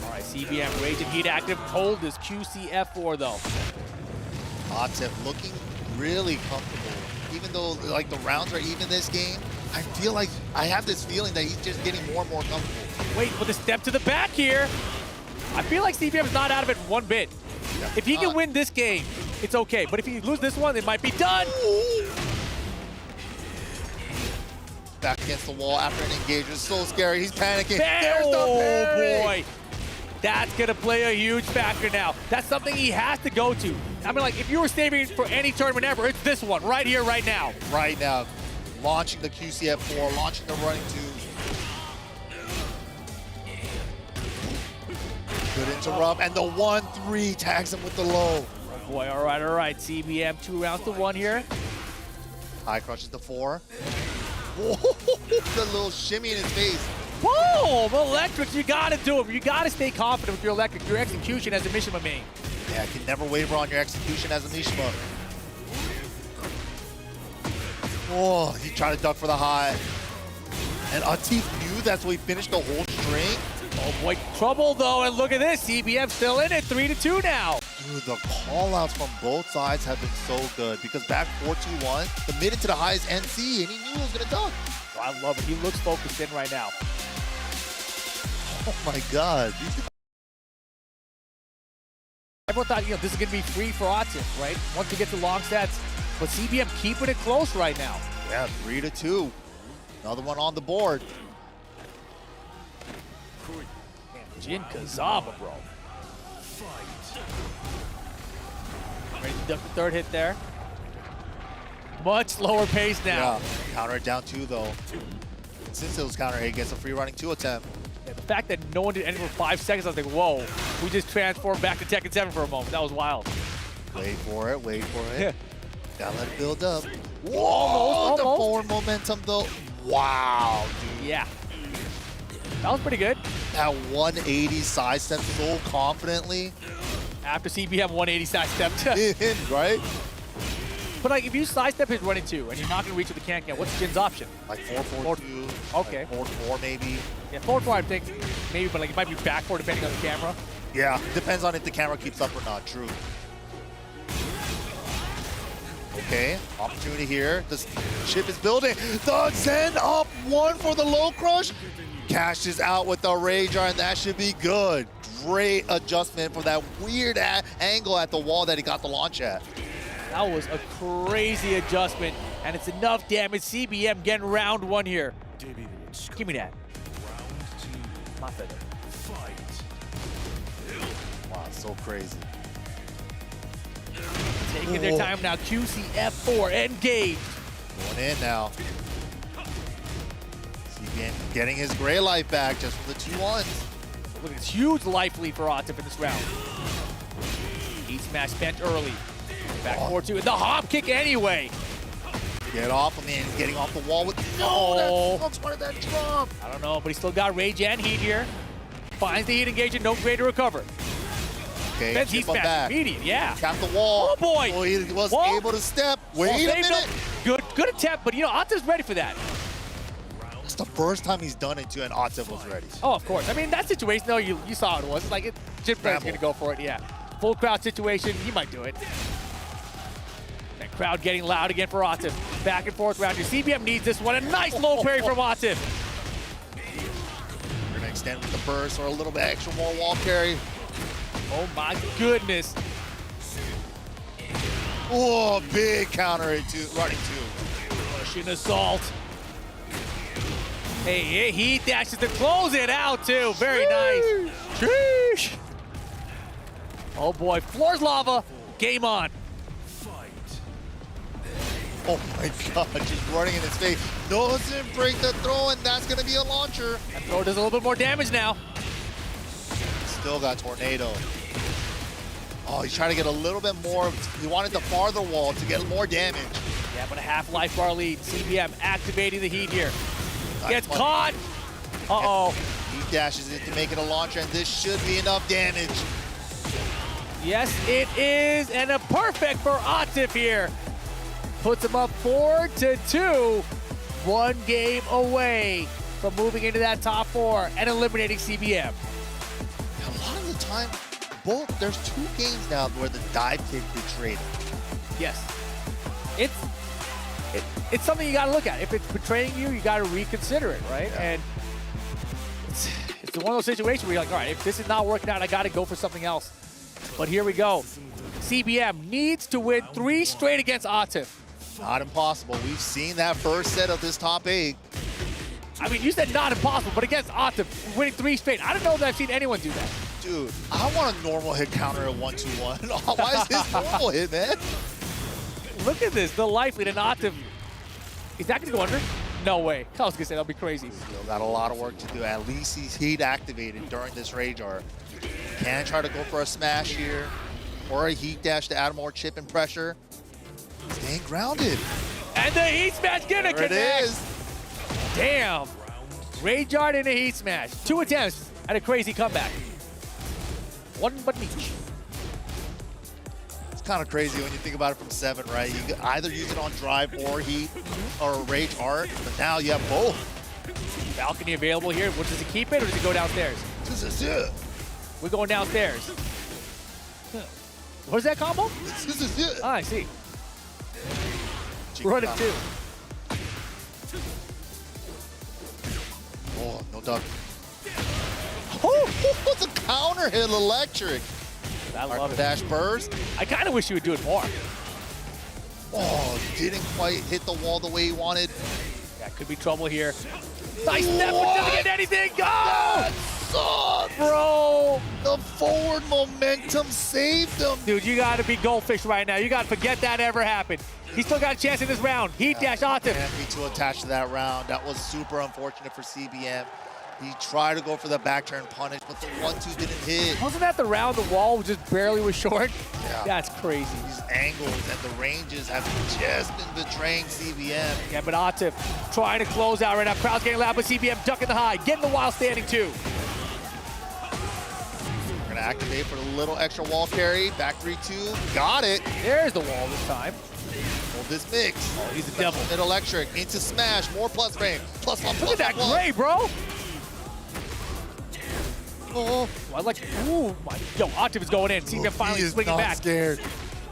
All right, CBM Rage and Heat active. Hold is QCF4 though. Optic looking really comfortable. Even though like the rounds are even this game, I feel like I have this feeling that he's just getting more and more comfortable. Wait, with a step to the back here. I feel like CBM is not out of it one bit. Yeah, if he can win this game, it's okay. But if he loses this one, it might be done. Back against the wall after an engagement. So scary. He's panicking. There's the Oh parry. boy. That's going to play a huge factor now. That's something he has to go to. I mean, like, if you were saving it for any tournament ever, it's this one, right here, right now. Right now. Launching the QCF4, launching the running 2. Good interrupt, and the 1-3 tags him with the low. Oh boy, all right. CBM 2 rounds to 1 here. High crushes the 4. The little shimmy in his face. Boom! Electric, you gotta do it. You gotta stay confident with your electric, your execution as a Mishima main. Yeah, can never waver on your execution as a Mishima. Oh, he tried to duck for the high. And Atif knew that's why he finished the whole string. Oh boy, trouble though, and look at this. CBM still in it, 3-2 now. Dude, the call-outs from both sides have been so good because back 4-2-1, the mid into the high is NC, and he knew he was gonna duck. Oh, I love it. He looks focused in right now. Oh my God. Everyone thought, this is gonna be free for Optic, right? Once we get to long sets. But CBM keeping it close right now. Yeah, 3-2. Another one on the board. Man, Jin Kazama, bro. Ready to duck the third hit there. Much slower pace now. Yeah, counter it down 2 though. Since it was counter, he gets a free running 2 attempt. Yeah, the fact that no one did anything for 5 seconds, I was like, whoa. We just transformed back to Tekken 7 for a moment. That was wild. Wait for it, wait for it. Yeah. Gotta let it build up. Whoa, Almost. the forward momentum though. Wow, dude. Yeah. That was pretty good. That 180 sidestep so confidently. After CBM 180 sidestepped. Right? But like, if you sidestep his running 2 and you're not going to reach with the can, what's Jin's option? Like 4-4-2. Okay. Like 4-4 maybe. Yeah, 4-4 I think maybe, but like it might be back 4 depending on the camera. Yeah, depends on if the camera keeps up or not. True. Okay, opportunity here. The ship is building. The Zen up 1 for the low crush. Cashes out with the Rager, and that should be good. Great adjustment for that weird angle at the wall that he got the launch at. That was a crazy adjustment, and it's enough damage. CBM getting round 1 here. Give me that. My feather. Wow, so crazy. Taking their time now. QCF4 engage. Going in now. CBM getting his gray life back just from the 2-1s. Look at this huge life lead for Optic in this round. Heat smash spent early. Back 4-2. The hop kick anyway. Get off of him. He's getting off the wall with. Oh, that's part of that drop. I don't know, but he still got rage and heat here. Finds the heat engagement. No great to recover. Okay, Ben's heat smash back. immediate. Yeah. Tap the wall. Oh boy. Oh, he was Whoa. able to step. Wait Well, a minute. Good attempt, but you know, Optic's ready for that. It's the first time he's done it too, and Optic was ready. Oh, of course. I mean, that situation, though, you saw how it was. Like, Jim Brand's going to go for it, yeah. Full crowd situation, he might do it. That crowd getting loud again for Optic. Back and forth round here. CBM needs this one. A nice low parry from Optic. We're going to extend with the burst or a little bit extra more wall carry. Oh, my goodness. Oh, big counter into running 2. Russian assault. Hey, he dashes to close it out, too. Very nice. Sheesh. Oh, boy. Floor's lava. Game on. Oh, my God. Just running in his face. Doesn't break the throw, and that's going to be a launcher. That throw does a little bit more damage now. Still got Tornado. Oh, he's trying to get a little bit more. He wanted the farther wall to get more damage. Yeah, but a half life bar lead. CBM activating the heat here. Gets caught. Uh-oh. He dashes it to make it a launcher, and this should be enough damage. Yes, it is, and a perfect for Optic here. Puts him up 4-2. 1 game away from moving into that top 4 and eliminating CBM. A lot of the time, there's 2 games now where the dive kick betrayed him. Yes. It's something you got to look at. If it's betraying you, you got to reconsider it, right? Yeah. And it's one of those situations where you're like, all right, if this is not working out, I got to go for something else. But here we go. CBM needs to win 3 straight against Optic. Not impossible. We've seen that first set of this top 8. I mean, you said not impossible, but against Optic, winning 3 straight, I don't know that I've seen anyone do that. Dude, I want a normal hit counter at 1-2-1. Why is this normal hit, man? Look at this, the life lead, and Optic. Is that going to go under? No way. I was going to say, that'll be crazy. Still got a lot of work to do. At least he's heat activated during this rage art. Can try to go for a smash here, or a heat dash to add more chip and pressure. Staying grounded. And the heat smash gonna There connect. it is. Damn. Rage art and a heat smash. 2 attempts at a crazy comeback. 1 button each. It's kind of crazy when you think about it from 7, right? You can either use it on drive or heat or rage art, but now you have both. Balcony available here. What, does it keep it or does it go downstairs? This is it. We're going downstairs. What is that combo? This is it. Ah, I see. Run it 2. Oh, no duck. Oh, it's a counter hit electric. I love it. Dash burst. I kind of wish you would do it more. Oh, didn't quite hit the wall the way he wanted. That could be trouble here. Nice step, but doesn't get anything. Go! That sucks. Bro! The forward momentum saved him. Dude, you got to be goldfish right now. You got to forget that ever happened. He still got a chance in this round. Heat dash Optic. Can't be too attached to that round. That was super unfortunate for CBM. He tried to go for the back turn punish, but the 1-2 didn't hit. Wasn't that the round the wall just barely was short? Yeah. That's crazy. These angles and the ranges have just been betraying CBM. Yeah, but Optic trying to close out right now. Crowd's getting loud, but CBM ducking the high, getting the wild standing too. We're gonna activate for a little extra wall carry. Back 3-2, got it. There's the wall this time. Hold this mix. Oh, he's a devil. Mid electric into smash, more plus frame. Plus one, Look at that gray, bro. Oh, I like, ooh, my, yo, Optic is going in. CBM finally swinging back. Scared.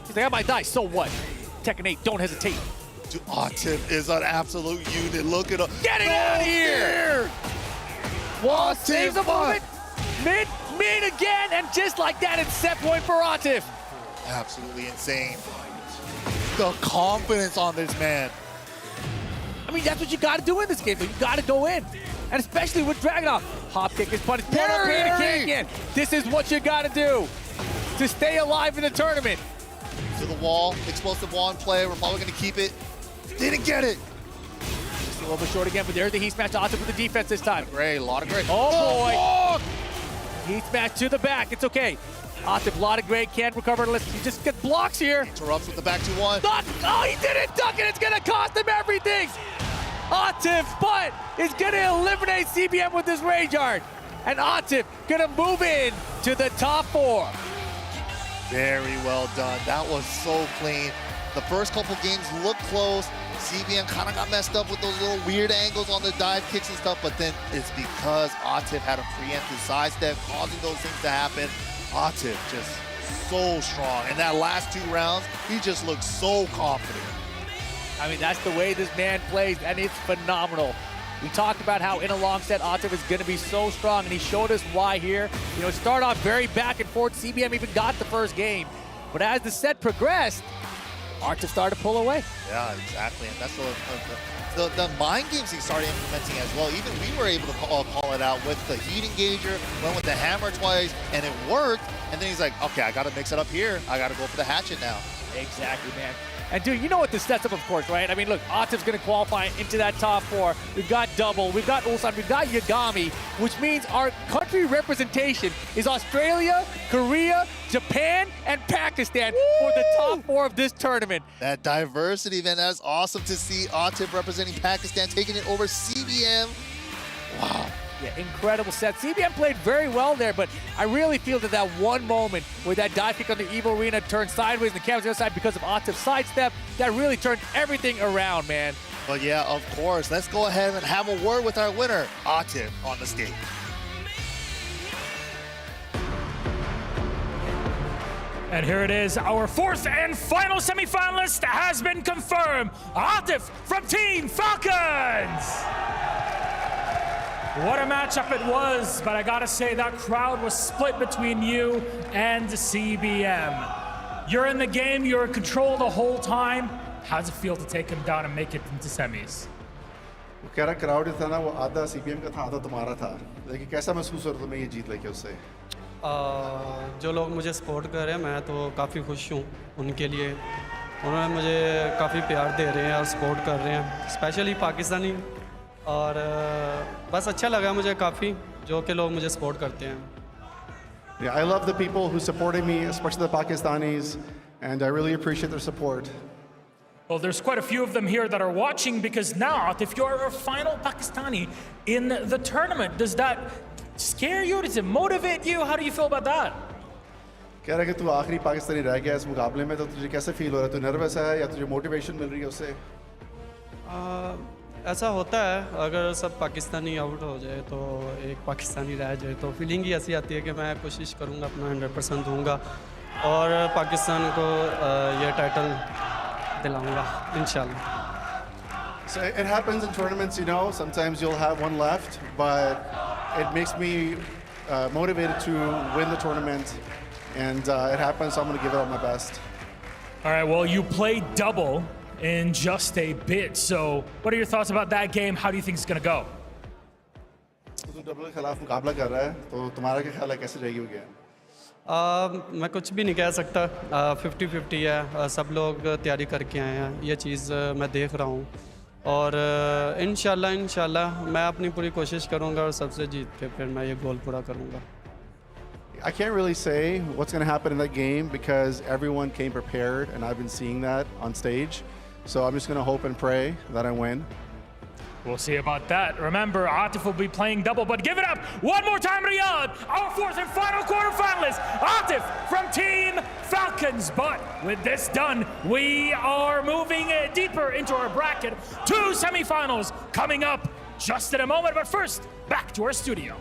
He's like, I might die, so what? Tekken 8, don't hesitate. Dude, Optic is an absolute unit. Look at him. Get it out of here! Wall saves a moment. Mid again, and just like that, it's set point for Optic. Absolutely insane. The confidence on this man. I mean, that's what you got to do in this game, though. You got to go in. And especially with Dragunov. Hop kick is punished. Put up here to kick again. This is what you got to do to stay alive in the tournament. To the wall, explosive wall in play. We're probably going to keep it. Didn't get it. Just a little bit short again, but there's the heat smash to Optic with the defense this time. Great, a lot of great. Oh, boy. Heat smash to the back. It's okay. Optic, a lot of great, can't recover. Listen, he just gets blocks here. Interrupts with the back 2-1. Oh, he didn't duck it. It's going to cost him everything. Optic, but is going to eliminate CBM with this Rage Art. And Optic going to move in to the top 4. Very well done. That was so clean. The first couple games looked close. CBM kind of got messed up with those little weird angles on the dive kicks and stuff, but then it's because Optic had a preemptive sidestep causing those things to happen. Optic just so strong. In that last 2 rounds, he just looked so confident. I mean, that's the way this man plays, and it's phenomenal. We talked about how in a long set, Optic is going to be so strong, and he showed us why here. You know, it started off very back and forth. CBM even got the first game. But as the set progressed, Optic started to pull away. Yeah, exactly. And that's the mind games he started implementing as well. Even we were able to call it out with the heat engager, went with the hammer twice, and it worked. And then he's like, okay, I got to mix it up here. I got to go for the hatchet now. Exactly, man. And dude, you know what this sets up, of course, right? I mean, look, Optic's going to qualify into that top 4. We've got Double, we've got Ulsan, we've got Yagami, which means our country representation is Australia, Korea, Japan, and Pakistan for the top 4 of this tournament. That diversity, man, that's awesome to see. Optic representing Pakistan, taking it over CBM. Wow. Yeah, incredible set. CBM played very well there, but I really feel that one moment where that dive kick on the Evo Arena turned sideways and the camera's the other side because of Optic's sidestep, that really turned everything around, man. But yeah, of course. Let's go ahead and have a word with our winner, Optic, on the stage. And here it is, our 4th and final semifinalist has been confirmed. Optic from Team Falcons! What a matchup it was, but I gotta say that crowd was split between you and CBM. You're in the game, you're in control the whole time. How does it feel to take him down and make it into semis? वो कह रहा crowd था ना वो आधा CPM का था आधा तुम्हारा था लेकिन कैसा महसूस हो रहा था मैं ये जीत लेके उससे जो लोग मुझे सपोर्ट कर रहे हैं मैं तो काफ़ी खुश हूँ उनके लिए उन्होंने मुझे काफ़ी प्यार दे रहे हैं और सपोर्ट कर रहे हैं स्पेशली पाकिस्तानी और बस अच्छा लगा मुझे काफ़ी जो कि लोग मुझे सपोर्ट करते हैं Yeah, I love the people who supported me, especially the Pakistanis, and I really appreciate their support. Well, there's quite a few of them here that are watching because now, if you're a final Pakistani in the tournament, does that scare you? Does it motivate you? How do you feel about that? कह रहा है कि तू आखिरी पाकिस्तानी रह गया इस मुकाबले में तो तुझे कैसे फील हो रहा है तू नर्वस है या तुझे मोटिवेशन मिल रही है उससे ऐसा होता है अगर सब पाकिस्तानी आउट हो जाए तो एक पाकिस्तानी रह जाए तो फीलिंग ही ऐसी आती है कि मैं कोशिश करूँगा अपना 100% दूंगा और पाकिस्तान को ये टाइटल दिलाऊंगा इंशाल्लाह So it happens in tournaments, you know, sometimes you'll have one left, but it makes me motivated to win the tournament, and it happens, so I'm going to give it all my best. All right, well, you played double in just a bit, so what are your thoughts about that game? How do you think it's going to go? तुम double के खिलाफ मुकाबला कर रहा है तो तुम्हारा क्या ख्याल है कैसे जाएगी वो गेम मैं कुछ भी नहीं कह सकता 50-50 है सब लोग तैयारी करके आए हैं ये चीज़ मैं देख रहा हूँ और इंशाल्लाह मैं अपनी पूरी कोशिश करूंगा और सबसे जीत के फिर मैं ये गोल पूरा करूंगा. I can't really say what's going to happen in that game because everyone came prepared, and I've been seeing that on stage. So I'm just going to hope and pray that I win. We'll see about that. Remember, Atif will be playing double, but give it up one more time, Riyadh, our fourth and final quarterfinalist, Atif from Team Falcons. But with this done, we are moving deeper into our bracket. 2 semifinals coming up just in a moment, but first, back to our studio.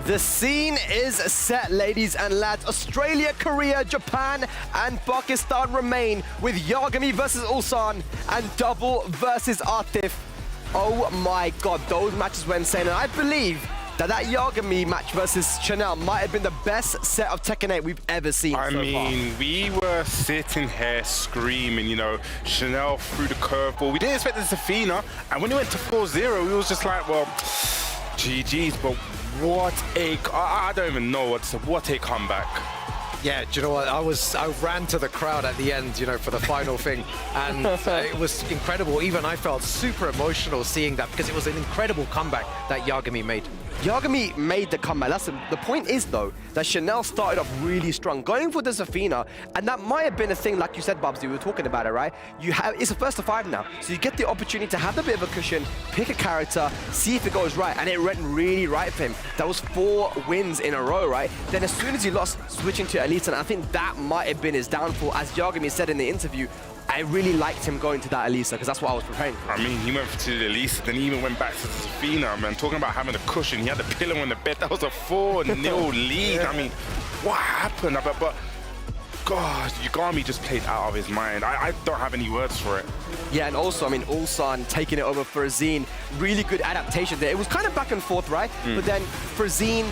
The scene is set, ladies and lads. Australia, Korea, Japan, and Pakistan remain with Yagami versus Ulsan and Double versus Atif. Oh my God, those matches were insane. And I believe that Yagami match versus Chanel might have been the best set of Tekken 8 we've ever seen I so mean, far. we were sitting here screaming, you know, Chanel threw the curveball. We didn't expect the Zafina, and when he went to 4-0, we was just like, well, GG's, but what a, I don't even know what a comeback. Yeah, do you know what? I ran to the crowd at the end, you know, for the final thing, and it was incredible. Even I felt super emotional seeing that because it was an incredible comeback that Yagami made. Yagami made the comeback. The point is, though, that Chanel started off really strong, going for the Zafina, and that might have been a thing, like you said, Babs, we were talking about it, right? It's a first to 5 now, so you get the opportunity to have a bit of a cushion, pick a character, see if it goes right, and it went really right for him. That was 4 wins in a row, right? Then as soon as he lost, switching to Elite, and I think that might have been his downfall. As Yagami said in the interview, I really liked him going to that Elisa because that's what I was preparing for. I mean, he went to the Elisa, then he even went back to the Zafina, man. Talking about having a cushion, he had the pillow on the bed. That was a 4-0 lead. Yeah. I mean, what happened? But God, Yagami just played out of his mind. I don't have any words for it. Yeah, and also, I mean, Ulsan taking it over for Azine, really good adaptation there. It was kind of back and forth, right? But then for Azine,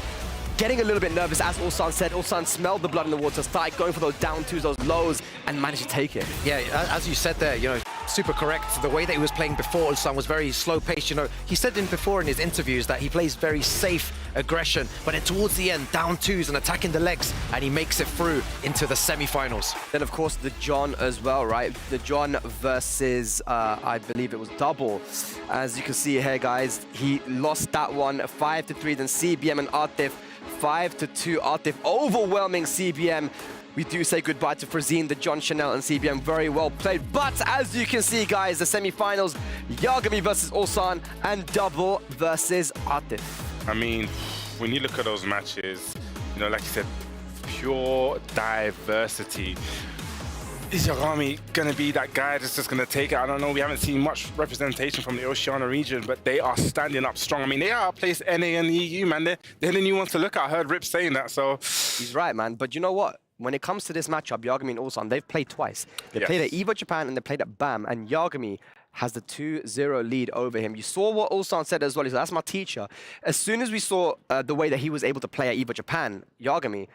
getting a little bit nervous, as Ulsan said. Ulsan smelled the blood in the water, started going for those down twos, those lows, and managed to take it. Yeah, as you said there, you know, super correct. The way that he was playing before, Ulsan was very slow-paced. You know, he said before in his interviews that he plays very safe aggression, but then towards the end, down twos and attacking the legs, and he makes it through into the semi-finals. Then, of course, the John as well, right? The John versus, I believe it was Double. As you can see here, guys, he lost that one 5-3. Then CBM and Atif 5-2. Atif overwhelming CBM. We do say goodbye to Frazine, the John, Chanel, and CBM. Very well played. But as you can see, guys, the semi-finals, Yagami versus Ulsan and Double versus Atif. I mean, when you look at those matches, you know, like you said, pure diversity. Is Yagami going to be that guy that's just going to take it? I don't know. We haven't seen much representation from the Oceania region, but they are standing up strong. I mean, they outplaced NA and EU, man. They're the new ones to look at. I heard Rip saying that, so... He's right, man. But you know what? When it comes to this matchup, Yagami and Ulsan, they've played twice. They played at EVO Japan and they played at BAM, and Yagami has the 2-0 lead over him. You saw what Ulsan said as well. He said, that's my teacher. As soon as we saw the way that he was able to play at EVO Japan, Yagami,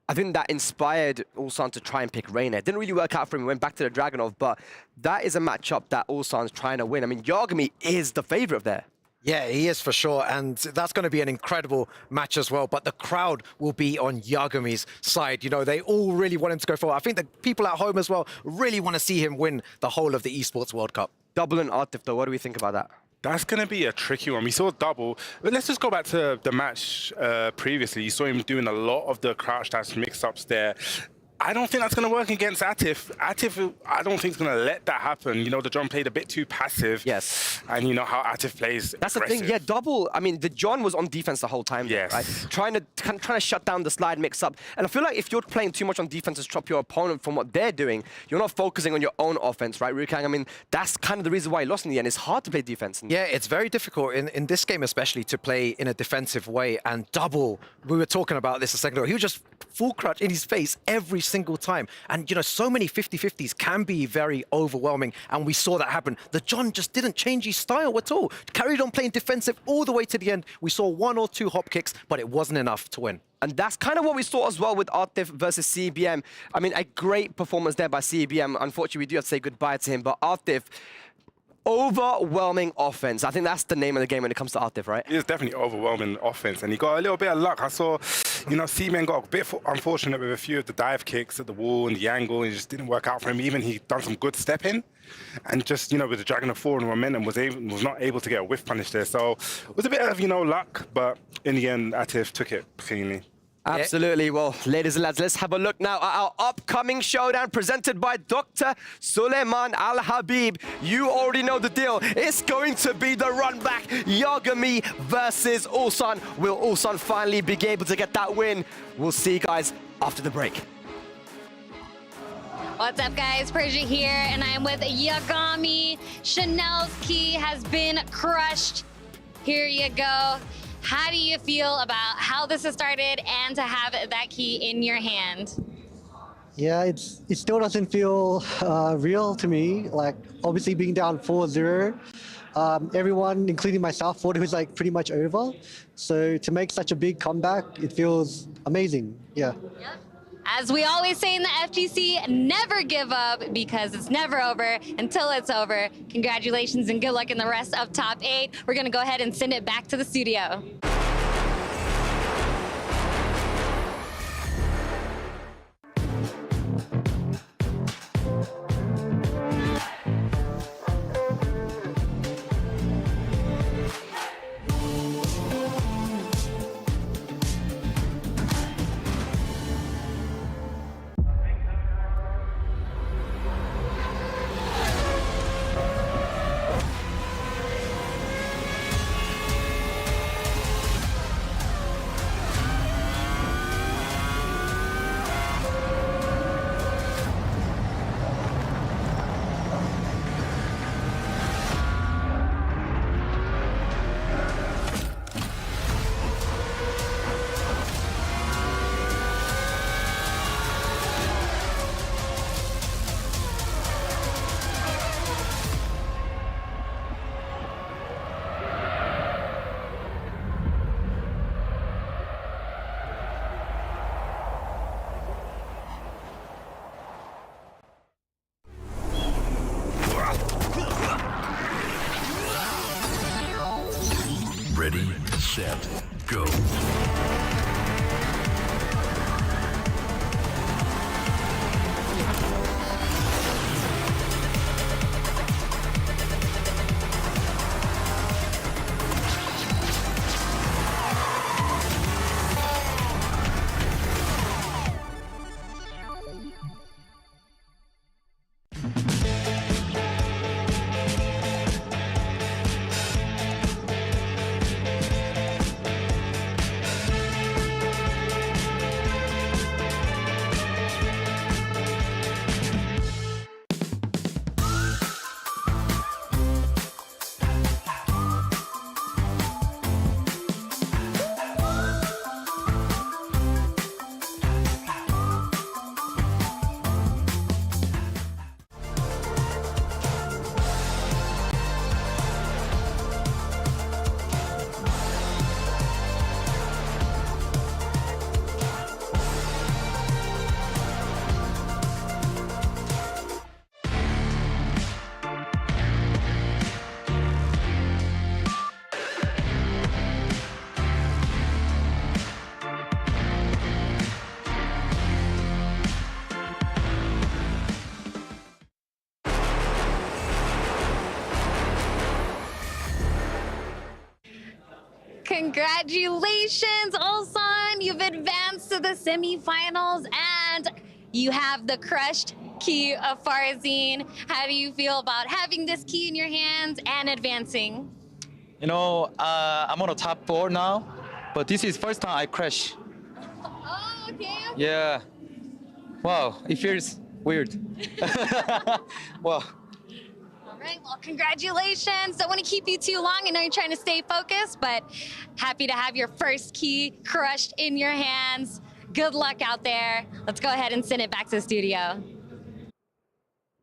I think that inspired Ulsan to try and pick Reina. It didn't really work out for him. He went back to the Dragunov, but that is a matchup that Ulsan's trying to win. I mean, Yagami is the favorite there. Yeah, he is for sure, and that's going to be an incredible match as well, but the crowd will be on Yagami's side. You know, they all really want him to go forward. I think the people at home as well really want to see him win the whole of the Esports World Cup. Double and Atif, though, what do we think about that? That's going to be a tricky one. We saw Double, but let's just go back to the match previously. You saw him doing a lot of the crouch dash mix-ups there. I don't think that's going to work against Atif. Atif, I don't think is going to let that happen. You know, the John played a bit too passive. Yes. And you know how Atif plays That's aggressive. the thing, yeah, Double, I mean, the John was on defense the whole time, yes. Right? Trying to shut down the slide mix-up. And I feel like if you're playing too much on defense to stop your opponent from what they're doing, you're not focusing on your own offense, right, Rukang? I mean, that's kind of the reason why he lost in the end. It's hard to play defense. Yeah, it's very difficult in this game especially to play in a defensive way, and Double, we were talking about this a second ago, he was just full crouch in his face every single time. And, you know, so many 50-50s can be very overwhelming, and we saw that happen. The John just didn't change his style at all. Carried on playing defensive all the way to the end. We saw 1 or 2 hop kicks, but it wasn't enough to win. And that's kind of what we saw as well with Atif versus CBM. I mean, a great performance there by CBM. Unfortunately, we do have to say goodbye to him, but Atif, overwhelming offense. I think that's the name of the game when it comes to Atif, right? It is definitely overwhelming offense, and he got a little bit of luck. I saw you know, Seaman got a bit unfortunate with a few of the dive kicks at the wall and the angle. It just didn't work out for him. Even he done some good stepping, and just, you know, with the Dragon of 4 and momentum, was not able to get a whiff punish there. So it was a bit of, you know, luck, but in the end, Atif took it cleanly. Absolutely. Well, ladies and lads, let's have a look now at our upcoming showdown presented by Dr. Suleiman Al Habib. You already know the deal. It's going to be the run back. Yagami versus Ulsan. Will Ulsan finally be able to get that win? We'll see you guys after the break. What's up, guys? Persia here, and I'm with Yagami. Chanel's key has been crushed. Here you go. How do you feel about how this has started and to have that key in your hand? Yeah, it still doesn't feel real to me. Like, obviously being down 4-0, everyone, including myself, thought it was like pretty much over. So to make such a big comeback, it feels amazing. Yeah. Yep. As we always say in the FGC, never give up because it's never over until it's over. Congratulations and good luck in the rest of top 8. We're gonna go ahead and send it back to the studio. Ready, set, go. Congratulations, Ulsan! You've advanced to the semifinals and you have the crushed key of Farzin. How do you feel about having this key in your hands and advancing? You know, I'm on the top 4 now, but this is first time I crash. Oh, okay. Yeah. Wow, it feels weird. Wow. All right, well, congratulations. Don't want to keep you too long. I know you're trying to stay focused, but happy to have your first key crushed in your hands. Good luck out there. Let's go ahead and send it back to the studio.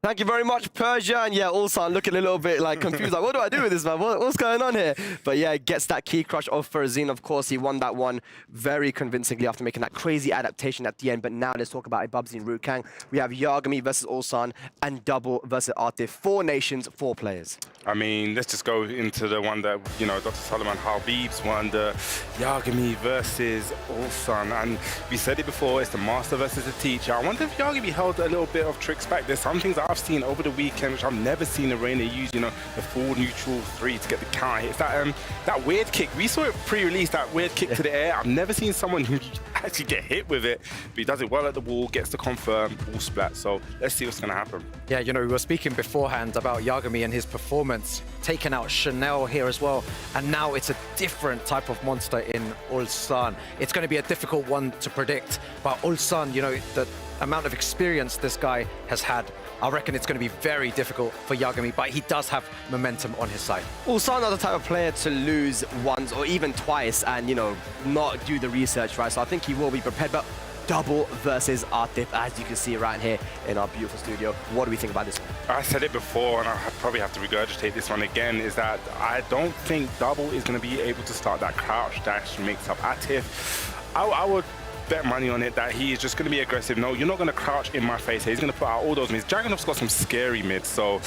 Thank you very much, Persia. And yeah, Ulsan looking a little bit like confused. Like, what do I do with this, man? What's going on here? But yeah, gets that key crush off Farzin. Of course, he won that one very convincingly after making that crazy adaptation at the end. But now let's talk about Babsy and Rukang. We have Yagami versus Ulsan and Double versus Artif. 4 nations, 4 players. I mean, let's just go into the one that, you know, Dr. Solomon Habib's won, the Yagami versus Ulsan. And we said it before, it's the master versus the teacher. I wonder if Yagami held a little bit of tricks back. There's some things that I've seen over the weekend, which I've never seen Arena use, you know, the full neutral 3 to get the counter hit. It's that weird kick. We saw it pre-release, that weird kick to the air. I've never seen someone who actually get hit with it, but he does it well at the wall, gets the confirm, ball splat. So let's see what's going to happen. Yeah, you know, we were speaking beforehand about Yagami and his performance, taking out Chanel here as well, and now it's a different type of monster in Ulsan. It's going to be a difficult one to predict, but Ulsan, you know, the amount of experience this guy has had, I reckon it's going to be very difficult for Yagami, but he does have momentum on his side. Ulsan are the type of player to lose once or even twice and, you know, not do the research, right? So I think he will be prepared, but Double versus Artif, as you can see right here in our beautiful studio. What do we think about this one? I said it before, and I probably have to regurgitate this one again, is that I don't think Double is going to be able to start that crouch dash mix-up. Artif, I would bet money on it that he is just going to be aggressive. No, you're not going to crouch in my face here. He's going to put out all those mids. Dragunov's got some scary mids, so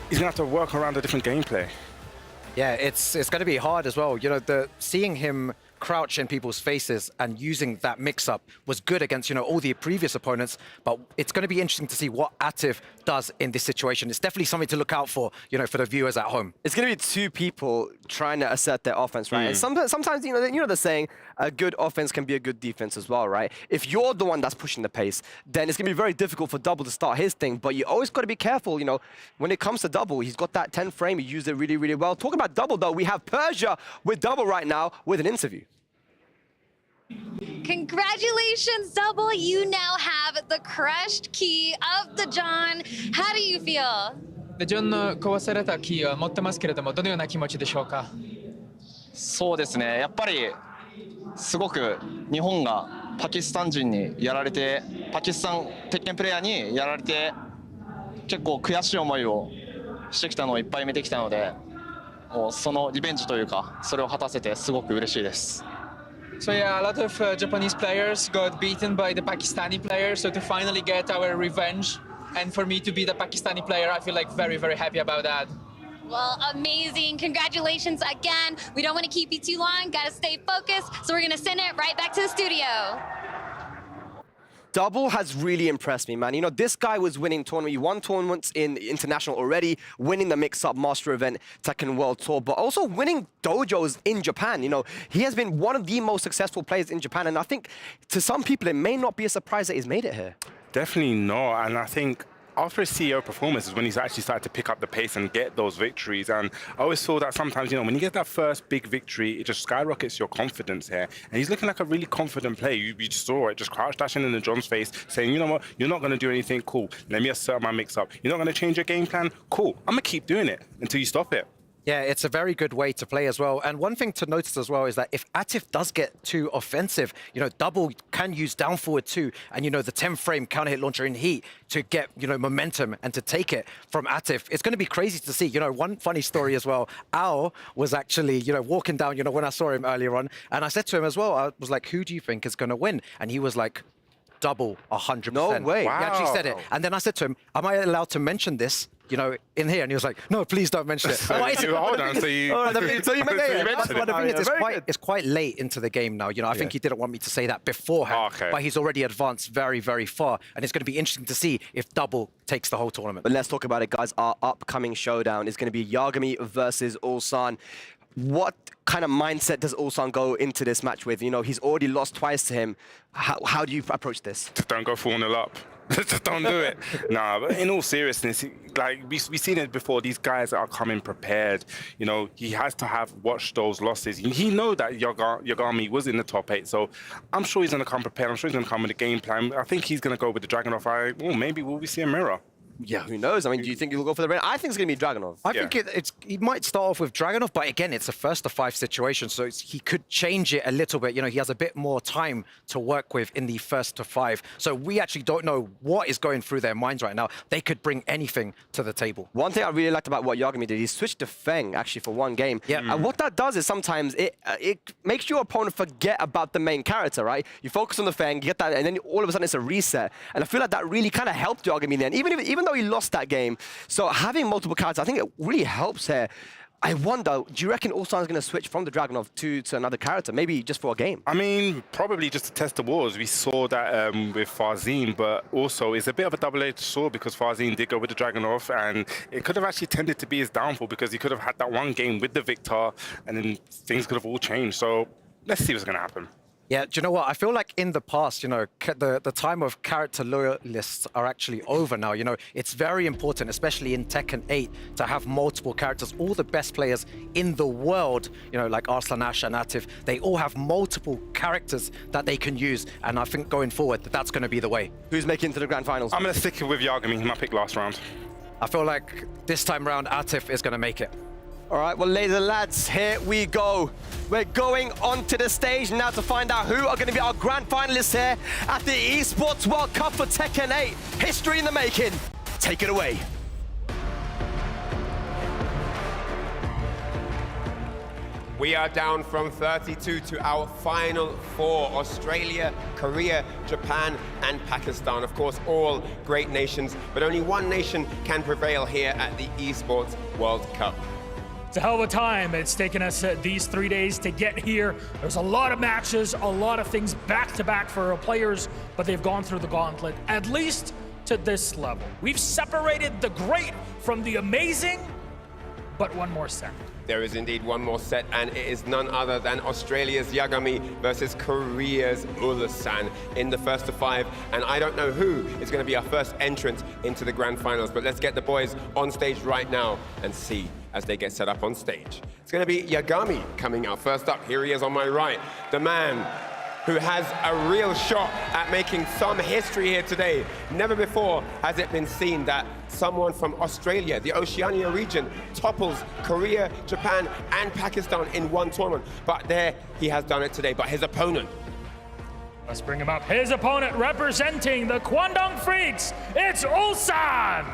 he's going to have to work around a different gameplay. Yeah, it's going to be hard as well. You know, seeing him crouch in people's faces and using that mix-up was good against, you know, all the previous opponents, but it's going to be interesting to see what Artif does in this situation. It's definitely something to look out for, you know, for the viewers at home. It's going to be 2 people trying to assert their offense, right? And sometimes, you know the saying, a good offense can be a good defense as well, right? If you're the one that's pushing the pace, then it's going to be very difficult for Double to start his thing, but you always got to be careful, you know, when it comes to Double, he's got that 10 frame, he used it really, really well. Talking about Double, though, we have Persia with Double right now with an interview. Congratulations, Double. You now have the crushed key of the John. How do you feel? でジョンの壊されたキーは持ってますけれども、どのような気持ちでしょうか。そうですね、やっぱりすごく日本がパキスタン人にやられて、パキスタン鉄拳プレイヤーにやられて、結構悔しい思いをしてきたのをいっぱい見てきたので、もうそのリベンジというか、それを果たせてすごく嬉しいです。So yeah, a lot of Japanese players got beaten by the Pakistani players, so to finally get our revenge, and for me to be the Pakistani player, I feel like very, very happy about that. Well, amazing. Congratulations again. We don't want to keep you too long. Got to stay focused, so we're going to send it right back to the studio. Double has really impressed me, man. You know, this guy was winning tournament. He won tournaments in international already, winning the mix-up master event, Tekken World Tour, but also winning dojos in Japan. You know, he has been one of the most successful players in Japan, and I think to some people, it may not be a surprise that he's made it here. Definitely not, and I think after his CEO performance is when he's actually started to pick up the pace and get those victories. And I always feel that sometimes, you know, when you get that first big victory, it just skyrockets your confidence here. And he's looking like a really confident player. You just saw it, just crouch dashing in the John's face, saying, you know what, you're not going to do anything, cool. Let me assert my mix-up. You're not going to change your game plan, cool. I'm going to keep doing it until you stop it. Yeah, it's a very good way to play as well. And one thing to notice as well is that if Artif does get too offensive, you know, Double can use down forward too, and, you know, the 10 frame counter hit launcher in heat to get, you know, momentum and to take it from Artif. It's going to be crazy to see. You know, one funny story as well, Al was actually, you know, walking down, you know, when I saw him earlier on, and I said to him as well, I was like, who do you think is going to win? And he was like, Double, 100%. No way. Wow. He actually said it. And then I said to him, am I allowed to mention this, you know, in here? And he was like, no, please don't mention it. So hold on, so you mentioned it. It's quite late into the game now. You know, I think he didn't want me to say that beforehand, but he's already advanced very, very far. And it's going to be interesting to see if Double takes the whole tournament. But let's talk about it, guys. Our upcoming showdown is going to be Yagami versus Ulsan. What kind of mindset does Ulsan go into this match with? You know, he's already lost twice to him. How do you approach this? Just don't go 4-0 up. Just don't do it. Nah, but in all seriousness, like we've seen it before, these guys are coming prepared. You know, he has to have watched those losses. He knows that Yagami was in the top 8, so I'm sure he's going to come prepared. I'm sure he's going to come with a game plan. I think he's going to go with the Dragunov Eye. Well, maybe will we see a mirror? Yeah, who knows? I mean, do you think he'll go for the Reina? I think it's going to be Dragunov. I think he might start off with Dragunov, but again, it's a first to 5 situation, so he could change it a little bit. You know, he has a bit more time to work with in the first to 5. So we actually don't know what is going through their minds right now. They could bring anything to the table. One thing I really liked about what Yagami did, he switched to Feng actually for one game. Yeah. And what that does is sometimes it makes your opponent forget about the main character, right? You focus on the Feng, you get that, and then all of a sudden it's a reset. And I feel like that really kind of helped Yagami then, even though he lost that game. So having multiple characters, I think it really helps here. I wonder, do you reckon Ulsan's going to switch from the Dragunov to another character, maybe just for a game? I mean, probably just to test the waters. We saw that with Farzine, but also it's a bit of a double-edged sword because Farzine did go with the Dragunov, and it could have actually tended to be his downfall because he could have had that one game with the Victor, and then things could have all changed. So let's see what's going to happen. Yeah, do you know what? I feel like in the past, you know, the time of character loyalists are actually over now. You know, it's very important, especially in Tekken 8, to have multiple characters. All the best players in the world, you know, like Arslan Ash and Atif, they all have multiple characters that they can use. And I think going forward, that's going to be the way. Who's making it to the grand finals? I'm going to stick with Yagami, my pick last round. I feel like this time round, Atif is going to make it. All right, well, ladies and lads, here we go. We're going onto the stage now to find out who are going to be our grand finalists here at the Esports World Cup for Tekken 8. History in the making. Take it away. We are down from 32 to our final 4. Australia, Korea, Japan, and Pakistan. Of course, all great nations, but only one nation can prevail here at the Esports World Cup. It's a hell of a time. It's taken us these 3 days to get here. There's a lot of matches, a lot of things back-to-back for our players, but they've gone through the gauntlet, at least to this level. We've separated the great from the amazing, but one more set. There is indeed one more set, and it is none other than Australia's Yagami versus Korea's Ulsan in the first to 5. And I don't know who is going to be our first entrant into the grand finals, but let's get the boys on stage right now and see as they get set up on stage. It's going to be Yagami coming out. First up, here he is on my right, the man who has a real shot at making some history here today. Never before has it been seen that someone from Australia, the Oceania region, topples Korea, Japan, and Pakistan in one tournament. But there, he has done it today. But his opponent. Let's bring him up. His opponent representing the Kwangdong Freaks, it's Ulsan!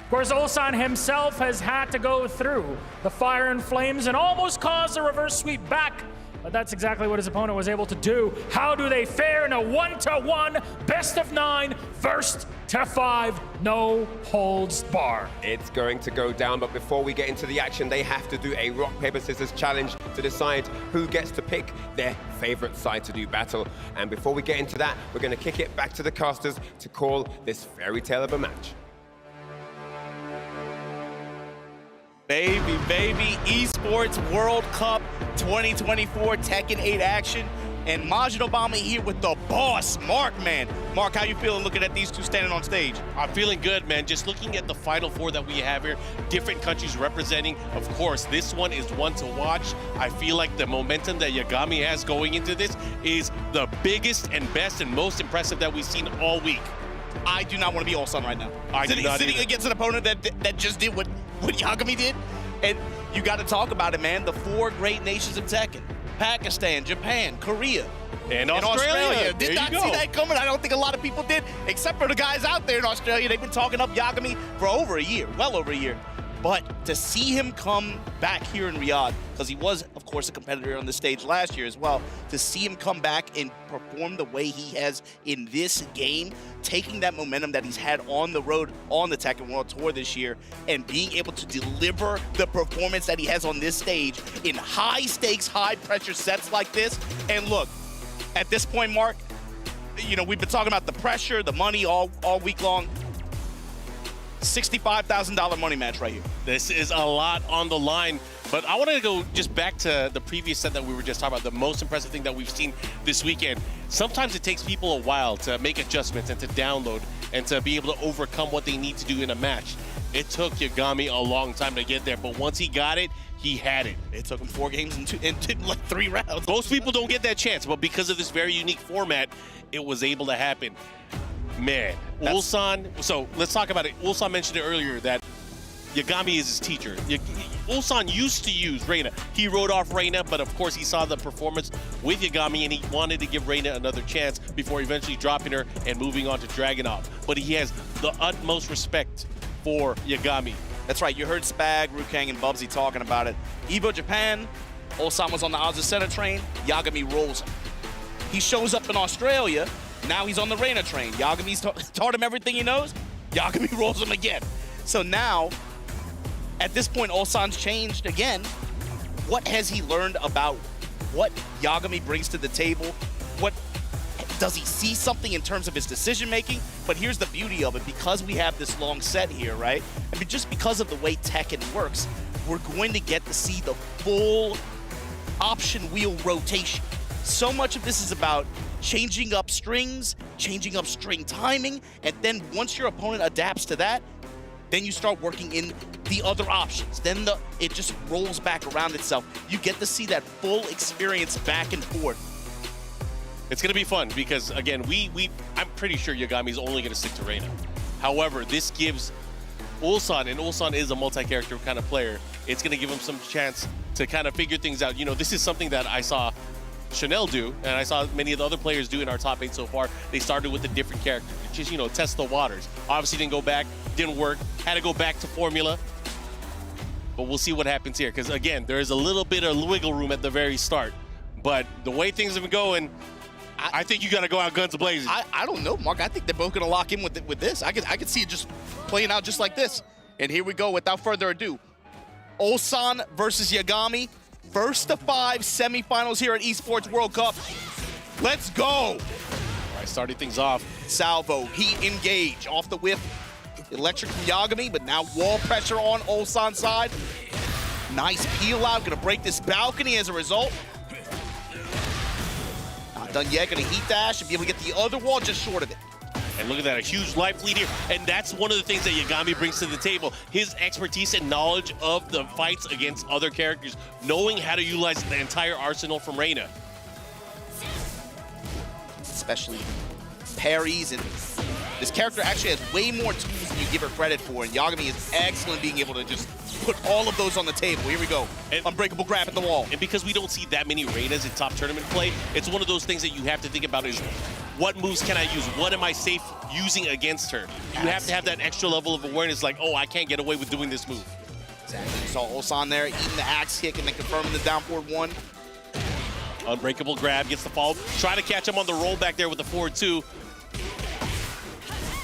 Of course, Ulsan himself has had to go through the fire and flames and almost caused a reverse sweep back. But that's exactly what his opponent was able to do. How do they fare in a 1-to-1, best of 9, first to 5, no holds barred? It's going to go down, but before we get into the action, they have to do a rock, paper, scissors challenge to decide who gets to pick their favorite side to do battle. And before we get into that, we're going to kick it back to the casters to call this fairy tale of a match. Baby, Esports World Cup 2024 Tekken 8 action. And Majid Obama here with the boss, Mark, man. Mark, how you feeling looking at these two standing on stage? I'm feeling good, man. Just looking at the Final Four that we have here, different countries representing. Of course, this one is one to watch. I feel like the momentum that Yagami has going into this is the biggest and best and most impressive that we've seen all week. I do not want to be Ulsan right now. Sitting against an opponent that just did what Yagami did. And you got to talk about it, man. The 4 great nations of Tekken. Pakistan, Japan, Korea, and Australia. Did not see that coming. I don't think a lot of people did, except for the guys out there in Australia. They've been talking up Yagami for over a year, well over a year. But to see him come back here in Riyadh, because he was, of course, a competitor on the stage last year as well, to see him come back and perform the way he has in this game, taking that momentum that he's had on the road on the Tekken World Tour this year, and being able to deliver the performance that he has on this stage in high-stakes, high-pressure sets like this. And look, at this point, Mark, you know, we've been talking about the pressure, the money all week long. $65,000 money match right here. This is a lot on the line, but I want to go just back to the previous set that we were just talking about, the most impressive thing that we've seen this weekend. Sometimes it takes people a while to make adjustments and to download and to be able to overcome what they need to do in a match. It took Yagami a long time to get there, but once he got it, he had it. It took him 4 games and like 3 rounds. Most people don't get that chance, but because of this very unique format, it was able to happen. Man, Ulsan, so let's talk about it. Ulsan mentioned it earlier that Yagami is his teacher. Ulsan used to use Reina. He wrote off Reina, but of course he saw the performance with Yagami and he wanted to give Reina another chance before eventually dropping her and moving on to Dragunov. But he has the utmost respect for Yagami. That's right, you heard Spag, Rukang, and Bubsy talking about it. Evo Japan, Ulsan was on the Azu Center train, Yagami rolls him. He shows up in Australia, now he's on the Reina train. Yagami's taught him everything he knows, Yagami rolls him again. So now, at this point, Ulsan's changed again. What has he learned about what Yagami brings to the table? What does he see something in terms of his decision making? But here's the beauty of it, because we have this long set here, right? I mean, just because of the way Tekken works, we're going to get to see the full option wheel rotation. So much of this is about changing up strings, changing up string timing, and then once your opponent adapts to that, then you start working in the other options. Then it just rolls back around itself. You get to see that full experience back and forth. It's going to be fun because, again, I'm pretty sure Yagami's only going to stick to Reina. However, this gives Ulsan, and Ulsan is a multi-character kind of player, it's going to give him some chance to kind of figure things out. You know, this is something that I saw Chanel do, and I saw many of the other players do in our top 8 so far. They started with a different character, just, you know, test the waters. Obviously didn't go back, didn't work, had to go back to formula. But we'll see what happens here, because again, there is a little bit of wiggle room at the very start. But the way things have been going, I think you got to go out guns blazing. I don't know, Mark. I think they're both going to lock in with this. I could see it just playing out just like this. And here we go, without further ado. Ulsan versus Yagami. First to 5 semifinals here at Esports World Cup. Let's go. All right, starting things off. Salvo, heat engage, off the whip. Electric from Yagami, but now wall pressure on Ulsan's side. Nice peel out, gonna break this balcony as a result. Not done yet, gonna heat dash and be able to get the other wall just short of it. And look at that, a huge life lead here. And that's one of the things that Yagami brings to the table. His expertise and knowledge of the fights against other characters, knowing how to utilize the entire arsenal from Reina. Especially parries, and this character actually has way more tools than you give her credit for, and Yagami is excellent being able to just put all of those on the table. Here we go. And unbreakable grab at the wall. And because we don't see that many Reinas in top tournament play, it's one of those things that you have to think about is what moves can I use? What am I safe using against her? You have to have that extra level of awareness like, oh, I can't get away with doing this move. Exactly. You saw Ulsan there eating the axe kick and then confirming the down forward 1. Unbreakable grab, gets the fall. Try to catch him on the roll back there with the forward 2.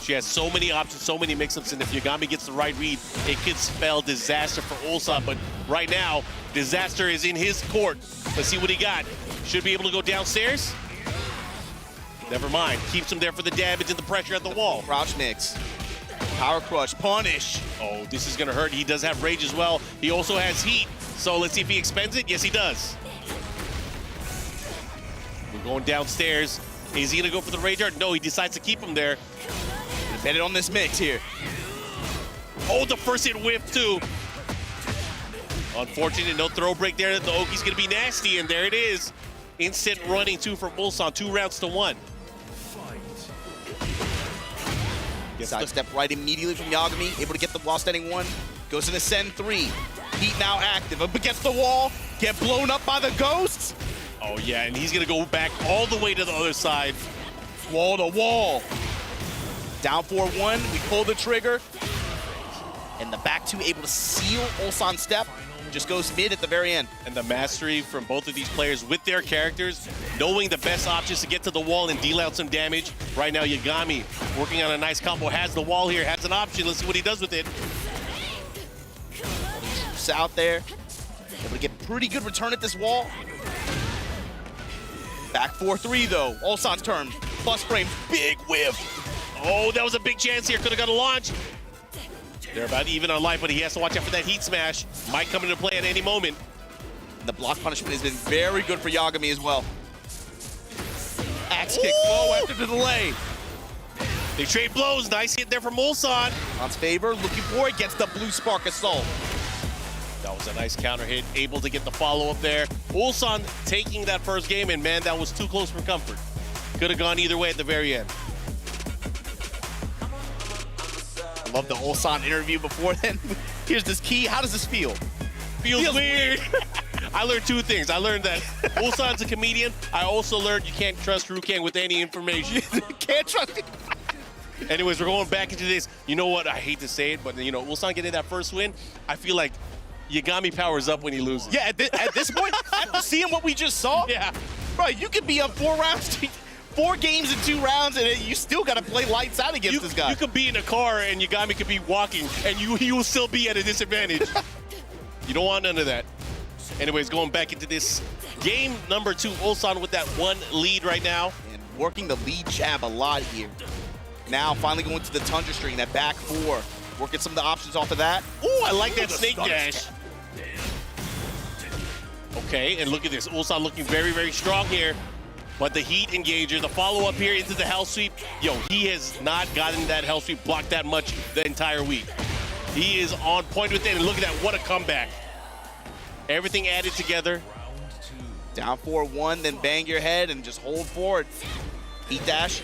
She has so many options, so many mix-ups, and if Yagami gets the right read, it could spell disaster for Ulsan. But right now, disaster is in his court. Let's see what he got. Should be able to go downstairs. Never mind. Keeps him there for the damage and the pressure at the wall. Crouch mix. Power crush. Punish. Oh, this is going to hurt. He does have rage as well. He also has heat. So let's see if he expends it. Yes, he does. We're going downstairs. Is he going to go for the rage art? No, he decides to keep him there. Bet it on this mix here. Oh, the first hit whiff too. Unfortunate, no throw break there. The Oki's gonna be nasty, and there it is. Instant running 2 from Ulsan, 2 rounds to 1. Side step right immediately from Yagami, able to get the wall standing 1. Goes into send 3. Heat now active, up against the wall, get blown up by the ghosts. Oh yeah, and he's gonna go back all the way to the other side. Wall to wall. Down 4-1, we pull the trigger. And the back 2 able to seal Ulsan's step. Just goes mid at the very end. And the mastery from both of these players with their characters, knowing the best options to get to the wall and deal out some damage. Right now, Yagami working on a nice combo, has the wall here, has an option. Let's see what he does with it. Just out there, able to get pretty good return at this wall. Back 4-3 though, Ulsan's turn. Plus frame, big whiff. Oh, that was a big chance here. Could have got a launch. They're about even on life, but he has to watch out for that heat smash. Might come into play at any moment. The block punishment has been very good for Yagami as well. Axe kick low after the delay. They trade blows. Nice hit there from Ulsan. Ulsan's favor, looking for it, gets the blue spark assault. That was a nice counter hit, able to get the follow-up there. Ulsan taking that first game, and man, that was too close for comfort. Could have gone either way at the very end. I love the Ulsan interview before then. Here's this key. How does this feel? Feels weird. I learned two things. I learned that Ulsan's a comedian. I also learned you can't trust Rukang with any information. Can't trust him. Anyways, we're going back into this. You know what? I hate to say it, but you know, Ulsan getting that first win, I feel like Yagami powers up when he loses. Yeah, at this point, after seeing what we just saw, yeah, bro, you could be up 4 rounds, 4 games in 2 rounds, and you still got to play lights out against this guy. You could be in a car and Yagami could be walking, and he will still be at a disadvantage. You don't want none of that. Anyways, going back into this game number 2, Ulsan with that 1 lead right now. And working the lead jab a lot here. Now finally going to the Tundra string, that back 4. Working some of the options off of that. Ooh, I like that snake dash. Okay, and look at this. Ulsan looking very, very strong here. But the heat engager, the follow-up here into the hell sweep. Yo, he has not gotten that hell sweep blocked that much the entire week. He is on point with it, and look at that, what a comeback. Everything added together. Down 4-1, then bang your head and just hold forward. Heat dash.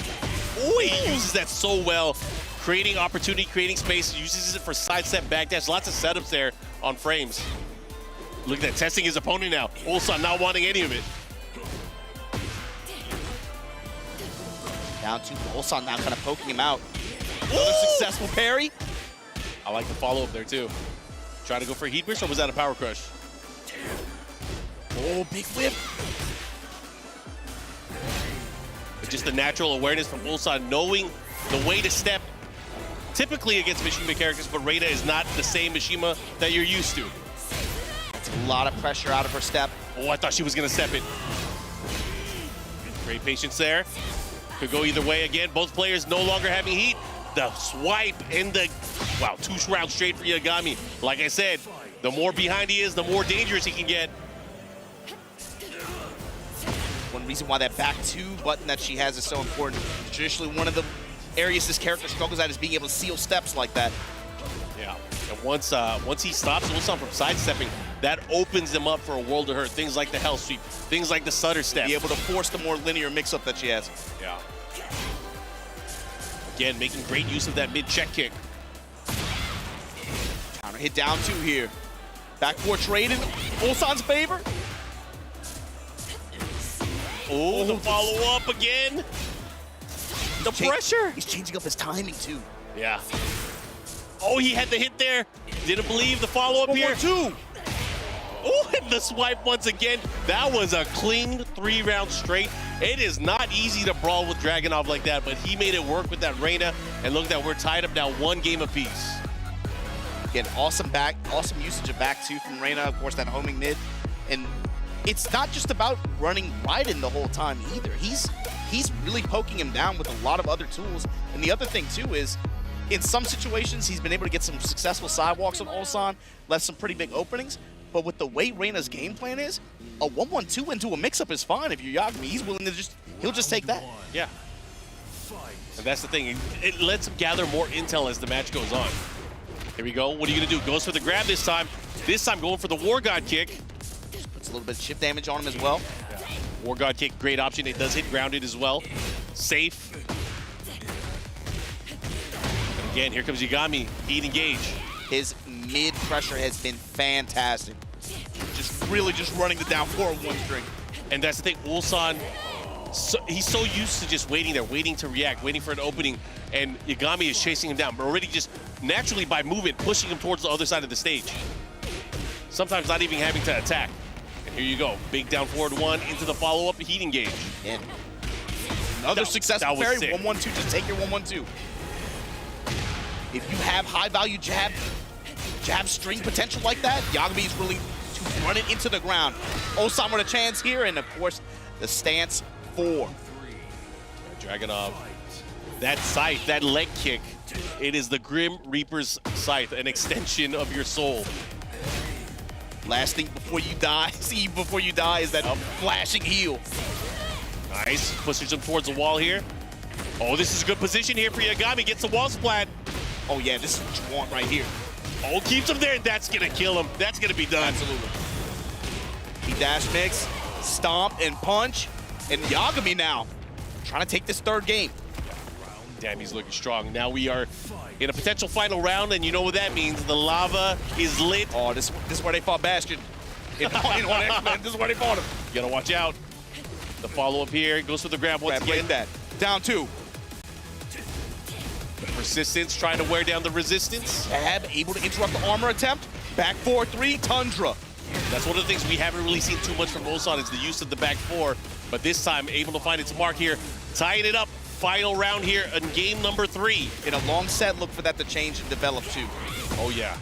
Ooh, he uses that so well. Creating opportunity, creating space, uses it for sidestep, backdash. Lots of setups there on frames. Look at that, testing his opponent now. Ulsan not wanting any of it. Down 2, Ulsan now kind of poking him out. Another successful parry. I like the follow-up there too. Trying to go for a heat burst, or was that a power crush? Oh, big whip. But just the natural awareness from Ulsan, knowing the way to step. Typically against Mishima characters, but Reina is not the same Mishima that you're used to. That's a lot of pressure out of her step. Oh, I thought she was gonna step it. Great patience there. Could go either way again. Both players no longer having heat. The swipe and the, wow, 2 rounds straight for Yagami. Like I said, the more behind he is, the more dangerous he can get. One reason why that back 2 button that she has is so important. Traditionally, one of the areas this character struggles at is being able to seal steps like that. Yeah, and once he stops Ulsan from sidestepping, that opens him up for a world of hurt. Things like the hell sweep, things like the stutter step. Be able to force the more linear mix-up that she has. Yeah. Again, making great use of that mid-check kick. Counter hit down 2 here. Back 4 trade in Ulsan's favor. Oh, the follow-up again. The pressure. He's changing up his timing too. Yeah. Oh, he had the hit there. Didn't believe the follow-up here. 2. Oh, and the swipe once again. That was a clean 3 rounds straight. It is not easy to brawl with Dragunov like that, but he made it work with that Reina. And look, that we're tied up now 1 game apiece. Again, awesome usage of back 2 from Reina. Of course, that homing mid. And it's not just about running right in the whole time either. He's really poking him down with a lot of other tools. And the other thing too is, in some situations, he's been able to get some successful sidewalks on Ulsan, left some pretty big openings. But with the way Reina's game plan is, a 1-1-2 into a mix-up is fine if you're Yagami. He's willing to he'll just take that. Yeah. And that's the thing. It lets him gather more intel as the match goes on. Here we go. What are you going to do? Goes for the grab this time. This time going for the War God kick. Puts a little bit of chip damage on him as well. Yeah. War God kick, great option. It does hit grounded as well. Safe. And again, here comes Yagami. Heat engage. His mid pressure has been fantastic. Just running the down 4-1 string. And that's the thing, Ulsan, he's so used to just waiting there, waiting to react, waiting for an opening, and Yagami is chasing him down, but already just naturally by movement, pushing him towards the other side of the stage. Sometimes not even having to attack. And here you go, big down forward 1 into the follow-up, heat engage. And another successful parry, 1-1-2, just take your 1-1-2. If you have high-value jab string potential like that, Yagami is willing to run it into the ground. Ulsan with a chance here, and of course, the stance 4. Dragunov, that scythe, that leg kick, it is the Grim Reaper's scythe, an extension of your soul. Last thing before you die, is that flashing heel. Nice, pushes him towards the wall here. Oh, this is a good position here for Yagami, gets the wall splat. Oh yeah, this is what you want right here. Oh, keeps him there, and that's gonna kill him. That's gonna be done. Absolutely. He dash mix, stomp, and punch. And Yagami now trying to take this 3rd game. Damn, he's looking strong. Now we are in a potential final round, and you know what that means. The lava is lit. Oh, this is where they fought Bastion. In one X-Men, this is where they fought him. You gotta watch out. The follow-up here goes for the grab once again. That. Down 2. Persistence, trying to wear down the resistance. Ab able to interrupt the armor attempt. Back 4-3, Tundra. That's one of the things we haven't really seen too much from Ulsan is the use of the back 4. But this time, able to find its mark here. Tying it up. Final round here in game number 3. In a long set, look for that to change and develop too. Oh yeah.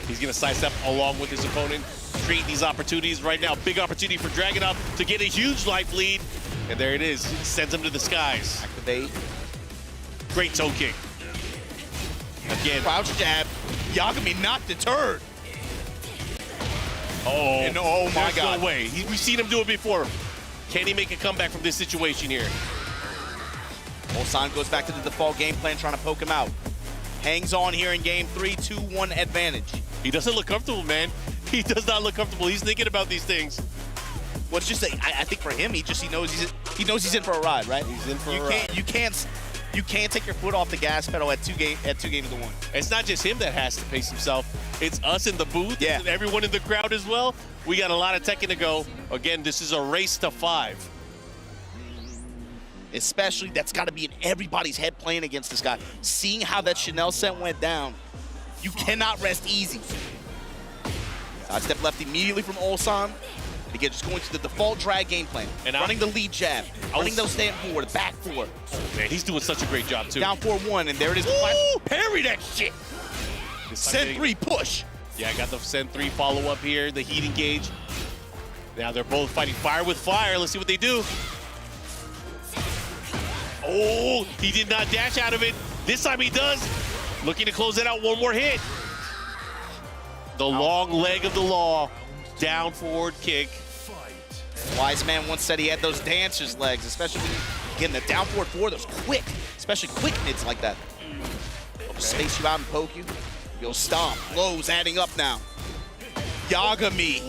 He's gonna sidestep along with his opponent. Create these opportunities right now. Big opportunity for Dragunov to get a huge life lead. And there it is. Sends him to the skies. Activate. Great toe kick. Again. Crouch jab. Yagami not deterred. Oh, and oh my God. No way. We've seen him do it before. Can he make a comeback from this situation here? Ulsan goes back to the default game plan, trying to poke him out. Hangs on here in game 3, 2-1 advantage. He doesn't look comfortable, man. He does not look comfortable. He's thinking about these things. Well, it's just I think for him, he knows he's in for a ride, right? He's in for a ride. You can't take your foot off the gas pedal at two games to 1. It's not just him that has to pace himself. It's us in the booth. Yeah. And everyone in the crowd as well. We got a lot of Tekken to go. Again, this is a race to 5. Especially, that's got to be in everybody's head playing against this guy. Seeing how that Chanel set went down, you cannot rest easy. Step left immediately from Ulsan. Again, just going to the default drag game plan. And running the lead jab, running those stand forward, back 4. Man, he's doing such a great job, too. Down 4-1, and there it is. Ooh! Parry that shit. Send 3 push. Yeah, I got the send 3 follow-up here, the heat engage. Now they're both fighting fire with fire. Let's see what they do. Oh, he did not dash out of it. This time he does. Looking to close it out, one more hit. The long leg of the law. Down forward kick. Wise Man once said he had those dancer's legs, especially getting the down forward 4, those quick, especially quick mids like that. They'll space you out and poke you. You'll stomp. Lows adding up now. Yagami.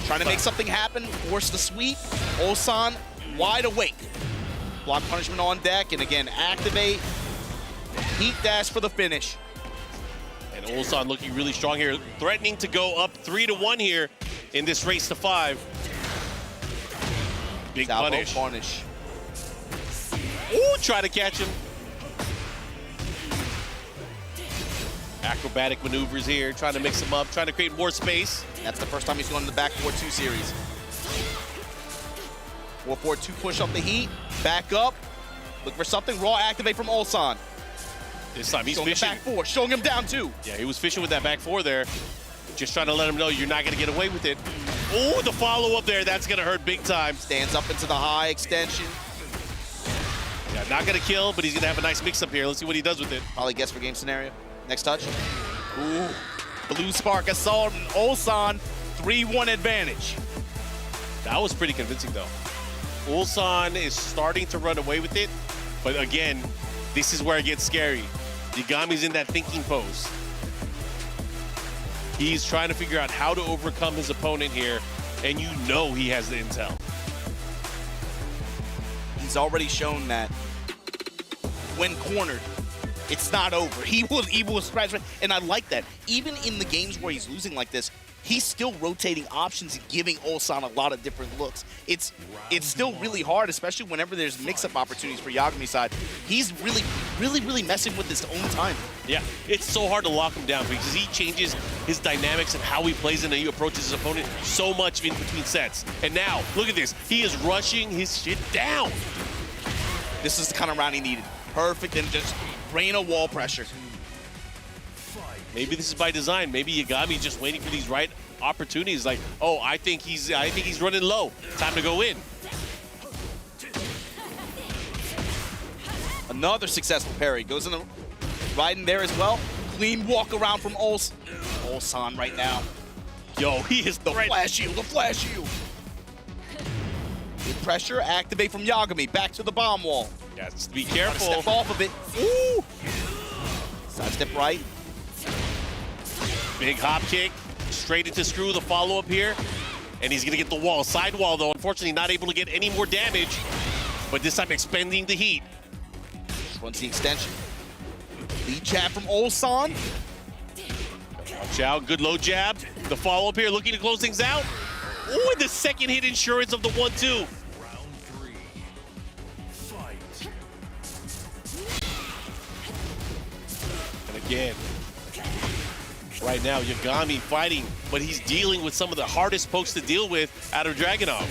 Trying to make something happen, force the sweep. Ulsan wide awake. Block punishment on deck, and again, activate. Heat dash for the finish. And Ulsan looking really strong here, threatening to go up 3-1 here in this race to 5. Big punish. Ooh, try to catch him. Acrobatic maneuvers here, trying to mix them up, trying to create more space. That's the first time he's going in the back 4-2 series. 4-4-2 push up the heat, back up, look for something, raw activate from Ulsan. This time he's showing fishing. Back 4, showing him down 2. Yeah, he was fishing with that back 4 there. Just trying to let him know you're not gonna get away with it. Oh, the follow up there, that's gonna hurt big time. Stands up into the high extension. Yeah, not gonna kill, but he's gonna have a nice mix up here. Let's see what he does with it. Probably guess for game scenario. Next touch. Ooh, blue spark assault and Ulsan, 3-1 advantage. That was pretty convincing though. Ulsan is starting to run away with it, but again, this is where it gets scary. Yagami's in that thinking pose. He's trying to figure out how to overcome his opponent here, and you know he has the intel. He's already shown that when cornered, it's not over. He will scratch, and I like that. Even in the games where he's losing like this, he's still rotating options and giving Ulsan a lot of different looks. It's still really hard, especially whenever there's mix-up opportunities for Yagami's side. He's really messing with his own time. Yeah, it's so hard to lock him down because he changes his dynamics and how he plays and how he approaches his opponent so much in between sets. And now, look at this. He is rushing his shit down. This is the kind of round he needed. Perfect, and just rain of wall pressure. Maybe this is by design. Maybe Yagami just waiting for these right opportunities. Like, oh, I think he's running low. Time to go in. Another successful parry. Goes in the right in there as well. Clean walk around from Ulsan right now. Yo, he is the flash shield, the flash shield. Good pressure, activate from Yagami. Back to the bomb wall. Yeah, just be careful. Step off of it. Ooh. Side step right. Big hop kick, straight into screw, the follow-up here. And he's gonna get the wall. Side wall though, unfortunately not able to get any more damage. But this time expending the heat. Just runs the extension. Lead jab from Ulsan. Watch out, good low jab. The follow-up here, looking to close things out. Ooh, and the second hit insurance of the 1-2. And again, right now, Yagami fighting, but he's dealing with some of the hardest pokes to deal with out of Dragunov.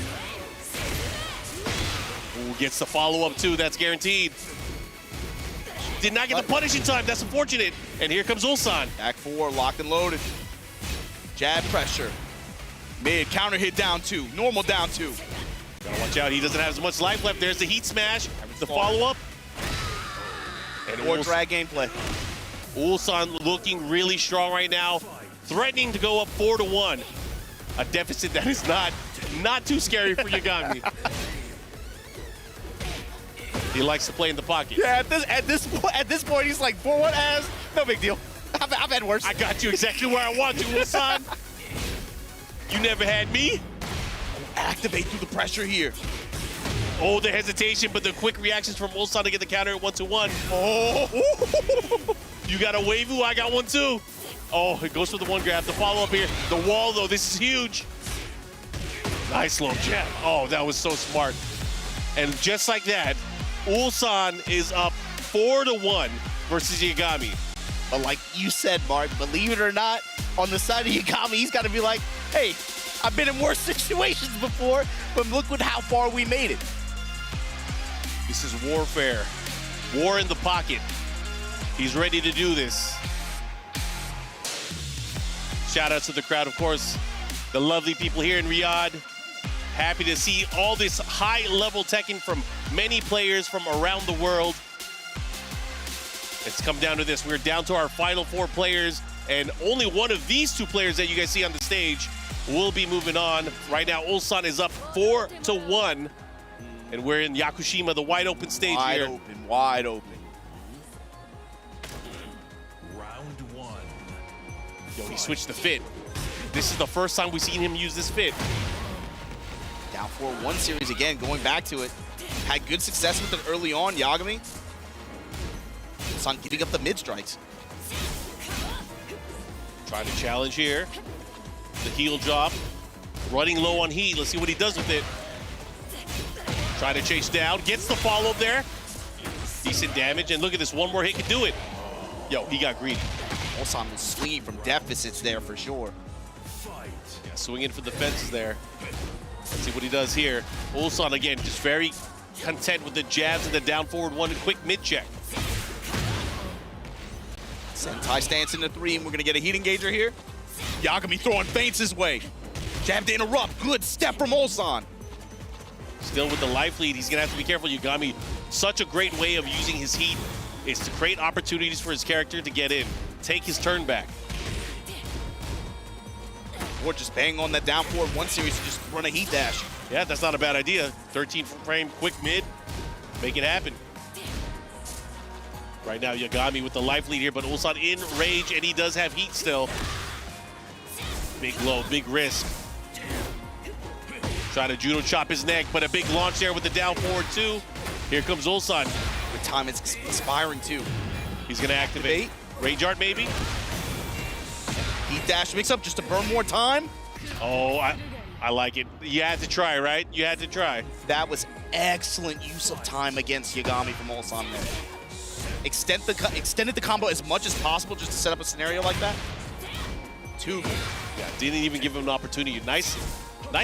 Ooh, gets the follow-up too, that's guaranteed. Did not get the punish in time, that's unfortunate. And here comes Ulsan. Back four, locked and loaded. Jab pressure. Mid, counter hit down two, normal down two. Gotta watch out, he doesn't have as much life left. There's the heat smash, the follow-up. And more drag gameplay. Ulsan looking really strong right now, threatening to go up 4-1. A deficit that is not too scary for Yagami. He likes to play in the pocket. Yeah, at this point, he's like 4-1 as no big deal. I've had worse. I got you exactly where I want you, Ulsan. You never had me. Activate through the pressure here. Oh, the hesitation, but the quick reactions from Ulsan to get the counter at 1-1. Oh, you got a Wavoo, I got one too. Oh, it goes for the one grab. The follow-up here. The wall, though, this is huge. Nice low jab. Oh, that was so smart. And just like that, Ulsan is up 4-1 versus Yagami. But like you said, Mark, believe it or not, on the side of Yagami, he's got to be like, hey, I've been in worse situations before, but look at how far we made it. This is warfare. War in the pocket. He's ready to do this. Shout out to the crowd, of course. The lovely people here in Riyadh. Happy to see all this high-level Tekken from many players from around the world. It's come down to this. We're down to our final 4 players, and only one of these 2 players that you guys see on the stage will be moving on. Right now, Ulsan is up 4-1, and we're in Yakushima, the wide open stage here. Wide open. Round 1. Yo, he switched the fit. This is the first time we've seen him use this fit. Down 4-1 series again, going back to it. Had good success with it early on, Yagami. Ulsan giving up the mid strikes. Trying to challenge here. The heel drop. Running low on heat. Let's see what he does with it. Trying to chase down. Gets the follow-up there. Decent damage. And look at this. One more hit can do it. Yo, he got greedy. Ulsan was swinging from deficits there for sure. Yeah, swinging for the fences there. Let's see what he does here. Ulsan, again, just very content with the jabs and the down forward one. Quick mid-check. Sentai stance into 3, and we're going to get a heat engager here. Yagami throwing feints his way. Jab to interrupt. Good step from Ulsan. Still with the life lead, he's going to have to be careful. Yagami, such a great way of using his heat is to create opportunities for his character to get in. Take his turn back. Or just bang on that down forward 1 series and just run a heat dash. Yeah, that's not a bad idea. 13 frame, quick mid. Make it happen. Right now, Yagami with the life lead here, but Ulsan in rage, and he does have heat still. Big low, big risk. Trying to judo chop his neck, but a big launch there with the down forward too. Here comes Ulsan. The time is expiring too. He's gonna activate. Range art maybe? Heat dash mix up just to burn more time. Oh, I like it. You had to try, right? You had to try. That was excellent use of time against Yagami from Ulsan there. Extended the combo as much as possible just to set up a scenario like that. Too good. Yeah, didn't even give him an opportunity. Nice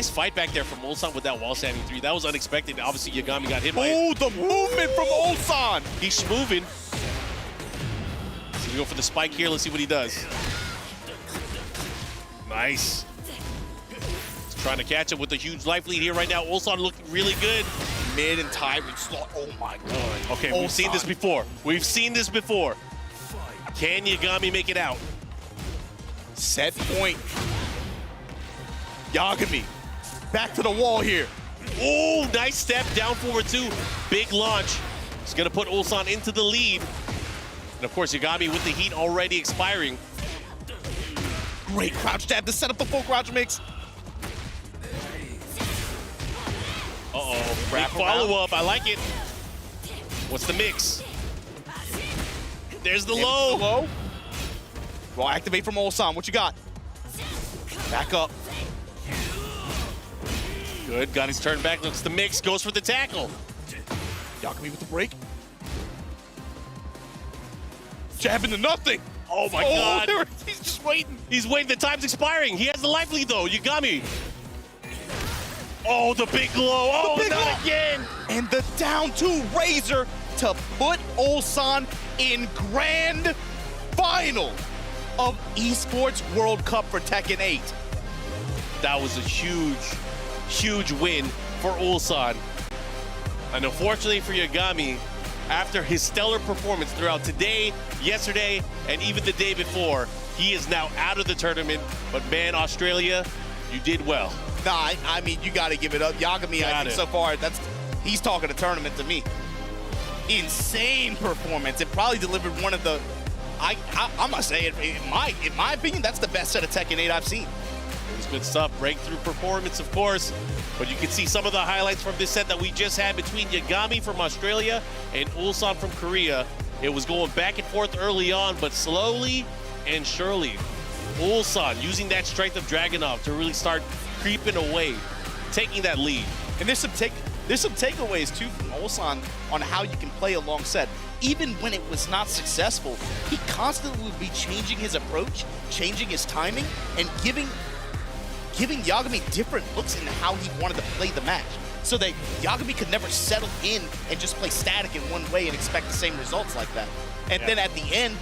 fight back there from Ulsan with that wall standing 3. That was unexpected. Obviously, Yagami got hit by it. Oh, the movement from Ulsan. He's moving. So we go for the spike here. Let's see what he does. Nice. He's trying to catch him with a huge life lead here right now. Ulsan looking really good. Mid and tyrant slot. Oh my god. Okay, we've seen this before. We've seen this before. Can Yagami make it out? Set point. Yagami. Back to the wall here. Oh, nice step down forward 2. Big launch. It's gonna put Ulsan into the lead. And of course, Yagami with the heat already expiring. Great crouch jab to set up the full crouch mix. Uh-oh, big follow-up. I like it. What's the mix? There's the low. Well, activate from Ulsan. What you got? Back up. Good, got his turn back, looks the mix, goes for the tackle. Yagami with the break. Jab into nothing. Oh my God. He's just waiting. He's waiting, the time's expiring. He has the life lead though, Yagami. Oh, the big glow, oh, The big not glow. again. And the down two Razor to put Ulsan in grand final of Esports World Cup for Tekken 8. That was a huge win for Ulsan. And unfortunately for Yagami, after his stellar performance throughout today, yesterday, and even the day before, he is now out of the tournament. But man, Australia, you did well. Nah, I mean, you got to give it up. Yagami, I think so far, he's talking a tournament to me. Insane performance. It probably delivered one of the, I'm gonna say it, in my opinion, that's the best set of Tekken 8 I've seen. It was good stuff. Breakthrough performance, of course. But you can see some of the highlights from this set that we just had between Yagami from Australia and Ulsan from Korea. It was going back and forth early on, but slowly and surely, Ulsan using that strength of Dragunov to really start creeping away, taking that lead. And there's some takeaways too from Ulsan on how you can play a long set. Even when it was not successful, he constantly would be changing his approach, changing his timing, and giving Yagami different looks in how he wanted to play the match. So that Yagami could never settle in and just play static in one way and expect the same results like that. And then at the end,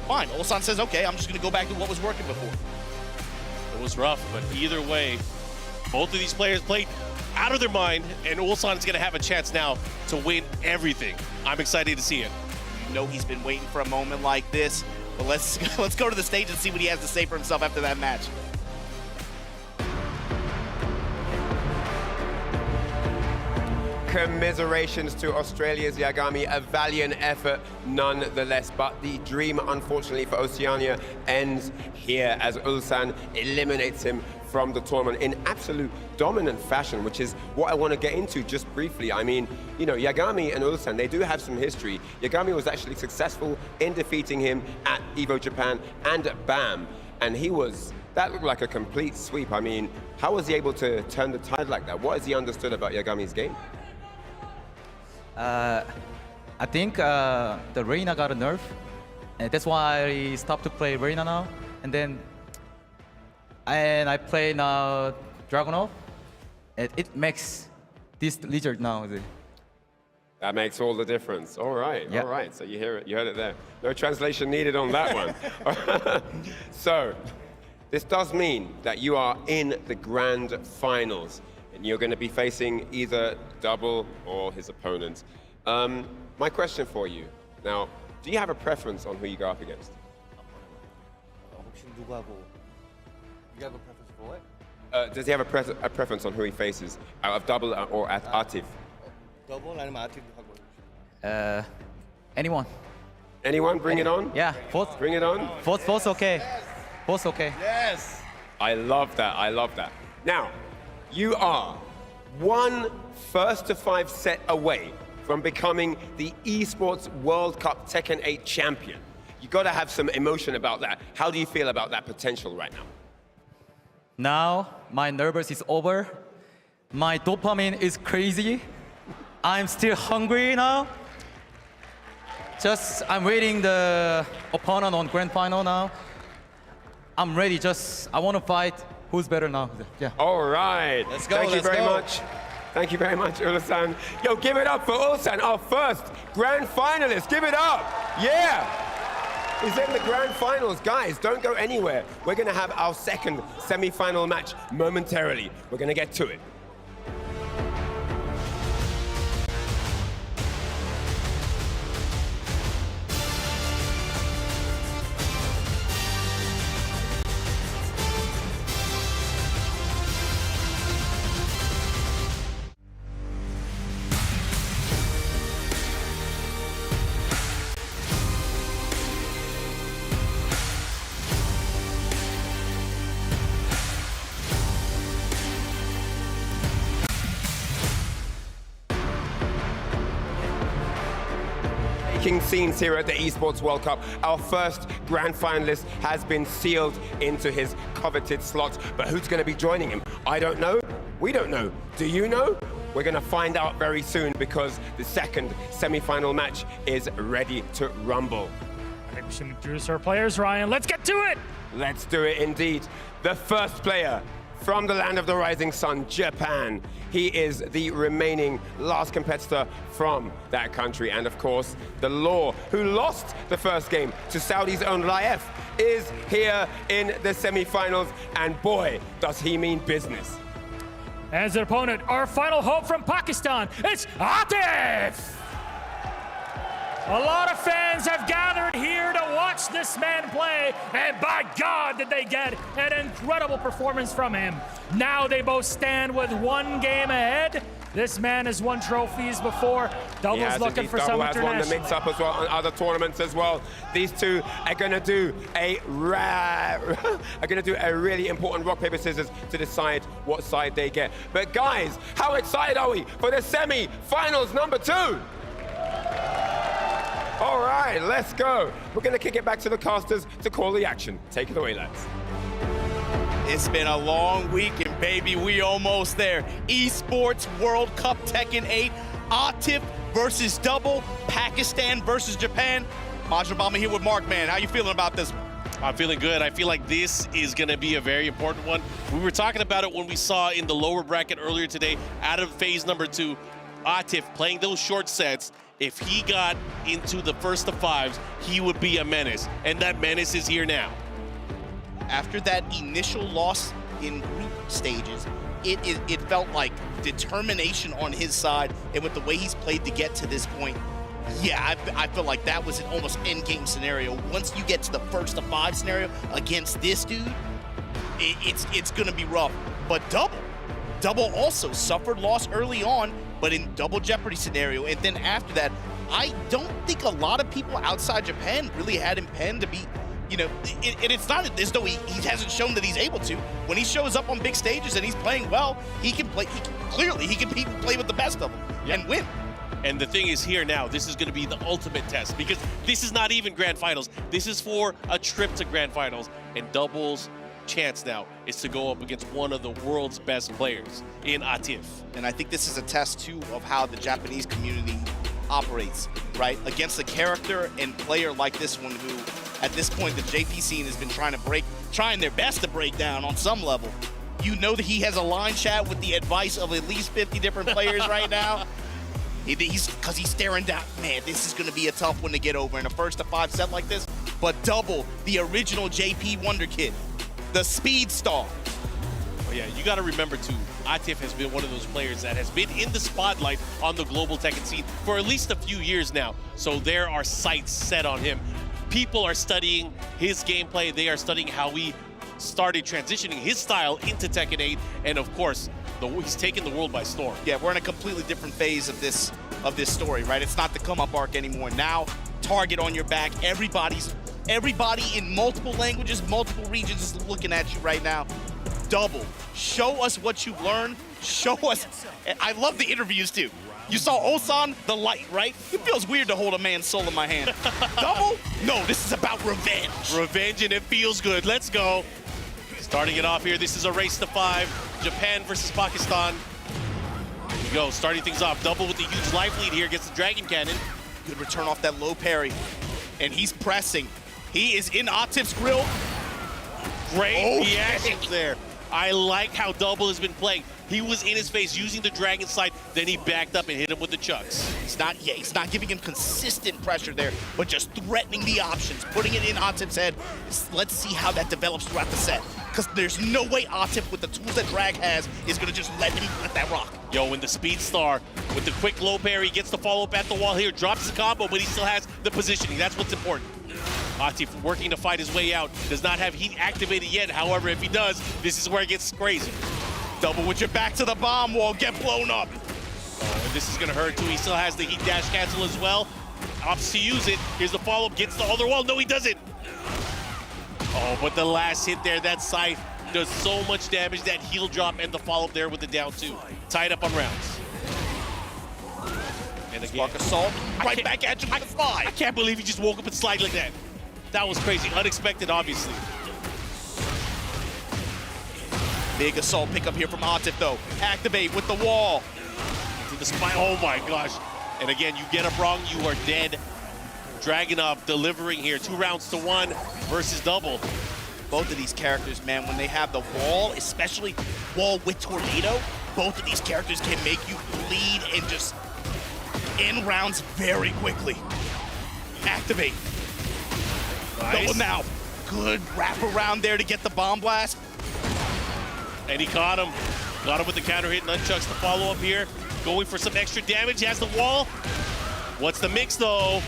fine, Ulsan says, okay, I'm just gonna go back to what was working before. It was rough, but either way, both of these players played out of their mind, and Ulsan is going to have a chance now to win everything. I'm excited to see it. You know he's been waiting for a moment like this, but let's go to the stage and see what he has to say for himself after that match. Commiserations to Australia's Yagami, a valiant effort nonetheless, but the dream, unfortunately for Oceania, ends here as Ulsan eliminates him from the tournament in absolute dominant fashion, which is what I want to get into just briefly. I mean, you know, Yagami and Ulsan, they do have some history. Yagami was actually successful in defeating him at Evo Japan and at BAM, and that looked like a complete sweep. I mean, how was he able to turn the tide like that? What has he understood about Yagami's game? I think the Reina got a nerf, and that's why I stopped to play Reina now. And I play now Dragunov, and it makes this lizard now. That makes all the difference. All right, all right. So you heard it there. No translation needed on that one. So this does mean that you are in the grand finals, and you're going to be facing either Double or his opponent. My question for you now: do you have a preference on who you go up against? You have a preference for what? Does he have a preference on who he faces out of Double or at Atif? Double 아니면 Atif? Anyone. Anyone? Bring it on. Yeah, both. Bring it on. Both okay. Both okay. Yes. I love that. I love that. Now, you are one first to 5 set away from becoming the Esports World Cup Tekken 8 champion. You got to have some emotion about that. How do you feel about that potential right now? Now, my nervous is over. My dopamine is crazy. I'm still hungry now. I'm waiting the opponent on grand final now. I'm ready, I want to fight. Who's better now? Yeah. All right. Let's go, Thank you let's very go. much. Thank you very much, Ulsan. Yo, give it up for Ulsan, our first grand finalist. Give it up. Yeah. He's in the grand finals. Guys, don't go anywhere. We're going to have our second semi-final match momentarily. We're going to get to it. breaking scenes here at the Esports World Cup. Our first grand finalist has been sealed into his coveted slot. But who's going to be joining him? I don't know. We don't know. Do you know? We're going to find out very soon because the second semi-final match is ready to rumble. I think we should introduce our players, Ryan. Let's get to it! Let's do it indeed. The first player from the land of the rising sun, Japan. He is the remaining last competitor from that country. And of course, the Law, who lost the first game to Saudi's own Laif, is here in the semi-finals. And boy, does he mean business. As an opponent, our final hope from Pakistan, it's Atif! A lot of fans have gathered here to watch this man play, and by God did they get an incredible performance from him. Now they both stand with one game ahead. This man has won trophies before. Double's looking for some international. Double has won the mix-up as well on other tournaments as well. These two are going to do a really important rock, paper, scissors to decide what side they get. But guys, how excited are we for the semi-finals number 2? All right, let's go. We're going to kick it back to the casters to call the action. Take it away, lads. It's been a long week, and baby, we almost there. Esports World Cup Tekken 8, Atif versus Double, Pakistan versus Japan. Majrabama here with Mark, man. How you feeling about this one? I'm feeling good. I feel like this is going to be a very important one. We were talking about it when we saw in the lower bracket earlier today, out of phase number 2, Atif playing those short sets. If he got into the first of 5s, he would be a menace, and that menace is here now. After that initial loss in group stages, it felt like determination on his side, and with the way he's played to get to this point, yeah, I feel like that was an almost end-game scenario. Once you get to the first of 5 scenario against this dude, it's going to be rough. But Double also suffered loss early on, but in double jeopardy scenario, and then after that, I don't think a lot of people outside Japan really had him penned to be, you know, and it's not as though he hasn't shown that he's able to. When he shows up on big stages and he's playing well, he can play, clearly he can play with the best of them and win. And the thing is here now, this is going to be the ultimate test because this is not even grand finals. This is for a trip to grand finals, and Double's chance now is to go up against one of the world's best players in Atif. And I think this is a test too of how the Japanese community operates, right? Against a character and player like this one who, at this point, the JP scene has been trying their best to break down on some level. You know that he has a line chat with the advice of at least 50 different players right now. Because he's staring down, man, this is going to be a tough one to get over in a first of 5 set like this. But Double, the original JP Wonder Kid, the speed star. Oh yeah, you got to remember too, Atif has been one of those players that has been in the spotlight on the global Tekken scene for at least a few years now. So there are sights set on him. People are studying his gameplay. They are studying how he started transitioning his style into Tekken 8. And of course, he's taken the world by storm. Yeah, we're in a completely different phase of this story, right? It's not the come up arc anymore. Now, target on your back. Everybody in multiple languages, multiple regions is looking at you right now. Double, show us what you've learned. Show us. I love the interviews too. You saw Osan, the light, right? It feels weird to hold a man's soul in my hand. Double? No, this is about revenge. Revenge, and it feels good. Let's go. Starting it off here, this is a race to 5. Japan versus Pakistan. Here we go, starting things off. Double with the huge life lead here, gets the Dragon Cannon. Good return off that low parry. And he's pressing. He is in Atif's grill. Great reactions there. I like how Double has been playing. He was in his face using the Dragon Slide, then he backed up and hit him with the chucks. He's not giving him consistent pressure there, but just threatening the options, putting it in Atif's head. Let's see how that develops throughout the set. Because there's no way Atif, with the tools that Drag has, is going to just let that rock. Yo, when the Speed Star, with the quick low parry, gets the follow-up at the wall here, drops the combo, but he still has the positioning. That's what's important. Atif working to fight his way out, does not have heat activated yet. However, if he does, this is where it gets crazy. Double with your back to the bomb wall, get blown up. Oh, and this is gonna hurt too. He still has the heat dash cancel as well. Opts to use it. Here's the follow-up, gets the other wall. No, he doesn't. Oh, but the last hit there, that scythe does so much damage, that heel drop and the follow-up there with the down 2. Tied up on rounds. And again, Spark Assault, right back at you with the slide. I can't believe he just woke up and slide like that. That was crazy. Unexpected, obviously. Big Assault pickup here from Optic, though. Activate with the wall. To the spine. Oh my gosh. And again, you get up wrong, you are dead. Dragunov delivering here. 2 rounds to 1 versus double. Both of these characters, man, when they have the wall, especially wall with tornado, both of these characters can make you bleed and just end rounds very quickly. Activate. Nice. Double now. Good wrap around there to get the bomb blast. And he caught him. Got him with the counter hit. Nunchucks to follow up here. Going for some extra damage. He has the wall. What's the mix, though?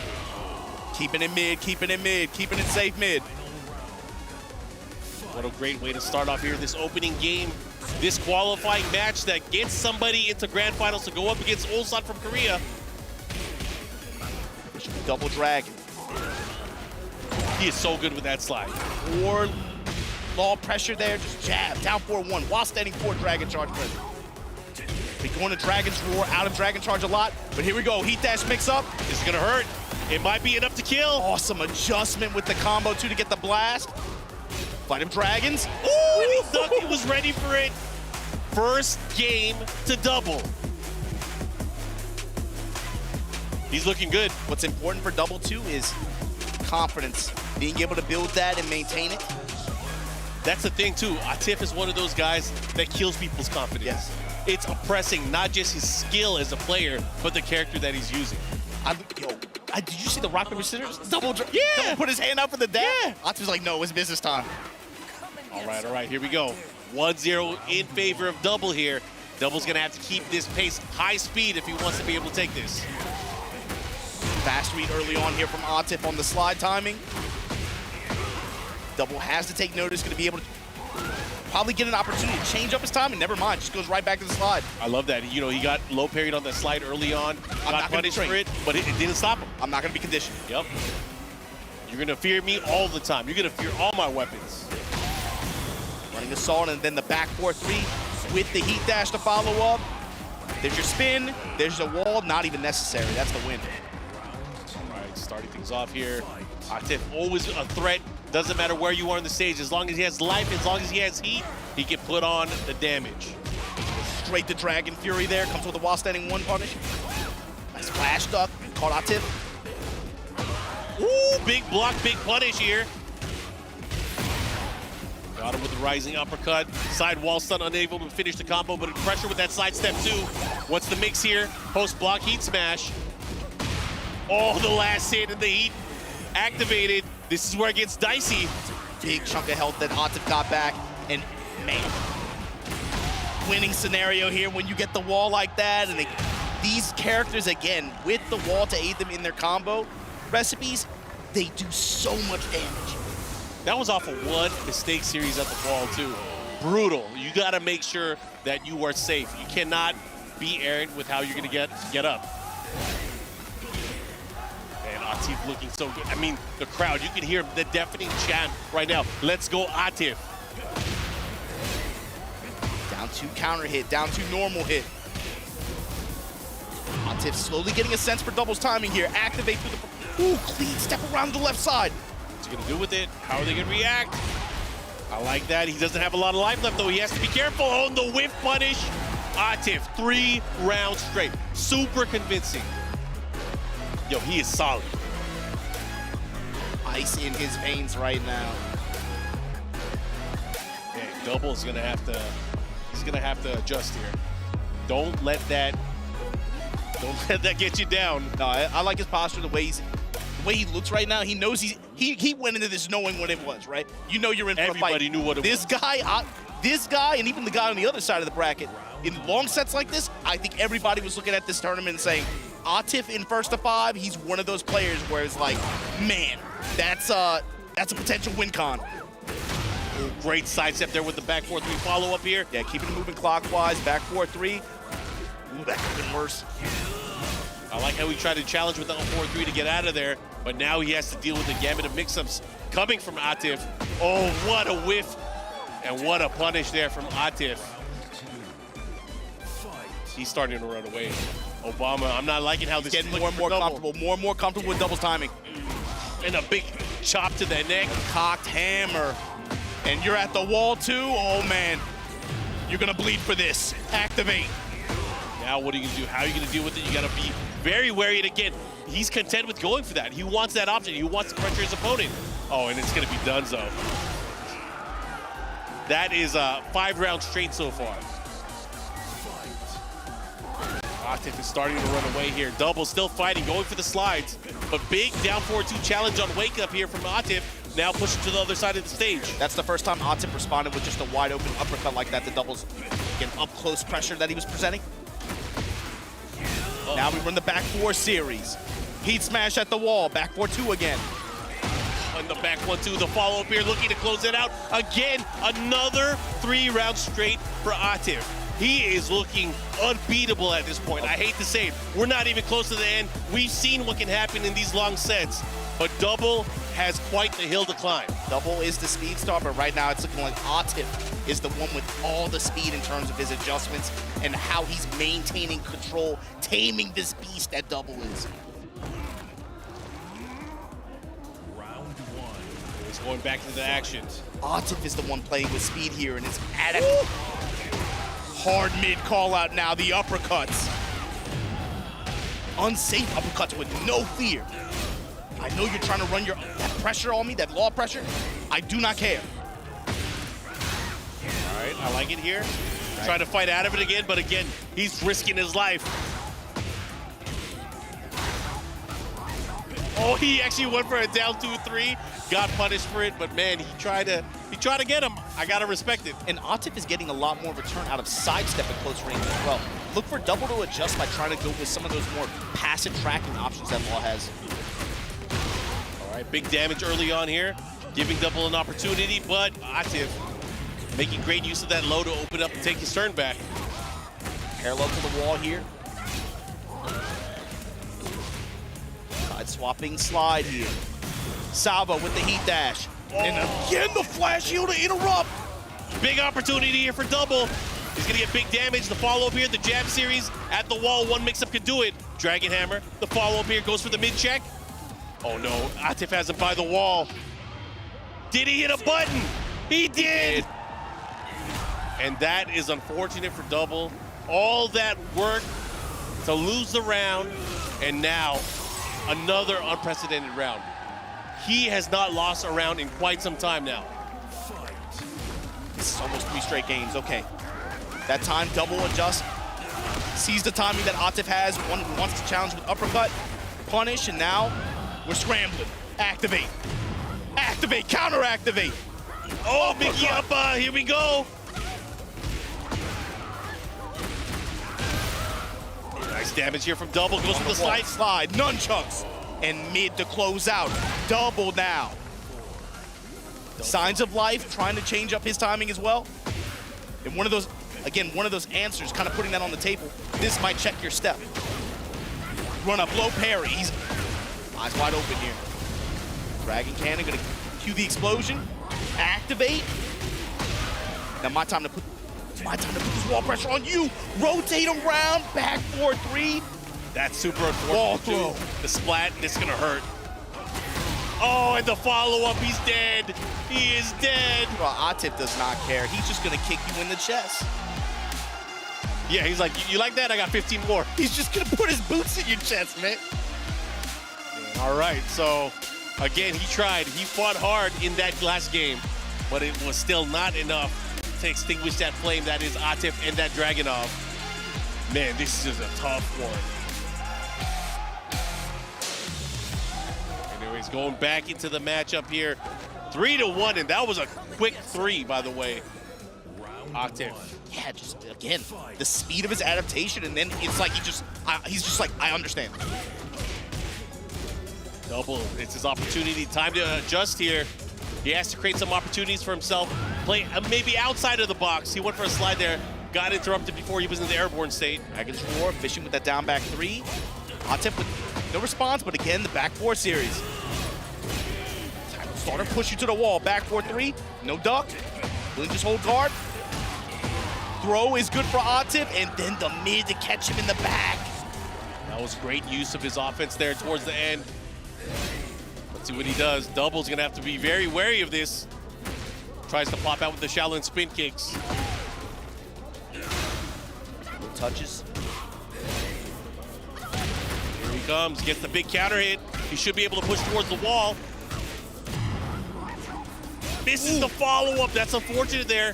Keeping it mid, keeping it mid, keeping it safe mid. What a great way to start off here this opening game. This qualifying match that gets somebody into grand finals to go up against Ulsan from Korea. Double drag. He is so good with that slide. Or law pressure there, just jab, down 4-1, while standing 4 Dragon Charge present. Been going to Dragon's Roar, out of Dragon Charge a lot, but here we go, Heat Dash mix up. This is gonna hurt. It might be enough to kill. Awesome adjustment with the combo too to get the blast. Fight him Dragons. Ooh, and he thought he was ready for it. First game to double. He's looking good. What's important for double too is confidence. Being able to build that and maintain it. That's the thing too. Atif is one of those guys that kills people's confidence. Yes. It's oppressing not just his skill as a player, but the character that he's using. Did you see the rock, paper, scissors? Double put his hand out for the dab? Yeah. Atif's like, no, it's business time. All right, here we go. 1-0 in favor of Double here. Double's gonna have to keep this pace high speed if he wants to be able to take this. Fast read early on here from Atif on the slide timing. Double has to take notice, gonna be able to probably get an opportunity to change up his timing. Never mind, just goes right back to the slide. I love that. You know, he got low parried on that slide early on. Got punished for it, but it didn't stop him. I'm not gonna be conditioned. Yep. You're gonna fear me all the time. You're gonna fear all my weapons. Running Assault and then the back 4-3 with the Heat Dash to follow up. There's your spin, there's the wall, not even necessary. That's the win. All right, starting things off here. Atif always a threat. Doesn't matter where you are on the stage. As long as he has life, as long as he has heat, he can put on the damage. Straight to Dragon Fury there. Comes with a while standing 1 punish. Nice flash duck. Caught Atif. Ooh, big block, big punish here. Got him with the rising uppercut. Side wall stun, unable to finish the combo, but pressure with that side step too. What's the mix here? Post block heat smash. Oh, the last hit in the heat activated. This is where it gets dicey. Big chunk of health that Atif got back. And man, winning scenario here when you get the wall like that. And these characters, again, with the wall to aid them in their combo recipes, they do so much damage. That was off of 1 mistake series at the wall too. Brutal. You gotta make sure that you are safe. You cannot be errant with how you're gonna get up. And Atif looking so good. I mean, the crowd, you can hear the deafening chant right now. Let's go, Atif. Down 2 counter hit, down 2 normal hit. Atif slowly getting a sense for Double's timing here. Activate through the... Ooh, clean step around the left side. What's he gonna do with it? How are they gonna react? I like that. He doesn't have a lot of life left, though. He has to be careful. Oh, the whiff punish. Atif, 3 rounds straight. Super convincing. Yo, he is solid. Ice in his veins right now. Yeah, Double's gonna have to. He's gonna have to adjust here. Don't let that get you down. No, I like his posture, the way he looks right now. He knows he went into this knowing what it was, right? You know you're in for a fight. Everybody knew what it was. This guy, and even the guy on the other side of the bracket, in long sets like this, I think everybody was looking at this tournament and saying, Atif in first to 5, he's one of those players where it's like, man, that's a potential win con. Great sidestep there with the back 4-3 follow up here. Yeah, keeping it moving clockwise, back 4-3. Ooh, that could have been worse. I like how he tried to challenge with the 4-3 to get out of there, but now he has to deal with the gamut of mix-ups coming from Atif. Oh, what a whiff, and what a punish there from Atif. He's starting to run away. Obama, I'm not liking how this Getting is more and more comfortable with doubles timing. And a big chop to the neck. Cocked hammer. And you're at the wall too? Oh man. You're gonna bleed for this. Activate. Now what are you gonna do? How are you gonna deal with it? You gotta be very wary. And again, he's content with going for that. He wants that option. He wants to pressure his opponent. Oh, and it's gonna be done so. That is 5 rounds straight so far. Optic is starting to run away here. Double still fighting, going for the slides. But big down 4-2 challenge on wake up here from Optic. Now pushing to the other side of the stage. That's the first time Optic responded with just a wide open uppercut like that. The doubles, again, up close pressure that he was presenting. Now we run the back 4 series. Heat smash at the wall, back 4-2 again. On the back 1-2, the follow up here, looking to close it out. Again, another 3 rounds straight for Atif. He is looking unbeatable at this point. I hate to say it. We're not even close to the end. We've seen what can happen in these long sets, but Double has quite the hill to climb. Double is the speed star, but right now it's looking like Atif is the one with all the speed in terms of his adjustments and how he's maintaining control, taming this beast that Double is. He's going back to the action. Atif is the one playing with speed here, and it's at a hard mid call out now, the uppercuts. Unsafe uppercuts with no fear. I know you're trying to run that pressure on me, that law pressure. I do not care. All right, I like it here. Trying to fight out of it again, but again, he's risking his life. Oh, he actually went for a down 2-3, got punished for it, but man, he tried to get him. I gotta respect it. And Atif is getting a lot more return out of sidestep at close range as well. Look for Double to adjust by trying to go with some of those more passive tracking options that Law has. All right, big damage early on here, giving Double an opportunity, but Atif making great use of that low to open up and take his turn back. Parallel to the wall here. Side swapping slide here. Salvo with the heat dash. And again, the flash shield to interrupt. Big opportunity here for Double. He's gonna get big damage. The follow-up here, the jab series at the wall. One mix-up can do it. Dragon Hammer. The follow-up here goes for the mid-check. Oh no, Atif has him by the wall. Did he hit a button? He did. And that is unfortunate for Double. All that work to lose the round, and now another unprecedented round. He has not lost a round in quite some time now. This is almost 3 straight games, okay. That time, Double adjust. Sees the timing that Atif has, wants to challenge with uppercut, punish, and now we're scrambling. Activate. Activate, counter-activate. Oh, Mickey up, here we go. Nice damage here from Double, goes for the slide. Slide, nunchucks, and mid to close out. Double now. Signs of life, trying to change up his timing as well. And one of those, again, one of those answers, kind of putting that on the table. This might check your step. Run up low parry. He's eyes wide open here. Dragon Cannon gonna cue the explosion. Activate. Now my time to put this wall pressure on you. Rotate around, back 4-3. That's super unfortunate. Wall throw. The splat, this is gonna hurt. Oh, and the follow-up, he's dead. He is dead. Well, Atif does not care. He's just gonna kick you in the chest. Yeah, he's like, you like that? I got 15 more. He's just gonna put his boots in your chest, man. All right, so again, he tried. He fought hard in that last game, but it was still not enough to extinguish that flame that is Atif and that Dragunov. Man, this is a tough one. Anyways, going back into the matchup here. 3-1, and that was a quick 3, by the way. Atif. Yeah, just again, the speed of his adaptation, and then it's like he's just like, I understand. Double, it's his opportunity. Time to adjust here. He has to create some opportunities for himself. Play maybe outside of the box. He went for a slide there. Got interrupted before he was in the airborne state. Dragon's Roar, fishing with that down back 3. Atif with no response, but again, the back 4 series. Starter push you to the wall. Back 4-3, no duck. Willing just hold guard. Throw is good for Atif, and then the mid to catch him in the back. That was great use of his offense there towards the end. Let's see what he does. Double's gonna have to be very wary of this. Tries to pop out with the Shaolin spin kicks. No touches. Here he comes, gets the big counter hit. He should be able to push towards the wall. Misses the follow-up, that's unfortunate there.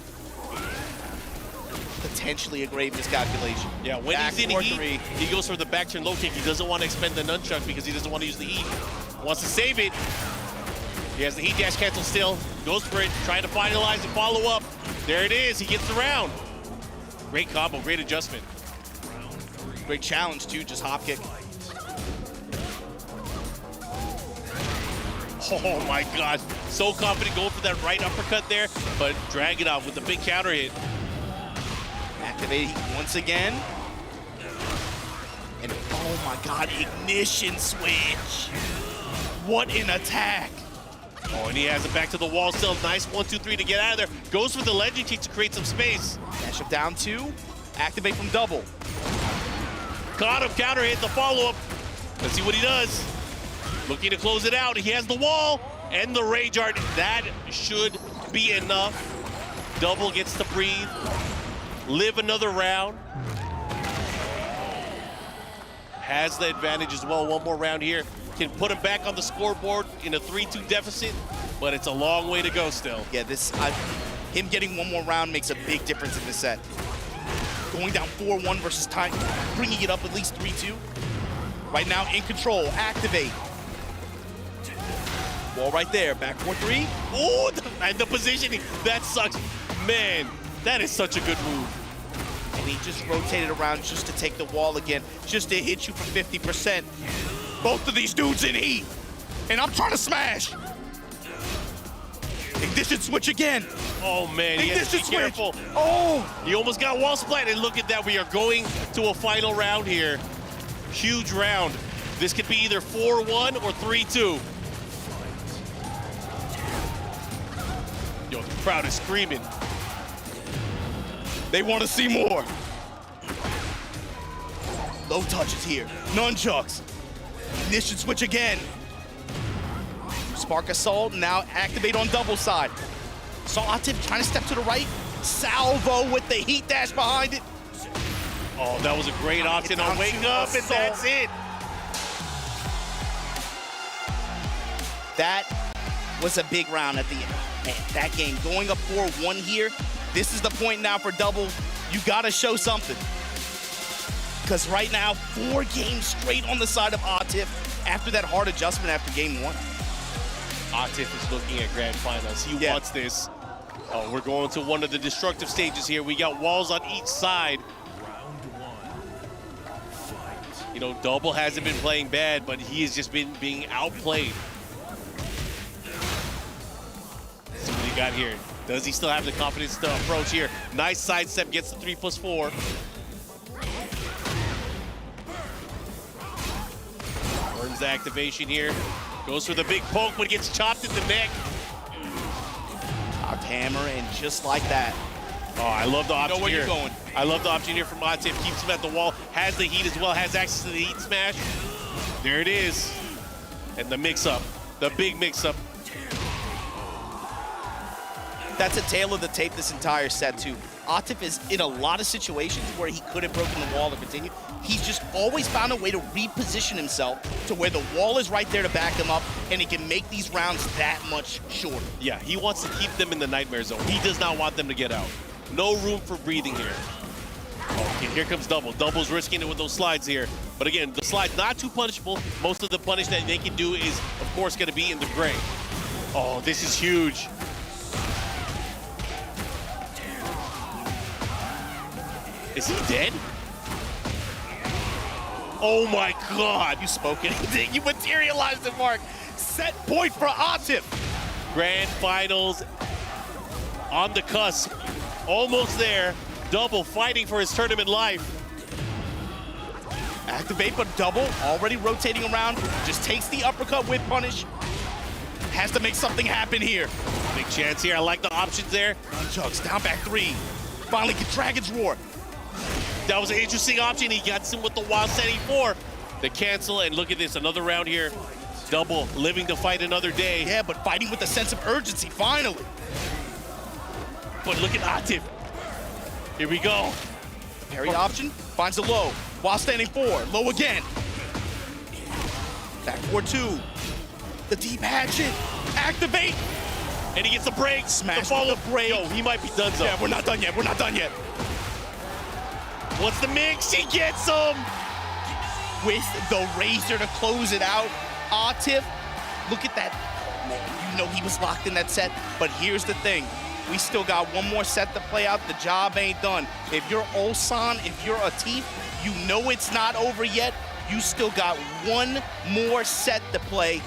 Potentially a great miscalculation. Yeah, when Back he's in 4-3. heat, he goes for the back turn low kick. He doesn't want to expend the nunchuck because he doesn't want to use the heat. Wants to save it. He has the heat dash cancel still. Goes for it, trying to finalize the follow-up. There it is, he gets the round. Great combo, great adjustment. Great challenge too, just hop kick. Oh my God, so confident going for that right uppercut there, but drag it out with the big counter hit. Activating once again. And oh my God, ignition switch. What an attack. Oh, and he has it back to the wall still. Nice 1-2-3 to get out of there. Goes for the legend kick to create some space. Dash up down 2. Activate from double. Caught him, counter hit, the follow-up. Let's see what he does. Looking to close it out. He has the wall and the rage art. That should be enough. Double gets to breathe. Live another round. Has the advantage as well. One more round here. Can put him back on the scoreboard in a 3-2 deficit, but it's a long way to go still. Yeah, him getting one more round makes a big difference in this set. Going down 4-1 versus time, bringing it up at least 3-2. Right now in control, activate. Wall right there, back 4-3. Oh, and the positioning, that sucks. Man, that is such a good move. And he just rotated around just to take the wall again, just to hit you for 50%. Both of these dudes in heat, and I'm trying to smash. Ignition switch again. Oh man, he has to be careful. Oh! He almost got wall splat, and look at that. We are going to a final round here. Huge round. This could be either 4-1 or 3-2. Yo, the crowd is screaming. They want to see more. Low touches here. Nunchucks. Ignition switch again. Spark Assault, now activate on double side. Saw Optic trying to step to the right. Salvo with the heat dash behind it. Oh, that was a great option on Wake Up, and that's it. That was a big round at the end. Man, that game going up 4-1 here. This is the point now for Double. You gotta show something. Because right now, 4 games straight on the side of Atif after that hard adjustment after game 1. Atif is looking at grand finals. He wants this. Oh, we're going to one of the destructive stages here. We got walls on each side. You know, Double hasn't been playing bad, but he has just been being outplayed. Let's see what he got here. Does he still have the confidence to approach here? Nice sidestep, gets the 3+4. Earns the activation here. Goes for the big poke, but gets chopped in the neck. Top hammer, and just like that. Oh, I love the option know where here. you're going. I love the option here from Atif. Keeps him at the wall, has the heat as well, has access to the heat smash. There it is. And the mix-up, the big mix-up. That's a tale of the tape this entire set, too. Atif is in a lot of situations where he could have broken the wall to continue. He's just always found a way to reposition himself to where the wall is right there to back him up, and he can make these rounds that much shorter. Yeah, he wants to keep them in the nightmare zone. He does not want them to get out. No room for breathing here. Okay, here comes Double. Double's risking it with those slides here. But again, the slide's not too punishable. Most of the punish that they can do is, of course, going to be in the gray. Oh, this is huge. Is he dead? Oh my God. You spoke anything. You materialized it, Mark. Set point for Atif. Grand finals on the cusp. Almost there. Double fighting for his tournament life. Activate, but Double already rotating around. Just takes the uppercut with punish. Has to make something happen here. Big chance here. I like the options there. Nunchucks down back 3. Finally get Dragon's Roar. That was an interesting option. He gets him with the wild setting 4. the cancel, and look at this, another round here. Double, living to fight another day. Yeah, but fighting with a sense of urgency, finally. But look at Atif. Here we go. Parry option, finds a low, while standing forward, low again. Back 4-2. The deep hatchet, activate. And he gets the break. Smash the follow with the break. Yo, he might be done so. Yeah, we're not done yet, we're not done yet. What's the mix? He gets him. With the razor to close it out. Atif, look at that. You know he was locked in that set, but here's the thing. We still got one more set to play out. The job ain't done. If you're Ulsan, if you're Atif, you know it's not over yet. You still got one more set to play.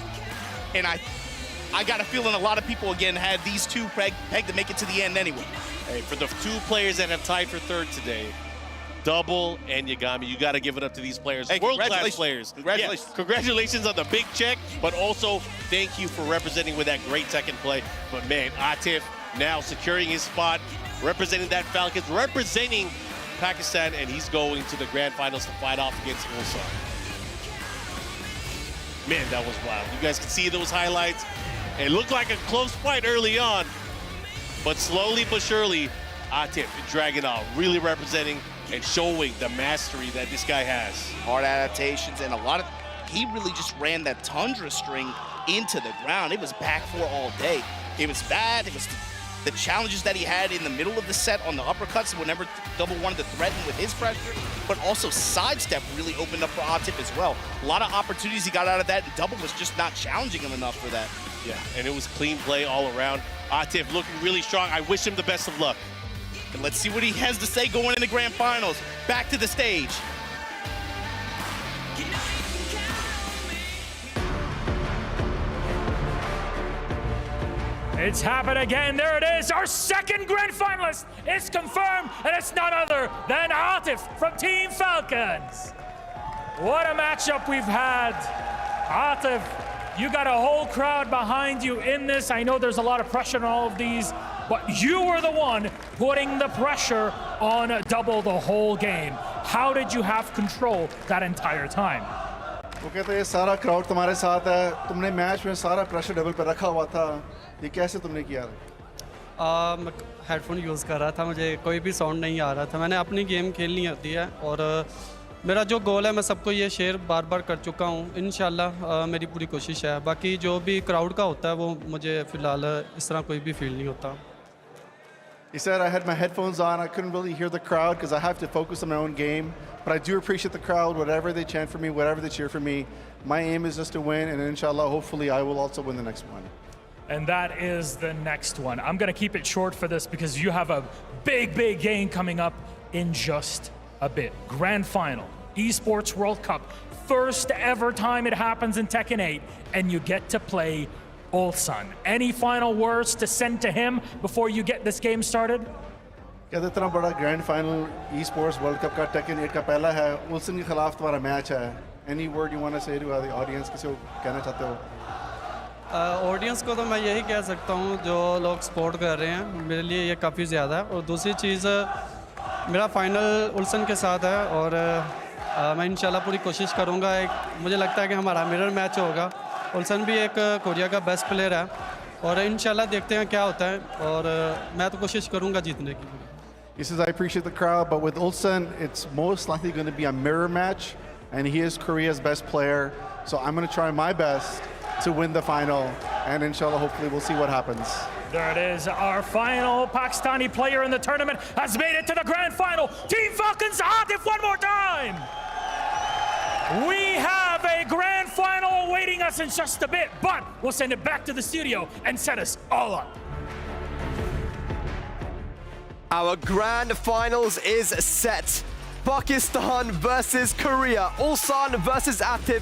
And I got a feeling a lot of people, again, had these two pegged to make it to the end anyway. Hey, for the two players that have tied for third today, Double and Yagami, you got to give it up to these players. Hey, world-class players. Congratulations. Yeah, congratulations on the big check, but also thank you for representing with that great Tekken play. But man, Atif now securing his spot, representing that Falcons, representing Pakistan, and he's going to the grand finals to fight off against Ulsan. Man, that was wild. You guys can see those highlights. It looked like a close fight early on, but slowly but surely, Atif dragging out, really representing and showing the mastery that this guy has. Hard adaptations and a lot of, he really just ran that Tundra string into the ground. It was back four all day. It was bad. It was the challenges that he had in the middle of the set on the uppercuts whenever Double wanted to threaten with his pressure, but also sidestep really opened up for Atif as well. A lot of opportunities he got out of that, and Double was just not challenging him enough for that. Yeah, and it was clean play all around. Atif looking really strong. I wish him the best of luck. And let's see what he has to say going in the grand finals. Back to the stage. It's happened again. There it is. Our second grand finalist is confirmed, and it's none other than Atif from Team Falcons. What a matchup we've had. Atif, you got a whole crowd behind you in this. I know there's a lot of pressure on all of these, but you were the one putting the pressure on Double the whole game. How did you have control that entire time? वो कहते हैं सारा crowd तुम्हारे साथ है, तुमने match में सारा प्रेशर डबल पे रखा हुआ था, ये कैसे तुमने किया? मैं हेडफोन यूज़ कर रहा था, मुझे कोई भी साउंड नहीं आ रहा था। मैंने अपनी गेम खेलनी होती है और मेरा जो गोल है मैं सबको ये शेयर बार बार कर चुका हूँ। इंशाल्लाह मेरी पूरी कोशिश है। बाकी जो भी क्राउड का होता है वो मुझे फ़िलहाल इस तरह कोई भी फील नहीं होता। He said, I had my headphones on, I couldn't really hear the crowd because I have to focus on my own game, but I do appreciate the crowd, whatever they chant for me, whatever they cheer for me. My aim is just to win, and inshallah, hopefully I will also win the next one. And that is the next one. I'm gonna keep it short for this because you have a big, big game coming up in just a bit. Grand Final, Esports World Cup. First ever time it happens in Tekken 8, and you get to play Ulsan. Any final words to send to him before you get this game started? कहते इतना बड़ा grand final Esports World Cup का Tekken 8 का पहला है, उल्सन के खिलाफ तुम्हारा मैच है. Any word you want to say to the audience? किसी को कहना चाहते हो? ऑडियंस को तो मैं यही कह सकता हूँ जो लोग सपोर्ट कर रहे हैं, मेरे लिए ये काफ़ी ज़्यादा है. और दूसरी चीज़ मेरा फाइनल उल्सन के साथ है और मैं इंशाल्लाह पूरी कोशिश करूँगा. मुझे लगता है कि हमारा मिरर मैच होगा. उल्सन भी एक कोरिया का बेस्ट प्लेयर है और इंशाल्लाह देखते हैं क्या होता है और मैं तो कोशिश करूँगा जीतने की. He says, I appreciate the crowd, but with Ulsan, it's most likely going to be a mirror match, and he is Korea's best player, so I'm going to try my best to win the final, and inshallah, hopefully we'll see what happens. There it is. Our final Pakistani player in the tournament has made it to the grand final. Team Falcons, Atif, one more time. We have a grand final awaiting us in just a bit, but we'll send it back to the studio and set us all up. Our grand finals is set. Pakistan versus Korea. Ulsan versus Atif.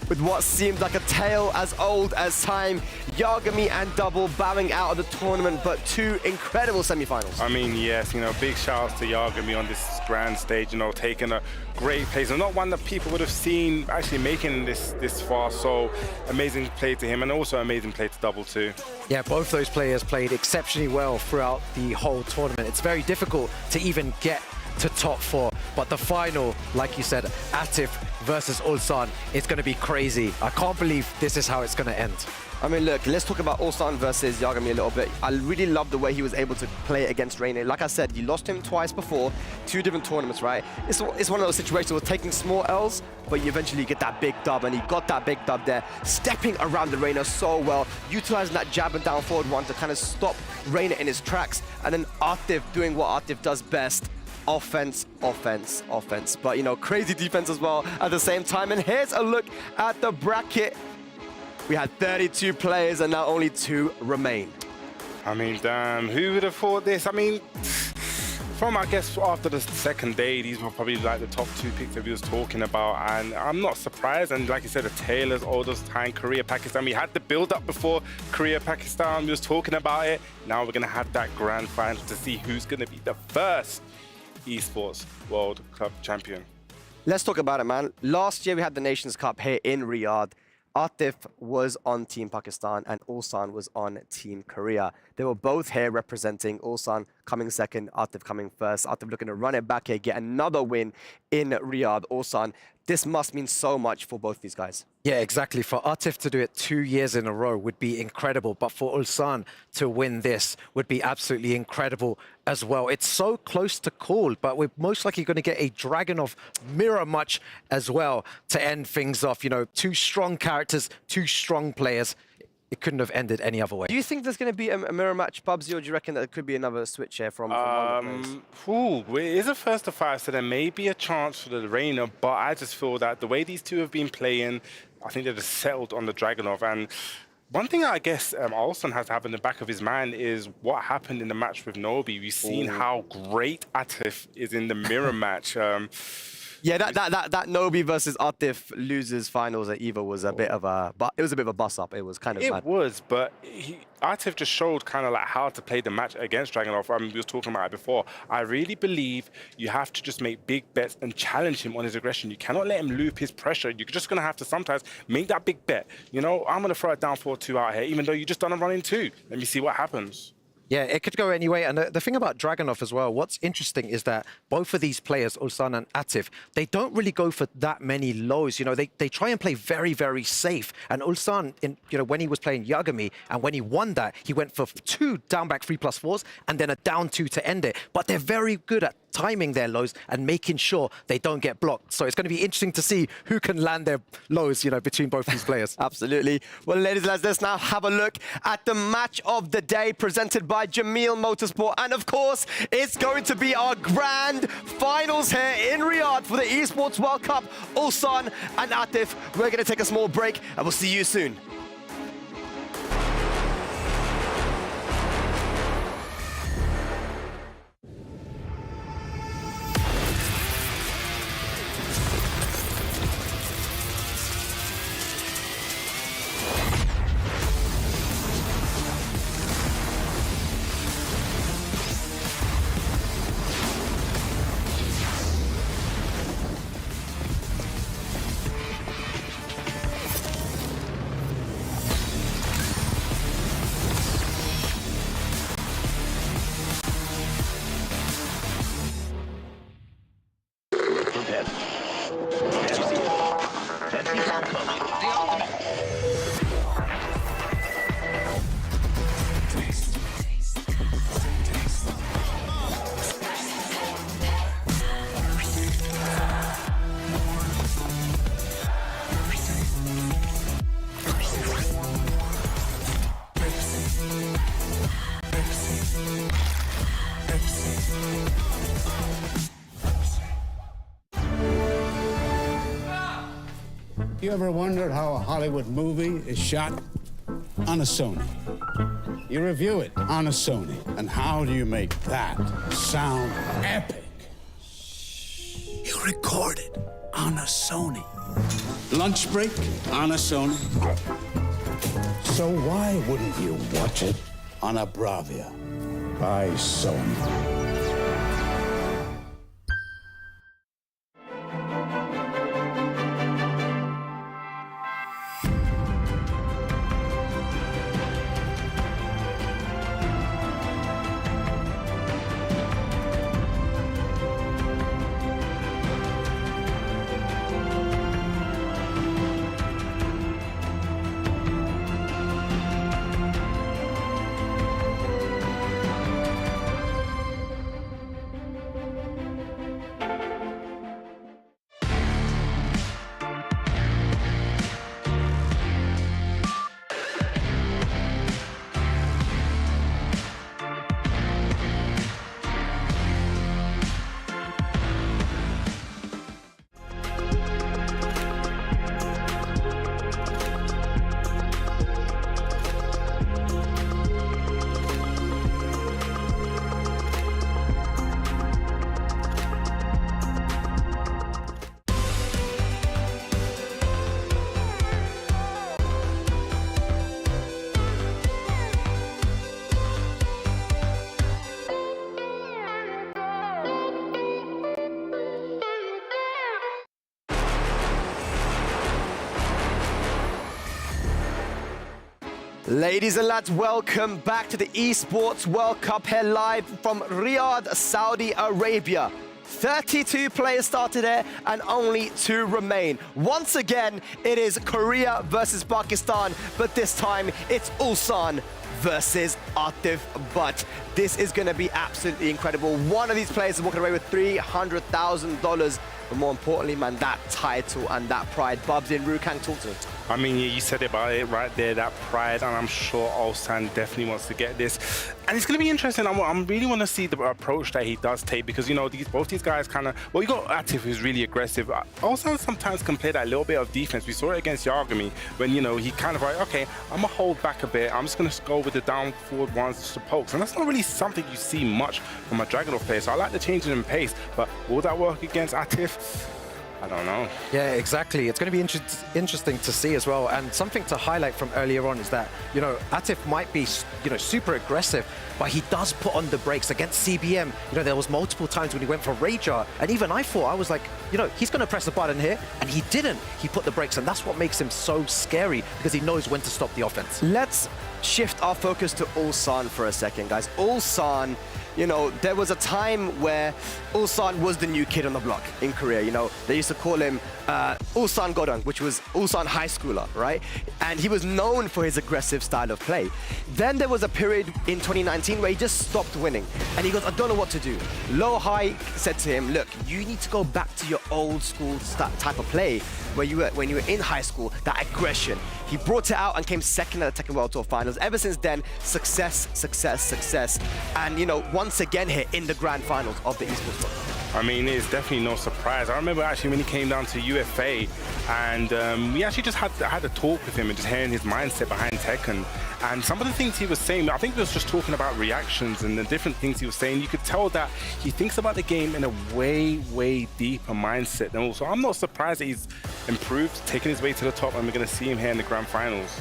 With what seemed like a tale as old as time. Yagami and Double bowing out of the tournament, but two incredible semi-finals. I mean, yes, big shouts to Yagami on this grand stage, taking a great place. And not one that people would have seen actually making this far. So amazing play to him and also amazing play to Double too. Yeah, both those players played exceptionally well throughout the whole tournament. It's very difficult to even get to top 4. But the final, like you said, Atif versus Ulsan, it's going to be crazy. I can't believe this is how it's going to end. I mean, look, let's talk about Ulsan versus Yagami a little bit. I really love the way he was able to play against Reina. Like I said, you lost him twice before, 2 different tournaments, right? It's one of those situations where taking small L's, but you eventually get that big dub, and he got that big dub there, stepping around the Reina so well, utilizing that jab and down forward one to kind of stop Reina in his tracks, and then Atif doing what Atif does best. Offense, offense, offense. But, you know, crazy defense as well at the same time. And here's a look at the bracket. We had 32 players and now only 2 remain. I mean, damn, who would have thought this? I mean, from, I guess, after the second day, these were probably like the top 2 picks that we was talking about. And I'm not surprised. And like you said, the Taylor's oldest time, Korea, Pakistan. We had the build-up before Korea, Pakistan. We was talking about it. Now we're going to have that grand final to see who's going to be the first Esports World Cup champion. Let's talk about it, man. Last year we had the Nations Cup here in Riyadh. Atif was on Team Pakistan and Ulsan was on Team Korea. They were both here representing, Ulsan coming second, Atif coming first. Atif looking to run it back here, get another win in Riyadh. Ulsan, this must mean so much for both these guys. Yeah, exactly. For Atif to do it 2 years in a row would be incredible. But for Ulsan to win this would be absolutely incredible as well. It's so close to call, but we're most likely going to get a Dragunov mirror match as well to end things off. You know, 2 strong characters, 2 strong players. It couldn't have ended any other way. Do you think there's going to be a mirror match, PUBG, or do you reckon that there could be another switch here from one of the players? It is a first to 5, so there may be a chance for the Reina, but I just feel that the way these 2 have been playing, I think they're just settled on the Dragunov. And one thing I guess Ulsan has to have in the back of his mind is what happened in the match with Nobi. We've seen how great Atif is in the mirror match. Yeah, that Nobi versus Atif losers finals at EVO was a bit of a, but it was a bit of a bust up. It was kind of mad. It was, but Atif just showed kind of like how to play the match against Dragunov. I mean, we were talking about it before. I really believe you have to just make big bets and challenge him on his aggression. You cannot let him loop his pressure. You're just going to have to sometimes make that big bet. You know, I'm going to throw it down 4-2 out here, even though you just done a run in 2. Let me see what happens. Yeah, it could go any way. And the thing about Dragunov as well, what's interesting is that both of these players, Ulsan and Atif, they don't really go for that many lows. You know, they try and play very, very safe. And Ulsan, when he was playing Yagami and when he won that, he went for 2 down back 3+4s and then a down 2 to end it. But they're very good at timing their lows and making sure they don't get blocked. So it's going to be interesting to see who can land their lows, between both these players. Absolutely. Well, ladies and lads, let's now have a look at the match of the day presented by Jamil Motorsport. And of course, it's going to be our grand finals here in Riyadh for the Esports World Cup. Ulsan and Atif. We're going to take a small break and we'll see you soon. You ever wondered how a Hollywood movie is shot? On a Sony. You review it on a Sony. And how do you make that sound epic? You record it on a Sony. Lunch break on a Sony. So why wouldn't you watch it on a Bravia by Sony? Ladies and lads, welcome back to the Esports World Cup here live from Riyadh, Saudi Arabia. 32 players started here and only 2 remain. Once again, it is Korea versus Pakistan, but this time it's Ulsan versus Atif Butt. This is going to be absolutely incredible. One of these players is walking away with $300,000. But more importantly, man, that title and that pride. Bubsy and Rukang, talk to us. I mean, you said about it right there, that pride, and I'm sure Ulsan definitely wants to get this. And it's going to be interesting. I really want to see the approach that he does take because, you know, both these guys kind of, well, you got Atif, who's really aggressive. Ulsan sometimes can play that little bit of defense. We saw it against Yagami when, you know, he kind of like, okay, I'm going to hold back a bit. I'm just going to go with the down forward ones to pokes. And that's not really something you see much from a Dragunov player. So I like the changes in pace, but will that work against Atif? I don't know. Yeah, exactly. It's going to be interesting to see as well. And something to highlight from earlier on is that, you know, Atif might be, you know, super aggressive, but he does put on the brakes against CBM. You know, there was multiple times when he went for Rager, and even I thought, I was like, you know, he's going to press the button here, and he didn't. He put the brakes, and that's what makes him so scary, because he knows when to stop the offense. Let's shift our focus to Ulsan for a second, guys. Ulsan, you know, there was a time where Ulsan was the new kid on the block in Korea. You know, they used to call him Ulsan Godang, which was Ulsan high schooler, right? And he was known for his aggressive style of play. Then there was a period in 2019 where he just stopped winning. And he goes, I don't know what to do. Low High said to him, look, you need to go back to your old school type of play where you were when you were in high school, that aggression. He brought it out and came second at the Tekken World Tour Finals. Ever since then, success, success, success. And, you know, once again here in the grand finals of the Esports World Cup. I mean, it's definitely no surprise. I remember actually when he came down to UFA, and we actually just had a talk with him and just hearing his mindset behind Tekken. And some of the things he was saying, I think he was just talking about reactions and the different things he was saying. You could tell that he thinks about the game in a way, way deeper mindset. And also, I'm not surprised that he's improved, taken his way to the top, and we're going to see him here in the grand finals.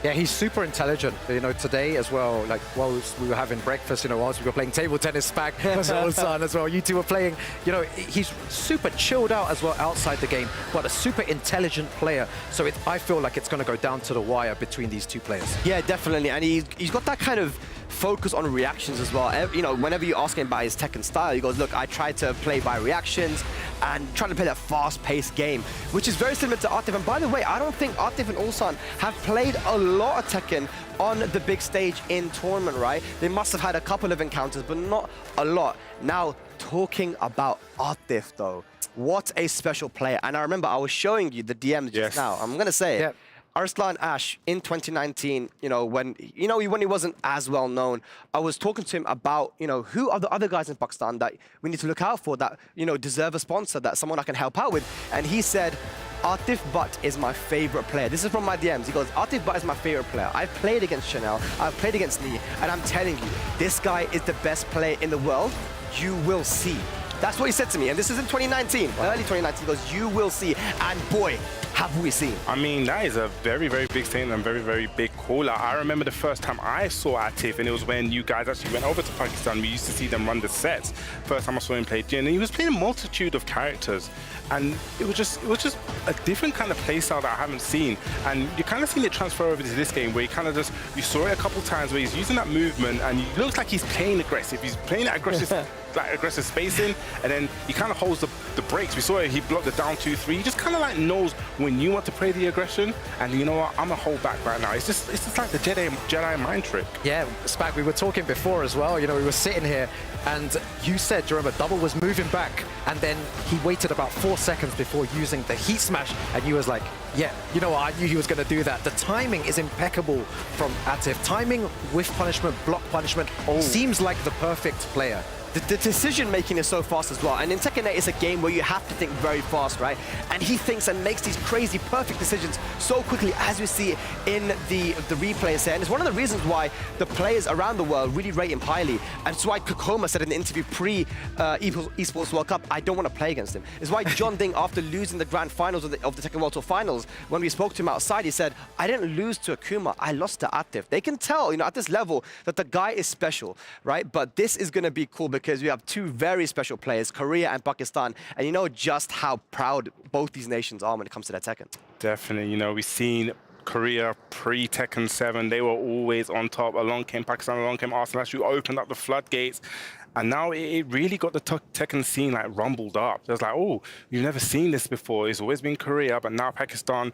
Yeah, he's super intelligent. You know, today as well, like while we were having breakfast, you know, whilst we were playing table tennis back, Ulsan as well, you two were playing, you know, he's super chilled out as well outside the game, but a super intelligent player. So I feel like it's going to go down to the wire between these two players. Yeah, definitely. And he's got that kind of focus on reactions as well. You know, whenever you ask him about his Tekken style, he goes, look, I try to play by reactions and trying to play that fast-paced game, which is very similar to Atif. And by the way, I don't think Atif and Ulsan have played a lot of Tekken on the big stage in tournament, right? They must have had a couple of encounters, but not a lot. Now, talking about Atif, though, what a special player. And I remember I was showing you the DMs just now. I'm going to say it. Arslan Ash in 2019, you know, when he wasn't as well known, I was talking to him about, you know, who are the other guys in Pakistan that we need to look out for, that, you know, deserve a sponsor, that someone I can help out with. And he said, Atif Butt is my favorite player. This is from my DMs. He goes, Atif Butt is my favorite player. I've played against Chanel, I've played against Lee, and I'm telling you, this guy is the best player in the world. You will see. That's what he said to me, and this is in 2019, early 2019. He goes, you will see, and boy, have we seen. I mean, that is a very, very big statement and very, very big call out. I remember the first time I saw Atif, and it was when you guys actually went over to Pakistan. We used to see them run the sets. First time I saw him play Jin, and he was playing a multitude of characters. And it was just a different kind of play style that I haven't seen. And you kind of seen it transfer over to this game where he kind of just, you saw it a couple times where he's using that movement and he looks like he's playing aggressive. He's playing that aggressive, like aggressive spacing, and then he kind of holds the brakes. We saw it, he blocked the down 2-3. He just kind of like knows when you want to play the aggression, and you know what, I'm gonna hold back right now. It's just like the Jedi mind trick. Yeah, Spack, we were talking before as well, you know, we were sitting here and you said, do you remember, Double was moving back and then he waited about 4 seconds before using the heat smash, and you was like, yeah, you know what, I knew he was going to do that. The timing is impeccable from Atif. Timing with punishment, block punishment, seems like the perfect player. The decision-making is so fast as well. And in Tekken 8, it's a game where you have to think very fast, right? And he thinks and makes these crazy, perfect decisions so quickly, as we see in the replays here. And it's one of the reasons why the players around the world really rate him highly. And it's why Kokoma said in the interview pre-Esports World Cup, I don't want to play against him. It's why John Ding, after losing the grand finals of the Tekken World Tour Finals, when we spoke to him outside, he said, I didn't lose to Akuma, I lost to Atif. They can tell, you know, at this level that the guy is special, right? But this is going to be cool because we have two very special players, Korea and Pakistan, and you know just how proud both these nations are when it comes to their Tekken. Definitely, you know, we've seen Korea pre-Tekken 7, they were always on top. Along came Pakistan, along came Arsenal, who opened up the floodgates. And now it really got the Tekken scene like rumbled up. It was like, oh, you've never seen this before. It's always been Korea, but now Pakistan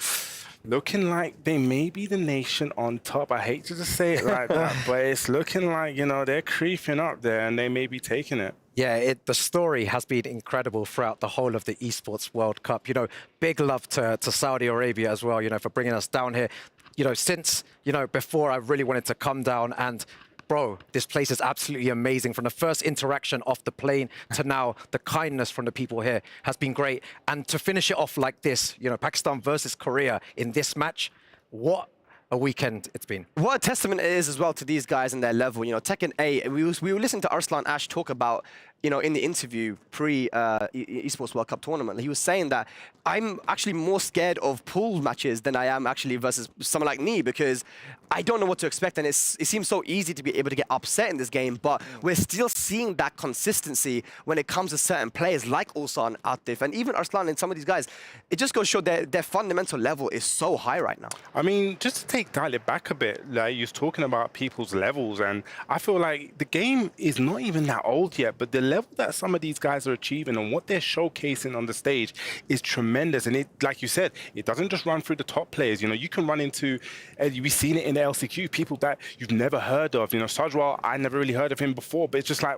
looking like they may be the nation on top. I hate to just say it like that, but it's looking like, you know, they're creeping up there and they may be taking it. Yeah, the story has been incredible throughout the whole of the Esports World Cup. You know, big love to Saudi Arabia as well, you know, for bringing us down here. You know, since, you know, before I really wanted to come down and bro, this place is absolutely amazing. From the first interaction off the plane to now, the kindness from the people here has been great. And to finish it off like this, you know, Pakistan versus Korea in this match, what a weekend it's been. What a testament it is as well to these guys and their level. You know, Tekken 8, we were listening to Arslan Ash talk about, you know, in the interview pre-Esports World Cup tournament, he was saying that I'm actually more scared of pool matches than I am actually versus someone like me, because I don't know what to expect, and it seems so easy to be able to get upset in this game, but we're still seeing that consistency when it comes to certain players like Ulsan, Atif, and even Arslan and some of these guys. It just goes to show their fundamental level is so high right now. I mean, just to dial it back a bit, like you was talking about people's levels, and I feel like the game is not even that old yet, but the level that some of these guys are achieving and what they're showcasing on the stage is tremendous. And it, like you said, it doesn't just run through the top players. You know, you can run into, we've seen it in the LCQ, people that you've never heard of. You know, Sajwal, I never really heard of him before, but it's just like,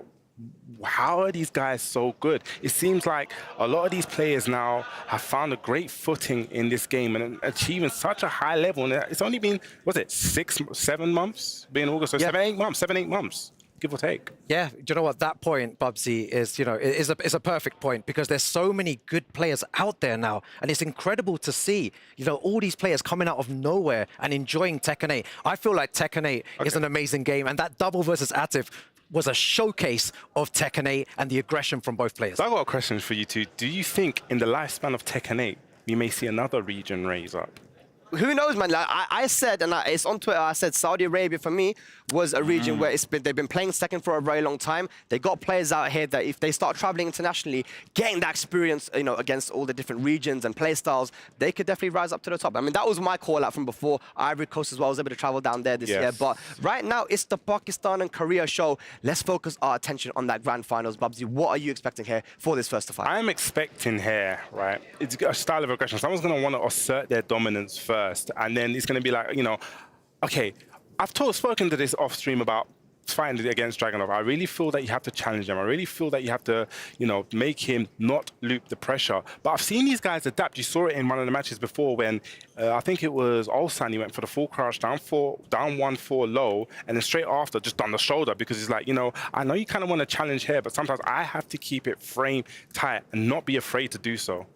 how are these guys so good? It seems like a lot of these players now have found a great footing in this game and achieving such a high level. And it's only been, was it 7 months? Being August, so 7, 8 months. Give or take. Yeah, do you know what, that point, Bubsy, is, you know, is a perfect point, because there's so many good players out there now, and it's incredible to see, you know, all these players coming out of nowhere and enjoying Tekken 8. I feel like Tekken 8 is an amazing game, and that double versus Atif was a showcase of Tekken 8 and the aggression from both players. So I've got a question for you two. Do you think in the lifespan of Tekken 8, we may see another region raise up? Who knows, man? Like I said, and it's on Twitter, I said Saudi Arabia for me was a region where they've been playing Tekken for a very long time. They got players out here that if they start traveling internationally, getting that experience, you know, against all the different regions and play styles, they could definitely rise up to the top. I mean, that was my call out from before. Ivory Coast as well, I was able to travel down there this year. But right now, it's the Pakistan and Korea show. Let's focus our attention on that grand finals. Bubsy, what are you expecting here for this first to five? I'm expecting here, right, it's a style of aggression. Someone's going to want to assert their dominance first, and then it's going to be like, you know, okay, I've spoken to this off stream about fighting against Dragunov. I really feel that you have to challenge him. I really feel that you have to, you know, make him not loop the pressure. But I've seen these guys adapt. You saw it in one of the matches before when I think it was Ulsan, he went for the full crash, down 1-4 low, and then straight after just on the shoulder, because he's like, you know, I know you kind of want to challenge here, but sometimes I have to keep it frame tight and not be afraid to do so.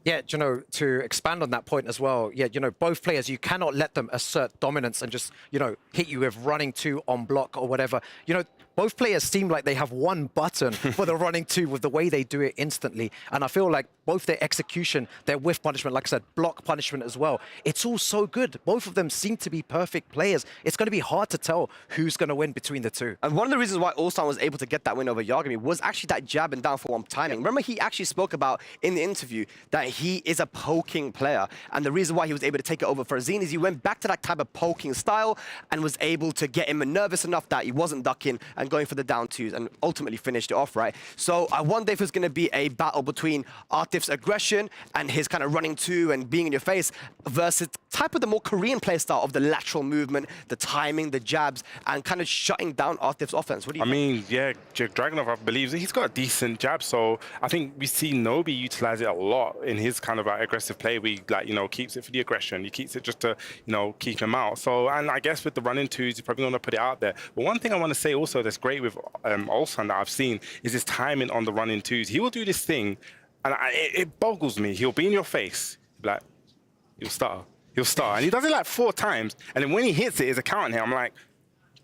Yeah, you know, to expand on that point as well, yeah, you know, both players, you cannot let them assert dominance and just, you know, hit you with running two on block or whatever. You know, both players seem like they have one button for the running two with the way they do it instantly. And I feel like both their execution, their whiff punishment, like I said, block punishment as well, it's all so good. Both of them seem to be perfect players. It's going to be hard to tell who's going to win between the two. And one of the reasons why Ulsan was able to get that win over Yagami was actually that jab and down for one timing. Remember, he actually spoke about in the interview that he is a poking player. And the reason why he was able to take it over for Azine is he went back to that type of poking style and was able to get him nervous enough that he wasn't ducking and going for the down twos and ultimately finished it off, right? So I wonder if it's going to be a battle between Atif's aggression and his kind of running two and being in your face versus type of the more Korean play style of the lateral movement, the timing, the jabs, and kind of shutting down Atif's offense. What do you think? I mean, yeah, Dragunov, I believe he's got a decent jab, so I think we see Nobi utilize it a lot in his kind of aggressive play. We, like, you know, keeps it for the aggression. He keeps it just to, you know, keep him out. So, and I guess with the running twos, you're probably going to put it out there. But one thing I want to say also that's great with Ulsan that I've seen is his timing on the running twos. He will do this thing, and it boggles me. He'll be in your face, like, he'll stutter. He'll start, and he does it like 4 times, and then when he hits it, it's a counting hit. I'm like,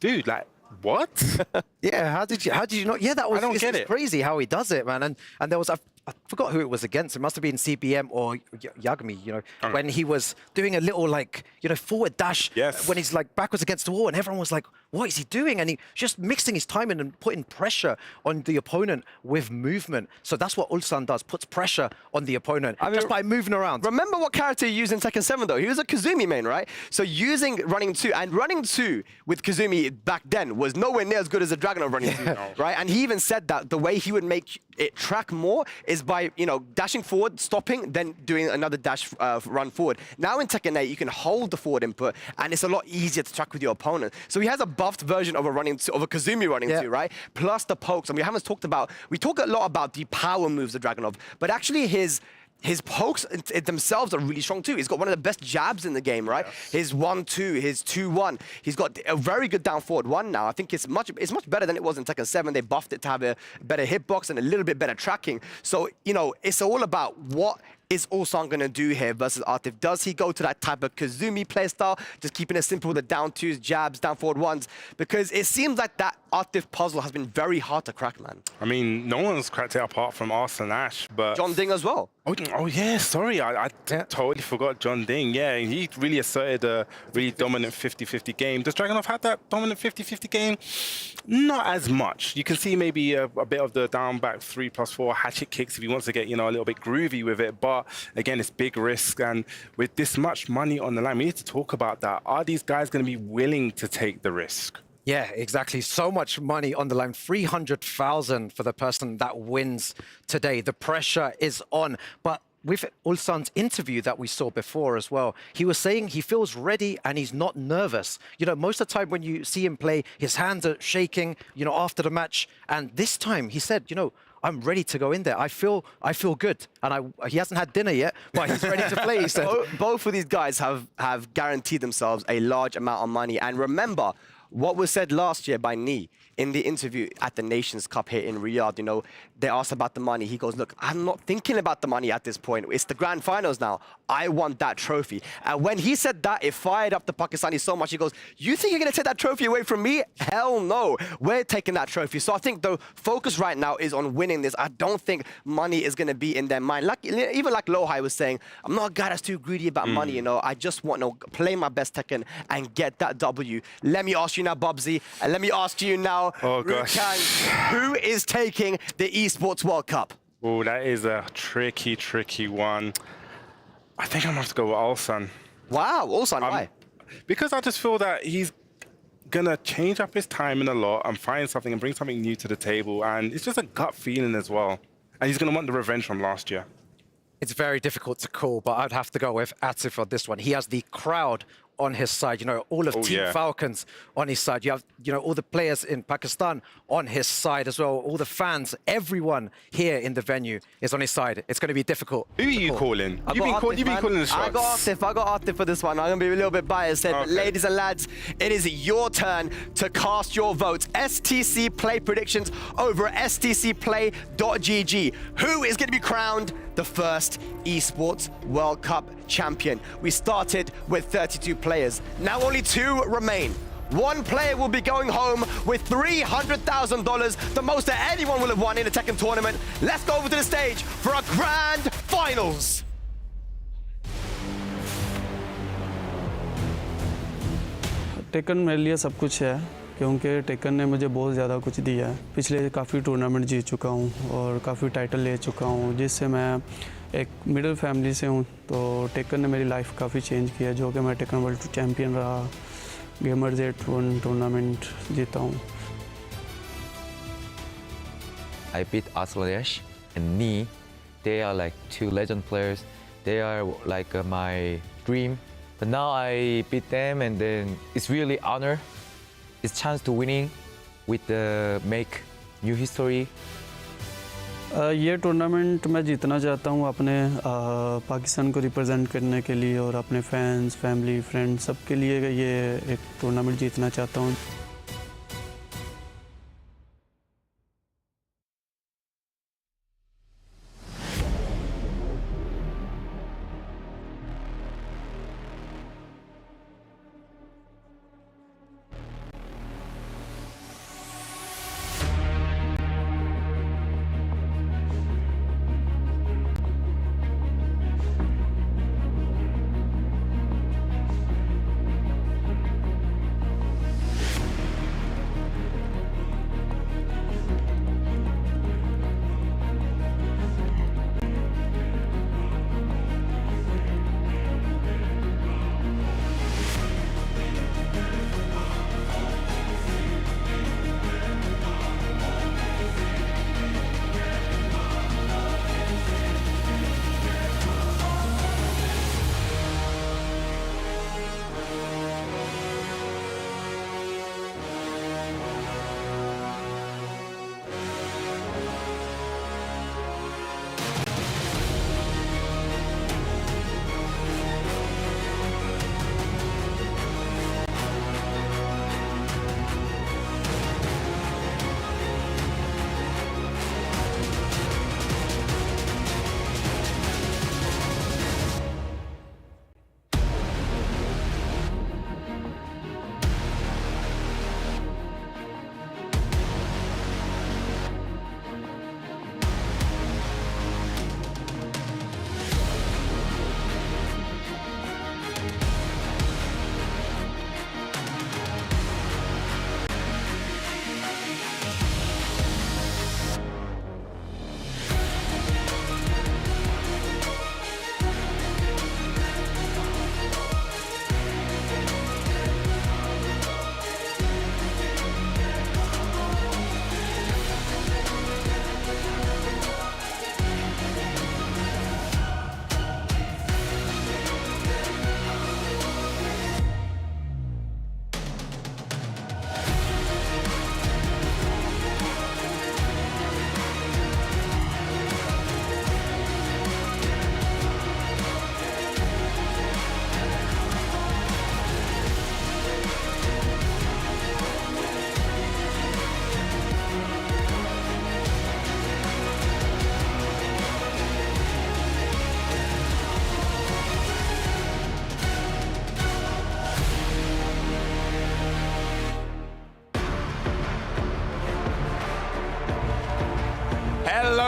dude, like, what? Yeah, how did you not? Yeah, that was, I don't get it. Crazy how he does it, man. And there was I forgot who it was against. It must have been CBM or Yagami, you know, when he was doing a little like, you know, forward dash when he's like backwards against the wall, and everyone was like, what is he doing? And he just mixing his time in and putting pressure on the opponent with movement. So that's what Ulsan does, puts pressure on the opponent just by moving around. Remember what character he used in Tekken 7 though? He was a Kazumi main, right? So using running 2, and running 2 with Kazumi back then was nowhere near as good as the Dragon of running 2, right? And he even said that the way he would make it track more is by, you know, dashing forward, stopping, then doing another dash run forward. Now in Tekken 8, you can hold the forward input, and it's a lot easier to track with your opponent. So he has a buffed version of a Kazumi running 2, right? Plus the pokes, and we haven't talked about, we talk a lot about the power moves of Dragunov, but actually his pokes themselves are really strong too. He's got one of the best jabs in the game, right? His 1-2, his 2-1. He's got a very good down forward 1 now. I think it's much better than it was in Tekken 7. They buffed it to have a better hitbox and a little bit better tracking. So, you know, it's all about what is Ulsan going to do here versus Artif? Does he go to that type of Kazumi playstyle, just keeping it simple with the down 2s, jabs, down forward 1s? Because it seems like that Artif puzzle has been very hard to crack, man. I mean, no one's cracked it apart from Arsenal Ash, but... John Ding as well. Oh yeah, sorry, I totally forgot John Ding. Yeah, he really asserted a really dominant 50-50 game. Does Dragunov have that dominant 50-50 game? Not as much. You can see maybe a bit of the down back 3+4 hatchet kicks if he wants to get, you know, a little bit groovy with it. But again, it's big risk, and with this much money on the line, we need to talk about that. Are these guys going to be willing to take the risk? Yeah, exactly. So much money on the line. 300,000 for the person that wins today. The pressure is on. But with Ulsan's interview that we saw before as well, he was saying he feels ready and he's not nervous. You know, most of the time when you see him play, his hands are shaking, you know, after the match. And this time he said, you know, I'm ready to go in there. I feel good. And he hasn't had dinner yet, but he's ready to play, he said. Both of these guys have guaranteed themselves a large amount of money. And remember, what was said last year by Nee in the interview at the Nations Cup here in Riyadh, you know, they asked about the money. He goes, look, I'm not thinking about the money at this point. It's the grand finals now. I want that trophy. And when he said that, it fired up the Pakistanis so much. He goes, you think you're going to take that trophy away from me? Hell no. We're taking that trophy. So I think the focus right now is on winning this. I don't think money is going to be in their mind. Like, even like Lohai was saying, I'm not a guy that's too greedy about money, you know. I just want to play my best Tekken and get that W. Let me ask you now, Bubsy, and let me ask you now, Rukan, who is taking the Esports World Cup? Oh, that is a tricky one. I think I'm going to have to go with Ulsan. Wow, Ulsan, why? Because I just feel that he's going to change up his timing a lot and find something and bring something new to the table. And it's just a gut feeling as well. And he's going to want the revenge from last year. It's very difficult to call, but I'd have to go with Atif on this one. He has the crowd on his side, you know, all of Team Falcons on his side. You have, you know, all the players in Pakistan on his side as well. All the fans, everyone here in the venue is on his side. It's going to be difficult. Who are you calling? You've been calling the shots. I got Artif for this one. I'm going to be a little bit biased. But ladies and lads, it is your turn to cast your votes. STC Play predictions over at stcplay.gg. Who is going to be crowned the first Esports World Cup champion? We started with 32 players. Now only 2 remain. One player will be going home with $300,000, the most that anyone will have won in a Tekken tournament. Let's go over to the stage for our grand finals. Taken मेरे लिए सब कुछ है क्योंकि taken ने मुझे बहुत ज़्यादा कुछ दिया है। पिछले काफ़ी टूर्नामेंट जीत चुका हूँ और काफ़ी टाइटल ले चुका हूँ, जिससे मैं एक मिडिल फैमिली से हूँ। तो टेकन ने मेरी लाइफ काफ़ी चेंज किया, जो कि मैं टेकन वर्ल्ड चैम्पियन रहा, गेमर्स 8-1 टूर्नामेंट जीता हूँ। I beat eslr and Nee. They are like 2 legend players. They are like my dream. But now I beat them, and then it's really honor. It's chance to winning with the make new history. ये tournament मैं जीतना चाहता हूँ अपने पाकिस्तान को represent करने के लिए और अपने फैंस, फैमिली, फ्रेंड्स सबके लिए ये एक टूर्नामेंट जीतना चाहता हूँ।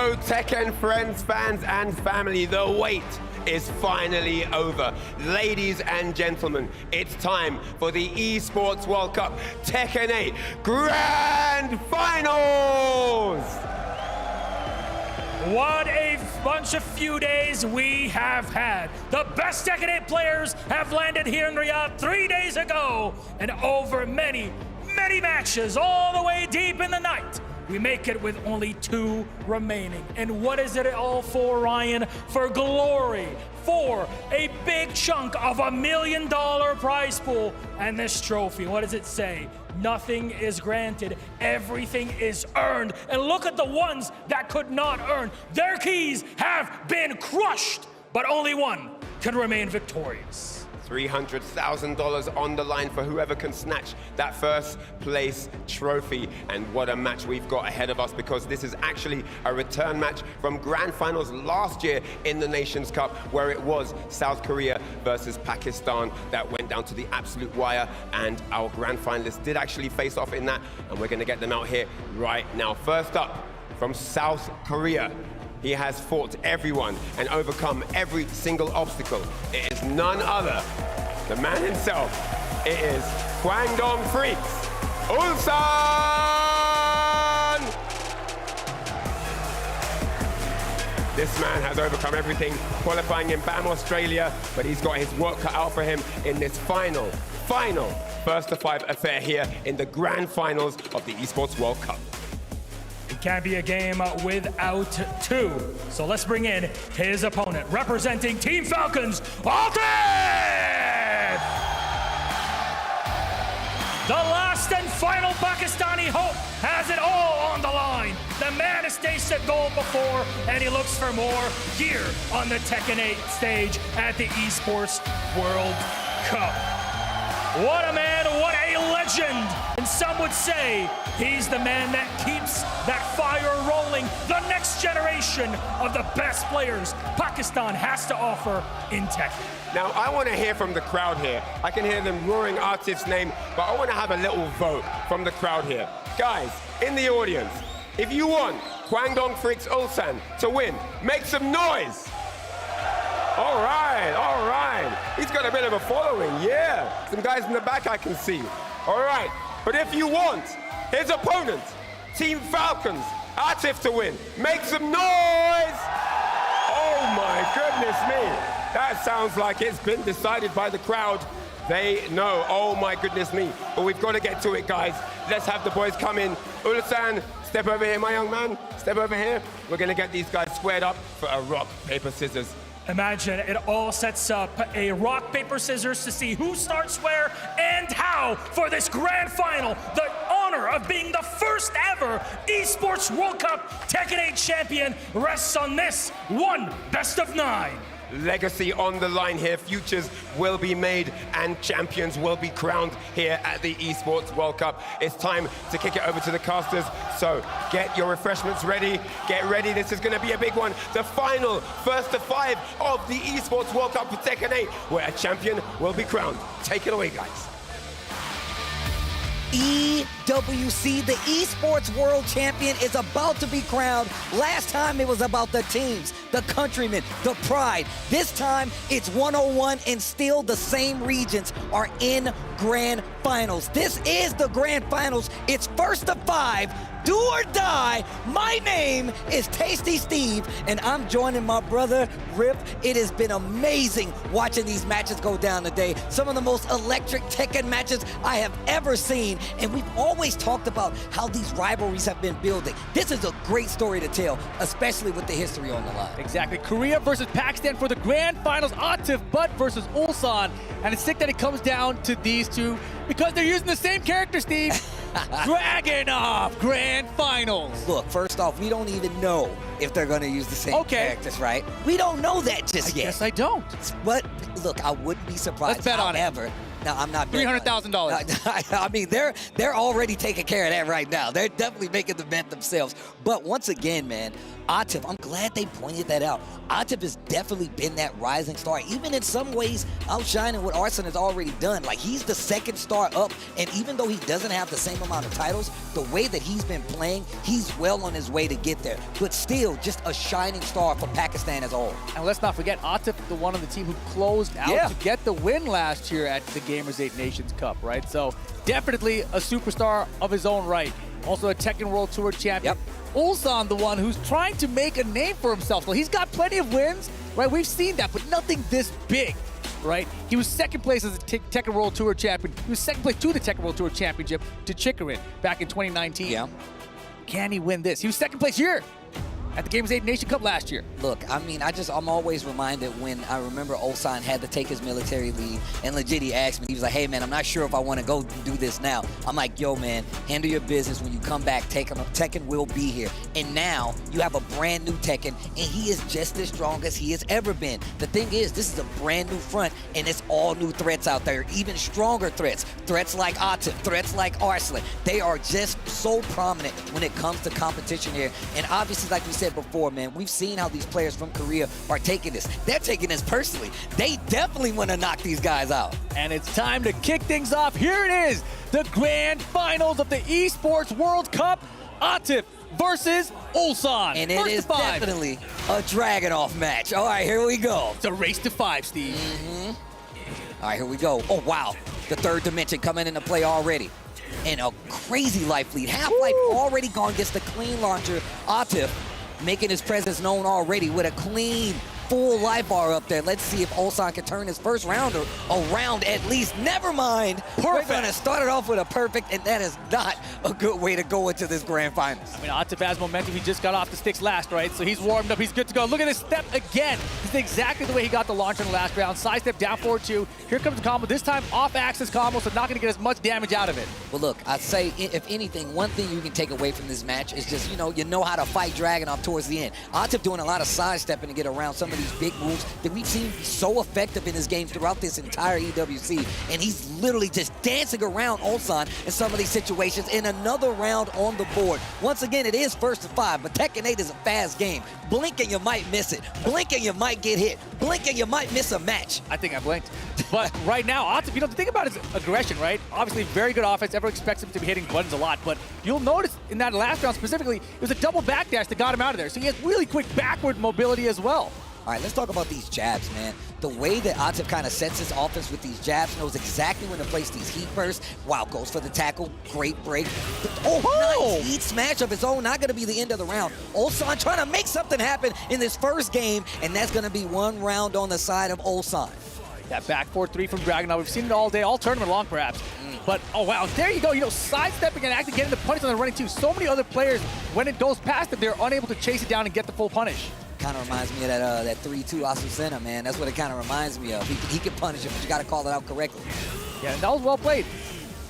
So Tekken friends, fans, and family, the wait is finally over. Ladies and gentlemen, it's time for the Esports World Cup Tekken 8 Grand Finals! What a bunch of few days we have had. The best Tekken 8 players have landed here in Riyadh 3 days ago, and over many, many matches all the way deep in the night, we make it with only 2 remaining. And what is it all for, Ryan? For glory, for a big chunk of $1 million prize pool. And this trophy, what does it say? Nothing is granted, everything is earned. And look at the ones that could not earn. Their keys have been crushed, but only one can remain victorious. $300,000 on the line for whoever can snatch that first place trophy. And what a match we've got ahead of us, because this is actually a return match from Grand Finals last year in the Nations Cup, where it was South Korea versus Pakistan that went down to the absolute wire, and our Grand Finalists did actually face off in that, and we're going to get them out here right now. First up, from South Korea, he has fought everyone and overcome every single obstacle. It is none other, the man himself. It is Kwangdong Freaks, Ulsan! This man has overcome everything, qualifying in BAM Australia, but he's got his work cut out for him in this final first to 5 affair here in the Grand Finals of the Esports World Cup. It can't be a game without 2. So let's bring in his opponent, representing Team Falcons, Optic! The last and final Pakistani hope has it all on the line. The man has tasted gold before, and he looks for more here on the Tekken 8 stage at the Esports World Cup. What a man, what a legend. And some would say he's the man that keeps that fire rolling, the next generation of the best players Pakistan has to offer in Tekken. Now, I want to hear from the crowd here. I can hear them roaring Atif's name, but I want to have a little vote from the crowd here. Guys, in the audience, if you want Kwangdong Freaks Ulsan to win, make some noise. All right, all right. He's got a bit of a following, yeah. Some guys in the back I can see. All right, but if you want his opponent, Team Falcons, Atif to win, make some noise. Oh my goodness me. That sounds like it's been decided by the crowd. They know, oh my goodness me. But we've got to get to it, guys. Let's have the boys come in. Ulsan, step over here, my young man. Step over here. We're going to get these guys squared up for a rock, paper, scissors. Imagine it all sets up a rock, paper, scissors to see who starts where and how for this grand final. The honor of being the first ever Esports World Cup Tekken 8 champion rests on this one best of 9. Legacy on the line here. Futures will be made and champions will be crowned here at the Esports World Cup. It's time to kick it over to the casters. So get your refreshments ready. Get ready. This is going to be a big one. The final first to 5 of the Esports World Cup for Tekken 8, where a champion will be crowned. Take it away, guys. EWC, the Esports World Champion, is about to be crowned. Last time it was about the teams, the countrymen, the pride. This time it's 101, and still the same regions are in Grand Finals. This is the Grand Finals. It's first to 5. Do or die. My name is Tasty Steve, and I'm joining my brother, Rip. It has been amazing watching these matches go down today. Some of the most electric Tekken matches I have ever seen, and we've always talked about how these rivalries have been building. This is a great story to tell, especially with the history on the line. Exactly. Korea versus Pakistan for the Grand Finals. Atif Butt versus Ulsan. And it's sick that it comes down to these two because they're using the same character, Steve. Dragunov Grand Finals. Look, first off, we don't even know if they're going to use the same characters, right? We don't know that just yet. Yes, I don't. But look, I wouldn't be surprised. Let's bet on it. However, now, I'm not betting $300,000. I mean, they're already taking care of that right now. They're definitely making the bet themselves. But once again, man, Atif, I'm glad they pointed that out. Atif has definitely been that rising star, even in some ways outshining what Arslan has already done. Like, he's the second star up, and even though he doesn't have the same amount of titles, the way that he's been playing, he's well on his way to get there. But still, just a shining star for Pakistan as a whole. And let's not forget, Atif, the one on the team who closed out to get the win last year at the Gamers 8 Nations Cup, right? So definitely a superstar of his own right. Also a Tekken World Tour champion. Ulsan, the one who's trying to make a name for himself. So he's got plenty of wins, right? We've seen that, but nothing this big, right? He was second place as a Tekken World Tour champion. He was second place to the Tekken World Tour Championship to Chikarin back in 2019. Yeah. Can he win this? He was second place here at the Gamers 8 Nation Cup last year. Look, I mean, I'm always reminded when I remember Ulsan had to take his military leave, and legit he asked me, he was like, hey man, I'm not sure if I want to go do this now. I'm like, yo man, handle your business. When you come back, Tekken will be here. And now you have a brand new Tekken, and he is just as strong as he has ever been. The thing is, this is a brand new front, and it's all new threats out there, even stronger threats. Threats like Atif, threats like Arslan. They are just so prominent when it comes to competition here. And obviously, like we said before, man, we've seen how these players from Korea are taking this. They're taking this personally. They definitely want to knock these guys out. And it's time to kick things off. Here it is, the grand finals of the Esports World Cup. Atif versus Ulsan. And it is definitely a Dragunov match. All right, here we go. It's a race to 5, Steve. All right, here we go. Oh, wow. The third dimension coming into play already. And a crazy life lead. Half-life already gone, gets the clean launcher. Atif making his presence known already with a clean, full life bar up there. Let's see if Ulsan can turn his first rounder around at least. Never mind. We're going to start it off with a perfect, and that is not a good way to go into this grand finals. I mean, Atif has momentum. He just got off the sticks last, right? So he's warmed up. He's good to go. Look at this step again. This is exactly the way he got the launcher in the last round. Side step down forward 2. Here comes the combo. This time off-axis combo, so not going to get as much damage out of it. Well, look, I'd say, if anything, one thing you can take away from this match is just, you know how to fight Dragunov towards the end. Atif doing a lot of sidestepping to get around some of these big moves that we've seen so effective in his game throughout this entire EWC. And he's literally just dancing around Ulsan in some of these situations. In another round on the board. Once again, it is first to 5, but Tekken 8 is a fast game. Blink and you might miss it. Blink and you might get hit. Blink and you might miss a match. I think I blinked. But right now, Atif, the thing about his aggression, right? Obviously, very good offense. Everyone expects him to be hitting buttons a lot. But you'll notice in that last round specifically, it was a double backdash that got him out of there. So he has really quick backward mobility as well. All right, let's talk about these jabs, man. The way that Atif kind of sets his offense with these jabs, knows exactly when to place these heat bursts. Wow, goes for the tackle. Great break. Nice heat smash of his own. Not going to be the end of the round. Ulsan trying to make something happen in this first game, and that's going to be one round on the side of Ulsan. That back 4-3 from Dragunov. We've seen it all day, all tournament long perhaps. But, oh wow, there you go. Sidestepping and actually getting the punish on the running too. So many other players, when it goes past them, they're unable to chase it down and get the full punish. Kind of reminds me of that 3-2 Asusena, man. That's what it kind of reminds me of. He can punish it, but you got to call it out correctly. Yeah, that was well played.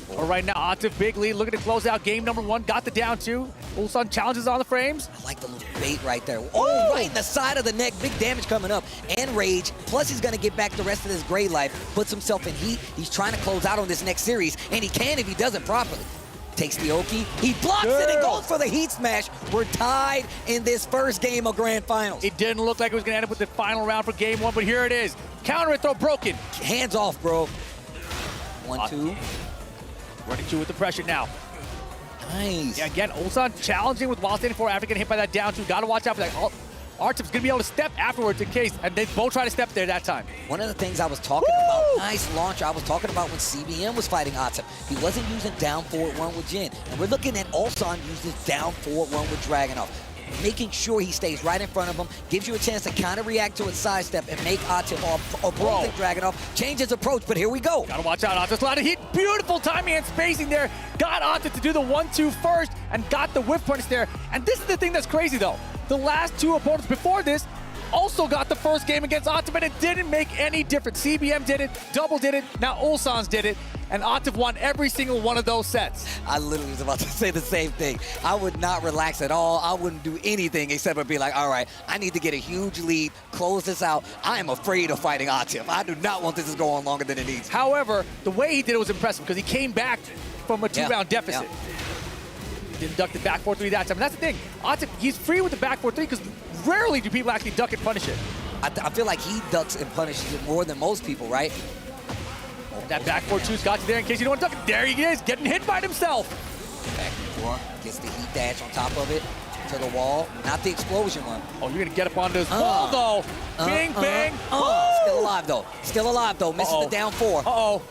But right now, Atif, big lead, looking to close out game number 1. Got the down 2. Ulsan challenges on the frames. I like the little bait right there. Oh, right in the side of the neck. Big damage coming up. And rage. Plus, he's going to get back the rest of his gray life. Puts himself in heat. He's trying to close out on this next series. And he can if he does it properly. Takes the Oki. He blocks it and goes for the heat smash. We're tied in this first game of grand finals. It didn't look like it was going to end up with the final round for game 1, but here it is. Counter it, throw broken. Hands off, bro. 1-2. Running 2 with the pressure now. Nice. Yeah, again, Ulsan challenging with while standing forward after getting hit by that down 2. Got to watch out for that. Atif's going to be able to step afterwards in case, and they both try to step there that time. One of the things I was talking about, nice launch, I was talking about when CBM was fighting Atif. He wasn't using down forward 1 with Jin. And we're looking at Ulsan uses down forward 1 with Dragunov. Making sure he stays right in front of him, gives you a chance to kind of react to its sidestep and make Atif opposing Dragunov change his approach, but here we go. Gotta watch out, Atif's a lot of heat. Beautiful timing and spacing there. Got Atif to do the 1-2 first and got the whiff punish there. And this is the thing that's crazy though. The last 2 opponents before this also got the first game against Atif, and it didn't make any difference. CBM did it, Double did it, now Ulsan's did it. and Atif won every single one of those sets. I literally was about to say the same thing. I would not relax at all. I wouldn't do anything except for be like, all right, I need to get a huge lead, close this out. I am afraid of fighting Atif. I do not want this to go on longer than it needs. However, the way he did it was impressive because he came back from a two-round deficit. He didn't duck the back 4-3 that time. And that's the thing. Atif, he's free with the back 4-3 because rarely do people actually duck and punish it. I feel like he ducks and punishes it more than most people, right? That back 4-2's got you there in case you don't want to duck it. There he is, getting hit by himself. Back four, gets the heat dash on top of it, to the wall. Not the explosion one. Oh, you're going to get up on this wall, though. Bing, bang. Still alive, though. Still alive, though. Misses the down 4. Uh-oh.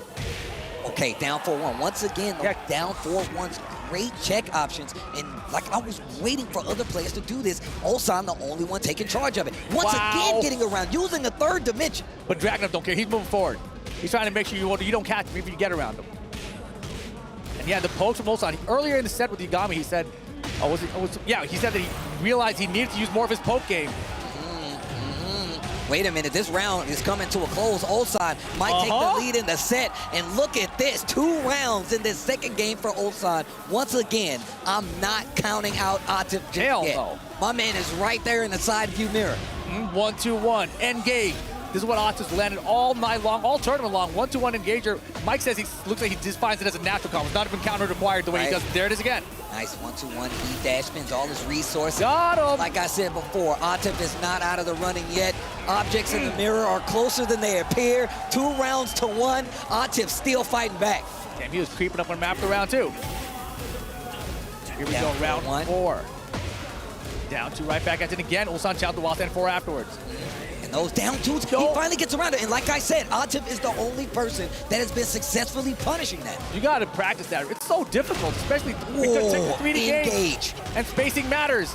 Okay, down 4-1. Once again, down 4-1's great check options. And like I was waiting for other players to do this, Ulsan the only one taking charge of it. Once again, getting around, using the third dimension. But Dragunov don't care. He's moving forward. He's trying to make sure you don't catch him, even you get around him. And yeah, the pokes from Ulsan. Earlier in the set with Yagami, he said, he said that he realized he needed to use more of his poke game. Wait a minute, this round is coming to a close. Ulsan might take the lead in the set. And look at this, 2 rounds in this second game for Ulsan. Once again, I'm not counting out Atif just yet. No. My man is right there in the side view mirror. 1-2-1, engage. This is what Atif's landed all night long, all tournament long. 1-2-1 engager. Mike says he looks like he just finds it as a natural combo. It's not even counter required the way he does it. There it is again. Nice 1-2-1, he dash spins all his resources. Got him! Like I said before, Atif is not out of the running yet. Objects in the mirror are closer than they appear. 2 rounds to 1, Atif still fighting back. Damn, he was creeping up on him after round 2. Here we go, round 4. Down 2, right back at it again. Ulsan chopped the wall, and 4 afterwards. And those down 2s, he finally gets around it. And like I said, Atif is the only person that has been successfully punishing that. You got to practice that. It's so difficult, especially because it's a 3D game. And spacing matters.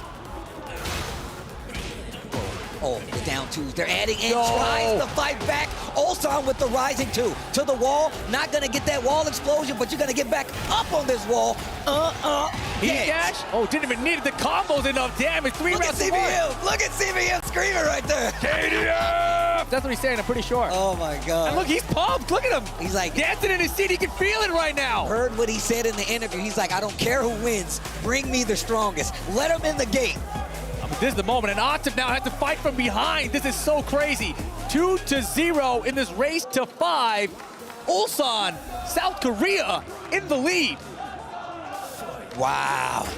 Oh, the down 2s. They're adding in, tries to fight back. Ulsan with the rising 2 to the wall. Not going to get that wall explosion, but you're going to get back up on this wall. Dash. Oh, didn't even need the combos enough damage. 3 rounds to 1. Look at CBM screaming right there. KDF! That's what he's saying, I'm pretty sure. Oh my God. And look, he's pumped. Look at him. He's like dancing in his seat. He can feel it right now. Heard what he said in the interview. He's like, I don't care who wins. Bring me the strongest. Let him in the gate. This is the moment, and Atif now has to fight from behind. This is so crazy. 2-0 in this race to 5. Ulsan, South Korea, in the lead. Wow.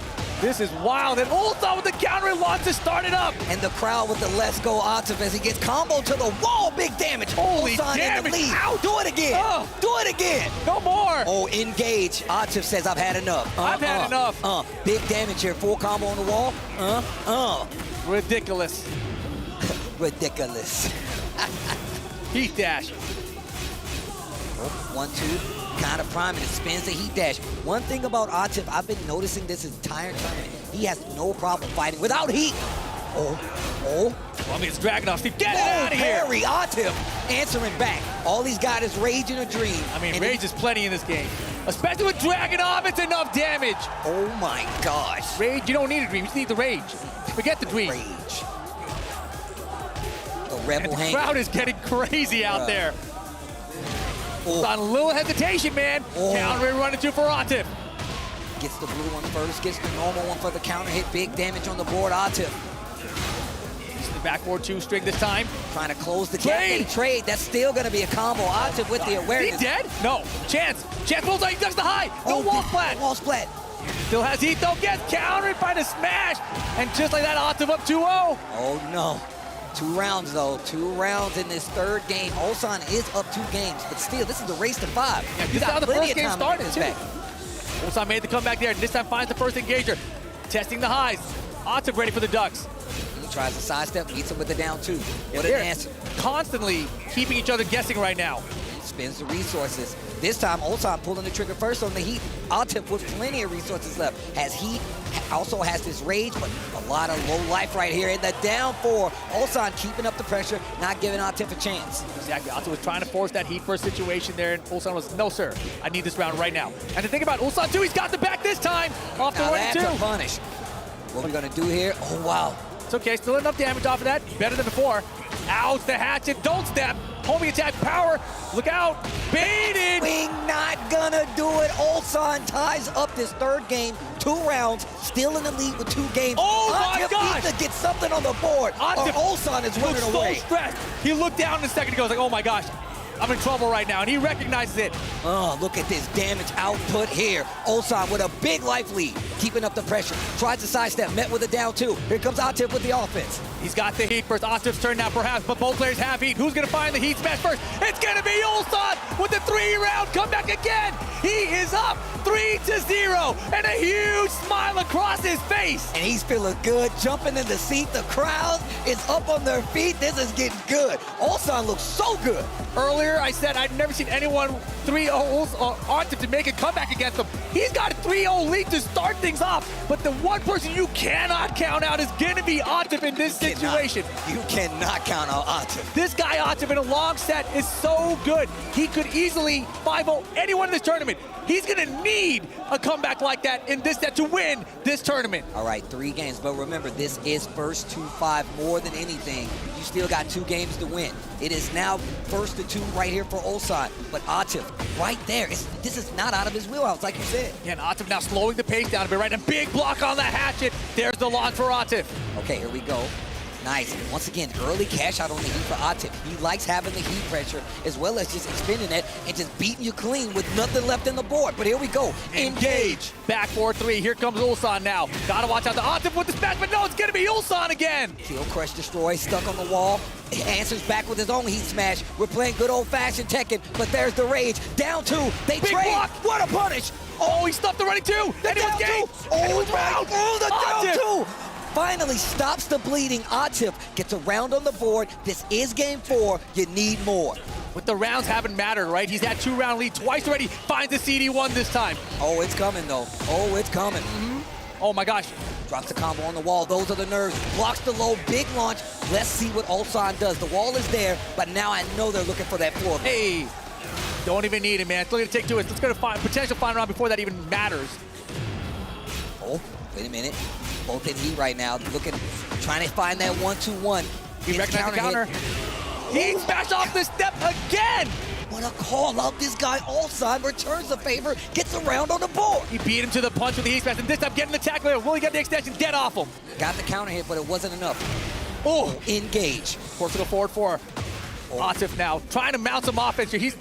This is wild, and Ulsan with the counter and wants to start it up. And the crowd with the let's go Atif as he gets combo to the wall. Big damage. Holy Ulsan damage. in the lead. Ouch. Do it again. Do it again. No more. Oh, engage. Atif says, I've had enough. I've had enough. Big damage here. Full combo on the wall. Ridiculous. Ridiculous. Heat dash. 1-2. Kind of priming it, spins the heat dash. One thing about Atif, I've been noticing this entire tournament, he has no problem fighting without heat. Oh. Well, I mean, it's Dragunov. Steve, get it out of here. Parry, Atif answering back. All he's got is rage and a dream. I mean, rage is plenty in this game. Especially with Dragunov, it's enough damage. Oh my gosh. Rage, you don't need a dream, you just need the rage. Forget the dream. Rage. The rebel and the crowd is getting crazy out there. On a little hesitation, man. Counter and running 2 for Atif. Gets the blue one first, gets the normal one for the counter hit. Big damage on the board, Atif. He's in the back 4-2 string this time. Trying to close the gap. Trade. That's still going to be a combo. Atif with the awareness. Is he dead? No. Chance pulls out. He ducks the high. No wall splat. Wall splat. Still has heat though. Gets countered by the smash. And just like that, Atif up 2-0. Oh no. 2 rounds though, 2 rounds in this third game. Ulsan is up 2 games, but still, this is the race to 5. Yeah, this is how the first game started too. Back. Ulsan made the comeback there, and this time finds the first engager. Testing the highs. Atif ready for the ducks. He tries to sidestep, beats him with the down 2. What an answer. Constantly keeping each other guessing right now. Spends the resources. This time, Ulsan pulling the trigger first on the heat. Atif with plenty of resources left. Has heat, also has this rage, but a lot of low life right here in the down 4. Ulsan keeping up the pressure, not giving Atif a chance. Exactly. Atif was trying to force that heat first situation there, and Ulsan was, no sir, I need this round right now. And the thing about Ulsan too, he's got the back this time. Off the 1-2. That's a punish. What are we gonna do here? Oh wow. It's okay, still enough damage off of that. Better than before. Out the hatchet, don't step. Homing attack power. Look out. Baited. Wing not gonna do it. Ulsan ties up this third game. 2 rounds. Still in the lead with 2 games. Oh my gosh. needs to get something on the board. Or Ulsan is running away. So stressed. He looked down in a second ago. He's like, oh my gosh. I'm in trouble right now, and he recognizes it. Oh, look at this damage output here. Ulsan with a big life lead, keeping up the pressure. Tries to sidestep, met with a down 2. Here comes Atif with the offense. He's got the heat first. Atif's turn now, perhaps, but both players have heat. Who's going to find the heat smash first? It's going to be Ulsan with the 3-round comeback again. He is up 3-0, and a huge smile across his face. And he's feeling good, jumping in the seat. The crowd is up on their feet. This is getting good. Ulsan looks so good. Earlier, I said I'd never seen anyone 3-0 Atif to make a comeback against him. He's got a 3-0 lead to start things off, but the one person you cannot count out is going to be Atif in this situation. You cannot count out Atif. This guy Atif in a long set is so good. He could easily 5-0 anyone in this tournament. He's going to need a comeback like that in this set to win this tournament. All right, 3 games, but remember, this is first to 5 more than anything. You still got 2 games to win. It is now first to 2 right here for Ulsan, but Atif right there. This is not out of his wheelhouse, like you said. Yeah, and Atif now slowing the pace down a bit, right? A big block on the hatchet. There's the launch for Atif. Okay, here we go. Nice. Once again, early cash out on the heat for Atif. He likes having the heat pressure as well as just expending it and just beating you clean with nothing left in the board. But here we go. Engage. Back 4-3. Here comes Ulsan now. Gotta watch out the Atif with the smash, but no, it's gonna be Ulsan again. Kill, crush, destroy, stuck on the wall. He answers back with his own heat smash. We're playing good old-fashioned Tekken, but there's the rage. Down 2. They Big trade. block. What a punish. Oh, he stuffed the running 2. And it was game. Oh, it was round. Oh, the Atif. down 2. Finally stops the bleeding. Atif gets a round on the board. This is game 4. You need more. But the rounds haven't mattered, right? He's had 2-round lead twice already. Finds the CD1 this time. Oh, it's coming, though. Oh, it's coming. Oh, my gosh. Drops the combo on the wall. Those are the nerves. Blocks the low. Big launch. Let's see what Ulsan does. The wall is there, but now I know they're looking for that floor. Hey, don't even need it, man. It's looking to take 2. It's going to find potential final round before that even matters. Oh, wait a minute. Both in heat right now. Trying to find that 1-2-1. He recognized the counter. He smashed off the step again. What a call out. This guy Ulsan returns the favor, gets a round on the board. He beat him to the punch with the heat smash, and this time getting the tackle. Will he get the extension? Get off him. Got the counter hit, but it wasn't enough. Oh, engage. Force to go forward for Atif now, trying to mount some offense here. He's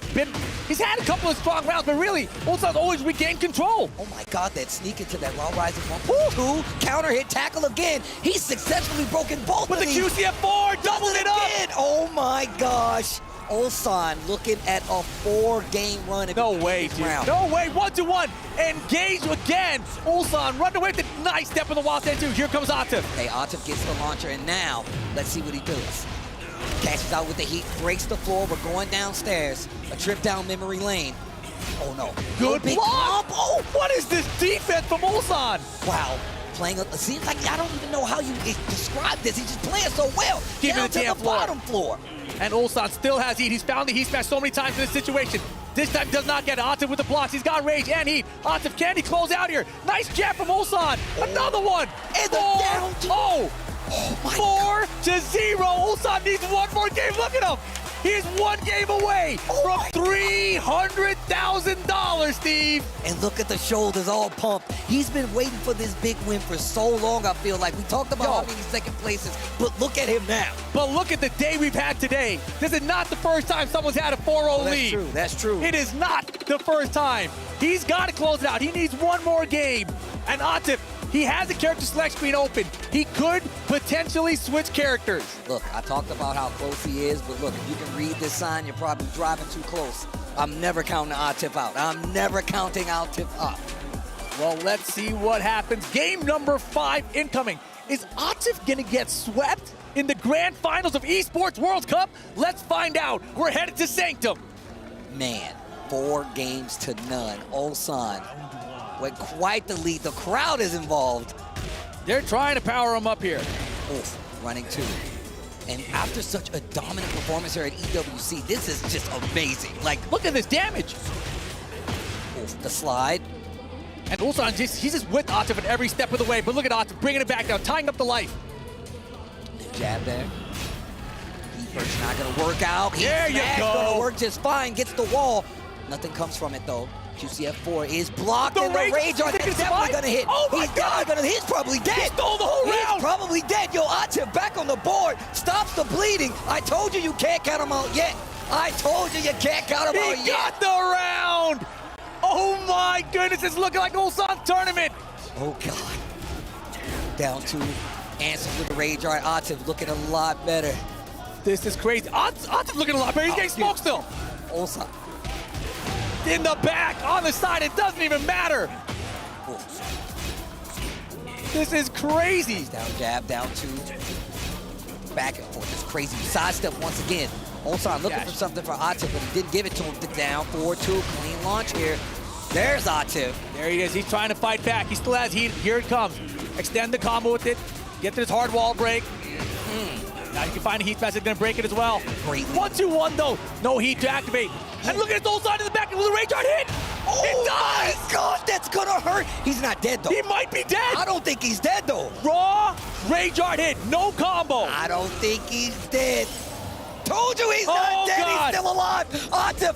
had a couple of strong rounds, but really, Ulsan's always regained control. Oh my God, that sneak into that low rising 1-2, counter hit, tackle again. He's successfully broken both with of the these. QCF4, doubled it up. Oh my gosh. Ulsan looking at a 4-game run. No way, dude. No way. 1-1. Engage again. Ulsan run away with the nice step in the wall stand too. Here comes Atif. Hey, Atif gets the launcher, and now let's see what he does. Catches out with the heat, breaks the floor. We're going downstairs. A trip down memory lane. Oh no. Good block. Oh, what is this defense from Ulsan? Wow. Playing, it seems like I don't even know how you describe this. He's just playing so well. Give down it the to the bottom floor. And Ulsan still has heat. He's found the heat smash so many times in this situation. This time does not get it. Atif with the blocks. He's got rage and heat. Atif, can he close out here? Nice jab from Ulsan. Another one. And the down. Oh my 4-0. Ulsan needs one more game. Look at him. He's 1 game away from $300,000, Steve. And look at the shoulders all pumped. He's been waiting for this big win for so long, I feel like. We talked about how many second places, but look at him now. But look at the day we've had today. This is not the first time someone's had a 4-0 lead. That's true, that's true. It is not the first time. He's got to close it out. He needs one more game. And Atif, he has the character select screen open. He could potentially switch characters. Look, I talked about how close he is, but look, if you can read this sign, you're probably driving too close. I'm never counting Atif out. I'm never counting Atif up. Well, let's see what happens. Game number 5 incoming. Is Atif gonna get swept in the grand finals of Esports World Cup? Let's find out. We're headed to Sanctum. Man, 4 games to none. Ulsan with quite the lead. The crowd is involved. They're trying to power him up here. Oof, running 2. And after such a dominant performance here at EWC, this is just amazing. Like, look at this damage. Oof, the slide. And Ulsan, he's just with Atif at every step of the way. But look at Atif bringing it back down, tying up the life. Jab there. First not gonna work out. There you go. Gonna work just fine. Gets the wall. Nothing comes from it though. QCF4 is blocked, and the Rage Art is definitely gonna hit. Oh my God! He's probably dead. He stole the whole round. He's probably dead. Yo, Atif back on the board. Stops the bleeding. I told you can't count him out yet. I told you can't count him out yet. He got the round. Oh my goodness, it's looking like Ulsan's tournament. Oh God. Down 2. Answers with the Rage Art. Atif looking a lot better. This is crazy. Atif looking a lot better. He's getting smoked still. Ulsan. In the back, on the side, it doesn't even matter. This is crazy. Down jab, down 2. Back and forth. It's crazy. Sidestep once again. Ulsan looking for something for Atif, but he didn't give it to him. Down 4-2. Clean launch here. There's Atif. There he is. He's trying to fight back. He still has heat. Here it comes. Extend the combo with it. Get to this hard wall break. Now you can find a heat smash that's going to break it as well. Great. 1-2-1 though. No heat to activate. And look at his Ulsan in the back. Will the Rage Art hit? Oh it does! My God, that's gonna hurt. He's not dead though. He might be dead. I don't think he's dead though. Raw Rage Art hit. No combo. I don't think he's dead. Told you he's not dead. God. He's still alive. Atif.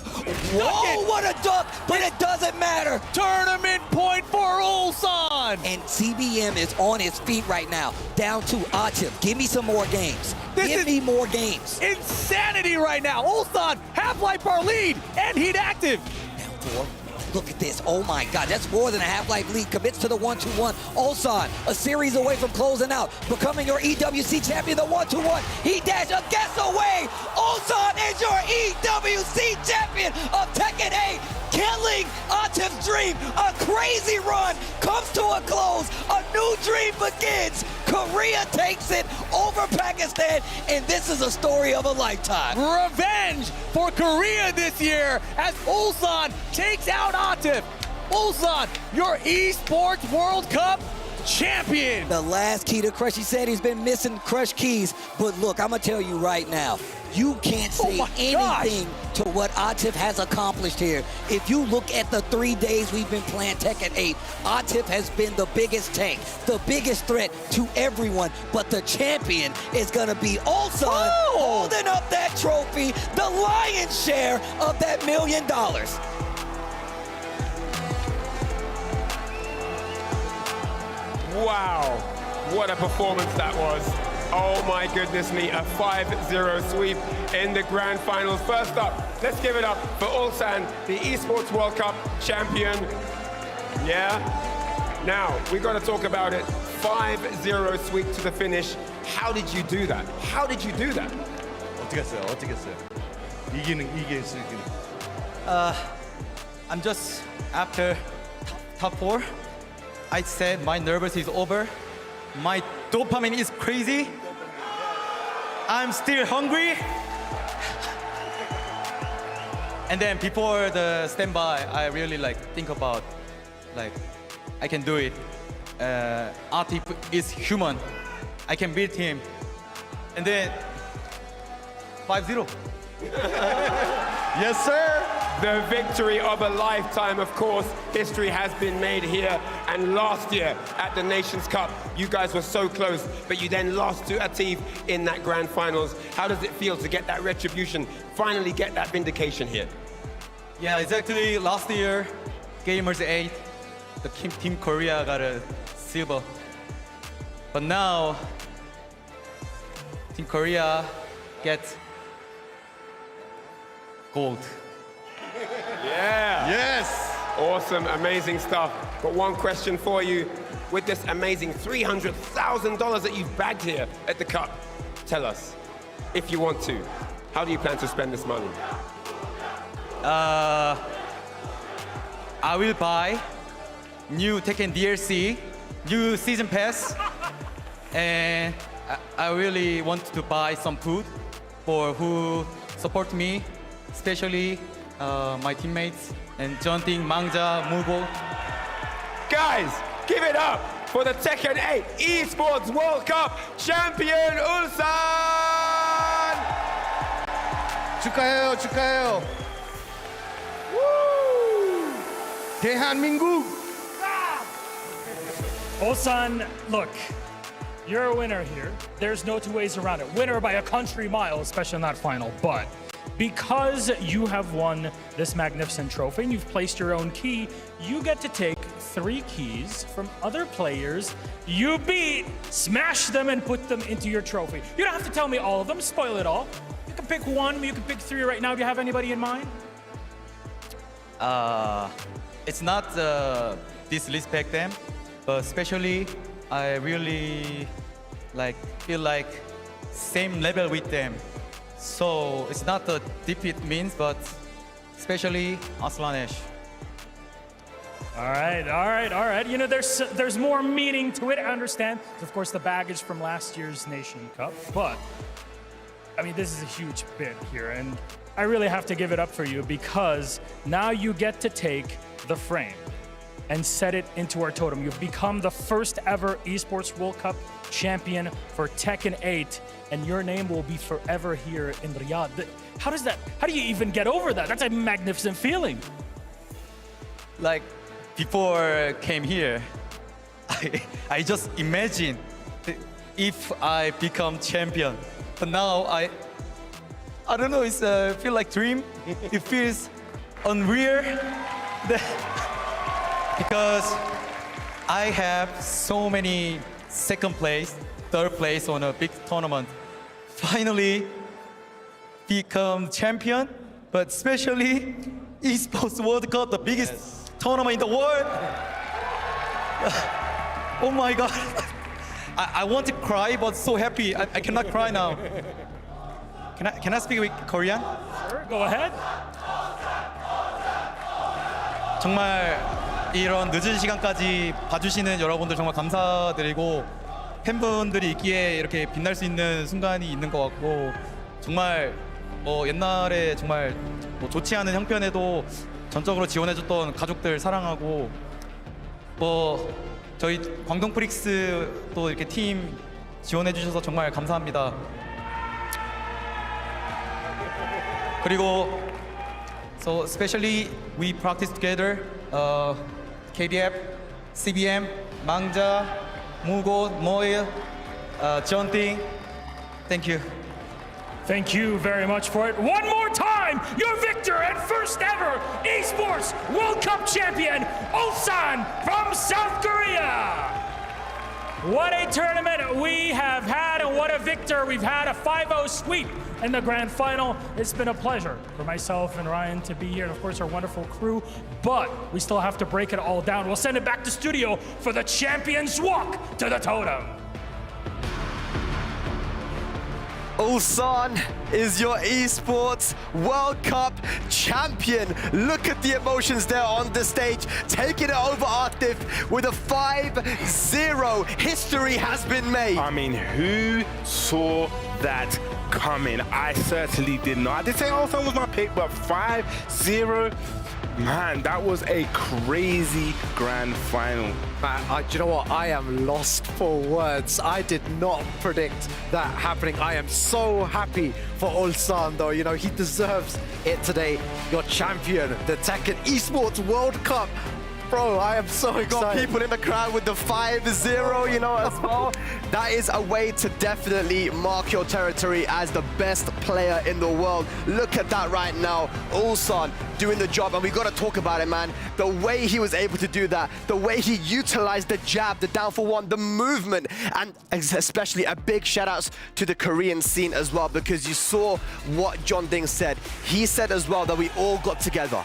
Whoa, what a duck. But it doesn't matter. Tournament point for Ulsan. And CBM is on his feet right now. Down 2. Atif, give me some more games. Give me more games. Insanity right now. Ulsan, Half-Life Bar lead, and heat active. Down 4. Look at this. Oh my God, that's more than a Half-Life lead. Commits to the 1-2-1. Ulsan, a series away from closing out. Becoming your EWC champion, the 1-2-1. He dash a guess away. Ulsan is your EWC champion of Tekken 8. Killing Atif's dream. A crazy run comes to a close. A new dream begins. Korea takes it over Pakistan, and this is a story of a lifetime. Revenge for Korea this year as Ulsan takes out Atif. Ulsan, your Esports World Cup champion. The last key to Crush, he said he's been missing Crush keys, but look, I'm gonna tell you right now, you can't say anything to what Atif has accomplished here. If you look at the 3 days we've been playing Tekken 8, Atif has been the biggest tank, the biggest threat to everyone, but the champion is gonna be Ulsan holding up that trophy, the lion's share of that $1 million. Wow, what a performance that was. Oh my goodness me, a 5-0 sweep in the grand finals. First up, let's give it up for Ulsan, the Esports World Cup champion. Yeah? Now, we got to talk about it. 5-0 sweep to the finish. How did you do that? How did you do that? 어떻게 했어요? 이길 수 있기는. I'm just after top 4. I said my nervous is over. My dopamine is crazy. I'm still hungry. And then before the standby, I really think about I can do it. Atif is human. I can beat him. And then 5-0. Yes, sir. The victory of a lifetime, of course. History has been made here. And last year at the Nations Cup, you guys were so close, but you then lost to Atif in that grand finals. How does it feel to get that retribution, finally get that vindication here? Yeah, exactly. Last year, Gamers 8, the Team Korea got a silver. But now, Team Korea gets gold. Yeah. Yes. Awesome, amazing stuff. But one question for you. With this amazing $300,000 that you've bagged here at the Cup, tell us, if you want to, how do you plan to spend this money? I will buy new Tekken DLC, new season pass, and I really want to buy some food for who support me, especially my teammates and Jonting, Mangja, Mugo. Guys, give it up for the Tekken 8 Esports World Cup champion Ulsan! 축하해요. Woo! 대한민국! Ulsan, look, you're a winner here. There's no two ways around it. Winner by a country mile, especially in that final. But because you have won this magnificent trophy and you've placed your own key, you get to take 3 keys from other players you beat, smash them, and put them into your trophy. You don't have to tell me all of them, spoil it all. You can pick 1, you can pick 3 right now. Do you have anybody in mind? It's not disrespect them, but especially I really feel like same level with them. So it's not the defeat means, but especially Aslanesh. All right. You know, there's more meaning to it, I understand. Of course, the baggage from last year's Nation Cup, but I mean, this is a huge bit here, and I really have to give it up for you because now you get to take the frame and set it into our totem. You've become the first ever Esports World Cup champion for Tekken 8, and your name will be forever here in Riyadh. How do you even get over that? That's a magnificent feeling. Like, before I came here, I just imagined if I become champion. But now I don't know, it's feel like dream. It feels unreal. Because I have so many second place, third place on a big tournament. Finally become champion, but especially Esports World Cup, the biggest tournament in the world. Oh my God. I want to cry, but so happy. I cannot cry now. Can I speak with Korean? Sure, go ahead. 정말 이런 늦은 시간까지 봐주시는 여러분들 정말 감사드리고 팬분들이 있기에 이렇게 빛날 수 있는 순간이 있는 것 같고 정말 옛날에 정말 좋지 않은 형편에도 전적으로 지원해줬던 가족들 사랑하고 저희 광동 프릭스 또 이렇게 팀 지원해주셔서 정말 감사합니다. 그리고 so especially we practice together. KDF, CBM, Mangja, Mugo, Moil, Jonting. Thank you. Thank you very much for it. One more time, your victor and first ever Esports World Cup champion, Ulsan from South Korea. What a tournament we have had, and what a victor. We've had a 5-0 sweep in the grand final. It's been a pleasure for myself and Ryan to be here, and of course our wonderful crew, but we still have to break it all down. We'll send it back to studio for the champions walk to the totem. Ulsan is your Esports World Cup champion. Look at the emotions there on the stage, taking it over Artif with a 5-0. History has been made. I mean, who saw that coming? I certainly did not. I did say Ulsan was my pick, but 5-0, man, that was a crazy grand final. Man, do you know what? I am lost for words. I did not predict that happening. I am so happy for Ulsan, though. You know, he deserves it today. Your champion, the Tekken Esports World Cup. Bro, I am so excited. Got people in the crowd with the 5-0, you know, as well. That is a way to definitely mark your territory as the best player in the world. Look at that right now. Ulsan doing the job, and we got to talk about it, man. The way he was able to do that, the way he utilized the jab, the down for one, the movement, and especially a big shout outs to the Korean scene as well, because you saw what John Ding said. He said as well that we all got together.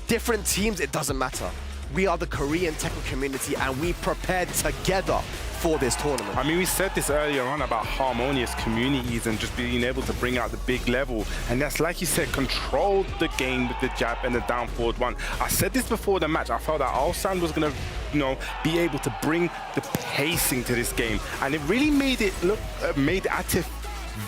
Different teams, it doesn't matter. We are the Korean Tekken community, and we prepared together for this tournament. I mean, we said this earlier on about harmonious communities and just being able to bring out the big level. And that's, like you said, controlled the game with the jab and the down forward one. I said this before the match. I felt that Ulsan was going to, you know, be able to bring the pacing to this game. And it really made it look, made Atif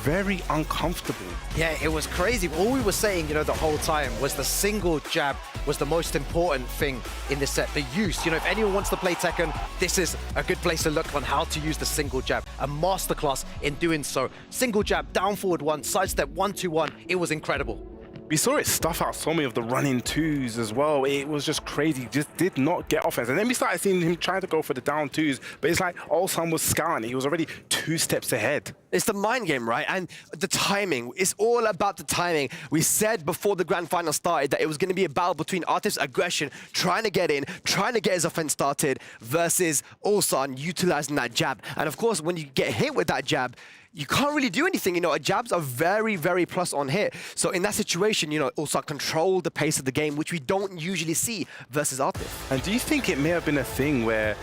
very uncomfortable. Yeah, it was crazy. All we were saying, you know, the whole time was the single jab was the most important thing in this set. The use, you know, if anyone wants to play Tekken, this is a good place to look on how to use the single jab. A masterclass in doing so. Single jab, down forward one, sidestep 1-2-1. It was incredible. we saw it stuff out so many of the running twos as well. It was just crazy. Just did not get offense. And then we started seeing him trying to go for the down twos, but it's like Ulsan was scouting. He was already 2 steps ahead. It's the mind game, right? And the timing. It's all about the timing. We said before the grand final started that it was going to be a battle between Artif's aggression, trying to get in, trying to get his offense started, versus Ulsan utilizing that jab. And of course, when you get hit with that jab, you can't really do anything. You know, jabs are very, very plus on hit. So in that situation, you know, Ulsan controlled the pace of the game, which we don't usually see versus Artif. And do you think it may have been a thing where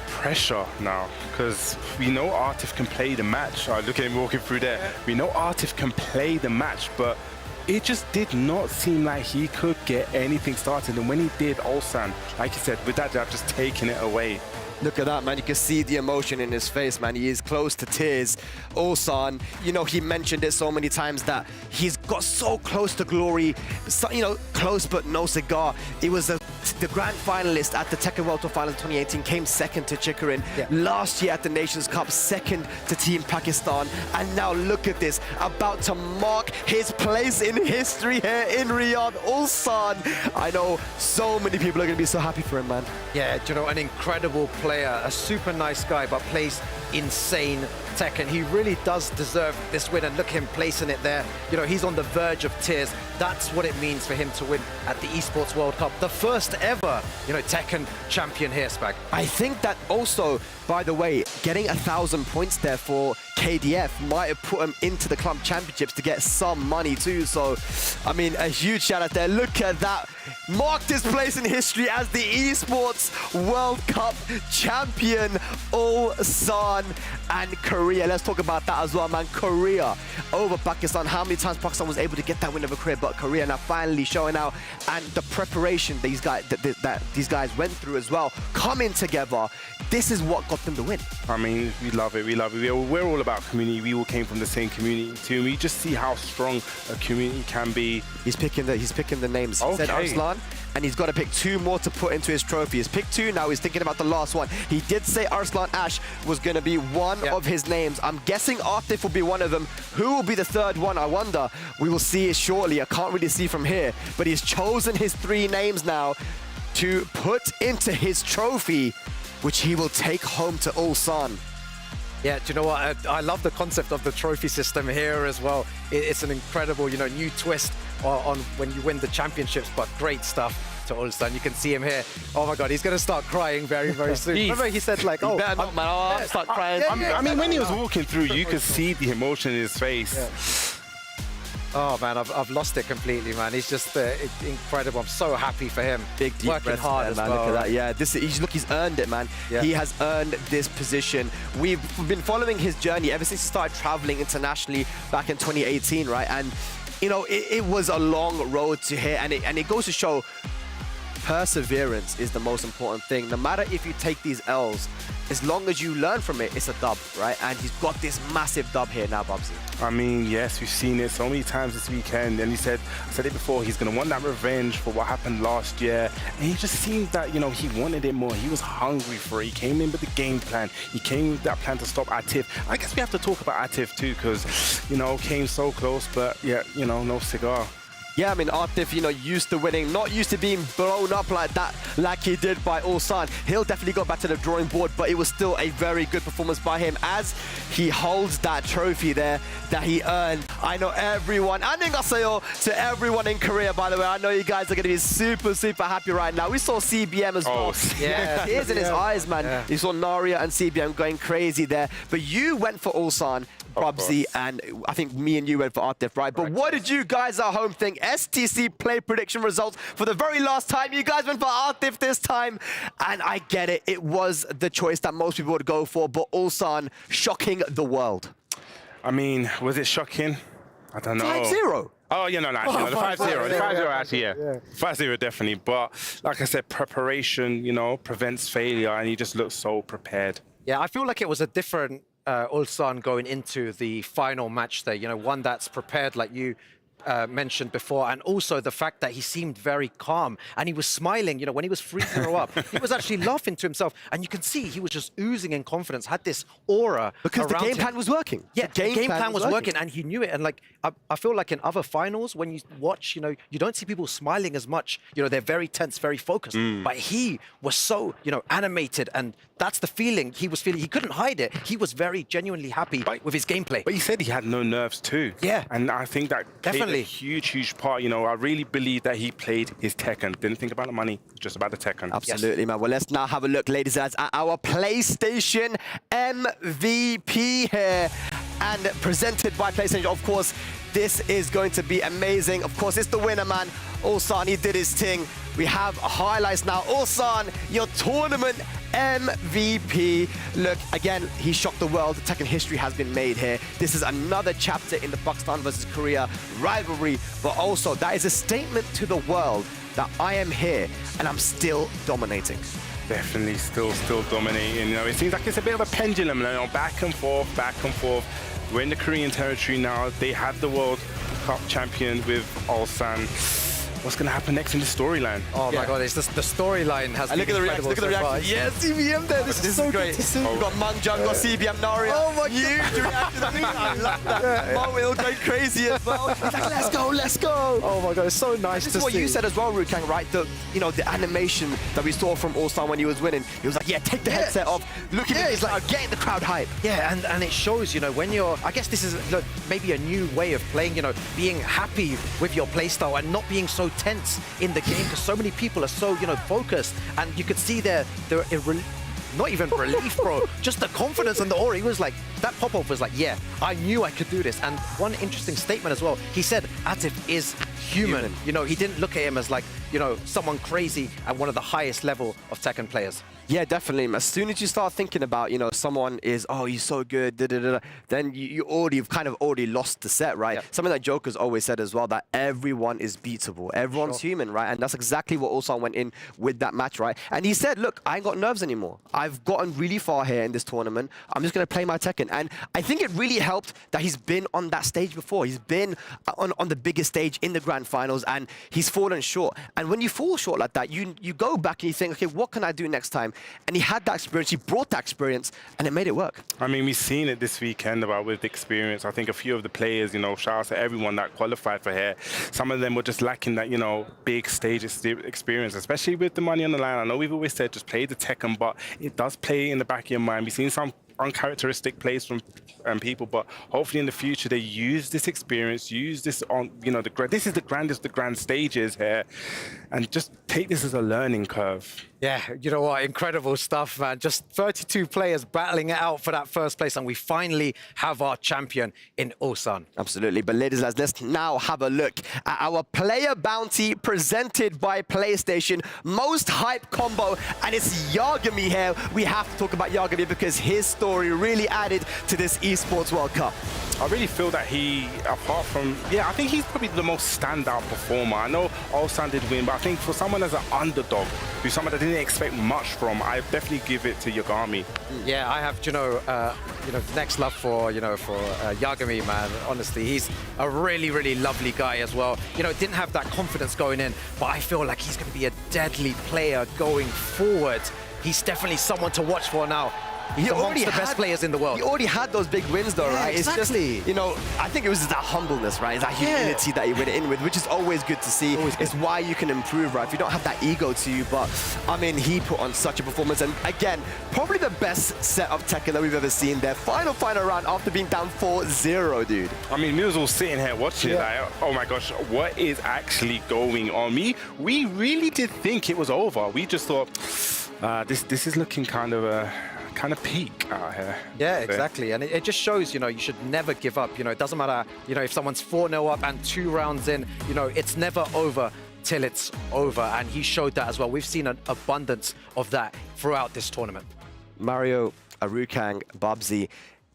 pressure now, because we know Artif can play the match. Look at him walking through there. We know Artif can play the match, but it just did not seem like he could get anything started. And when he did, Ulsan, like you said, with that jab, just taking it away. Look at that, man. You can see the emotion in his face, man. He is close to tears. Ulsan, you know, he mentioned it so many times that he's got so close to glory. So, you know, close but no cigar. It was the grand finalist at the Tekken World Tour Finals 2018, came second to Chikarin. Yeah. Last year at the Nations Cup, second to Team Pakistan. And now look at this, about to mark his place in history here in Riyadh. Ulsan, I know so many people are going to be so happy for him, man. Yeah, do you know, an incredible player, a super nice guy, but plays insane Tekken. He really does deserve this win, and look at him placing it there. You know, he's on the verge of tears. That's what it means for him to win at the Esports World Cup. The first ever, you know, Tekken champion here, Spag. I think that also, by the way, getting 1,000 points there for KDF might have put him into the club championships to get some money too. So, I mean, a huge shout out there. Look at that. Marked his place in history as the Esports World Cup champion, Ulsan and Korea. Let's talk about that as well, man. Korea over Pakistan. How many times Pakistan was able to get that win over Korea, but Korea now finally showing out, and the preparation these guys that these guys went through as well, coming together. This is what got them the win. I mean, we love it. We love it. We're all about community. We all came from the same community too. We just see how strong a community can be. He's picking the names. He said Arslan, and he's got to pick 2 more to put into his trophy. He's picked 2, now he's thinking about the last one. He did say Arslan Ash was going to be one of his names. I'm guessing Artif will be one of them. Who will be the third one, I wonder? We will see it shortly. I can't really see from here, but he's chosen his 3 names now to put into his trophy, which he will take home to Ulsan. Yeah, do you know what? I love the concept of the trophy system here as well. It's an incredible, you know, new twist on when you win the championships, but great stuff to Ulsan. You can see him here. Oh my God, he's going to start crying very, very soon. Remember he said like, oh, better not, man. I'll start crying. I mean, when he was walking through, you could see the emotion in his face. Yeah. Oh man, I've lost it completely, man. He's just incredible. I'm so happy for him. Big deep working hard there, as man. well. Look at that. Yeah, he's earned it, man. Yeah. He has earned this position. We've been following his journey ever since he started traveling internationally back in 2018, right? And you know, it was a long road to here, and it goes to show perseverance is the most important thing. No matter if you take these L's, as long as you learn from it, it's a dub, right? And he's got this massive dub here now, Bubsy. I mean, yes, we've seen it so many times this weekend, and I said it before, he's going to want that revenge for what happened last year. And he just seemed that, you know, he wanted it more. He was hungry for it. He came in with the game plan. He came with that plan to stop Atif. I guess we have to talk about Atif too, because, you know, came so close, but yeah, you know, no cigar. Yeah, I mean, Artif, you know, used to winning, not used to being blown up like that, like he did by Ulsan. He'll definitely go back to the drawing board, but it was still a very good performance by him as he holds that trophy there that he earned. I know everyone, annyeonghaseyo to everyone in Korea, by the way. I know you guys are going to be super, super happy right now. We saw CBM as well. Yeah, tears in his eyes, man. Yeah. You saw Naria and CBM going crazy there. But you went for Ulsan, Bubsy, and I think me and you went for Artif, right? But what did you guys at home think? STC play prediction results for the very last time. You guys went for Artif this time, and I get it. It was the choice that most people would go for, but Ulsan shocking the world. I mean, was it shocking? I don't know. 5-0. Oh, yeah, no, actually, no, the 5-0. The 5-0, actually, yeah. 5-0, definitely. But like I said, preparation, you know, prevents failure, and he just looks so prepared. Yeah, I feel like it was a different Ulsan going into the final match there. You know, one that's prepared, like you mentioned before, and also the fact that he seemed very calm and he was smiling. You know, when he was 3-0 up, he was actually laughing to himself, and you can see he was just oozing in confidence, had this aura because the around game him. plan was working. Yeah, the game plan was working, and he knew it. And like, I feel like in other finals, when you watch, you know, you don't see people smiling as much. You know, they're very tense, very focused. But he was so, you know, animated, and that's the feeling he was feeling. He couldn't hide it. He was very genuinely happy with his gameplay. But he said he had no nerves too. Yeah. And I think that played Definitely. a huge part. You know, I really believe that he played his Tekken. Didn't think about the money, just about the Tekken. Absolutely, man. Well, let's now have a look, ladies and lads, at our PlayStation MVP here. And presented by PlayStation, of course, this is going to be amazing. Of course, it's the winner, man. Ulsan, he did his thing. We have highlights now. Ulsan, your tournament MVP. Look, again, he shocked the world. Tekken history has been made here. This is another chapter in the Pakistan versus Korea rivalry, but also that is a statement to the world that I am here and I'm still dominating. Definitely still dominating. You know, it seems like it's a bit of a pendulum, you know, back and forth, back and forth. We're in the Korean territory now. They have the World Cup champion with Ulsan. What's going to happen next in the storyline? Oh my God, it's just the storyline has been Look at the reaction, look at the reaction. Yeah, CBM there. This is so great. We've got Mangjang, got CBM Naria. Oh my God. Huge reaction. I love that. Moment, it'll go crazy as well. He's like, let's go, let's go. Oh my God, it's so nice to see. This is what you said as well, Rukang, right? The, you know, the animation that we saw from Ulsan when he was winning. He was like, yeah, take the headset off. Look at it. He's like, getting the crowd hype. Yeah, and it shows, you know, when you're, I guess this is look, maybe a new way of playing, you know, being happy with your playstyle and not being so tense in the game, because so many people are so, you know, focused, and you could see their not even relief, bro, just the confidence and the aura. He was like, that pop-off was like, yeah, I knew I could do this. And one interesting statement as well, he said Atif is human. You know, he didn't look at him as like, you know, someone crazy at one of the highest level of Tekken players. Yeah, definitely. As soon as you start thinking about, you know, someone is, oh, he's so good, then you've kind of already lost the set, right? Yep. Something that Joker's always said as well, that everyone is beatable. Everyone's human, right? And that's exactly what Ulsan went in with that match, right? And he said, look, I ain't got nerves anymore. I've gotten really far here in this tournament. I'm just going to play my Tekken. And I think it really helped that he's been on that stage before. He's been on the biggest stage in the grand finals, and he's fallen short. And when you fall short like that, you go back and you think, okay, what can I do next time? And he had that experience, he brought that experience, and it made it work. I mean, we've seen it this weekend about with the experience. I think a few of the players, you know, shout out to everyone that qualified for here. Some of them were just lacking that, you know, big stage experience, especially with the money on the line. I know we've always said just play the Tekken, but it does play in the back of your mind. We've seen some uncharacteristic plays from people, but hopefully in the future they use this experience, use this on, you know, this is the grandest, the grand stages here, and just take this as a learning curve. Yeah, you know what, incredible stuff, man. Just 32 players battling it out for that first place, and we finally have our champion in Ulsan. Absolutely, but ladies and lads, let's now have a look at our player bounty presented by PlayStation. Most hype combo, and it's Yagami here. We have to talk about Yagami because his story really added to this Esports World Cup. I really feel that he, apart from, I think he's probably the most standout performer. I know Ulsan did win, but I think for someone as an underdog, who's someone that didn't expect much from, I definitely give it to Yagami. Yeah, I have, next love for, for Yagami, man. Honestly, he's a really, really lovely guy as well. You know, didn't have that confidence going in, but I feel like he's going to be a deadly player going forward. He's definitely someone to watch for now. He's amongst the best players in the world. He already had those big wins though, right? Exactly. It's just, you know, I think it was that humbleness, right? It's that humility that he went in with, which is always good to see. It's why you can improve, right? If you don't have that ego to you, but I mean, he put on such a performance, and again, probably the best set of Tekken that we've ever seen there. Final round after being down 4-0, dude. I mean, Mizu sitting here watching it like, oh my gosh, what is actually going on? We really did think it was over. We just thought, this is looking kind of peak out here. Yeah, exactly. And it just shows, you should never give up. It doesn't matter, if someone's 4-0 up and 2 rounds in, it's never over till it's over. And he showed that as well. We've seen an abundance of that throughout this tournament. Mario, Arukang, Babsy,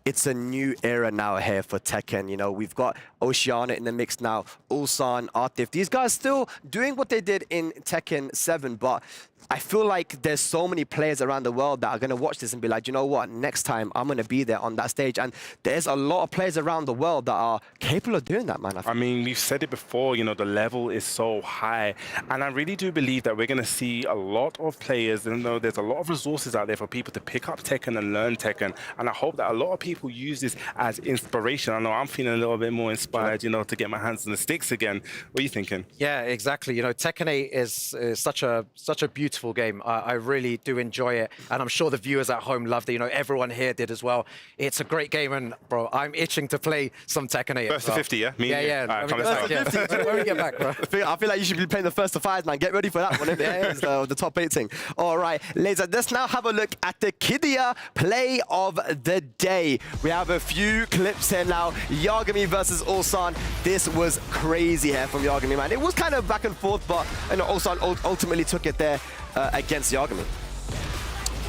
it's a new era now here for Tekken. We've got Oceania in the mix now, Ulsan, Atif. These guys still doing what they did in Tekken 7, but I feel like there's so many players around the world that are going to watch this and be like, you know what, next time I'm going to be there on that stage. And there's a lot of players around the world that are capable of doing that, man. I mean, we've said it before, you know, the level is so high. And I really do believe that we're going to see a lot of players, and there's a lot of resources out there for people to pick up Tekken and learn Tekken. And I hope that a lot of people use this as inspiration. I know I'm feeling a little bit more inspired, you know, to get my hands on the sticks again. What are you thinking? Yeah, exactly. You know, Tekken 8 is such a beautiful game. I really do enjoy it, and I'm sure the viewers at home loved it. You know, everyone here did as well. It's a great game, and bro, I'm itching to play some Tekken 8. First to 50, yeah? Yeah. All right, First to 50. When we get back, bro. I feel like you should be playing the first to 5, man. Get ready for that one. It's the top 8 thing. All right, ladies, let's now have a look at the Kidia play of the day. We have a few clips here now. Yagami versus Ulsan. This was crazy here from Yagami, man. It was kind of back and forth, but you know, Ulsan ultimately took it there against Yagami.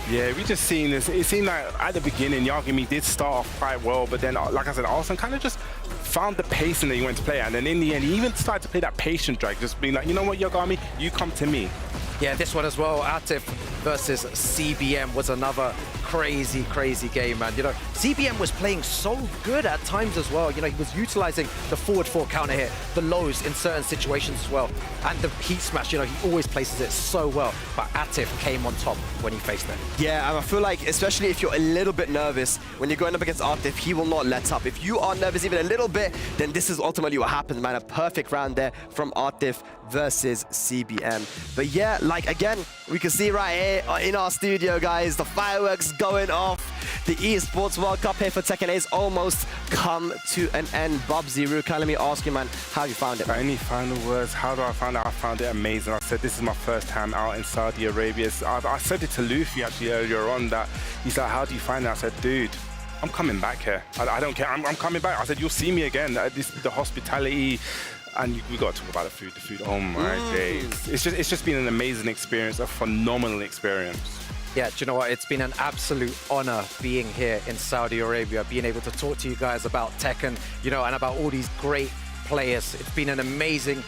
Yeah, we just seen this. It seemed like at the beginning, Yagami did start off quite well, but then, like I said, Ulsan kind of just found the pacing that he went to play at. And then in the end, he even started to play that patient drag, just being like, you know what, Yagami, you come to me. Yeah, this one as well, Atif versus CBM was another crazy game, man. You know, CBM was playing so good at times as well. You know, he was utilizing the forward 4 counter hit, the lows in certain situations as well, and the heat smash. You know, he always places it so well, but Atif came on top when he faced it. Yeah, and I feel like, especially if you're a little bit nervous, when you're going up against Atif, he will not let up. If you are nervous even a little bit, then this is ultimately what happens, man. A perfect round there from Atif versus CBM. But yeah, like again, we can see right here in our studio, guys, the fireworks going off. The Esports World Cup here for Tekken 8 has almost come to an end. Bubsy, Rukan, let me ask you, man, how have you found it? Any final words? How do I find it? I found it amazing. I said this is my first time out in Saudi Arabia. I said it to Luffy actually earlier on, that he's like, how do you find it? I said, dude, I'm coming back here. I don't care. I'm coming back. I said, you'll see me again. The hospitality. And we got to talk about the food. Oh my days. It's just been an amazing experience, a phenomenal experience. Yeah, do you know what? It's been an absolute honor being here in Saudi Arabia, being able to talk to you guys about Tekken, you know, and about all these great players. It's been an amazing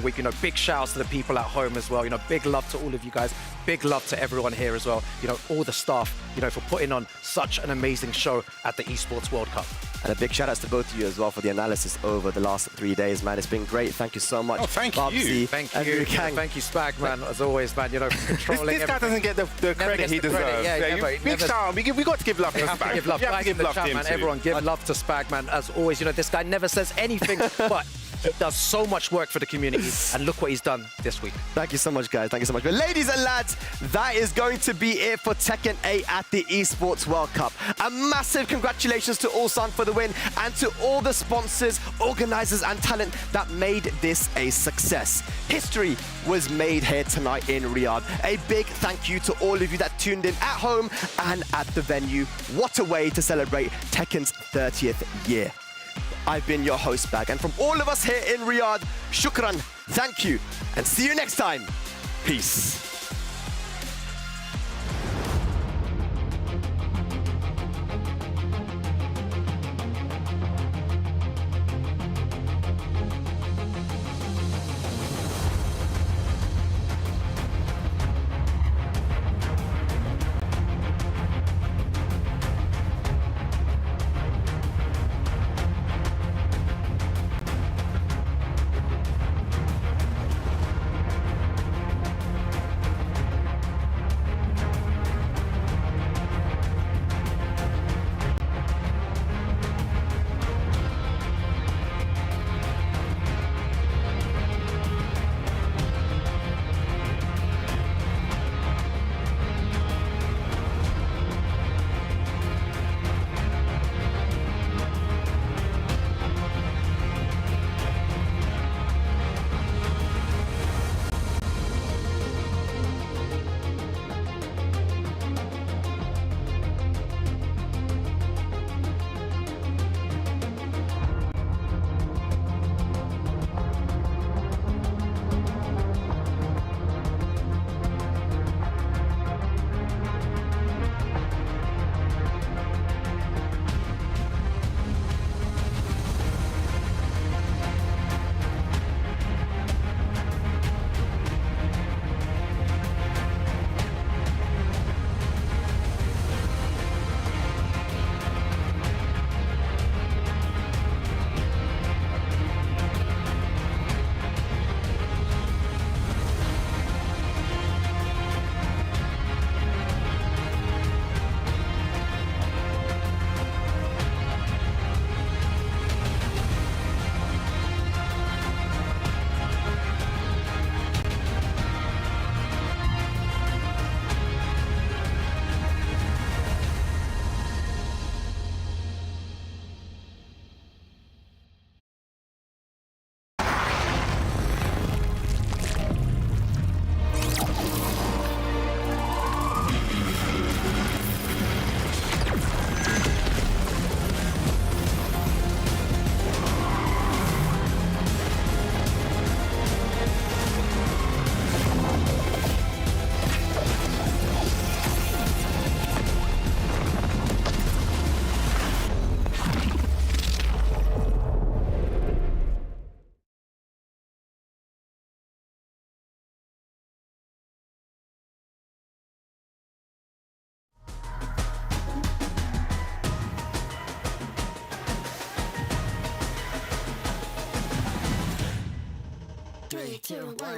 week. You know, big shouts to the people at home as well. You know, big love to all of you guys. Big love to everyone here as well. You know, all the staff, you know, for putting on such an amazing show at the Esports World Cup. And a big shout out to both of you as well for the analysis over the last 3 days, man. It's been great. Thank you so much. Oh, thank you. Bubsy, Thank you. Thank you, Spag, man, as always, man. You know, controlling this guy doesn't get the credit he deserves. Big shout out. We got to give love to Spag. Give love. Guys in the chat, man. Everyone, give love to Spag, man. As always, you know, this guy never says anything, but he does so much work for the community, and look what he's done this week. Thank you so much, guys. Thank you so much. But ladies and lads, that is going to be it for Tekken 8 at the Esports World Cup. A massive congratulations to Ulsan for the win, and to all the sponsors, organizers, and talent that made this a success. History was made here tonight in Riyadh. A big thank you to all of you that tuned in at home and at the venue. What a way to celebrate Tekken's 30th year. I've been your host, Bag, and from all of us here in Riyadh, shukran, thank you, and see you next time. Peace.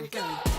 go.